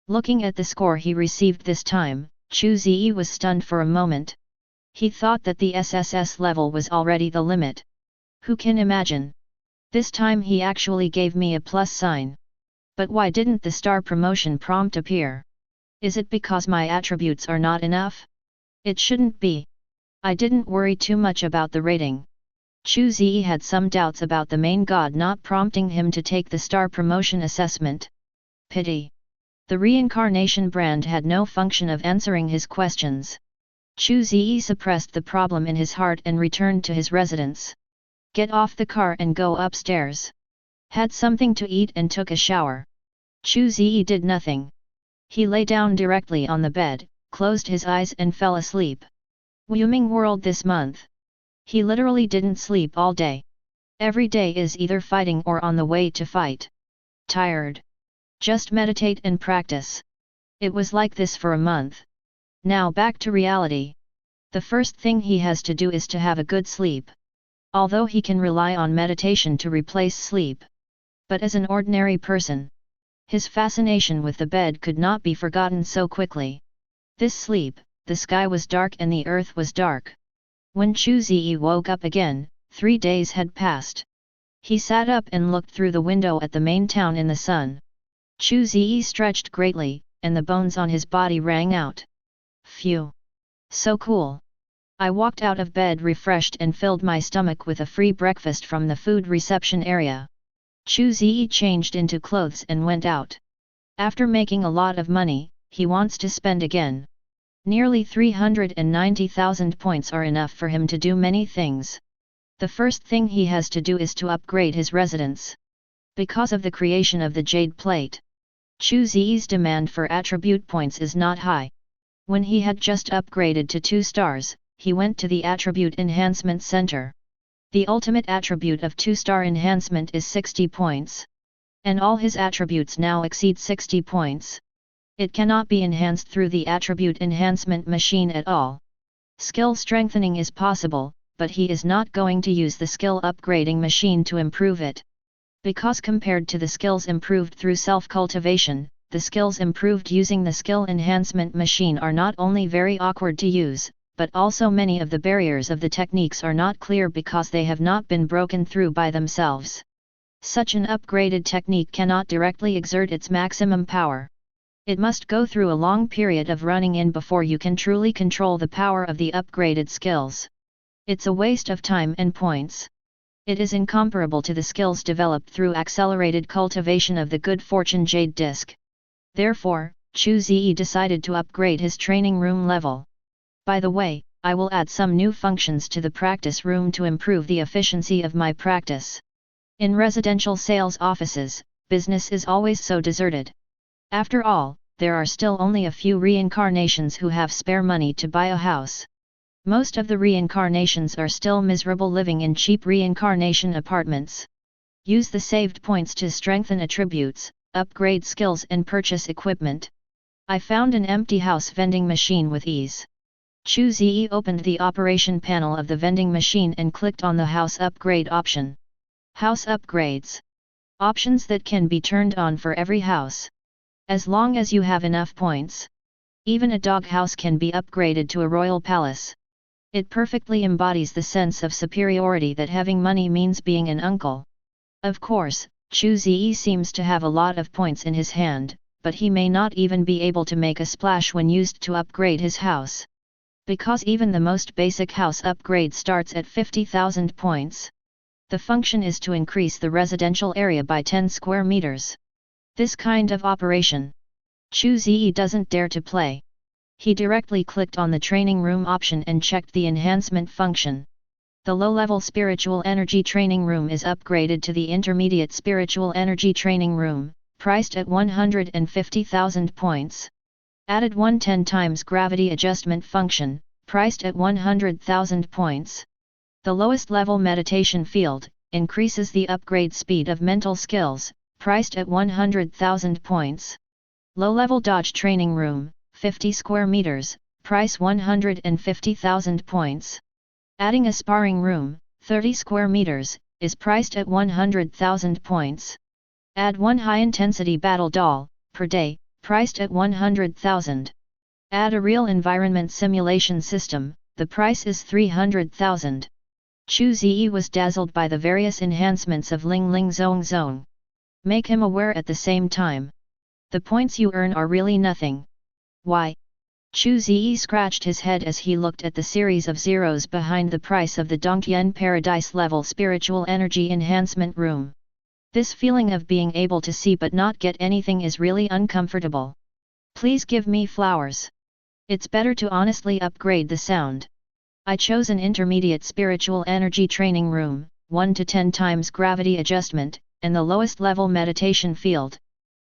Looking at the score he received this time, Chu Ze was stunned for a moment. He thought that the SSS level was already the limit. Who can imagine? This time he actually gave me a plus sign. But why didn't the star promotion prompt appear? Is it because my attributes are not enough? It shouldn't be. I didn't worry too much about the rating. Chu Ze had some doubts about the main god not prompting him to take the star promotion assessment. Pity. The reincarnation brand had no function of answering his questions. Chu Ze suppressed the problem in his heart and returned to his residence. Get off the car and go upstairs. Had something to eat and took a shower. Chu Ze did nothing. He lay down directly on the bed, closed his eyes and fell asleep. Wuming world this month. He literally didn't sleep all day. Every day is either fighting or on the way to fight. Tired. Just meditate and practice. It was like this for a month. Now back to reality. The first thing he has to do is to have a good sleep. Although he can rely on meditation to replace sleep. But as an ordinary person, his fascination with the bed could not be forgotten so quickly. This sleep, the sky was dark and the earth was dark. When Chu Ze woke up again, 3 days had passed. He sat up and looked through the window at the main town in the sun. Chu Ze stretched greatly, and the bones on his body rang out. Phew! So cool! I walked out of bed refreshed and filled my stomach with a free breakfast from the food reception area. Chu Ze changed into clothes and went out. After making a lot of money, he wants to spend again. Nearly 390,000 points are enough for him to do many things. The first thing he has to do is to upgrade his residence. Because of the creation of the jade plate, Chu Ze's demand for attribute points is not high. When he had just upgraded to 2 stars, he went to the Attribute Enhancement Center. The ultimate attribute of 2-star enhancement is 60 points. And all his attributes now exceed 60 points. It cannot be enhanced through the attribute enhancement machine at all. Skill strengthening is possible, but he is not going to use the skill upgrading machine to improve it. Because compared to the skills improved through self-cultivation, the skills improved using the skill enhancement machine are not only very awkward to use, but also many of the barriers of the techniques are not clear because they have not been broken through by themselves. Such an upgraded technique cannot directly exert its maximum power. It must go through a long period of running in before you can truly control the power of the upgraded skills. It's a waste of time and points. It is incomparable to the skills developed through accelerated cultivation of the Good Fortune Jade Disc. Therefore, Chu Ze decided to upgrade his training room level. By the way, I will add some new functions to the practice room to improve the efficiency of my practice. In residential sales offices, business is always so deserted. After all, there are still only a few reincarnations who have spare money to buy a house. Most of the reincarnations are still miserable living in cheap reincarnation apartments. Use the saved points to strengthen attributes, upgrade skills and purchase equipment. I found an empty house vending machine with ease. Chu Ze opened the operation panel of the vending machine and clicked on the house upgrade option. House upgrades. Options that can be turned on for every house. As long as you have enough points. Even a dog house can be upgraded to a royal palace. It perfectly embodies the sense of superiority that having money means being an uncle. Of course, Chu Ze seems to have a lot of points in his hand, but he may not even be able to make a splash when used to upgrade his house. Because even the most basic house upgrade starts at 50,000 points. The function is to increase the residential area by 10 square meters. This kind of operation, Chu Ze doesn't dare to play. He directly clicked on the training room option and checked the enhancement function. The low-level spiritual energy training room is upgraded to the intermediate spiritual energy training room, priced at 150,000 points. Added 110 times gravity adjustment function, priced at 100,000 points. The lowest level meditation field, increases the upgrade speed of mental skills, priced at 100,000 points. Low-level dodge training room, 50 square meters, price 150,000 points. Adding a sparring room, 30 square meters, is priced at 100,000 points. Add 1 high-intensity battle doll, per day, priced at 100,000. Add a real environment simulation system, the price is 300,000. Chu Ze was dazzled by the various enhancements of Ling Ling Zong Zong. Make him aware at the same time. The points you earn are really nothing. Why? Chu Ze scratched his head as he looked at the series of zeros behind the price of the Dongtian Paradise level spiritual energy enhancement room. This feeling of being able to see but not get anything is really uncomfortable. Please give me flowers. It's better to honestly upgrade the sound. I chose an intermediate spiritual energy training room, 1 to 10 times gravity adjustment, and the lowest level meditation field.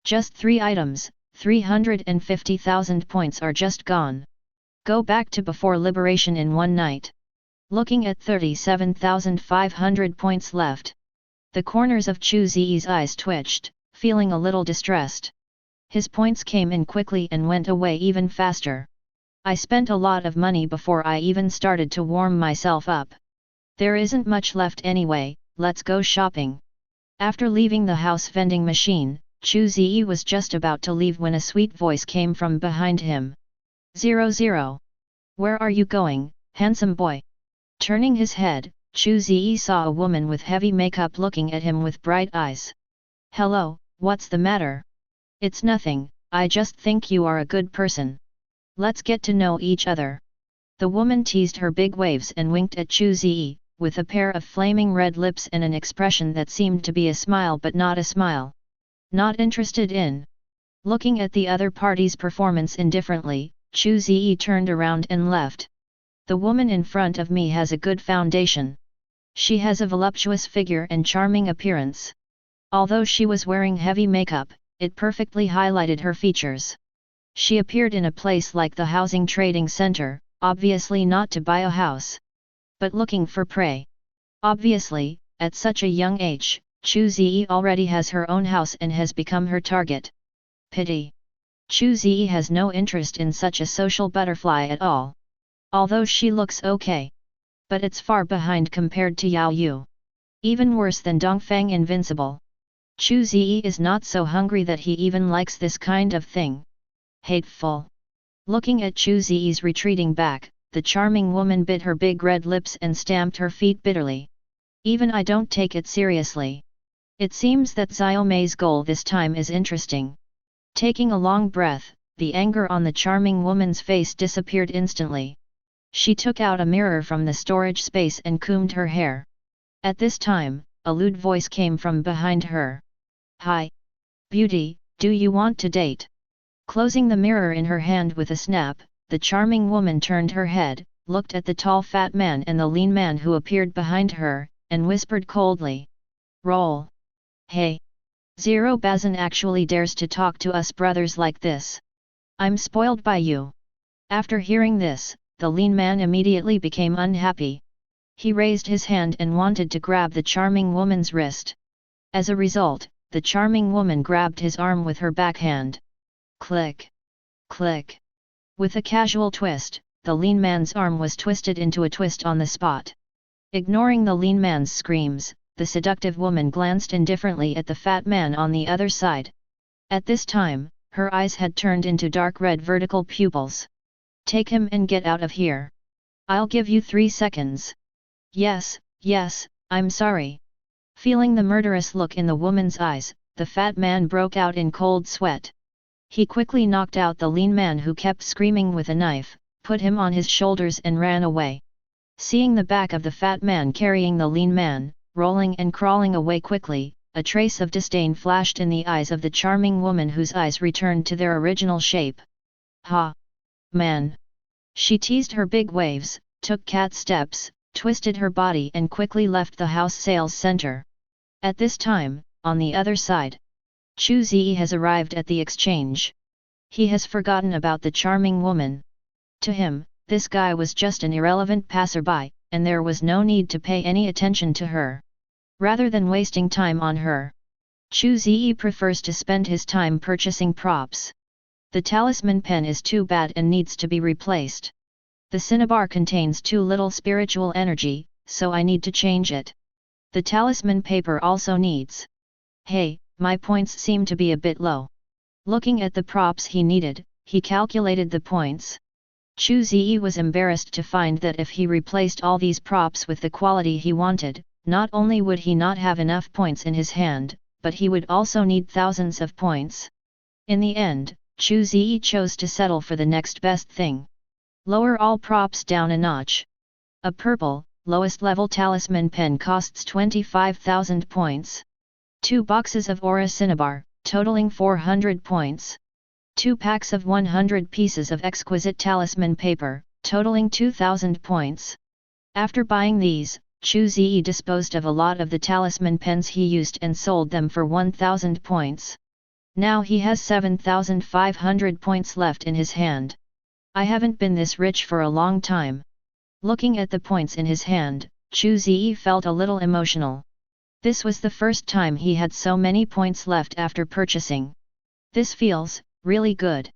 Just 3 items. 350,000 points are just gone. Go back to before liberation in one night. Looking at 37,500 points left. The corners of Chu Ze's eyes twitched, feeling a little distressed. His points came in quickly and went away even faster. I spent a lot of money before I even started to warm myself up. There isn't much left anyway, let's go shopping. After leaving the house vending machine, Chu Ze was just about to leave when a sweet voice came from behind him. 00. Where are you going, handsome boy? Turning his head, Chu Ze saw a woman with heavy makeup looking at him with bright eyes. Hello, what's the matter? It's nothing, I just think you are a good person. Let's get to know each other. The woman teased her big waves and winked at Chu Ze, with a pair of flaming red lips and an expression that seemed to be a smile but not a smile. Not interested in. Looking at the other party's performance indifferently, Chu Ze turned around and left. The woman in front of me has a good foundation. She has a voluptuous figure and charming appearance. Although she was wearing heavy makeup, it perfectly highlighted her features. She appeared in a place like the housing trading center, obviously not to buy a house, but looking for prey. Obviously, at such a young age, Chu Ze already has her own house and has become her target. Pity. Chu Ze has no interest in such a social butterfly at all. Although she looks okay, but it's far behind compared to Yao Yu. Even worse than Dongfang Invincible. Chu Ze is not so hungry that he even likes this kind of thing. Hateful. Looking at Chu Ze's retreating back, the charming woman bit her big red lips and stamped her feet bitterly. Even I don't take it seriously. It seems that Xiaomei's goal this time is interesting. Taking a long breath, the anger on the charming woman's face disappeared instantly. She took out a mirror from the storage space and combed her hair. At this time, a lewd voice came from behind her. Hi! Beauty, do you want to date? Closing the mirror in her hand with a snap, the charming woman turned her head, looked at the tall fat man and the lean man who appeared behind her, and whispered coldly. Roll! Hey! Zero Bazin actually dares to talk to us brothers like this. I'm spoiled by you. After hearing this, the lean man immediately became unhappy. He raised his hand and wanted to grab the charming woman's wrist. As a result, the charming woman grabbed his arm with her backhand. Click! Click! With a casual twist, the lean man's arm was twisted into a twist on the spot. Ignoring the lean man's screams, the seductive woman glanced indifferently at the fat man on the other side. At this time, her eyes had turned into dark red vertical pupils. Take him and get out of here. I'll give you 3 seconds. Yes, yes, I'm sorry. Feeling the murderous look in the woman's eyes, the fat man broke out in cold sweat. He quickly knocked out the lean man who kept screaming with a knife, put him on his shoulders and ran away. Seeing the back of the fat man carrying the lean man, rolling and crawling away quickly, a trace of disdain flashed in the eyes of the charming woman whose eyes returned to their original shape. Ha! Man! She teased her big waves, took cat steps, twisted her body and quickly left the house sales center. At this time, on the other side, Chu Ze has arrived at the exchange. He has forgotten about the charming woman. To him, this guy was just an irrelevant passerby, and there was no need to pay any attention to her. Rather than wasting time on her, Chu Ze prefers to spend his time purchasing props. The talisman pen is too bad and needs to be replaced. The cinnabar contains too little spiritual energy, so I need to change it. The talisman paper also needs. Hey, my points seem to be a bit low. Looking at the props he needed, he calculated the points. Chu Ze was embarrassed to find that if he replaced all these props with the quality he wanted, not only would he not have enough points in his hand, but he would also need thousands of points. In the end, Chu Ze chose to settle for the next best thing. Lower all props down a notch. A purple, lowest level talisman pen costs 25,000 points. 2 boxes of aura cinnabar, totaling 400 points. 2 packs of 100 pieces of exquisite talisman paper, totaling 2,000 points. After buying these, Chu Ze disposed of a lot of the talisman pens he used and sold them for 1,000 points. Now he has 7,500 points left in his hand. I haven't been this rich for a long time. Looking at the points in his hand, Chu Ze felt a little emotional. This was the first time he had so many points left after purchasing. This feels really good.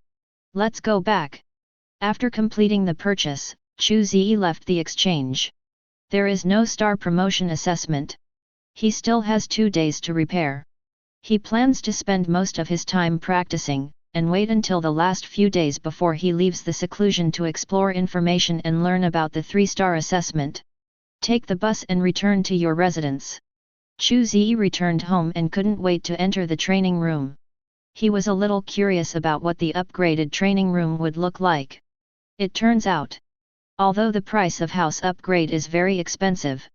Let's go back. After completing the purchase, Chu Ze left the exchange. There is no star promotion assessment. He still has 2 days to repair. He plans to spend most of his time practicing, and wait until the last few days before he leaves the seclusion to explore information and learn about the 3-star assessment. Take the bus and return to your residence. Chu Ze returned home and couldn't wait to enter the training room. He was a little curious about what the upgraded training room would look like. It turns out, although the price of house upgrade is very expensive,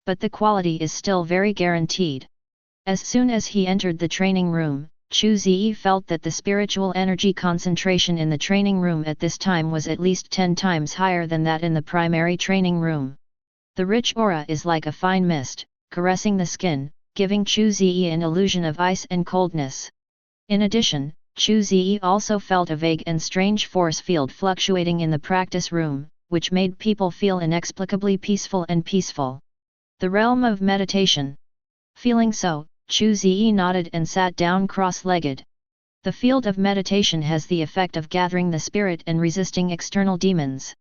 but the quality is still very guaranteed. As soon as he entered the training room, Chu Ze felt that the spiritual energy concentration in the training room at this time was at least 10 times higher than that in the primary training room. The rich aura is like a fine mist, caressing the skin, giving Chu Ze an illusion of ice and coldness. In addition, Chu Ze also felt a vague and strange force field fluctuating in the practice room, which made people feel inexplicably peaceful and peaceful. The realm of meditation. Feeling so, Chu Ze nodded and sat down cross-legged. The field of meditation has the effect of gathering the spirit and resisting external demons.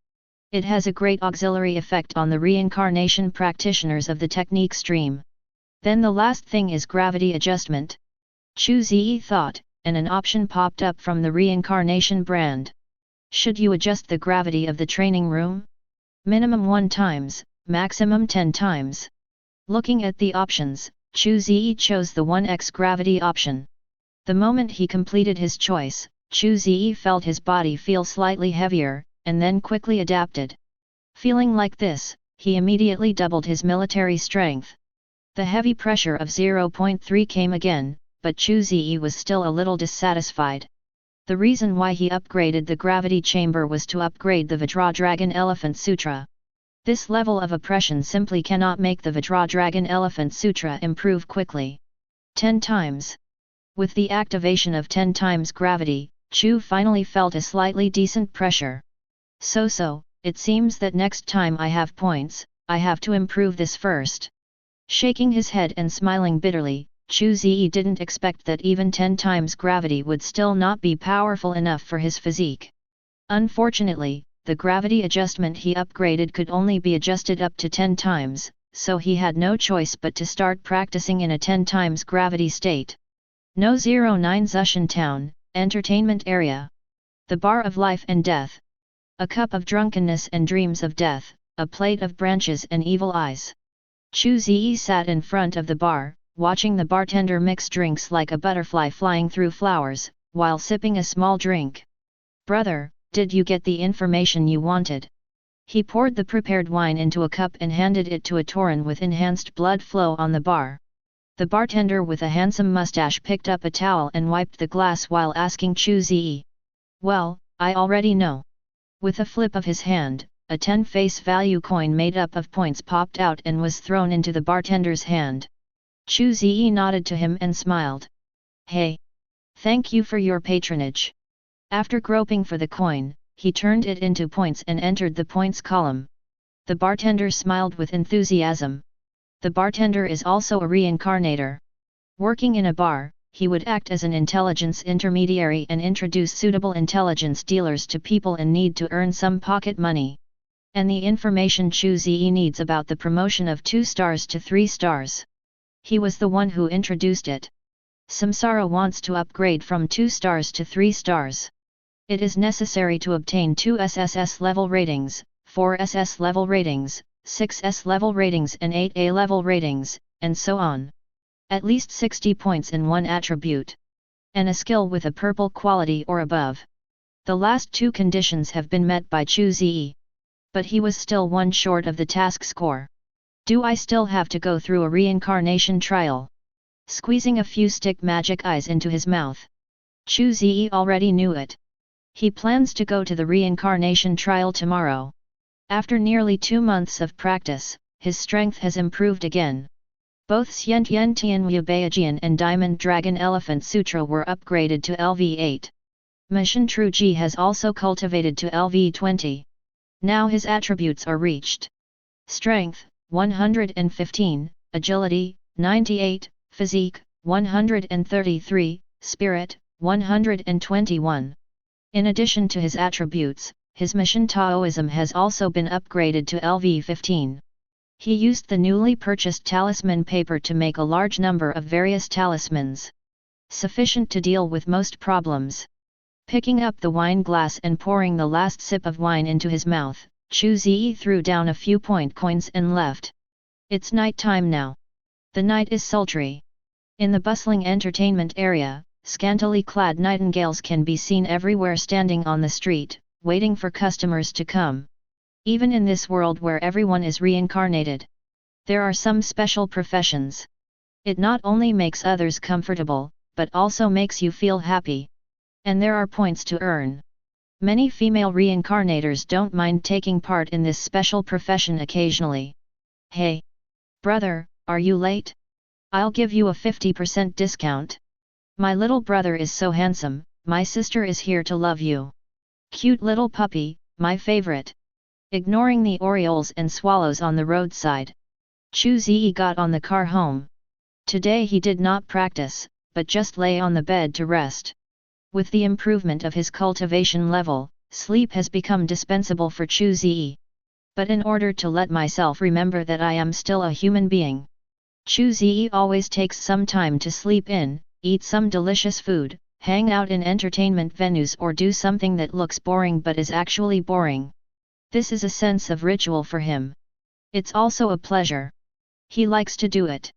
It has a great auxiliary effect on the reincarnation practitioners of the technique stream. Then the last thing is gravity adjustment. Chu Ze thought, and an option popped up from the reincarnation brand. Should you adjust the gravity of the training room? Minimum 1 times, maximum 10 times. Looking at the options, Chu Ze chose the 1x gravity option. The moment he completed his choice, Chu Ze felt his body feel slightly heavier, and then quickly adapted. Feeling like this, he immediately doubled his military strength. The heavy pressure of 0.3 came again, but Chu Ze was still a little dissatisfied. The reason why he upgraded the gravity chamber was to upgrade the Vajra Dragon Elephant Sutra. This level of oppression simply cannot make the Vajra Dragon Elephant Sutra improve quickly. 10 times. With the activation of 10 times gravity, Chu finally felt a slightly decent pressure. So, it seems that next time I have points, I have to improve this first. Shaking his head and smiling bitterly, Chu Ze didn't expect that even 10 times gravity would still not be powerful enough for his physique. Unfortunately, the gravity adjustment he upgraded could only be adjusted up to 10 times, so he had no choice but to start practicing in a 10 times gravity state. No 09 Zushan Town, Entertainment Area. The Bar of Life and Death. A cup of drunkenness and dreams of death, a plate of branches and evil eyes. Chu Ze sat in front of the bar, watching the bartender mix drinks like a butterfly flying through flowers, while sipping a small drink. "Brother, did you get the information you wanted?" He poured the prepared wine into a cup and handed it to a Tauren with enhanced blood flow on the bar. The bartender with a handsome mustache picked up a towel and wiped the glass while asking Chu Ze. "Well, I already know." With a flip of his hand, a 10 face value coin made up of points popped out and was thrown into the bartender's hand. Chu Ze nodded to him and smiled. "Hey! Thank you for your patronage." After groping for the coin, he turned it into points and entered the points column. The bartender smiled with enthusiasm. The bartender is also a reincarnator. Working in a bar, he would act as an intelligence intermediary and introduce suitable intelligence dealers to people in need to earn some pocket money. And the information Chu Ze needs about the promotion of 2 stars to 3 stars. He was the one who introduced it. Samsara wants to upgrade from 2 stars to 3 stars. It is necessary to obtain 2 SSS level ratings, 4 SS level ratings, 6 S level ratings and 8 A level ratings, and so on. At least 60 points in one attribute. And a skill with a purple quality or above. The last 2 conditions have been met by Chu Ze. But he was still 1 short of the task score. "Do I still have to go through a reincarnation trial?" Squeezing a few stick magic eyes into his mouth. Chu Ze already knew it. He plans to go to the reincarnation trial tomorrow. After nearly 2 months of practice, his strength has improved again. Both Xiantian Tianwu Beijian and Diamond Dragon Elephant Sutra were upgraded to LV8. Mission Chu Ji has also cultivated to LV20. Now his attributes are reached. Strength, 115, Agility, 98, Physique, 133, Spirit, 121. In addition to his attributes, his mission Taoism has also been upgraded to LV15. He used the newly purchased talisman paper to make a large number of various talismans. Sufficient to deal with most problems. Picking up the wine glass and pouring the last sip of wine into his mouth, Chu Ze threw down a few point coins and left. It's night time now. The night is sultry. In the bustling entertainment area, scantily clad nightingales can be seen everywhere standing on the street, waiting for customers to come. Even in this world where everyone is reincarnated, there are some special professions. It not only makes others comfortable, but also makes you feel happy. And there are points to earn. Many female reincarnators don't mind taking part in this special profession occasionally. Hey! Brother, are you late? I'll give you a 50% discount. My little brother is so handsome, my sister is here to love you. Cute little puppy, my favorite. Ignoring the orioles and swallows on the roadside, Chu Ze got on the car home. Today he did not practice, but just lay on the bed to rest. With the improvement of his cultivation level, sleep has become dispensable for Chu Ze. But in order to let myself remember that I am still a human being, Chu Ze always takes some time to sleep in, eat some delicious food, hang out in entertainment venues or do something that looks boring but is actually boring. This is a sense of ritual for him. It's also a pleasure. He likes to do it.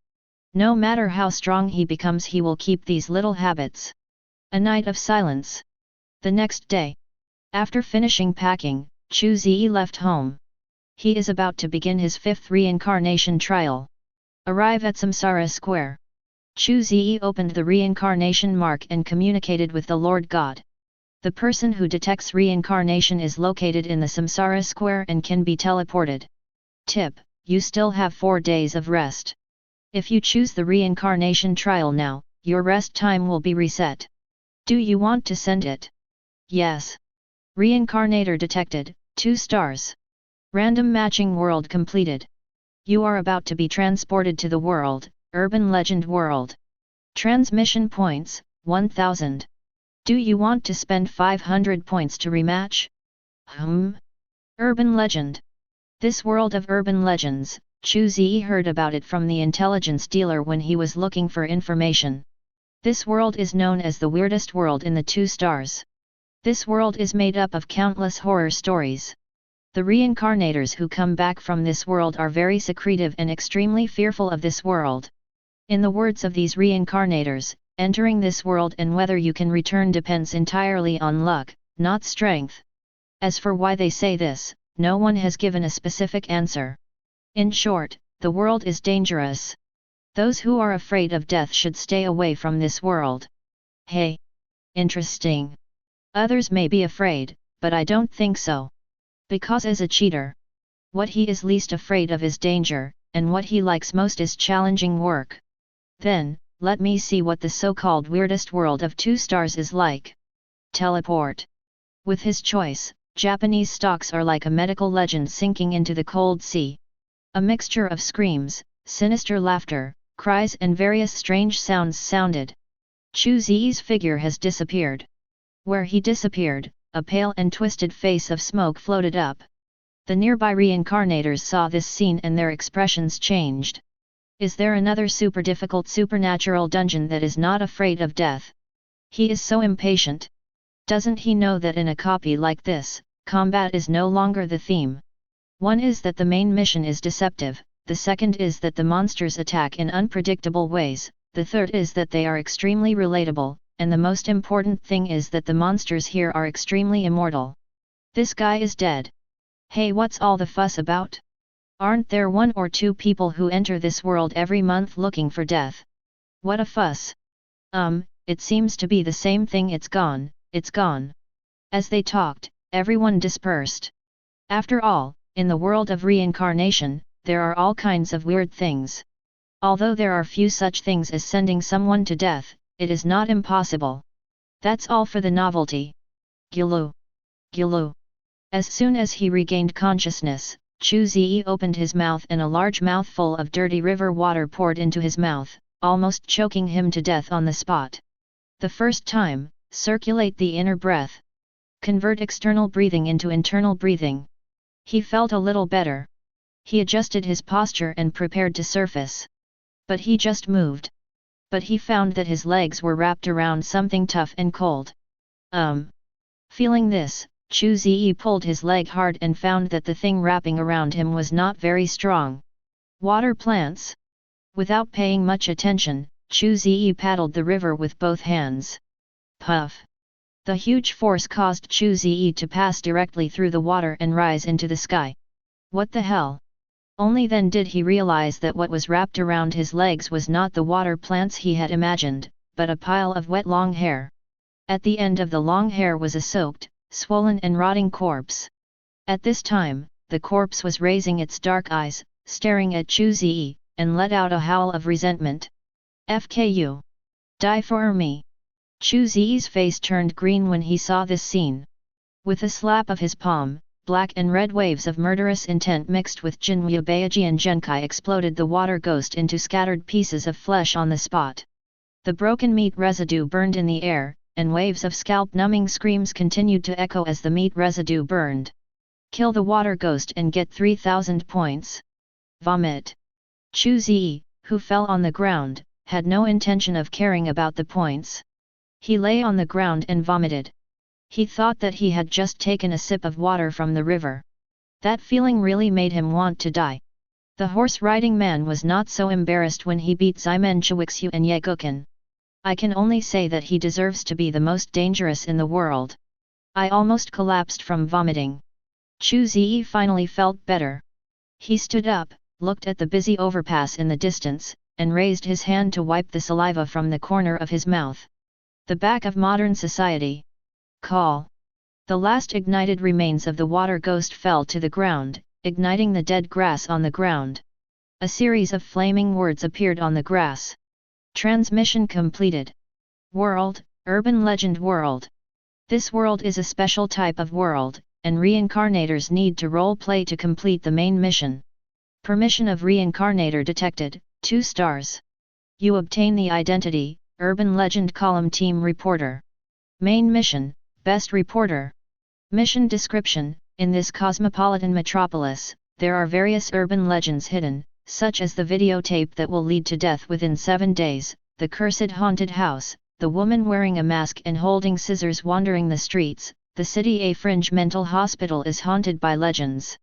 No matter how strong he becomes, he will keep these little habits. A night of silence. The next day, after finishing packing, Chu Ze left home. He is about to begin his 5th reincarnation trial. Arrive at Samsara Square. Chu Ze opened the reincarnation mark and communicated with the Lord God. The person who detects reincarnation is located in the Samsara Square and can be teleported. Tip: you still have 4 days of rest. If you choose the reincarnation trial now, your rest time will be reset. Do you want to send it? Yes. Reincarnator detected, 2 stars. Random matching world completed. You are about to be transported to the world, Urban Legend World. Transmission points, 1000. Do you want to spend 500 points to rematch? Urban Legend. This world of urban legends, Chu Ze heard about it from the intelligence dealer when he was looking for information. This world is known as the weirdest world in the 2 stars. This world is made up of countless horror stories. The reincarnators who come back from this world are very secretive and extremely fearful of this world. In the words of these reincarnators, entering this world and whether you can return depends entirely on luck, not strength. As for why they say this, no one has given a specific answer. In short, the world is dangerous. Those who are afraid of death should stay away from this world. Hey! Interesting. Others may be afraid, but I don't think so. Because as a cheater, what he is least afraid of is danger, and what he likes most is challenging work. Then, let me see what the so-called weirdest world of 2 stars is like. Teleport. With his choice, Japanese stocks are like a medical legend sinking into the cold sea. A mixture of screams, sinister laughter, cries and various strange sounds sounded. Chu Ze's figure has disappeared. Where he disappeared, a pale and twisted face of smoke floated up. The nearby reincarnators saw this scene and their expressions changed. Is there another super difficult supernatural dungeon that is not afraid of death? He is so impatient. Doesn't he know that in a copy like this, combat is no longer the theme? One is that the main mission is deceptive, the second is that the monsters attack in unpredictable ways, the third is that they are extremely relatable, and the most important thing is that the monsters here are extremely immortal. This guy is dead. Hey, what's all the fuss about? Aren't there 1 or 2 people who enter this world every month looking for death? What a fuss. It seems to be the same thing. It's gone, it's gone. As they talked, everyone dispersed. After all, in the world of reincarnation, there are all kinds of weird things. Although there are few such things as sending someone to death, it is not impossible. That's all for the novelty. Gilu. Gilu. As soon as he regained consciousness, Chu Ze opened his mouth and a large mouthful of dirty river water poured into his mouth, almost choking him to death on the spot. The first time, circulate the inner breath. Convert external breathing into internal breathing. He felt a little better. He adjusted his posture and prepared to surface. But he just moved. But he found that his legs were wrapped around something tough and cold. Feeling this, Chu Ze pulled his leg hard and found that the thing wrapping around him was not very strong. Water plants. Without paying much attention, Chu Ze paddled the river with both hands. Puff. The huge force caused Chu Ze to pass directly through the water and rise into the sky. What the hell? Only then did he realize that what was wrapped around his legs was not the water plants he had imagined, but a pile of wet long hair. At the end of the long hair was a soaked, swollen and rotting corpse. At this time, the corpse was raising its dark eyes, staring at Chu Ze, and let out a howl of resentment. "FKU. Die for me." Chu Ze's face turned green when he saw this scene. With a slap of his palm, black and red waves of murderous intent mixed with Jinwu Beiji and Genkai exploded the water ghost into scattered pieces of flesh on the spot. The broken meat residue burned in the air, and waves of scalp-numbing screams continued to echo as the meat residue burned. "Kill the water ghost and get 3,000 points. Vomit." Chu Ze, who fell on the ground, had no intention of caring about the points. He lay on the ground and vomited. He thought that he had just taken a sip of water from the river. That feeling really made him want to die. The horse-riding man was not so embarrassed when he beat Ximen Chuxiu and Ye Gukan. "I can only say that he deserves to be the most dangerous in the world. I almost collapsed from vomiting." Chu Ze finally felt better. He stood up, looked at the busy overpass in the distance, and raised his hand to wipe the saliva from the corner of his mouth. The back of modern society. Call. The last ignited remains of the water ghost fell to the ground, igniting the dead grass on the ground. A series of flaming words appeared on the grass. Transmission completed. World, Urban Legend World. This world is a special type of world, and reincarnators need to role-play to complete the main mission. Permission of reincarnator detected, 2 stars. You obtain the identity, Urban Legend Column Team Reporter. Main mission, Best Reporter. Mission description: in this cosmopolitan metropolis, there are various urban legends hidden, such as the videotape that will lead to death within 7 days, the cursed haunted house, the woman wearing a mask and holding scissors wandering the streets, the city a fringe mental hospital is haunted by legends.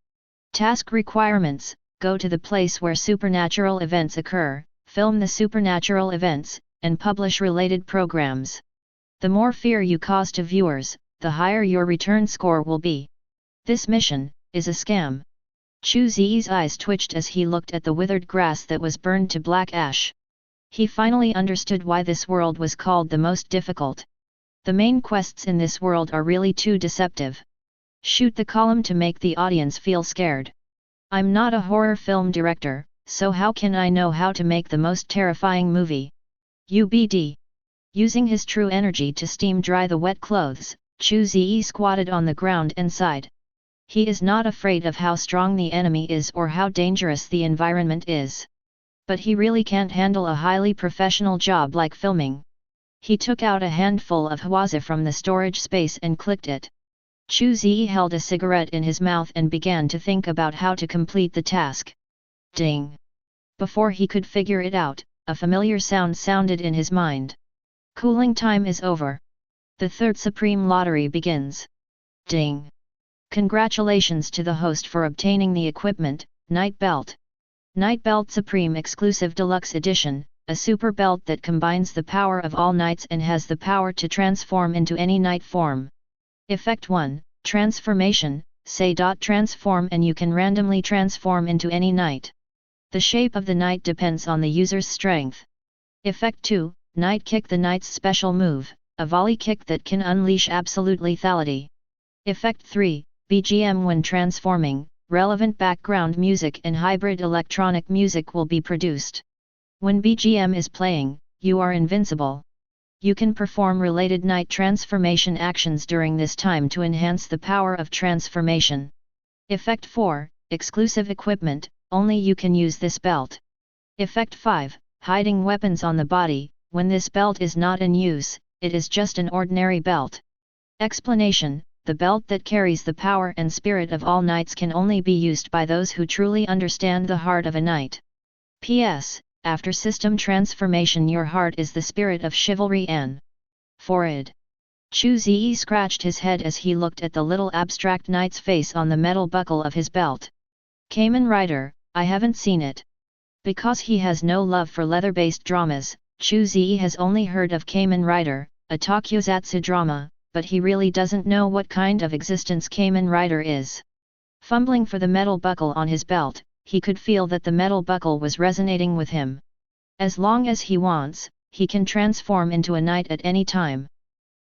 Task requirements: go to the place where supernatural events occur, film the supernatural events, and publish related programs. The more fear you cause to viewers, the higher your return score will be. This mission is a scam. Chu Ze's eyes twitched as he looked at the withered grass that was burned to black ash. He finally understood why this world was called the most difficult. The main quests in this world are really too deceptive. Shoot the column to make the audience feel scared. I'm not a horror film director, so how can I know how to make the most terrifying movie? UBD. Using his true energy to steam dry the wet clothes, Chu Ze squatted on the ground and sighed. He is not afraid of how strong the enemy is or how dangerous the environment is. But he really can't handle a highly professional job like filming. He took out a handful of hausse from the storage space and clicked it. Chu Ze held a cigarette in his mouth and began to think about how to complete the task. Ding! Before he could figure it out, a familiar sound sounded in his mind. Cooling time is over. The third Supreme Lottery begins. Ding! Congratulations to the host for obtaining the equipment, Night Belt. Night Belt Supreme Exclusive Deluxe Edition, a super belt that combines the power of all knights and has the power to transform into any knight form. Effect 1, Transformation, say transform and you can randomly transform into any knight. The shape of the knight depends on the user's strength. Effect 2, Knight Kick. The knight's special move, a volley kick that can unleash absolute lethality. Effect 3, BGM. When transforming, relevant background music and hybrid electronic music will be produced. When BGM is playing, you are invincible. You can perform related knight transformation actions during this time to enhance the power of transformation. Effect 4, Exclusive Equipment. Only you can use this belt. Effect 5, Hiding weapons on the body. When this belt is not in use, it is just an ordinary belt. Explanation: the belt that carries the power and spirit of all knights can only be used by those who truly understand the heart of a knight. P.S. After system transformation, your heart is the spirit of chivalry and forward. Chu Ze scratched his head as he looked at the little abstract knight's face on the metal buckle of his belt. Kamen Rider, I haven't seen it. Because he has no love for leather-based dramas, Chu Ze has only heard of Kamen Rider, a tokusatsu drama, but he really doesn't know what kind of existence Kamen Rider is. Fumbling for the metal buckle on his belt, he could feel that the metal buckle was resonating with him. As long as he wants, he can transform into a knight at any time.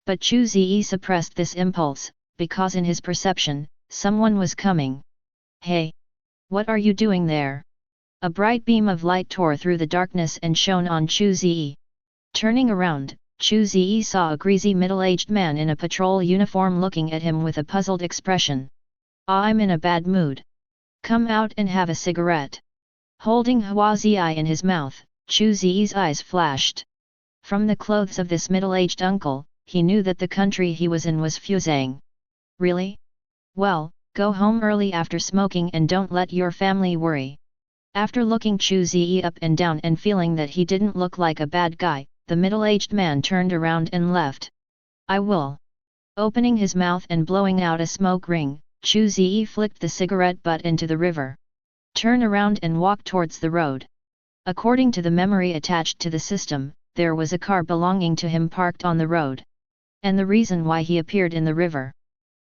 But Chu Ze suppressed this impulse, because in his perception, someone was coming. Hey! What are you doing there? A bright beam of light tore through the darkness and shone on Chu Ze. Turning around, Chu Ze saw a greasy middle-aged man in a patrol uniform looking at him with a puzzled expression. I'm in a bad mood. Come out and have a cigarette. Holding Huazii in his mouth, Chu Ze's eyes flashed. From the clothes of this middle-aged uncle, he knew that the country he was in was Fuzang. Really? Well, go home early after smoking and don't let your family worry. After looking Chu Ze up and down and feeling that he didn't look like a bad guy, the middle-aged man turned around and left. I will. Opening his mouth and blowing out a smoke ring, Chu Ze flicked the cigarette butt into the river. Turn around and walk towards the road. According to the memory attached to the system, there was a car belonging to him parked on the road. And the reason why he appeared in the river.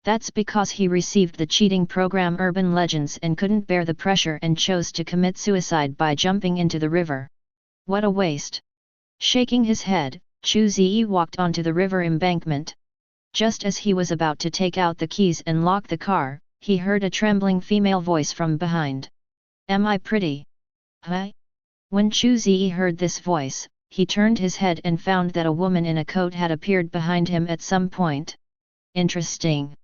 That's because he received the cheating program Urban Legends and couldn't bear the pressure and chose to commit suicide by jumping into the river. What a waste! Shaking his head, Chu Ze walked onto the river embankment. Just as he was about to take out the keys and lock the car, he heard a trembling female voice from behind. Am I pretty? Huh? When Chu Ze heard this voice, he turned his head and found that a woman in a coat had appeared behind him at some point. Interesting.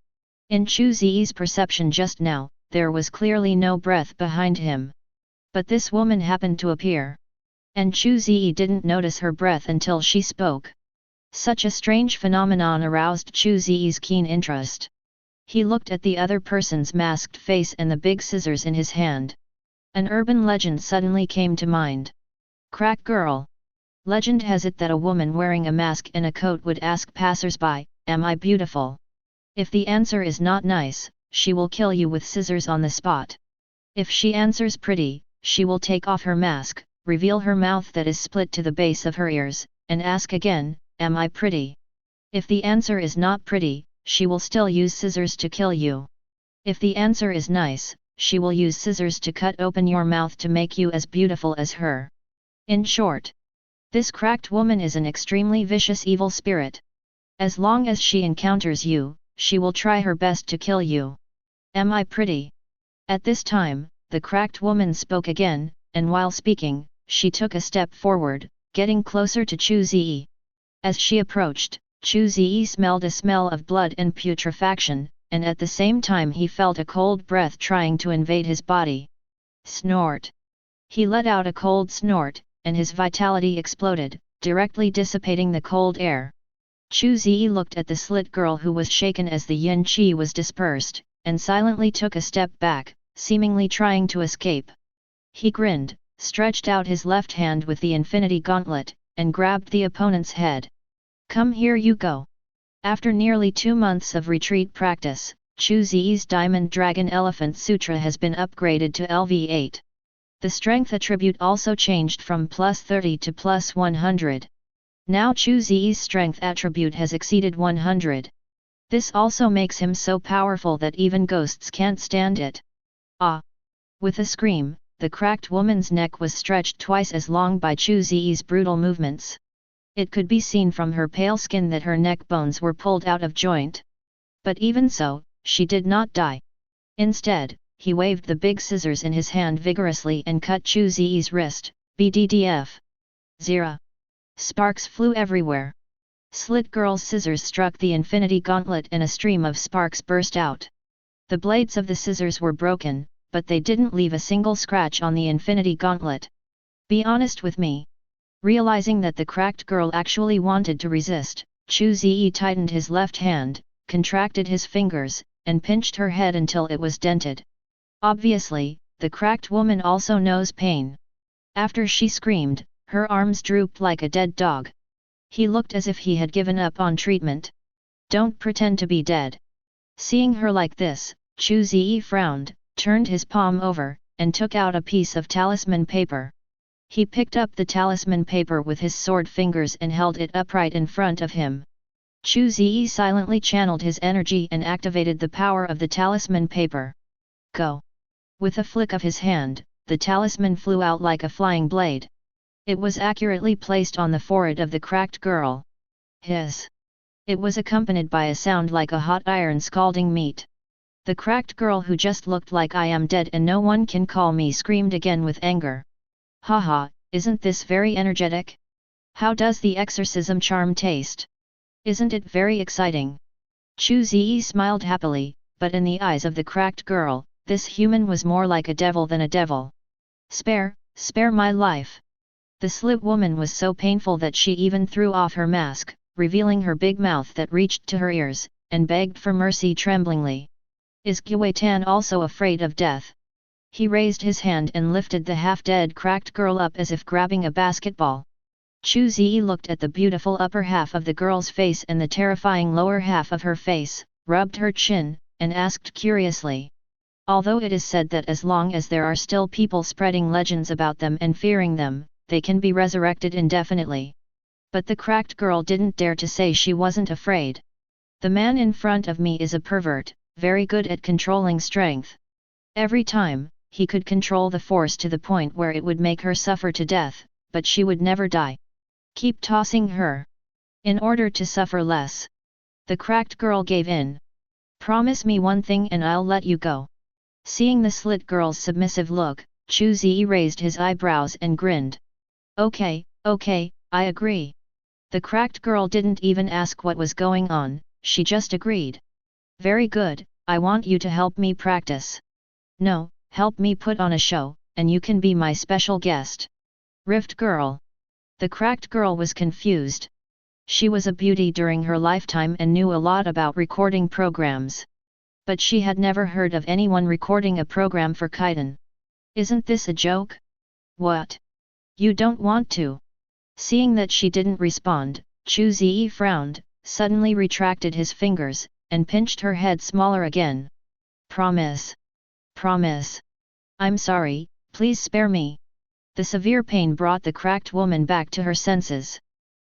In Chu Ze's perception just now, there was clearly no breath behind him. But this woman happened to appear. And Chu Ze didn't notice her breath until she spoke. Such a strange phenomenon aroused Chu Ze's keen interest. He looked at the other person's masked face and the big scissors in his hand. An urban legend suddenly came to mind. Crack girl. Legend has it that a woman wearing a mask and a coat would ask passers-by, "Am I beautiful?" If the answer is not nice, she will kill you with scissors on the spot. If she answers pretty, she will take off her mask, reveal her mouth that is split to the base of her ears, and ask again, "Am I pretty?" If the answer is not pretty, she will still use scissors to kill you. If the answer is nice, she will use scissors to cut open your mouth to make you as beautiful as her. In short, this cracked woman is an extremely vicious evil spirit. As long as she encounters you, she will try her best to kill you. Am I pretty? At this time, the cracked woman spoke again, and while speaking, she took a step forward, getting closer to Chu Ze. As she approached, Chu Ze smelled a smell of blood and putrefaction, and at the same time he felt a cold breath trying to invade his body. Snort! He let out a cold snort, and his vitality exploded, directly dissipating the cold air. Chu Ze looked at the slit girl who was shaken as the yin qi was dispersed, and silently took a step back, seemingly trying to escape. He grinned, stretched out his left hand with the infinity gauntlet, and grabbed the opponent's head. Come here you go. After nearly 2 months of retreat practice, Chu Ze's Diamond Dragon Elephant Sutra has been upgraded to LV8. The strength attribute also changed from +30 to +100. Now Chu Ze's strength attribute has exceeded 100. This also makes him so powerful that even ghosts can't stand it. Ah! With a scream, the cracked woman's neck was stretched twice as long by Chu Ze's brutal movements. It could be seen from her pale skin that her neck bones were pulled out of joint. But even so, she did not die. Instead, he waved the big scissors in his hand vigorously and cut Chu Ze's wrist, BDDF. Zira. Sparks flew everywhere. Slit Girl's scissors struck the infinity gauntlet and a stream of sparks burst out. The blades of the scissors were broken, but they didn't leave a single scratch on the infinity gauntlet. Be honest with me. Realizing that the cracked girl actually wanted to resist, Chu Ze tightened his left hand, contracted his fingers, and pinched her head until it was dented. Obviously, the cracked woman also knows pain. After she screamed, her arms drooped like a dead dog. He looked as if he had given up on treatment. Don't pretend to be dead. Seeing her like this, Chu Ze frowned, turned his palm over, and took out a piece of talisman paper. He picked up the talisman paper with his sword fingers and held it upright in front of him. Chu Ze silently channeled his energy and activated the power of the talisman paper. Go! With a flick of his hand, the talisman flew out like a flying blade. It was accurately placed on the forehead of the cracked girl. Hiss! It was accompanied by a sound like a hot iron scalding meat. The cracked girl who just looked like I am dead and no one can call me screamed again with anger. Haha, isn't this very energetic? How does the exorcism charm taste? Isn't it very exciting? Chu Ze smiled happily, but in the eyes of the cracked girl, this human was more like a devil than a devil. Spare my life. The slit woman was so painful that she even threw off her mask, revealing her big mouth that reached to her ears, and begged for mercy tremblingly. Is Gui Tan also afraid of death? He raised his hand and lifted the half-dead cracked girl up as if grabbing a basketball. Chu Ze looked at the beautiful upper half of the girl's face and the terrifying lower half of her face, rubbed her chin, and asked curiously. Although it is said that as long as there are still people spreading legends about them and fearing them, they can be resurrected indefinitely. But the cracked girl didn't dare to say she wasn't afraid. The man in front of me is a pervert, very good at controlling strength. Every time, he could control the force to the point where it would make her suffer to death, but she would never die. Keep tossing her. In order to suffer less. The cracked girl gave in. Promise me one thing and I'll let you go. Seeing the slit girl's submissive look, Chu Ze raised his eyebrows and grinned. Okay, I agree. The cracked girl didn't even ask what was going on, she just agreed. Very good, I want you to help me practice. No, help me put on a show, and you can be my special guest. Rift girl. The cracked girl was confused. She was a beauty during her lifetime and knew a lot about recording programs. But she had never heard of anyone recording a program for Kaidan. Isn't this a joke? What? You don't want to? Seeing that she didn't respond, Chu Ze frowned, suddenly retracted his fingers, and pinched her head smaller again. Promise. Promise. I'm sorry, please spare me. The severe pain brought the cracked woman back to her senses.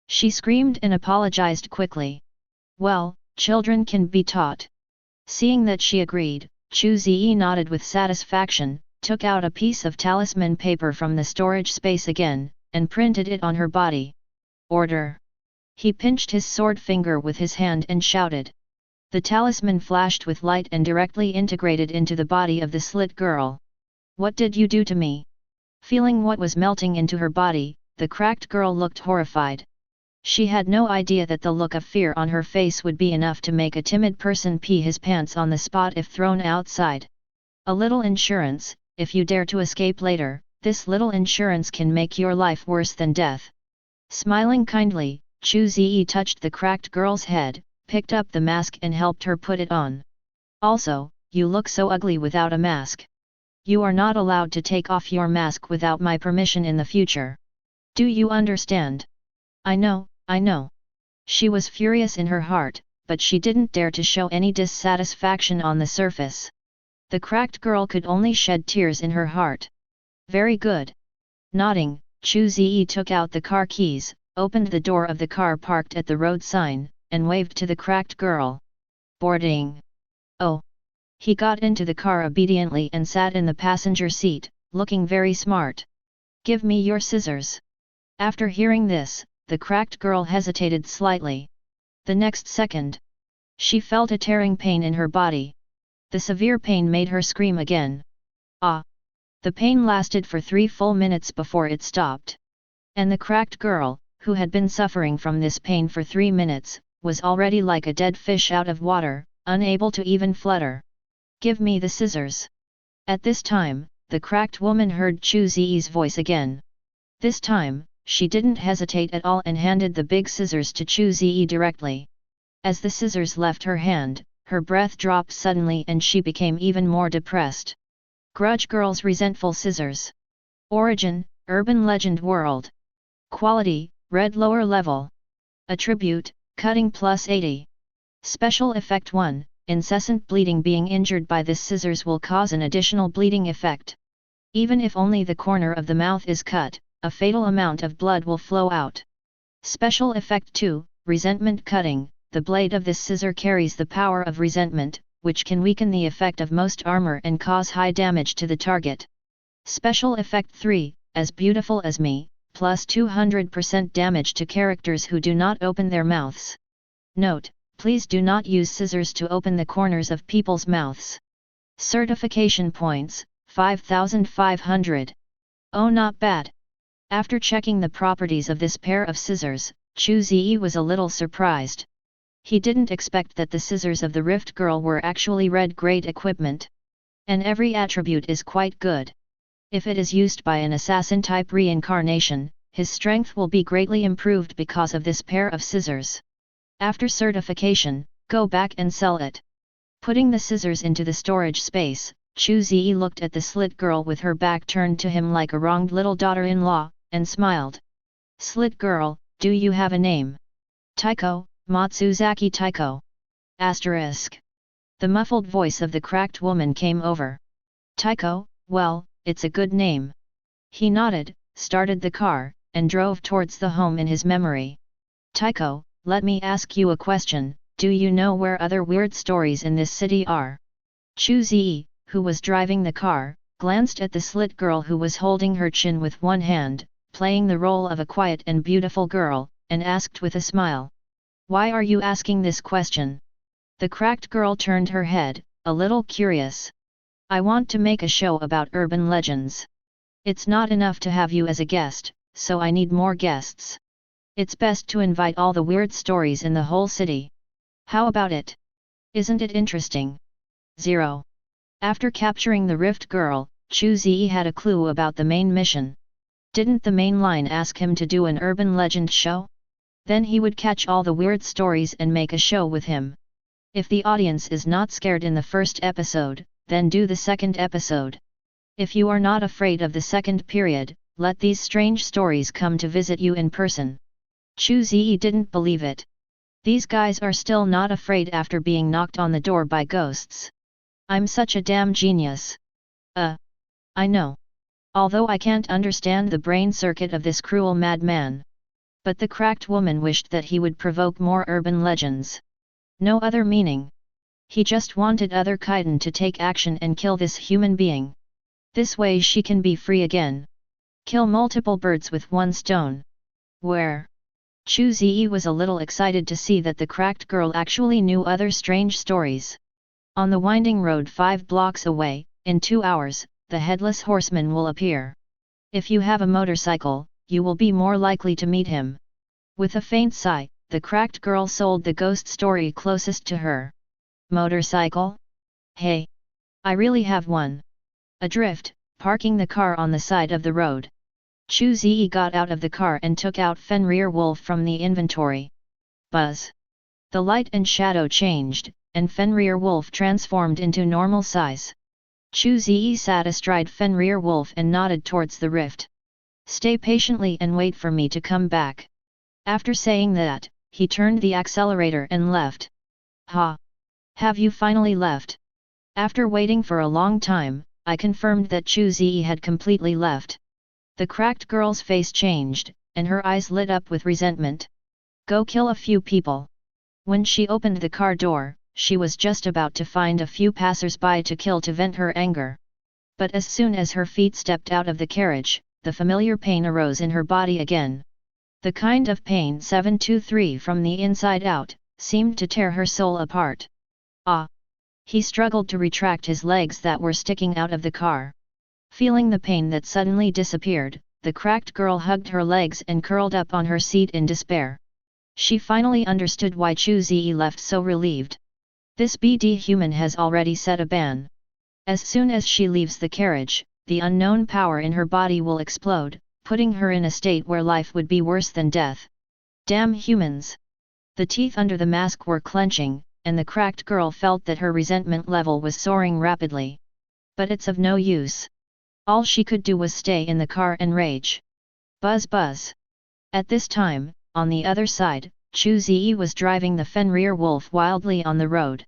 She screamed and apologized quickly. Well, children can be taught. Seeing that she agreed, Chu Ze nodded with satisfaction, took out a piece of talisman paper from the storage space again, and printed it on her body. Order! He pinched his sword finger with his hand and shouted. The talisman flashed with light and directly integrated into the body of the slit girl. What did you do to me? Feeling what was melting into her body, the cracked girl looked horrified. She had no idea that the look of fear on her face would be enough to make a timid person pee his pants on the spot if thrown outside. A little insurance, if you dare to escape later, this little insurance can make your life worse than death. Smiling kindly, Chu Ze touched the cracked girl's head, picked up the mask and helped her put it on. Also, you look so ugly without a mask. You are not allowed to take off your mask without my permission in the future. Do you understand? I know. She was furious in her heart, but she didn't dare to show any dissatisfaction on the surface. The cracked girl could only shed tears in her heart. Very good. Nodding, Chu Ze took out the car keys, opened the door of the car parked at the road sign, and waved to the cracked girl. Boarding. Oh. He got into the car obediently and sat in the passenger seat, looking very smart. Give me your scissors. After hearing this, the cracked girl hesitated slightly. The next second, she felt a tearing pain in her body. The severe pain made her scream again. Ah! The pain lasted for 3 full minutes before it stopped. And the cracked girl, who had been suffering from this pain for 3 minutes, was already like a dead fish out of water, unable to even flutter. Give me the scissors. At this time, the cracked woman heard Chu Ze's voice again. This time, she didn't hesitate at all and handed the big scissors to Chu Ze directly. As the scissors left her hand, her breath dropped suddenly and she became even more depressed. Grudge Girl's resentful scissors. Origin, Urban Legend World. Quality, Red lower level. Attribute, Cutting plus 80. Special Effect 1, Incessant bleeding. Being injured by this scissors will cause an additional bleeding effect. Even if only the corner of the mouth is cut, a fatal amount of blood will flow out. Special Effect 2, Resentment Cutting. The blade of this scissor carries the power of resentment, which can weaken the effect of most armor and cause high damage to the target. Special Effect 3, As Beautiful as Me, plus 200% damage to characters who do not open their mouths. Note, please do not use scissors to open the corners of people's mouths. Certification points, 5,500. Oh, not bad. After checking the properties of this pair of scissors, Chu Ze was a little surprised. He didn't expect that the scissors of the Rift Girl were actually red-grade equipment. And every attribute is quite good. If it is used by an assassin-type reincarnation, his strength will be greatly improved because of this pair of scissors. After certification, go back and sell it. Putting the scissors into the storage space, Chu Ze looked at the slit girl with her back turned to him like a wronged little daughter-in-law, and smiled. Slit girl, do you have a name? Taiko, Matsuzaki Taiko. Asterisk. The muffled voice of the cracked woman came over. Taiko, well, it's a good name. He nodded, started the car, and drove towards the home in his memory. Taiko, let me ask you a question, do you know where other weird stories in this city are? Chu Ze, who was driving the car, glanced at the slit girl who was holding her chin with one hand, playing the role of a quiet and beautiful girl, and asked with a smile. Why are you asking this question? The cracked girl turned her head, a little curious. I want to make a show about urban legends. It's not enough to have you as a guest, so I need more guests. It's best to invite all the weird stories in the whole city. How about it? Isn't it interesting? 0. After capturing the Rift Girl, Chu Ze had a clue about the main mission. Didn't the main line ask him to do an urban legend show? Then he would catch all the weird stories and make a show with him. If the audience is not scared in the first episode, then do the second episode. If you are not afraid of the second period, let these strange stories come to visit you in person. Chu Ze didn't believe it. These guys are still not afraid after being knocked on the door by ghosts. I'm such a damn genius. I know. Although I can't understand the brain circuit of this cruel madman. But the cracked woman wished that he would provoke more urban legends. No other meaning. He just wanted other Kaiden to take action and kill this human being. This way she can be free again. Kill multiple birds with one stone. Where? Chu Ze was a little excited to see that the cracked girl actually knew other strange stories. On the winding road 5 blocks away, in 2 hours, the headless horseman will appear. If you have a motorcycle, you will be more likely to meet him. With a faint sigh, the cracked girl sold the ghost story closest to her. Motorcycle? Hey! I really have one. Adrift, parking the car on the side of the road. Chu Ze got out of the car and took out Fenrir Wolf from the inventory. Buzz! The light and shadow changed, and Fenrir Wolf transformed into normal size. Chu Ze sat astride Fenrir Wolf and nodded towards the rift. Stay patiently and wait for me to come back. After saying that, he turned the accelerator and left. Ha! Have you finally left? After waiting for a long time, I confirmed that Chu Ze had completely left. The cracked girl's face changed, and her eyes lit up with resentment. Go kill a few people. When she opened the car door, she was just about to find a few passers-by to kill to vent her anger. But as soon as her feet stepped out of the carriage, the familiar pain arose in her body again. The kind of pain 723 from the inside out, seemed to tear her soul apart. Ah! He struggled to retract his legs that were sticking out of the car. Feeling the pain that suddenly disappeared, the cracked girl hugged her legs and curled up on her seat in despair. She finally understood why Chu Ze left so relieved. This BD human has already set a ban. As soon as she leaves the carriage, the unknown power in her body will explode, putting her in a state where life would be worse than death. Damn humans! The teeth under the mask were clenching, and the cracked girl felt that her resentment level was soaring rapidly. But it's of no use. All she could do was stay in the car and rage. Buzz buzz. At this time, on the other side, Chu Ze was driving the Fenrir Wolf wildly on the road.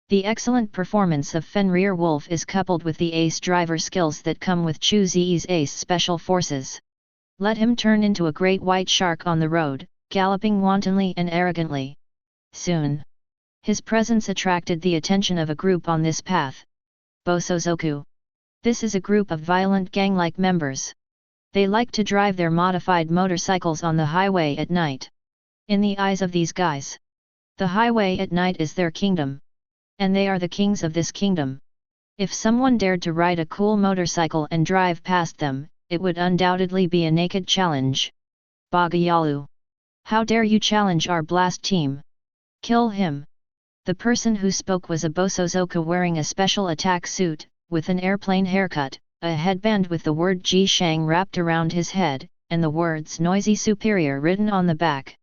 The excellent performance of Fenrir Wolf is coupled with the ace driver skills that come with Chu Ze's ace special forces. Let him turn into a great white shark on the road, galloping wantonly and arrogantly. Soon, his presence attracted the attention of a group on this path. Bosozoku. This is a group of violent gang-like members. They like to drive their modified motorcycles on the highway at night. In the eyes of these guys, the highway at night is their kingdom. And they are the kings of this kingdom. If someone dared to ride a cool motorcycle and drive past them, it would undoubtedly be a naked challenge. Bagayalu. How dare you challenge our blast team? Kill him! The person who spoke was a Bosozoku wearing a special attack suit, with an airplane haircut, a headband with the word Ji Shang wrapped around his head, and the words Noisy Superior written on the back.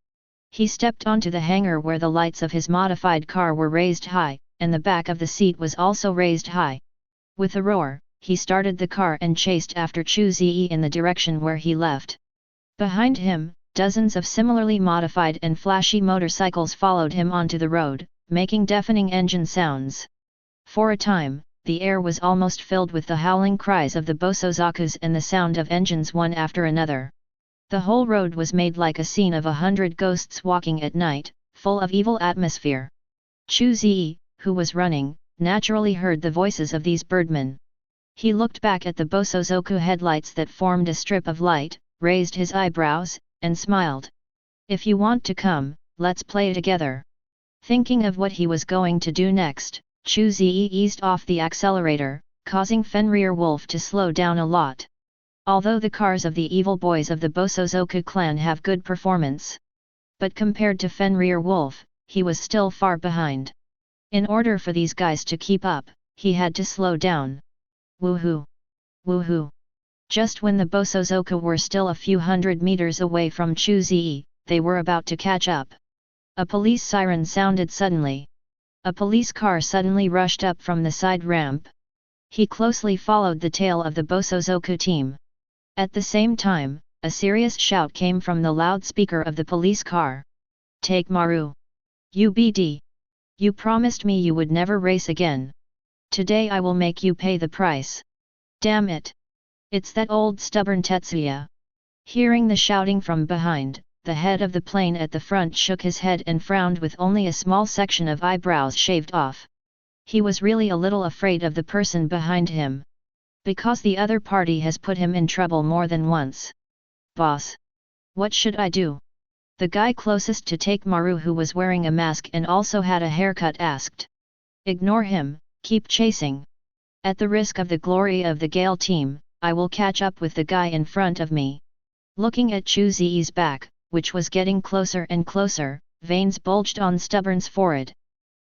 He stepped onto the hangar where the lights of his modified car were raised high, and the back of the seat was also raised high. With a roar, he started the car and chased after Chu Ze in the direction where he left. Behind him, dozens of similarly modified and flashy motorcycles followed him onto the road, making deafening engine sounds. For a time, the air was almost filled with the howling cries of the Bosozokus and the sound of engines one after another. The whole road was made like a scene of 100 ghosts walking at night, full of evil atmosphere. Chu Ze, who was running, naturally heard the voices of these birdmen. He looked back at the Bosozoku headlights that formed a strip of light, raised his eyebrows, and smiled. If you want to come, let's play together. Thinking of what he was going to do next, Chu Ze eased off the accelerator, causing Fenrir Wolf to slow down a lot. Although the cars of the evil boys of the Bosozoku clan have good performance, but compared to Fenrir Wolf, he was still far behind. In order for these guys to keep up, he had to slow down. Woohoo! Woohoo! Just when the Bosozoku were still a few hundred meters away from Chu Ze, they were about to catch up. A police siren sounded suddenly. A police car suddenly rushed up from the side ramp. He closely followed the tail of the Bosozoku team. At the same time, a serious shout came from the loudspeaker of the police car. Take Maru! UBD! You promised me you would never race again. Today I will make you pay the price. Damn it! It's that old stubborn Tetsuya. Hearing the shouting from behind, the head of the plane at the front shook his head and frowned with only a small section of eyebrows shaved off. He was really a little afraid of the person behind him. Because the other party has put him in trouble more than once. Boss! What should I do? The guy closest to Take Maru, who was wearing a mask and also had a haircut, asked. Ignore him, keep chasing. At the risk of the glory of the Gale team, I will catch up with the guy in front of me. Looking at Chu Ze's back, which was getting closer and closer, veins bulged on Stubborn's forehead.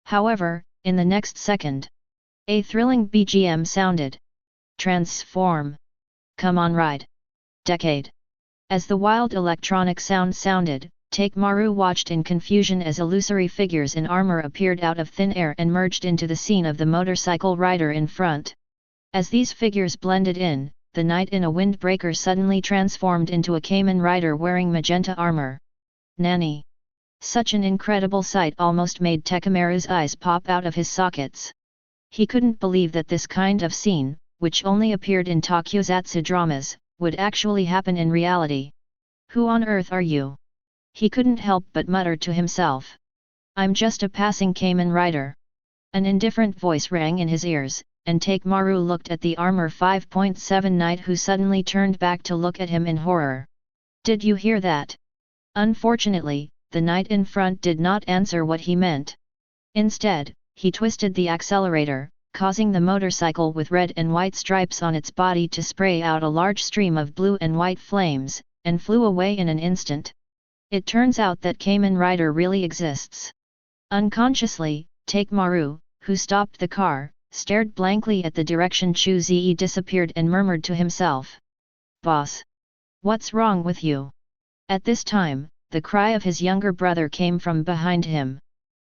However, in the next second, a thrilling BGM sounded. Transform! Come on, ride! Decade! As the wild electronic sound sounded, Take Maru watched in confusion as illusory figures in armor appeared out of thin air and merged into the scene of the motorcycle rider in front. As these figures blended in, the knight in a windbreaker suddenly transformed into a Kamen rider wearing magenta armor. Nanny! Such an incredible sight almost made Tekamaru's eyes pop out of his sockets. He couldn't believe that this kind of scene, which only appeared in tokusatsu dramas, would actually happen in reality. Who on earth are you? He couldn't help but mutter to himself. I'm just a passing Kamen rider. An indifferent voice rang in his ears, and Take Maru looked at the armor 5.7 knight, who suddenly turned back to look at him in horror. Did you hear that? Unfortunately, the knight in front did not answer what he meant. Instead, he twisted the accelerator, causing the motorcycle with red and white stripes on its body to spray out a large stream of blue and white flames, and flew away in an instant. It turns out that Kamen Rider really exists. Unconsciously, Take Maru, who stopped the car, stared blankly at the direction Chu Ze disappeared and murmured to himself. Boss! What's wrong with you? At this time, the cry of his younger brother came from behind him.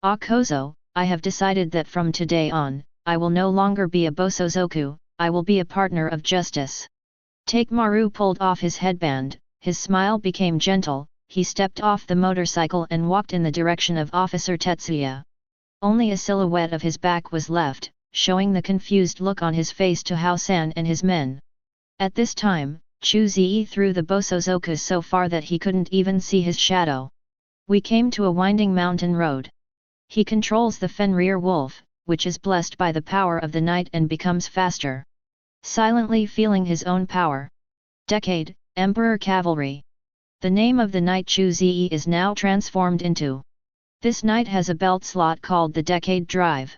Akozo, I have decided that from today on, I will no longer be a Bosozoku, I will be a partner of justice. Take Maru pulled off his headband, his smile became gentle, he stepped off the motorcycle and walked in the direction of Officer Tetsuya. Only a silhouette of his back was left, showing the confused look on his face to Hao-san and his men. At this time, Chu Ze threw the Bosozoku so far that he couldn't even see his shadow. We came to a winding mountain road. He controls the Fenrir Wolf, which is blessed by the power of the night and becomes faster. Silently feeling his own power. Decade, Emperor Cavalry. The name of the knight Chu Ze is now transformed into. This knight has a belt slot called the Decade Drive.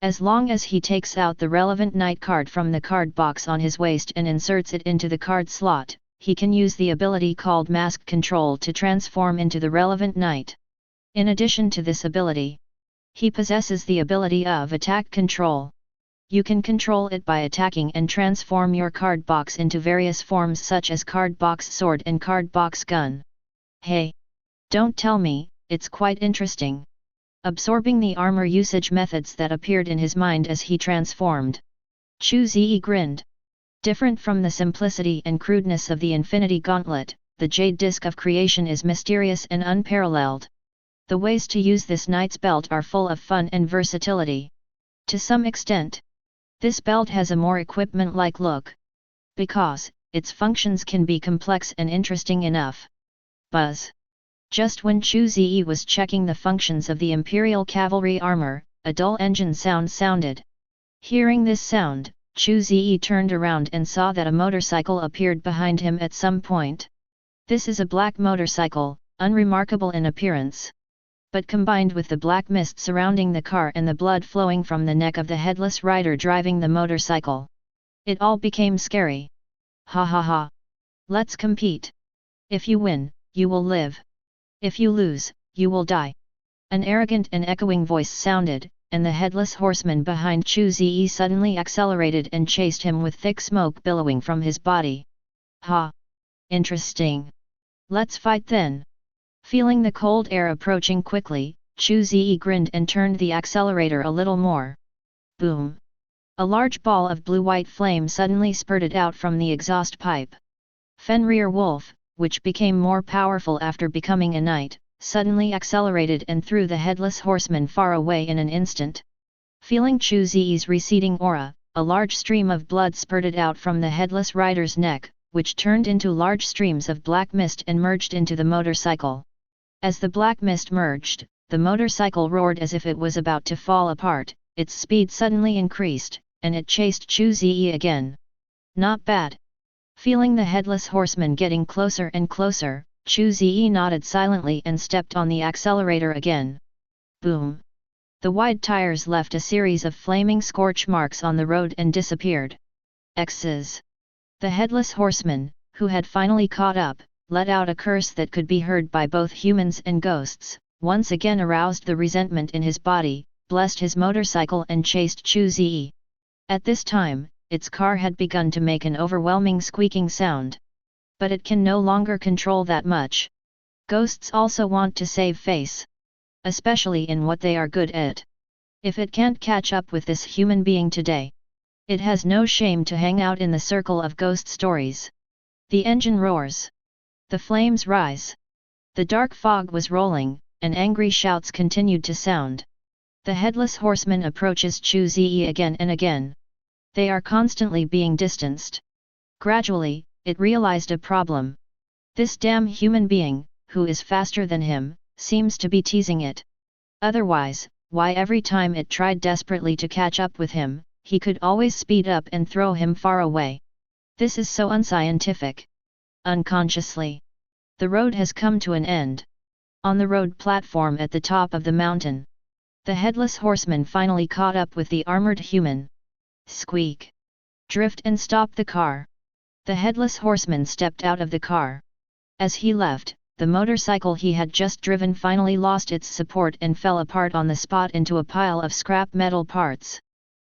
As long as he takes out the relevant knight card from the card box on his waist and inserts it into the card slot, he can use the ability called Mask Control to transform into the relevant knight. In addition to this ability, he possesses the ability of Attack Control. You can control it by attacking and transform your card box into various forms such as card box sword and card box gun. Hey! Don't tell me, it's quite interesting. Absorbing the armor usage methods that appeared in his mind as he transformed, Chu Ze grinned. Different from the simplicity and crudeness of the Infinity Gauntlet, the Jade Disc of Creation is mysterious and unparalleled. The ways to use this knight's belt are full of fun and versatility. To some extent, this belt has a more equipment-like look, because its functions can be complex and interesting enough. Buzz! Just when Chu Ze was checking the functions of the Imperial Cavalry armor, a dull engine sound sounded. Hearing this sound, Chu Ze turned around and saw that a motorcycle appeared behind him at some point. This is a black motorcycle, unremarkable in appearance. But combined with the black mist surrounding the car and the blood flowing from the neck of the headless rider driving the motorcycle, it all became scary. Ha ha ha! Let's compete. If you win, you will live. If you lose, you will die. An arrogant and echoing voice sounded, and the headless horseman behind Chu Ze suddenly accelerated and chased him with thick smoke billowing from his body. Ha! Interesting. Let's fight then. Feeling the cold air approaching quickly, Chu Ze grinned and turned the accelerator a little more. Boom! A large ball of blue-white flame suddenly spurted out from the exhaust pipe. Fenrir Wolf, which became more powerful after becoming a knight, suddenly accelerated and threw the headless horseman far away in an instant. Feeling Chu Ze's receding aura, a large stream of blood spurted out from the headless rider's neck, which turned into large streams of black mist and merged into the motorcycle. As the black mist merged, the motorcycle roared as if it was about to fall apart, its speed suddenly increased, and it chased Chu Ze again. Not bad. Feeling the headless horseman getting closer and closer, Chu Ze nodded silently and stepped on the accelerator again. Boom! The wide tires left a series of flaming scorch marks on the road and disappeared. X's. The headless horseman, who had finally caught up, let out a curse that could be heard by both humans and ghosts, once again aroused the resentment in his body, blessed his motorcycle and chased Chu Ze. At this time, its car had begun to make an overwhelming squeaking sound. But it can no longer control that much. Ghosts also want to save face. Especially in what they are good at. If it can't catch up with this human being today, it has no shame to hang out in the circle of ghost stories. The engine roars. The flames rise. The dark fog was rolling, and angry shouts continued to sound. The headless horseman approaches Chu Ze again and again. They are constantly being distanced. Gradually, it realized a problem. This damn human being, who is faster than him, seems to be teasing it. Otherwise, why every time it tried desperately to catch up with him, he could always speed up and throw him far away. This is so unscientific. Unconsciously, the road has come to an end. On the road platform at the top of the mountain, the headless horseman finally caught up with the armored human. Squeak! Drift and stop the car. The headless horseman stepped out of the car. As he left, the motorcycle he had just driven finally lost its support and fell apart on the spot into a pile of scrap metal parts.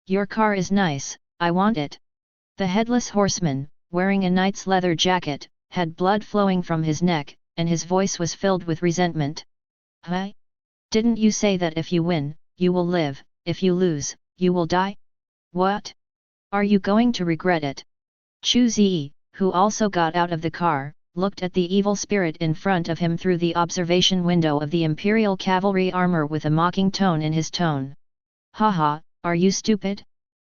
Your car is nice, I want it. The headless horseman, wearing a knight's leather jacket, had blood flowing from his neck, and his voice was filled with resentment. Huh? Didn't you say that if you win, you will live, if you lose, you will die? What? Are you going to regret it? Chu Ze, who also got out of the car, looked at the evil spirit in front of him through the observation window of the Imperial Cavalry armor with a mocking tone in his tone. Haha, are you stupid?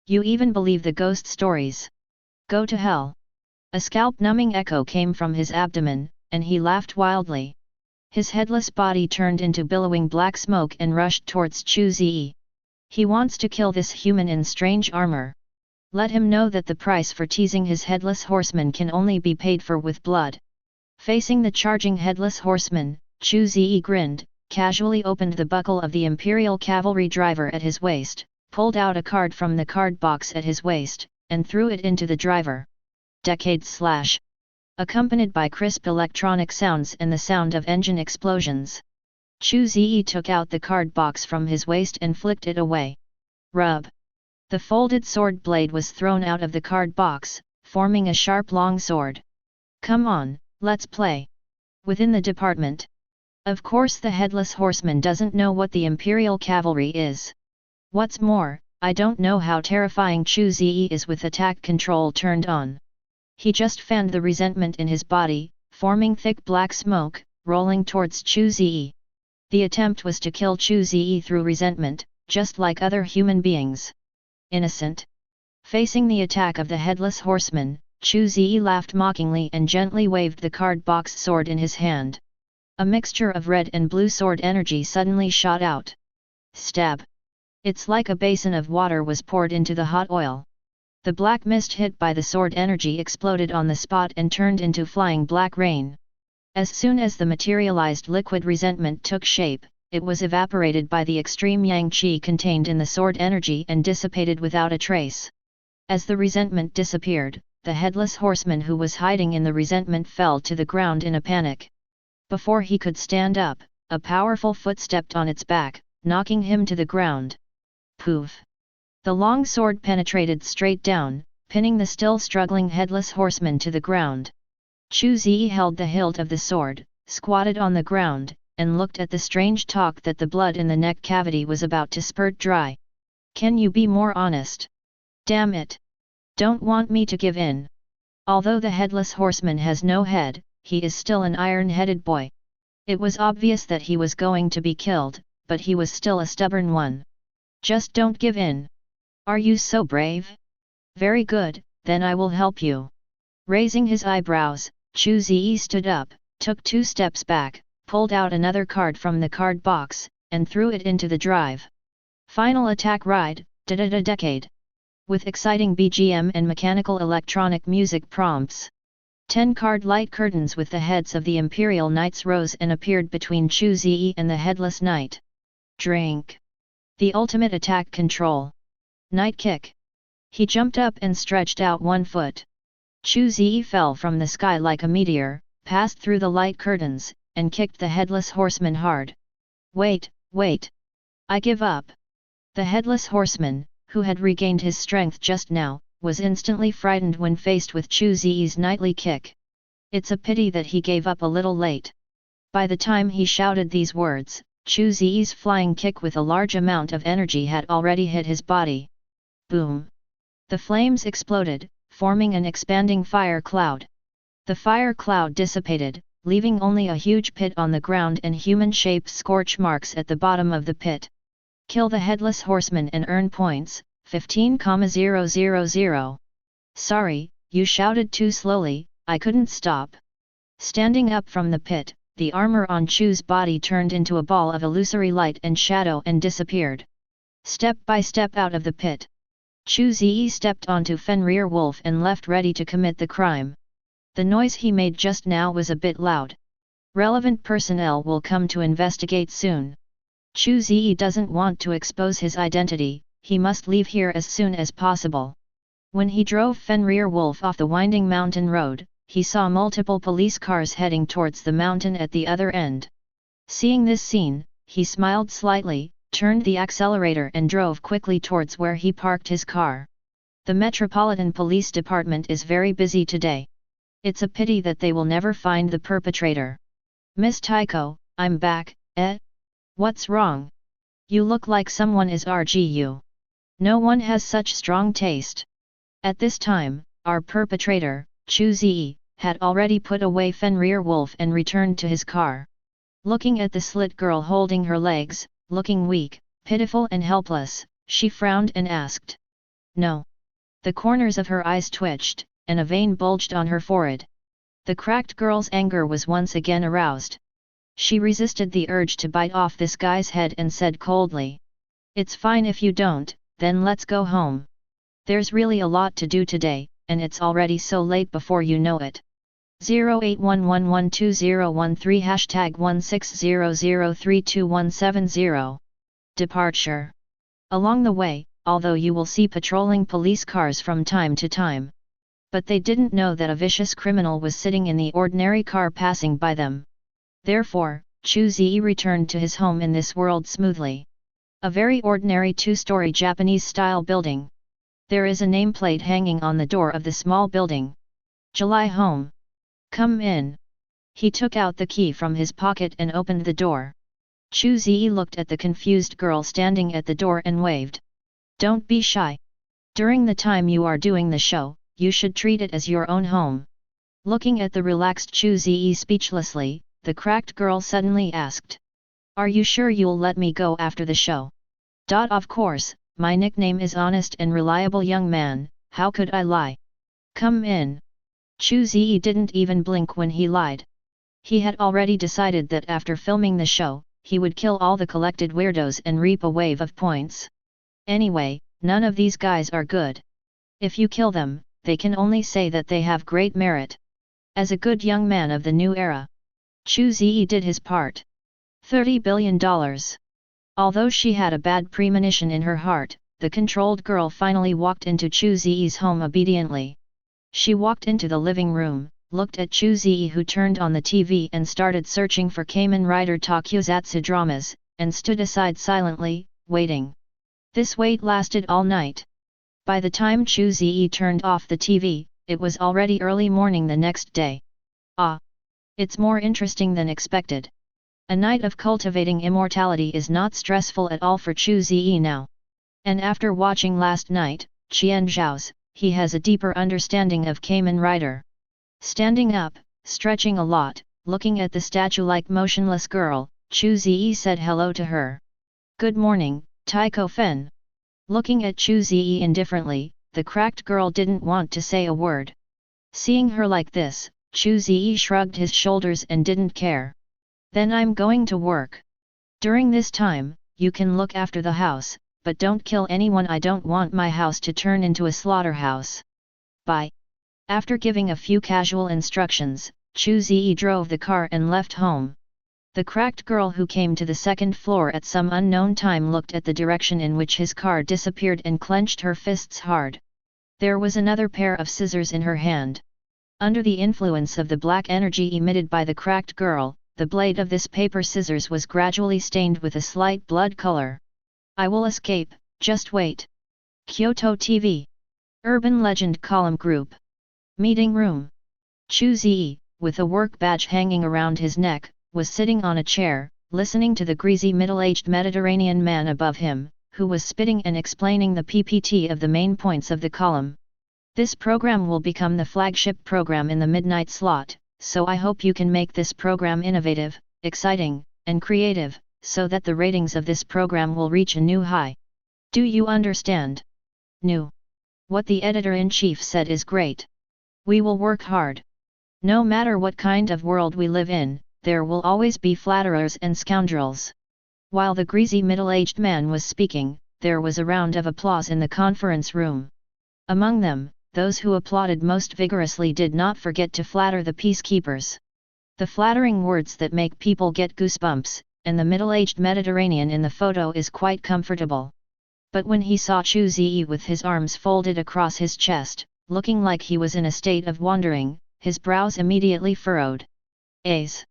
You even believe the ghost stories? Go to hell! A scalp-numbing echo came from his abdomen, and he laughed wildly. His headless body turned into billowing black smoke and rushed towards Chu Ze. He wants to kill this human in strange armor. Let him know that the price for teasing his headless horseman can only be paid for with blood. Facing the charging headless horseman, Chu Ze grinned, casually opened the buckle of the Imperial Cavalry driver at his waist, pulled out a card from the card box at his waist, and threw it into the driver. Decade slash. Accompanied by crisp electronic sounds and the sound of engine explosions. Chu Ze took out the card box from his waist and flicked it away. Rub. The folded sword blade was thrown out of the card box, forming a sharp long sword. Come on, let's play. Within the department. Of course the Headless Horseman doesn't know what the Imperial Cavalry is. What's more, I don't know how terrifying Chu Ze is with attack control turned on. He just fanned the resentment in his body, forming thick black smoke, rolling towards Chu Ze. The attempt was to kill Chu Ze through resentment, just like other human beings. Innocent. Facing the attack of the Headless Horseman, Chu Ze laughed mockingly and gently waved the card box sword in his hand. A mixture of red and blue sword energy suddenly shot out. Stab. It's like a basin of water was poured into the hot oil. The black mist hit by the sword energy exploded on the spot and turned into flying black rain. As soon as the materialized liquid resentment took shape, it was evaporated by the extreme yang qi contained in the sword energy and dissipated without a trace. As the resentment disappeared, the Headless Horseman who was hiding in the resentment fell to the ground in a panic. Before he could stand up, a powerful foot stepped on its back, knocking him to the ground. Poof! The long sword penetrated straight down, pinning the still struggling Headless Horseman to the ground. Chu Ze held the hilt of the sword, squatted on the ground, and looked at the strange talk that the blood in the neck cavity was about to spurt dry. Can you be more honest? Damn it! Don't want me to give in. Although the Headless Horseman has no head, he is still an iron-headed boy. It was obvious that he was going to be killed, but he was still a stubborn one. Just don't give in. Are you so brave? Very good, then I will help you. Raising his eyebrows, Chu Ze stood up, took 2 steps back, pulled out another card from the card box, and threw it into the drive. Final attack ride, decade. With exciting BGM and mechanical electronic music prompts. 10 card light curtains with the heads of the Imperial Knights rose and appeared between Chu Ze and the Headless Knight. Drink. The ultimate attack control. Night kick. He jumped up and stretched out one foot. Chu Ze fell from the sky like a meteor, passed through the light curtains, and kicked the Headless Horseman hard. Wait, wait! I give up! The Headless Horseman, who had regained his strength just now, was instantly frightened when faced with Chu Ze's nightly kick. It's a pity that he gave up a little late. By the time he shouted these words, Chu Ze's flying kick with a large amount of energy had already hit his body. Boom! The flames exploded, forming an expanding fire cloud. The fire cloud dissipated, leaving only a huge pit on the ground and human-shaped scorch marks at the bottom of the pit. Kill the Headless Horseman and earn points, 15,000. Sorry, you shouted too slowly, I couldn't stop. Standing up from the pit, the armor on Chu's body turned into a ball of illusory light and shadow and disappeared. Step by step out of the pit. Chu Ze stepped onto Fenrir Wolf and left ready to commit the crime. The noise he made just now was a bit loud. Relevant personnel will come to investigate soon. Chu Ze doesn't want to expose his identity, he must leave here as soon as possible. When he drove Fenrir Wolf off the winding mountain road, he saw multiple police cars heading towards the mountain at the other end. Seeing this scene, he smiled slightly, turned the accelerator and drove quickly towards where he parked his car. The Metropolitan Police Department is very busy today. It's a pity that they will never find the perpetrator. Miss Tycho, I'm back, eh? What's wrong? You look like someone is RGU. No one has such strong taste. At this time, our perpetrator, Chu Ze, had already put away Fenrir Wolf and returned to his car. Looking at the slit girl holding her legs, looking weak, pitiful and helpless, she frowned and asked. No. The corners of her eyes twitched, and a vein bulged on her forehead. The cracked girl's anger was once again aroused. She resisted the urge to bite off this guy's head and said coldly. It's fine if you don't, then let's go home. There's really a lot to do today, and it's already so late before you know it. 0811120013 #1600321770. Departure. Along the way, although you will see patrolling police cars from time to time. But they didn't know that a vicious criminal was sitting in the ordinary car passing by them. Therefore, Chu Ze returned to his home in this world smoothly. A very ordinary two-story Japanese-style building. There is a nameplate hanging on the door of the small building. July Home. Come in. He took out the key from his pocket and opened the door. Chu Ze looked at the confused girl standing at the door and waved. Don't be shy. During the time you are doing the show, you should treat it as your own home. Looking at the relaxed Chu Ze speechlessly, the cracked girl suddenly asked. Are you sure you'll let me go after the show? Of course, my nickname is Honest and Reliable Young Man, how could I lie? Come in. Chu Ze didn't even blink when he lied. He had already decided that after filming the show, he would kill all the collected weirdos and reap a wave of points. Anyway, none of these guys are good. If you kill them, they can only say that they have great merit. As a good young man of the new era, Chu Ze did his part. $30 billion. Although she had a bad premonition in her heart, the controlled girl finally walked into Chu Ze's home obediently. She walked into the living room, looked at Chu Ze who turned on the TV and started searching for Kamen Rider Tokusatsu dramas, and stood aside silently, waiting. This wait lasted all night. By the time Chu Ze turned off the TV, it was already early morning the next day. It's more interesting than expected. A night of cultivating immortality is not stressful at all for Chu Ze now. And after watching last night, Qian Zhao's, he has a deeper understanding of Kamen Rider. Standing up, stretching a lot, looking at the statue-like motionless girl, Chu Ze said hello to her. Good morning, Taiko Fen. Looking at Chu Ze indifferently, the cracked girl didn't want to say a word. Seeing her like this, Chu Ze shrugged his shoulders and didn't care. Then I'm going to work. During this time, you can look after the house, but don't kill anyone. I don't want my house to turn into a slaughterhouse. Bye. After giving a few casual instructions, Chu Ze drove the car and left home. The cracked girl who came to the second floor at some unknown time looked at the direction in which his car disappeared and clenched her fists hard. There was another pair of scissors in her hand. Under the influence of the black energy emitted by the cracked girl, the blade of this paper scissors was gradually stained with a slight blood color. I will escape, just wait. Kyoto TV. Urban Legend Column Group. Meeting Room. Chu Ze, with a work badge hanging around his neck, was sitting on a chair, listening to the greasy middle-aged Mediterranean man above him, who was spitting and explaining the PPT of the main points of the column. This program will become the flagship program in the midnight slot, so I hope you can make this program innovative, exciting, and creative, so that the ratings of this program will reach a new high. Do you understand? New. What the editor-in-chief said is great. We will work hard. No matter what kind of world we live in, there will always be flatterers and scoundrels. While the greasy middle-aged man was speaking, there was a round of applause in the conference room. Among them, those who applauded most vigorously did not forget to flatter the peacekeepers. The flattering words that make people get goosebumps, and the middle-aged Mediterranean in the photo is quite comfortable. But when he saw Chu Ze with his arms folded across his chest, looking like he was in a state of wandering, his brows immediately furrowed. Ace.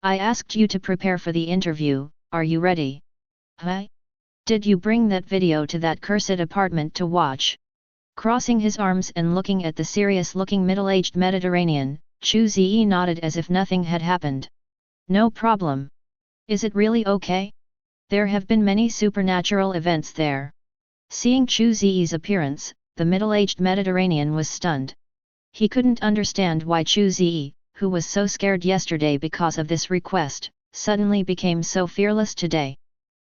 I asked you to prepare for the interview, are you ready? Huh? Did you bring that video to that cursed apartment to watch? Crossing his arms and looking at the serious-looking middle-aged Mediterranean, Chu Ze nodded as if nothing had happened. No problem. Is it really okay? There have been many supernatural events there. Seeing Chu Ze's appearance, the middle-aged Mediterranean was stunned. He couldn't understand why Chu Ze, who was so scared yesterday because of this request, suddenly became so fearless today.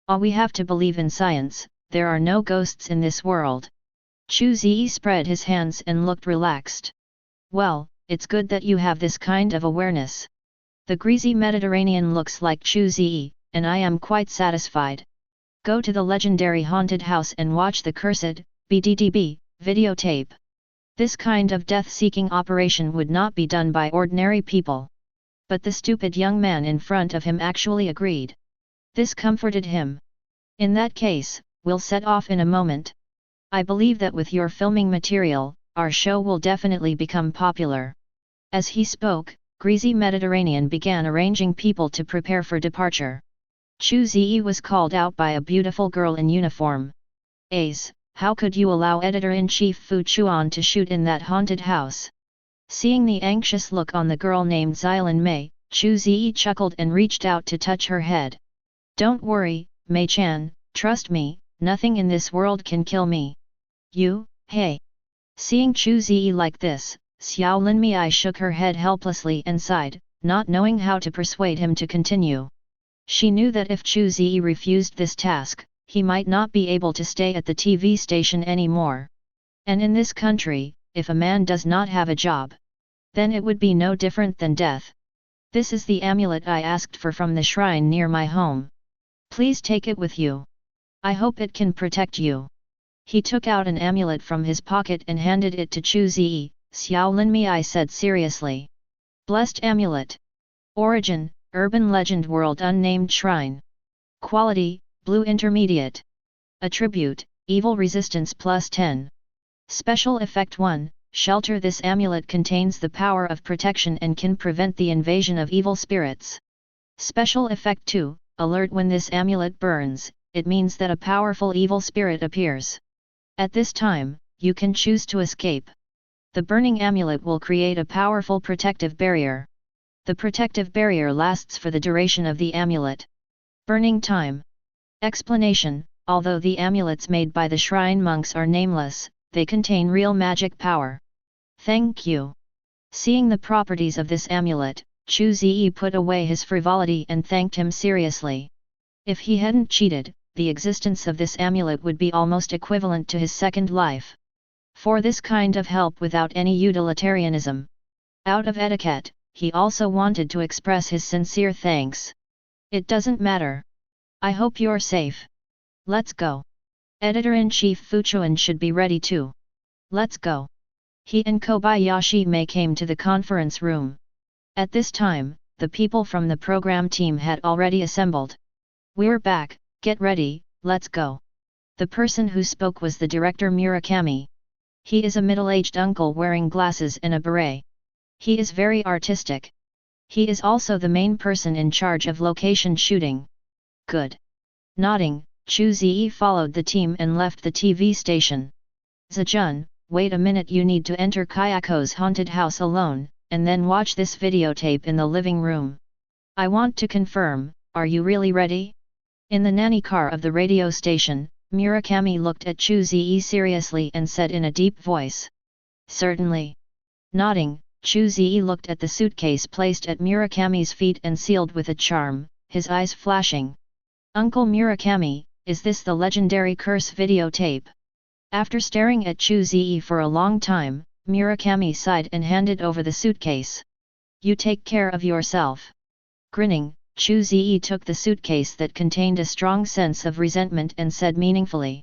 We have to believe in science, there are no ghosts in this world. Chu Ze spread his hands and looked relaxed. Well, it's good that you have this kind of awareness. The greasy Mediterranean looks like Chu Ze, and I am quite satisfied. Go to the legendary haunted house and watch the cursed, BDDB, videotape. This kind of death-seeking operation would not be done by ordinary people. But the stupid young man in front of him actually agreed. This comforted him. In that case, we'll set off in a moment. I believe that with your filming material, our show will definitely become popular. As he spoke, Greasy Mediterranean began arranging people to prepare for departure. Chu Ze was called out by a beautiful girl in uniform. Ace, how could you allow Editor-in-Chief Fu Chuan to shoot in that haunted house? Seeing the anxious look on the girl named Xylin Mei, Chu Ze chuckled and reached out to touch her head. Don't worry, Mei-chan, trust me, nothing in this world can kill me. You, hey. Seeing Chu Ze like this, Xiao Linmei shook her head helplessly and sighed, not knowing how to persuade him to continue. She knew that if Chu Ze refused this task, he might not be able to stay at the TV station anymore. And in this country, if a man does not have a job, then it would be no different than death. This is the amulet I asked for from the shrine near my home. Please take it with you. I hope it can protect you. He took out an amulet from his pocket and handed it to Chu Ze. Xiao Linmei said seriously. Blessed amulet. Origin, urban legend world unnamed shrine. Quality, blue intermediate. Attribute, evil resistance +10. Special effect 1, shelter. This amulet contains the power of protection and can prevent the invasion of evil spirits. Special effect 2, alert. When this amulet burns, it means that a powerful evil spirit appears. At this time, you can choose to escape. The burning amulet will create a powerful protective barrier. The protective barrier lasts for the duration of the amulet. Burning time. Explanation: although the amulets made by the shrine monks are nameless, they contain real magic power. Thank you. Seeing the properties of this amulet, Chu Ze put away his frivolity and thanked him seriously. If he hadn't cheated, the existence of this amulet would be almost equivalent to his second life. For this kind of help without any utilitarianism. Out of etiquette, he also wanted to express his sincere thanks. It doesn't matter. I hope you're safe. Let's go. Editor-in-Chief Fu Chuan should be ready too. Let's go. He and Kobayashi Mei came to the conference room. At this time, the people from the program team had already assembled. We're back, get ready, let's go. The person who spoke was the director Murakami. He is a middle-aged uncle wearing glasses and a beret. He is very artistic. He is also the main person in charge of location shooting. Good. Nodding, Chu Ze followed the team and left the TV station. Zejun, wait a minute, you need to enter Kayako's haunted house alone, and then watch this videotape in the living room. I want to confirm, are you really ready? In the nanny car of the radio station, Murakami looked at Chu Ze seriously and said in a deep voice. Certainly. Nodding, Chu Ze looked at the suitcase placed at Murakami's feet and sealed with a charm, his eyes flashing. Uncle Murakami, is this the legendary curse videotape? After staring at Chu Ze for a long time, Murakami sighed and handed over the suitcase. You take care of yourself. Grinning, Chu Ze took the suitcase that contained a strong sense of resentment and said meaningfully.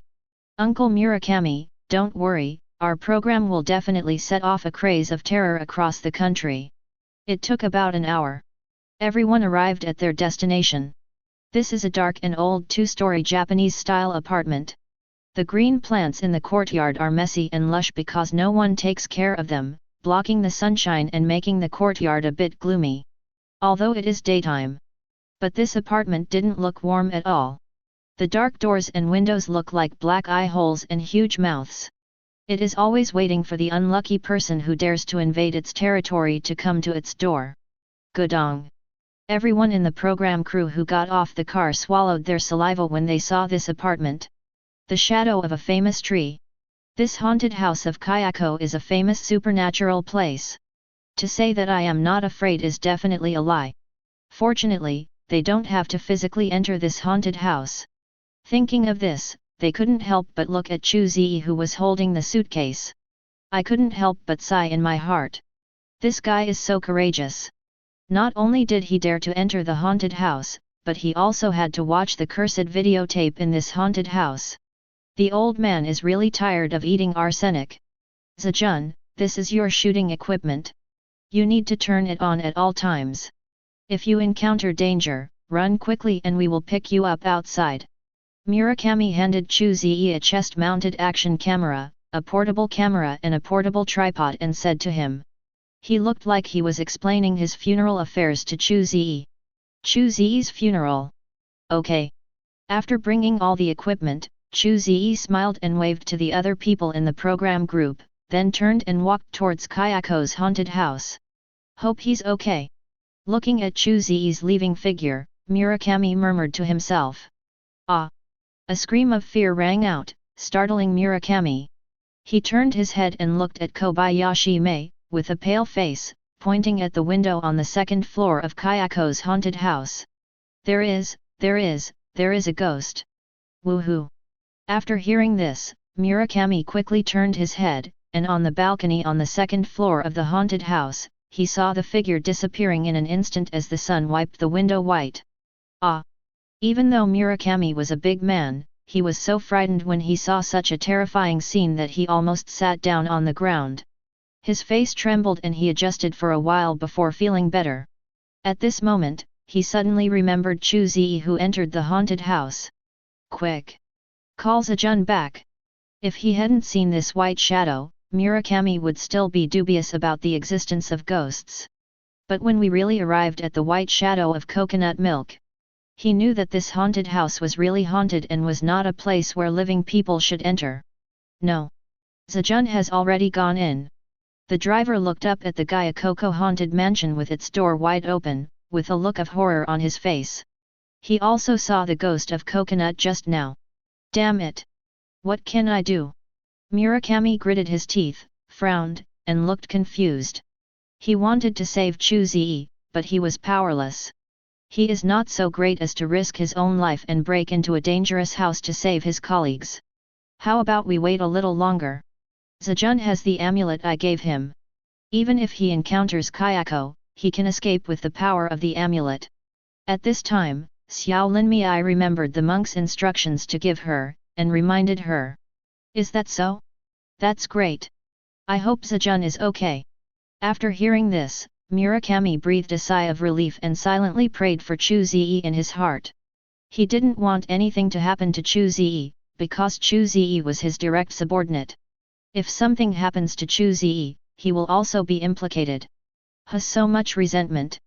Uncle Murakami, don't worry, our program will definitely set off a craze of terror across the country. It took about an hour. Everyone arrived at their destination. This is a dark and old two-story Japanese-style apartment. The green plants in the courtyard are messy and lush because no one takes care of them, blocking the sunshine and making the courtyard a bit gloomy. Although it is daytime. But this apartment didn't look warm at all. The dark doors and windows look like black eye holes and huge mouths. It is always waiting for the unlucky person who dares to invade its territory to come to its door. Gudong. Everyone in the program crew who got off the car swallowed their saliva when they saw this apartment. The shadow of a famous tree. This haunted house of Kayako is a famous supernatural place. To say that I am not afraid is definitely a lie. Fortunately, they don't have to physically enter this haunted house. Thinking of this, they couldn't help but look at Chu Ze who was holding the suitcase. I couldn't help but sigh in my heart. This guy is so courageous. Not only did he dare to enter the haunted house, but he also had to watch the cursed videotape in this haunted house. The old man is really tired of eating arsenic. Zejun, this is your shooting equipment. You need to turn it on at all times. If you encounter danger, run quickly and we will pick you up outside. Murakami handed Chu Ze a chest-mounted action camera, a portable camera and a portable tripod and said to him. He looked like he was explaining his funeral affairs to Chu Ze. Chu Ze's funeral. Okay. After bringing all the equipment, Chu Ze smiled and waved to the other people in the program group, then turned and walked towards Kayako's haunted house. Hope he's okay. Looking at Chu Ze's leaving figure, Murakami murmured to himself. Ah! A scream of fear rang out, startling Murakami. He turned his head and looked at Kobayashi Mei, with a pale face, pointing at the window on the second floor of Kayako's haunted house. There is a ghost. Woohoo! After hearing this, Murakami quickly turned his head, and on the balcony on the second floor of the haunted house, he saw the figure disappearing in an instant as the sun wiped the window white. Ah! Even though Murakami was a big man, he was so frightened when he saw such a terrifying scene that he almost sat down on the ground. His face trembled and he adjusted for a while before feeling better. At this moment, he suddenly remembered Chu Ze who entered the haunted house. Quick! Call Zejun back. If he hadn't seen this white shadow, Murakami would still be dubious about the existence of ghosts. But when we really arrived at the white shadow of coconut milk, he knew that this haunted house was really haunted and was not a place where living people should enter. No. Zejun has already gone in. The driver looked up at the Gyakoko haunted mansion with its door wide open, with a look of horror on his face. He also saw the ghost of coconut just now. Damn it! What can I do? Murakami gritted his teeth, frowned, and looked confused. He wanted to save Chu Ze, but he was powerless. He is not so great as to risk his own life and break into a dangerous house to save his colleagues. How about we wait a little longer? Zejun has the amulet I gave him. Even if he encounters Kayako, he can escape with the power of the amulet. At this time, Xiao Linmei remembered the monk's instructions to give her, and reminded her. Is that so? That's great. I hope Zejun is okay. After hearing this, Murakami breathed a sigh of relief and silently prayed for Chu Ze in his heart. He didn't want anything to happen to Chu Ze, because Chu Ze was his direct subordinate. If something happens to Chu Ze, he will also be implicated. Has so much resentment.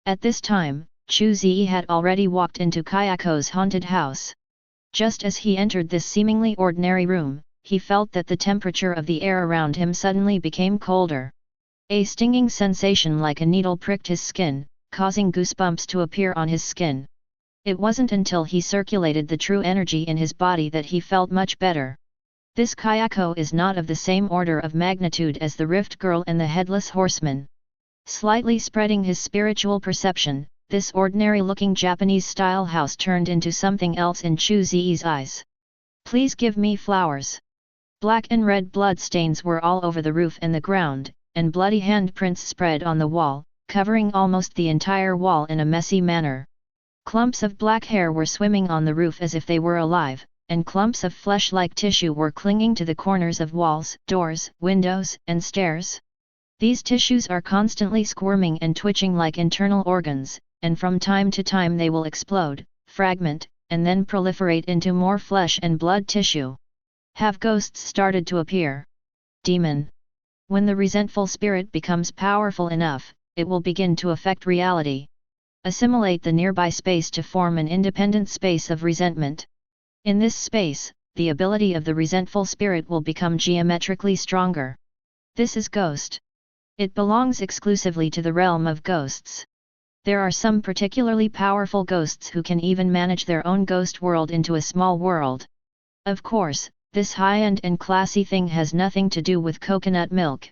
At this time, Chu Ze had already walked into Kayako's haunted house. Just as he entered this seemingly ordinary room, he felt that the temperature of the air around him suddenly became colder. A stinging sensation like a needle pricked his skin, causing goosebumps to appear on his skin. It wasn't until he circulated the true energy in his body that he felt much better. This Kayako is not of the same order of magnitude as the Rift Girl and the Headless Horseman. Slightly spreading his spiritual perception, this ordinary-looking Japanese-style house turned into something else in Chu Ze's eyes. Please give me flowers. Black and red blood stains were all over the roof and the ground, and bloody handprints spread on the wall, covering almost the entire wall in a messy manner. Clumps of black hair were swimming on the roof as if they were alive, and clumps of flesh-like tissue were clinging to the corners of walls, doors, windows, and stairs. These tissues are constantly squirming and twitching like internal organs, and from time to time they will explode, fragment, and then proliferate into more flesh and blood tissue. Have ghosts started to appear? Demon. When the resentful spirit becomes powerful enough, it will begin to affect reality. Assimilate the nearby space to form an independent space of resentment. In this space, the ability of the resentful spirit will become geometrically stronger. This is ghost. It belongs exclusively to the realm of ghosts. There are some particularly powerful ghosts who can even manage their own ghost world into a small world. Of course, this high-end and classy thing has nothing to do with coconut milk.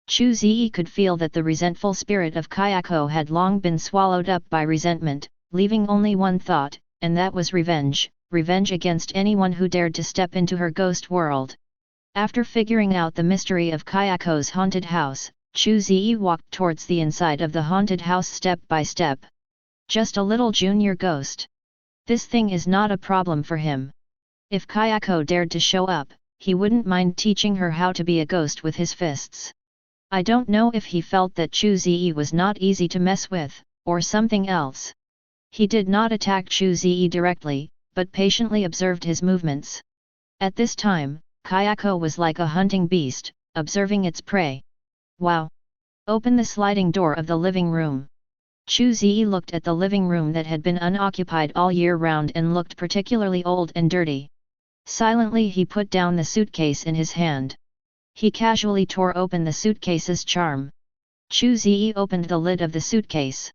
Chu Ze could feel that the resentful spirit of Kayako had long been swallowed up by resentment, leaving only one thought, and that was revenge, revenge against anyone who dared to step into her ghost world. After figuring out the mystery of Kayako's haunted house, Chu Ze walked towards the inside of the haunted house step by step. Just a little junior ghost. This thing is not a problem for him. If Kayako dared to show up, he wouldn't mind teaching her how to be a ghost with his fists. I don't know if he felt that Chu Ze was not easy to mess with, or something else. He did not attack Chu Ze directly, but patiently observed his movements. At this time, Kayako was like a hunting beast, observing its prey. Wow! Open the sliding door of the living room. Chu Ze looked at the living room that had been unoccupied all year round and looked particularly old and dirty. Silently he put down the suitcase in his hand. He casually tore open the suitcase's charm. Chu Ze opened the lid of the suitcase.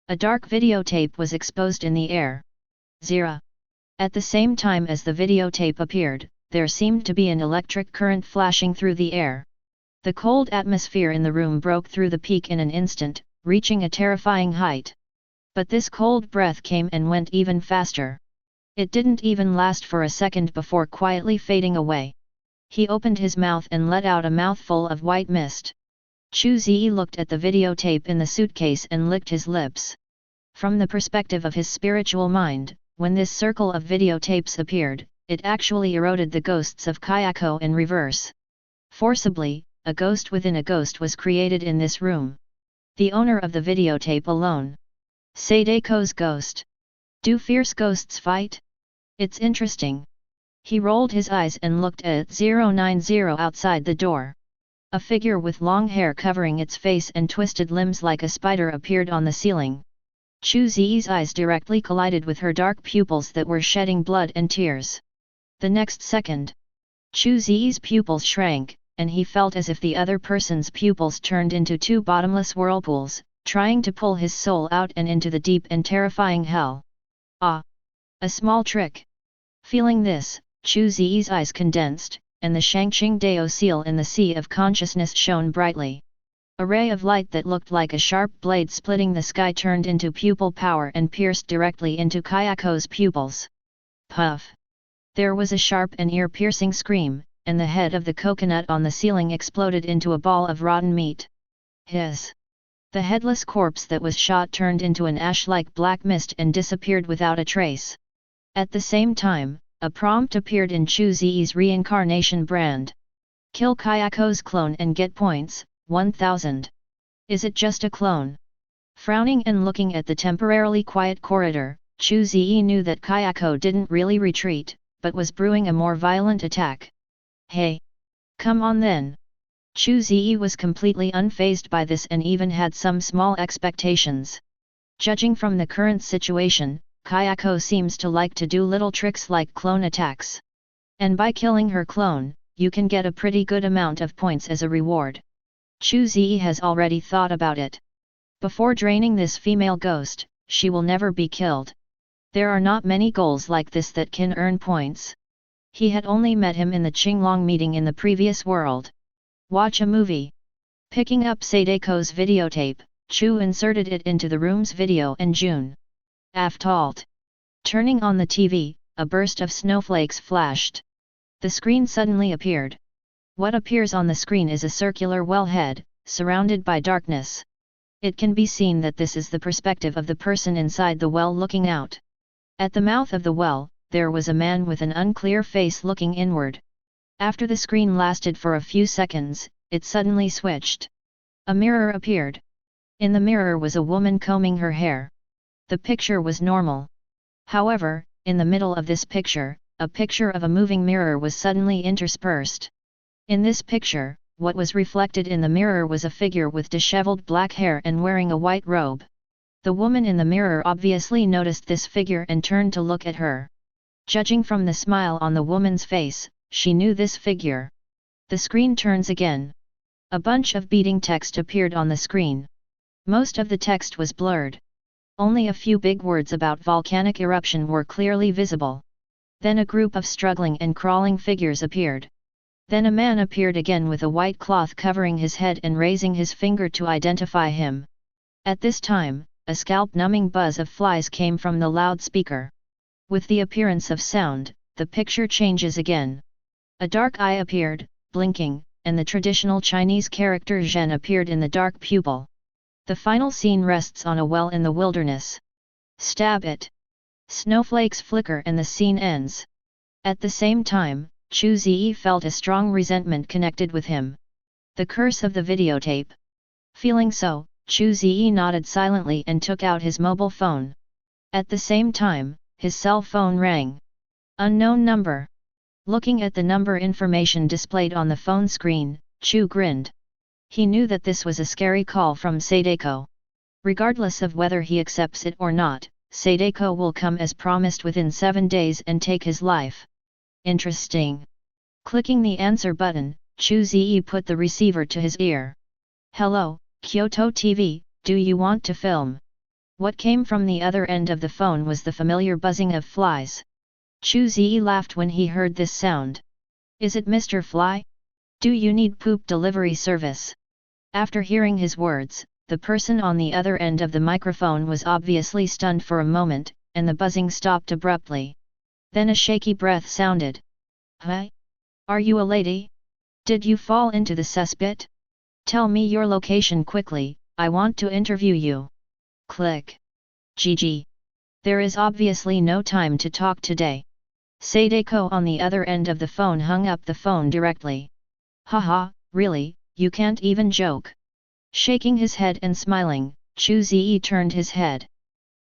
A dark videotape was exposed in the air. Zira. At the same time as the videotape appeared, there seemed to be an electric current flashing through the air. The cold atmosphere in the room broke through the peak in an instant, reaching a terrifying height. But this cold breath came and went even faster. It didn't even last for a second before quietly fading away. He opened his mouth and let out a mouthful of white mist. Chu Ze looked at the videotape in the suitcase and licked his lips. From the perspective of his spiritual mind, when this circle of videotapes appeared, it actually eroded the ghosts of Kayako in reverse. Forcibly, a ghost within a ghost was created in this room. The owner of the videotape alone. Sadako's ghost. Do fierce ghosts fight? It's interesting. He rolled his eyes and looked at 090 outside the door. A figure with long hair covering its face and twisted limbs like a spider appeared on the ceiling. Chu Ze's eyes directly collided with her dark pupils that were shedding blood and tears. The next second, Chu Ze's pupils shrank, and he felt as if the other person's pupils turned into two bottomless whirlpools, trying to pull his soul out and into the deep and terrifying hell. Ah! A small trick. Feeling this, Chu Ze's eyes condensed, and the Shangqing Dao seal in the sea of consciousness shone brightly. A ray of light that looked like a sharp blade splitting the sky turned into pupil power and pierced directly into Kayako's pupils. Puff! There was a sharp and ear-piercing scream, and the head of the coconut on the ceiling exploded into a ball of rotten meat. Hiss! The headless corpse that was shot turned into an ash-like black mist and disappeared without a trace. At the same time, a prompt appeared in Chu Ze's Reincarnation brand. Kill Kayako's clone and get points, 1000. Is it just a clone? Frowning and looking at the temporarily quiet corridor, Chu Ze knew that Kayako didn't really retreat, but was brewing a more violent attack. Hey! Come on then! Chu Ze was completely unfazed by this and even had some small expectations. Judging from the current situation, Kayako seems to like to do little tricks like clone attacks. And by killing her clone, you can get a pretty good amount of points as a reward. Chu Ze has already thought about it. Before draining this female ghost, she will never be killed. There are not many goals like this that can earn points. He had only met him in the Qinglong meeting in the previous world. Watch a movie. Picking up Sadako's videotape, Chu inserted it into the room's video and June. Alt. Turning on the TV, a burst of snowflakes flashed. The screen suddenly appeared. What appears on the screen is a circular wellhead, surrounded by darkness. It can be seen that this is the perspective of the person inside the well looking out. At the mouth of the well, there was a man with an unclear face looking inward. After the screen lasted for a few seconds, it suddenly switched. A mirror appeared. In the mirror was a woman combing her hair. The picture was normal. However, in the middle of this picture, a picture of a moving mirror was suddenly interspersed. In this picture, what was reflected in the mirror was a figure with disheveled black hair and wearing a white robe. The woman in the mirror obviously noticed this figure and turned to look at her. Judging from the smile on the woman's face, she knew this figure. The screen turns again. A bunch of beating text appeared on the screen. Most of the text was blurred. Only a few big words about volcanic eruption were clearly visible. Then a group of struggling and crawling figures appeared. Then a man appeared again with a white cloth covering his head and raising his finger to identify him. At this time, a scalp-numbing buzz of flies came from the loudspeaker. With the appearance of sound, the picture changes again. A dark eye appeared, blinking, and the traditional Chinese character Zhen appeared in the dark pupil. The final scene rests on a well in the wilderness. Stab it! Snowflakes flicker and the scene ends. At the same time, Chu Ze felt a strong resentment connected with him. The curse of the videotape. Feeling so, Chu Ze nodded silently and took out his mobile phone. At the same time, his cell phone rang. Unknown number. Looking at the number information displayed on the phone screen, Chu grinned. He knew that this was a scary call from Sadeko. Regardless of whether he accepts it or not, Sadeko will come as promised within 7 days and take his life. Interesting. Clicking the answer button, Chu Ze put the receiver to his ear. Hello, Kyoto TV, do you want to film? What came from the other end of the phone was the familiar buzzing of flies. Chu Ze laughed when he heard this sound. Is it Mr. Fly? Do you need poop delivery service? After hearing his words, the person on the other end of the microphone was obviously stunned for a moment, and the buzzing stopped abruptly. Then a shaky breath sounded. Huh? Are you a lady? Did you fall into the cesspit? Tell me your location quickly, I want to interview you. Click. GG. There is obviously no time to talk today. Sadeko on the other end of the phone hung up the phone directly. Haha, really, you can't even joke. Shaking his head and smiling, Chu Ze turned his head.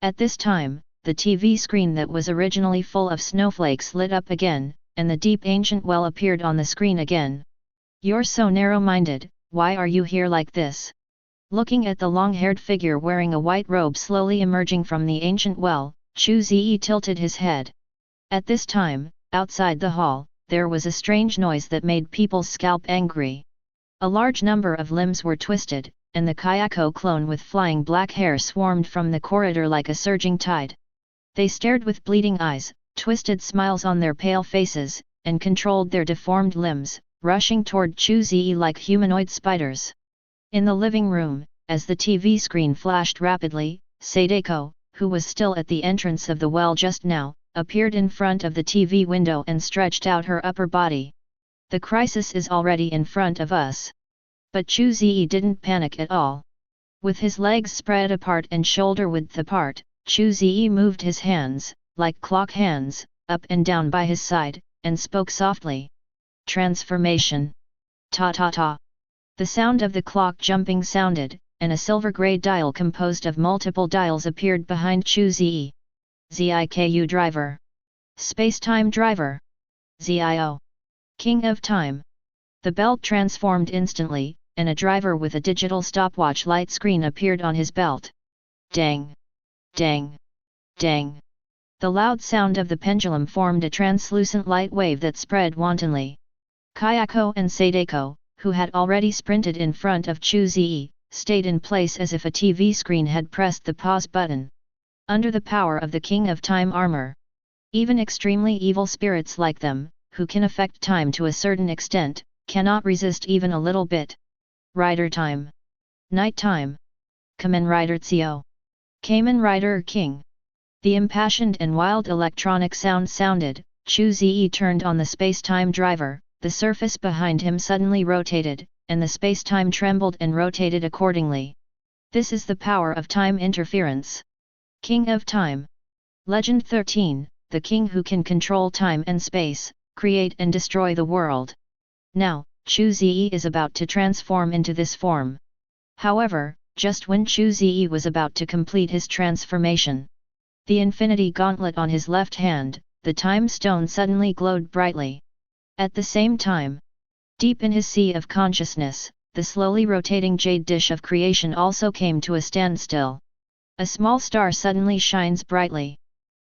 At this time, the TV screen that was originally full of snowflakes lit up again, and the deep ancient well appeared on the screen again. You're so narrow-minded, why are you here like this? Looking at the long-haired figure wearing a white robe slowly emerging from the ancient well, Chu Ze tilted his head. At this time, outside the hall, there was a strange noise that made people's scalp angry. A large number of limbs were twisted, and the Kayako clone with flying black hair swarmed from the corridor like a surging tide. They stared with bleeding eyes, twisted smiles on their pale faces, and controlled their deformed limbs, rushing toward Chu Ze like humanoid spiders. In the living room, as the TV screen flashed rapidly, Sadeko, who was still at the entrance of the well just now, appeared in front of the TV window and stretched out her upper body. The crisis is already in front of us. But Chu Ze didn't panic at all. With his legs spread apart and shoulder width apart, Chu Ze moved his hands, like clock hands, up and down by his side, and spoke softly. Transformation. Ta ta ta. The sound of the clock jumping sounded, and a silver-grey dial composed of multiple dials appeared behind Chu Ze. Ziku driver. Space-time driver. Zio. King of time. The belt transformed instantly, and a driver with a digital stopwatch light screen appeared on his belt. Dang! Dang! Dang! The loud sound of the pendulum formed a translucent light wave that spread wantonly. Kayako and Sadeko, who had already sprinted in front of Chu Ze, stayed in place as if a TV screen had pressed the pause button. Under the power of the King of Time armor, even extremely evil spirits like them, who can affect time to a certain extent, cannot resist even a little bit. Rider time. Night time. Kamen Rider Tsio. Kamen Rider King. The impassioned and wild electronic sound sounded. Chu Ze turned on the space-time driver, the surface behind him suddenly rotated, and the space-time trembled and rotated accordingly. This is the power of time interference. King of Time. Legend 13, the king who can control time and space, create and destroy the world. Now, Chu Ze is about to transform into this form. However, just when Chu Ze was about to complete his transformation, the infinity gauntlet on his left hand, the time stone suddenly glowed brightly. At the same time, deep in his sea of consciousness, the slowly rotating jade dish of creation also came to a standstill. A small star suddenly shines brightly,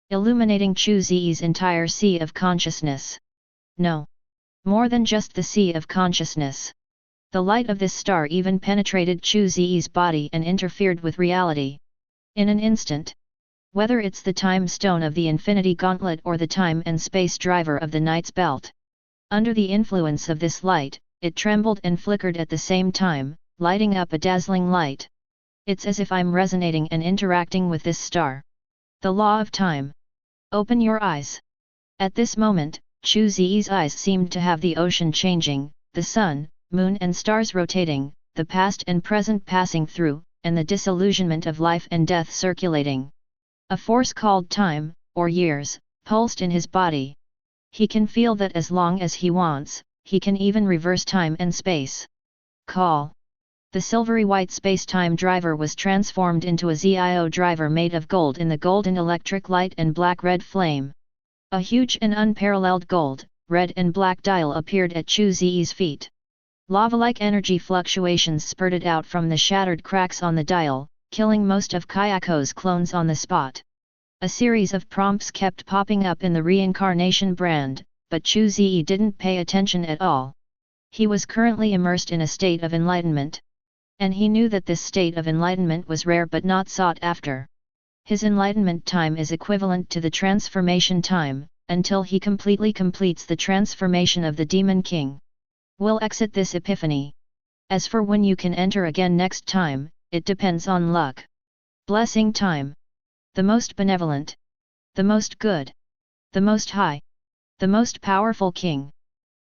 illuminating Chu Ze's entire sea of consciousness. No. More than just the sea of consciousness. The light of this star even penetrated Chu Ze's body and interfered with reality. In an instant. Whether it's the time stone of the infinity gauntlet or the time and space driver of the night's belt. Under the influence of this light, it trembled and flickered at the same time, lighting up a dazzling light. It's as if I'm resonating and interacting with this star. The law of time. Open your eyes. At this moment, Chu Ze's eyes seemed to have the ocean changing, the sun, moon and stars rotating, the past and present passing through, and the disillusionment of life and death circulating. A force called time, or years, pulsed in his body. He can feel that as long as he wants, he can even reverse time and space. Call. The silvery white space-time driver was transformed into a Zio driver made of gold in the golden electric light and black-red flame. A huge and unparalleled gold, red and black dial appeared at Chu Ze's feet. Lava-like energy fluctuations spurted out from the shattered cracks on the dial, killing most of Kayako's clones on the spot. A series of prompts kept popping up in the Reincarnation brand, but Chu Ze didn't pay attention at all. He was currently immersed in a state of enlightenment. And he knew that this state of enlightenment was rare but not sought after. His enlightenment time is equivalent to the transformation time, until he completely completes the transformation of the Demon King. We'll exit this epiphany. As for when you can enter again next time, it depends on luck. Blessing time. The most benevolent. The most good. The most high. The most powerful king.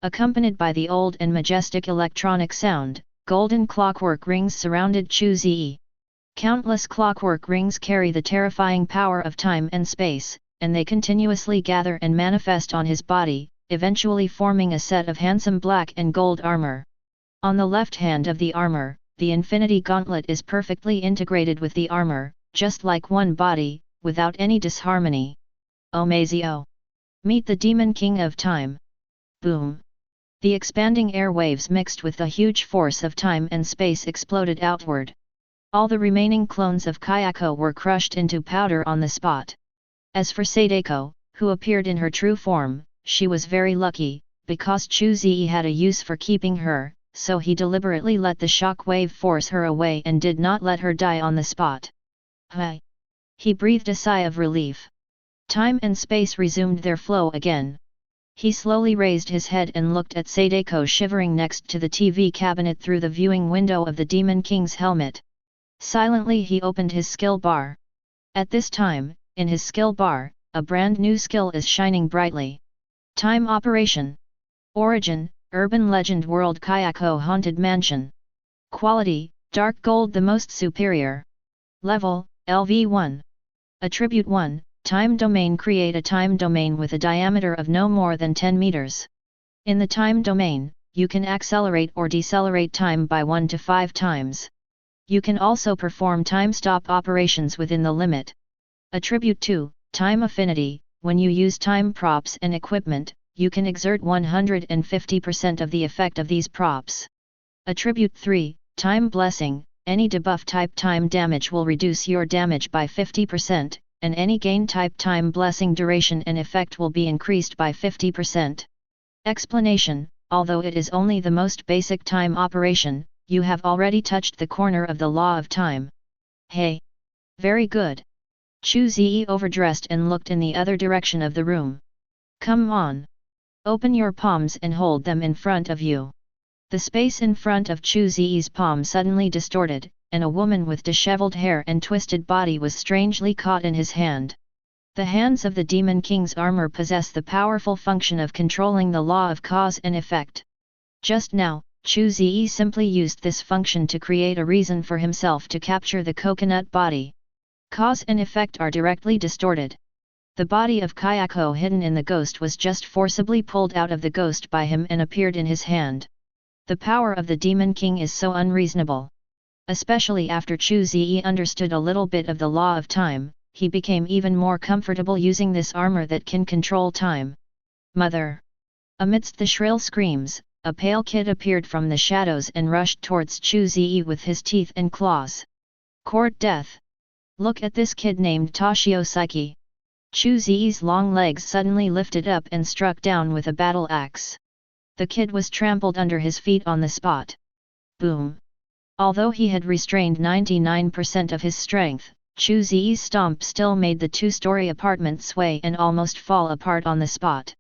Accompanied by the old and majestic electronic sound, golden clockwork rings surrounded Chu Ze. Countless clockwork rings carry the terrifying power of time and space, and they continuously gather and manifest on his body, eventually forming a set of handsome black and gold armor. On the left hand of the armor, the Infinity Gauntlet is perfectly integrated with the armor, just like one body, without any disharmony. Omazio. Meet the Demon King of Time. Boom. The expanding airwaves mixed with the huge force of time and space exploded outward. All the remaining clones of Kayako were crushed into powder on the spot. As for Sadako, who appeared in her true form, she was very lucky, because Chu Ze had a use for keeping her, so he deliberately let the shock wave force her away and did not let her die on the spot. Hi! He breathed a sigh of relief. Time and space resumed their flow again. He slowly raised his head and looked at Sadako shivering next to the TV cabinet through the viewing window of the Demon King's helmet. Silently he opened his skill bar. At this time, in his skill bar, a brand new skill is shining brightly. Time Operation. Origin, Urban Legend World Kayako Haunted Mansion. Quality, Dark Gold the most superior. Level, LV1. Attribute 1, Time Domain. Create a time domain with a diameter of no more than 10 meters. In the time domain, you can accelerate or decelerate time by 1 to 5 times. You can also perform time stop operations within the limit. Attribute 2, Time Affinity. When you use time props and equipment, you can exert 150% of the effect of these props. Attribute 3, Time Blessing. Any debuff type time damage will reduce your damage by 50%, and any gain type time blessing duration and effect will be increased by 50%. Explanation: although it is only the most basic time operation, you have already touched the corner of the law of time. Hey! Very good! Chu Ze overdressed and looked in the other direction of the room. Come on! Open your palms and hold them in front of you. The space in front of Chu Ze's palm suddenly distorted, and a woman with disheveled hair and twisted body was strangely caught in his hand. The hands of the Demon King's armor possess the powerful function of controlling the law of cause and effect. Just now, Chu Ze simply used this function to create a reason for himself to capture the coconut body. Cause and effect are directly distorted. The body of Kayako hidden in the ghost was just forcibly pulled out of the ghost by him and appeared in his hand. The power of the Demon King is so unreasonable. Especially after Chu Ze understood a little bit of the law of time, he became even more comfortable using this armor that can control time. Mother! Amidst the shrill screams, a pale kid appeared from the shadows and rushed towards Chu Ze with his teeth and claws. Court death! Look at this kid named Toshio Psyche. Chu Ze's long legs suddenly lifted up and struck down with a battle axe. The kid was trampled under his feet on the spot. Boom! Although he had restrained 99% of his strength, Chu Ze's stomp still made the two-story apartment sway and almost fall apart on the spot.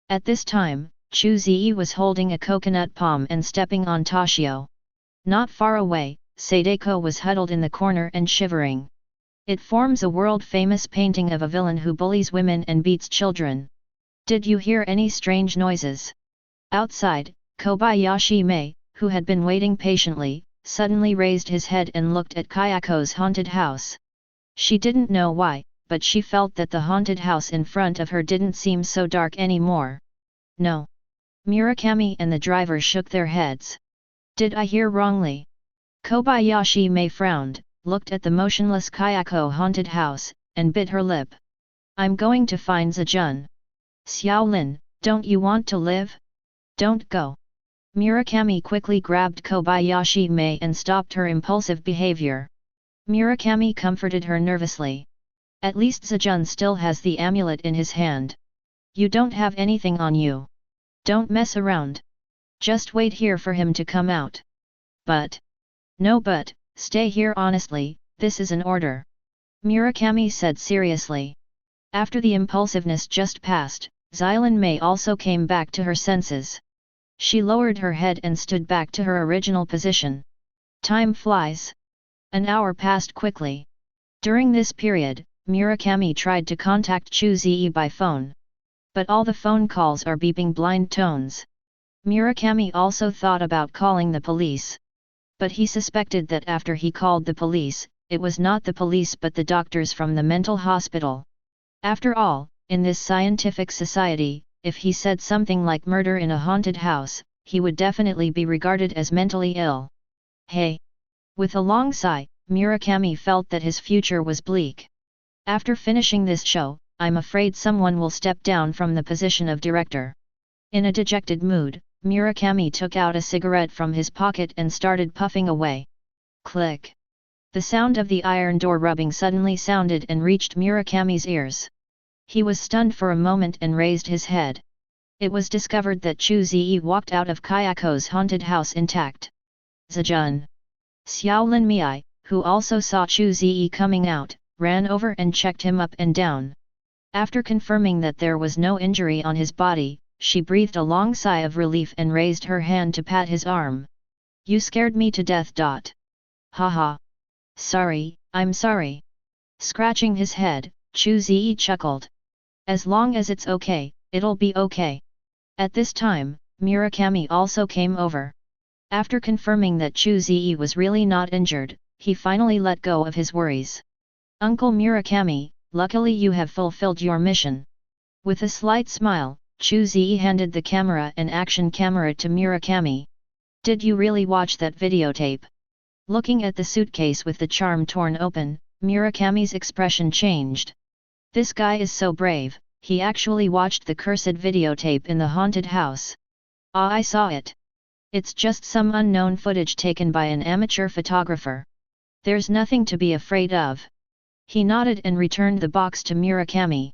At this time, Chu Ze was holding a coconut palm and stepping on Toshio. Not far away, Sadako was huddled in the corner and shivering. It forms a world-famous painting of a villain who bullies women and beats children. Did you hear any strange noises? Outside, Kobayashi Mei, who had been waiting patiently, suddenly raised his head and looked at Kayako's haunted house. She didn't know why, but she felt that the haunted house in front of her didn't seem so dark anymore. No. Murakami and the driver shook their heads. Did I hear wrongly? Kobayashi Mei frowned, looked at the motionless Kayako haunted house, and bit her lip. I'm going to find Zejun. Xiaolin, don't you want to live? Don't go. Murakami quickly grabbed Kobayashi Mei and stopped her impulsive behavior. Murakami comforted her nervously. At least Zejun still has the amulet in his hand. You don't have anything on you. Don't mess around. Just wait here for him to come out. But. No but, stay here honestly, this is an order. Murakami said seriously. After the impulsiveness just passed, Xylin Mei also came back to her senses. She lowered her head and stood back to her original position. Time flies. An hour passed quickly. During this period, Murakami tried to contact Chu Ze by phone. But all the phone calls are beeping blind tones. Murakami also thought about calling the police. But he suspected that after he called the police, it was not the police but the doctors from the mental hospital. After all, in this scientific society, if he said something like murder in a haunted house, he would definitely be regarded as mentally ill. Hey! With a long sigh, Murakami felt that his future was bleak. After finishing this show, I'm afraid someone will step down from the position of director. In a dejected mood, Murakami took out a cigarette from his pocket and started puffing away. Click! The sound of the iron door rubbing suddenly sounded and reached Murakami's ears. He was stunned for a moment and raised his head. It was discovered that Chu Ze walked out of Kayako's haunted house intact. Zejun. Xiaolin Mei, who also saw Chu Ze coming out, ran over and checked him up and down. After confirming that there was no injury on his body, she breathed a long sigh of relief and raised her hand to pat his arm. You scared me to death. Haha. Sorry, I'm sorry. Scratching his head, Chu Ze chuckled. As long as it's okay, it'll be okay. At this time, Murakami also came over. After confirming that Chu Ze was really not injured, he finally let go of his worries. Uncle Murakami, luckily you have fulfilled your mission. With a slight smile, Chu Ze handed the camera and action camera to Murakami. Did you really watch that videotape? Looking at the suitcase with the charm torn open, Murakami's expression changed. This guy is so brave, he actually watched the cursed videotape in the haunted house. Ah, I saw it. It's just some unknown footage taken by an amateur photographer. There's nothing to be afraid of. He nodded and returned the box to Murakami.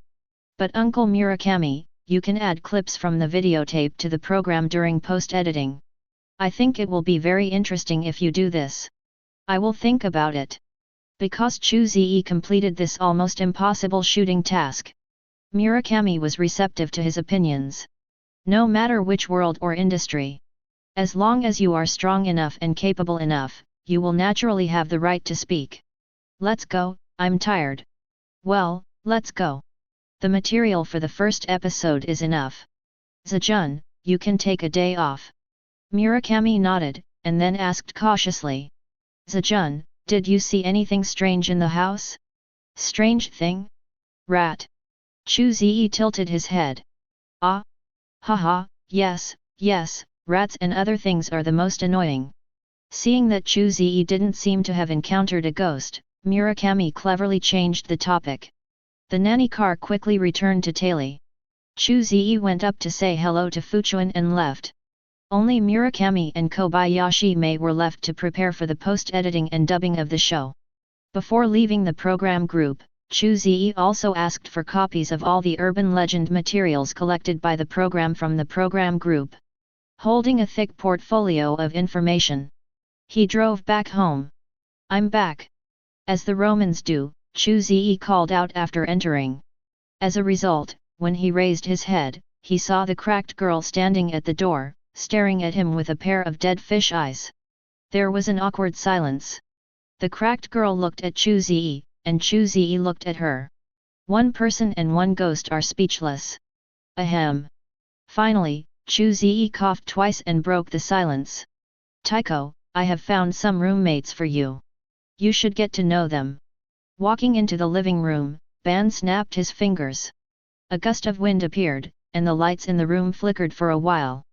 But Uncle Murakami, you can add clips from the videotape to the program during post-editing. I think it will be very interesting if you do this. I will think about it. Because Chu Ze completed this almost impossible shooting task, Murakami was receptive to his opinions. No matter which world or industry. As long as you are strong enough and capable enough, you will naturally have the right to speak. Let's go, I'm tired. Well, let's go. The material for the first episode is enough. Zejun, you can take a day off. Murakami nodded, and then asked cautiously. Zejun, did you see anything strange in the house? Strange thing? Rat. Chu Ze tilted his head. Ah? Haha, yes, rats and other things are the most annoying. Seeing that Chu Ze didn't seem to have encountered a ghost, Murakami cleverly changed the topic. The nanny car quickly returned to Taili. Chu Ze went up to say hello to Fuchuan and left. Only Murakami and Kobayashi Mei were left to prepare for the post-editing and dubbing of the show. Before leaving the program group, Chu Ze also asked for copies of all the urban legend materials collected by the program from the program group. Holding a thick portfolio of information, he drove back home. I'm back. As the Romans do, Chu Ze called out after entering. As a result, when he raised his head, he saw the cracked girl standing at the door, staring at him with a pair of dead fish eyes. There was an awkward silence. The cracked girl looked at Chu Ze, and Chu Ze looked at her. One person and one ghost are speechless. Ahem. Finally, Chu Ze coughed twice and broke the silence. Tycho, I have found some roommates for you. You should get to know them. Walking into the living room, Ban snapped his fingers. A gust of wind appeared, and the lights in the room flickered for a while.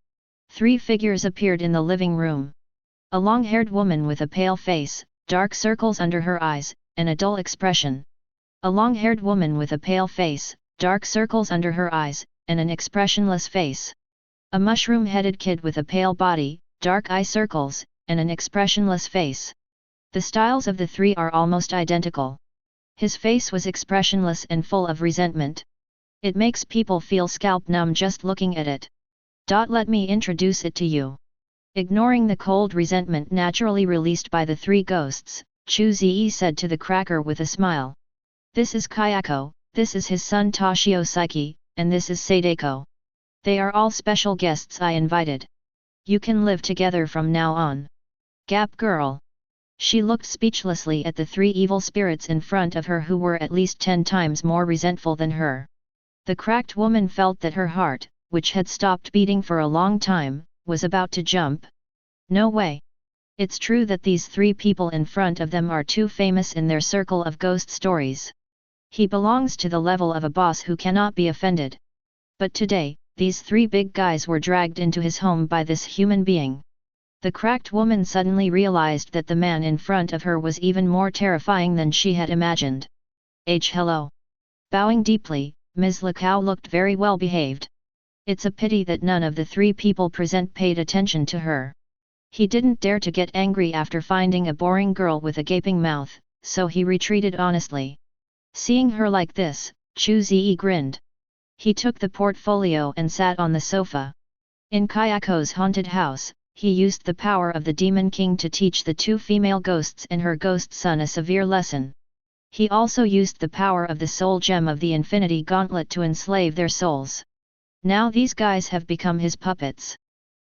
3 figures appeared in the living room. A long-haired woman with a pale face, dark circles under her eyes, and a dull expression. A long-haired woman with a pale face, dark circles under her eyes, and an expressionless face. A mushroom-headed kid with a pale body, dark eye circles, and an expressionless face. The styles of the three are almost identical. His face was expressionless and full of resentment. It makes people feel scalp numb just looking at it. Let me introduce it to you. Ignoring the cold resentment naturally released by the three ghosts, Chu Ze said to the cracker with a smile. This is Kayako, this is his son Toshio Saiki, and this is Sadako. They are all special guests I invited. You can live together from now on. Gap girl. She looked speechlessly at the three evil spirits in front of her who were at least 10 times more resentful than her. The cracked woman felt that her heart, which had stopped beating for a long time, was about to jump. No way. It's true that these three people in front of them are too famous in their circle of ghost stories. He belongs to the level of a boss who cannot be offended. But today, these three big guys were dragged into his home by this human being. The cracked woman suddenly realized that the man in front of her was even more terrifying than she had imagined. Hello. Bowing deeply, Ms. Lacau looked very well behaved. It's a pity that none of the three people present paid attention to her. He didn't dare to get angry after finding a boring girl with a gaping mouth, so he retreated honestly. Seeing her like this, Chu Ze grinned. He took the portfolio and sat on the sofa. In Kayako's haunted house, he used the power of the Demon King to teach the two female ghosts and her ghost son a severe lesson. He also used the power of the soul gem of the Infinity Gauntlet to enslave their souls. Now these guys have become his puppets.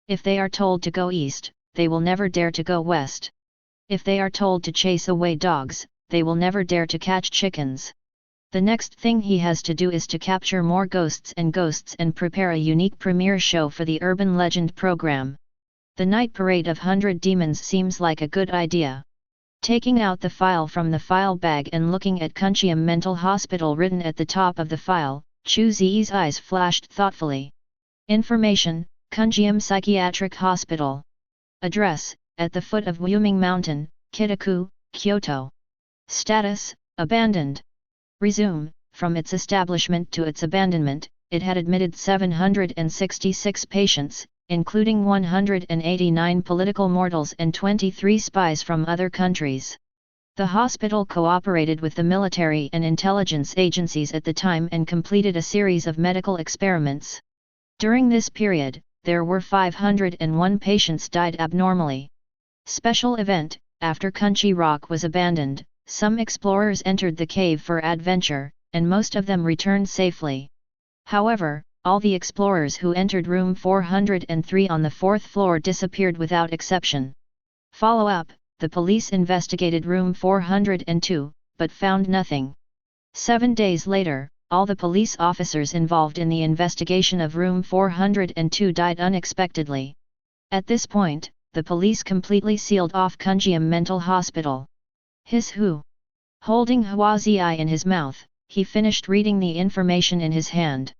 If they are told to go east, they will never dare to go west. If they are told to chase away dogs, they will never dare to catch chickens. The next thing he has to do is to capture more ghosts and prepare a unique premiere show for the Urban Legend program. The night parade of 100 demons seems like a good idea. Taking out the file from the file bag and looking at Kunchiam Mental Hospital written at the top of the file, Chu Ze's eyes flashed thoughtfully. Information: Kunchiam Psychiatric Hospital. Address: at the foot of Wyoming Mountain, Kitaku, Kyoto. Status: abandoned. Resume: from its establishment to its abandonment, it had admitted 766 patients, including 189 political mortals and 23 spies from other countries. The hospital cooperated with the military and intelligence agencies at the time and completed a series of medical experiments. During this period, there were 501 patients died abnormally. Special event: after Kunchi Rock was abandoned, some explorers entered the cave for adventure, and most of them returned safely. However, all the explorers who entered room 403 on the 4th floor disappeared without exception. Follow-up: the police investigated room 402, but found nothing. 7 days later, all the police officers involved in the investigation of room 402 died unexpectedly. At this point, the police completely sealed off Kunjiam Mental Hospital. His who? Holding Huazii in his mouth, he finished reading the information in his hand.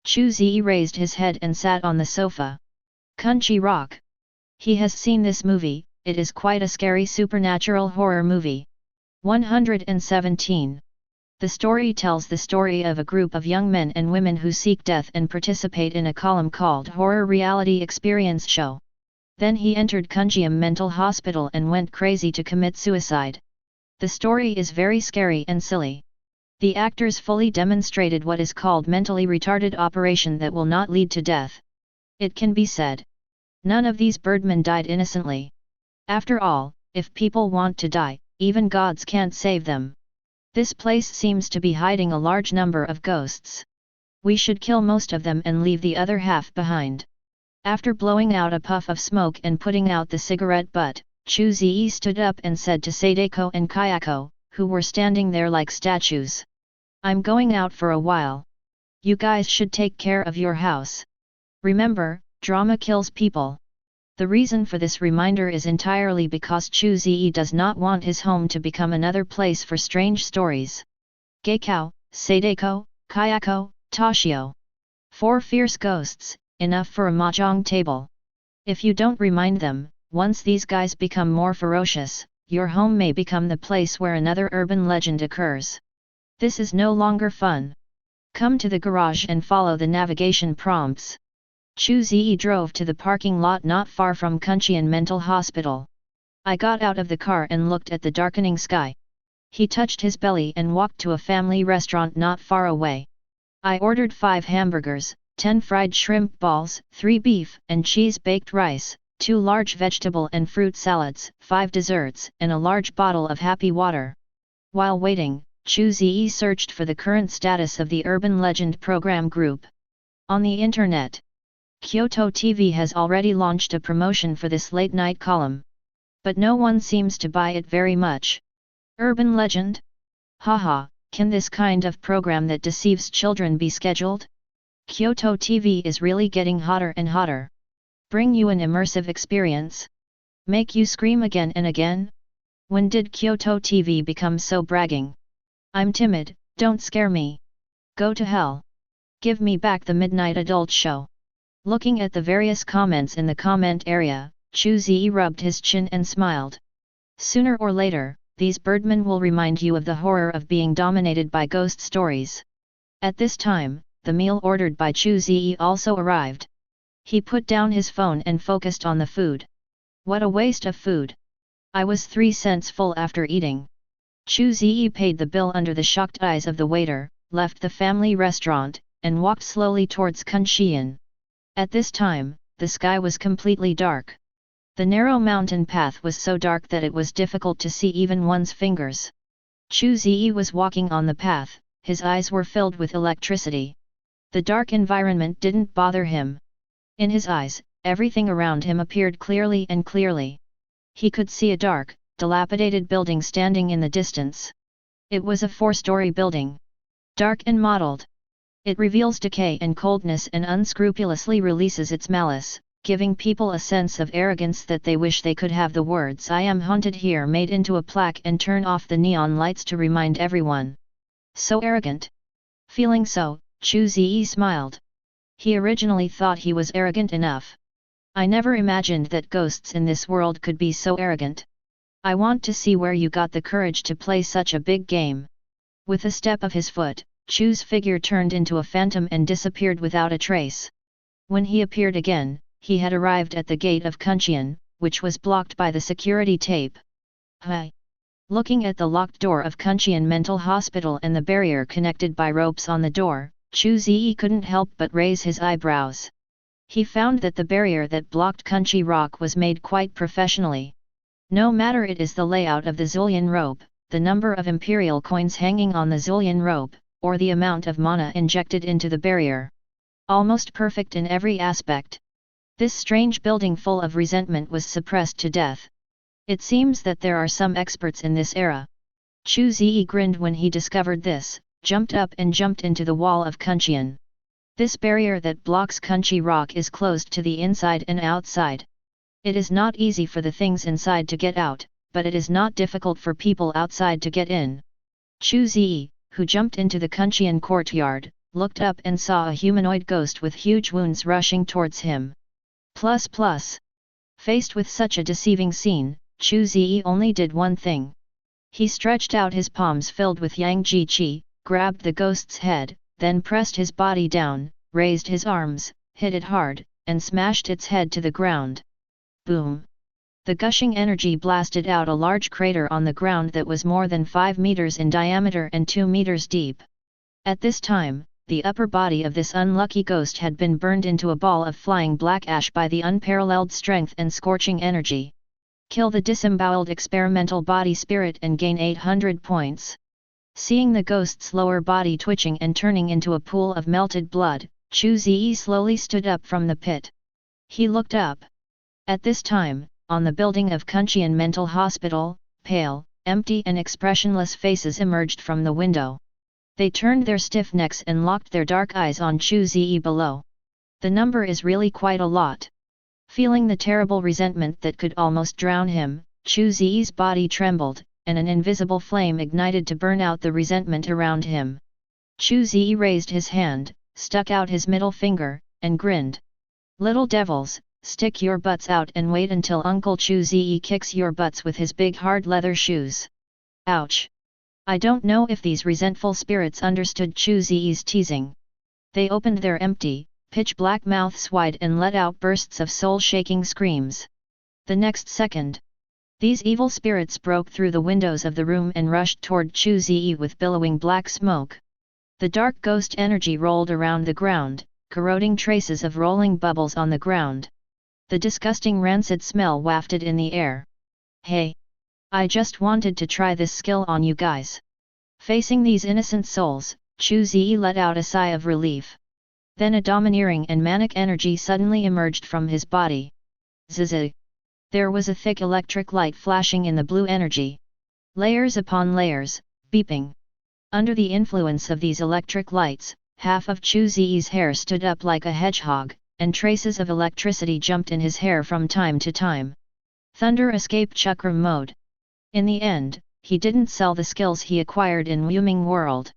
Chu Ze raised his head and sat on the sofa. Kunchi Rock. He has seen this movie. It is quite a scary supernatural horror movie. 117. The story tells the story of a group of young men and women who seek death and participate in a column called Horror Reality Experience Show. Then he entered Kunjiam Mental Hospital and went crazy to commit suicide. The story is very scary and silly. The actors fully demonstrated what is called mentally retarded operation that will not lead to death. It can be said, none of these birdmen died innocently. After all, if people want to die, even gods can't save them. This place seems to be hiding a large number of ghosts. We should kill most of them and leave the other half behind. After blowing out a puff of smoke and putting out the cigarette butt, Chu Ze stood up and said to Sadako and Kayako, who were standing there like statues. I'm going out for a while. You guys should take care of your house. Remember, drama kills people. The reason for this reminder is entirely because Chu Ze does not want his home to become another place for strange stories. Geikao, Sadako, Kayako, Toshio. 4 fierce ghosts, enough for a mahjong table. If you don't remind them, once these guys become more ferocious, your home may become the place where another urban legend occurs. This is no longer fun. Come to the garage and follow the navigation prompts. Chu Ze drove to the parking lot not far from Confronting Mental Hospital. I got out of the car and looked at the darkening sky. He touched his belly and walked to a family restaurant not far away. I ordered 5 hamburgers, 10 fried shrimp balls, 3 beef and cheese baked rice, 2 large vegetable and fruit salads, 5 desserts, and a large bottle of happy water. While waiting, Chu Ze searched for the current status of the Urban Legend program group. On the internet, Kyoto TV has already launched a promotion for this late-night column. But no one seems to buy it very much. Urban Legend? Haha, can this kind of program that deceives children be scheduled? Kyoto TV is really getting hotter and hotter. Bring you an immersive experience? Make you scream again and again? When did Kyoto TV become so bragging? I'm timid, don't scare me. Go to hell. Give me back the midnight adult show. Looking at the various comments in the comment area, Chu Ze rubbed his chin and smiled. Sooner or later, these birdmen will remind you of the horror of being dominated by ghost stories. At this time, the meal ordered by Chu Ze also arrived. He put down his phone and focused on the food. What a waste of food! I was 3 cents full after eating. Chu Ze paid the bill under the shocked eyes of the waiter, left the family restaurant, and walked slowly towards Confronting. At this time, the sky was completely dark. The narrow mountain path was so dark that it was difficult to see even one's fingers. Chu Ze was walking on the path, his eyes were filled with electricity. The dark environment didn't bother him. In his eyes, everything around him appeared clearly and clearly. He could see a dark, dilapidated building standing in the distance. It was a 4-story building. Dark and mottled. It reveals decay and coldness and unscrupulously releases its malice, giving people a sense of arrogance that they wish they could have the words "I am haunted" here made into a plaque and turn off the neon lights to remind everyone. So arrogant. Feeling so, Chu Ze smiled. He originally thought he was arrogant enough. I never imagined that ghosts in this world could be so arrogant. I want to see where you got the courage to play such a big game. With a step of his foot, Chu's figure turned into a phantom and disappeared without a trace. When he appeared again, he had arrived at the gate of Confronting, which was blocked by the security tape. Hi! Looking at the locked door of Confronting Mental Hospital and the barrier connected by ropes on the door, Chu Ze couldn't help but raise his eyebrows. He found that the barrier that blocked Confronting Rock was made quite professionally. No matter it is the layout of the Zulian rope, the number of imperial coins hanging on the Zulian rope, or the amount of mana injected into the barrier. Almost perfect in every aspect. This strange building full of resentment was suppressed to death. It seems that there are some experts in this era. Chu Ze grinned when he discovered this, jumped up and jumped into the wall of Confronting. This barrier that blocks Confronting Rock is closed to the inside and outside. It is not easy for the things inside to get out, but it is not difficult for people outside to get in. Chu Ze, who jumped into the Confronting courtyard, looked up and saw a humanoid ghost with huge wounds rushing towards him. Faced with such a deceiving scene, Chu Ze only did one thing. He stretched out his palms filled with Yang Ji Qi, grabbed the ghost's head, then pressed his body down, raised his arms, hit it hard, and smashed its head to the ground. Boom! The gushing energy blasted out a large crater on the ground that was more than 5 meters in diameter and 2 meters deep. At this time, the upper body of this unlucky ghost had been burned into a ball of flying black ash by the unparalleled strength and scorching energy. Kill the disemboweled experimental body spirit and gain 800 points. Seeing the ghost's lower body twitching and turning into a pool of melted blood, Chu Ze slowly stood up from the pit. He looked up. At this time, on the building of Confronting Mental Hospital, pale, empty and expressionless faces emerged from the window. They turned their stiff necks and locked their dark eyes on Chu Ze below. The number is really quite a lot. Feeling the terrible resentment that could almost drown him, Chu Ze's body trembled, and an invisible flame ignited to burn out the resentment around him. Chu Ze raised his hand, stuck out his middle finger, and grinned. Little devils, stick your butts out and wait until Uncle Chu Ze kicks your butts with his big hard leather shoes. Ouch! I don't know if these resentful spirits understood Chu Ze's teasing. They opened their empty, pitch-black mouths wide and let out bursts of soul-shaking screams. The next second, these evil spirits broke through the windows of the room and rushed toward Chu Ze with billowing black smoke. The dark ghost energy rolled around the ground, corroding traces of rolling bubbles on the ground. The disgusting rancid smell wafted in the air. Hey! I just wanted to try this skill on you guys. Facing these innocent souls, Chu Ze let out a sigh of relief. Then a domineering and manic energy suddenly emerged from his body. Zzz. There was a thick electric light flashing in the blue energy. Layers upon layers, beeping. Under the influence of these electric lights, half of Chu Ze's hair stood up like a hedgehog, and traces of electricity jumped in his hair from time to time. Thunder escape chakra mode. In the end, he didn't sell the skills he acquired in Wuming World.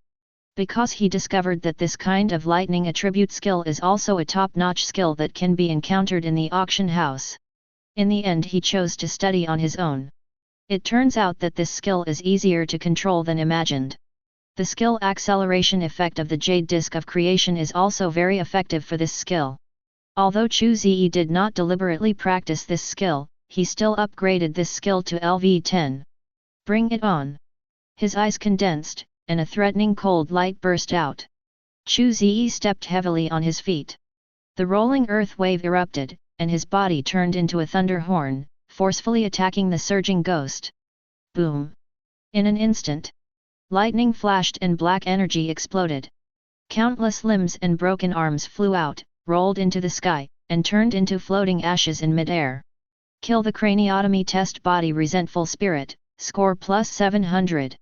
Because he discovered that this kind of lightning attribute skill is also a top-notch skill that can be encountered in the auction house. In the end he chose to study on his own. It turns out that this skill is easier to control than imagined. The skill acceleration effect of the Jade Disc of Creation is also very effective for this skill. Although Chu Ze did not deliberately practice this skill, he still upgraded this skill to LV10. Bring it on! His eyes condensed, and a threatening cold light burst out. Chu Ze stepped heavily on his feet. The rolling earth wave erupted, and his body turned into a thunder horn, forcefully attacking the surging ghost. Boom! In an instant, lightning flashed and black energy exploded. Countless limbs and broken arms flew out, rolled into the sky, and turned into floating ashes in midair. Kill the craniotomy test body resentful spirit, score plus 700.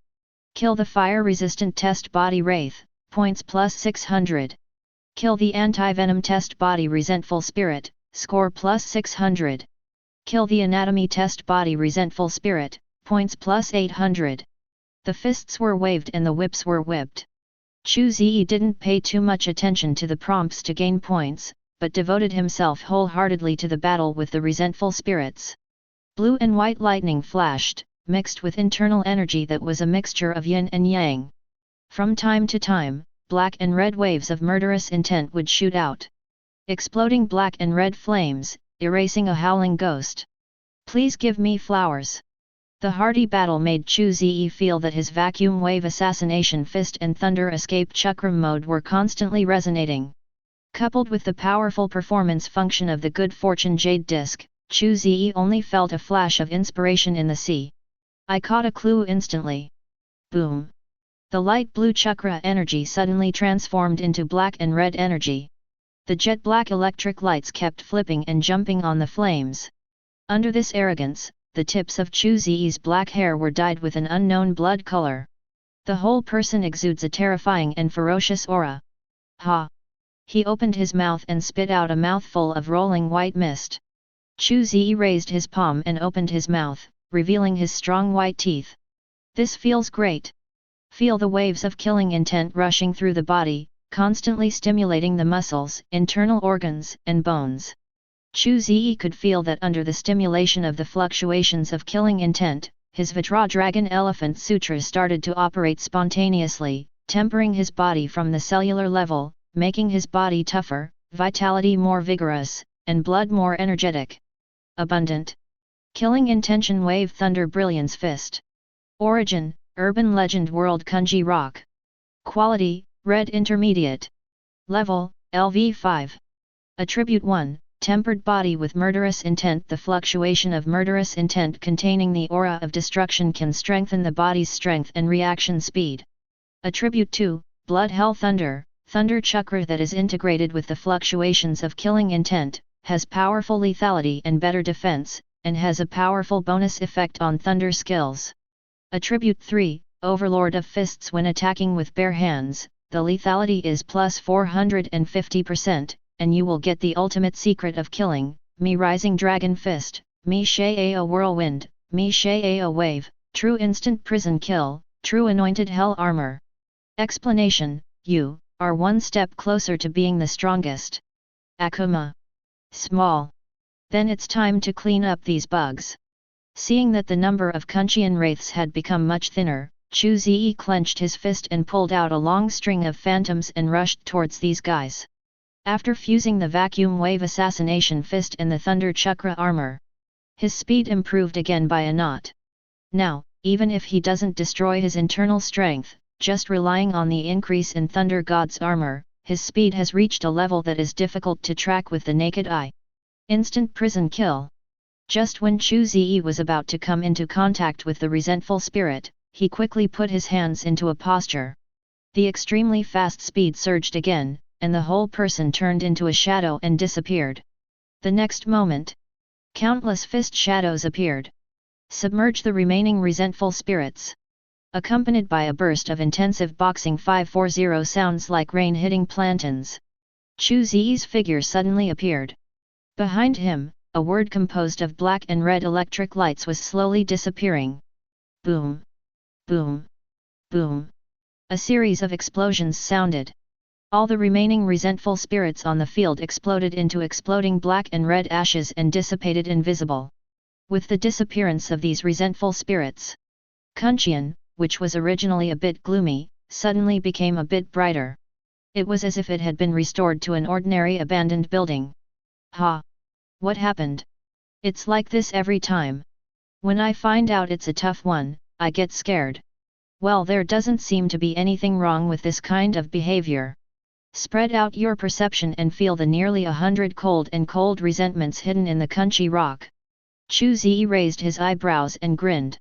Kill the fire-resistant test body wraith, points plus 600. Kill the anti-venom test body resentful spirit, score plus 600. Kill the anatomy test body resentful spirit, points plus 800. The fists were waved and the whips were whipped. Chu Ze didn't pay too much attention to the prompts to gain points, but devoted himself wholeheartedly to the battle with the resentful spirits. Blue and white lightning flashed, mixed with internal energy that was a mixture of yin and yang. From time to time, black and red waves of murderous intent would shoot out. Exploding black and red flames, erasing a howling ghost. Please give me flowers. The hearty battle made Chu Ze feel that his vacuum wave assassination fist and thunder escape chakra mode were constantly resonating. Coupled with the powerful performance function of the good fortune jade disc, Chu Ze only felt a flash of inspiration in the sea. I caught a clue instantly. Boom! The light blue chakra energy suddenly transformed into black and red energy. The jet black electric lights kept flipping and jumping on the flames. Under this arrogance, the tips of Chu Ze's black hair were dyed with an unknown blood color. The whole person exudes a terrifying and ferocious aura. Ha! He opened his mouth and spit out a mouthful of rolling white mist. Chu Ze raised his palm and opened his mouth, revealing his strong white teeth. This feels great. Feel the waves of killing intent rushing through the body, constantly stimulating the muscles, internal organs, and bones. Chu Ze could feel that under the stimulation of the fluctuations of killing intent, his Vajra Dragon Elephant Sutra started to operate spontaneously, tempering his body from the cellular level, making his body tougher, vitality more vigorous, and blood more energetic. Abundant. Killing intention wave thunder brilliance fist. Origin, urban legend world Kunji rock. Quality, red intermediate. Level, LV5. Attribute 1, tempered body with murderous intent. The fluctuation of murderous intent containing the aura of destruction can strengthen the body's strength and reaction speed. Attribute 2, blood hell thunder. Thunder chakra that is integrated with the fluctuations of killing intent, has powerful lethality and better defense, and has a powerful bonus effect on thunder skills. Attribute 3, overlord of fists. When attacking with bare hands, the lethality is plus 450%, and you will get the ultimate secret of killing, me rising dragon fist, me Shea whirlwind, me Shea wave, true instant prison kill, true anointed hell armor. Explanation, you are one step closer to being the strongest. Akuma. Small. Then it's time to clean up these bugs. Seeing that the number of Kunchian wraiths had become much thinner, Chu Ze clenched his fist and pulled out a long string of phantoms and rushed towards these guys. After fusing the vacuum wave assassination fist and the thunder chakra armor, his speed improved again by a knot. Now, even if he doesn't destroy his internal strength, just relying on the increase in Thunder God's armor, his speed has reached a level that is difficult to track with the naked eye. Instant prison kill. Just when Chu Ze was about to come into contact with the resentful spirit, he quickly put his hands into a posture. The extremely fast speed surged again, and the whole person turned into a shadow and disappeared. The next moment, countless fist shadows appeared. Submerge the remaining resentful spirits. Accompanied by a burst of intensive boxing 540 sounds like rain hitting plantains. Chu Ze's figure suddenly appeared. Behind him, a word composed of black and red electric lights was slowly disappearing. Boom! Boom! Boom! A series of explosions sounded. All the remaining resentful spirits on the field exploded into exploding black and red ashes and dissipated invisible. With the disappearance of these resentful spirits, Kunqian, which was originally a bit gloomy, suddenly became a bit brighter. It was as if it had been restored to an ordinary abandoned building. Ha! What happened? It's like this every time. When I find out it's a tough one, I get scared. Well, there doesn't seem to be anything wrong with this kind of behavior. Spread out your perception and feel the nearly 100 cold resentments hidden in the Kunqi rock. Chu Ze raised his eyebrows and grinned.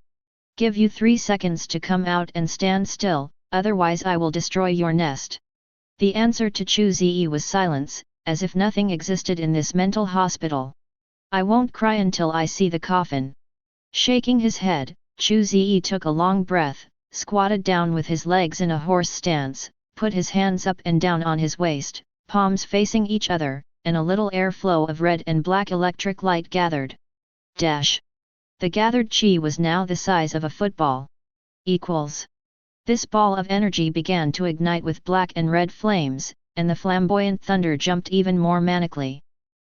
Give you 3 seconds to come out and stand still, otherwise I will destroy your nest. The answer to Chu Ze was silence, as if nothing existed in this mental hospital. I won't cry until I see the coffin. Shaking his head, Chu Ze took a long breath, squatted down with his legs in a horse stance, put his hands up and down on his waist, palms facing each other, and a little airflow of red and black electric light gathered. Dash! The gathered chi was now the size of a football. Equals. This ball of energy began to ignite with black and red flames, and the flamboyant thunder jumped even more manically.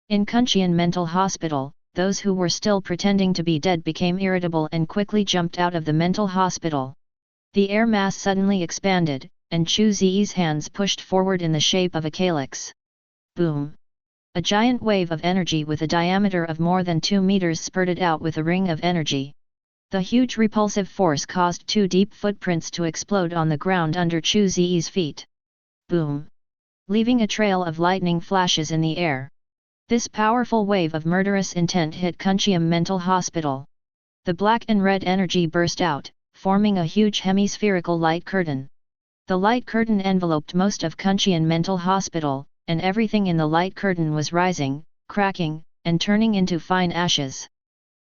In Kunqian Mental Hospital, those who were still pretending to be dead became irritable and quickly jumped out of the mental hospital. The air mass suddenly expanded, and Chu Ze's hands pushed forward in the shape of a calyx. Boom! A giant wave of energy with a diameter of more than 2 meters spurted out with a ring of energy. The huge repulsive force caused 2 deep footprints to explode on the ground under Chu Ze's feet. Boom! Leaving a trail of lightning flashes in the air. This powerful wave of murderous intent hit Kunqian Mental Hospital. The black and red energy burst out, forming a huge hemispherical light curtain. The light curtain enveloped most of Kunqian Mental Hospital, and everything in the light curtain was rising, cracking, and turning into fine ashes.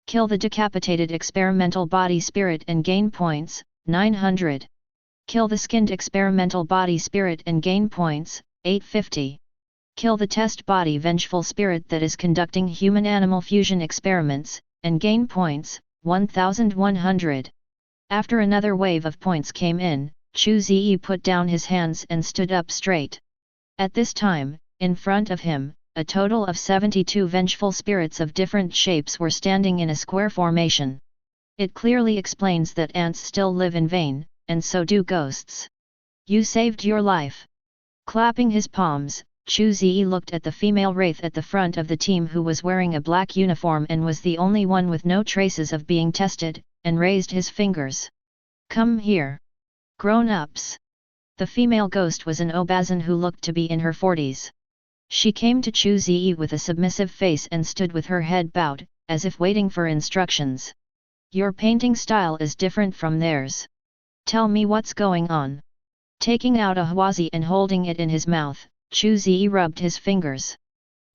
Kill the decapitated experimental body spirit and gain points, 900. Kill the skinned experimental body spirit and gain points, 850. Kill the test body vengeful spirit that is conducting human-animal fusion experiments, and gain points, 1100. After another wave of points came in, Chu Ze put down his hands and stood up straight. At this time, in front of him, a total of 72 vengeful spirits of different shapes were standing in a square formation. It clearly explains that ants still live in vain, and so do ghosts. You saved your life. Clapping his palms, Chu Ze looked at the female wraith at the front of the team who was wearing a black uniform and was the only one with no traces of being tested, and raised his fingers. Come here. Grown-ups. The female ghost was an Obazan who looked to be in her 40s. She came to Chu Ze with a submissive face and stood with her head bowed, as if waiting for instructions. Your painting style is different from theirs. Tell me what's going on. Taking out a huazi and holding it in his mouth, Chu Ze rubbed his fingers.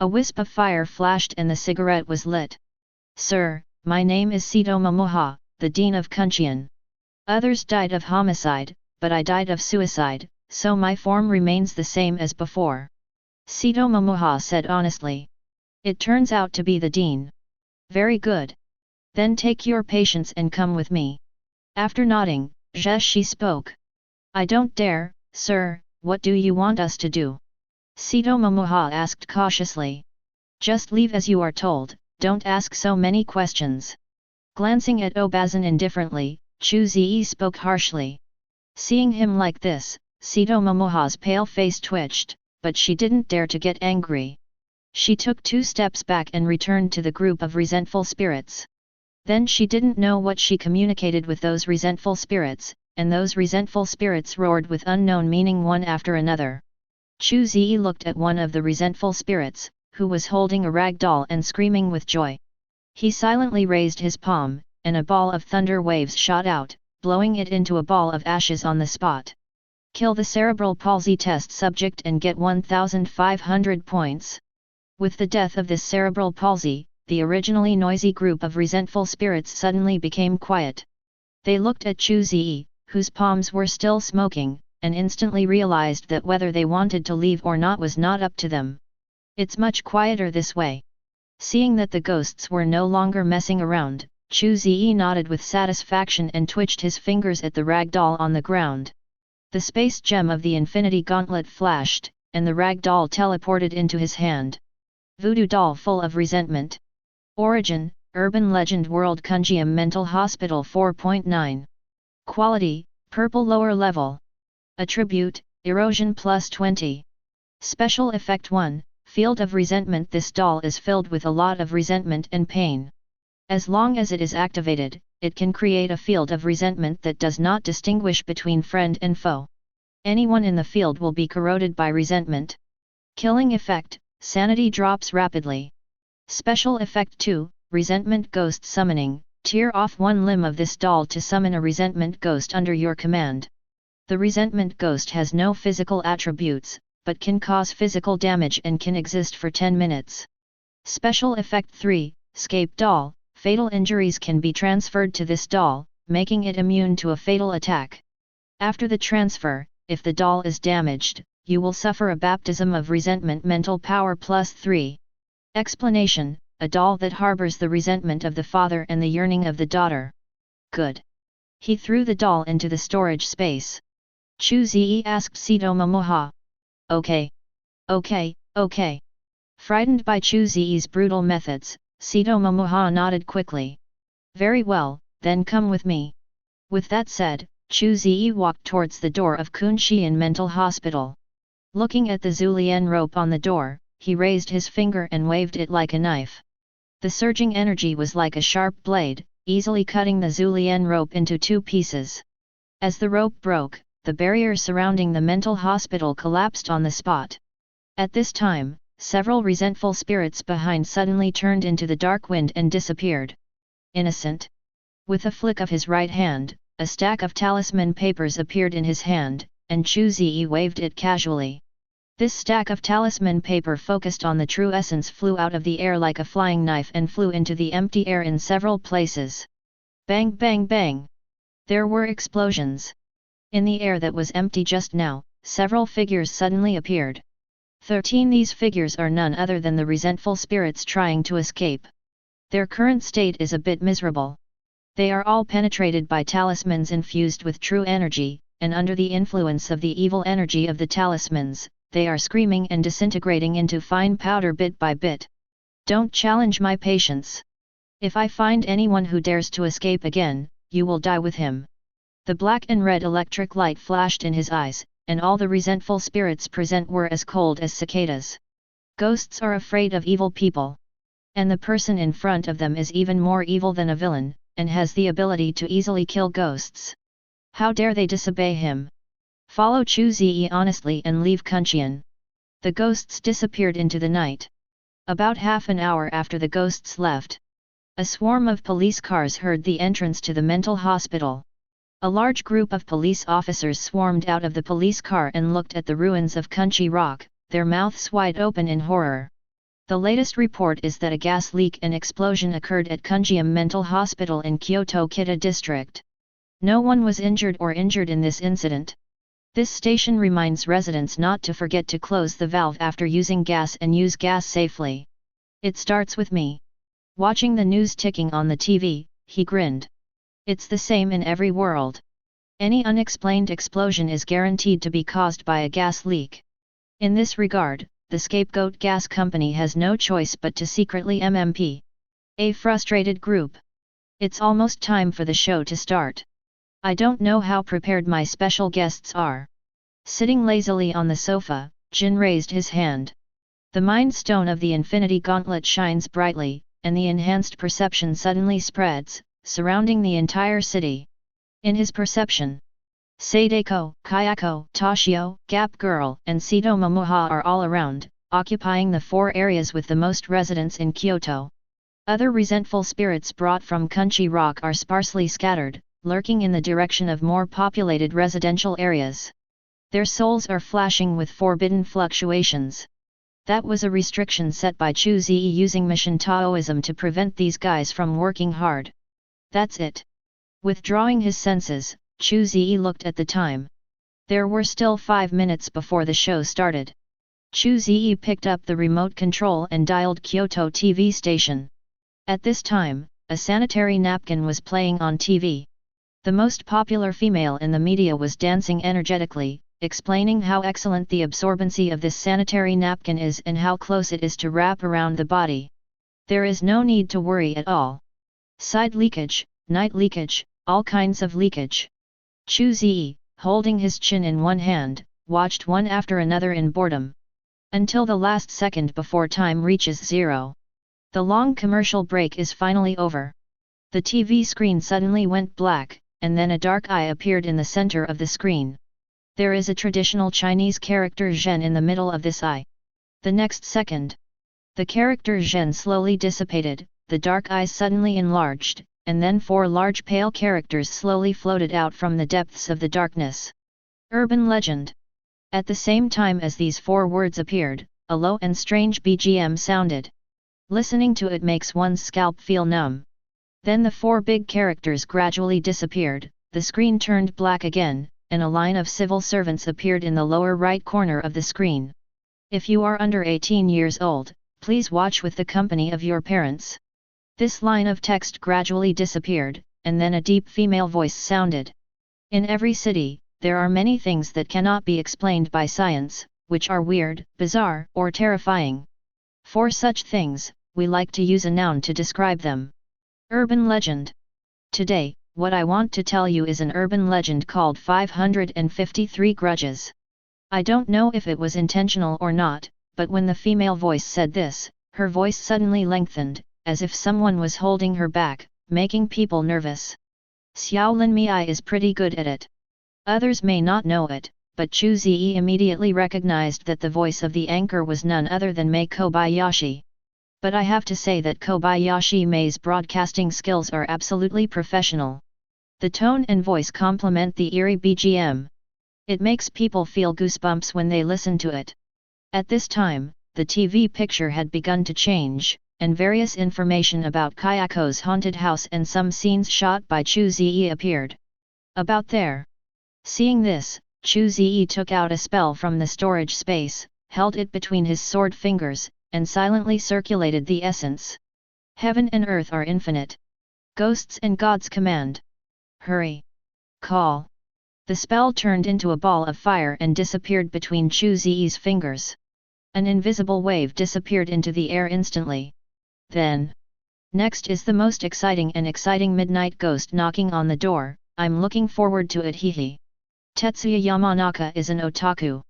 A wisp of fire flashed and the cigarette was lit. Sir, my name is Sidoma Moha, the Dean of Kunqian. Others died of homicide, but I died of suicide, so my form remains the same as before. Sidoma Moha said honestly. It turns out to be the Dean. Very good. Then take your patience and come with me. After nodding, Chu Xi spoke. I don't dare, sir, what do you want us to do? Sidoma Moha asked cautiously. Just leave as you are told, don't ask so many questions. Glancing at Obazan indifferently, Chu Ze spoke harshly. Seeing him like this, Sito Momoha's pale face twitched, but she didn't dare to get angry. She took 2 steps back and returned to the group of resentful spirits. Then she didn't know what she communicated with those resentful spirits, and those resentful spirits roared with unknown meaning one after another. Chu Ze looked at one of the resentful spirits, who was holding a rag doll and screaming with joy. He silently raised his palm, and a ball of thunder waves shot out, blowing it into a ball of ashes on the spot. Kill the cerebral palsy test subject and get 1,500 points. With the death of this cerebral palsy, the originally noisy group of resentful spirits suddenly became quiet. They looked at Chu Ze, whose palms were still smoking, and instantly realized that whether they wanted to leave or not was not up to them. It's much quieter this way. Seeing that the ghosts were no longer messing around, Chu Ze nodded with satisfaction and twitched his fingers at the rag doll on the ground. The space gem of the infinity gauntlet flashed, and the rag doll teleported into his hand. Voodoo doll full of resentment. Origin, Urban Legend World Kunjiam Mental Hospital 4.9. Quality, Purple lower level. Attribute, Erosion plus 20. Special Effect 1, Field of Resentment. This doll is filled with a lot of resentment and pain. As long as it is activated, it can create a field of resentment that does not distinguish between friend and foe. Anyone in the field will be corroded by resentment. Killing Effect, Sanity drops rapidly. Special Effect 2, Resentment Ghost Summoning. Tear off one limb of this doll to summon a resentment ghost under your command. The resentment ghost has no physical attributes, but can cause physical damage and can exist for 10 minutes. Special Effect 3, Escape Doll. Fatal injuries can be transferred to this doll, making it immune to a fatal attack. After the transfer, if the doll is damaged, you will suffer a baptism of resentment mental power plus 3. Explanation, a doll that harbors the resentment of the father and the yearning of the daughter. Good. He threw the doll into the storage space. Chu Ze asked Sito Momoha. Okay. Okay. Frightened by Chu Ze's brutal methods, Sito Momoha nodded quickly. Very well, then come with me. With that said, Chu Ze walked towards the door of Kunxian Mental Hospital. Looking at the Zulian rope on the door, he raised his finger and waved it like a knife. The surging energy was like a sharp blade, easily cutting the Zulian rope into 2 pieces. As the rope broke, the barrier surrounding the mental hospital collapsed on the spot. At this time, several resentful spirits behind suddenly turned into the dark wind and disappeared. Innocent. With a flick of his right hand, a stack of talisman papers appeared in his hand, and Chu Ze waved it casually. This stack of talisman paper focused on the true essence flew out of the air like a flying knife and flew into the empty air in several places. Bang bang bang! There were explosions. In the air that was empty just now, several figures suddenly appeared. 13 These figures are none other than the resentful spirits trying to escape. Their current state is a bit miserable. They are all penetrated by talismans infused with true energy, and under the influence of the evil energy of the talismans, they are screaming and disintegrating into fine powder bit by bit. Don't challenge my patience. If I find anyone who dares to escape again, you will die with him. The black and red electric light flashed in his eyes, and all the resentful spirits present were as cold as cicadas. Ghosts are afraid of evil people. And the person in front of them is even more evil than a villain, and has the ability to easily kill ghosts. How dare they disobey him? Follow Chu Ze honestly and leave Kunxian. The ghosts disappeared into the night. About half an hour after the ghosts left, a swarm of police cars heard the entrance to the mental hospital. A large group of police officers swarmed out of the police car and looked at the ruins of Kunchi Rock, their mouths wide open in horror. The latest report is that a gas leak and explosion occurred at Kunjiam Mental Hospital in Kyoto Kita District. No one was injured in this incident. This station reminds residents not to forget to close the valve after using gas and use gas safely. It starts with me. Watching the news ticking on the TV, he grinned. It's the same in every world. Any unexplained explosion is guaranteed to be caused by a gas leak. In this regard, the scapegoat gas company has no choice but to secretly MMP. A frustrated group. It's almost time for the show to start. I don't know how prepared my special guests are. Sitting lazily on the sofa, Jin raised his hand. The Mind Stone of the Infinity Gauntlet shines brightly, and the enhanced perception suddenly spreads, surrounding the entire city. In his perception, Sadeko, Kayako, Toshio, Gap Girl, and Sito Momoha are all around, occupying the 4 areas with the most residents in Kyoto. Other resentful spirits brought from Kunchi Rock are sparsely scattered, lurking in the direction of more populated residential areas. Their souls are flashing with forbidden fluctuations. That was a restriction set by Chu Ze using Mission Taoism to prevent these guys from working hard. That's it. Withdrawing his senses, Chu Ze looked at the time. There were still 5 minutes before the show started. Chu Ze picked up the remote control and dialed Kyoto TV station. At this time, a sanitary napkin was playing on TV. The most popular female in the media was dancing energetically, explaining how excellent the absorbency of this sanitary napkin is and how close it is to wrap around the body. There is no need to worry at all. Side leakage, night leakage, all kinds of leakage. Chu Ze, holding his chin in one hand, watched one after another in boredom. Until the last second before time reaches 0. The long commercial break is finally over. The TV screen suddenly went black, and then a dark eye appeared in the center of the screen. There is a traditional Chinese character Zhen in the middle of this eye. The next second, the character Zhen slowly dissipated, the dark eyes suddenly enlarged, and then 4 large pale characters slowly floated out from the depths of the darkness. Urban legend. At the same time as these 4 words appeared, a low and strange BGM sounded. Listening to it makes one's scalp feel numb. Then the 4 big characters gradually disappeared, the screen turned black again, and a line of civil servants appeared in the lower right corner of the screen. If you are under 18 years old, please watch with the company of your parents. This line of text gradually disappeared, and then a deep female voice sounded. In every city, there are many things that cannot be explained by science, which are weird, bizarre, or terrifying. For such things, we like to use a noun to describe them. Urban legend. Today, what I want to tell you is an urban legend called 553 Grudges. I don't know if it was intentional or not, but when the female voice said this, her voice suddenly lengthened, as if someone was holding her back, making people nervous. Xiao Lin Miai is pretty good at it. Others may not know it, but Chu Ze immediately recognized that the voice of the anchor was none other than Mei Kobayashi. But I have to say that Kobayashi Mei's broadcasting skills are absolutely professional. The tone and voice complement the eerie BGM. It makes people feel goosebumps when they listen to it. At this time, the TV picture had begun to change, and various information about Kayako's haunted house and some scenes shot by Chu Ze appeared. About there. Seeing this, Chu Ze took out a spell from the storage space, held it between his sword fingers, and silently circulated the essence. Heaven and earth are infinite. Ghosts and gods command. Hurry! Call! The spell turned into a ball of fire and disappeared between Chu Ze's fingers. An invisible wave disappeared into the air instantly. Then. Next is the most exciting midnight ghost knocking on the door. I'm looking forward to it. Hehe. Tetsuya Yamanaka is an otaku.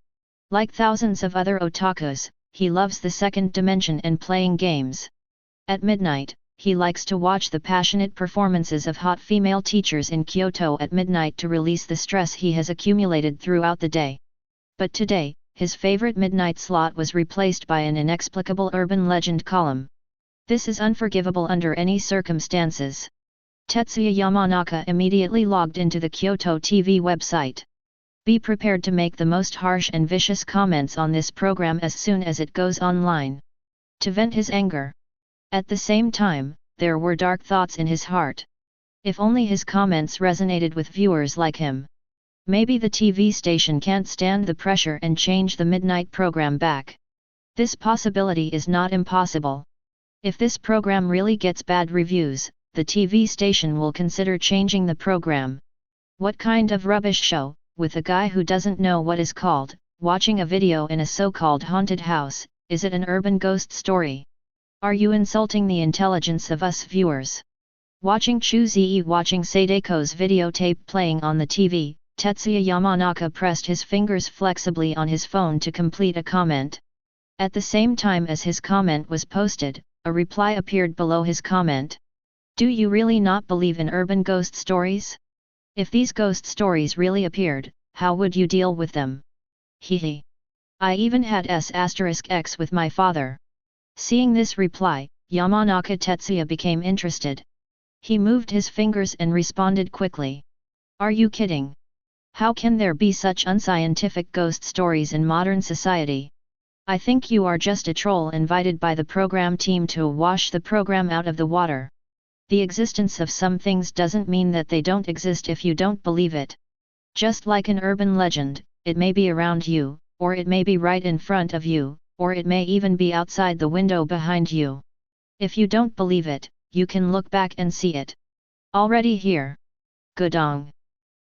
Like thousands of other otakus, he loves the second dimension and playing games. At midnight, he likes to watch the passionate performances of hot female teachers in Kyoto at midnight to release the stress he has accumulated throughout the day. But today, his favorite midnight slot was replaced by an inexplicable urban legend column. This is unforgivable under any circumstances. Tetsuya Yamanaka immediately logged into the Kyoto TV website. Be prepared to make the most harsh and vicious comments on this program as soon as it goes online. To vent his anger. At the same time, there were dark thoughts in his heart. If only his comments resonated with viewers like him. Maybe the TV station can't stand the pressure and change the midnight program back. This possibility is not impossible. If this program really gets bad reviews, the TV station will consider changing the program. What kind of rubbish show, with a guy who doesn't know what is called, watching a video in a so-called haunted house, is it an urban ghost story? Are you insulting the intelligence of us viewers? Watching Chu Ze watching Sadeko's videotape playing on the TV, Tetsuya Yamanaka pressed his fingers flexibly on his phone to complete a comment. At the same time as his comment was posted, a reply appeared below his comment. Do you really not believe in urban ghost stories? If these ghost stories really appeared, how would you deal with them? Hehe. I even had S*X with my father. Seeing this reply, Yamanaka Tetsuya became interested. He moved his fingers and responded quickly. Are you kidding? How can there be such unscientific ghost stories in modern society? I think you are just a troll invited by the program team to wash the program out of the water. The existence of some things doesn't mean that they don't exist if you don't believe it. Just like an urban legend, it may be around you, or it may be right in front of you, or it may even be outside the window behind you. If you don't believe it, you can look back and see it. Already here. Gudong.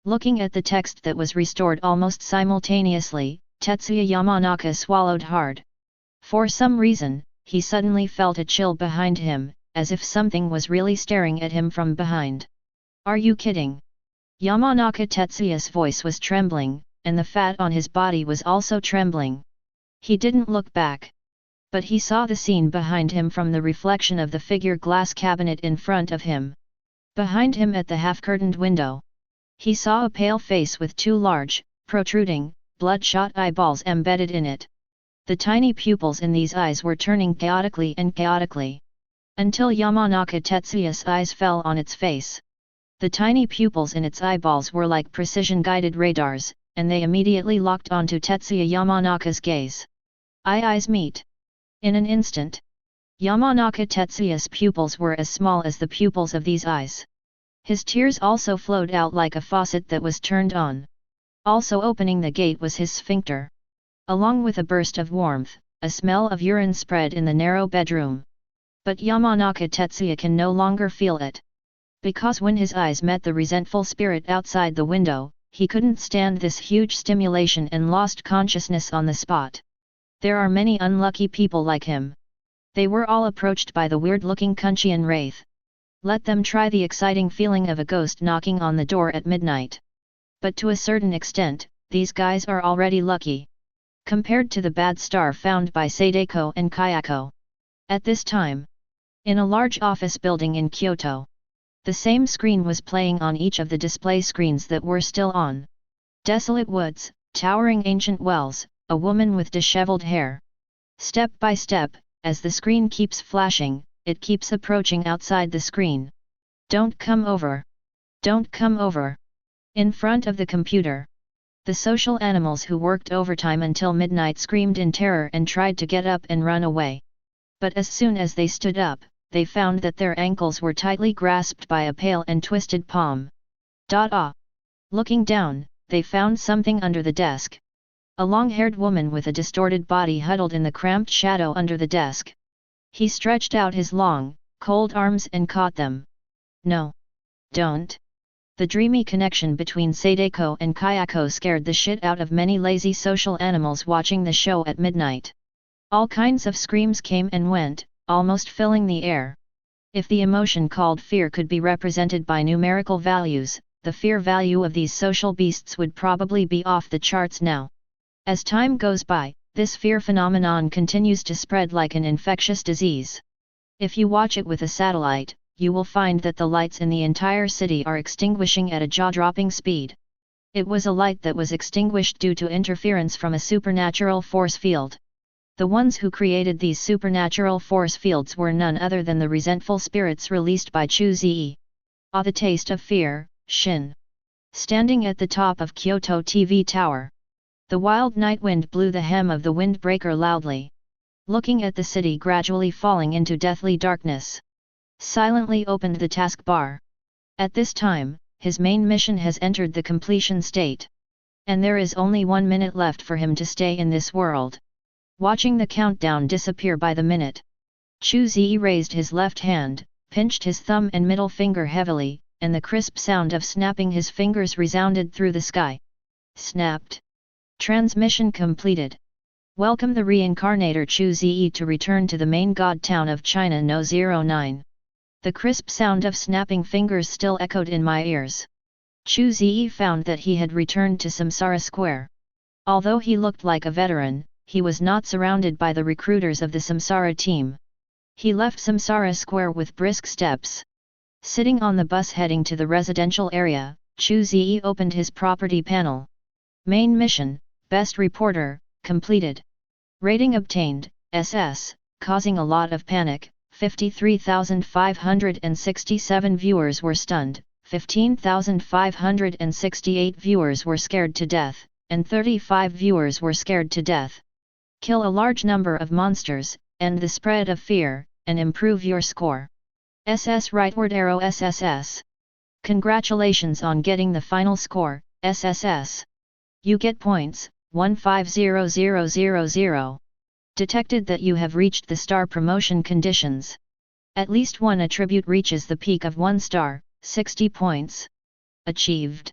Looking at the text that was restored almost simultaneously, Tetsuya Yamanaka swallowed hard. For some reason, he suddenly felt a chill behind him, as if something was really staring at him from behind. Are you kidding? Yamanaka Tetsuya's voice was trembling, and the fat on his body was also trembling. He didn't look back. But he saw the scene behind him from the reflection of the figure glass cabinet in front of him. Behind him at the half-curtained window, he saw a pale face with two large, protruding, bloodshot eyeballs embedded in it. The tiny pupils in these eyes were turning chaotically and chaotically. Until Yamanaka Tetsuya's eyes fell on its face. The tiny pupils in its eyeballs were like precision-guided radars, and they immediately locked onto Tetsuya Yamanaka's gaze. Eyes meet. In an instant, Yamanaka Tetsuya's pupils were as small as the pupils of these eyes. His tears also flowed out like a faucet that was turned on. Also opening the gate was his sphincter. Along with a burst of warmth, a smell of urine spread in the narrow bedroom. But Yamanaka Tetsuya can no longer feel it. Because when his eyes met the resentful spirit outside the window, he couldn't stand this huge stimulation and lost consciousness on the spot. There are many unlucky people like him. They were all approached by the weird-looking Kunchian wraith. Let them try the exciting feeling of a ghost knocking on the door at midnight. But to a certain extent, these guys are already lucky. Compared to the bad star found by Sadeko and Kayako. At this time, in a large office building in Kyoto, the same screen was playing on each of the display screens that were still on. Desolate woods, towering ancient wells, a woman with disheveled hair. Step by step, as the screen keeps flashing, it keeps approaching outside the screen. Don't come over. Don't come over. In front of the computer. The social animals who worked overtime until midnight screamed in terror and tried to get up and run away. But as soon as they stood up, they found that their ankles were tightly grasped by a pale and twisted palm. Looking down, they found something under the desk. A long-haired woman with a distorted body huddled in the cramped shadow under the desk. He stretched out his long, cold arms and caught them. No. Don't. The dreamy connection between Sadeko and Kayako scared the shit out of many lazy social animals watching the show at midnight. All kinds of screams came and went, almost filling the air. If the emotion called fear could be represented by numerical values, the fear value of these social beasts would probably be off the charts now. As time goes by, this fear phenomenon continues to spread like an infectious disease. If you watch it with a satellite, you will find that the lights in the entire city are extinguishing at a jaw-dropping speed. It was a light that was extinguished due to interference from a supernatural force field. The ones who created these supernatural force fields were none other than the resentful spirits released by Chu Ze. The taste of fear, Shin. Standing at the top of Kyoto TV Tower. The wild night wind blew the hem of the windbreaker loudly. Looking at the city gradually falling into deathly darkness. Silently opened the taskbar. At this time, his main mission has entered the completion state. And there is only 1 minute left for him to stay in this world. Watching the countdown disappear by the minute. Chu Ze raised his left hand, pinched his thumb and middle finger heavily, and the crisp sound of snapping his fingers resounded through the sky. Snapped. Transmission completed. Welcome the reincarnator Chu Ze to return to the main god town of China No. 09. The crisp sound of snapping fingers still echoed in my ears. Chu Ze found that he had returned to Samsara Square. Although he looked like a veteran, he was not surrounded by the recruiters of the Samsara team. He left Samsara Square with brisk steps. Sitting on the bus heading to the residential area, Chu Ze opened his property panel. Main mission, Best Reporter, completed. Rating obtained, SS, causing a lot of panic. 53,567 viewers were stunned, 15,568 viewers were scared to death, and 35 viewers were scared to death. Kill a large number of monsters, end the spread of fear, and improve your score. SS rightward arrow SSS. Congratulations on getting the final score, SSS. You get points, 150000. Detected that you have reached the star promotion conditions. At least one attribute reaches the peak of 1 star, 60 points. Achieved.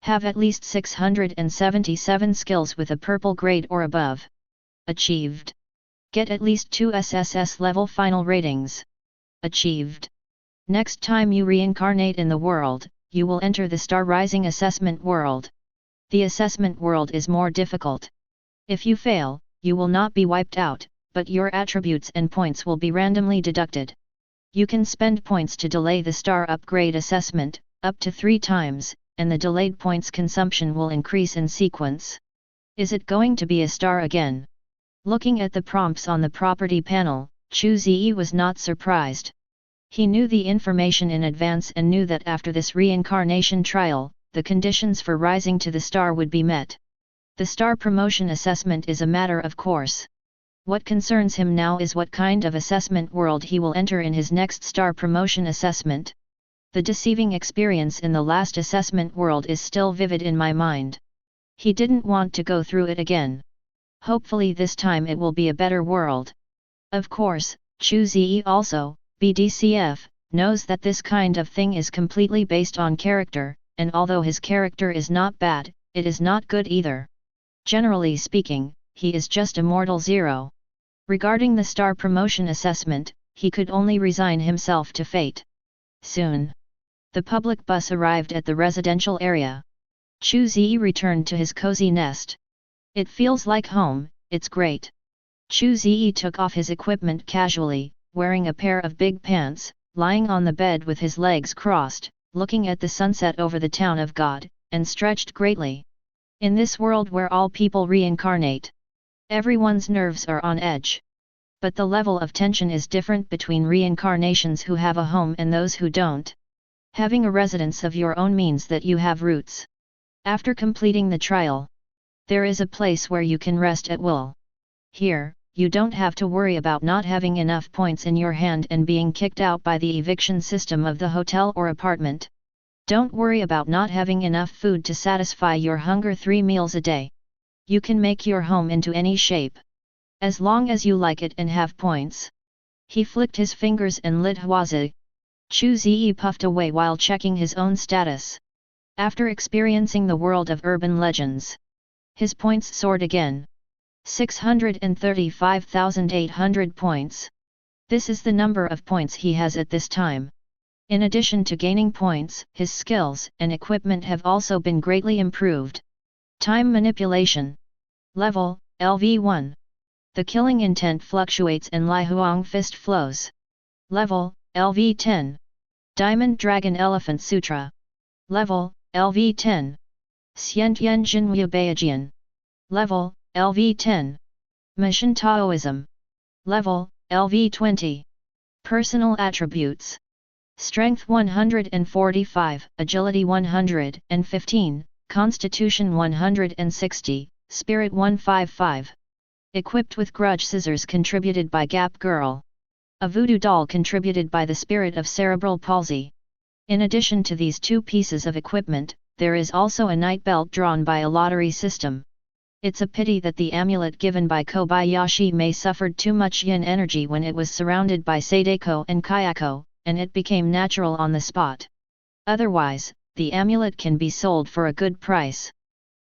Have at least 677 skills with a purple grade or above. Achieved. Get at least 2 SSS level final ratings. Achieved. Next time you reincarnate in the world, you will enter the Star Rising assessment world. The assessment world is more difficult. If you fail, you will not be wiped out, but your attributes and points will be randomly deducted. You can spend points to delay the star upgrade assessment, up to 3 times, and the delayed points consumption will increase in sequence. Is it going to be a star again? Looking at the prompts on the property panel, Chu Ze was not surprised. He knew the information in advance and knew that after this reincarnation trial, the conditions for rising to the star would be met. The star promotion assessment is a matter of course. What concerns him now is what kind of assessment world he will enter in his next star promotion assessment. The deceiving experience in the last assessment world is still vivid in my mind. He didn't want to go through it again. Hopefully this time it will be a better world. Of course, Chu Ze also, BDCF, knows that this kind of thing is completely based on character, and although his character is not bad, it is not good either. Generally speaking, he is just a mortal zero. Regarding the star promotion assessment, he could only resign himself to fate. Soon. The public bus arrived at the residential area. Chu Ze returned to his cozy nest. It feels like home, it's great. Chu Ze took off his equipment casually, wearing a pair of big pants, lying on the bed with his legs crossed, looking at the sunset over the town of God, and stretched greatly. In this world where all people reincarnate, everyone's nerves are on edge. But the level of tension is different between reincarnations who have a home and those who don't. Having a residence of your own means that you have roots. After completing the trial, there is a place where you can rest at will. Here, you don't have to worry about not having enough points in your hand and being kicked out by the eviction system of the hotel or apartment. Don't worry about not having enough food to satisfy your hunger 3 meals a day. You can make your home into any shape. As long as you like it and have points. He flicked his fingers and lit Hua. Chu Ze puffed away while checking his own status. After experiencing the world of urban legends, his points soared again. 635,800 points. This is the number of points he has at this time. In addition to gaining points, his skills and equipment have also been greatly improved. Time manipulation. Level, LV1. The killing intent fluctuates and Lai Huang fist flows. Level, LV10. Diamond Dragon Elephant Sutra. Level, LV10. Xiantian Jinwu Beijian. Level, LV10. Mission Taoism. Level, LV20. Personal attributes. Strength 145, Agility 115, Constitution 160, Spirit 155. Equipped with grudge scissors contributed by Gap Girl. A voodoo doll contributed by the Spirit of Cerebral Palsy. In addition to these 2 pieces of equipment, there is also a night belt drawn by a lottery system. It's a pity that the amulet given by Kobayashi Mei suffered too much yin energy when it was surrounded by Sadeko and Kayako, and it became natural on the spot. Otherwise, the amulet can be sold for a good price.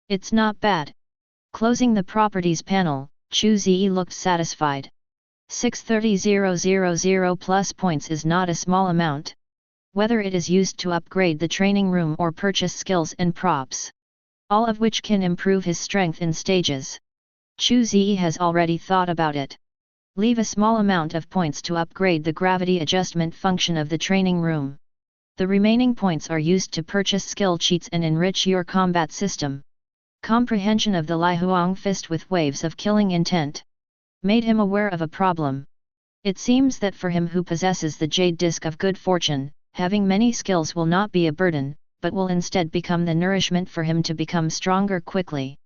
It's not bad. Closing the properties panel, Chu Ze looked satisfied. 630,000 plus points is not a small amount. Whether it is used to upgrade the training room or purchase skills and props, all of which can improve his strength in stages. Chu Ze has already thought about it. Leave a small amount of points to upgrade the gravity adjustment function of the training room. The remaining points are used to purchase skill cheats and enrich your combat system. Comprehension of the Lai Huang fist with waves of killing intent made him aware of a problem. It seems that for him who possesses the Jade Disc of Good Fortune, having many skills will not be a burden, but will instead become the nourishment for him to become stronger quickly.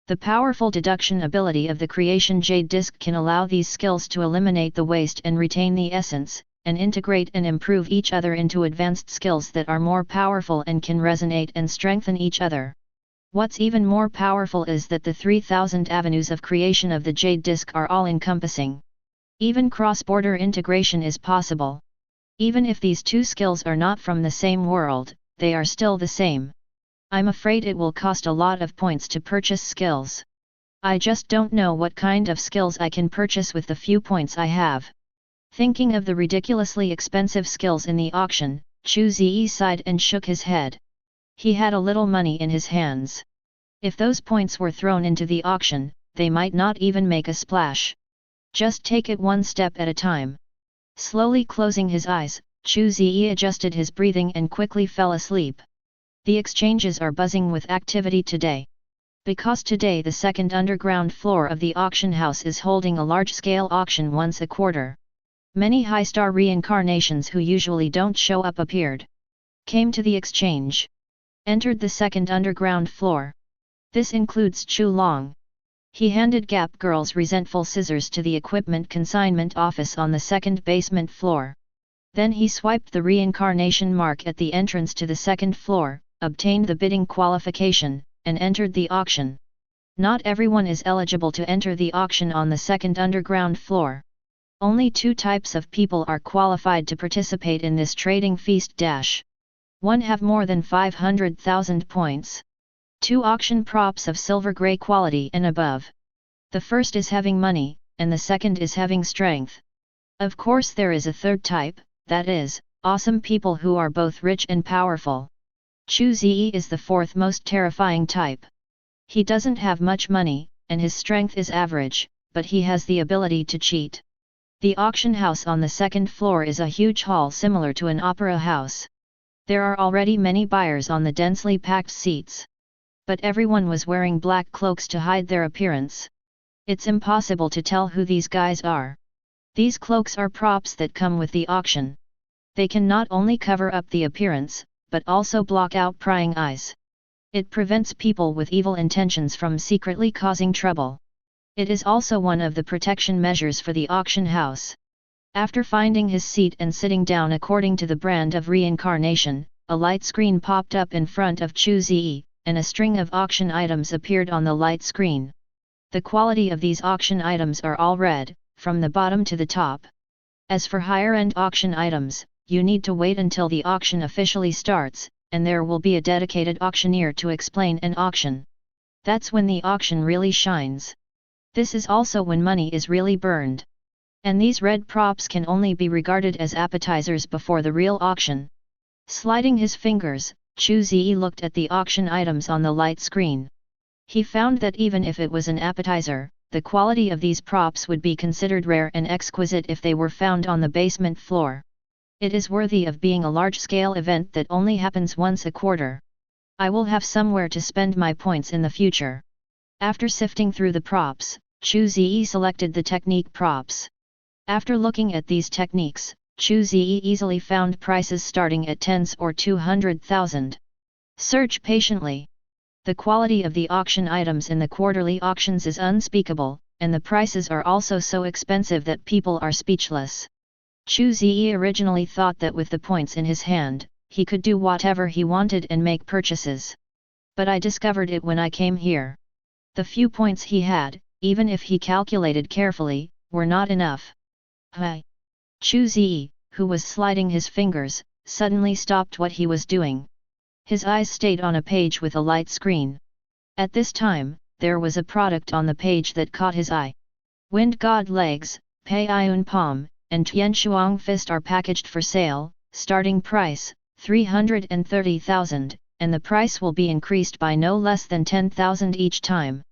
The powerful deduction ability of the Creation Jade Disc can allow these skills to eliminate the waste and retain the essence, and integrate and improve each other into advanced skills that are more powerful and can resonate and strengthen each other. What's even more powerful is that the 3000 avenues of creation of the Jade Disc are all-encompassing. Even cross-border integration is possible. Even if these two skills are not from the same world, they are still the same. I'm afraid it will cost a lot of points to purchase skills. I just don't know what kind of skills I can purchase with the few points I have. Thinking of the ridiculously expensive skills in the auction, Chu Ze sighed and shook his head. He had a little money in his hands. If those points were thrown into the auction, they might not even make a splash. Just take it one step at a time. Slowly closing his eyes, Chu Ze adjusted his breathing and quickly fell asleep. The exchanges are buzzing with activity today. Because today the second underground floor of the auction house is holding a large-scale auction once a quarter. Many high-star reincarnations who usually don't show up appeared. Came to the exchange. Entered the second underground floor. This includes Chu Long. He handed Gap Girl's resentful scissors to the equipment consignment office on the second basement floor. Then he swiped the reincarnation mark at the entrance to the second floor, obtained the bidding qualification, and entered the auction. Not everyone is eligible to enter the auction on the second underground floor. Only two types of people are qualified to participate in this trading feast dash. 1 have more than 500,000 points. 2 auction props of silver grey quality and above. The first is having money, and the second is having strength. Of course there is a third type, that is, awesome people who are both rich and powerful. Chu Ze is the fourth most terrifying type. He doesn't have much money, and his strength is average, but he has the ability to cheat. The auction house on the second floor is a huge hall similar to an opera house. There are already many buyers on the densely packed seats. But everyone was wearing black cloaks to hide their appearance. It's impossible to tell who these guys are. These cloaks are props that come with the auction. They can not only cover up the appearance, but also block out prying eyes. It prevents people with evil intentions from secretly causing trouble. It is also one of the protection measures for the auction house. After finding his seat and sitting down according to the brand of reincarnation, a light screen popped up in front of Chu Ze, and a string of auction items appeared on the light screen. The quality of these auction items are all red, from the bottom to the top. As for higher-end auction items, you need to wait until the auction officially starts, and there will be a dedicated auctioneer to explain an auction. That's when the auction really shines. This is also when money is really burned. And these red props can only be regarded as appetizers before the real auction. Sliding his fingers, Chu Ze looked at the auction items on the light screen. He found that even if it was an appetizer, the quality of these props would be considered rare and exquisite if they were found on the basement floor. It is worthy of being a large-scale event that only happens once a quarter. I will have somewhere to spend my points in the future. After sifting through the props, Chu Ze selected the technique props. After looking at these techniques, Chu Ze easily found prices starting at tens or 200,000. Search patiently. The quality of the auction items in the quarterly auctions is unspeakable, and the prices are also so expensive that people are speechless. Chu Ze originally thought that with the points in his hand, he could do whatever he wanted and make purchases. But I discovered it when I came here. The few points he had, even if he calculated carefully, were not enough. Hi! Chu Ze, who was sliding his fingers, suddenly stopped what he was doing. His eyes stayed on a page with a light screen. At this time, there was a product on the page that caught his eye. Wind God legs, Pei Yun Palm, and Tian Shuang Fist are packaged for sale, starting price, 330,000, and the price will be increased by no less than 10,000 each time.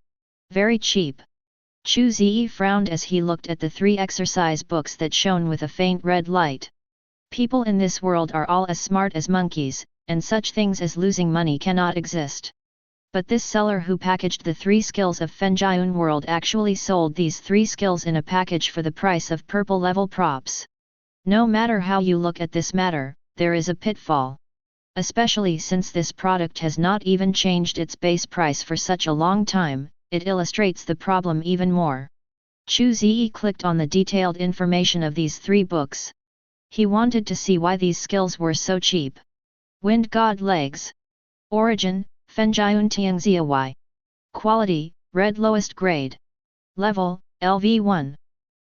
Very cheap. Chu Ze frowned as he looked at the 3 exercise books that shone with a faint red light. People in this world are all as smart as monkeys, and such things as losing money cannot exist. But this seller who packaged the 3 skills of Fenjian world actually sold these 3 skills in a package for the price of purple level props. No matter how you look at this matter, there is a pitfall. Especially since this product has not even changed its base price for such a long time, it illustrates the problem even more. Chu Ze clicked on the detailed information of these 3 books. He wanted to see why these skills were so cheap. Wind God Legs. Origin, Fenjian Tianxia Y. Quality, Red lowest grade. Level, LV1.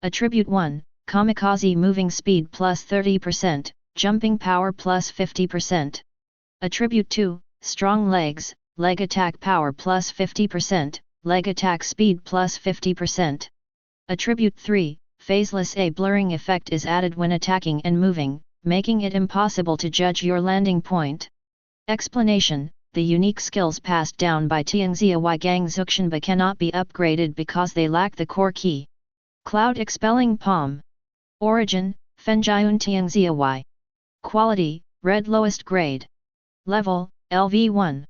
Attribute 1, Kamikaze moving speed plus 30%, jumping power plus 50%. Attribute 2, Strong legs, leg attack power plus 50%, leg attack speed plus 50%. Attribute 3, Phaseless A blurring effect is added when attacking and moving, making it impossible to judge your landing point. Explanation, the unique skills passed down by Tianxia Y Gang Zuxianba cannot be upgraded because they lack the core key. Cloud Expelling Palm. Origin, Fenjian Tianxia Y. Quality, Red lowest grade. Level, LV1.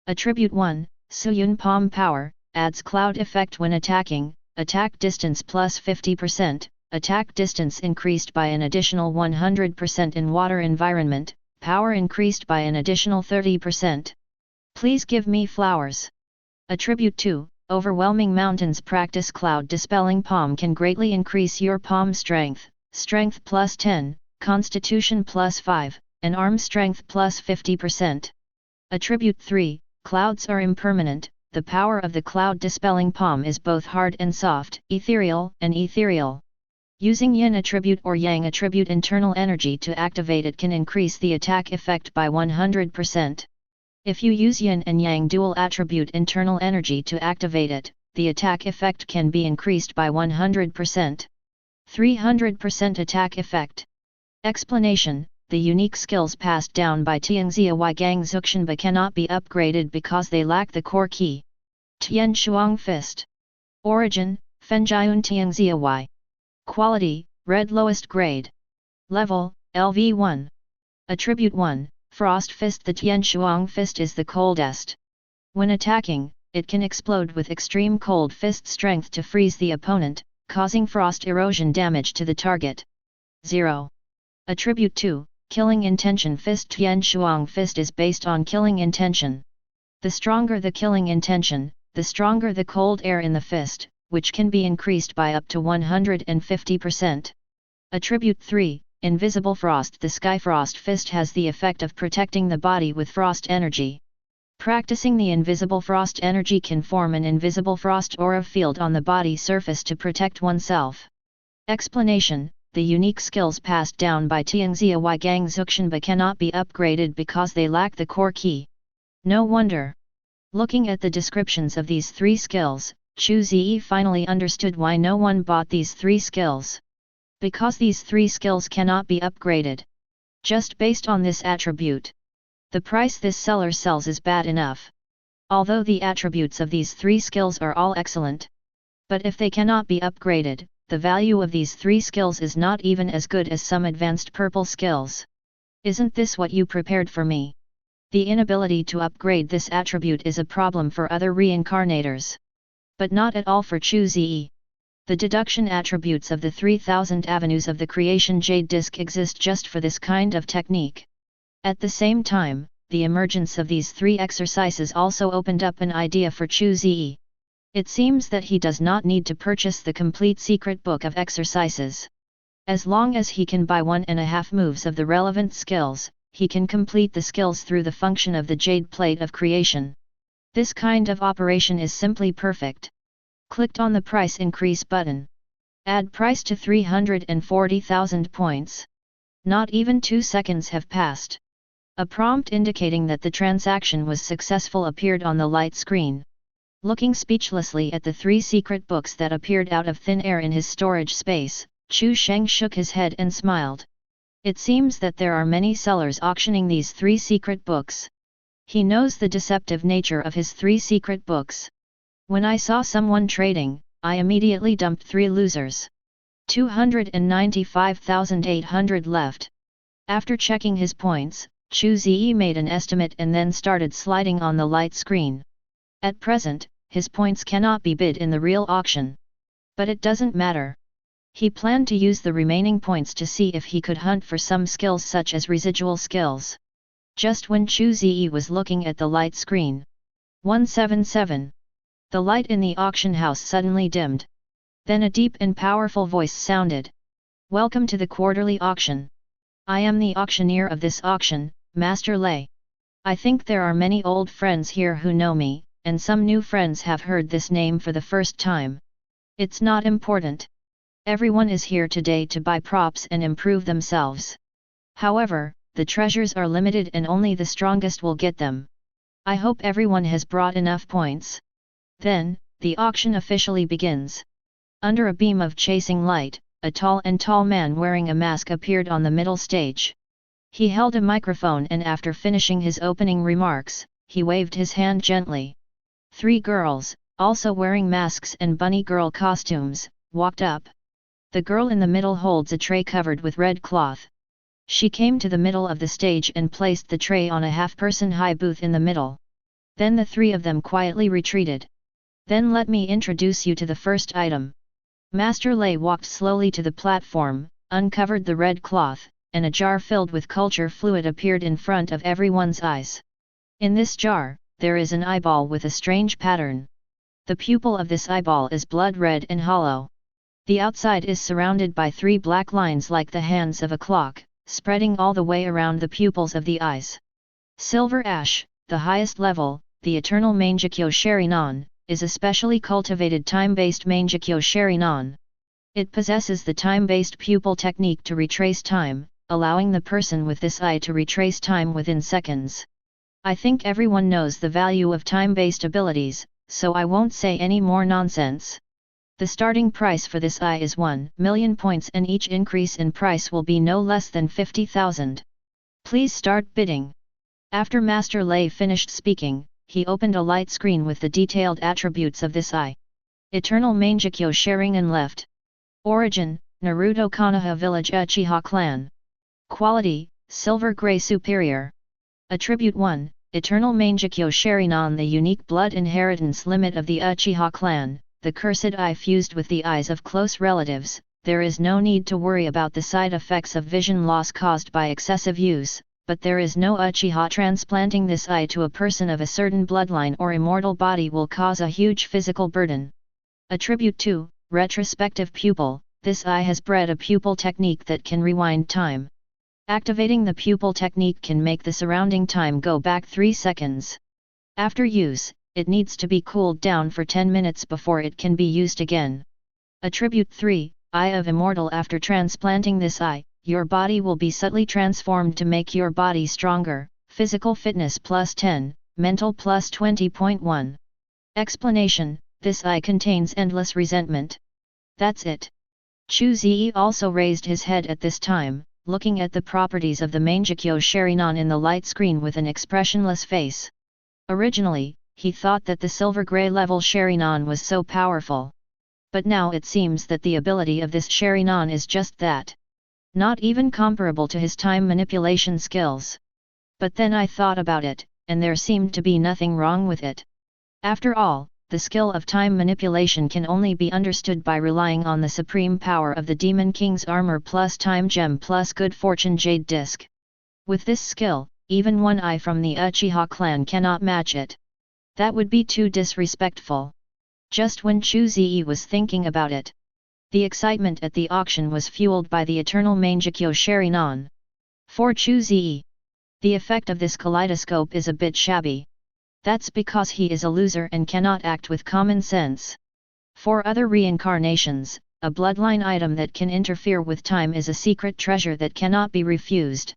Attribute 1, Suyun Palm Power, adds cloud effect when attacking, attack distance plus 50%, attack distance increased by an additional 100% in water environment, power increased by an additional 30%. Please give me flowers. Attribute 2, Overwhelming Mountains practice cloud dispelling palm can greatly increase your palm strength, strength plus 10, constitution plus 5, and arm strength plus 50%. Attribute 3, Clouds are impermanent, the power of the cloud dispelling palm is both hard and soft, ethereal and ethereal. Using yin attribute or yang attribute internal energy to activate it can increase the attack effect by 100%. If you use yin and yang dual attribute internal energy to activate it, the attack effect can be increased by 100%. 300% attack effect. Explanation, the unique skills passed down by Tianxia Y Gang Zuxianba cannot be upgraded because they lack the core key. Tian Shuang Fist. Origin, Fenjian Tianxia Y. Quality, Red lowest grade. Level, LV1. Attribute 1, Frost Fist. The Tian Shuang Fist is the coldest. When attacking, it can explode with extreme cold fist strength to freeze the opponent, causing frost erosion damage to the target. 0. Attribute 2, Killing Intention Fist. Tian Shuang Fist is based on killing intention. The stronger the killing intention, the stronger the cold air in the fist, which can be increased by up to 150%. Attribute 3, Invisible Frost. The Skyfrost Fist has the effect of protecting the body with frost energy. Practicing the invisible frost energy can form an invisible frost aura field on the body surface to protect oneself. Explanation, the unique skills passed down by Tianxia Y Gang Zuxianba cannot be upgraded because they lack the core key. No wonder. Looking at the descriptions of these 3 skills, Chu Ze finally understood why no one bought these 3 skills. Because these 3 skills cannot be upgraded. Just based on this attribute. The price this seller sells is bad enough. Although the attributes of these 3 skills are all excellent. But if they cannot be upgraded, the value of these 3 skills is not even as good as some advanced purple skills. Isn't this what you prepared for me? The inability to upgrade this attribute is a problem for other reincarnators. But not at all for Chu Ze. The deduction attributes of the 3000 avenues of the creation jade disc exist just for this kind of technique. At the same time, the emergence of these 3 exercises also opened up an idea for Chu Ze. It seems that he does not need to purchase the complete secret book of exercises. As long as he can buy 1.5 moves of the relevant skills, he can complete the skills through the function of the jade plate of creation. This kind of operation is simply perfect. Clicked on the price increase button. Add price to 340,000 points. Not even 2 seconds have passed. A prompt indicating that the transaction was successful appeared on the light screen. Looking speechlessly at the 3 secret books that appeared out of thin air in his storage space, Chu Sheng shook his head and smiled. It seems that there are many sellers auctioning these 3 secret books. He knows the deceptive nature of his 3 secret books. When I saw someone trading, I immediately dumped 3 losers. 295,800 left. After checking his points, Chu Ze made an estimate and then started sliding on the light screen. At present, his points cannot be bid in the real auction. But it doesn't matter. He planned to use the remaining points to see if he could hunt for some skills such as residual skills. Just when Chu Ze was looking at the light screen. 177. The light in the auction house suddenly dimmed. Then a deep and powerful voice sounded. Welcome to the quarterly auction. I am the auctioneer of this auction, Master Lei. I think there are many old friends here who know me, and some new friends have heard this name for the first time. It's not important. Everyone is here today to buy props and improve themselves. However, the treasures are limited and only the strongest will get them. I hope everyone has brought enough points. Then, the auction officially begins. Under a beam of chasing light, a tall man wearing a mask appeared on the middle stage. He held a microphone and after finishing his opening remarks, he waved his hand gently. 3 girls, also wearing masks and bunny girl costumes, walked up. The girl in the middle holds a tray covered with red cloth. She came to the middle of the stage and placed the tray on a half-person high booth in the middle. Then the 3 of them quietly retreated. Then let me introduce you to the first item. Master Lei walked slowly to the platform, uncovered the red cloth, and a jar filled with culture fluid appeared in front of everyone's eyes. In this jar, there is an eyeball with a strange pattern. The pupil of this eyeball is blood red and hollow. The outside is surrounded by 3 black lines like the hands of a clock, spreading all the way around the pupils of the eyes. Silver ash, the highest level, the eternal Mangekyo Sherinon, is a specially cultivated time-based Mangekyo Sherinon. It possesses the time-based pupil technique to retrace time, allowing the person with this eye to retrace time within seconds. I think everyone knows the value of time-based abilities, so I won't say any more nonsense. The starting price for this eye is 1,000,000 points and each increase in price will be no less than 50,000. Please start bidding. After Master Lei finished speaking, he opened a light screen with the detailed attributes of this eye. Eternal Mangekyo Sharingan left. Origin, Naruto Konoha Village Uchiha Clan. Quality, Silver Gray Superior. Attribute 1, Eternal Mangekyo Sharingan. The unique blood inheritance limit of the Uchiha clan, the cursed eye fused with the eyes of close relatives. There is no need to worry about the side effects of vision loss caused by excessive use, but there is no Uchiha transplanting this eye to a person of a certain bloodline or immortal body will cause a huge physical burden. Attribute 2, Retrospective Pupil. This eye has bred a pupil technique that can rewind time. Activating the pupil technique can make the surrounding time go back 3 seconds. After use, it needs to be cooled down for 10 minutes before it can be used again. Attribute 3, Eye of Immortal. After transplanting this eye, your body will be subtly transformed to make your body stronger, physical fitness +10, mental +20.1. Explanation, this eye contains endless resentment. That's it. Chu Ze also raised his head at this time, looking at the properties of the Mangekyo Sherinon in the light screen with an expressionless face. Originally, he thought that the silver gray level Sherinon was so powerful. But now it seems that the ability of this Sherinon is just that. Not even comparable to his time manipulation skills. But then I thought about it, and there seemed to be nothing wrong with it. After all, the skill of time manipulation can only be understood by relying on the supreme power of the Demon King's armor plus time gem plus good fortune jade disc. With this skill, even one eye from the Uchiha clan cannot match it. That would be too disrespectful. Just when Chu Ze was thinking about it, the excitement at the auction was fueled by the eternal Mangekyo Sherinon. For Chu Ze, the effect of this kaleidoscope is a bit shabby. That's because he is a loser and cannot act with common sense. For other reincarnations, a bloodline item that can interfere with time is a secret treasure that cannot be refused.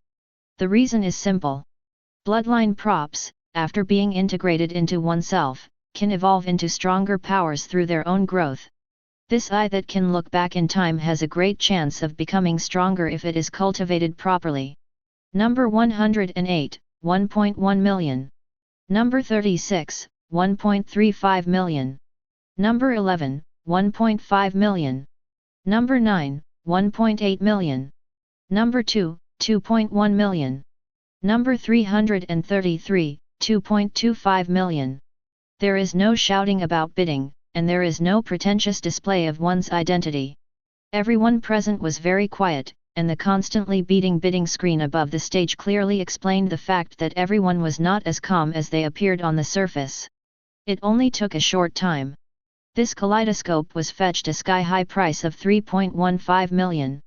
The reason is simple. Bloodline props, after being integrated into oneself, can evolve into stronger powers through their own growth. This eye that can look back in time has a great chance of becoming stronger if it is cultivated properly. Number 108, 1.1 million. Number 36, 1.35 million. Number 11, 1.5 million. Number 9, 1.8 million. Number 2, 2.1 million. Number 333, 2.25 million. There is no shouting about bidding, and there is no pretentious display of one's identity. Everyone present was very quiet, and the constantly beating bidding screen above the stage clearly explained the fact that everyone was not as calm as they appeared on the surface. It only took a short time. This kaleidoscope was fetched a sky-high price of 3.15 million.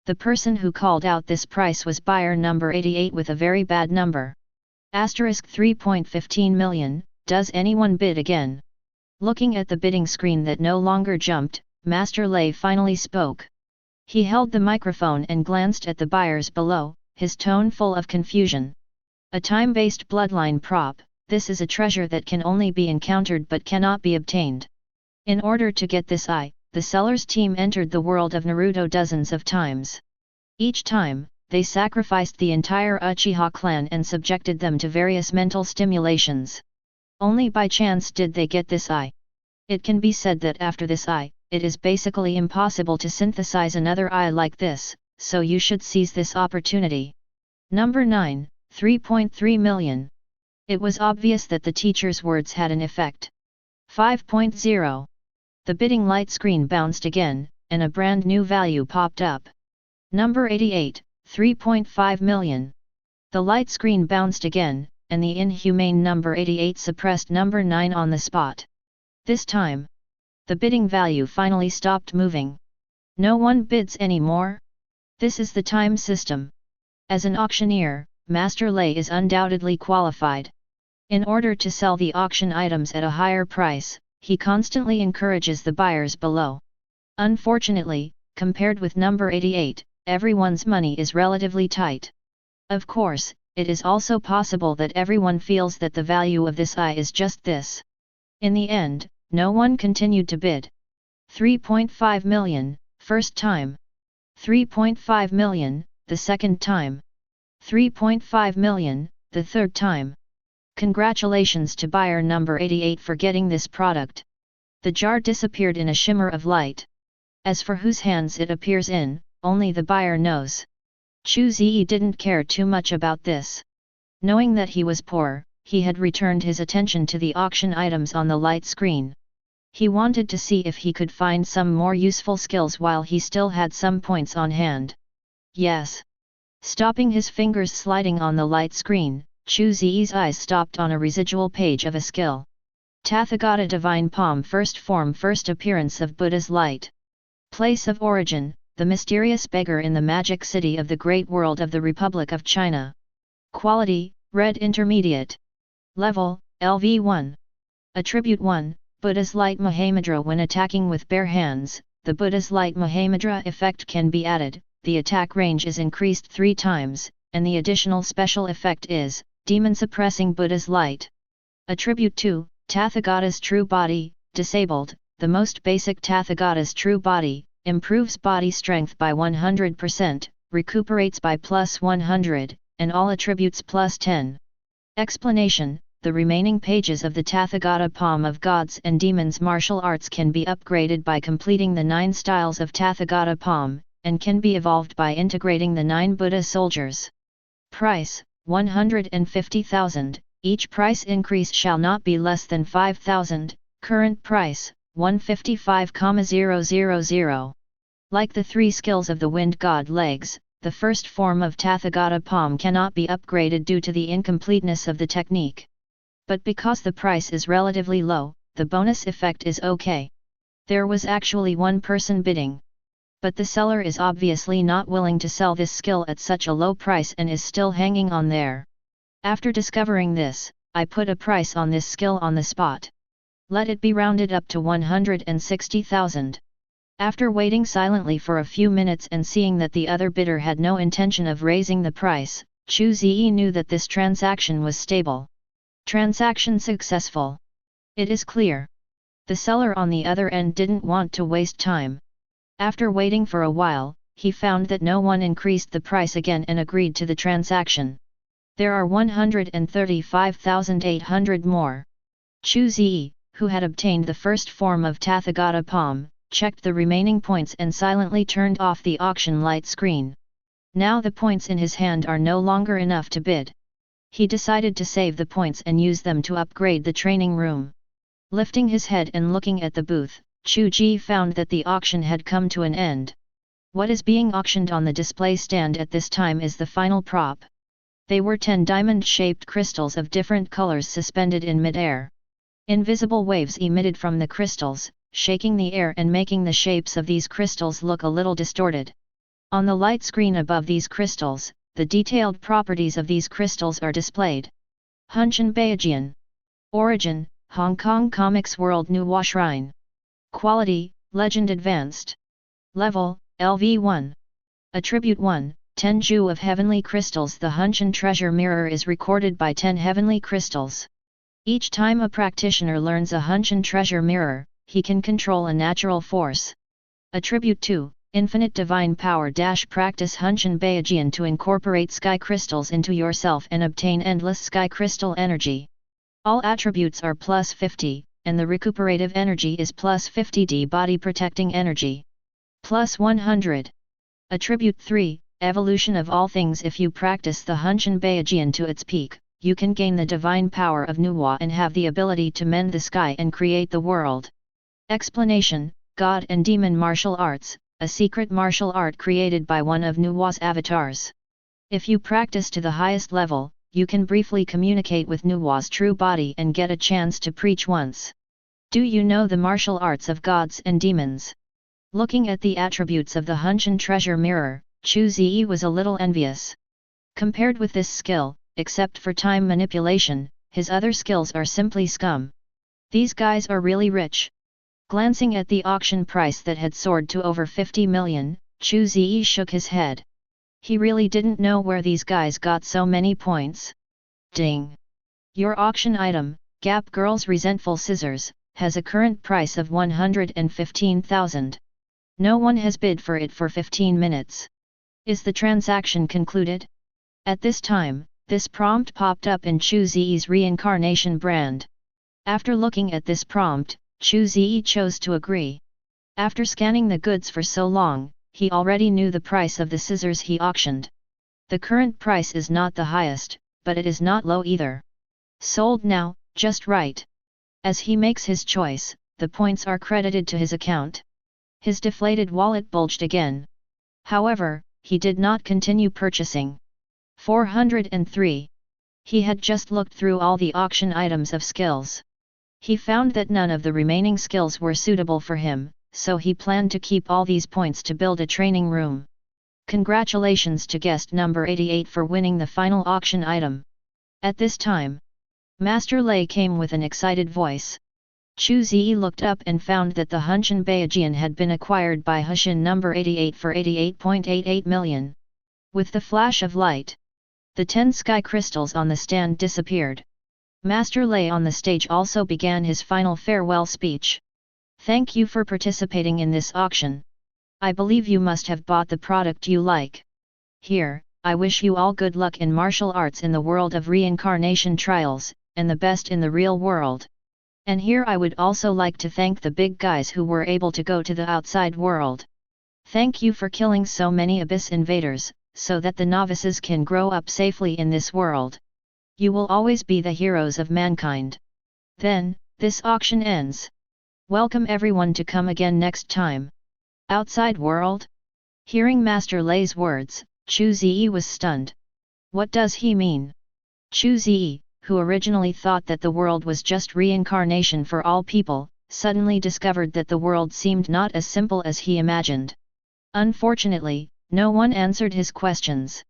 The person who called out this price was buyer number 88 with a very bad number. Asterisk 3.15 million, does anyone bid again? Looking at the bidding screen that no longer jumped, Master Lei finally spoke. He held the microphone and glanced at the buyers below, his tone full of confusion. A time-based bloodline prop, this is a treasure that can only be encountered but cannot be obtained. In order to get this eye, the seller's team entered the world of Naruto dozens of times. Each time, they sacrificed the entire Uchiha clan and subjected them to various mental stimulations. Only by chance did they get this eye. It can be said that after this eye, it is basically impossible to synthesize another eye like this, so you should seize this opportunity. Number 9, 3.3 million. It was obvious that the teacher's words had an effect. 5.0. The bidding light screen bounced again, and a brand new value popped up. Number 88, 3.5 million. The light screen bounced again, and the inhumane number 88 suppressed number 9 on the spot. This time, the bidding value finally stopped moving. No one bids anymore? This is the time system. As an auctioneer, Master Lei is undoubtedly qualified. In order to sell the auction items at a higher price, he constantly encourages the buyers below. Unfortunately, compared with number 88, everyone's money is relatively tight. Of course, it is also possible that everyone feels that the value of this eye is just this. In the end, no one continued to bid. 3.5 million, first time. 3.5 million, the second time. 3.5 million, the third time. Congratulations to buyer number 88 for getting this product. The jar disappeared in a shimmer of light. As for whose hands it appears in, only the buyer knows. Chu Ze didn't care too much about this. Knowing that he was poor, he had returned his attention to the auction items on the light screen. He wanted to see if he could find some more useful skills while he still had some points on hand. Yes. Stopping his fingers sliding on the light screen, Chu Ze's eyes stopped on a residual page of a skill. Tathagata Divine Palm First Form First Appearance of Buddha's Light. Place of Origin, the mysterious beggar in the magic city of the Great World of the Republic of China. Quality, Red Intermediate. Level, LV1. Attribute 1, Buddha's Light Mahamudra. When attacking with bare hands, the Buddha's Light Mahamudra effect can be added, the attack range is increased 3 times, and the additional special effect is, Demon Suppressing Buddha's Light. Attribute 2, Tathagata's True Body, Disabled. The most basic Tathagata's True Body, improves body strength by 100%, recuperates by plus 100, and all attributes plus 10. Explanation: the remaining pages of the Tathagata Palm of Gods and Demons martial arts can be upgraded by completing the 9 styles of Tathagata Palm, and can be evolved by integrating the 9 Buddha soldiers. Price: 150,000, each price increase shall not be less than 5,000, current price, 155,000. Like the 3 skills of the Wind God legs, the first form of Tathagata Palm cannot be upgraded due to the incompleteness of the technique. But because the price is relatively low, the bonus effect is okay. There was actually one person bidding. But the seller is obviously not willing to sell this skill at such a low price and is still hanging on there. After discovering this, I put a price on this skill on the spot. Let it be rounded up to 160,000. After waiting silently for a few minutes and seeing that the other bidder had no intention of raising the price, Chu Ze knew that this transaction was stable. Transaction successful. It is clear. The seller on the other end didn't want to waste time. After waiting for a while, he found that no one increased the price again and agreed to the transaction. There are 135,800 more. Chu Ze, who had obtained the first form of Tathagata palm, checked the remaining points and silently turned off the auction light screen. Now the points in his hand are no longer enough to bid. He decided to save the points and use them to upgrade the training room. Lifting his head and looking at the booth, Chu Xi found that the auction had come to an end. What is being auctioned on the display stand at this time is the final prop. They were 10 diamond-shaped crystals of different colors suspended in mid-air. Invisible waves emitted from the crystals, shaking the air and making the shapes of these crystals look a little distorted. On the light screen above these crystals, the detailed properties of these crystals are displayed. Hunshan Beijian. Origin, Hong Kong Comics World Nuwa Shrine. Quality, Legend Advanced. Level, LV1. Attribute 1, 10 Ju of Heavenly Crystals. The Hunshan Treasure Mirror is recorded by 10 Heavenly Crystals. Each time a practitioner learns a Hunshan Treasure Mirror, he can control a natural force. Attribute 2, Infinite Divine Power. Practice Hunshan Beijian to incorporate sky crystals into yourself and obtain endless sky crystal energy. All attributes are plus 50, and the recuperative energy is plus 50d. Body protecting energy plus 100. Attribute 3, Evolution of all things. If you practice the Hunshan Beijian to its peak, you can gain the divine power of Nuwa and have the ability to mend the sky and create the world. Explanation, God and Demon Martial Arts, a secret martial art created by one of Nuwa's avatars. If you practice to the highest level, you can briefly communicate with Nuwa's true body and get a chance to preach once. Do you know the martial arts of gods and demons? Looking at the attributes of the Hunshan Treasure Mirror, Chu Ze was a little envious. Compared with this skill, except for time manipulation, his other skills are simply scum. These guys are really rich. Glancing at the auction price that had soared to over 50 million, Chu Ze shook his head. He really didn't know where these guys got so many points. Ding! Your auction item, Gap Girl's Resentful Scissors, has a current price of 115,000. No one has bid for it for 15 minutes. Is the transaction concluded? At this time, this prompt popped up in Chu Ze's Reincarnation brand. After looking at this prompt, Chu Ze chose to agree. After scanning the goods for so long, he already knew the price of the scissors he auctioned. The current price is not the highest, but it is not low either. Sold now, just right. As he makes his choice, the points are credited to his account. His deflated wallet bulged again. However, he did not continue purchasing. 403. He had just looked through all the auction items of skills. He found that none of the remaining skills were suitable for him, so he planned to keep all these points to build a training room. Congratulations to guest number 88 for winning the final auction item. At this time, Master Lei came with an excited voice. Chu Ze looked up and found that the Hunshan Beijian had been acquired by Hushin number 88 for 88.88 million. With the flash of light, the 10 sky crystals on the stand disappeared. Master Lei on the stage also began his final farewell speech. Thank you for participating in this auction. I believe you must have bought the product you like. Here, I wish you all good luck in martial arts in the world of reincarnation trials, and the best in the real world. And here I would also like to thank the big guys who were able to go to the outside world. Thank you for killing so many abyss invaders, so that the novices can grow up safely in this world. You will always be the heroes of mankind. Then, this auction ends. Welcome everyone to come again next time. Outside world? Hearing Master Lei's words, Chu Ze was stunned. What does he mean? Chu Ze, who originally thought that the world was just reincarnation for all people, suddenly discovered that the world seemed not as simple as he imagined. Unfortunately, no one answered his questions.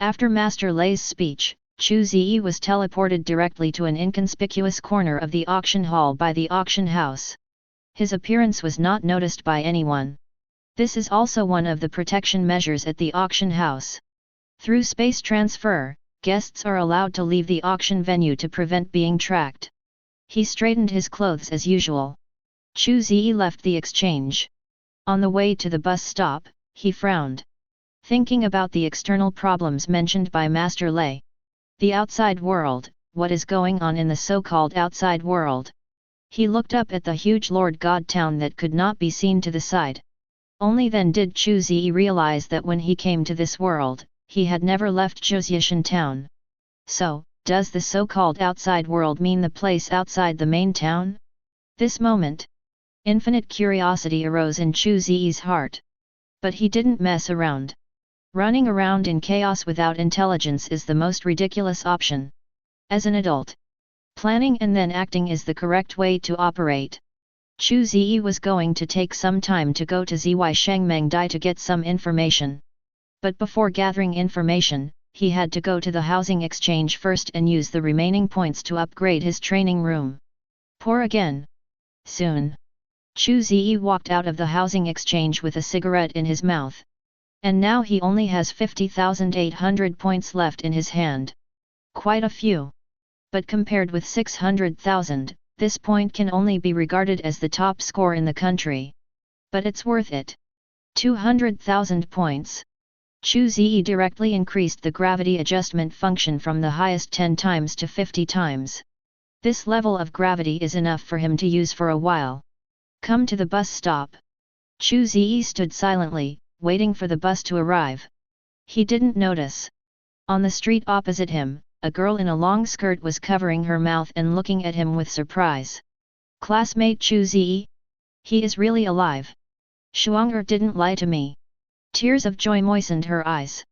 After Master Lei's speech, Chu Ze was teleported directly to an inconspicuous corner of the auction hall by the auction house. His appearance was not noticed by anyone. This is also one of the protection measures at the auction house. Through space transfer, guests are allowed to leave the auction venue to prevent being tracked. He straightened his clothes as usual. Chu Ze left the exchange. On the way to the bus stop, he frowned. Thinking about the external problems mentioned by Master Lei. The outside world, what is going on in the so-called outside world? He looked up at the huge Lord God town that could not be seen to the side. Only then did Chu Ze realize that when he came to this world, he had never left Zhuxian town. So, does the so-called outside world mean the place outside the main town? This moment, infinite curiosity arose in Chu Ze's heart. But he didn't mess around. Running around in chaos without intelligence is the most ridiculous option. As an adult, planning and then acting is the correct way to operate. Chu Ze was going to take some time to go to Zy Shangmengdai to get some information. But before gathering information, he had to go to the housing exchange first and use the remaining points to upgrade his training room. Pour again. Soon. Chu Ze walked out of the housing exchange with a cigarette in his mouth. And now he only has 50,800 points left in his hand. Quite a few. But compared with 600,000, this point can only be regarded as the top score in the country. But it's worth it. 200,000 points. Chu Ze directly increased the gravity adjustment function from the highest 10 times to 50 times. This level of gravity is enough for him to use for a while. Come to the bus stop. Chu Ze stood silently, waiting for the bus to arrive. He didn't notice. On the street opposite him, a girl in a long skirt was covering her mouth and looking at him with surprise. Classmate Chu Ze? He is really alive. Shuang'er didn't lie to me. Tears of joy moistened her eyes.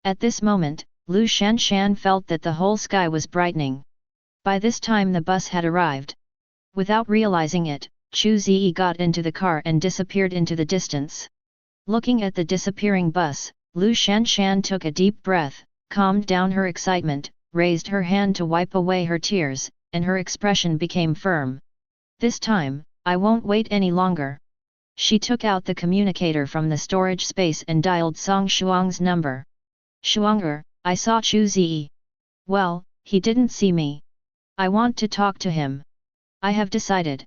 At this moment, Lu Shanshan felt that the whole sky was brightening. By this time the bus had arrived. Without realizing it, Chu Ze got into the car and disappeared into the distance. Looking at the disappearing bus, Lu Shanshan took a deep breath, calmed down her excitement, raised her hand to wipe away her tears, and her expression became firm. This time, I won't wait any longer. She took out the communicator from the storage space and dialed Song Shuang's number. Shuang'er, I saw Chu Ze. Well, he didn't see me. I want to talk to him. I have decided.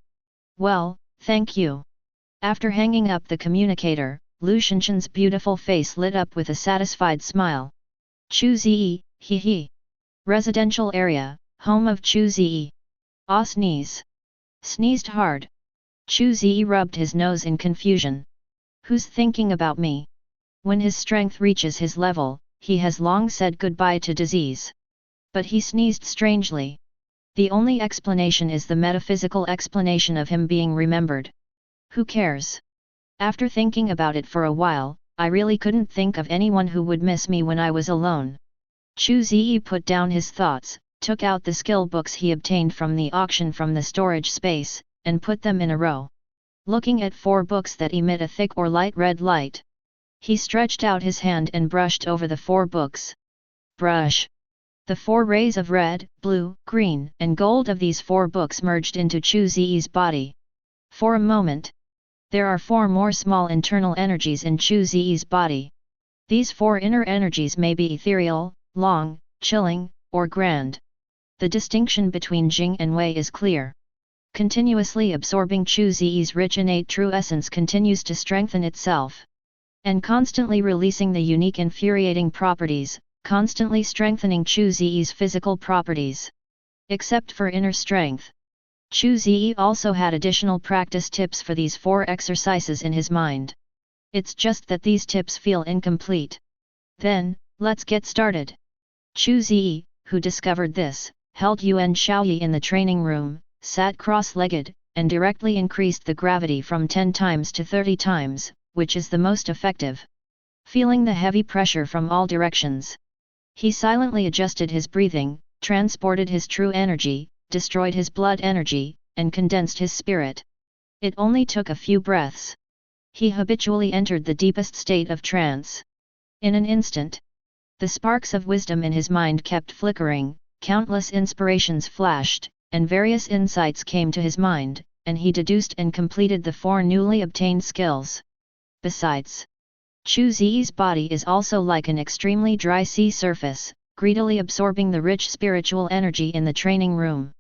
Well, thank you. After hanging up the communicator, Lu Shanshan's beautiful face lit up with a satisfied smile. Chu Ze, he he. Residential area, home of Chu Ze. Ah, sneeze. Sneezed hard. Chu Ze rubbed his nose in confusion. Who's thinking about me? When his strength reaches his level, he has long said goodbye to disease. But he sneezed strangely. The only explanation is the metaphysical explanation of him being remembered. Who cares? After thinking about it for a while, I really couldn't think of anyone who would miss me when I was alone. Chu Ze put down his thoughts, took out the skill books he obtained from the auction from the storage space, and put them in a row. Looking at 4 books that emit a thick or light red light. He stretched out his hand and brushed over the 4 books. Brush. The 4 rays of red, blue, green, and gold of these 4 books merged into Chu Ze's body. For a moment, there are 4 more small internal energies in Chu Ze's body. These 4 inner energies may be ethereal, long, chilling, or grand. The distinction between Jing and Wei is clear. Continuously absorbing Chu Ze's rich innate true essence continues to strengthen itself. And constantly releasing the unique infuriating properties, constantly strengthening Chu Ze's physical properties. Except for inner strength. Chu Ze also had additional practice tips for these 4 exercises in his mind. It's just that these tips feel incomplete. Then, let's get started. Chu Ze, who discovered this, held Yuan Shaoyi in the training room, sat cross-legged, and directly increased the gravity from 10 times to 30 times, which is the most effective. Feeling the heavy pressure from all directions, he silently adjusted his breathing, transported his true energy, destroyed his blood energy, and condensed his spirit. It only took a few breaths. He habitually entered the deepest state of trance. In an instant, the sparks of wisdom in his mind kept flickering, countless inspirations flashed, and various insights came to his mind, and he deduced and completed the 4 newly obtained skills. Besides, Chu Ze's body is also like an extremely dry sea surface, greedily absorbing the rich spiritual energy in the training room.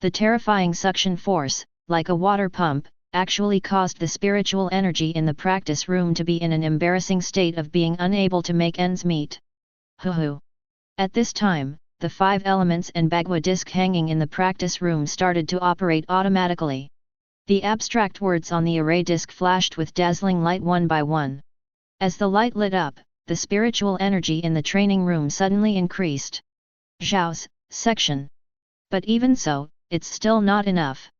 The terrifying suction force, like a water pump, actually caused the spiritual energy in the practice room to be in an embarrassing state of being unable to make ends meet. Hoo-hoo. At this time, the 5 elements and Bagua disc hanging in the practice room started to operate automatically. The abstract words on the array disc flashed with dazzling light one by one. As the light lit up, the spiritual energy in the training room suddenly increased. Zhao's section. But even so, it's still not enough.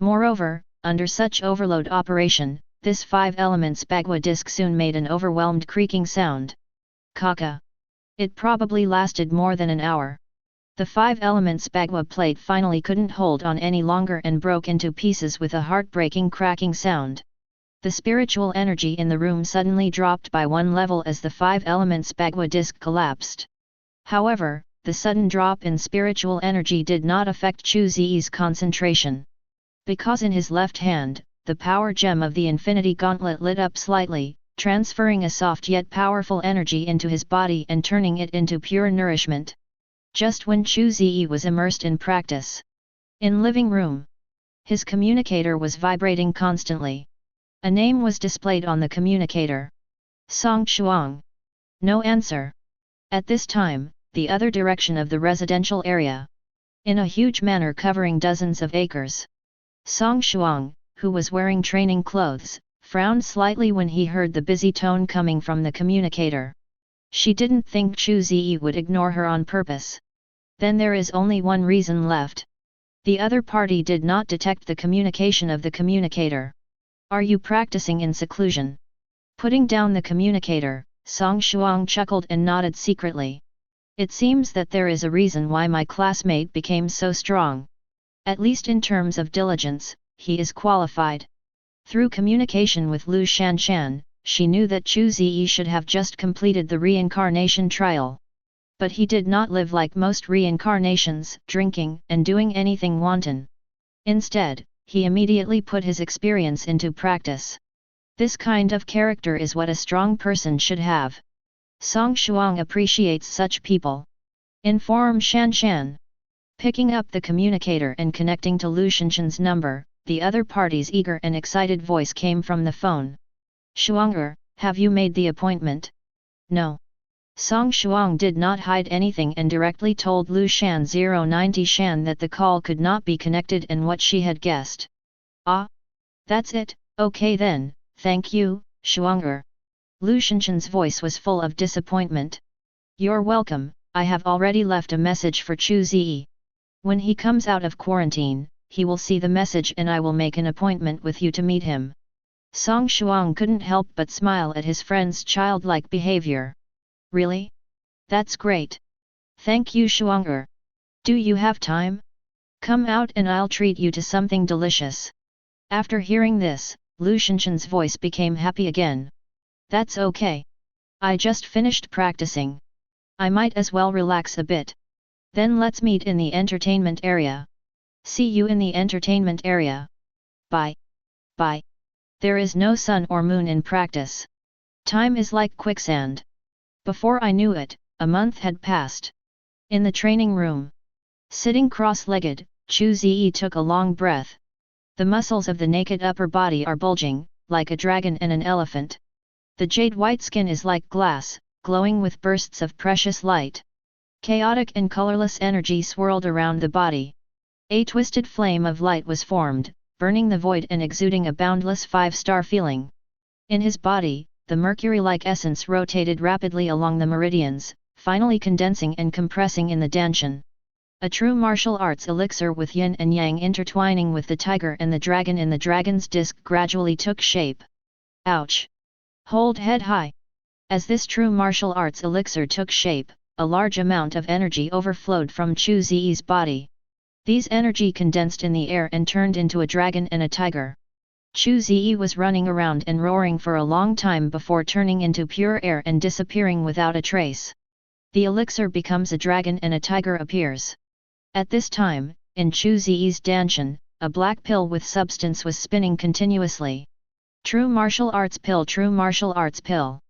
Moreover, under such overload operation, this 5 elements Bagua disc soon made an overwhelmed creaking sound. Kaka. It probably lasted more than an hour. The 5 elements Bagua plate finally couldn't hold on any longer and broke into pieces with a heartbreaking cracking sound. The spiritual energy in the room suddenly dropped by 1 level as the 5 elements Bagua disc collapsed. However, the sudden drop in spiritual energy did not affect Chu Ze's concentration. Because in his left hand, the power gem of the Infinity Gauntlet lit up slightly, transferring a soft yet powerful energy into his body and turning it into pure nourishment. Just when Chu Ze was immersed in practice. In living room. His communicator was vibrating constantly. A name was displayed on the communicator. Song Chuang. No answer. At this time, the other direction of the residential area. In a huge manor covering dozens of acres. Song Chuang, who was wearing training clothes, frowned slightly when he heard the busy tone coming from the communicator. She didn't think Chu Ze would ignore her on purpose. Then there is only one reason left. The other party did not detect the communication of the communicator. Are you practicing in seclusion? Putting down the communicator, Song Chuang chuckled and nodded secretly. It seems that there is a reason why my classmate became so strong. At least in terms of diligence, he is qualified. Through communication with Lu Shanshan, she knew that Chu Ze should have just completed the reincarnation trial. But he did not live like most reincarnations, drinking and doing anything wanton. Instead, he immediately put his experience into practice. This kind of character is what a strong person should have. Song Chuang appreciates such people. Inform Shanshan. Picking up the communicator and connecting to Lu Shanshan's number, the other party's eager and excited voice came from the phone. Chuanger, have you made the appointment? No. Song Chuang did not hide anything and directly told Lu Shan 090 Shan that the call could not be connected and what she had guessed. Ah? That's it, okay then, thank you, Chuanger. Lu Shanshan's voice was full of disappointment. You're welcome, I have already left a message for Chu Ze. When he comes out of quarantine, he will see the message and I will make an appointment with you to meet him. Song Chuang couldn't help but smile at his friend's childlike behavior. Really? That's great. Thank you, Chuanger. Do you have time? Come out and I'll treat you to something delicious. After hearing this, Lu Shanshan's voice became happy again. That's okay. I just finished practicing. I might as well relax a bit. Then let's meet in the entertainment area. See you in the entertainment area. Bye. Bye. There is no sun or moon in practice. Time is like quicksand. Before I knew it, a month had passed. In the training room. Sitting cross-legged, Chu Ze took a long breath. The muscles of the naked upper body are bulging, like a dragon and an elephant. The jade-white skin is like glass, glowing with bursts of precious light. Chaotic and colorless energy swirled around the body. A twisted flame of light was formed, burning the void and exuding a boundless 5-star feeling. In his body, the mercury-like essence rotated rapidly along the meridians, finally condensing and compressing in the danshan. A true martial arts elixir with yin and yang intertwining with the tiger and the dragon in the dragon's disc gradually took shape. Ouch! Hold head high. As this true martial arts elixir took shape, a large amount of energy overflowed from Chu Ze's body. These energy condensed in the air and turned into a dragon and a tiger. Chu Ze was running around and roaring for a long time before turning into pure air and disappearing without a trace. The elixir becomes a dragon and a tiger appears. At this time, in Chu Ze's danshan, a black pill with substance was spinning continuously. True martial arts pill, true martial arts pill.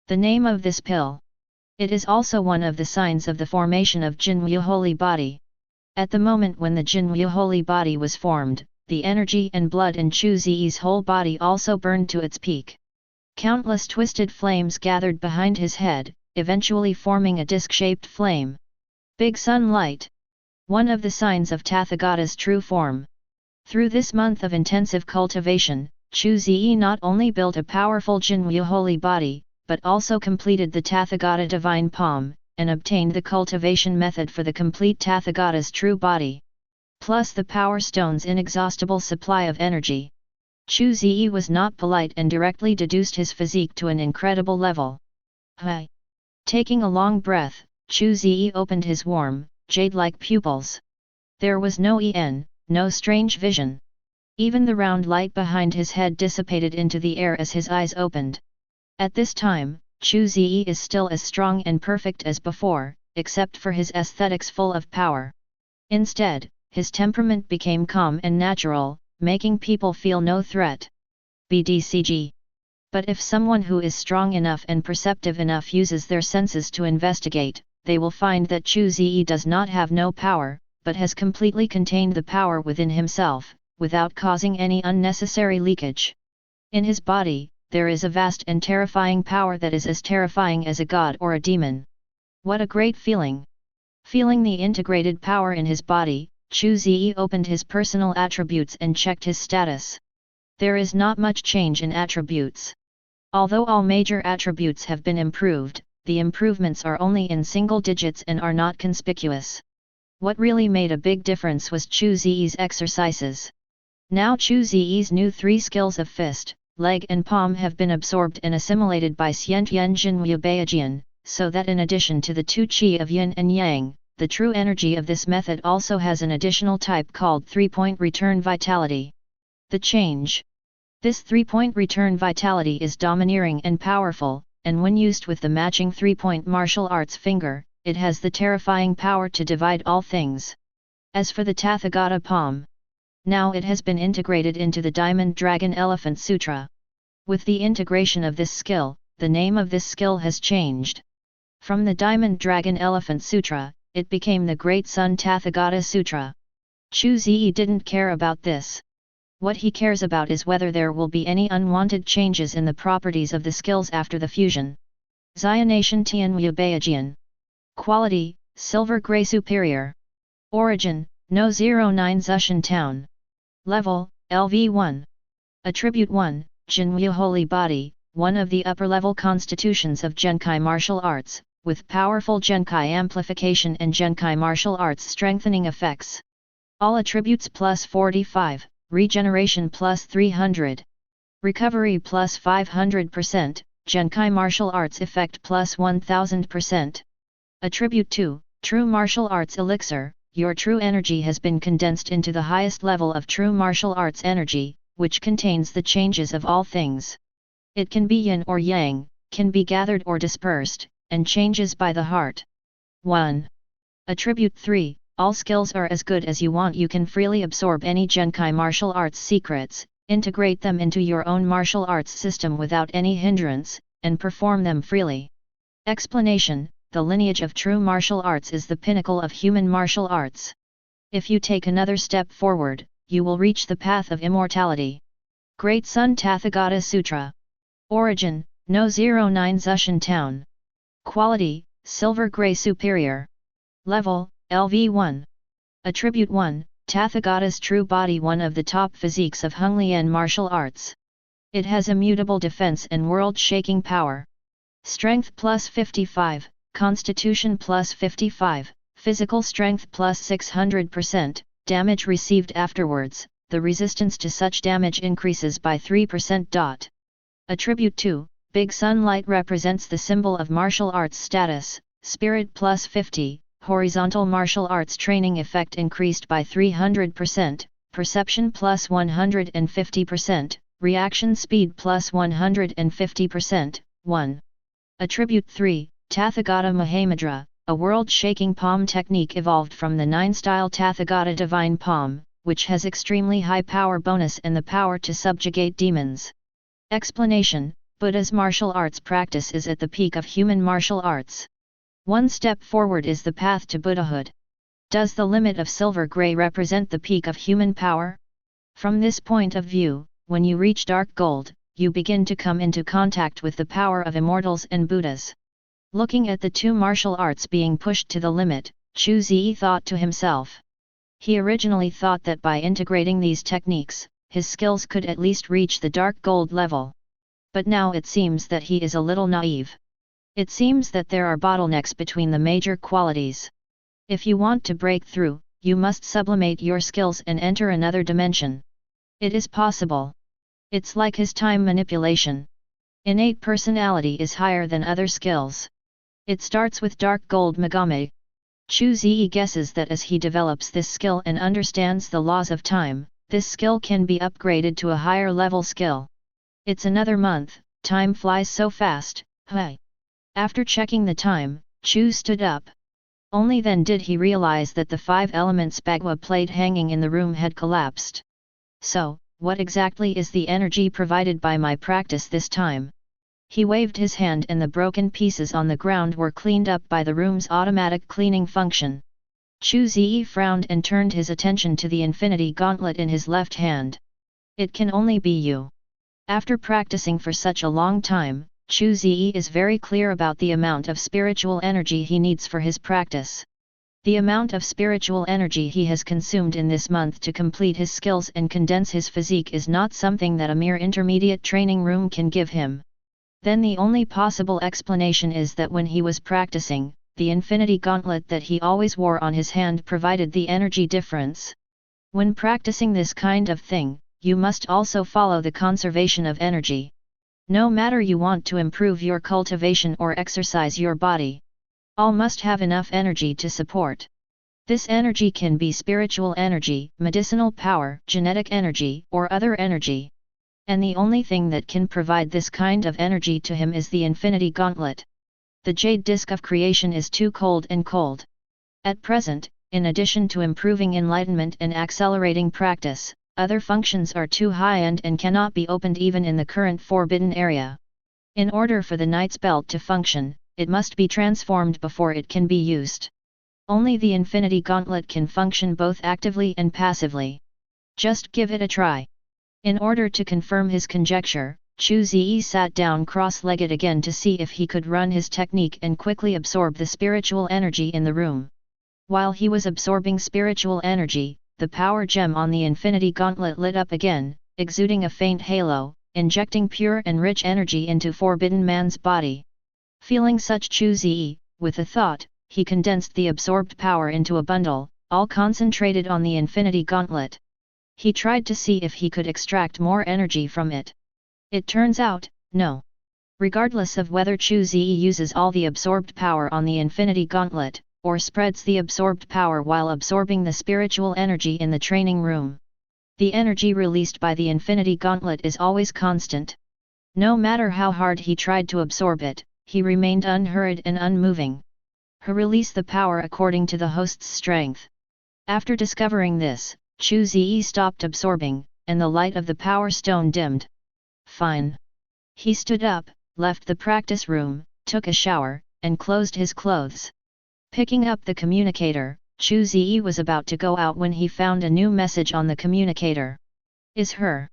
The name of this pill. It is also one of the signs of the formation of Jinwu holy body. At the moment when the Jinwu holy body was formed, the energy and blood in Chu Ze's whole body also burned to its peak. Countless twisted flames gathered behind his head, eventually forming a disc-shaped flame. Big sunlight. One of the signs of Tathagata's true form. Through this month of intensive cultivation, Chu Ze not only built a powerful Jinyu holy body, but also completed the Tathagata divine palm, and obtained the cultivation method for the complete Tathagata's true body. Plus the power stone's inexhaustible supply of energy. Chu Ze was not polite and directly deduced his physique to an incredible level. Hi! Taking a long breath, Chu Ze opened his warm, jade-like pupils. There was no no strange vision. Even the round light behind his head dissipated into the air as his eyes opened. At this time, Chu Ze is still as strong and perfect as before, except for his aesthetics full of power. Instead, his temperament became calm and natural, making people feel no threat. BDCG. But if someone who is strong enough and perceptive enough uses their senses to investigate, they will find that Chu Ze does not have no power, but has completely contained the power within himself, without causing any unnecessary leakage. In his body, there is a vast and terrifying power that is as terrifying as a god or a demon. What a great feeling! Feeling the integrated power in his body, Chu Ze opened his personal attributes and checked his status. There is not much change in attributes. Although all major attributes have been improved, the improvements are only in single digits and are not conspicuous. What really made a big difference was Chu Ze's exercises. Now Chu Ze's new 3 skills of fist, leg and palm have been absorbed and assimilated by Xiantian Jinyu Beijian, so that in addition to the 2 qi of yin and yang, the true energy of this method also has an additional type called 3-point return vitality. The change. This 3-point return vitality is domineering and powerful, and when used with the matching 3-point martial arts finger, it has the terrifying power to divide all things. As for the Tathagata palm, now it has been integrated into the Diamond Dragon Elephant Sutra. With the integration of this skill, the name of this skill has changed. From the Diamond Dragon Elephant Sutra, it became the Great Sun Tathagata Sutra. Chu Ze didn't care about this. What he cares about is whether there will be any unwanted changes in the properties of the skills after the fusion. Zionation Tianyu Beijian. Quality, Silver Gray Superior. Origin, No 09 Zushan Town. Level, LV1. Attribute 1, Jinyu Holy Body, one of the upper-level constitutions of Genkai martial arts, with powerful Genkai amplification and Genkai martial arts strengthening effects. All attributes plus 45, regeneration plus 300. Recovery plus 500%, Genkai martial arts effect plus 1000%. Attribute 2, True Martial Arts Elixir, your true energy has been condensed into the highest level of true martial arts energy, which contains the changes of all things. It can be yin or yang, can be gathered or dispersed, and changes by the heart. 1. Attribute 3, all skills are as good as you want. You can freely absorb any Genkai martial arts secrets, integrate them into your own martial arts system without any hindrance, and perform them freely. Explanation: the lineage of true martial arts is the pinnacle of human martial arts. If you take another step forward, you will reach the path of immortality. Great Sun Tathagata Sutra. Origin, No 09 Zushan Town. Quality, Silver Gray Superior. Level, LV1. Attribute 1, Tathagata's true body, one of the top physiques of Honglian martial arts. It has immutable defense and world-shaking power. Strength plus 55, Constitution plus 55, Physical Strength plus 600%, damage received afterwards, the resistance to such damage increases by 3%. Attribute 2, Big Sunlight represents the symbol of martial arts status, Spirit plus 50, Horizontal martial arts training effect increased by 300%, Perception plus 150%, Reaction speed plus 150%, 1. Attribute 3, Tathagata Mahamudra, a world-shaking palm technique evolved from the 9-style Tathagata Divine Palm, which has extremely high power bonus and the power to subjugate demons. Explanation: Buddha's martial arts practice is at the peak of human martial arts. One step forward is the path to Buddhahood. Does the limit of silver gray represent the peak of human power? From this point of view, when you reach dark gold, you begin to come into contact with the power of immortals and Buddhas. Looking at the two martial arts being pushed to the limit, Chu Ze thought to himself. He originally thought that by integrating these techniques, his skills could at least reach the dark gold level. But now it seems that he is a little naive. It seems that there are bottlenecks between the major qualities. If you want to break through, you must sublimate your skills and enter another dimension. It is possible. It's like his time manipulation. Innate personality is higher than other skills. It starts with dark gold Megame. Chu Ze guesses that as he develops this skill and understands the laws of time, this skill can be upgraded to a higher level skill. It's another month, time flies so fast, hey. After checking the time, Chu stood up. Only then did he realize that the 5 elements Bagua plate hanging in the room had collapsed. So, what exactly is the energy provided by my practice this time? He waved his hand and the broken pieces on the ground were cleaned up by the room's automatic cleaning function. Chu Ze frowned and turned his attention to the infinity gauntlet in his left hand. It can only be you. After practicing for such a long time, Chu Ze is very clear about the amount of spiritual energy he needs for his practice. The amount of spiritual energy he has consumed in this month to complete his skills and condense his physique is not something that a mere intermediate training room can give him. Then the only possible explanation is that when he was practicing, the infinity gauntlet that he always wore on his hand provided the energy difference. When practicing this kind of thing, you must also follow the conservation of energy. No matter you want to improve your cultivation or exercise your body, all must have enough energy to support. This energy can be spiritual energy, medicinal power, genetic energy, or other energy. And the only thing that can provide this kind of energy to him is the infinity gauntlet. The jade disc of creation is too cold and cold. At present, in addition to improving enlightenment and accelerating practice, other functions are too high-end and cannot be opened even in the current forbidden area. In order for the knight's belt to function, it must be transformed before it can be used. Only the infinity gauntlet can function both actively and passively. Just give it a try. In order to confirm his conjecture, Chu Ze sat down cross-legged again to see if he could run his technique and quickly absorb the spiritual energy in the room. While he was absorbing spiritual energy, the power gem on the infinity gauntlet lit up again, exuding a faint halo, injecting pure and rich energy into Forbidden Man's body. Feeling such Chu Ze, with a thought, he condensed the absorbed power into a bundle, all concentrated on the infinity gauntlet. He tried to see if he could extract more energy from it. It turns out, no. Regardless of whether Chu Ze uses all the absorbed power on the infinity gauntlet, or spreads the absorbed power while absorbing the spiritual energy in the training room, the energy released by the infinity gauntlet is always constant. No matter how hard he tried to absorb it, he remained unhurried and unmoving. He released the power according to the host's strength. After discovering this, Chu Ze stopped absorbing, and the light of the power stone dimmed. Fine. He stood up, left the practice room, took a shower, and closed his clothes. Picking up the communicator, Chu Ze was about to go out when he found a new message on the communicator. Is her.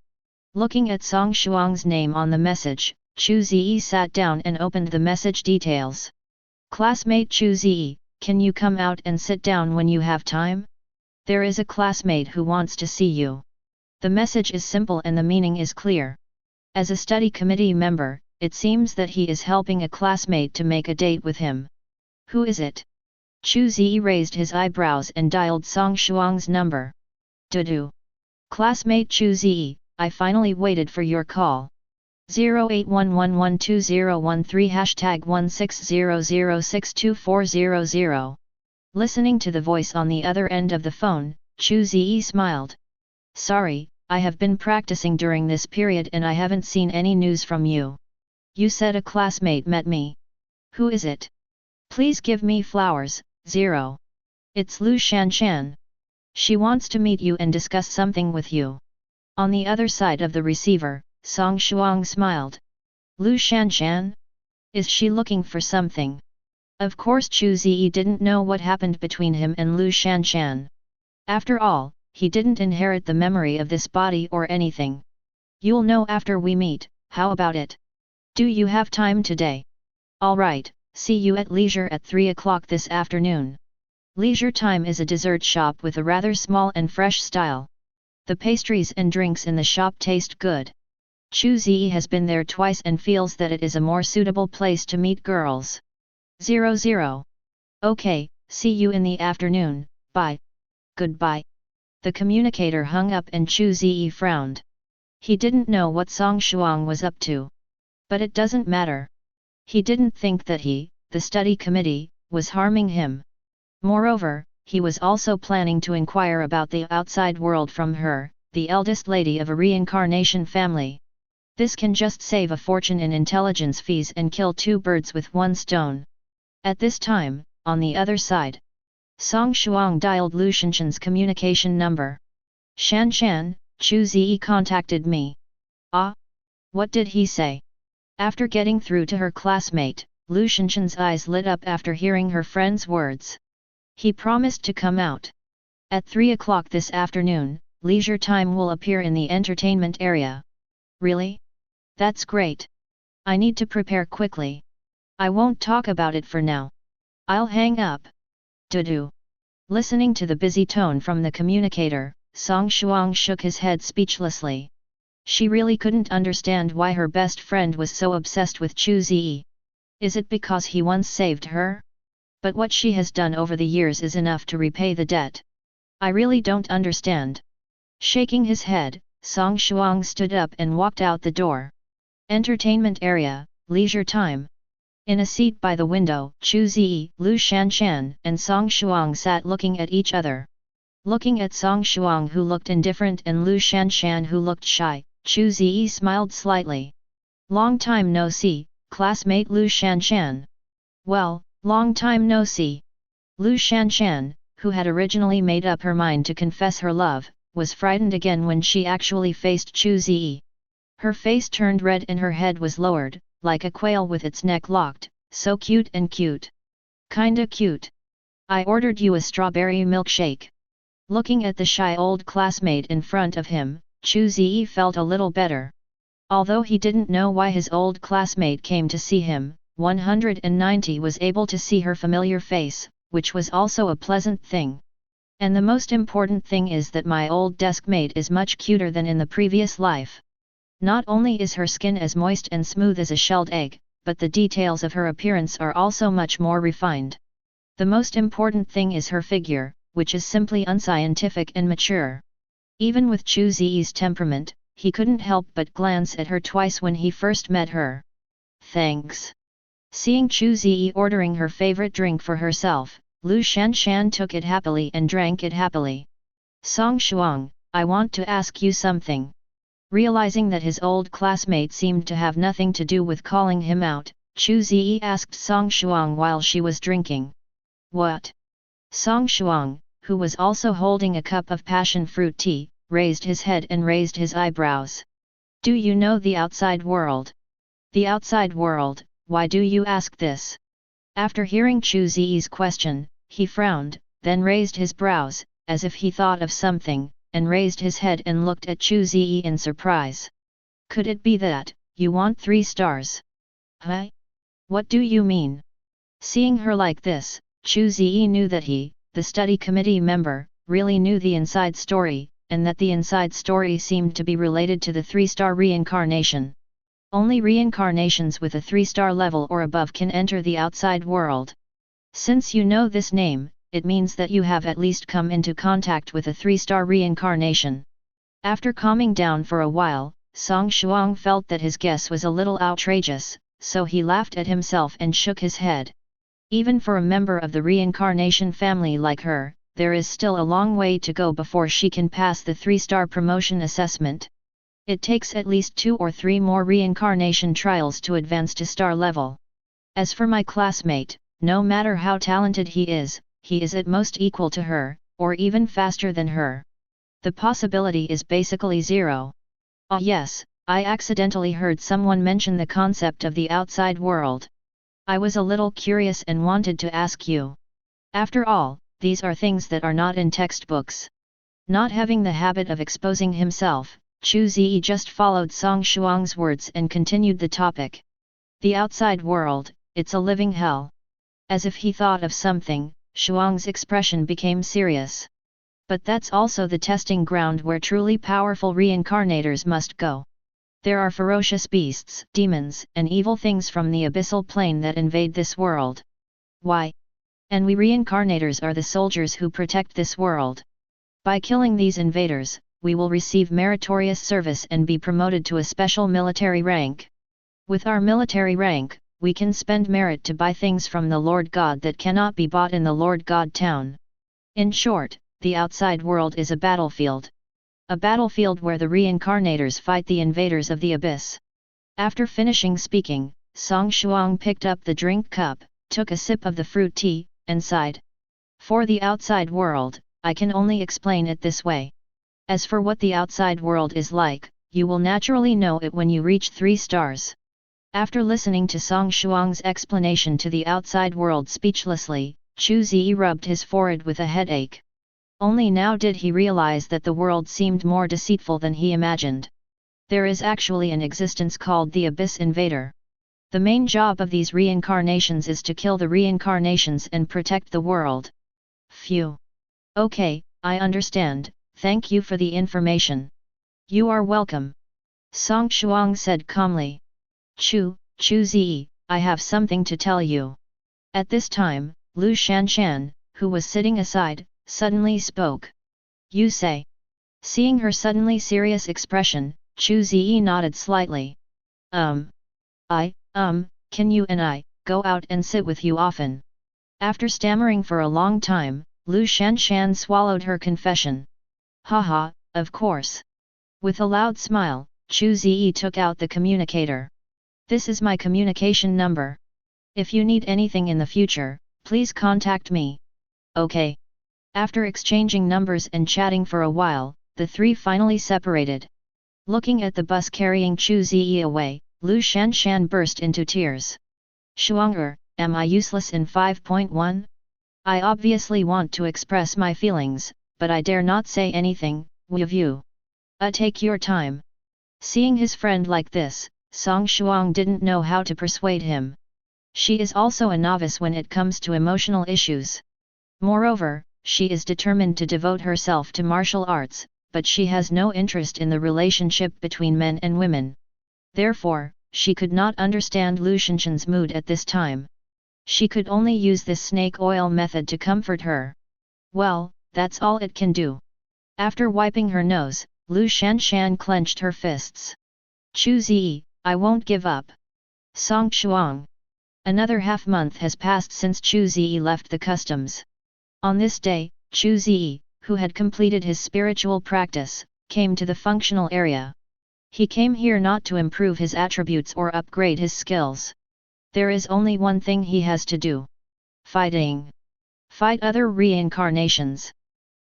Looking at Song Shuang's name on the message, Chu Ze sat down and opened the message details. Classmate Chu Ze, can you come out and sit down when you have time? There is a classmate who wants to see you. The message is simple and the meaning is clear. As a study committee member, it seems that he is helping a classmate to make a date with him. Who is it? Chu Ze raised his eyebrows and dialed Song Shuang's number. Dudu. Classmate Chu Ze, I finally waited for your call. 0811120013 #1600624000. Listening to the voice on the other end of the phone, Chu Ze smiled. Sorry, I have been practicing during this period and I haven't seen any news from you. You said a classmate met me. Who is it? Please give me flowers. 0. It's Lu Shanshan. She wants to meet you and discuss something with you. On the other side of the receiver, Song Shuang smiled. Lu Shanshan? Is she looking for something? Of course Chu Ze didn't know what happened between him and Lu Shanshan. After all, he didn't inherit the memory of this body or anything. You'll know after we meet, how about it? Do you have time today? Alright, see you at leisure at 3 o'clock this afternoon. Leisure Time is a dessert shop with a rather small and fresh style. The pastries and drinks in the shop taste good. Chu Ze has been there twice and feels that it is a more suitable place to meet girls. 00. Okay, see you in the afternoon, bye. Goodbye. The communicator hung up and Chu Ze frowned. He didn't know what Song Shuang was up to. But it doesn't matter. He didn't think that he, the study committee, was harming him. Moreover, he was also planning to inquire about the outside world from her, the eldest lady of a reincarnation family. This can just save a fortune in intelligence fees and kill two birds with one stone. At this time, on the other side, Song Shuang dialed Lu Shanshan's communication number. Shanshan, Chu Ze contacted me. Ah? What did he say? After getting through to her classmate, Lu Shanshan's eyes lit up after hearing her friend's words. He promised to come out. At 3 o'clock this afternoon, Leisure Time will appear in the entertainment area. Really? That's great. I need to prepare quickly. I won't talk about it for now. I'll hang up. Dudu. Listening to the busy tone from the communicator, Song Shuang shook his head speechlessly. She really couldn't understand why her best friend was so obsessed with Chu Ze. Is it because he once saved her? But what she has done over the years is enough to repay the debt. I really don't understand. Shaking his head, Song Shuang stood up and walked out the door. Entertainment area, Leisure Time. In a seat by the window, Chu Ze, Lu Shanshan, and Song Shuang sat looking at each other. Looking at Song Shuang who looked indifferent and Lu Shanshan who looked shy, Chu Ze smiled slightly. Long time no see, classmate Lu Shanshan. Well, long time no see. Lu Shanshan, who had originally made up her mind to confess her love, was frightened again when she actually faced Chu Ze. Her face turned red and her head was lowered, like a quail with its neck locked, so cute and cute. Kinda cute. I ordered you a strawberry milkshake. Looking at the shy old classmate in front of him, Chu Ze felt a little better. Although he didn't know why his old classmate came to see him, 190 was able to see her familiar face, which was also a pleasant thing. And the most important thing is that my old deskmate is much cuter than in the previous life. Not only is her skin as moist and smooth as a shelled egg, but the details of her appearance are also much more refined. The most important thing is her figure, which is simply unscientific and mature. Even with Chu Ze's temperament, he couldn't help but glance at her twice when he first met her. Thanks. Seeing Chu Ze ordering her favorite drink for herself, Lu Shanshan took it happily and drank it happily. Song Shuang, I want to ask you something. Realizing that his old classmate seemed to have nothing to do with calling him out, Chu Ze asked Song Shuang while she was drinking. What? Song Shuang, who was also holding a cup of passion fruit tea, raised his head and raised his eyebrows. Do you know the outside world? The outside world, why do you ask this? After hearing Chu Ze's question, he frowned, then raised his brows, as if he thought of something, and raised his head and looked at Chu Ze in surprise. Could it be that, you want 3 stars? Huh? What do you mean? Seeing her like this, Chu Ze knew that he, the study committee member, really knew the inside story, and that the inside story seemed to be related to the 3-star reincarnation. Only reincarnations with a 3-star level or above can enter the outside world. Since you know this name, it means that you have at least come into contact with a 3-star reincarnation. After calming down for a while, Song Shuang felt that his guess was a little outrageous, so he laughed at himself and shook his head. Even for a member of the reincarnation family like her, there is still a long way to go before she can pass the 3-star promotion assessment. It takes at least 2 or 3 more reincarnation trials to advance to star level. As for my classmate, no matter how talented he is at most equal to her, or even faster than her. The possibility is basically 0. Ah yes, I accidentally heard someone mention the concept of the outside world. I was a little curious and wanted to ask you. After all, these are things that are not in textbooks. Not having the habit of exposing himself, Chu Ze just followed Song Shuang's words and continued the topic. The outside world, it's a living hell. As if he thought of something, Shuang's expression became serious. But that's also the testing ground where truly powerful reincarnators must go. There are ferocious beasts, demons, and evil things from the abyssal plane that invade this world. Why? And we reincarnators are the soldiers who protect this world. By killing these invaders, we will receive meritorious service and be promoted to a special military rank. With our military rank, we can spend merit to buy things from the Lord God that cannot be bought in the Lord God town. In short, the outside world is a battlefield. A battlefield where the reincarnators fight the invaders of the abyss. After finishing speaking, Song Shuang picked up the drink cup, took a sip of the fruit tea, and sighed. For the outside world, I can only explain it this way. As for what the outside world is like, you will naturally know it when you reach 3 stars. After listening to Song Shuang's explanation to the outside world speechlessly, Chu Ze rubbed his forehead with a headache. Only now did he realize that the world seemed more deceitful than he imagined. There is actually an existence called the Abyss Invader. The main job of these reincarnations is to kill the reincarnations and protect the world. Phew. Okay, I understand, thank you for the information. You are welcome. Song Shuang said calmly. Chu Ze, I have something to tell you. At this time, Lu Shanshan, who was sitting aside, suddenly spoke. You say. Seeing her suddenly serious expression, Chu Ze nodded slightly. Can you and I go out and sit with you often? After stammering for a long time, Lu Shanshan swallowed her confession. Haha, of course. With a loud smile, Chu Ze took out the communicator. This is my communication number. If you need anything in the future, please contact me. Okay. After exchanging numbers and chatting for a while, the 3 finally separated. Looking at the bus carrying Chu Ze away, Lu Shanshan burst into tears. Shuang am I useless in 5.1? I obviously want to express my feelings, but I dare not say anything, with you. Take your time. Seeing his friend like this, Song Shuang didn't know how to persuade him. She is also a novice when it comes to emotional issues. Moreover, she is determined to devote herself to martial arts, but she has no interest in the relationship between men and women. Therefore, she could not understand Lu Shanshan's mood at this time. She could only use this snake oil method to comfort her. Well, that's all it can do. After wiping her nose, Lu Shanshan clenched her fists. Chu Ze, I won't give up. Song Shuang. Another half-month has passed since Chu Ze left the customs. On this day, Chu Ze, who had completed his spiritual practice, came to the functional area. He came here not to improve his attributes or upgrade his skills. There is only one thing he has to do. Fighting. Fight other reincarnations.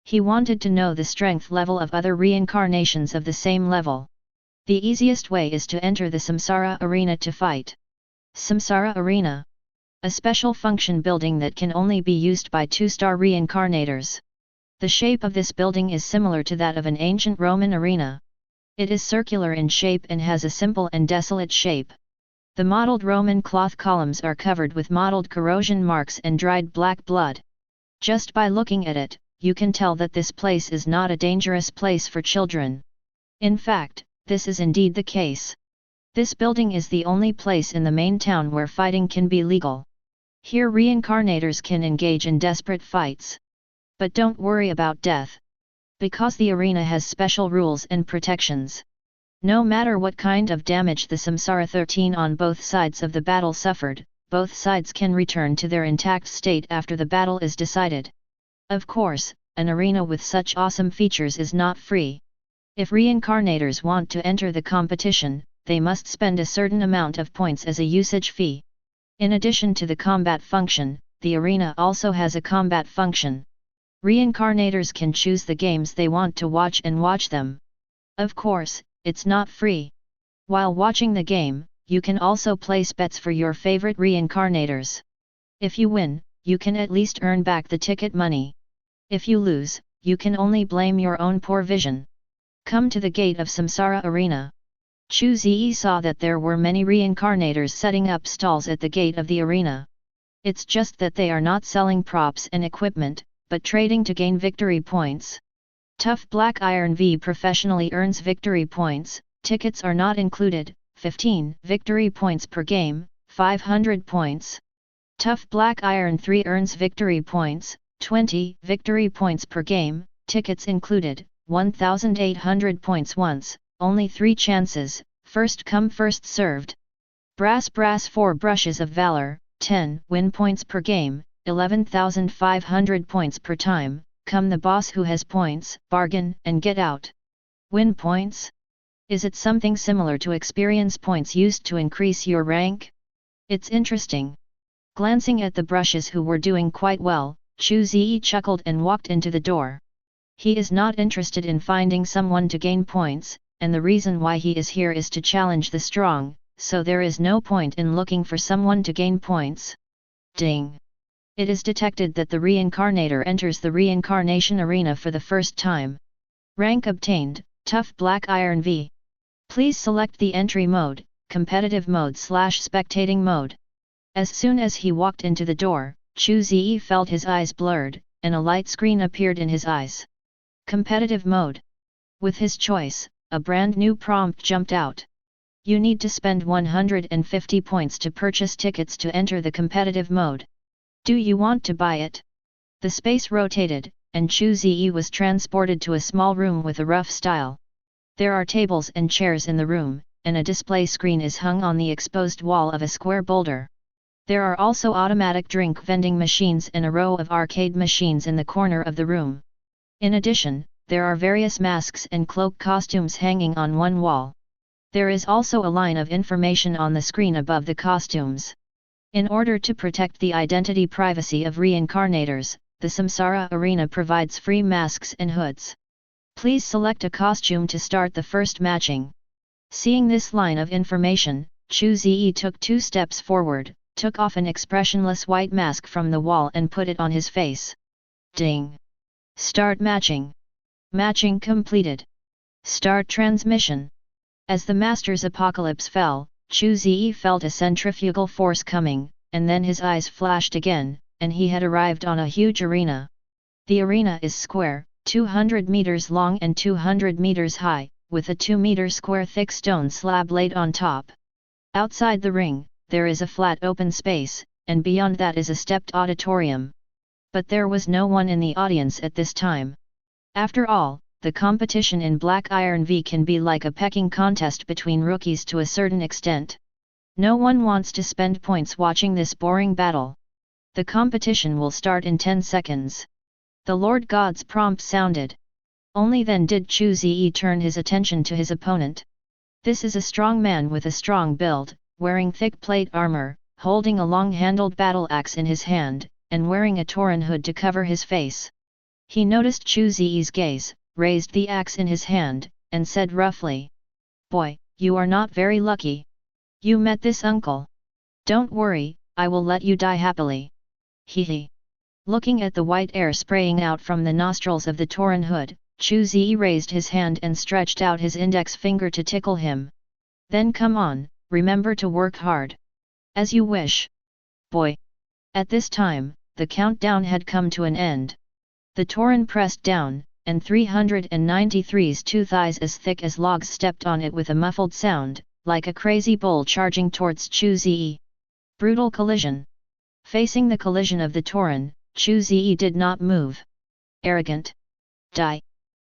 He wanted to know the strength level of other reincarnations of the same level. The easiest way is to enter the Samsara arena to fight. Samsara arena. A special function building that can only be used by 2-star reincarnators. The shape of this building is similar to that of an ancient Roman arena. It is circular in shape and has a simple and desolate shape. The modeled Roman cloth columns are covered with mottled corrosion marks and dried black blood. Just by looking at it, you can tell that this place is not a dangerous place for children. In fact, this is indeed the case. This building is the only place in the main town where fighting can be legal. Here reincarnators can engage in desperate fights. But don't worry about death. Because the arena has special rules and protections. No matter what kind of damage the Samsara 13 on both sides of the battle suffered, both sides can return to their intact state after the battle is decided. Of course, an arena with such awesome features is not free. If reincarnators want to enter the competition, they must spend a certain amount of points as a usage fee. In addition to the combat function, the arena also has a combat function. Reincarnators can choose the games they want to watch and watch them. Of course, it's not free. While watching the game, you can also place bets for your favorite reincarnators. If you win, you can at least earn back the ticket money. If you lose, you can only blame your own poor vision. Come to the gate of Samsara arena. Chu Ze saw that there were many reincarnators setting up stalls at the gate of the arena. It's just that they are not selling props and equipment, but trading to gain victory points. Tough Black Iron V professionally earns victory points, tickets are not included, 15 victory points per game, 500 points. Tough Black Iron 3 earns victory points, 20 victory points per game, tickets included, 1800 points once, only 3 chances, first come first served. Brass 4 brushes of valor, 10 win points per game, 11,500 points per time, come the boss who has points, bargain and get out. Win points? Is it something similar to experience points used to increase your rank? It's interesting. Glancing at the brushes who were doing quite well, Chu Ze chuckled and walked into the door. He is not interested in finding someone to gain points, and the reason why he is here is to challenge the strong, so there is no point in looking for someone to gain points. Ding! It is detected that the reincarnator enters the reincarnation arena for the first time. Rank obtained, Tough Black Iron V. Please select the entry mode, competitive mode / spectating mode. As soon as he walked into the door, Chu Ze felt his eyes blurred, and a light screen appeared in his eyes. Competitive mode. With his choice, a brand new prompt jumped out. You need to spend 150 points to purchase tickets to enter the competitive mode. Do you want to buy it? The space rotated, and Chu Ze was transported to a small room with a rough style. There are tables and chairs in the room, and a display screen is hung on the exposed wall of a square boulder. There are also automatic drink vending machines and a row of arcade machines in the corner of the room. In addition, there are various masks and cloak costumes hanging on one wall. There is also a line of information on the screen above the costumes. In order to protect the identity privacy of reincarnators, the Samsara arena provides free masks and hoods. Please select a costume to start the first matching. Seeing this line of information, Chu Ze took 2 steps forward, took off an expressionless white mask from the wall and put it on his face. Ding! Start matching. Matching completed. Start transmission. As the Master's apocalypse fell, Chu Ze felt a centrifugal force coming, and then his eyes flashed again, and he had arrived on a huge arena. The arena is square, 200 meters long and 200 meters high, with a 2-meter square thick stone slab laid on top. Outside the ring, there is a flat open space, and beyond that is a stepped auditorium. But there was no one in the audience at this time. After all, the competition in Black Iron V can be like a pecking contest between rookies to a certain extent. No one wants to spend points watching this boring battle. The competition will start in 10 seconds. The Lord God's prompt sounded. Only then did Chu Ze turn his attention to his opponent. This is a strong man with a strong build, wearing thick plate armor, holding a long-handled battle axe in his hand, and wearing a Tauren hood to cover his face. He noticed Chu Ze's gaze, raised the axe in his hand, and said roughly, "Boy, you are not very lucky. You met this uncle. Don't worry, I will let you die happily." Hee. Looking at the white air spraying out from the nostrils of the Tauren hood, Chu Ze raised his hand and stretched out his index finger to tickle him. "Then come on, remember to work hard. As you wish. Boy." At this time, the countdown had come to an end. The Tauren pressed down, and 393's 2 thighs as thick as logs stepped on it with a muffled sound, like a crazy bull charging towards Chu Ze. Brutal collision. Facing the collision of the Tauren, Chu Ze did not move. Arrogant. Die.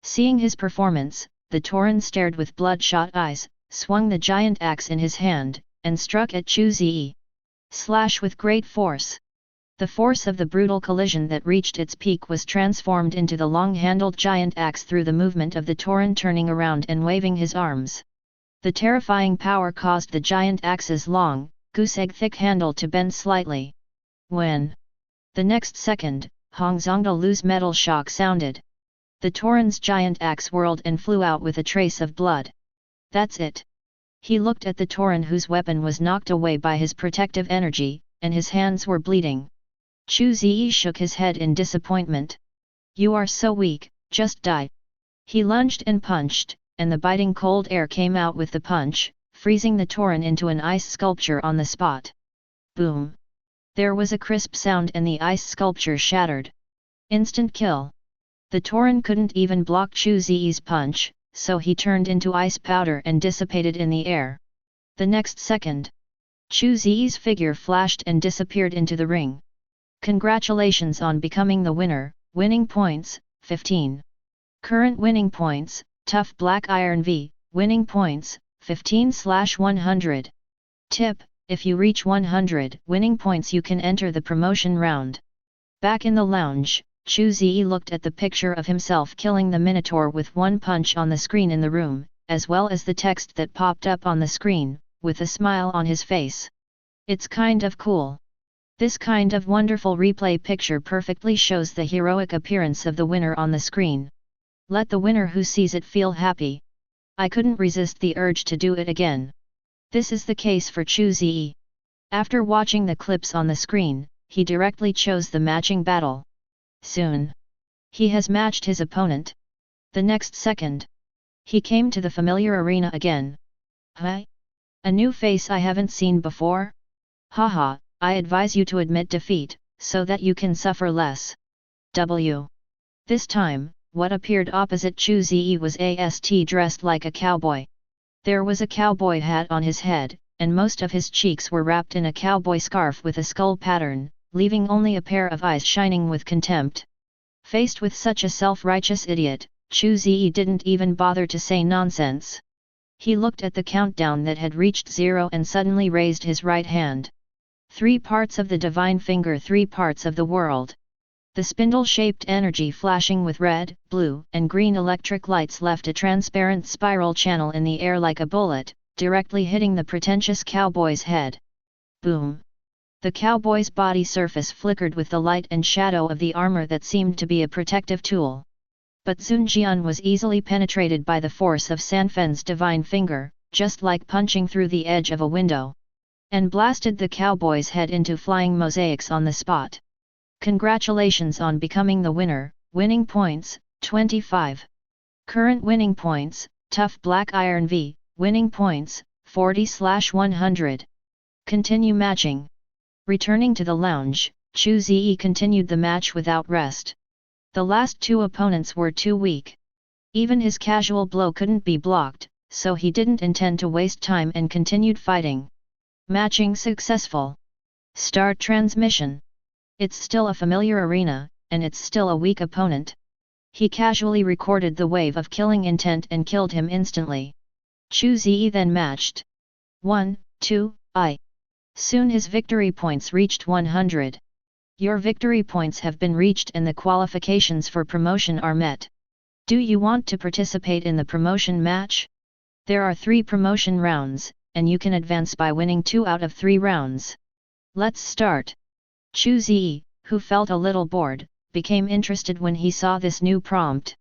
Seeing his performance, the Tauren stared with bloodshot eyes, swung the giant axe in his hand, and struck at Chu Ze. Slash with great force. The force of the brutal collision that reached its peak was transformed into the long-handled giant axe through the movement of the Tauren turning around and waving his arms. The terrifying power caused the giant axe's long, goose-egg thick handle to bend slightly. When? The next second, Hong Zongdalu's metal shock sounded. The Tauren's giant axe whirled and flew out with a trace of blood. That's it. He looked at the Tauren whose weapon was knocked away by his protective energy, and his hands were bleeding. Chu Ze shook his head in disappointment. "You are so weak, Just die. He lunged and punched, and the biting cold air came out with the punch, freezing the Tauren into an ice sculpture on the spot. Boom! There was a crisp sound and the ice sculpture shattered. Instant kill. The Tauren couldn't even block Chu Ze's punch, so he turned into ice powder and dissipated in the air. The next second, Chu Ze's figure flashed and disappeared into the ring. Congratulations on becoming the winner, winning points, 15. Current winning points, Tough Black Iron V, winning points, 15/100. Tip: if you reach 100 winning points you can enter the promotion round. Back in the lounge, Chu Ze looked at the picture of himself killing the Minotaur with one punch on the screen in the room, as well as the text that popped up on the screen, with a smile on his face. It's kind of cool. This kind of wonderful replay picture perfectly shows the heroic appearance of the winner on the screen. Let the winner who sees it feel happy. I couldn't resist the urge to do it again. This is the case for Chu Ze. After watching the clips on the screen, he directly chose the matching battle. Soon, he has matched his opponent. The next second, he came to the familiar arena again. Huh? A new face I haven't seen before? Haha, I advise you to admit defeat, so that you can suffer less. This time, what appeared opposite Chu Ze was AST dressed like a cowboy. There was a cowboy hat on his head, and most of his cheeks were wrapped in a cowboy scarf with a skull pattern, leaving only a pair of eyes shining with contempt. Faced with such a self-righteous idiot, Chu Ze didn't even bother to say nonsense. He looked at the countdown that had reached 0 and suddenly raised his right hand. 3 parts of the divine finger, 3 parts of the world. The spindle-shaped energy flashing with red, blue, and green electric lights left a transparent spiral channel in the air like a bullet, directly hitting the pretentious cowboy's head. Boom! The cowboy's body surface flickered with the light and shadow of the armor that seemed to be a protective tool. But Sun Jian was easily penetrated by the force of Sanfen's divine finger, just like punching through the edge of a window, and blasted the cowboy's head into flying mosaics on the spot. Congratulations on becoming the winner, winning points, 25. Current winning points, Tough Black Iron V, winning points, 40/100. Continue matching. Returning to the lounge, Chu Ze continued the match without rest. The last 2 opponents were too weak. Even his casual blow couldn't be blocked, so he didn't intend to waste time and continued fighting. Matching successful. Start transmission. It's still a familiar arena, and it's still a weak opponent. He casually recorded the wave of killing intent and killed him instantly. Chu Ze then matched. 1, 2, I. Soon his victory points reached 100. Your victory points have been reached and the qualifications for promotion are met. Do you want to participate in the promotion match? There are 3 promotion rounds, and you can advance by winning 2 out of 3 rounds. Let's start. Chu Ze, who felt a little bored, became interested when he saw this new prompt.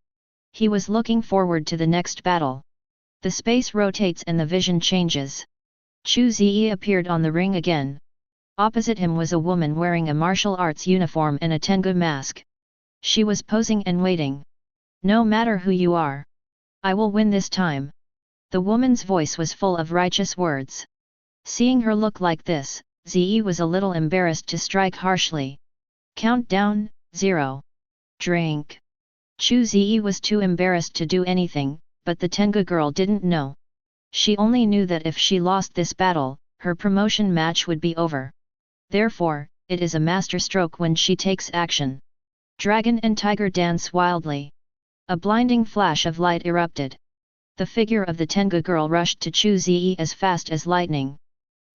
He was looking forward to the next battle. The space rotates and the vision changes. Chu Ze appeared on the ring again. Opposite him was a woman wearing a martial arts uniform and a Tengu mask. She was posing and waiting. No matter who you are, I will win this time. The woman's voice was full of righteous words. Seeing her look like this, Ze was a little embarrassed to strike harshly. Countdown, 0. Drink. Chu Ze was too embarrassed to do anything, but the Tengu girl didn't know. She only knew that if she lost this battle, her promotion match would be over. Therefore, it is a masterstroke when she takes action. Dragon and tiger dance wildly. A blinding flash of light erupted. The figure of the Tengu girl rushed to Chu Ze as fast as lightning.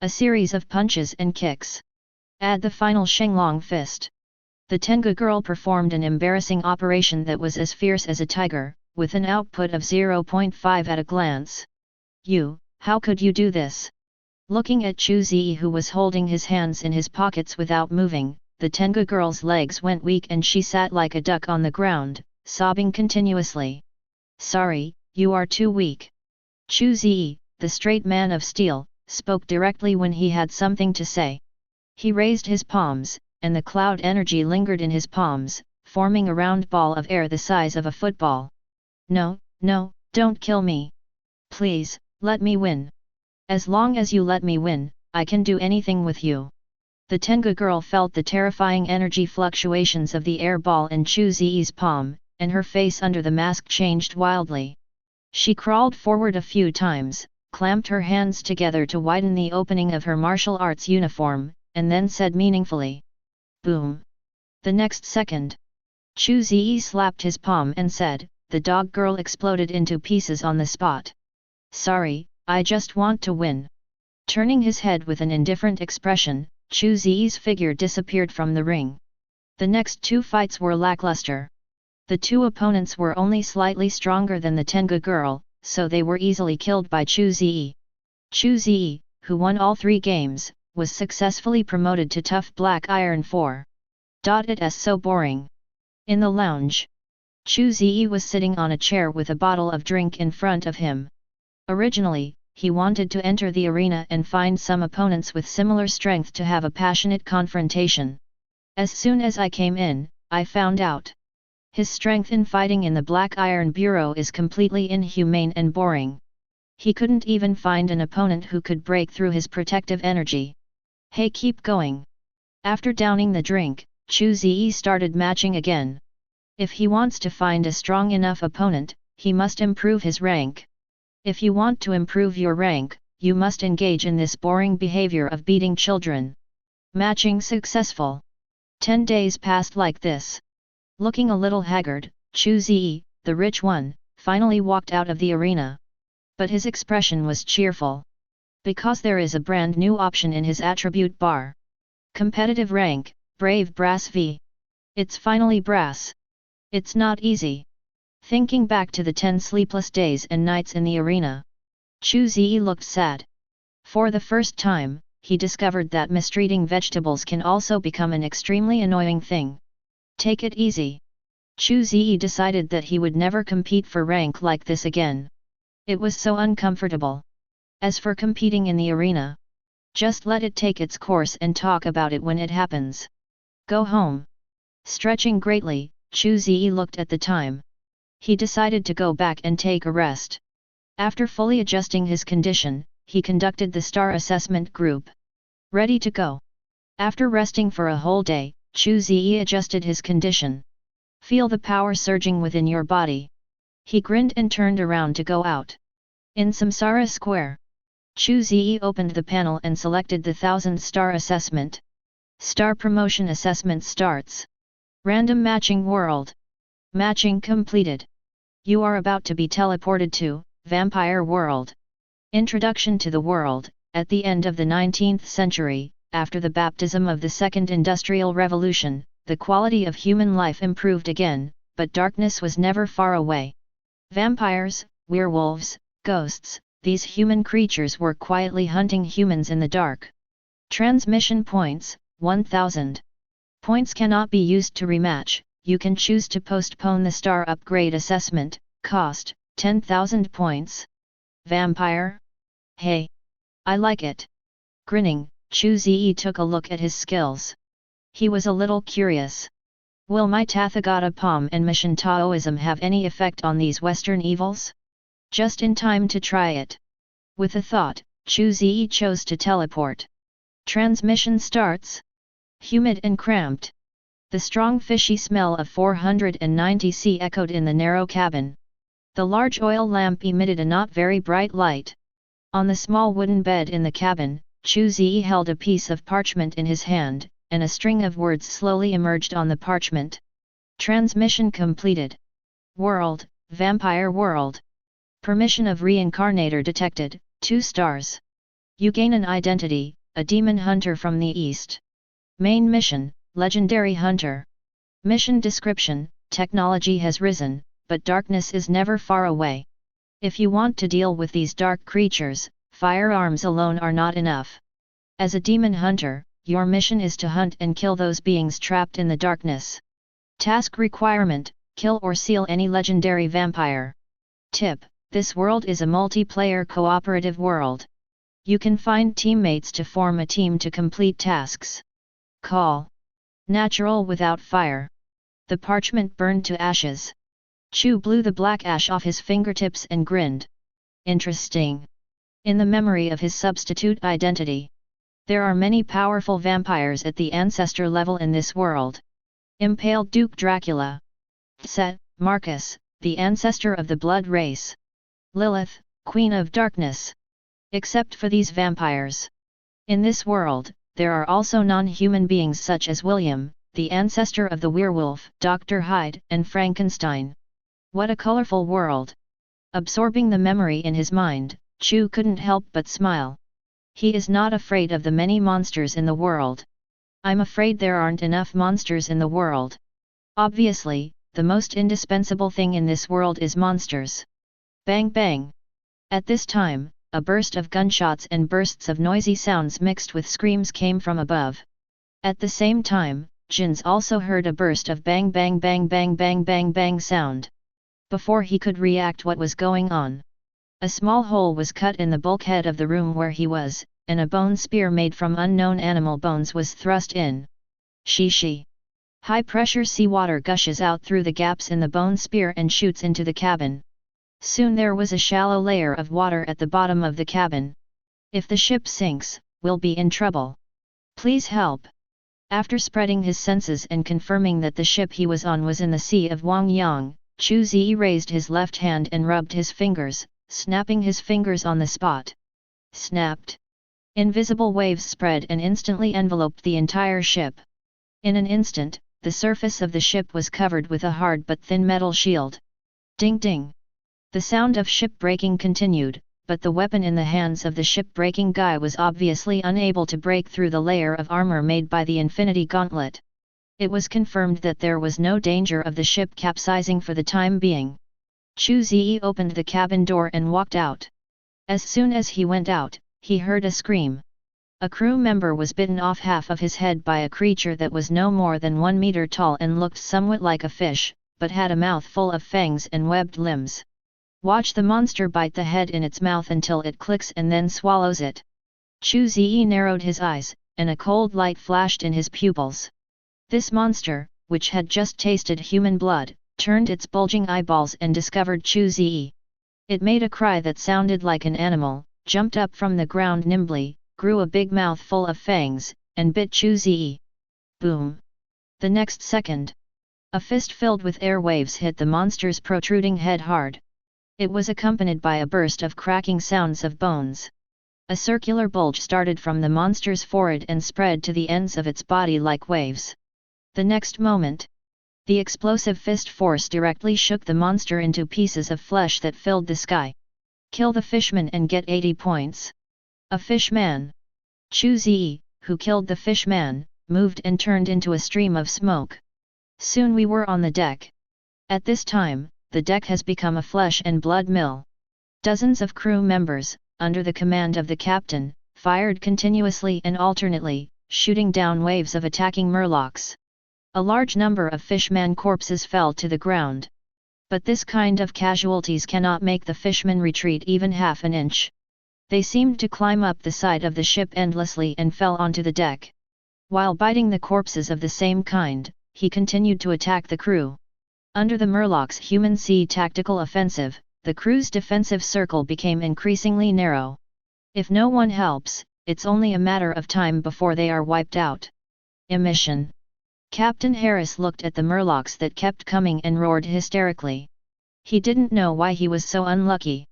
A series of punches and kicks. Add the final Shenglong fist. The Tengu girl performed an embarrassing operation that was as fierce as a tiger, with an output of 0.5 at a glance. How could you do this? Looking at Chu Ze, who was holding his hands in his pockets without moving, the Tengu girl's legs went weak and she sat like a duck on the ground, sobbing continuously. Sorry, you are too weak. Chu Ze, the straight man of steel, spoke directly when he had something to say. He raised his palms, and the cloud energy lingered in his palms, forming a round ball of air the size of a football. No, no, don't kill me. Please, let me win. As long as you let me win, I can do anything with you. The Tengu girl felt the terrifying energy fluctuations of the air ball in Chu Ze's palm, and her face under the mask changed wildly. She crawled forward a few times, clamped her hands together to widen the opening of her martial arts uniform, and then said meaningfully, "Boom." The next second, Chu Ze slapped his palm and said, "The dog girl exploded into pieces on the spot. Sorry, I just want to win." Turning his head with an indifferent expression, Chu Ze's figure disappeared from the ring. The next two fights were lackluster. The two opponents were only slightly stronger than the Tengu girl, so they were easily killed by Chu Ze. Chu Ze, who won all 3 games, was successfully promoted to Tough Black Iron 4. It's so boring. In the lounge, Chu Ze was sitting on a chair with a bottle of drink in front of him. Originally, he wanted to enter the arena and find some opponents with similar strength to have a passionate confrontation. As soon as I came in, I found out. His strength in fighting in the Black Iron Bureau is completely inhumane and boring. He couldn't even find an opponent who could break through his protective energy. Hey, keep going. After downing the drink, Chu Ze started matching again. If he wants to find a strong enough opponent, he must improve his rank. If you want to improve your rank, you must engage in this boring behavior of beating children. Matching successful. 10 days passed like this. Looking a little haggard, Chu Ze, the rich one, finally walked out of the arena. But his expression was cheerful. Because there is a brand new option in his attribute bar. Competitive rank, Brave Brass V. It's finally brass. It's not easy. Thinking back to the 10 sleepless days and nights in the arena, Chu Ze looked sad. For the first time, he discovered that mistreating vegetables can also become an extremely annoying thing. Take it easy. Chu Ze decided that he would never compete for rank like this again. It was so uncomfortable. As for competing in the arena, just let it take its course and talk about it when it happens. Go home. Stretching greatly, Chu Ze looked at the time. He decided to go back and take a rest. After fully adjusting his condition, he conducted the star assessment group. Ready to go. After resting for a whole day, Chu Ze adjusted his condition. Feel the power surging within your body. He grinned and turned around to go out. In Samsara Square, Chu Ze opened the panel and selected the 1000-star assessment. Star promotion assessment starts. Random matching world. Matching completed. You are about to be teleported to Vampire World. Introduction to the world. At the end of the 19th century, after the baptism of the Second Industrial Revolution, the quality of human life improved again, but darkness was never far away. Vampires, werewolves, ghosts, these human creatures were quietly hunting humans in the dark. Transmission points, 1000. Points cannot be used to rematch. You can choose to postpone the star upgrade assessment, cost, 10,000 points. Vampire? Hey! I like it. Grinning, Chu Ze took a look at his skills. He was a little curious. Will my Tathagata palm and mission Taoism have any effect on these Western evils? Just in time to try it. With a thought, Chu Ze chose to teleport. Transmission starts. Humid and cramped. The strong fishy smell of 490C echoed in the narrow cabin. The large oil lamp emitted a not very bright light. On the small wooden bed in the cabin, Chu Ze held a piece of parchment in his hand, and a string of words slowly emerged on the parchment. Transmission completed. World, Vampire World. Permission of Reincarnator detected, 2 stars. You gain an identity, a demon hunter from the east. Main mission, Legendary Hunter. Mission description, technology has risen, but darkness is never far away. If you want to deal with these dark creatures, firearms alone are not enough. As a demon hunter, your mission is to hunt and kill those beings trapped in the darkness. Task requirement, kill or seal any legendary vampire. Tip, this world is a multiplayer cooperative world. You can find teammates to form a team to complete tasks. Call. Natural without fire. The parchment burned to ashes. Chu blew the black ash off his fingertips and grinned. Interesting. In the memory of his substitute identity, there are many powerful vampires at the ancestor level in this world. Impaled Duke Dracula. Set, Marcus, the ancestor of the blood race. Lilith, Queen of Darkness. Except for these vampires. In this world, there are also non-human beings such as William, the ancestor of the werewolf, Dr. Hyde, and Frankenstein. What a colorful world! Absorbing the memory in his mind, Chu couldn't help but smile. He is not afraid of the many monsters in the world. I'm afraid there aren't enough monsters in the world. Obviously, the most indispensable thing in this world is monsters. Bang bang! At this time, a burst of gunshots and bursts of noisy sounds mixed with screams came from above. At the same time, Jins also heard a burst of bang bang bang bang bang bang bang sound. Before he could react what was going on, a small hole was cut in the bulkhead of the room where he was, and a bone spear made from unknown animal bones was thrust in. Xi. High-pressure seawater gushes out through the gaps in the bone spear and shoots into the cabin. Soon there was a shallow layer of water at the bottom of the cabin. If the ship sinks, we'll be in trouble. Please help. After spreading his senses and confirming that the ship he was on was in the Sea of Wangyang, Chu Ze raised his left hand and rubbed his fingers, snapping his fingers on the spot. Snapped. Invisible waves spread and instantly enveloped the entire ship. In an instant, the surface of the ship was covered with a hard but thin metal shield. Ding ding! The sound of ship breaking continued, but the weapon in the hands of the ship-breaking guy was obviously unable to break through the layer of armor made by the Infinity Gauntlet. It was confirmed that there was no danger of the ship capsizing for the time being. Chu Ze opened the cabin door and walked out. As soon as he went out, he heard a scream. A crew member was bitten off half of his head by a creature that was no more than 1 meter tall and looked somewhat like a fish, but had a mouth full of fangs and webbed limbs. Watch the monster bite the head in its mouth until it clicks and then swallows it. Chu Ze narrowed his eyes, and a cold light flashed in his pupils. This monster, which had just tasted human blood, turned its bulging eyeballs and discovered Chu Ze. It made a cry that sounded like an animal, jumped up from the ground nimbly, grew a big mouth full of fangs, and bit Chu Ze. Boom! The next second, a fist filled with air waves hit the monster's protruding head hard. It was accompanied by a burst of cracking sounds of bones. A circular bulge started from the monster's forehead and spread to the ends of its body like waves. The next moment, the explosive fist force directly shook the monster into pieces of flesh that filled the sky. Kill the fishman and get 80 points. A fishman. Chu Ze, who killed the fishman, moved and turned into a stream of smoke. Soon we were on the deck. At this time, the deck has become a flesh and blood mill. Dozens of crew members, under the command of the captain, fired continuously and alternately, shooting down waves of attacking murlocs. A large number of fishman corpses fell to the ground. But this kind of casualties cannot make the fishmen retreat even half an inch. They seemed to climb up the side of the ship endlessly and fell onto the deck. While biting the corpses of the same kind, he continued to attack the crew. Under the Murloc's human sea tactical offensive, the crew's defensive circle became increasingly narrow. If no one helps, it's only a matter of time before they are wiped out. Emission. Captain Harris looked at the Murlocs that kept coming and roared hysterically. He didn't know why he was so unlucky.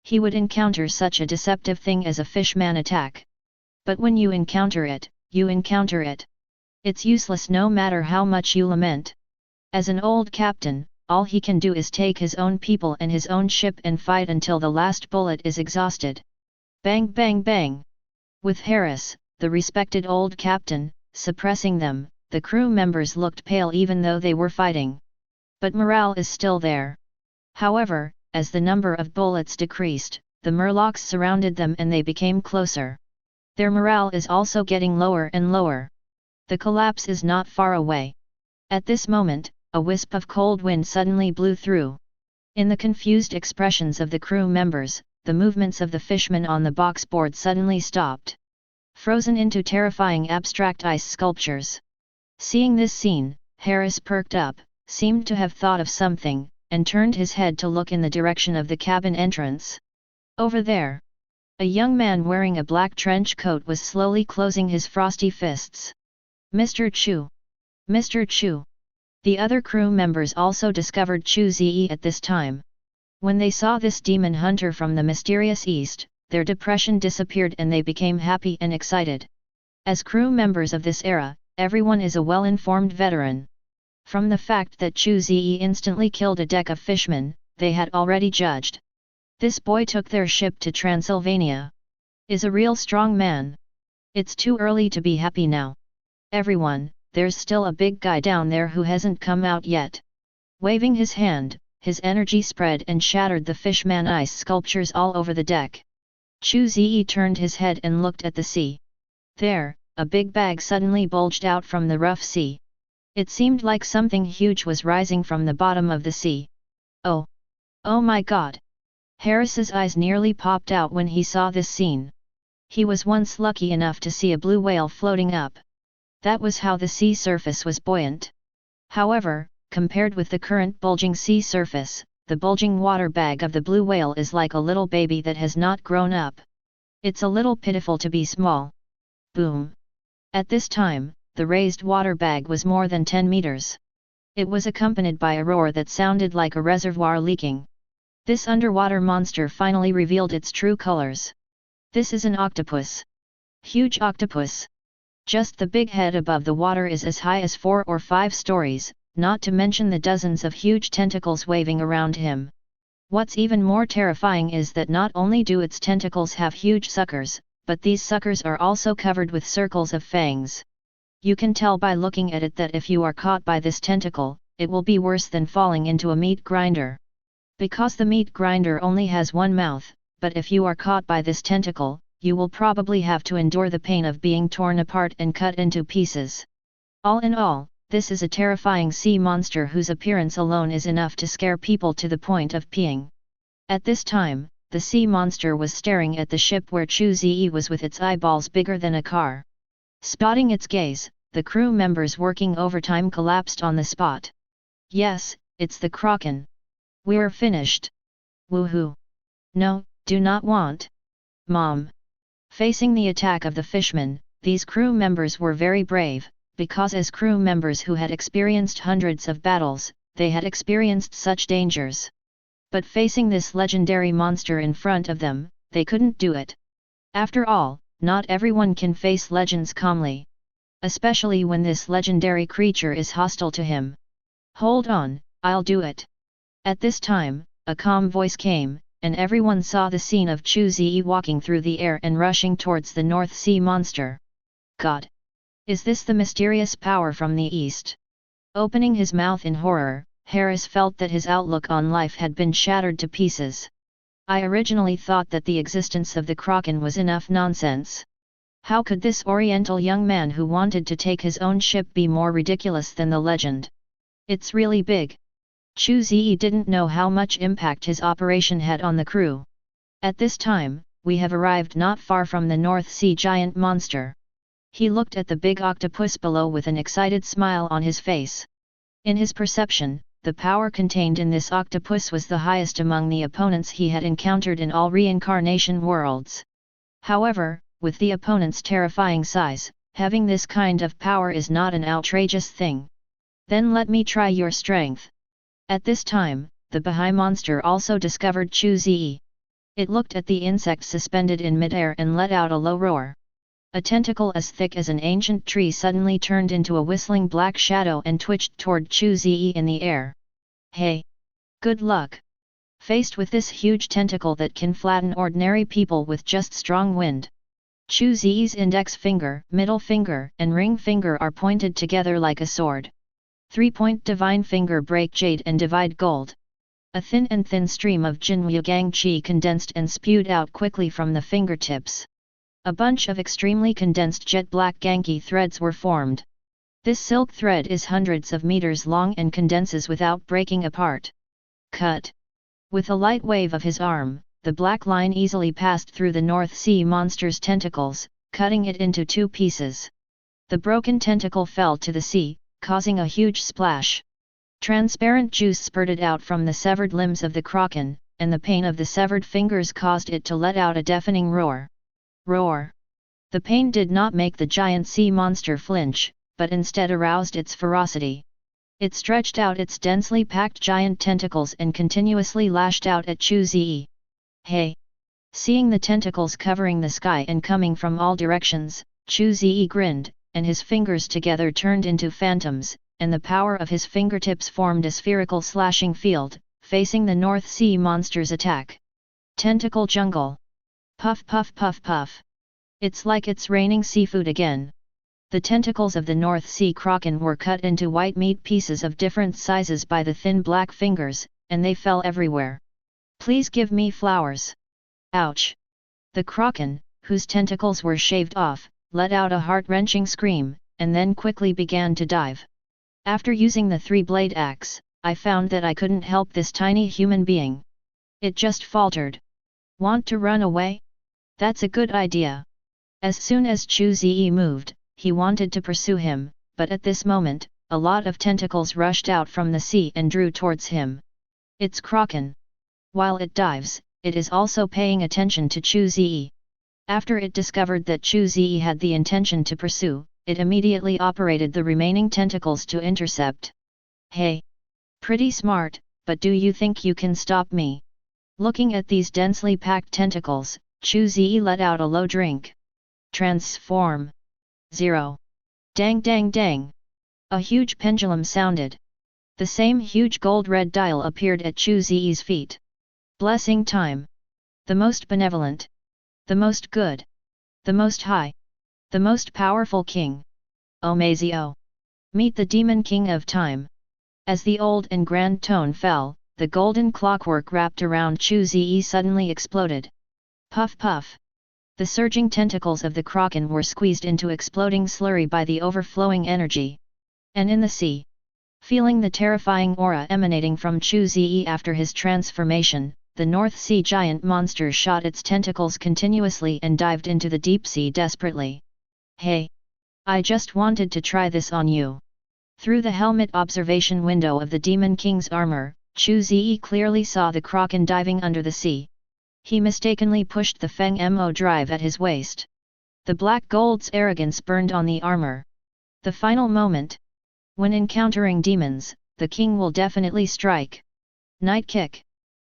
He would encounter such a deceptive thing as a fishman attack. But when you encounter it, you encounter it. It's useless no matter how much you lament. As an old captain, all he can do is take his own people and his own ship and fight until the last bullet is exhausted. Bang bang bang! With Harris, the respected old captain, suppressing them, the crew members looked pale even though they were fighting. But morale is still there. However, as the number of bullets decreased, the Murlocs surrounded them and they became closer. Their morale is also getting lower and lower. The collapse is not far away. At this moment, a wisp of cold wind suddenly blew through. In the confused expressions of the crew members, the movements of the fishmen on the boxboard suddenly stopped. Frozen into terrifying abstract ice sculptures. Seeing this scene, Harris perked up, seemed to have thought of something, and turned his head to look in the direction of the cabin entrance. Over there, a young man wearing a black trench coat was slowly closing his frosty fists. Mr. Chu! Mr. Chu! The other crew members also discovered Chu Ze at this time. When they saw this demon hunter from the mysterious east, their depression disappeared and they became happy and excited. As crew members of this era, everyone is a well-informed veteran. From the fact that Chu Ze instantly killed a deck of fishmen, they had already judged. This boy took their ship to Transylvania. Is a real strong man. It's too early to be happy now. Everyone, there's still a big guy down there who hasn't come out yet. Waving his hand, his energy spread and shattered the fishman ice sculptures all over the deck. Chu Ze turned his head and looked at the sea. There, a big bag suddenly bulged out from the rough sea. It seemed like something huge was rising from the bottom of the sea. Oh! Oh my God! Harris's eyes nearly popped out when he saw this scene. He was once lucky enough to see a blue whale floating up. That was how the sea surface was buoyant. However, compared with the current bulging sea surface, the bulging water bag of the blue whale is like a little baby that has not grown up. It's a little pitiful to be small. Boom! At this time, the raised water bag was more than 10 meters. It was accompanied by a roar that sounded like a reservoir leaking. This underwater monster finally revealed its true colors. This is an octopus. Huge octopus. Just the big head above the water is as high as 4 or 5 stories, not to mention the dozens of huge tentacles waving around him. What's even more terrifying is that not only do its tentacles have huge suckers, but these suckers are also covered with circles of fangs. You can tell by looking at it that if you are caught by this tentacle, it will be worse than falling into a meat grinder. Because the meat grinder only has one mouth, but if you are caught by this tentacle, you will probably have to endure the pain of being torn apart and cut into pieces. All in all, this is a terrifying sea monster whose appearance alone is enough to scare people to the point of peeing. At this time, the sea monster was staring at the ship where Chu Ze was with its eyeballs bigger than a car. Spotting its gaze, the crew members working overtime collapsed on the spot. Yes, it's the Kraken. We're finished. Woohoo! No, do not want. Mom. Facing the attack of the fishmen, these crew members were very brave, because as crew members who had experienced hundreds of battles, they had experienced such dangers. But facing this legendary monster in front of them, they couldn't do it. After all, not everyone can face legends calmly. Especially when this legendary creature is hostile to him. Hold on, I'll do it. At this time, a calm voice came, and everyone saw the scene of Chu Ze walking through the air and rushing towards the North Sea monster. God! Is this the mysterious power from the east? Opening his mouth in horror, Harris felt that his outlook on life had been shattered to pieces. I originally thought that the existence of the Kraken was enough nonsense. How could this oriental young man who wanted to take his own ship be more ridiculous than the legend? It's really big. Chu Ze didn't know how much impact his operation had on the crew. At this time, we have arrived not far from the North Sea giant monster. He looked at the big octopus below with an excited smile on his face. In his perception, the power contained in this octopus was the highest among the opponents he had encountered in all reincarnation worlds. However, with the opponent's terrifying size, having this kind of power is not an outrageous thing. Then let me try your strength. At this time, the Baha'i monster also discovered Chu Ze. It looked at the insect suspended in midair and let out a low roar. A tentacle as thick as an ancient tree suddenly turned into a whistling black shadow and twitched toward Chu Ze in the air. Hey! Good luck! Faced with this huge tentacle that can flatten ordinary people with just strong wind. Chu Ze's index finger, middle finger, and ring finger are pointed together like a sword. 3-point divine finger break jade and divide gold. A thin stream of Jinyu Gang Qi condensed and spewed out quickly from the fingertips. A bunch of extremely condensed jet black Genki threads were formed. This silk thread is hundreds of meters long and condenses without breaking apart. Cut! With a light wave of his arm, the black line easily passed through the North Sea monster's tentacles, cutting it into 2 pieces. The broken tentacle fell to the sea, causing a huge splash. Transparent juice spurted out from the severed limbs of the kraken, and the pain of the severed fingers caused it to let out a deafening roar. Roar! The pain did not make the giant sea monster flinch, but instead aroused its ferocity. It stretched out its densely packed giant tentacles and continuously lashed out at Chu Ze. Hey! Seeing the tentacles covering the sky and coming from all directions, Chu Ze grinned, and his fingers together turned into phantoms, and the power of his fingertips formed a spherical slashing field, facing the North Sea monster's attack. Tentacle jungle. Puff puff puff puff. It's like it's raining seafood again. The tentacles of the North Sea kraken were cut into white meat pieces of different sizes by the thin black fingers, and they fell everywhere. Please give me flowers. Ouch! The kraken, whose tentacles were shaved off, let out a heart-wrenching scream, and then quickly began to dive. After using the three-blade axe, I found that I couldn't help this tiny human being. It just faltered. Want to run away? That's a good idea. As soon as Chu Ze moved, he wanted to pursue him, but at this moment, a lot of tentacles rushed out from the sea and drew towards him. It's kraken. While it dives, it is also paying attention to Chu Ze. After it discovered that Chu Ze had the intention to pursue, it immediately operated the remaining tentacles to intercept. Hey! Pretty smart, but do you think you can stop me? Looking at these densely packed tentacles, Chu Ze let out a low drink. Transform. 0. Dang dang dang. A huge pendulum sounded. The same huge gold-red dial appeared at Chu Ze's feet. Blessing time. The most benevolent. The most good. The most high. The most powerful king. Omazio. Meet the demon king of time. As the old and grand tone fell, the golden clockwork wrapped around Chu Ze suddenly exploded. Puff puff. The surging tentacles of the kraken were squeezed into exploding slurry by the overflowing energy. And in the sea, feeling the terrifying aura emanating from Chu Ze after his transformation, the North Sea giant monster shot its tentacles continuously and dived into the deep sea desperately. Hey! I just wanted to try this on you. Through the helmet observation window of the Demon King's armor, Chu Ze clearly saw the kraken diving under the sea. He mistakenly pushed the Feng Mo drive at his waist. The black gold's arrogance burned on the armor. The final moment. When encountering demons, the king will definitely strike. Night kick.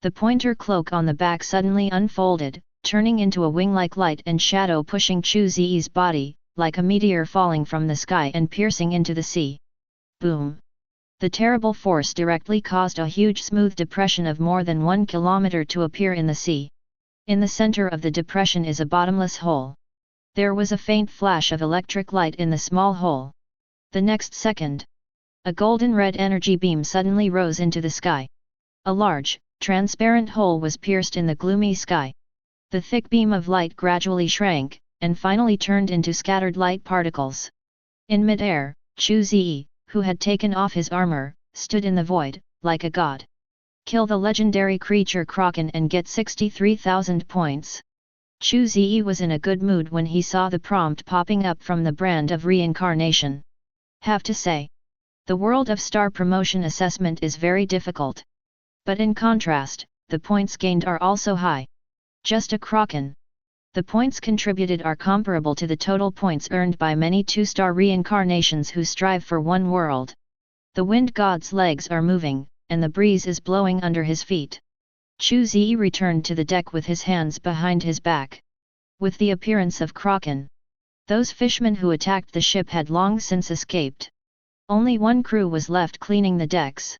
The pointer cloak on the back suddenly unfolded, turning into a wing-like light and shadow pushing Chu Ze's body, like a meteor falling from the sky and piercing into the sea. Boom! The terrible force directly caused a huge smooth depression of more than 1 kilometer to appear in the sea. In the center of the depression is a bottomless hole. There was a faint flash of electric light in the small hole. The next second, a golden red energy beam suddenly rose into the sky. A large, transparent hole was pierced in the gloomy sky. The thick beam of light gradually shrank, and finally turned into scattered light particles. In mid-air, Chu Ze, who had taken off his armor, stood in the void, like a god. Kill the legendary creature kraken and get 63,000 points. Chu Ze was in a good mood when he saw the prompt popping up from the brand of Reincarnation. Have to say, the world of star promotion assessment is very difficult. But in contrast, the points gained are also high. Just a kraken. The points contributed are comparable to the total points earned by many 2-star reincarnations who strive for one world. The wind god's legs are moving, and the breeze is blowing under his feet. Chu Ze returned to the deck with his hands behind his back. With the appearance of kraken, those fishermen who attacked the ship had long since escaped. Only one crew was left cleaning the decks.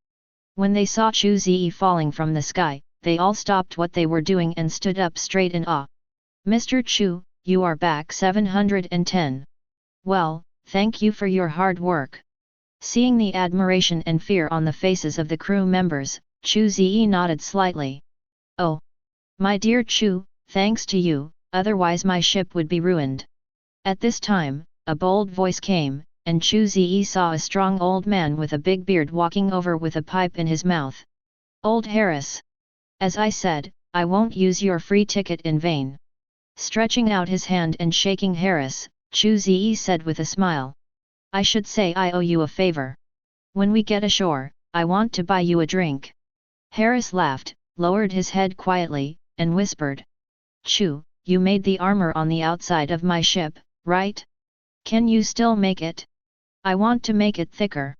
When they saw Chu Ze falling from the sky, they all stopped what they were doing and stood up straight in awe. Mr. Chu, you are back 710. Well, thank you for your hard work. Seeing the admiration and fear on the faces of the crew members, Chu Ze nodded slightly. Oh! My dear Chu, thanks to you, otherwise my ship would be ruined. At this time, a bold voice came, and Chu Ze saw a strong old man with a big beard walking over with a pipe in his mouth. Old Harris! As I said, I won't use your free ticket in vain. Stretching out his hand and shaking Harris, Chu Ze said with a smile. I should say I owe you a favor. When we get ashore, I want to buy you a drink. Harris laughed, lowered his head quietly, and whispered. Chu, you made the armor on the outside of my ship, right? Can you still make it? I want to make it thicker.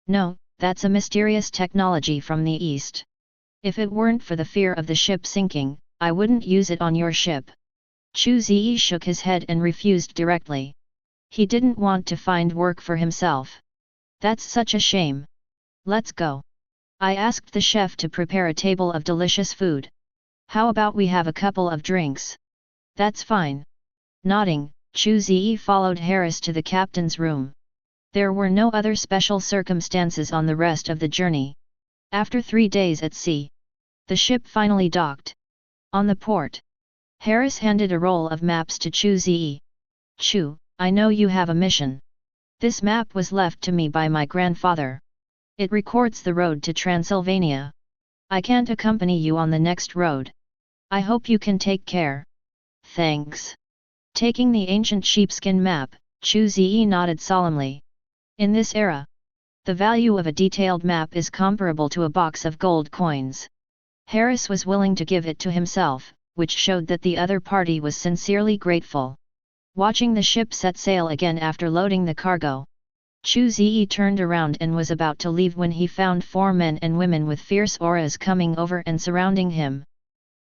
No, that's a mysterious technology from the East. If it weren't for the fear of the ship sinking, I wouldn't use it on your ship. Chu Ze shook his head and refused directly. He didn't want to find work for himself. That's such a shame. Let's go. I asked the chef to prepare a table of delicious food. How about we have a couple of drinks? That's fine. Nodding, Chu Ze followed Harris to the captain's room. There were no other special circumstances on the rest of the journey. After 3 days at sea, the ship finally docked. On the port, Harris handed a roll of maps to Chu Ze. Chu, I know you have a mission. This map was left to me by my grandfather. It records the road to Transylvania. I can't accompany you on the next road. I hope you can take care. Thanks. Taking the ancient sheepskin map, Chu Ze nodded solemnly. In this era, the value of a detailed map is comparable to a box of gold coins. Harris was willing to give it to himself, which showed that the other party was sincerely grateful. Watching the ship set sail again after loading the cargo, Chu Ze turned around and was about to leave when he found 4 men and women with fierce auras coming over and surrounding him.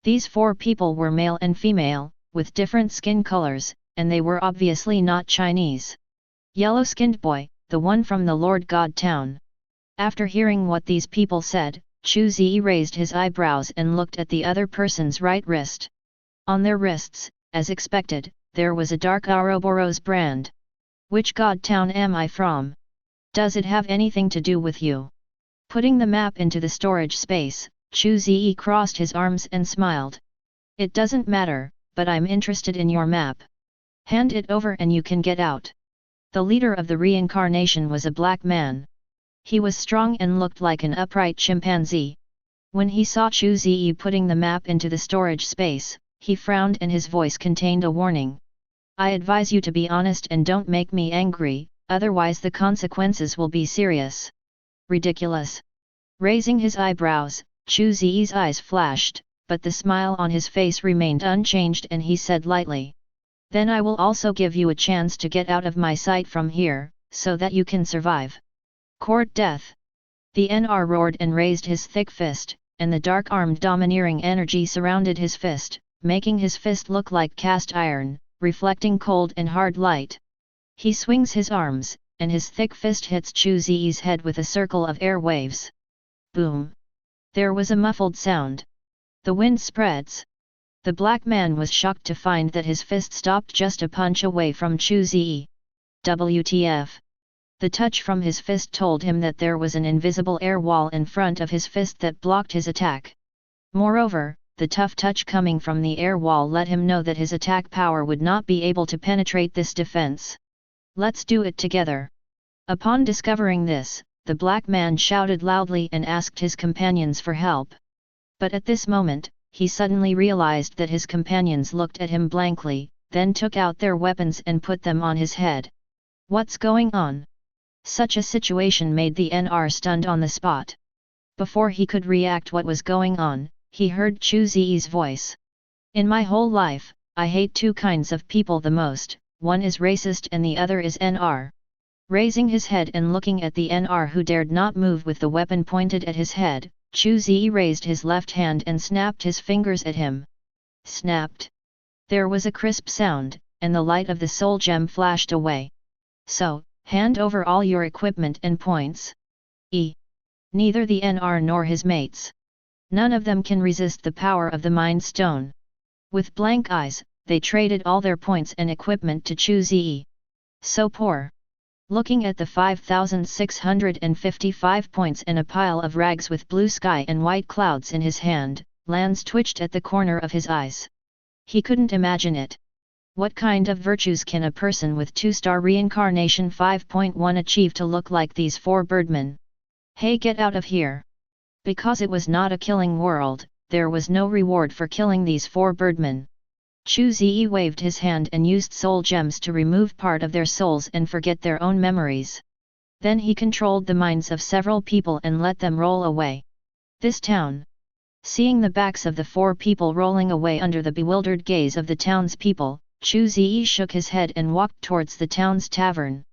These 4 people were male and female, with different skin colors, and they were obviously not Chinese. Yellow-skinned boy, the one from the Lord God town. After hearing what these people said, Chu Ze raised his eyebrows and looked at the other person's right wrist. On their wrists, as expected, there was a dark Ouroboros brand. Which god town am I from? Does it have anything to do with you? Putting the map into the storage space, Chu Ze crossed his arms and smiled. It doesn't matter, but I'm interested in your map. Hand it over and you can get out. The leader of the reincarnation was a black man. He was strong and looked like an upright chimpanzee. When he saw Chu Ze putting the map into the storage space, he frowned and his voice contained a warning. I advise you to be honest and don't make me angry, otherwise the consequences will be serious. Ridiculous. Raising his eyebrows, Chu Ze's eyes flashed, but the smile on his face remained unchanged and he said lightly. Then I will also give you a chance to get out of my sight from here, so that you can survive. Court death. The NR roared and raised his thick fist, and the dark-armed domineering energy surrounded his fist, making his fist look like cast iron, reflecting cold and hard light. He swings his arms, and his thick fist hits Chu Ze's head with a circle of air waves. Boom! There was a muffled sound. The wind spreads. The black man was shocked to find that his fist stopped just a punch away from Chu Ze. WTF! The touch from his fist told him that there was an invisible air wall in front of his fist that blocked his attack. Moreover, the tough touch coming from the air wall let him know that his attack power would not be able to penetrate this defense. Let's do it together. Upon discovering this, the black man shouted loudly and asked his companions for help. But at this moment, he suddenly realized that his companions looked at him blankly, then took out their weapons and put them on his head. What's going on? Such a situation made the NR stunned on the spot. Before he could react what was going on, he heard Chu Ze's voice. In my whole life, I hate 2 kinds of people the most, one is racist and the other is NR. Raising his head and looking at the NR who dared not move with the weapon pointed at his head, Chu Ze raised his left hand and snapped his fingers at him. Snapped. There was a crisp sound, and the light of the soul gem flashed away. So, hand over all your equipment and points. Neither the NR nor his mates. None of them can resist the power of the Mind Stone. With blank eyes, they traded all their points and equipment to Chu Ze. So poor. Looking at the 5,655 points and a pile of rags with blue sky and white clouds in his hand, Lance twitched at the corner of his eyes. He couldn't imagine it. What kind of virtues can a person with 2-star reincarnation 5.1 achieve to look like these 4 birdmen? Hey, get out of here! Because it was not a killing world, there was no reward for killing these 4 birdmen. Chu Ze waved his hand and used soul gems to remove part of their souls and forget their own memories. Then he controlled the minds of several people and let them roll away. This town. Seeing the backs of the 4 people rolling away under the bewildered gaze of the townspeople, Chu Ze shook his head and walked towards the town's tavern.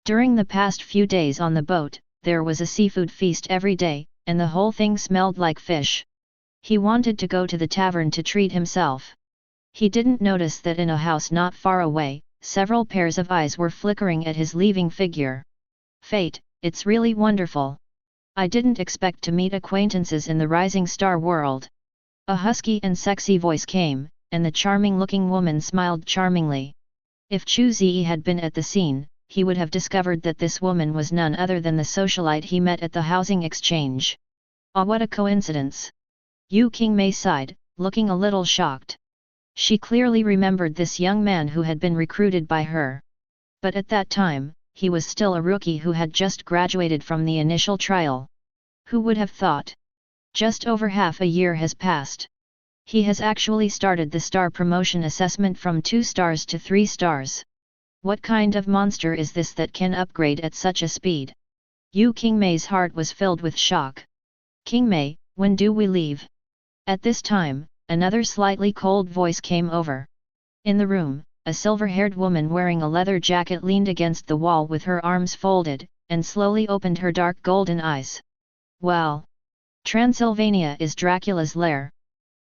During the past few days on the boat, there was a seafood feast every day, and the whole thing smelled like fish. He wanted to go to the tavern to treat himself. He didn't notice that in a house not far away, several pairs of eyes were flickering at his leaving figure. Fate, it's really wonderful. I didn't expect to meet acquaintances in the rising star world. A husky and sexy voice came, and the charming-looking woman smiled charmingly. If Chu Ze had been at the scene, he would have discovered that this woman was none other than the socialite he met at the housing exchange. Ah, what a coincidence! Yu Qingmei sighed, looking a little shocked. She clearly remembered this young man who had been recruited by her. But at that time, he was still a rookie who had just graduated from the initial trial. Who would have thought? Just over half a year has passed. He has actually started the star promotion assessment from 2 stars to 3 stars. What kind of monster is this that can upgrade at such a speed? Yu Qingmei's heart was filled with shock. Qingmei, when do we leave? At this time, another slightly cold voice came over. In the room, a silver-haired woman wearing a leather jacket leaned against the wall with her arms folded, and slowly opened her dark golden eyes. Well, Transylvania is Dracula's lair.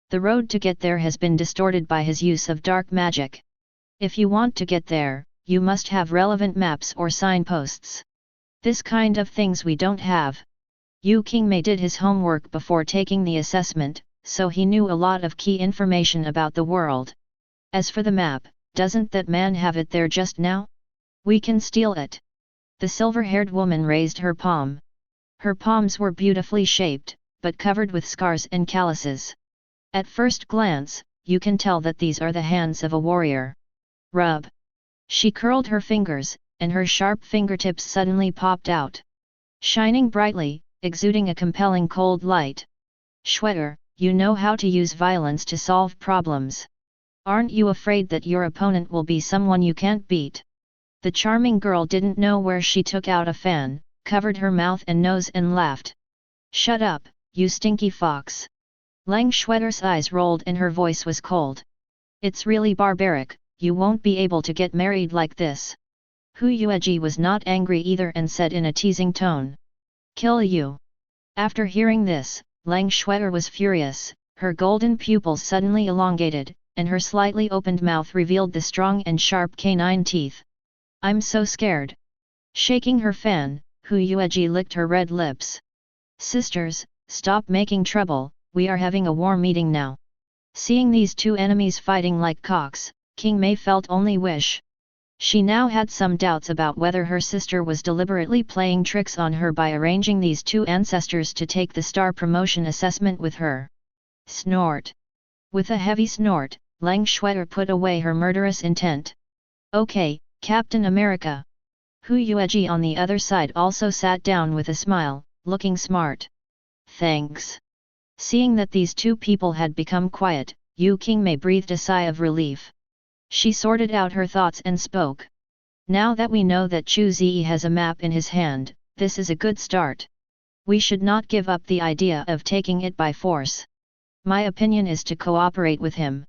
The road to get there has been distorted by his use of dark magic. If you want to get there, you must have relevant maps or signposts. This kind of things we don't have. Yu Qingmei did his homework before taking the assessment, so he knew a lot of key information about the world. As for the map, doesn't that man have it there just now? We can steal it. The silver-haired woman raised her palm. Her palms were beautifully shaped, but covered with scars and calluses. At first glance, you can tell that these are the hands of a warrior. Rub. She curled her fingers, and her sharp fingertips suddenly popped out. Shining brightly, exuding a compelling cold light. Shwetter, you know how to use violence to solve problems. Aren't you afraid that your opponent will be someone you can't beat? The charming girl didn't know where she took out a fan, covered her mouth and nose and laughed. Shut up, you stinky fox. Lang Shwetter's eyes rolled and her voice was cold. It's really barbaric, you won't be able to get married like this. Hu Yueji was not angry either and said in a teasing tone. Kill you. After hearing this, Lang Shwetter was furious, her golden pupils suddenly elongated, and her slightly opened mouth revealed the strong and sharp canine teeth. I'm so scared. Shaking her fan, Hu Yueji licked her red lips. Sisters, stop making trouble, we are having a war meeting now. Seeing these 2 enemies fighting like cocks, Qingmei felt only wish. She now had some doubts about whether her sister was deliberately playing tricks on her by arranging these 2 ancestors to take the star promotion assessment with her. Snort. With a heavy snort, Lang Shwetter put away her murderous intent. Okay, Captain America. Hu Yueji on the other side also sat down with a smile, looking smart. Thanks. Seeing that these 2 people had become quiet, Yu Qingmei breathed a sigh of relief. She sorted out her thoughts and spoke. Now that we know that Chu Ze has a map in his hand, this is a good start. We should not give up the idea of taking it by force. My opinion is to cooperate with him.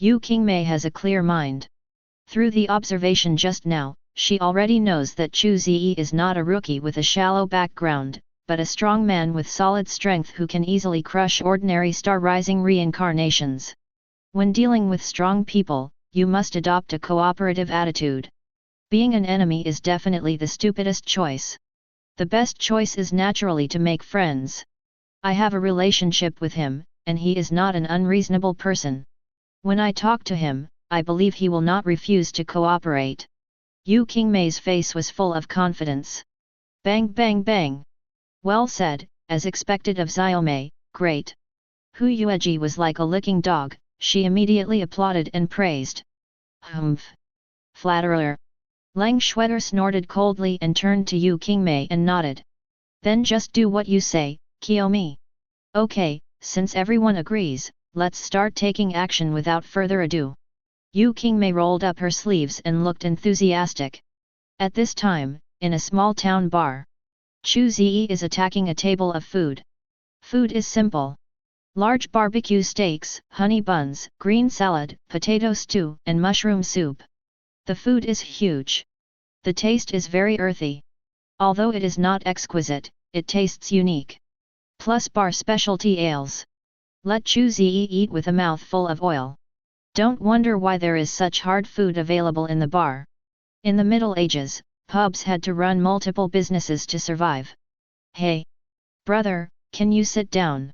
Yu Qingmei has a clear mind. Through the observation just now, she already knows that Chu Ze is not a rookie with a shallow background, but a strong man with solid strength who can easily crush ordinary star-rising reincarnations. When dealing with strong people, you must adopt a cooperative attitude. Being an enemy is definitely the stupidest choice. The best choice is naturally to make friends. I have a relationship with him, and he is not an unreasonable person. When I talk to him, I believe he will not refuse to cooperate. Yu Qingmei's face was full of confidence. Bang bang bang. Well said, as expected of Xiaomei, great. Hu Yueji was like a licking dog, she immediately applauded and praised. Humph. Flatterer. Lang Shwetter snorted coldly and turned to Yu Qingmei and nodded. Then just do what you say, Kiyomi. Okay, since everyone agrees, let's start taking action without further ado. Yu Qingmei rolled up her sleeves and looked enthusiastic. At this time, in a small town bar, Chu Ze is attacking a table of food. Food is simple. Large barbecue steaks, honey buns, green salad, potato stew, and mushroom soup. The food is huge. The taste is very earthy. Although it is not exquisite, it tastes unique. Plus bar specialty ales. Let Chu Ze eat with a mouthful of oil. Don't wonder why there is such hard food available in the bar. In the Middle Ages, pubs had to run multiple businesses to survive. Hey! Brother, can you sit down?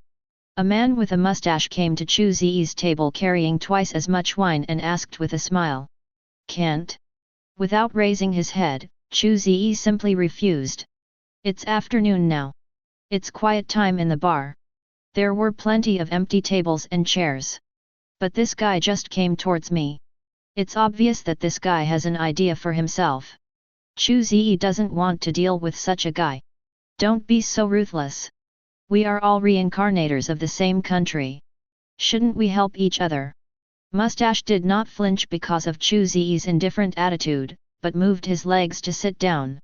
A man with a mustache came to Chu Ze's table carrying twice as much wine and asked with a smile. Can't? Without raising his head, Chu Ze simply refused. It's afternoon now. It's quiet time in the bar. There were plenty of empty tables and chairs. But this guy just came towards me. It's obvious that this guy has an idea for himself. Chu Ze doesn't want to deal with such a guy. Don't be so ruthless. We are all reincarnators of the same country. Shouldn't we help each other? Mustache did not flinch because of Chu Ze's indifferent attitude, but moved his legs to sit down.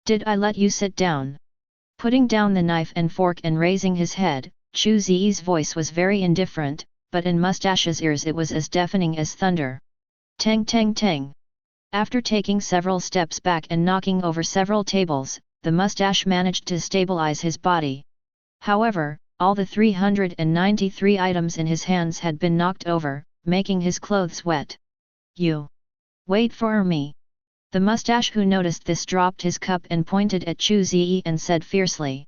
Did I let you sit down? Putting down the knife and fork and raising his head, Chu Ze's voice was very indifferent, but in Mustache's ears it was as deafening as thunder. Tang tang tang. After taking several steps back and knocking over several tables, the mustache managed to stabilize his body. However, all the 393 items in his hands had been knocked over, making his clothes wet. You! Wait for me! The mustache, who noticed this, dropped his cup and pointed at Chu Ze and said fiercely.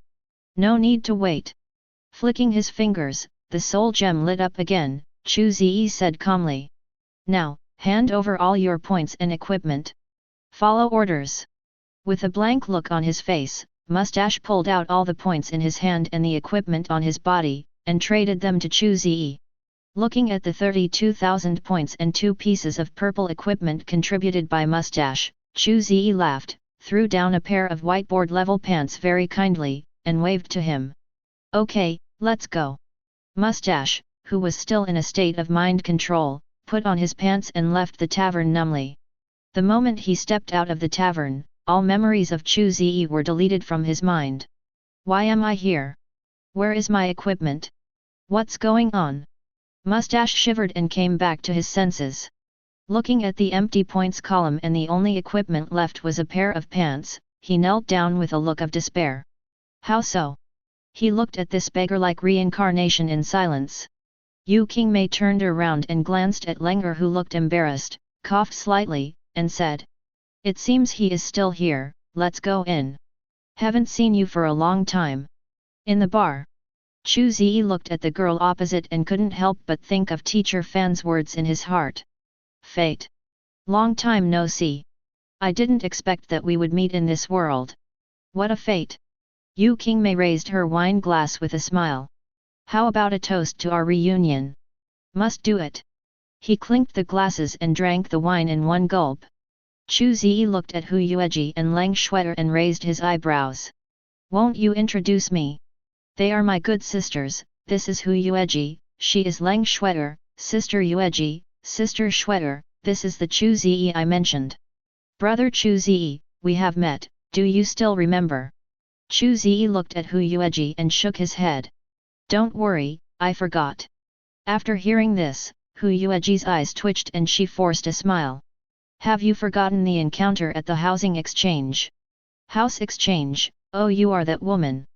No need to wait. Flicking his fingers, the soul gem lit up again. Chu Ze said calmly. Now, hand over all your points and equipment. Follow orders. With a blank look on his face, Mustache pulled out all the points in his hand and the equipment on his body, and traded them to Chu Ze. Looking at the 32,000 points and 2 pieces of purple equipment contributed by Mustache, Chu Ze laughed, threw down a pair of whiteboard-level pants very kindly, and waved to him. Okay, let's go. Mustache, who was still in a state of mind control, put on his pants and left the tavern numbly. The moment he stepped out of the tavern, all memories of Chu Ze were deleted from his mind. Why am I here? Where is my equipment? What's going on? Mustache shivered and came back to his senses. Looking at the empty points column and the only equipment left was a pair of pants, he knelt down with a look of despair. How so? He looked at this beggar-like reincarnation in silence. Yu Qingmei turned around and glanced at Lenger, who looked embarrassed, coughed slightly, and said. It seems he is still here, let's go in. Haven't seen you for a long time. In the bar. Chu Ze looked at the girl opposite and couldn't help but think of Teacher Fan's words in his heart. Fate. Long time no see. I didn't expect that we would meet in this world. What a fate. Yu Qingmei raised her wine glass with a smile. How about a toast to our reunion? Must do it. He clinked the glasses and drank the wine in one gulp. Chu Ze looked at Hu Yueji and Lang Shuer and raised his eyebrows. Won't you introduce me? They are my good sisters. This is Hu Yueji, she is Lang Shuer, sister Yueji, sister Shuer, this is the Chu Ze I mentioned. Brother Chu Ze, we have met, do you still remember? Chu Ze looked at Hu Yueji and shook his head. Don't worry, I forgot. After hearing this, Hu Yueji's eyes twitched and she forced a smile. Have you forgotten the encounter at the housing exchange? House exchange, oh, you are that woman.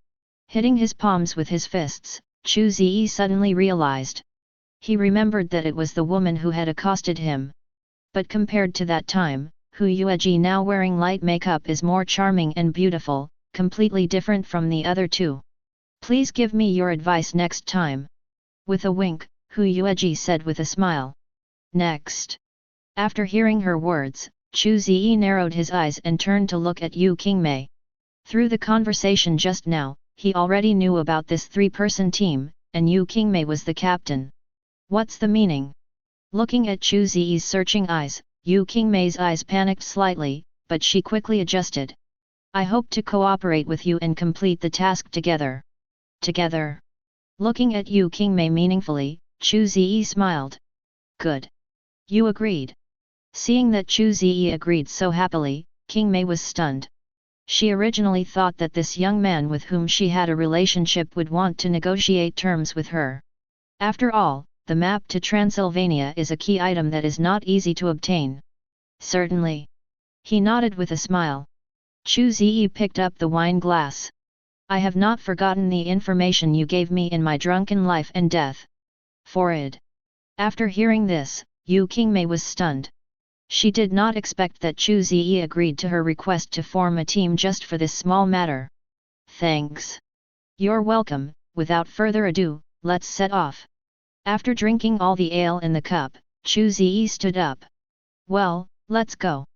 Hitting his palms with his fists, Chu Ze suddenly realized. He remembered that it was the woman who had accosted him. But compared to that time, Hu Yueji, now wearing light makeup, is more charming and beautiful, completely different from the other two. Please give me your advice next time. With a wink, Hu Yueji said with a smile. Next. After hearing her words, Chu Ze narrowed his eyes and turned to look at Yu Qingmei. Through the conversation just now, he already knew about this 3-person team, and Yu Qingmei was the captain. What's the meaning? Looking at Chu Ze's searching eyes, Yu Qingmei's eyes panicked slightly, but she quickly adjusted. I hope to cooperate with you and complete the task together. Together. Looking at Yu Qingmei meaningfully, Chu Ze smiled. Good. You agreed. Seeing that Chu Ze agreed so happily, Qingmei was stunned. She originally thought that this young man with whom she had a relationship would want to negotiate terms with her. After all, the map to Transylvania is a key item that is not easy to obtain. Certainly. He nodded with a smile. Chu Ze picked up the wine glass. I have not forgotten the information you gave me in my drunken life and death. Forward. After hearing this, Yu Qingmei was stunned. She did not expect that Chu Ze agreed to her request to form a team just for this small matter. Thanks. You're welcome. Without further ado, let's set off. After drinking all the ale in the cup, Chu Ze stood up. Well, let's go.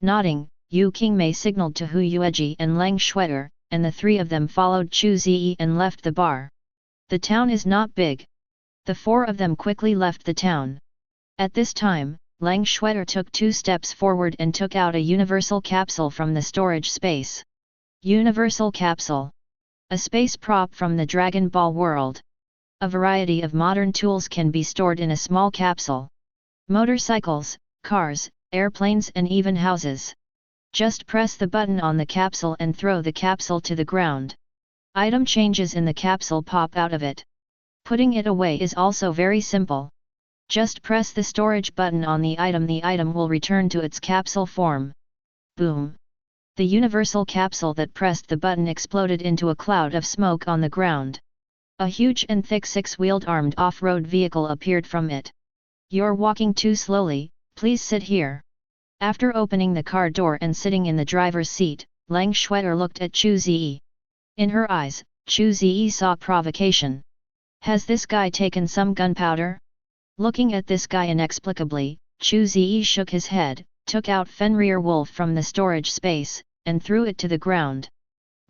Nodding, Yu Qingmei signaled to Hu Yueji and Lang Shueter, and the three of them followed Chu Ze and left the bar. The town is not big. The four of them quickly left the town. At this time, Lang Shueter took 2 steps forward and took out a universal capsule from the storage space. Universal capsule. A space prop from the Dragon Ball world. A variety of modern tools can be stored in a small capsule. Motorcycles, cars, airplanes and even houses. Just press the button on the capsule and throw the capsule to the ground. Item changes in the capsule pop out of it. Putting it away is also very simple. Just press the storage button on the item will return to its capsule form. Boom! The universal capsule that pressed the button exploded into a cloud of smoke on the ground. A huge and thick 6-wheeled armed off-road vehicle appeared from it. You're walking too slowly, please sit here. After opening the car door and sitting in the driver's seat, Lang Shueter looked at Chu Ze. In her eyes, Chu Ze saw provocation. Has this guy taken some gunpowder? Looking at this guy inexplicably, Chu Ze shook his head, took out Fenrir Wolf from the storage space, and threw it to the ground.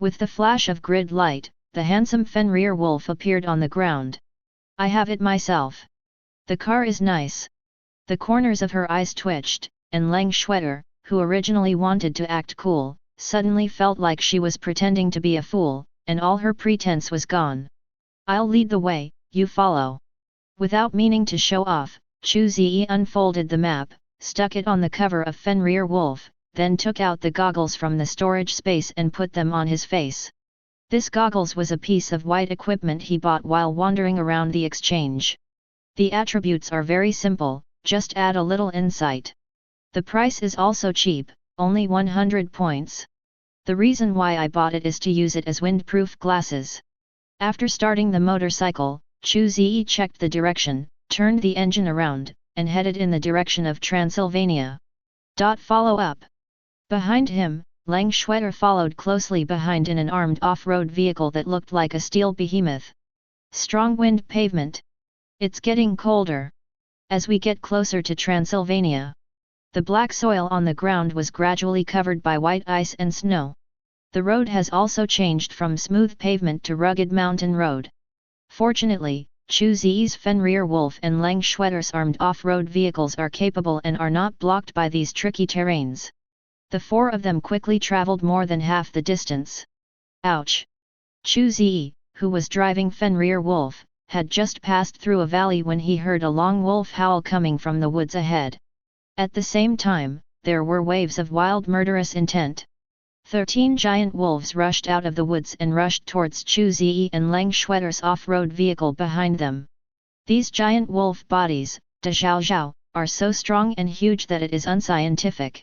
With the flash of grid light, the handsome Fenrir Wolf appeared on the ground. I have it myself. The car is nice. The corners of her eyes twitched, and Lang Shueter, who originally wanted to act cool, suddenly felt like she was pretending to be a fool, and all her pretense was gone. I'll lead the way, you follow. Without meaning to show off, Chu Ze unfolded the map, stuck it on the cover of Fenrir Wolf, then took out the goggles from the storage space and put them on his face. This goggles was a piece of white equipment he bought while wandering around the exchange. The attributes are very simple, just add a little insight. The price is also cheap, only 100 points. The reason why I bought it is to use it as windproof glasses. After starting the motorcycle, Chu Ze checked the direction, turned the engine around, and headed in the direction of Transylvania. Follow up. Behind him, Lang Shueter followed closely behind in an armed off-road vehicle that looked like a steel behemoth. Strong wind pavement. It's getting colder. As we get closer to Transylvania, the black soil on the ground was gradually covered by white ice and snow. The road has also changed from smooth pavement to rugged mountain road. Fortunately, Chu Ze's Fenrir Wolf and Lang Shueter's armed off-road vehicles are capable and are not blocked by these tricky terrains. The four of them quickly traveled more than half the distance. Ouch! Chu Ze, who was driving Fenrir Wolf, had just passed through a valley when he heard a long wolf howl coming from the woods ahead. At the same time, there were waves of wild murderous intent. 13 giant wolves rushed out of the woods and rushed towards Chu Ze and Lang Shueter's off-road vehicle behind them. These giant wolf bodies, de zhao zhao, are so strong and huge that it is unscientific.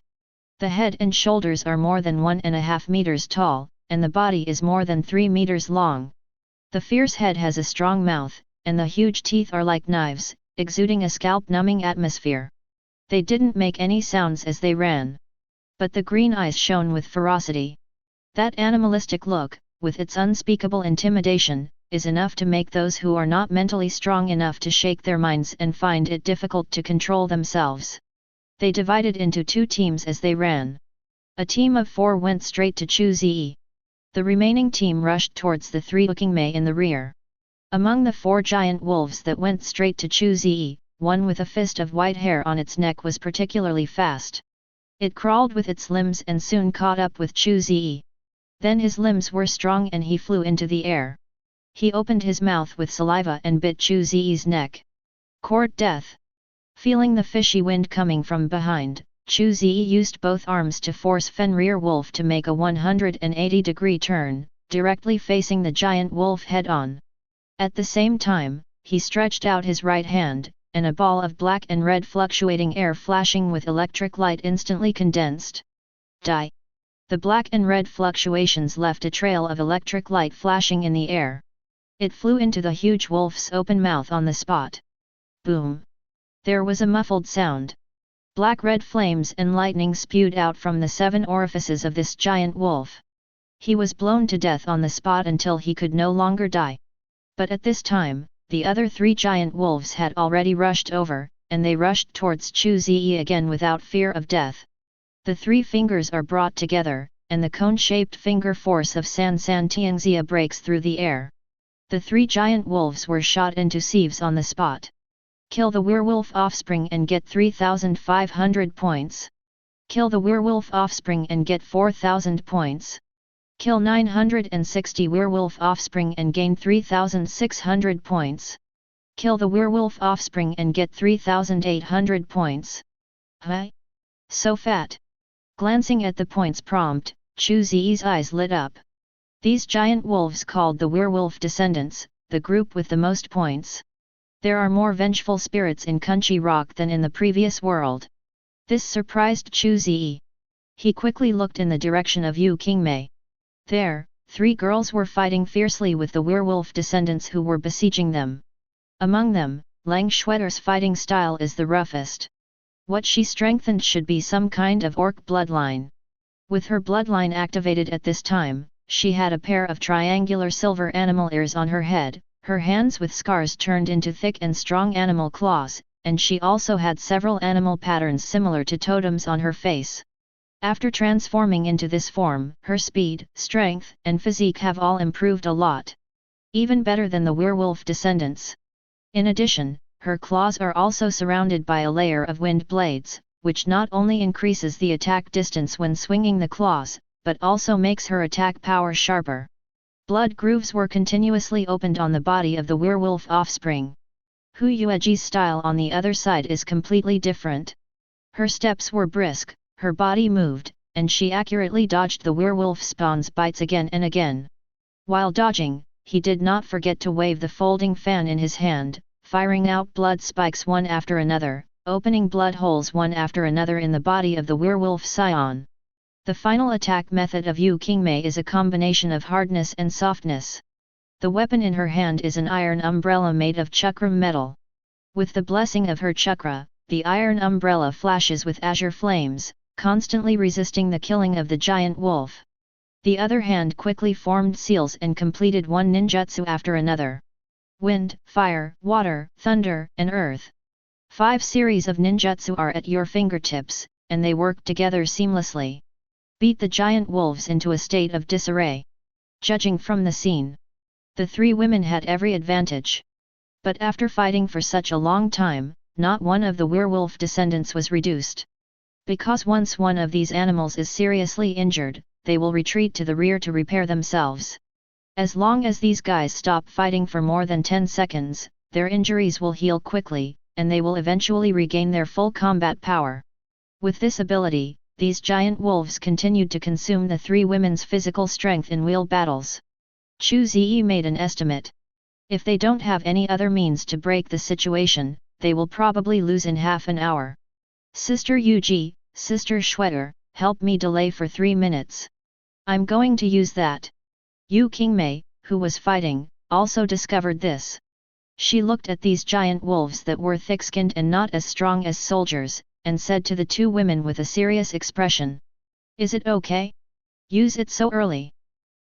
The head and shoulders are more than 1.5 meters tall, and the body is more than 3 meters long. The fierce head has a strong mouth, and the huge teeth are like knives, exuding a scalp-numbing atmosphere. They didn't make any sounds as they ran. But the green eyes shone with ferocity. That animalistic look, with its unspeakable intimidation, is enough to make those who are not mentally strong enough to shake their minds and find it difficult to control themselves. They divided into 2 teams as they ran. A team of 4 went straight to Chu Ze. The remaining team rushed towards the 3 Qingmei in the rear. Among the 4 giant wolves that went straight to Chu Ze, one with a fist of white hair on its neck was particularly fast. It crawled with its limbs and soon caught up with Chu Ze. Then his limbs were strong and he flew into the air. He opened his mouth with saliva and bit Chu Ze's neck. Court death. Feeling the fishy wind coming from behind, Chu Ze used both arms to force Fenrir Wolf to make a 180-degree turn, directly facing the giant wolf head-on. At the same time, he stretched out his right hand, and a ball of black and red fluctuating air flashing with electric light instantly condensed. Die! The black and red fluctuations left a trail of electric light flashing in the air. It flew into the huge wolf's open mouth on the spot. Boom! There was a muffled sound. Black-red flames and lightning spewed out from the 7 orifices of this giant wolf. He was blown to death on the spot until he could no longer die. But at this time, the other 3 giant wolves had already rushed over, and they rushed towards Chu Ze again without fear of death. The 3 fingers are brought together, and the cone-shaped finger force of San San Tianxia breaks through the air. The 3 giant wolves were shot into sieves on the spot. Kill the werewolf offspring and get 3,500 points. Kill the werewolf offspring and get 4,000 points. Kill 960 werewolf offspring and gain 3,600 points. Kill the werewolf offspring and get 3,800 points. Huh? So fat. Glancing at the points prompt, Chu Ze's eyes lit up. These giant wolves called the werewolf descendants, the group with the most points. There are more vengeful spirits in Kunchi Rock than in the previous world. This surprised Chu Ze. He quickly looked in the direction of Yu Qingmei. There, 3 girls were fighting fiercely with the werewolf descendants who were besieging them. Among them, Lang Shueter's fighting style is the roughest. What she strengthened should be some kind of orc bloodline. With her bloodline activated at this time, she had a pair of triangular silver animal ears on her head, her hands with scars turned into thick and strong animal claws, and she also had several animal patterns similar to totems on her face. After transforming into this form, her speed, strength, and physique have all improved a lot. Even better than the werewolf descendants. In addition, her claws are also surrounded by a layer of wind blades, which not only increases the attack distance when swinging the claws, but also makes her attack power sharper. Blood grooves were continuously opened on the body of the werewolf offspring. Hu Yueji's style on the other side is completely different. Her steps were brisk, her body moved, and she accurately dodged the werewolf spawn's bites again and again. While dodging, he did not forget to wave the folding fan in his hand, firing out blood spikes one after another, opening blood holes one after another in the body of the werewolf scion. The final attack method of Yu Qingmei is a combination of hardness and softness. The weapon in her hand is an iron umbrella made of chakram metal. With the blessing of her chakra, the iron umbrella flashes with azure flames, constantly resisting the killing of the giant wolf. The other hand quickly formed seals and completed one ninjutsu after another. Wind, fire, water, thunder, and earth. 5 series of ninjutsu are at your fingertips, and they work together seamlessly. Beat the giant wolves into a state of disarray. Judging from the scene, the 3 women had every advantage. But after fighting for such a long time, not one of the werewolf descendants was reduced. Because once one of these animals is seriously injured, they will retreat to the rear to repair themselves. As long as these guys stop fighting for more than 10 seconds, their injuries will heal quickly, and they will eventually regain their full combat power. With this ability, these giant wolves continued to consume the 3 women's physical strength in wheel battles. Chu Ze made an estimate. If they don't have any other means to break the situation, they will probably lose in half an hour. Sister Yuji, Sister Shueter, help me delay for 3 minutes. I'm going to use that. Yu Qingmei, who was fighting, also discovered this. She looked at these giant wolves that were thick-skinned and not as strong as soldiers, and said to the 2 women with a serious expression. Is it okay? Use it so early.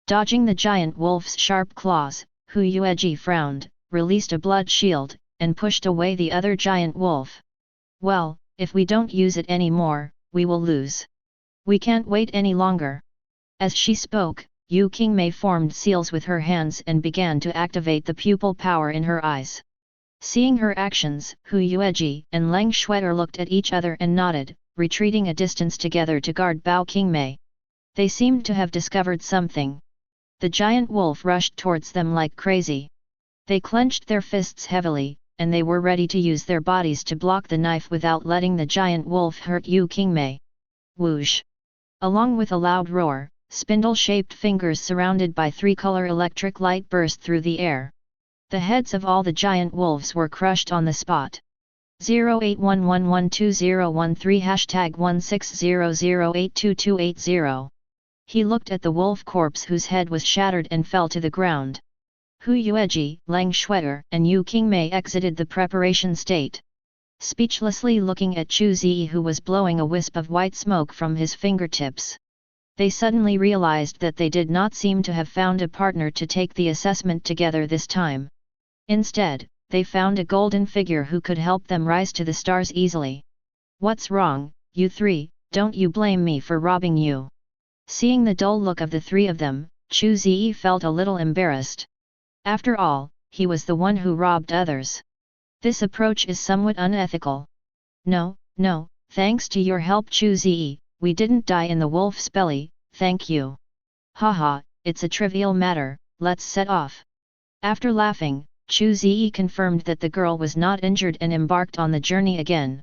Dodging the giant wolf's sharp claws, Hu Yueji frowned, released a blood shield, and pushed away the other giant wolf. Well, if we don't use it anymore, we will lose. We can't wait any longer. As she spoke, Yu Qingmei formed seals with her hands and began to activate the pupil power in her eyes. Seeing her actions, Hu Yueji and Lang Shueter looked at each other and nodded, retreating a distance together to guard Bao Qingmei. They seemed to have discovered something. The giant wolf rushed towards them like crazy. They clenched their fists heavily, and they were ready to use their bodies to block the knife without letting the giant wolf hurt Yu Qingmei. Whoosh! Along with a loud roar, spindle-shaped fingers surrounded by three-color electric light burst through the air. The heads of all the giant wolves were crushed on the spot. 0811120013 #1600822280. He looked at the wolf corpse whose head was shattered and fell to the ground. Hu Yueji, Lang Shueter, and Yu Qingmei exited the preparation state. Speechlessly looking at Chu Ze, who was blowing a wisp of white smoke from his fingertips. They suddenly realized that they did not seem to have found a partner to take the assessment together this time. Instead, they found a golden figure who could help them rise to the stars easily. What's wrong, you three? Don't you blame me for robbing you? Seeing the dull look of the three of them, Chu Ze felt a little embarrassed. After all, he was the one who robbed others. This approach is somewhat unethical. No, thanks to your help Chu Ze, we didn't die in the wolf's belly, thank you. Haha, it's a trivial matter, let's set off. After laughing, Chu Ze confirmed that the girl was not injured and embarked on the journey again.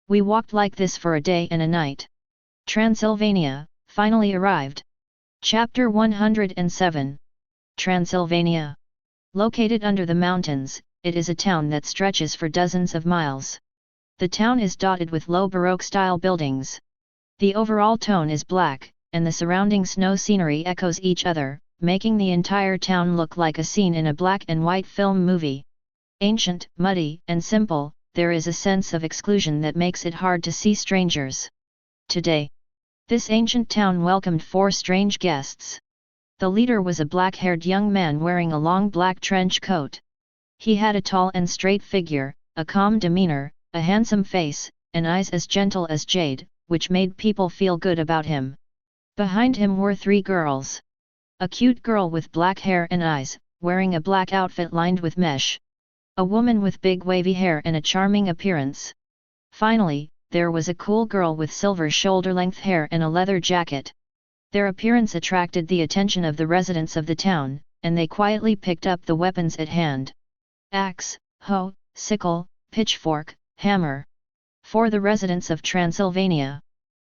We walked like this for a day and a night. Transylvania, finally arrived. Chapter 107. Transylvania. Located under the mountains, it is a town that stretches for dozens of miles. The town is dotted with low Baroque-style buildings. The overall tone is black, and the surrounding snow scenery echoes each other, making the entire town look like a scene in a black and white film movie. Ancient, muddy, and simple, there is a sense of exclusion that makes it hard to see strangers. Today, this ancient town welcomed 4 strange guests. The leader was a black-haired young man wearing a long black trench coat. He had a tall and straight figure, a calm demeanor, a handsome face, and eyes as gentle as jade, which made people feel good about him. Behind him were 3 girls. A cute girl with black hair and eyes, wearing a black outfit lined with mesh. A woman with big wavy hair and a charming appearance. Finally, there was a cool girl with silver shoulder-length hair and a leather jacket. Their appearance attracted the attention of the residents of the town, and they quietly picked up the weapons at hand. Axe, hoe, sickle, pitchfork, hammer. For the residents of Transylvania,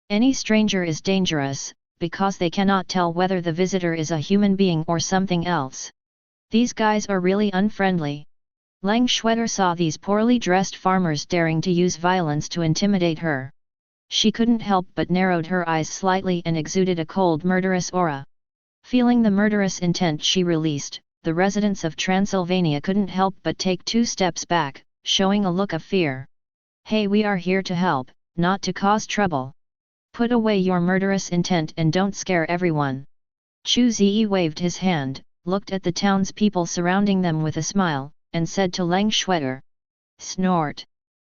any stranger is dangerous, because they cannot tell whether the visitor is a human being or something else. These guys are really unfriendly. Lang Shueter saw these poorly dressed farmers daring to use violence to intimidate her. She couldn't help but narrowed her eyes slightly and exuded a cold murderous aura. Feeling the murderous intent she released, the residents of Transylvania couldn't help but take 2 steps back, showing a look of fear. Hey, we are here to help, not to cause trouble. Put away your murderous intent and don't scare everyone. Chu Ze waved his hand, looked at the townspeople surrounding them with a smile, and said to Lang Shueter. Snort.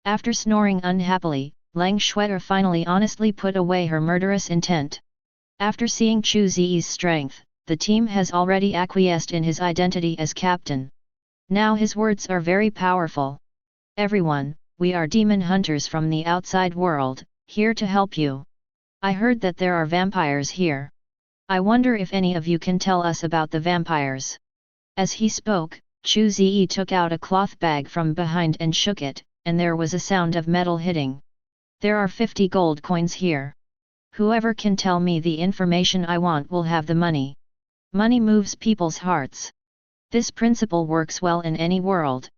After snoring unhappily, Lang Shueter finally honestly put away her murderous intent. After seeing Chu Ze's strength, the team has already acquiesced in his identity as captain. Now his words are very powerful. Everyone, we are demon hunters from the outside world, here to help you. I heard that there are vampires here. I wonder if any of you can tell us about the vampires. As he spoke, Chu Ze took out a cloth bag from behind and shook it, and there was a sound of metal hitting. There are 50 gold coins here. Whoever can tell me the information I want will have the money. Money moves people's hearts. This principle works well in any world.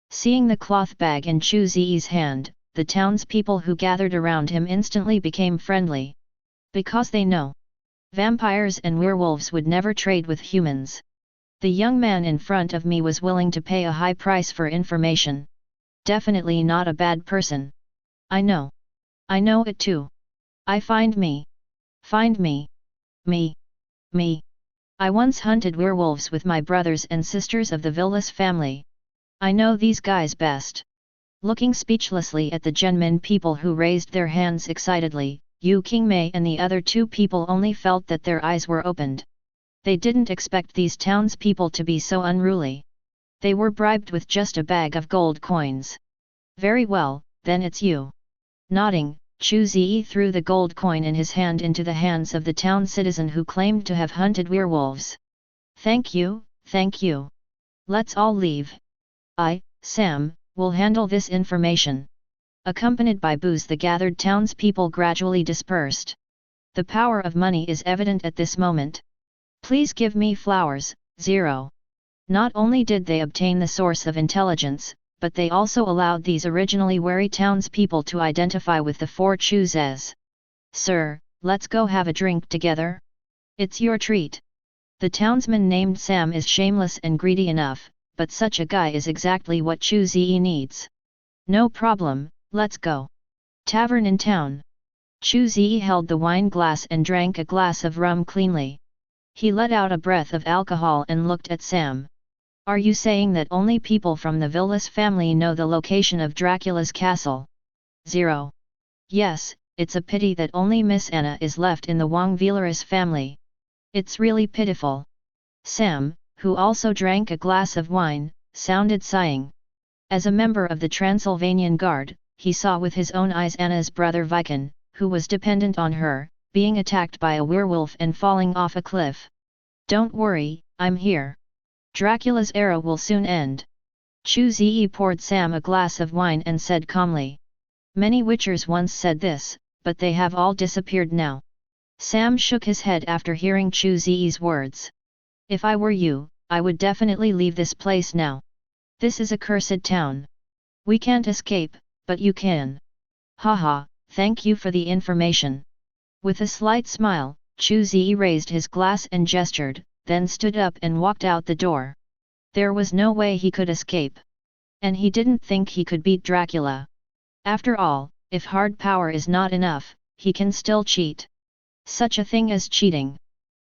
Seeing the cloth bag in Chu Ze's hand, the townspeople who gathered around him instantly became friendly. Because they know, vampires and werewolves would never trade with humans. The young man in front of me was willing to pay a high price for information. Definitely not a bad person. I know it too. Find me. Me. I once hunted werewolves with my brothers and sisters of the Villas family. I know these guys best. Looking speechlessly at the Genmin people who raised their hands excitedly, Yu Qingmei and the other 2 people only felt that their eyes were opened. They didn't expect these townspeople to be so unruly. They were bribed with just a bag of gold coins. Very well, then it's you. Nodding, Chu Ze threw the gold coin in his hand into the hands of the town citizen who claimed to have hunted werewolves. Thank you. Let's all leave. Sam, will handle this information. Accompanied by boos, the gathered townspeople gradually dispersed. The power of money is evident at this moment. Please give me flowers, 0. Not only did they obtain the source of intelligence, but they also allowed these originally wary townspeople to identify with the 4 Chu Zes. Sir, let's go have a drink together? It's your treat. The townsman named Sam is shameless and greedy enough, but such a guy is exactly what Chu Ze needs. No problem, let's go. Tavern in town. Chu Ze held the wine glass and drank a glass of rum cleanly. He let out a breath of alcohol and looked at Sam. Are you saying that only people from the Villas family know the location of Dracula's castle? 0. Yes, it's a pity that only Miss Anna is left in the Wang Villeras family. It's really pitiful. Sam, who also drank a glass of wine, sounded sighing. As a member of the Transylvanian Guard, he saw with his own eyes Anna's brother Viken, who was dependent on her, being attacked by a werewolf and falling off a cliff. Don't worry, I'm here. Dracula's era will soon end. Chu Ze poured Sam a glass of wine and said calmly. Many witchers once said this, but they have all disappeared now. Sam shook his head after hearing Chu Ze's words. If I were you, I would definitely leave this place now. This is a cursed town. We can't escape, but you can. Haha, thank you for the information. With a slight smile, Chu Ze raised his glass and gestured, then stood up and walked out the door. There was no way he could escape. And he didn't think he could beat Dracula. After all, if hard power is not enough, he can still cheat. Such a thing as cheating.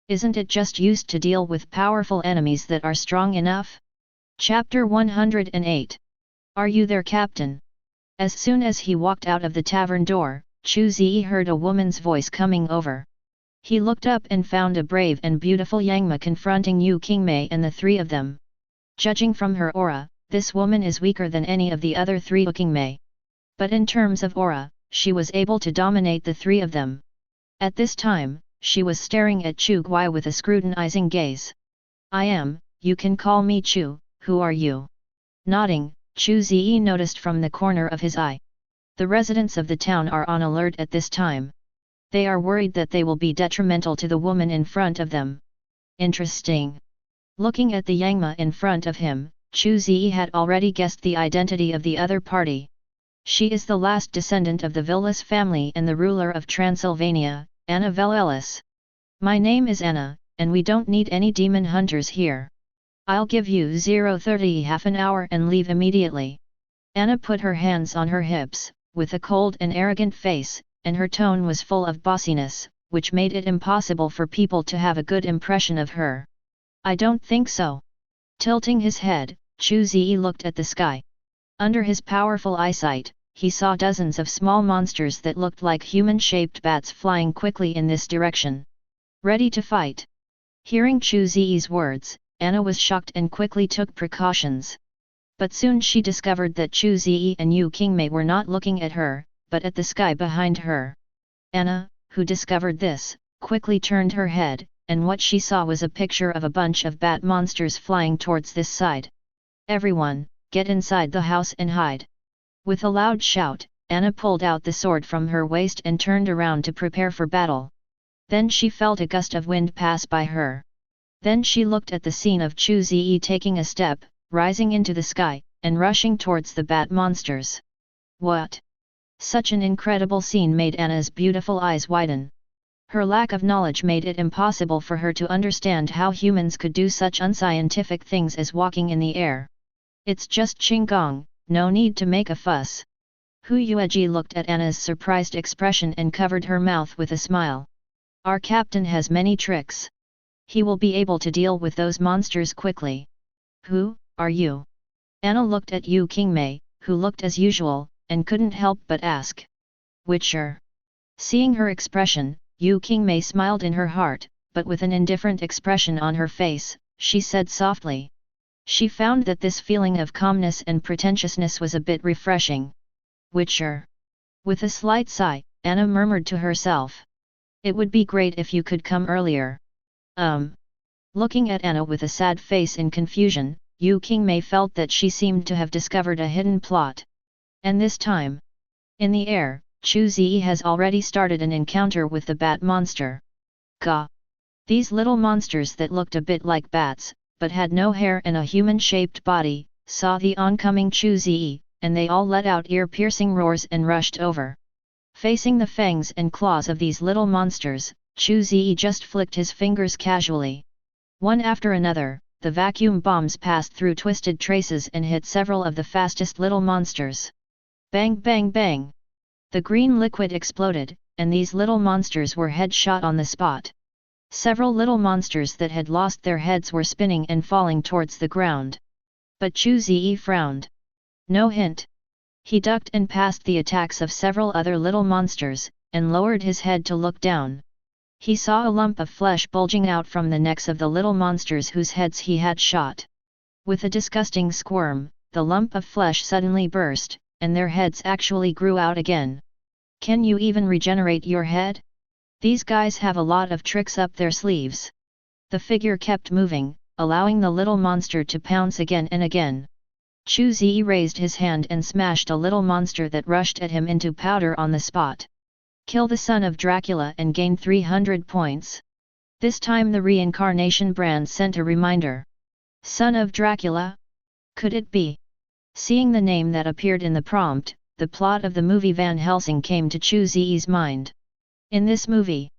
Isn't it just used to deal with powerful enemies that are strong enough? Chapter 108. Are you there, Captain? As soon as he walked out of the tavern door, Chu Ze heard a woman's voice coming over. He looked up and found a brave and beautiful Yangma confronting Yu Qingmei and the 3 of them. Judging from her aura, this woman is weaker than any of the other 3 Qingmei. But in terms of aura, she was able to dominate the 3 of them. At this time, she was staring at Chu Gui with a scrutinizing gaze. I am, you can call me Chu, who are you? Nodding, Chu Ze noticed from the corner of his eye. The residents of the town are on alert at this time. They are worried that they will be detrimental to the woman in front of them. Interesting. Looking at the Yangma in front of him, Chu Ze had already guessed the identity of the other party. She is the last descendant of the Villas family and the ruler of Transylvania, Anna Velelis. My name is Anna, and we don't need any demon hunters here. I'll give you 0:30 half an hour and leave immediately. Anna put her hands on her hips, with a cold and arrogant face, and her tone was full of bossiness, which made it impossible for people to have a good impression of her. I don't think so. Tilting his head, Chu Ze looked at the sky. Under his powerful eyesight, he saw dozens of small monsters that looked like human-shaped bats flying quickly in this direction. Ready to fight. Hearing Chu Ze's words, Anna was shocked and quickly took precautions. But soon she discovered that Chu Ze and Yu Qingmei were not looking at her, but at the sky behind her. Anna, who discovered this, quickly turned her head, and what she saw was a picture of a bunch of bat monsters flying towards this side. Everyone, get inside the house and hide. With a loud shout, Anna pulled out the sword from her waist and turned around to prepare for battle. Then she felt a gust of wind pass by her. Then she looked at the scene of Chu Ze taking a step, rising into the sky, and rushing towards the bat monsters. What? Such an incredible scene made Anna's beautiful eyes widen. Her lack of knowledge made it impossible for her to understand how humans could do such unscientific things as walking in the air. It's just Qinggong, no need to make a fuss. Hu Yueji looked at Anna's surprised expression and covered her mouth with a smile. Our captain has many tricks. He will be able to deal with those monsters quickly. Who are you? Anna looked at Yu Qingmei, who looked as usual, and couldn't help but ask. Witcher. Seeing her expression, Yu Qingmei smiled in her heart, but with an indifferent expression on her face, she said softly. She found that this feeling of calmness and pretentiousness was a bit refreshing. Witcher. With a slight sigh, Anna murmured to herself. It would be great if you could come earlier. Looking at Anna with a sad face in confusion, Yu Qingmei felt that she seemed to have discovered a hidden plot. And this time, in the air, Chu Ze has already started an encounter with the bat monster. Gah! These little monsters that looked a bit like bats, but had no hair and a human-shaped body, saw the oncoming Chu Ze, and they all let out ear-piercing roars and rushed over. Facing the fangs and claws of these little monsters, Chu Ze just flicked his fingers casually. One after another, the vacuum bombs passed through twisted traces and hit several of the fastest little monsters. Bang bang bang! The green liquid exploded, and these little monsters were headshot on the spot. Several little monsters that had lost their heads were spinning and falling towards the ground. But Chu Ze frowned. No hint. He ducked and passed the attacks of several other little monsters, and lowered his head to look down. He saw a lump of flesh bulging out from the necks of the little monsters whose heads he had shot. With a disgusting squirm, the lump of flesh suddenly burst, and their heads actually grew out again. Can you even regenerate your head? These guys have a lot of tricks up their sleeves. The figure kept moving, allowing the little monster to pounce again and again. Chu Ze raised his hand and smashed a little monster that rushed at him into powder on the spot. Kill the son of Dracula and gain 300 points. This time the Reincarnation brand sent a reminder. Son of Dracula? Could it be? Seeing the name that appeared in the prompt, the plot of the movie Van Helsing came to Chu Ze's mind. In this movie,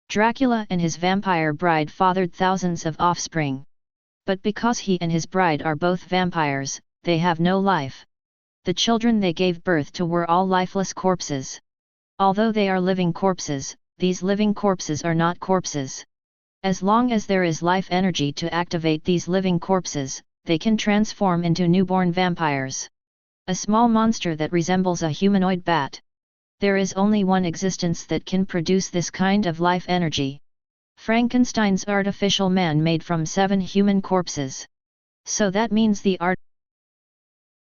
Dracula and his vampire bride fathered thousands of offspring. But because he and his bride are both vampires, they have no life. The children they gave birth to were all lifeless corpses. Although they are living corpses, these living corpses are not corpses. As long as there is life energy to activate these living corpses, they can transform into newborn vampires. A small monster that resembles a humanoid bat. There is only one existence that can produce this kind of life energy. Frankenstein's artificial man made from 7 human corpses. So that means the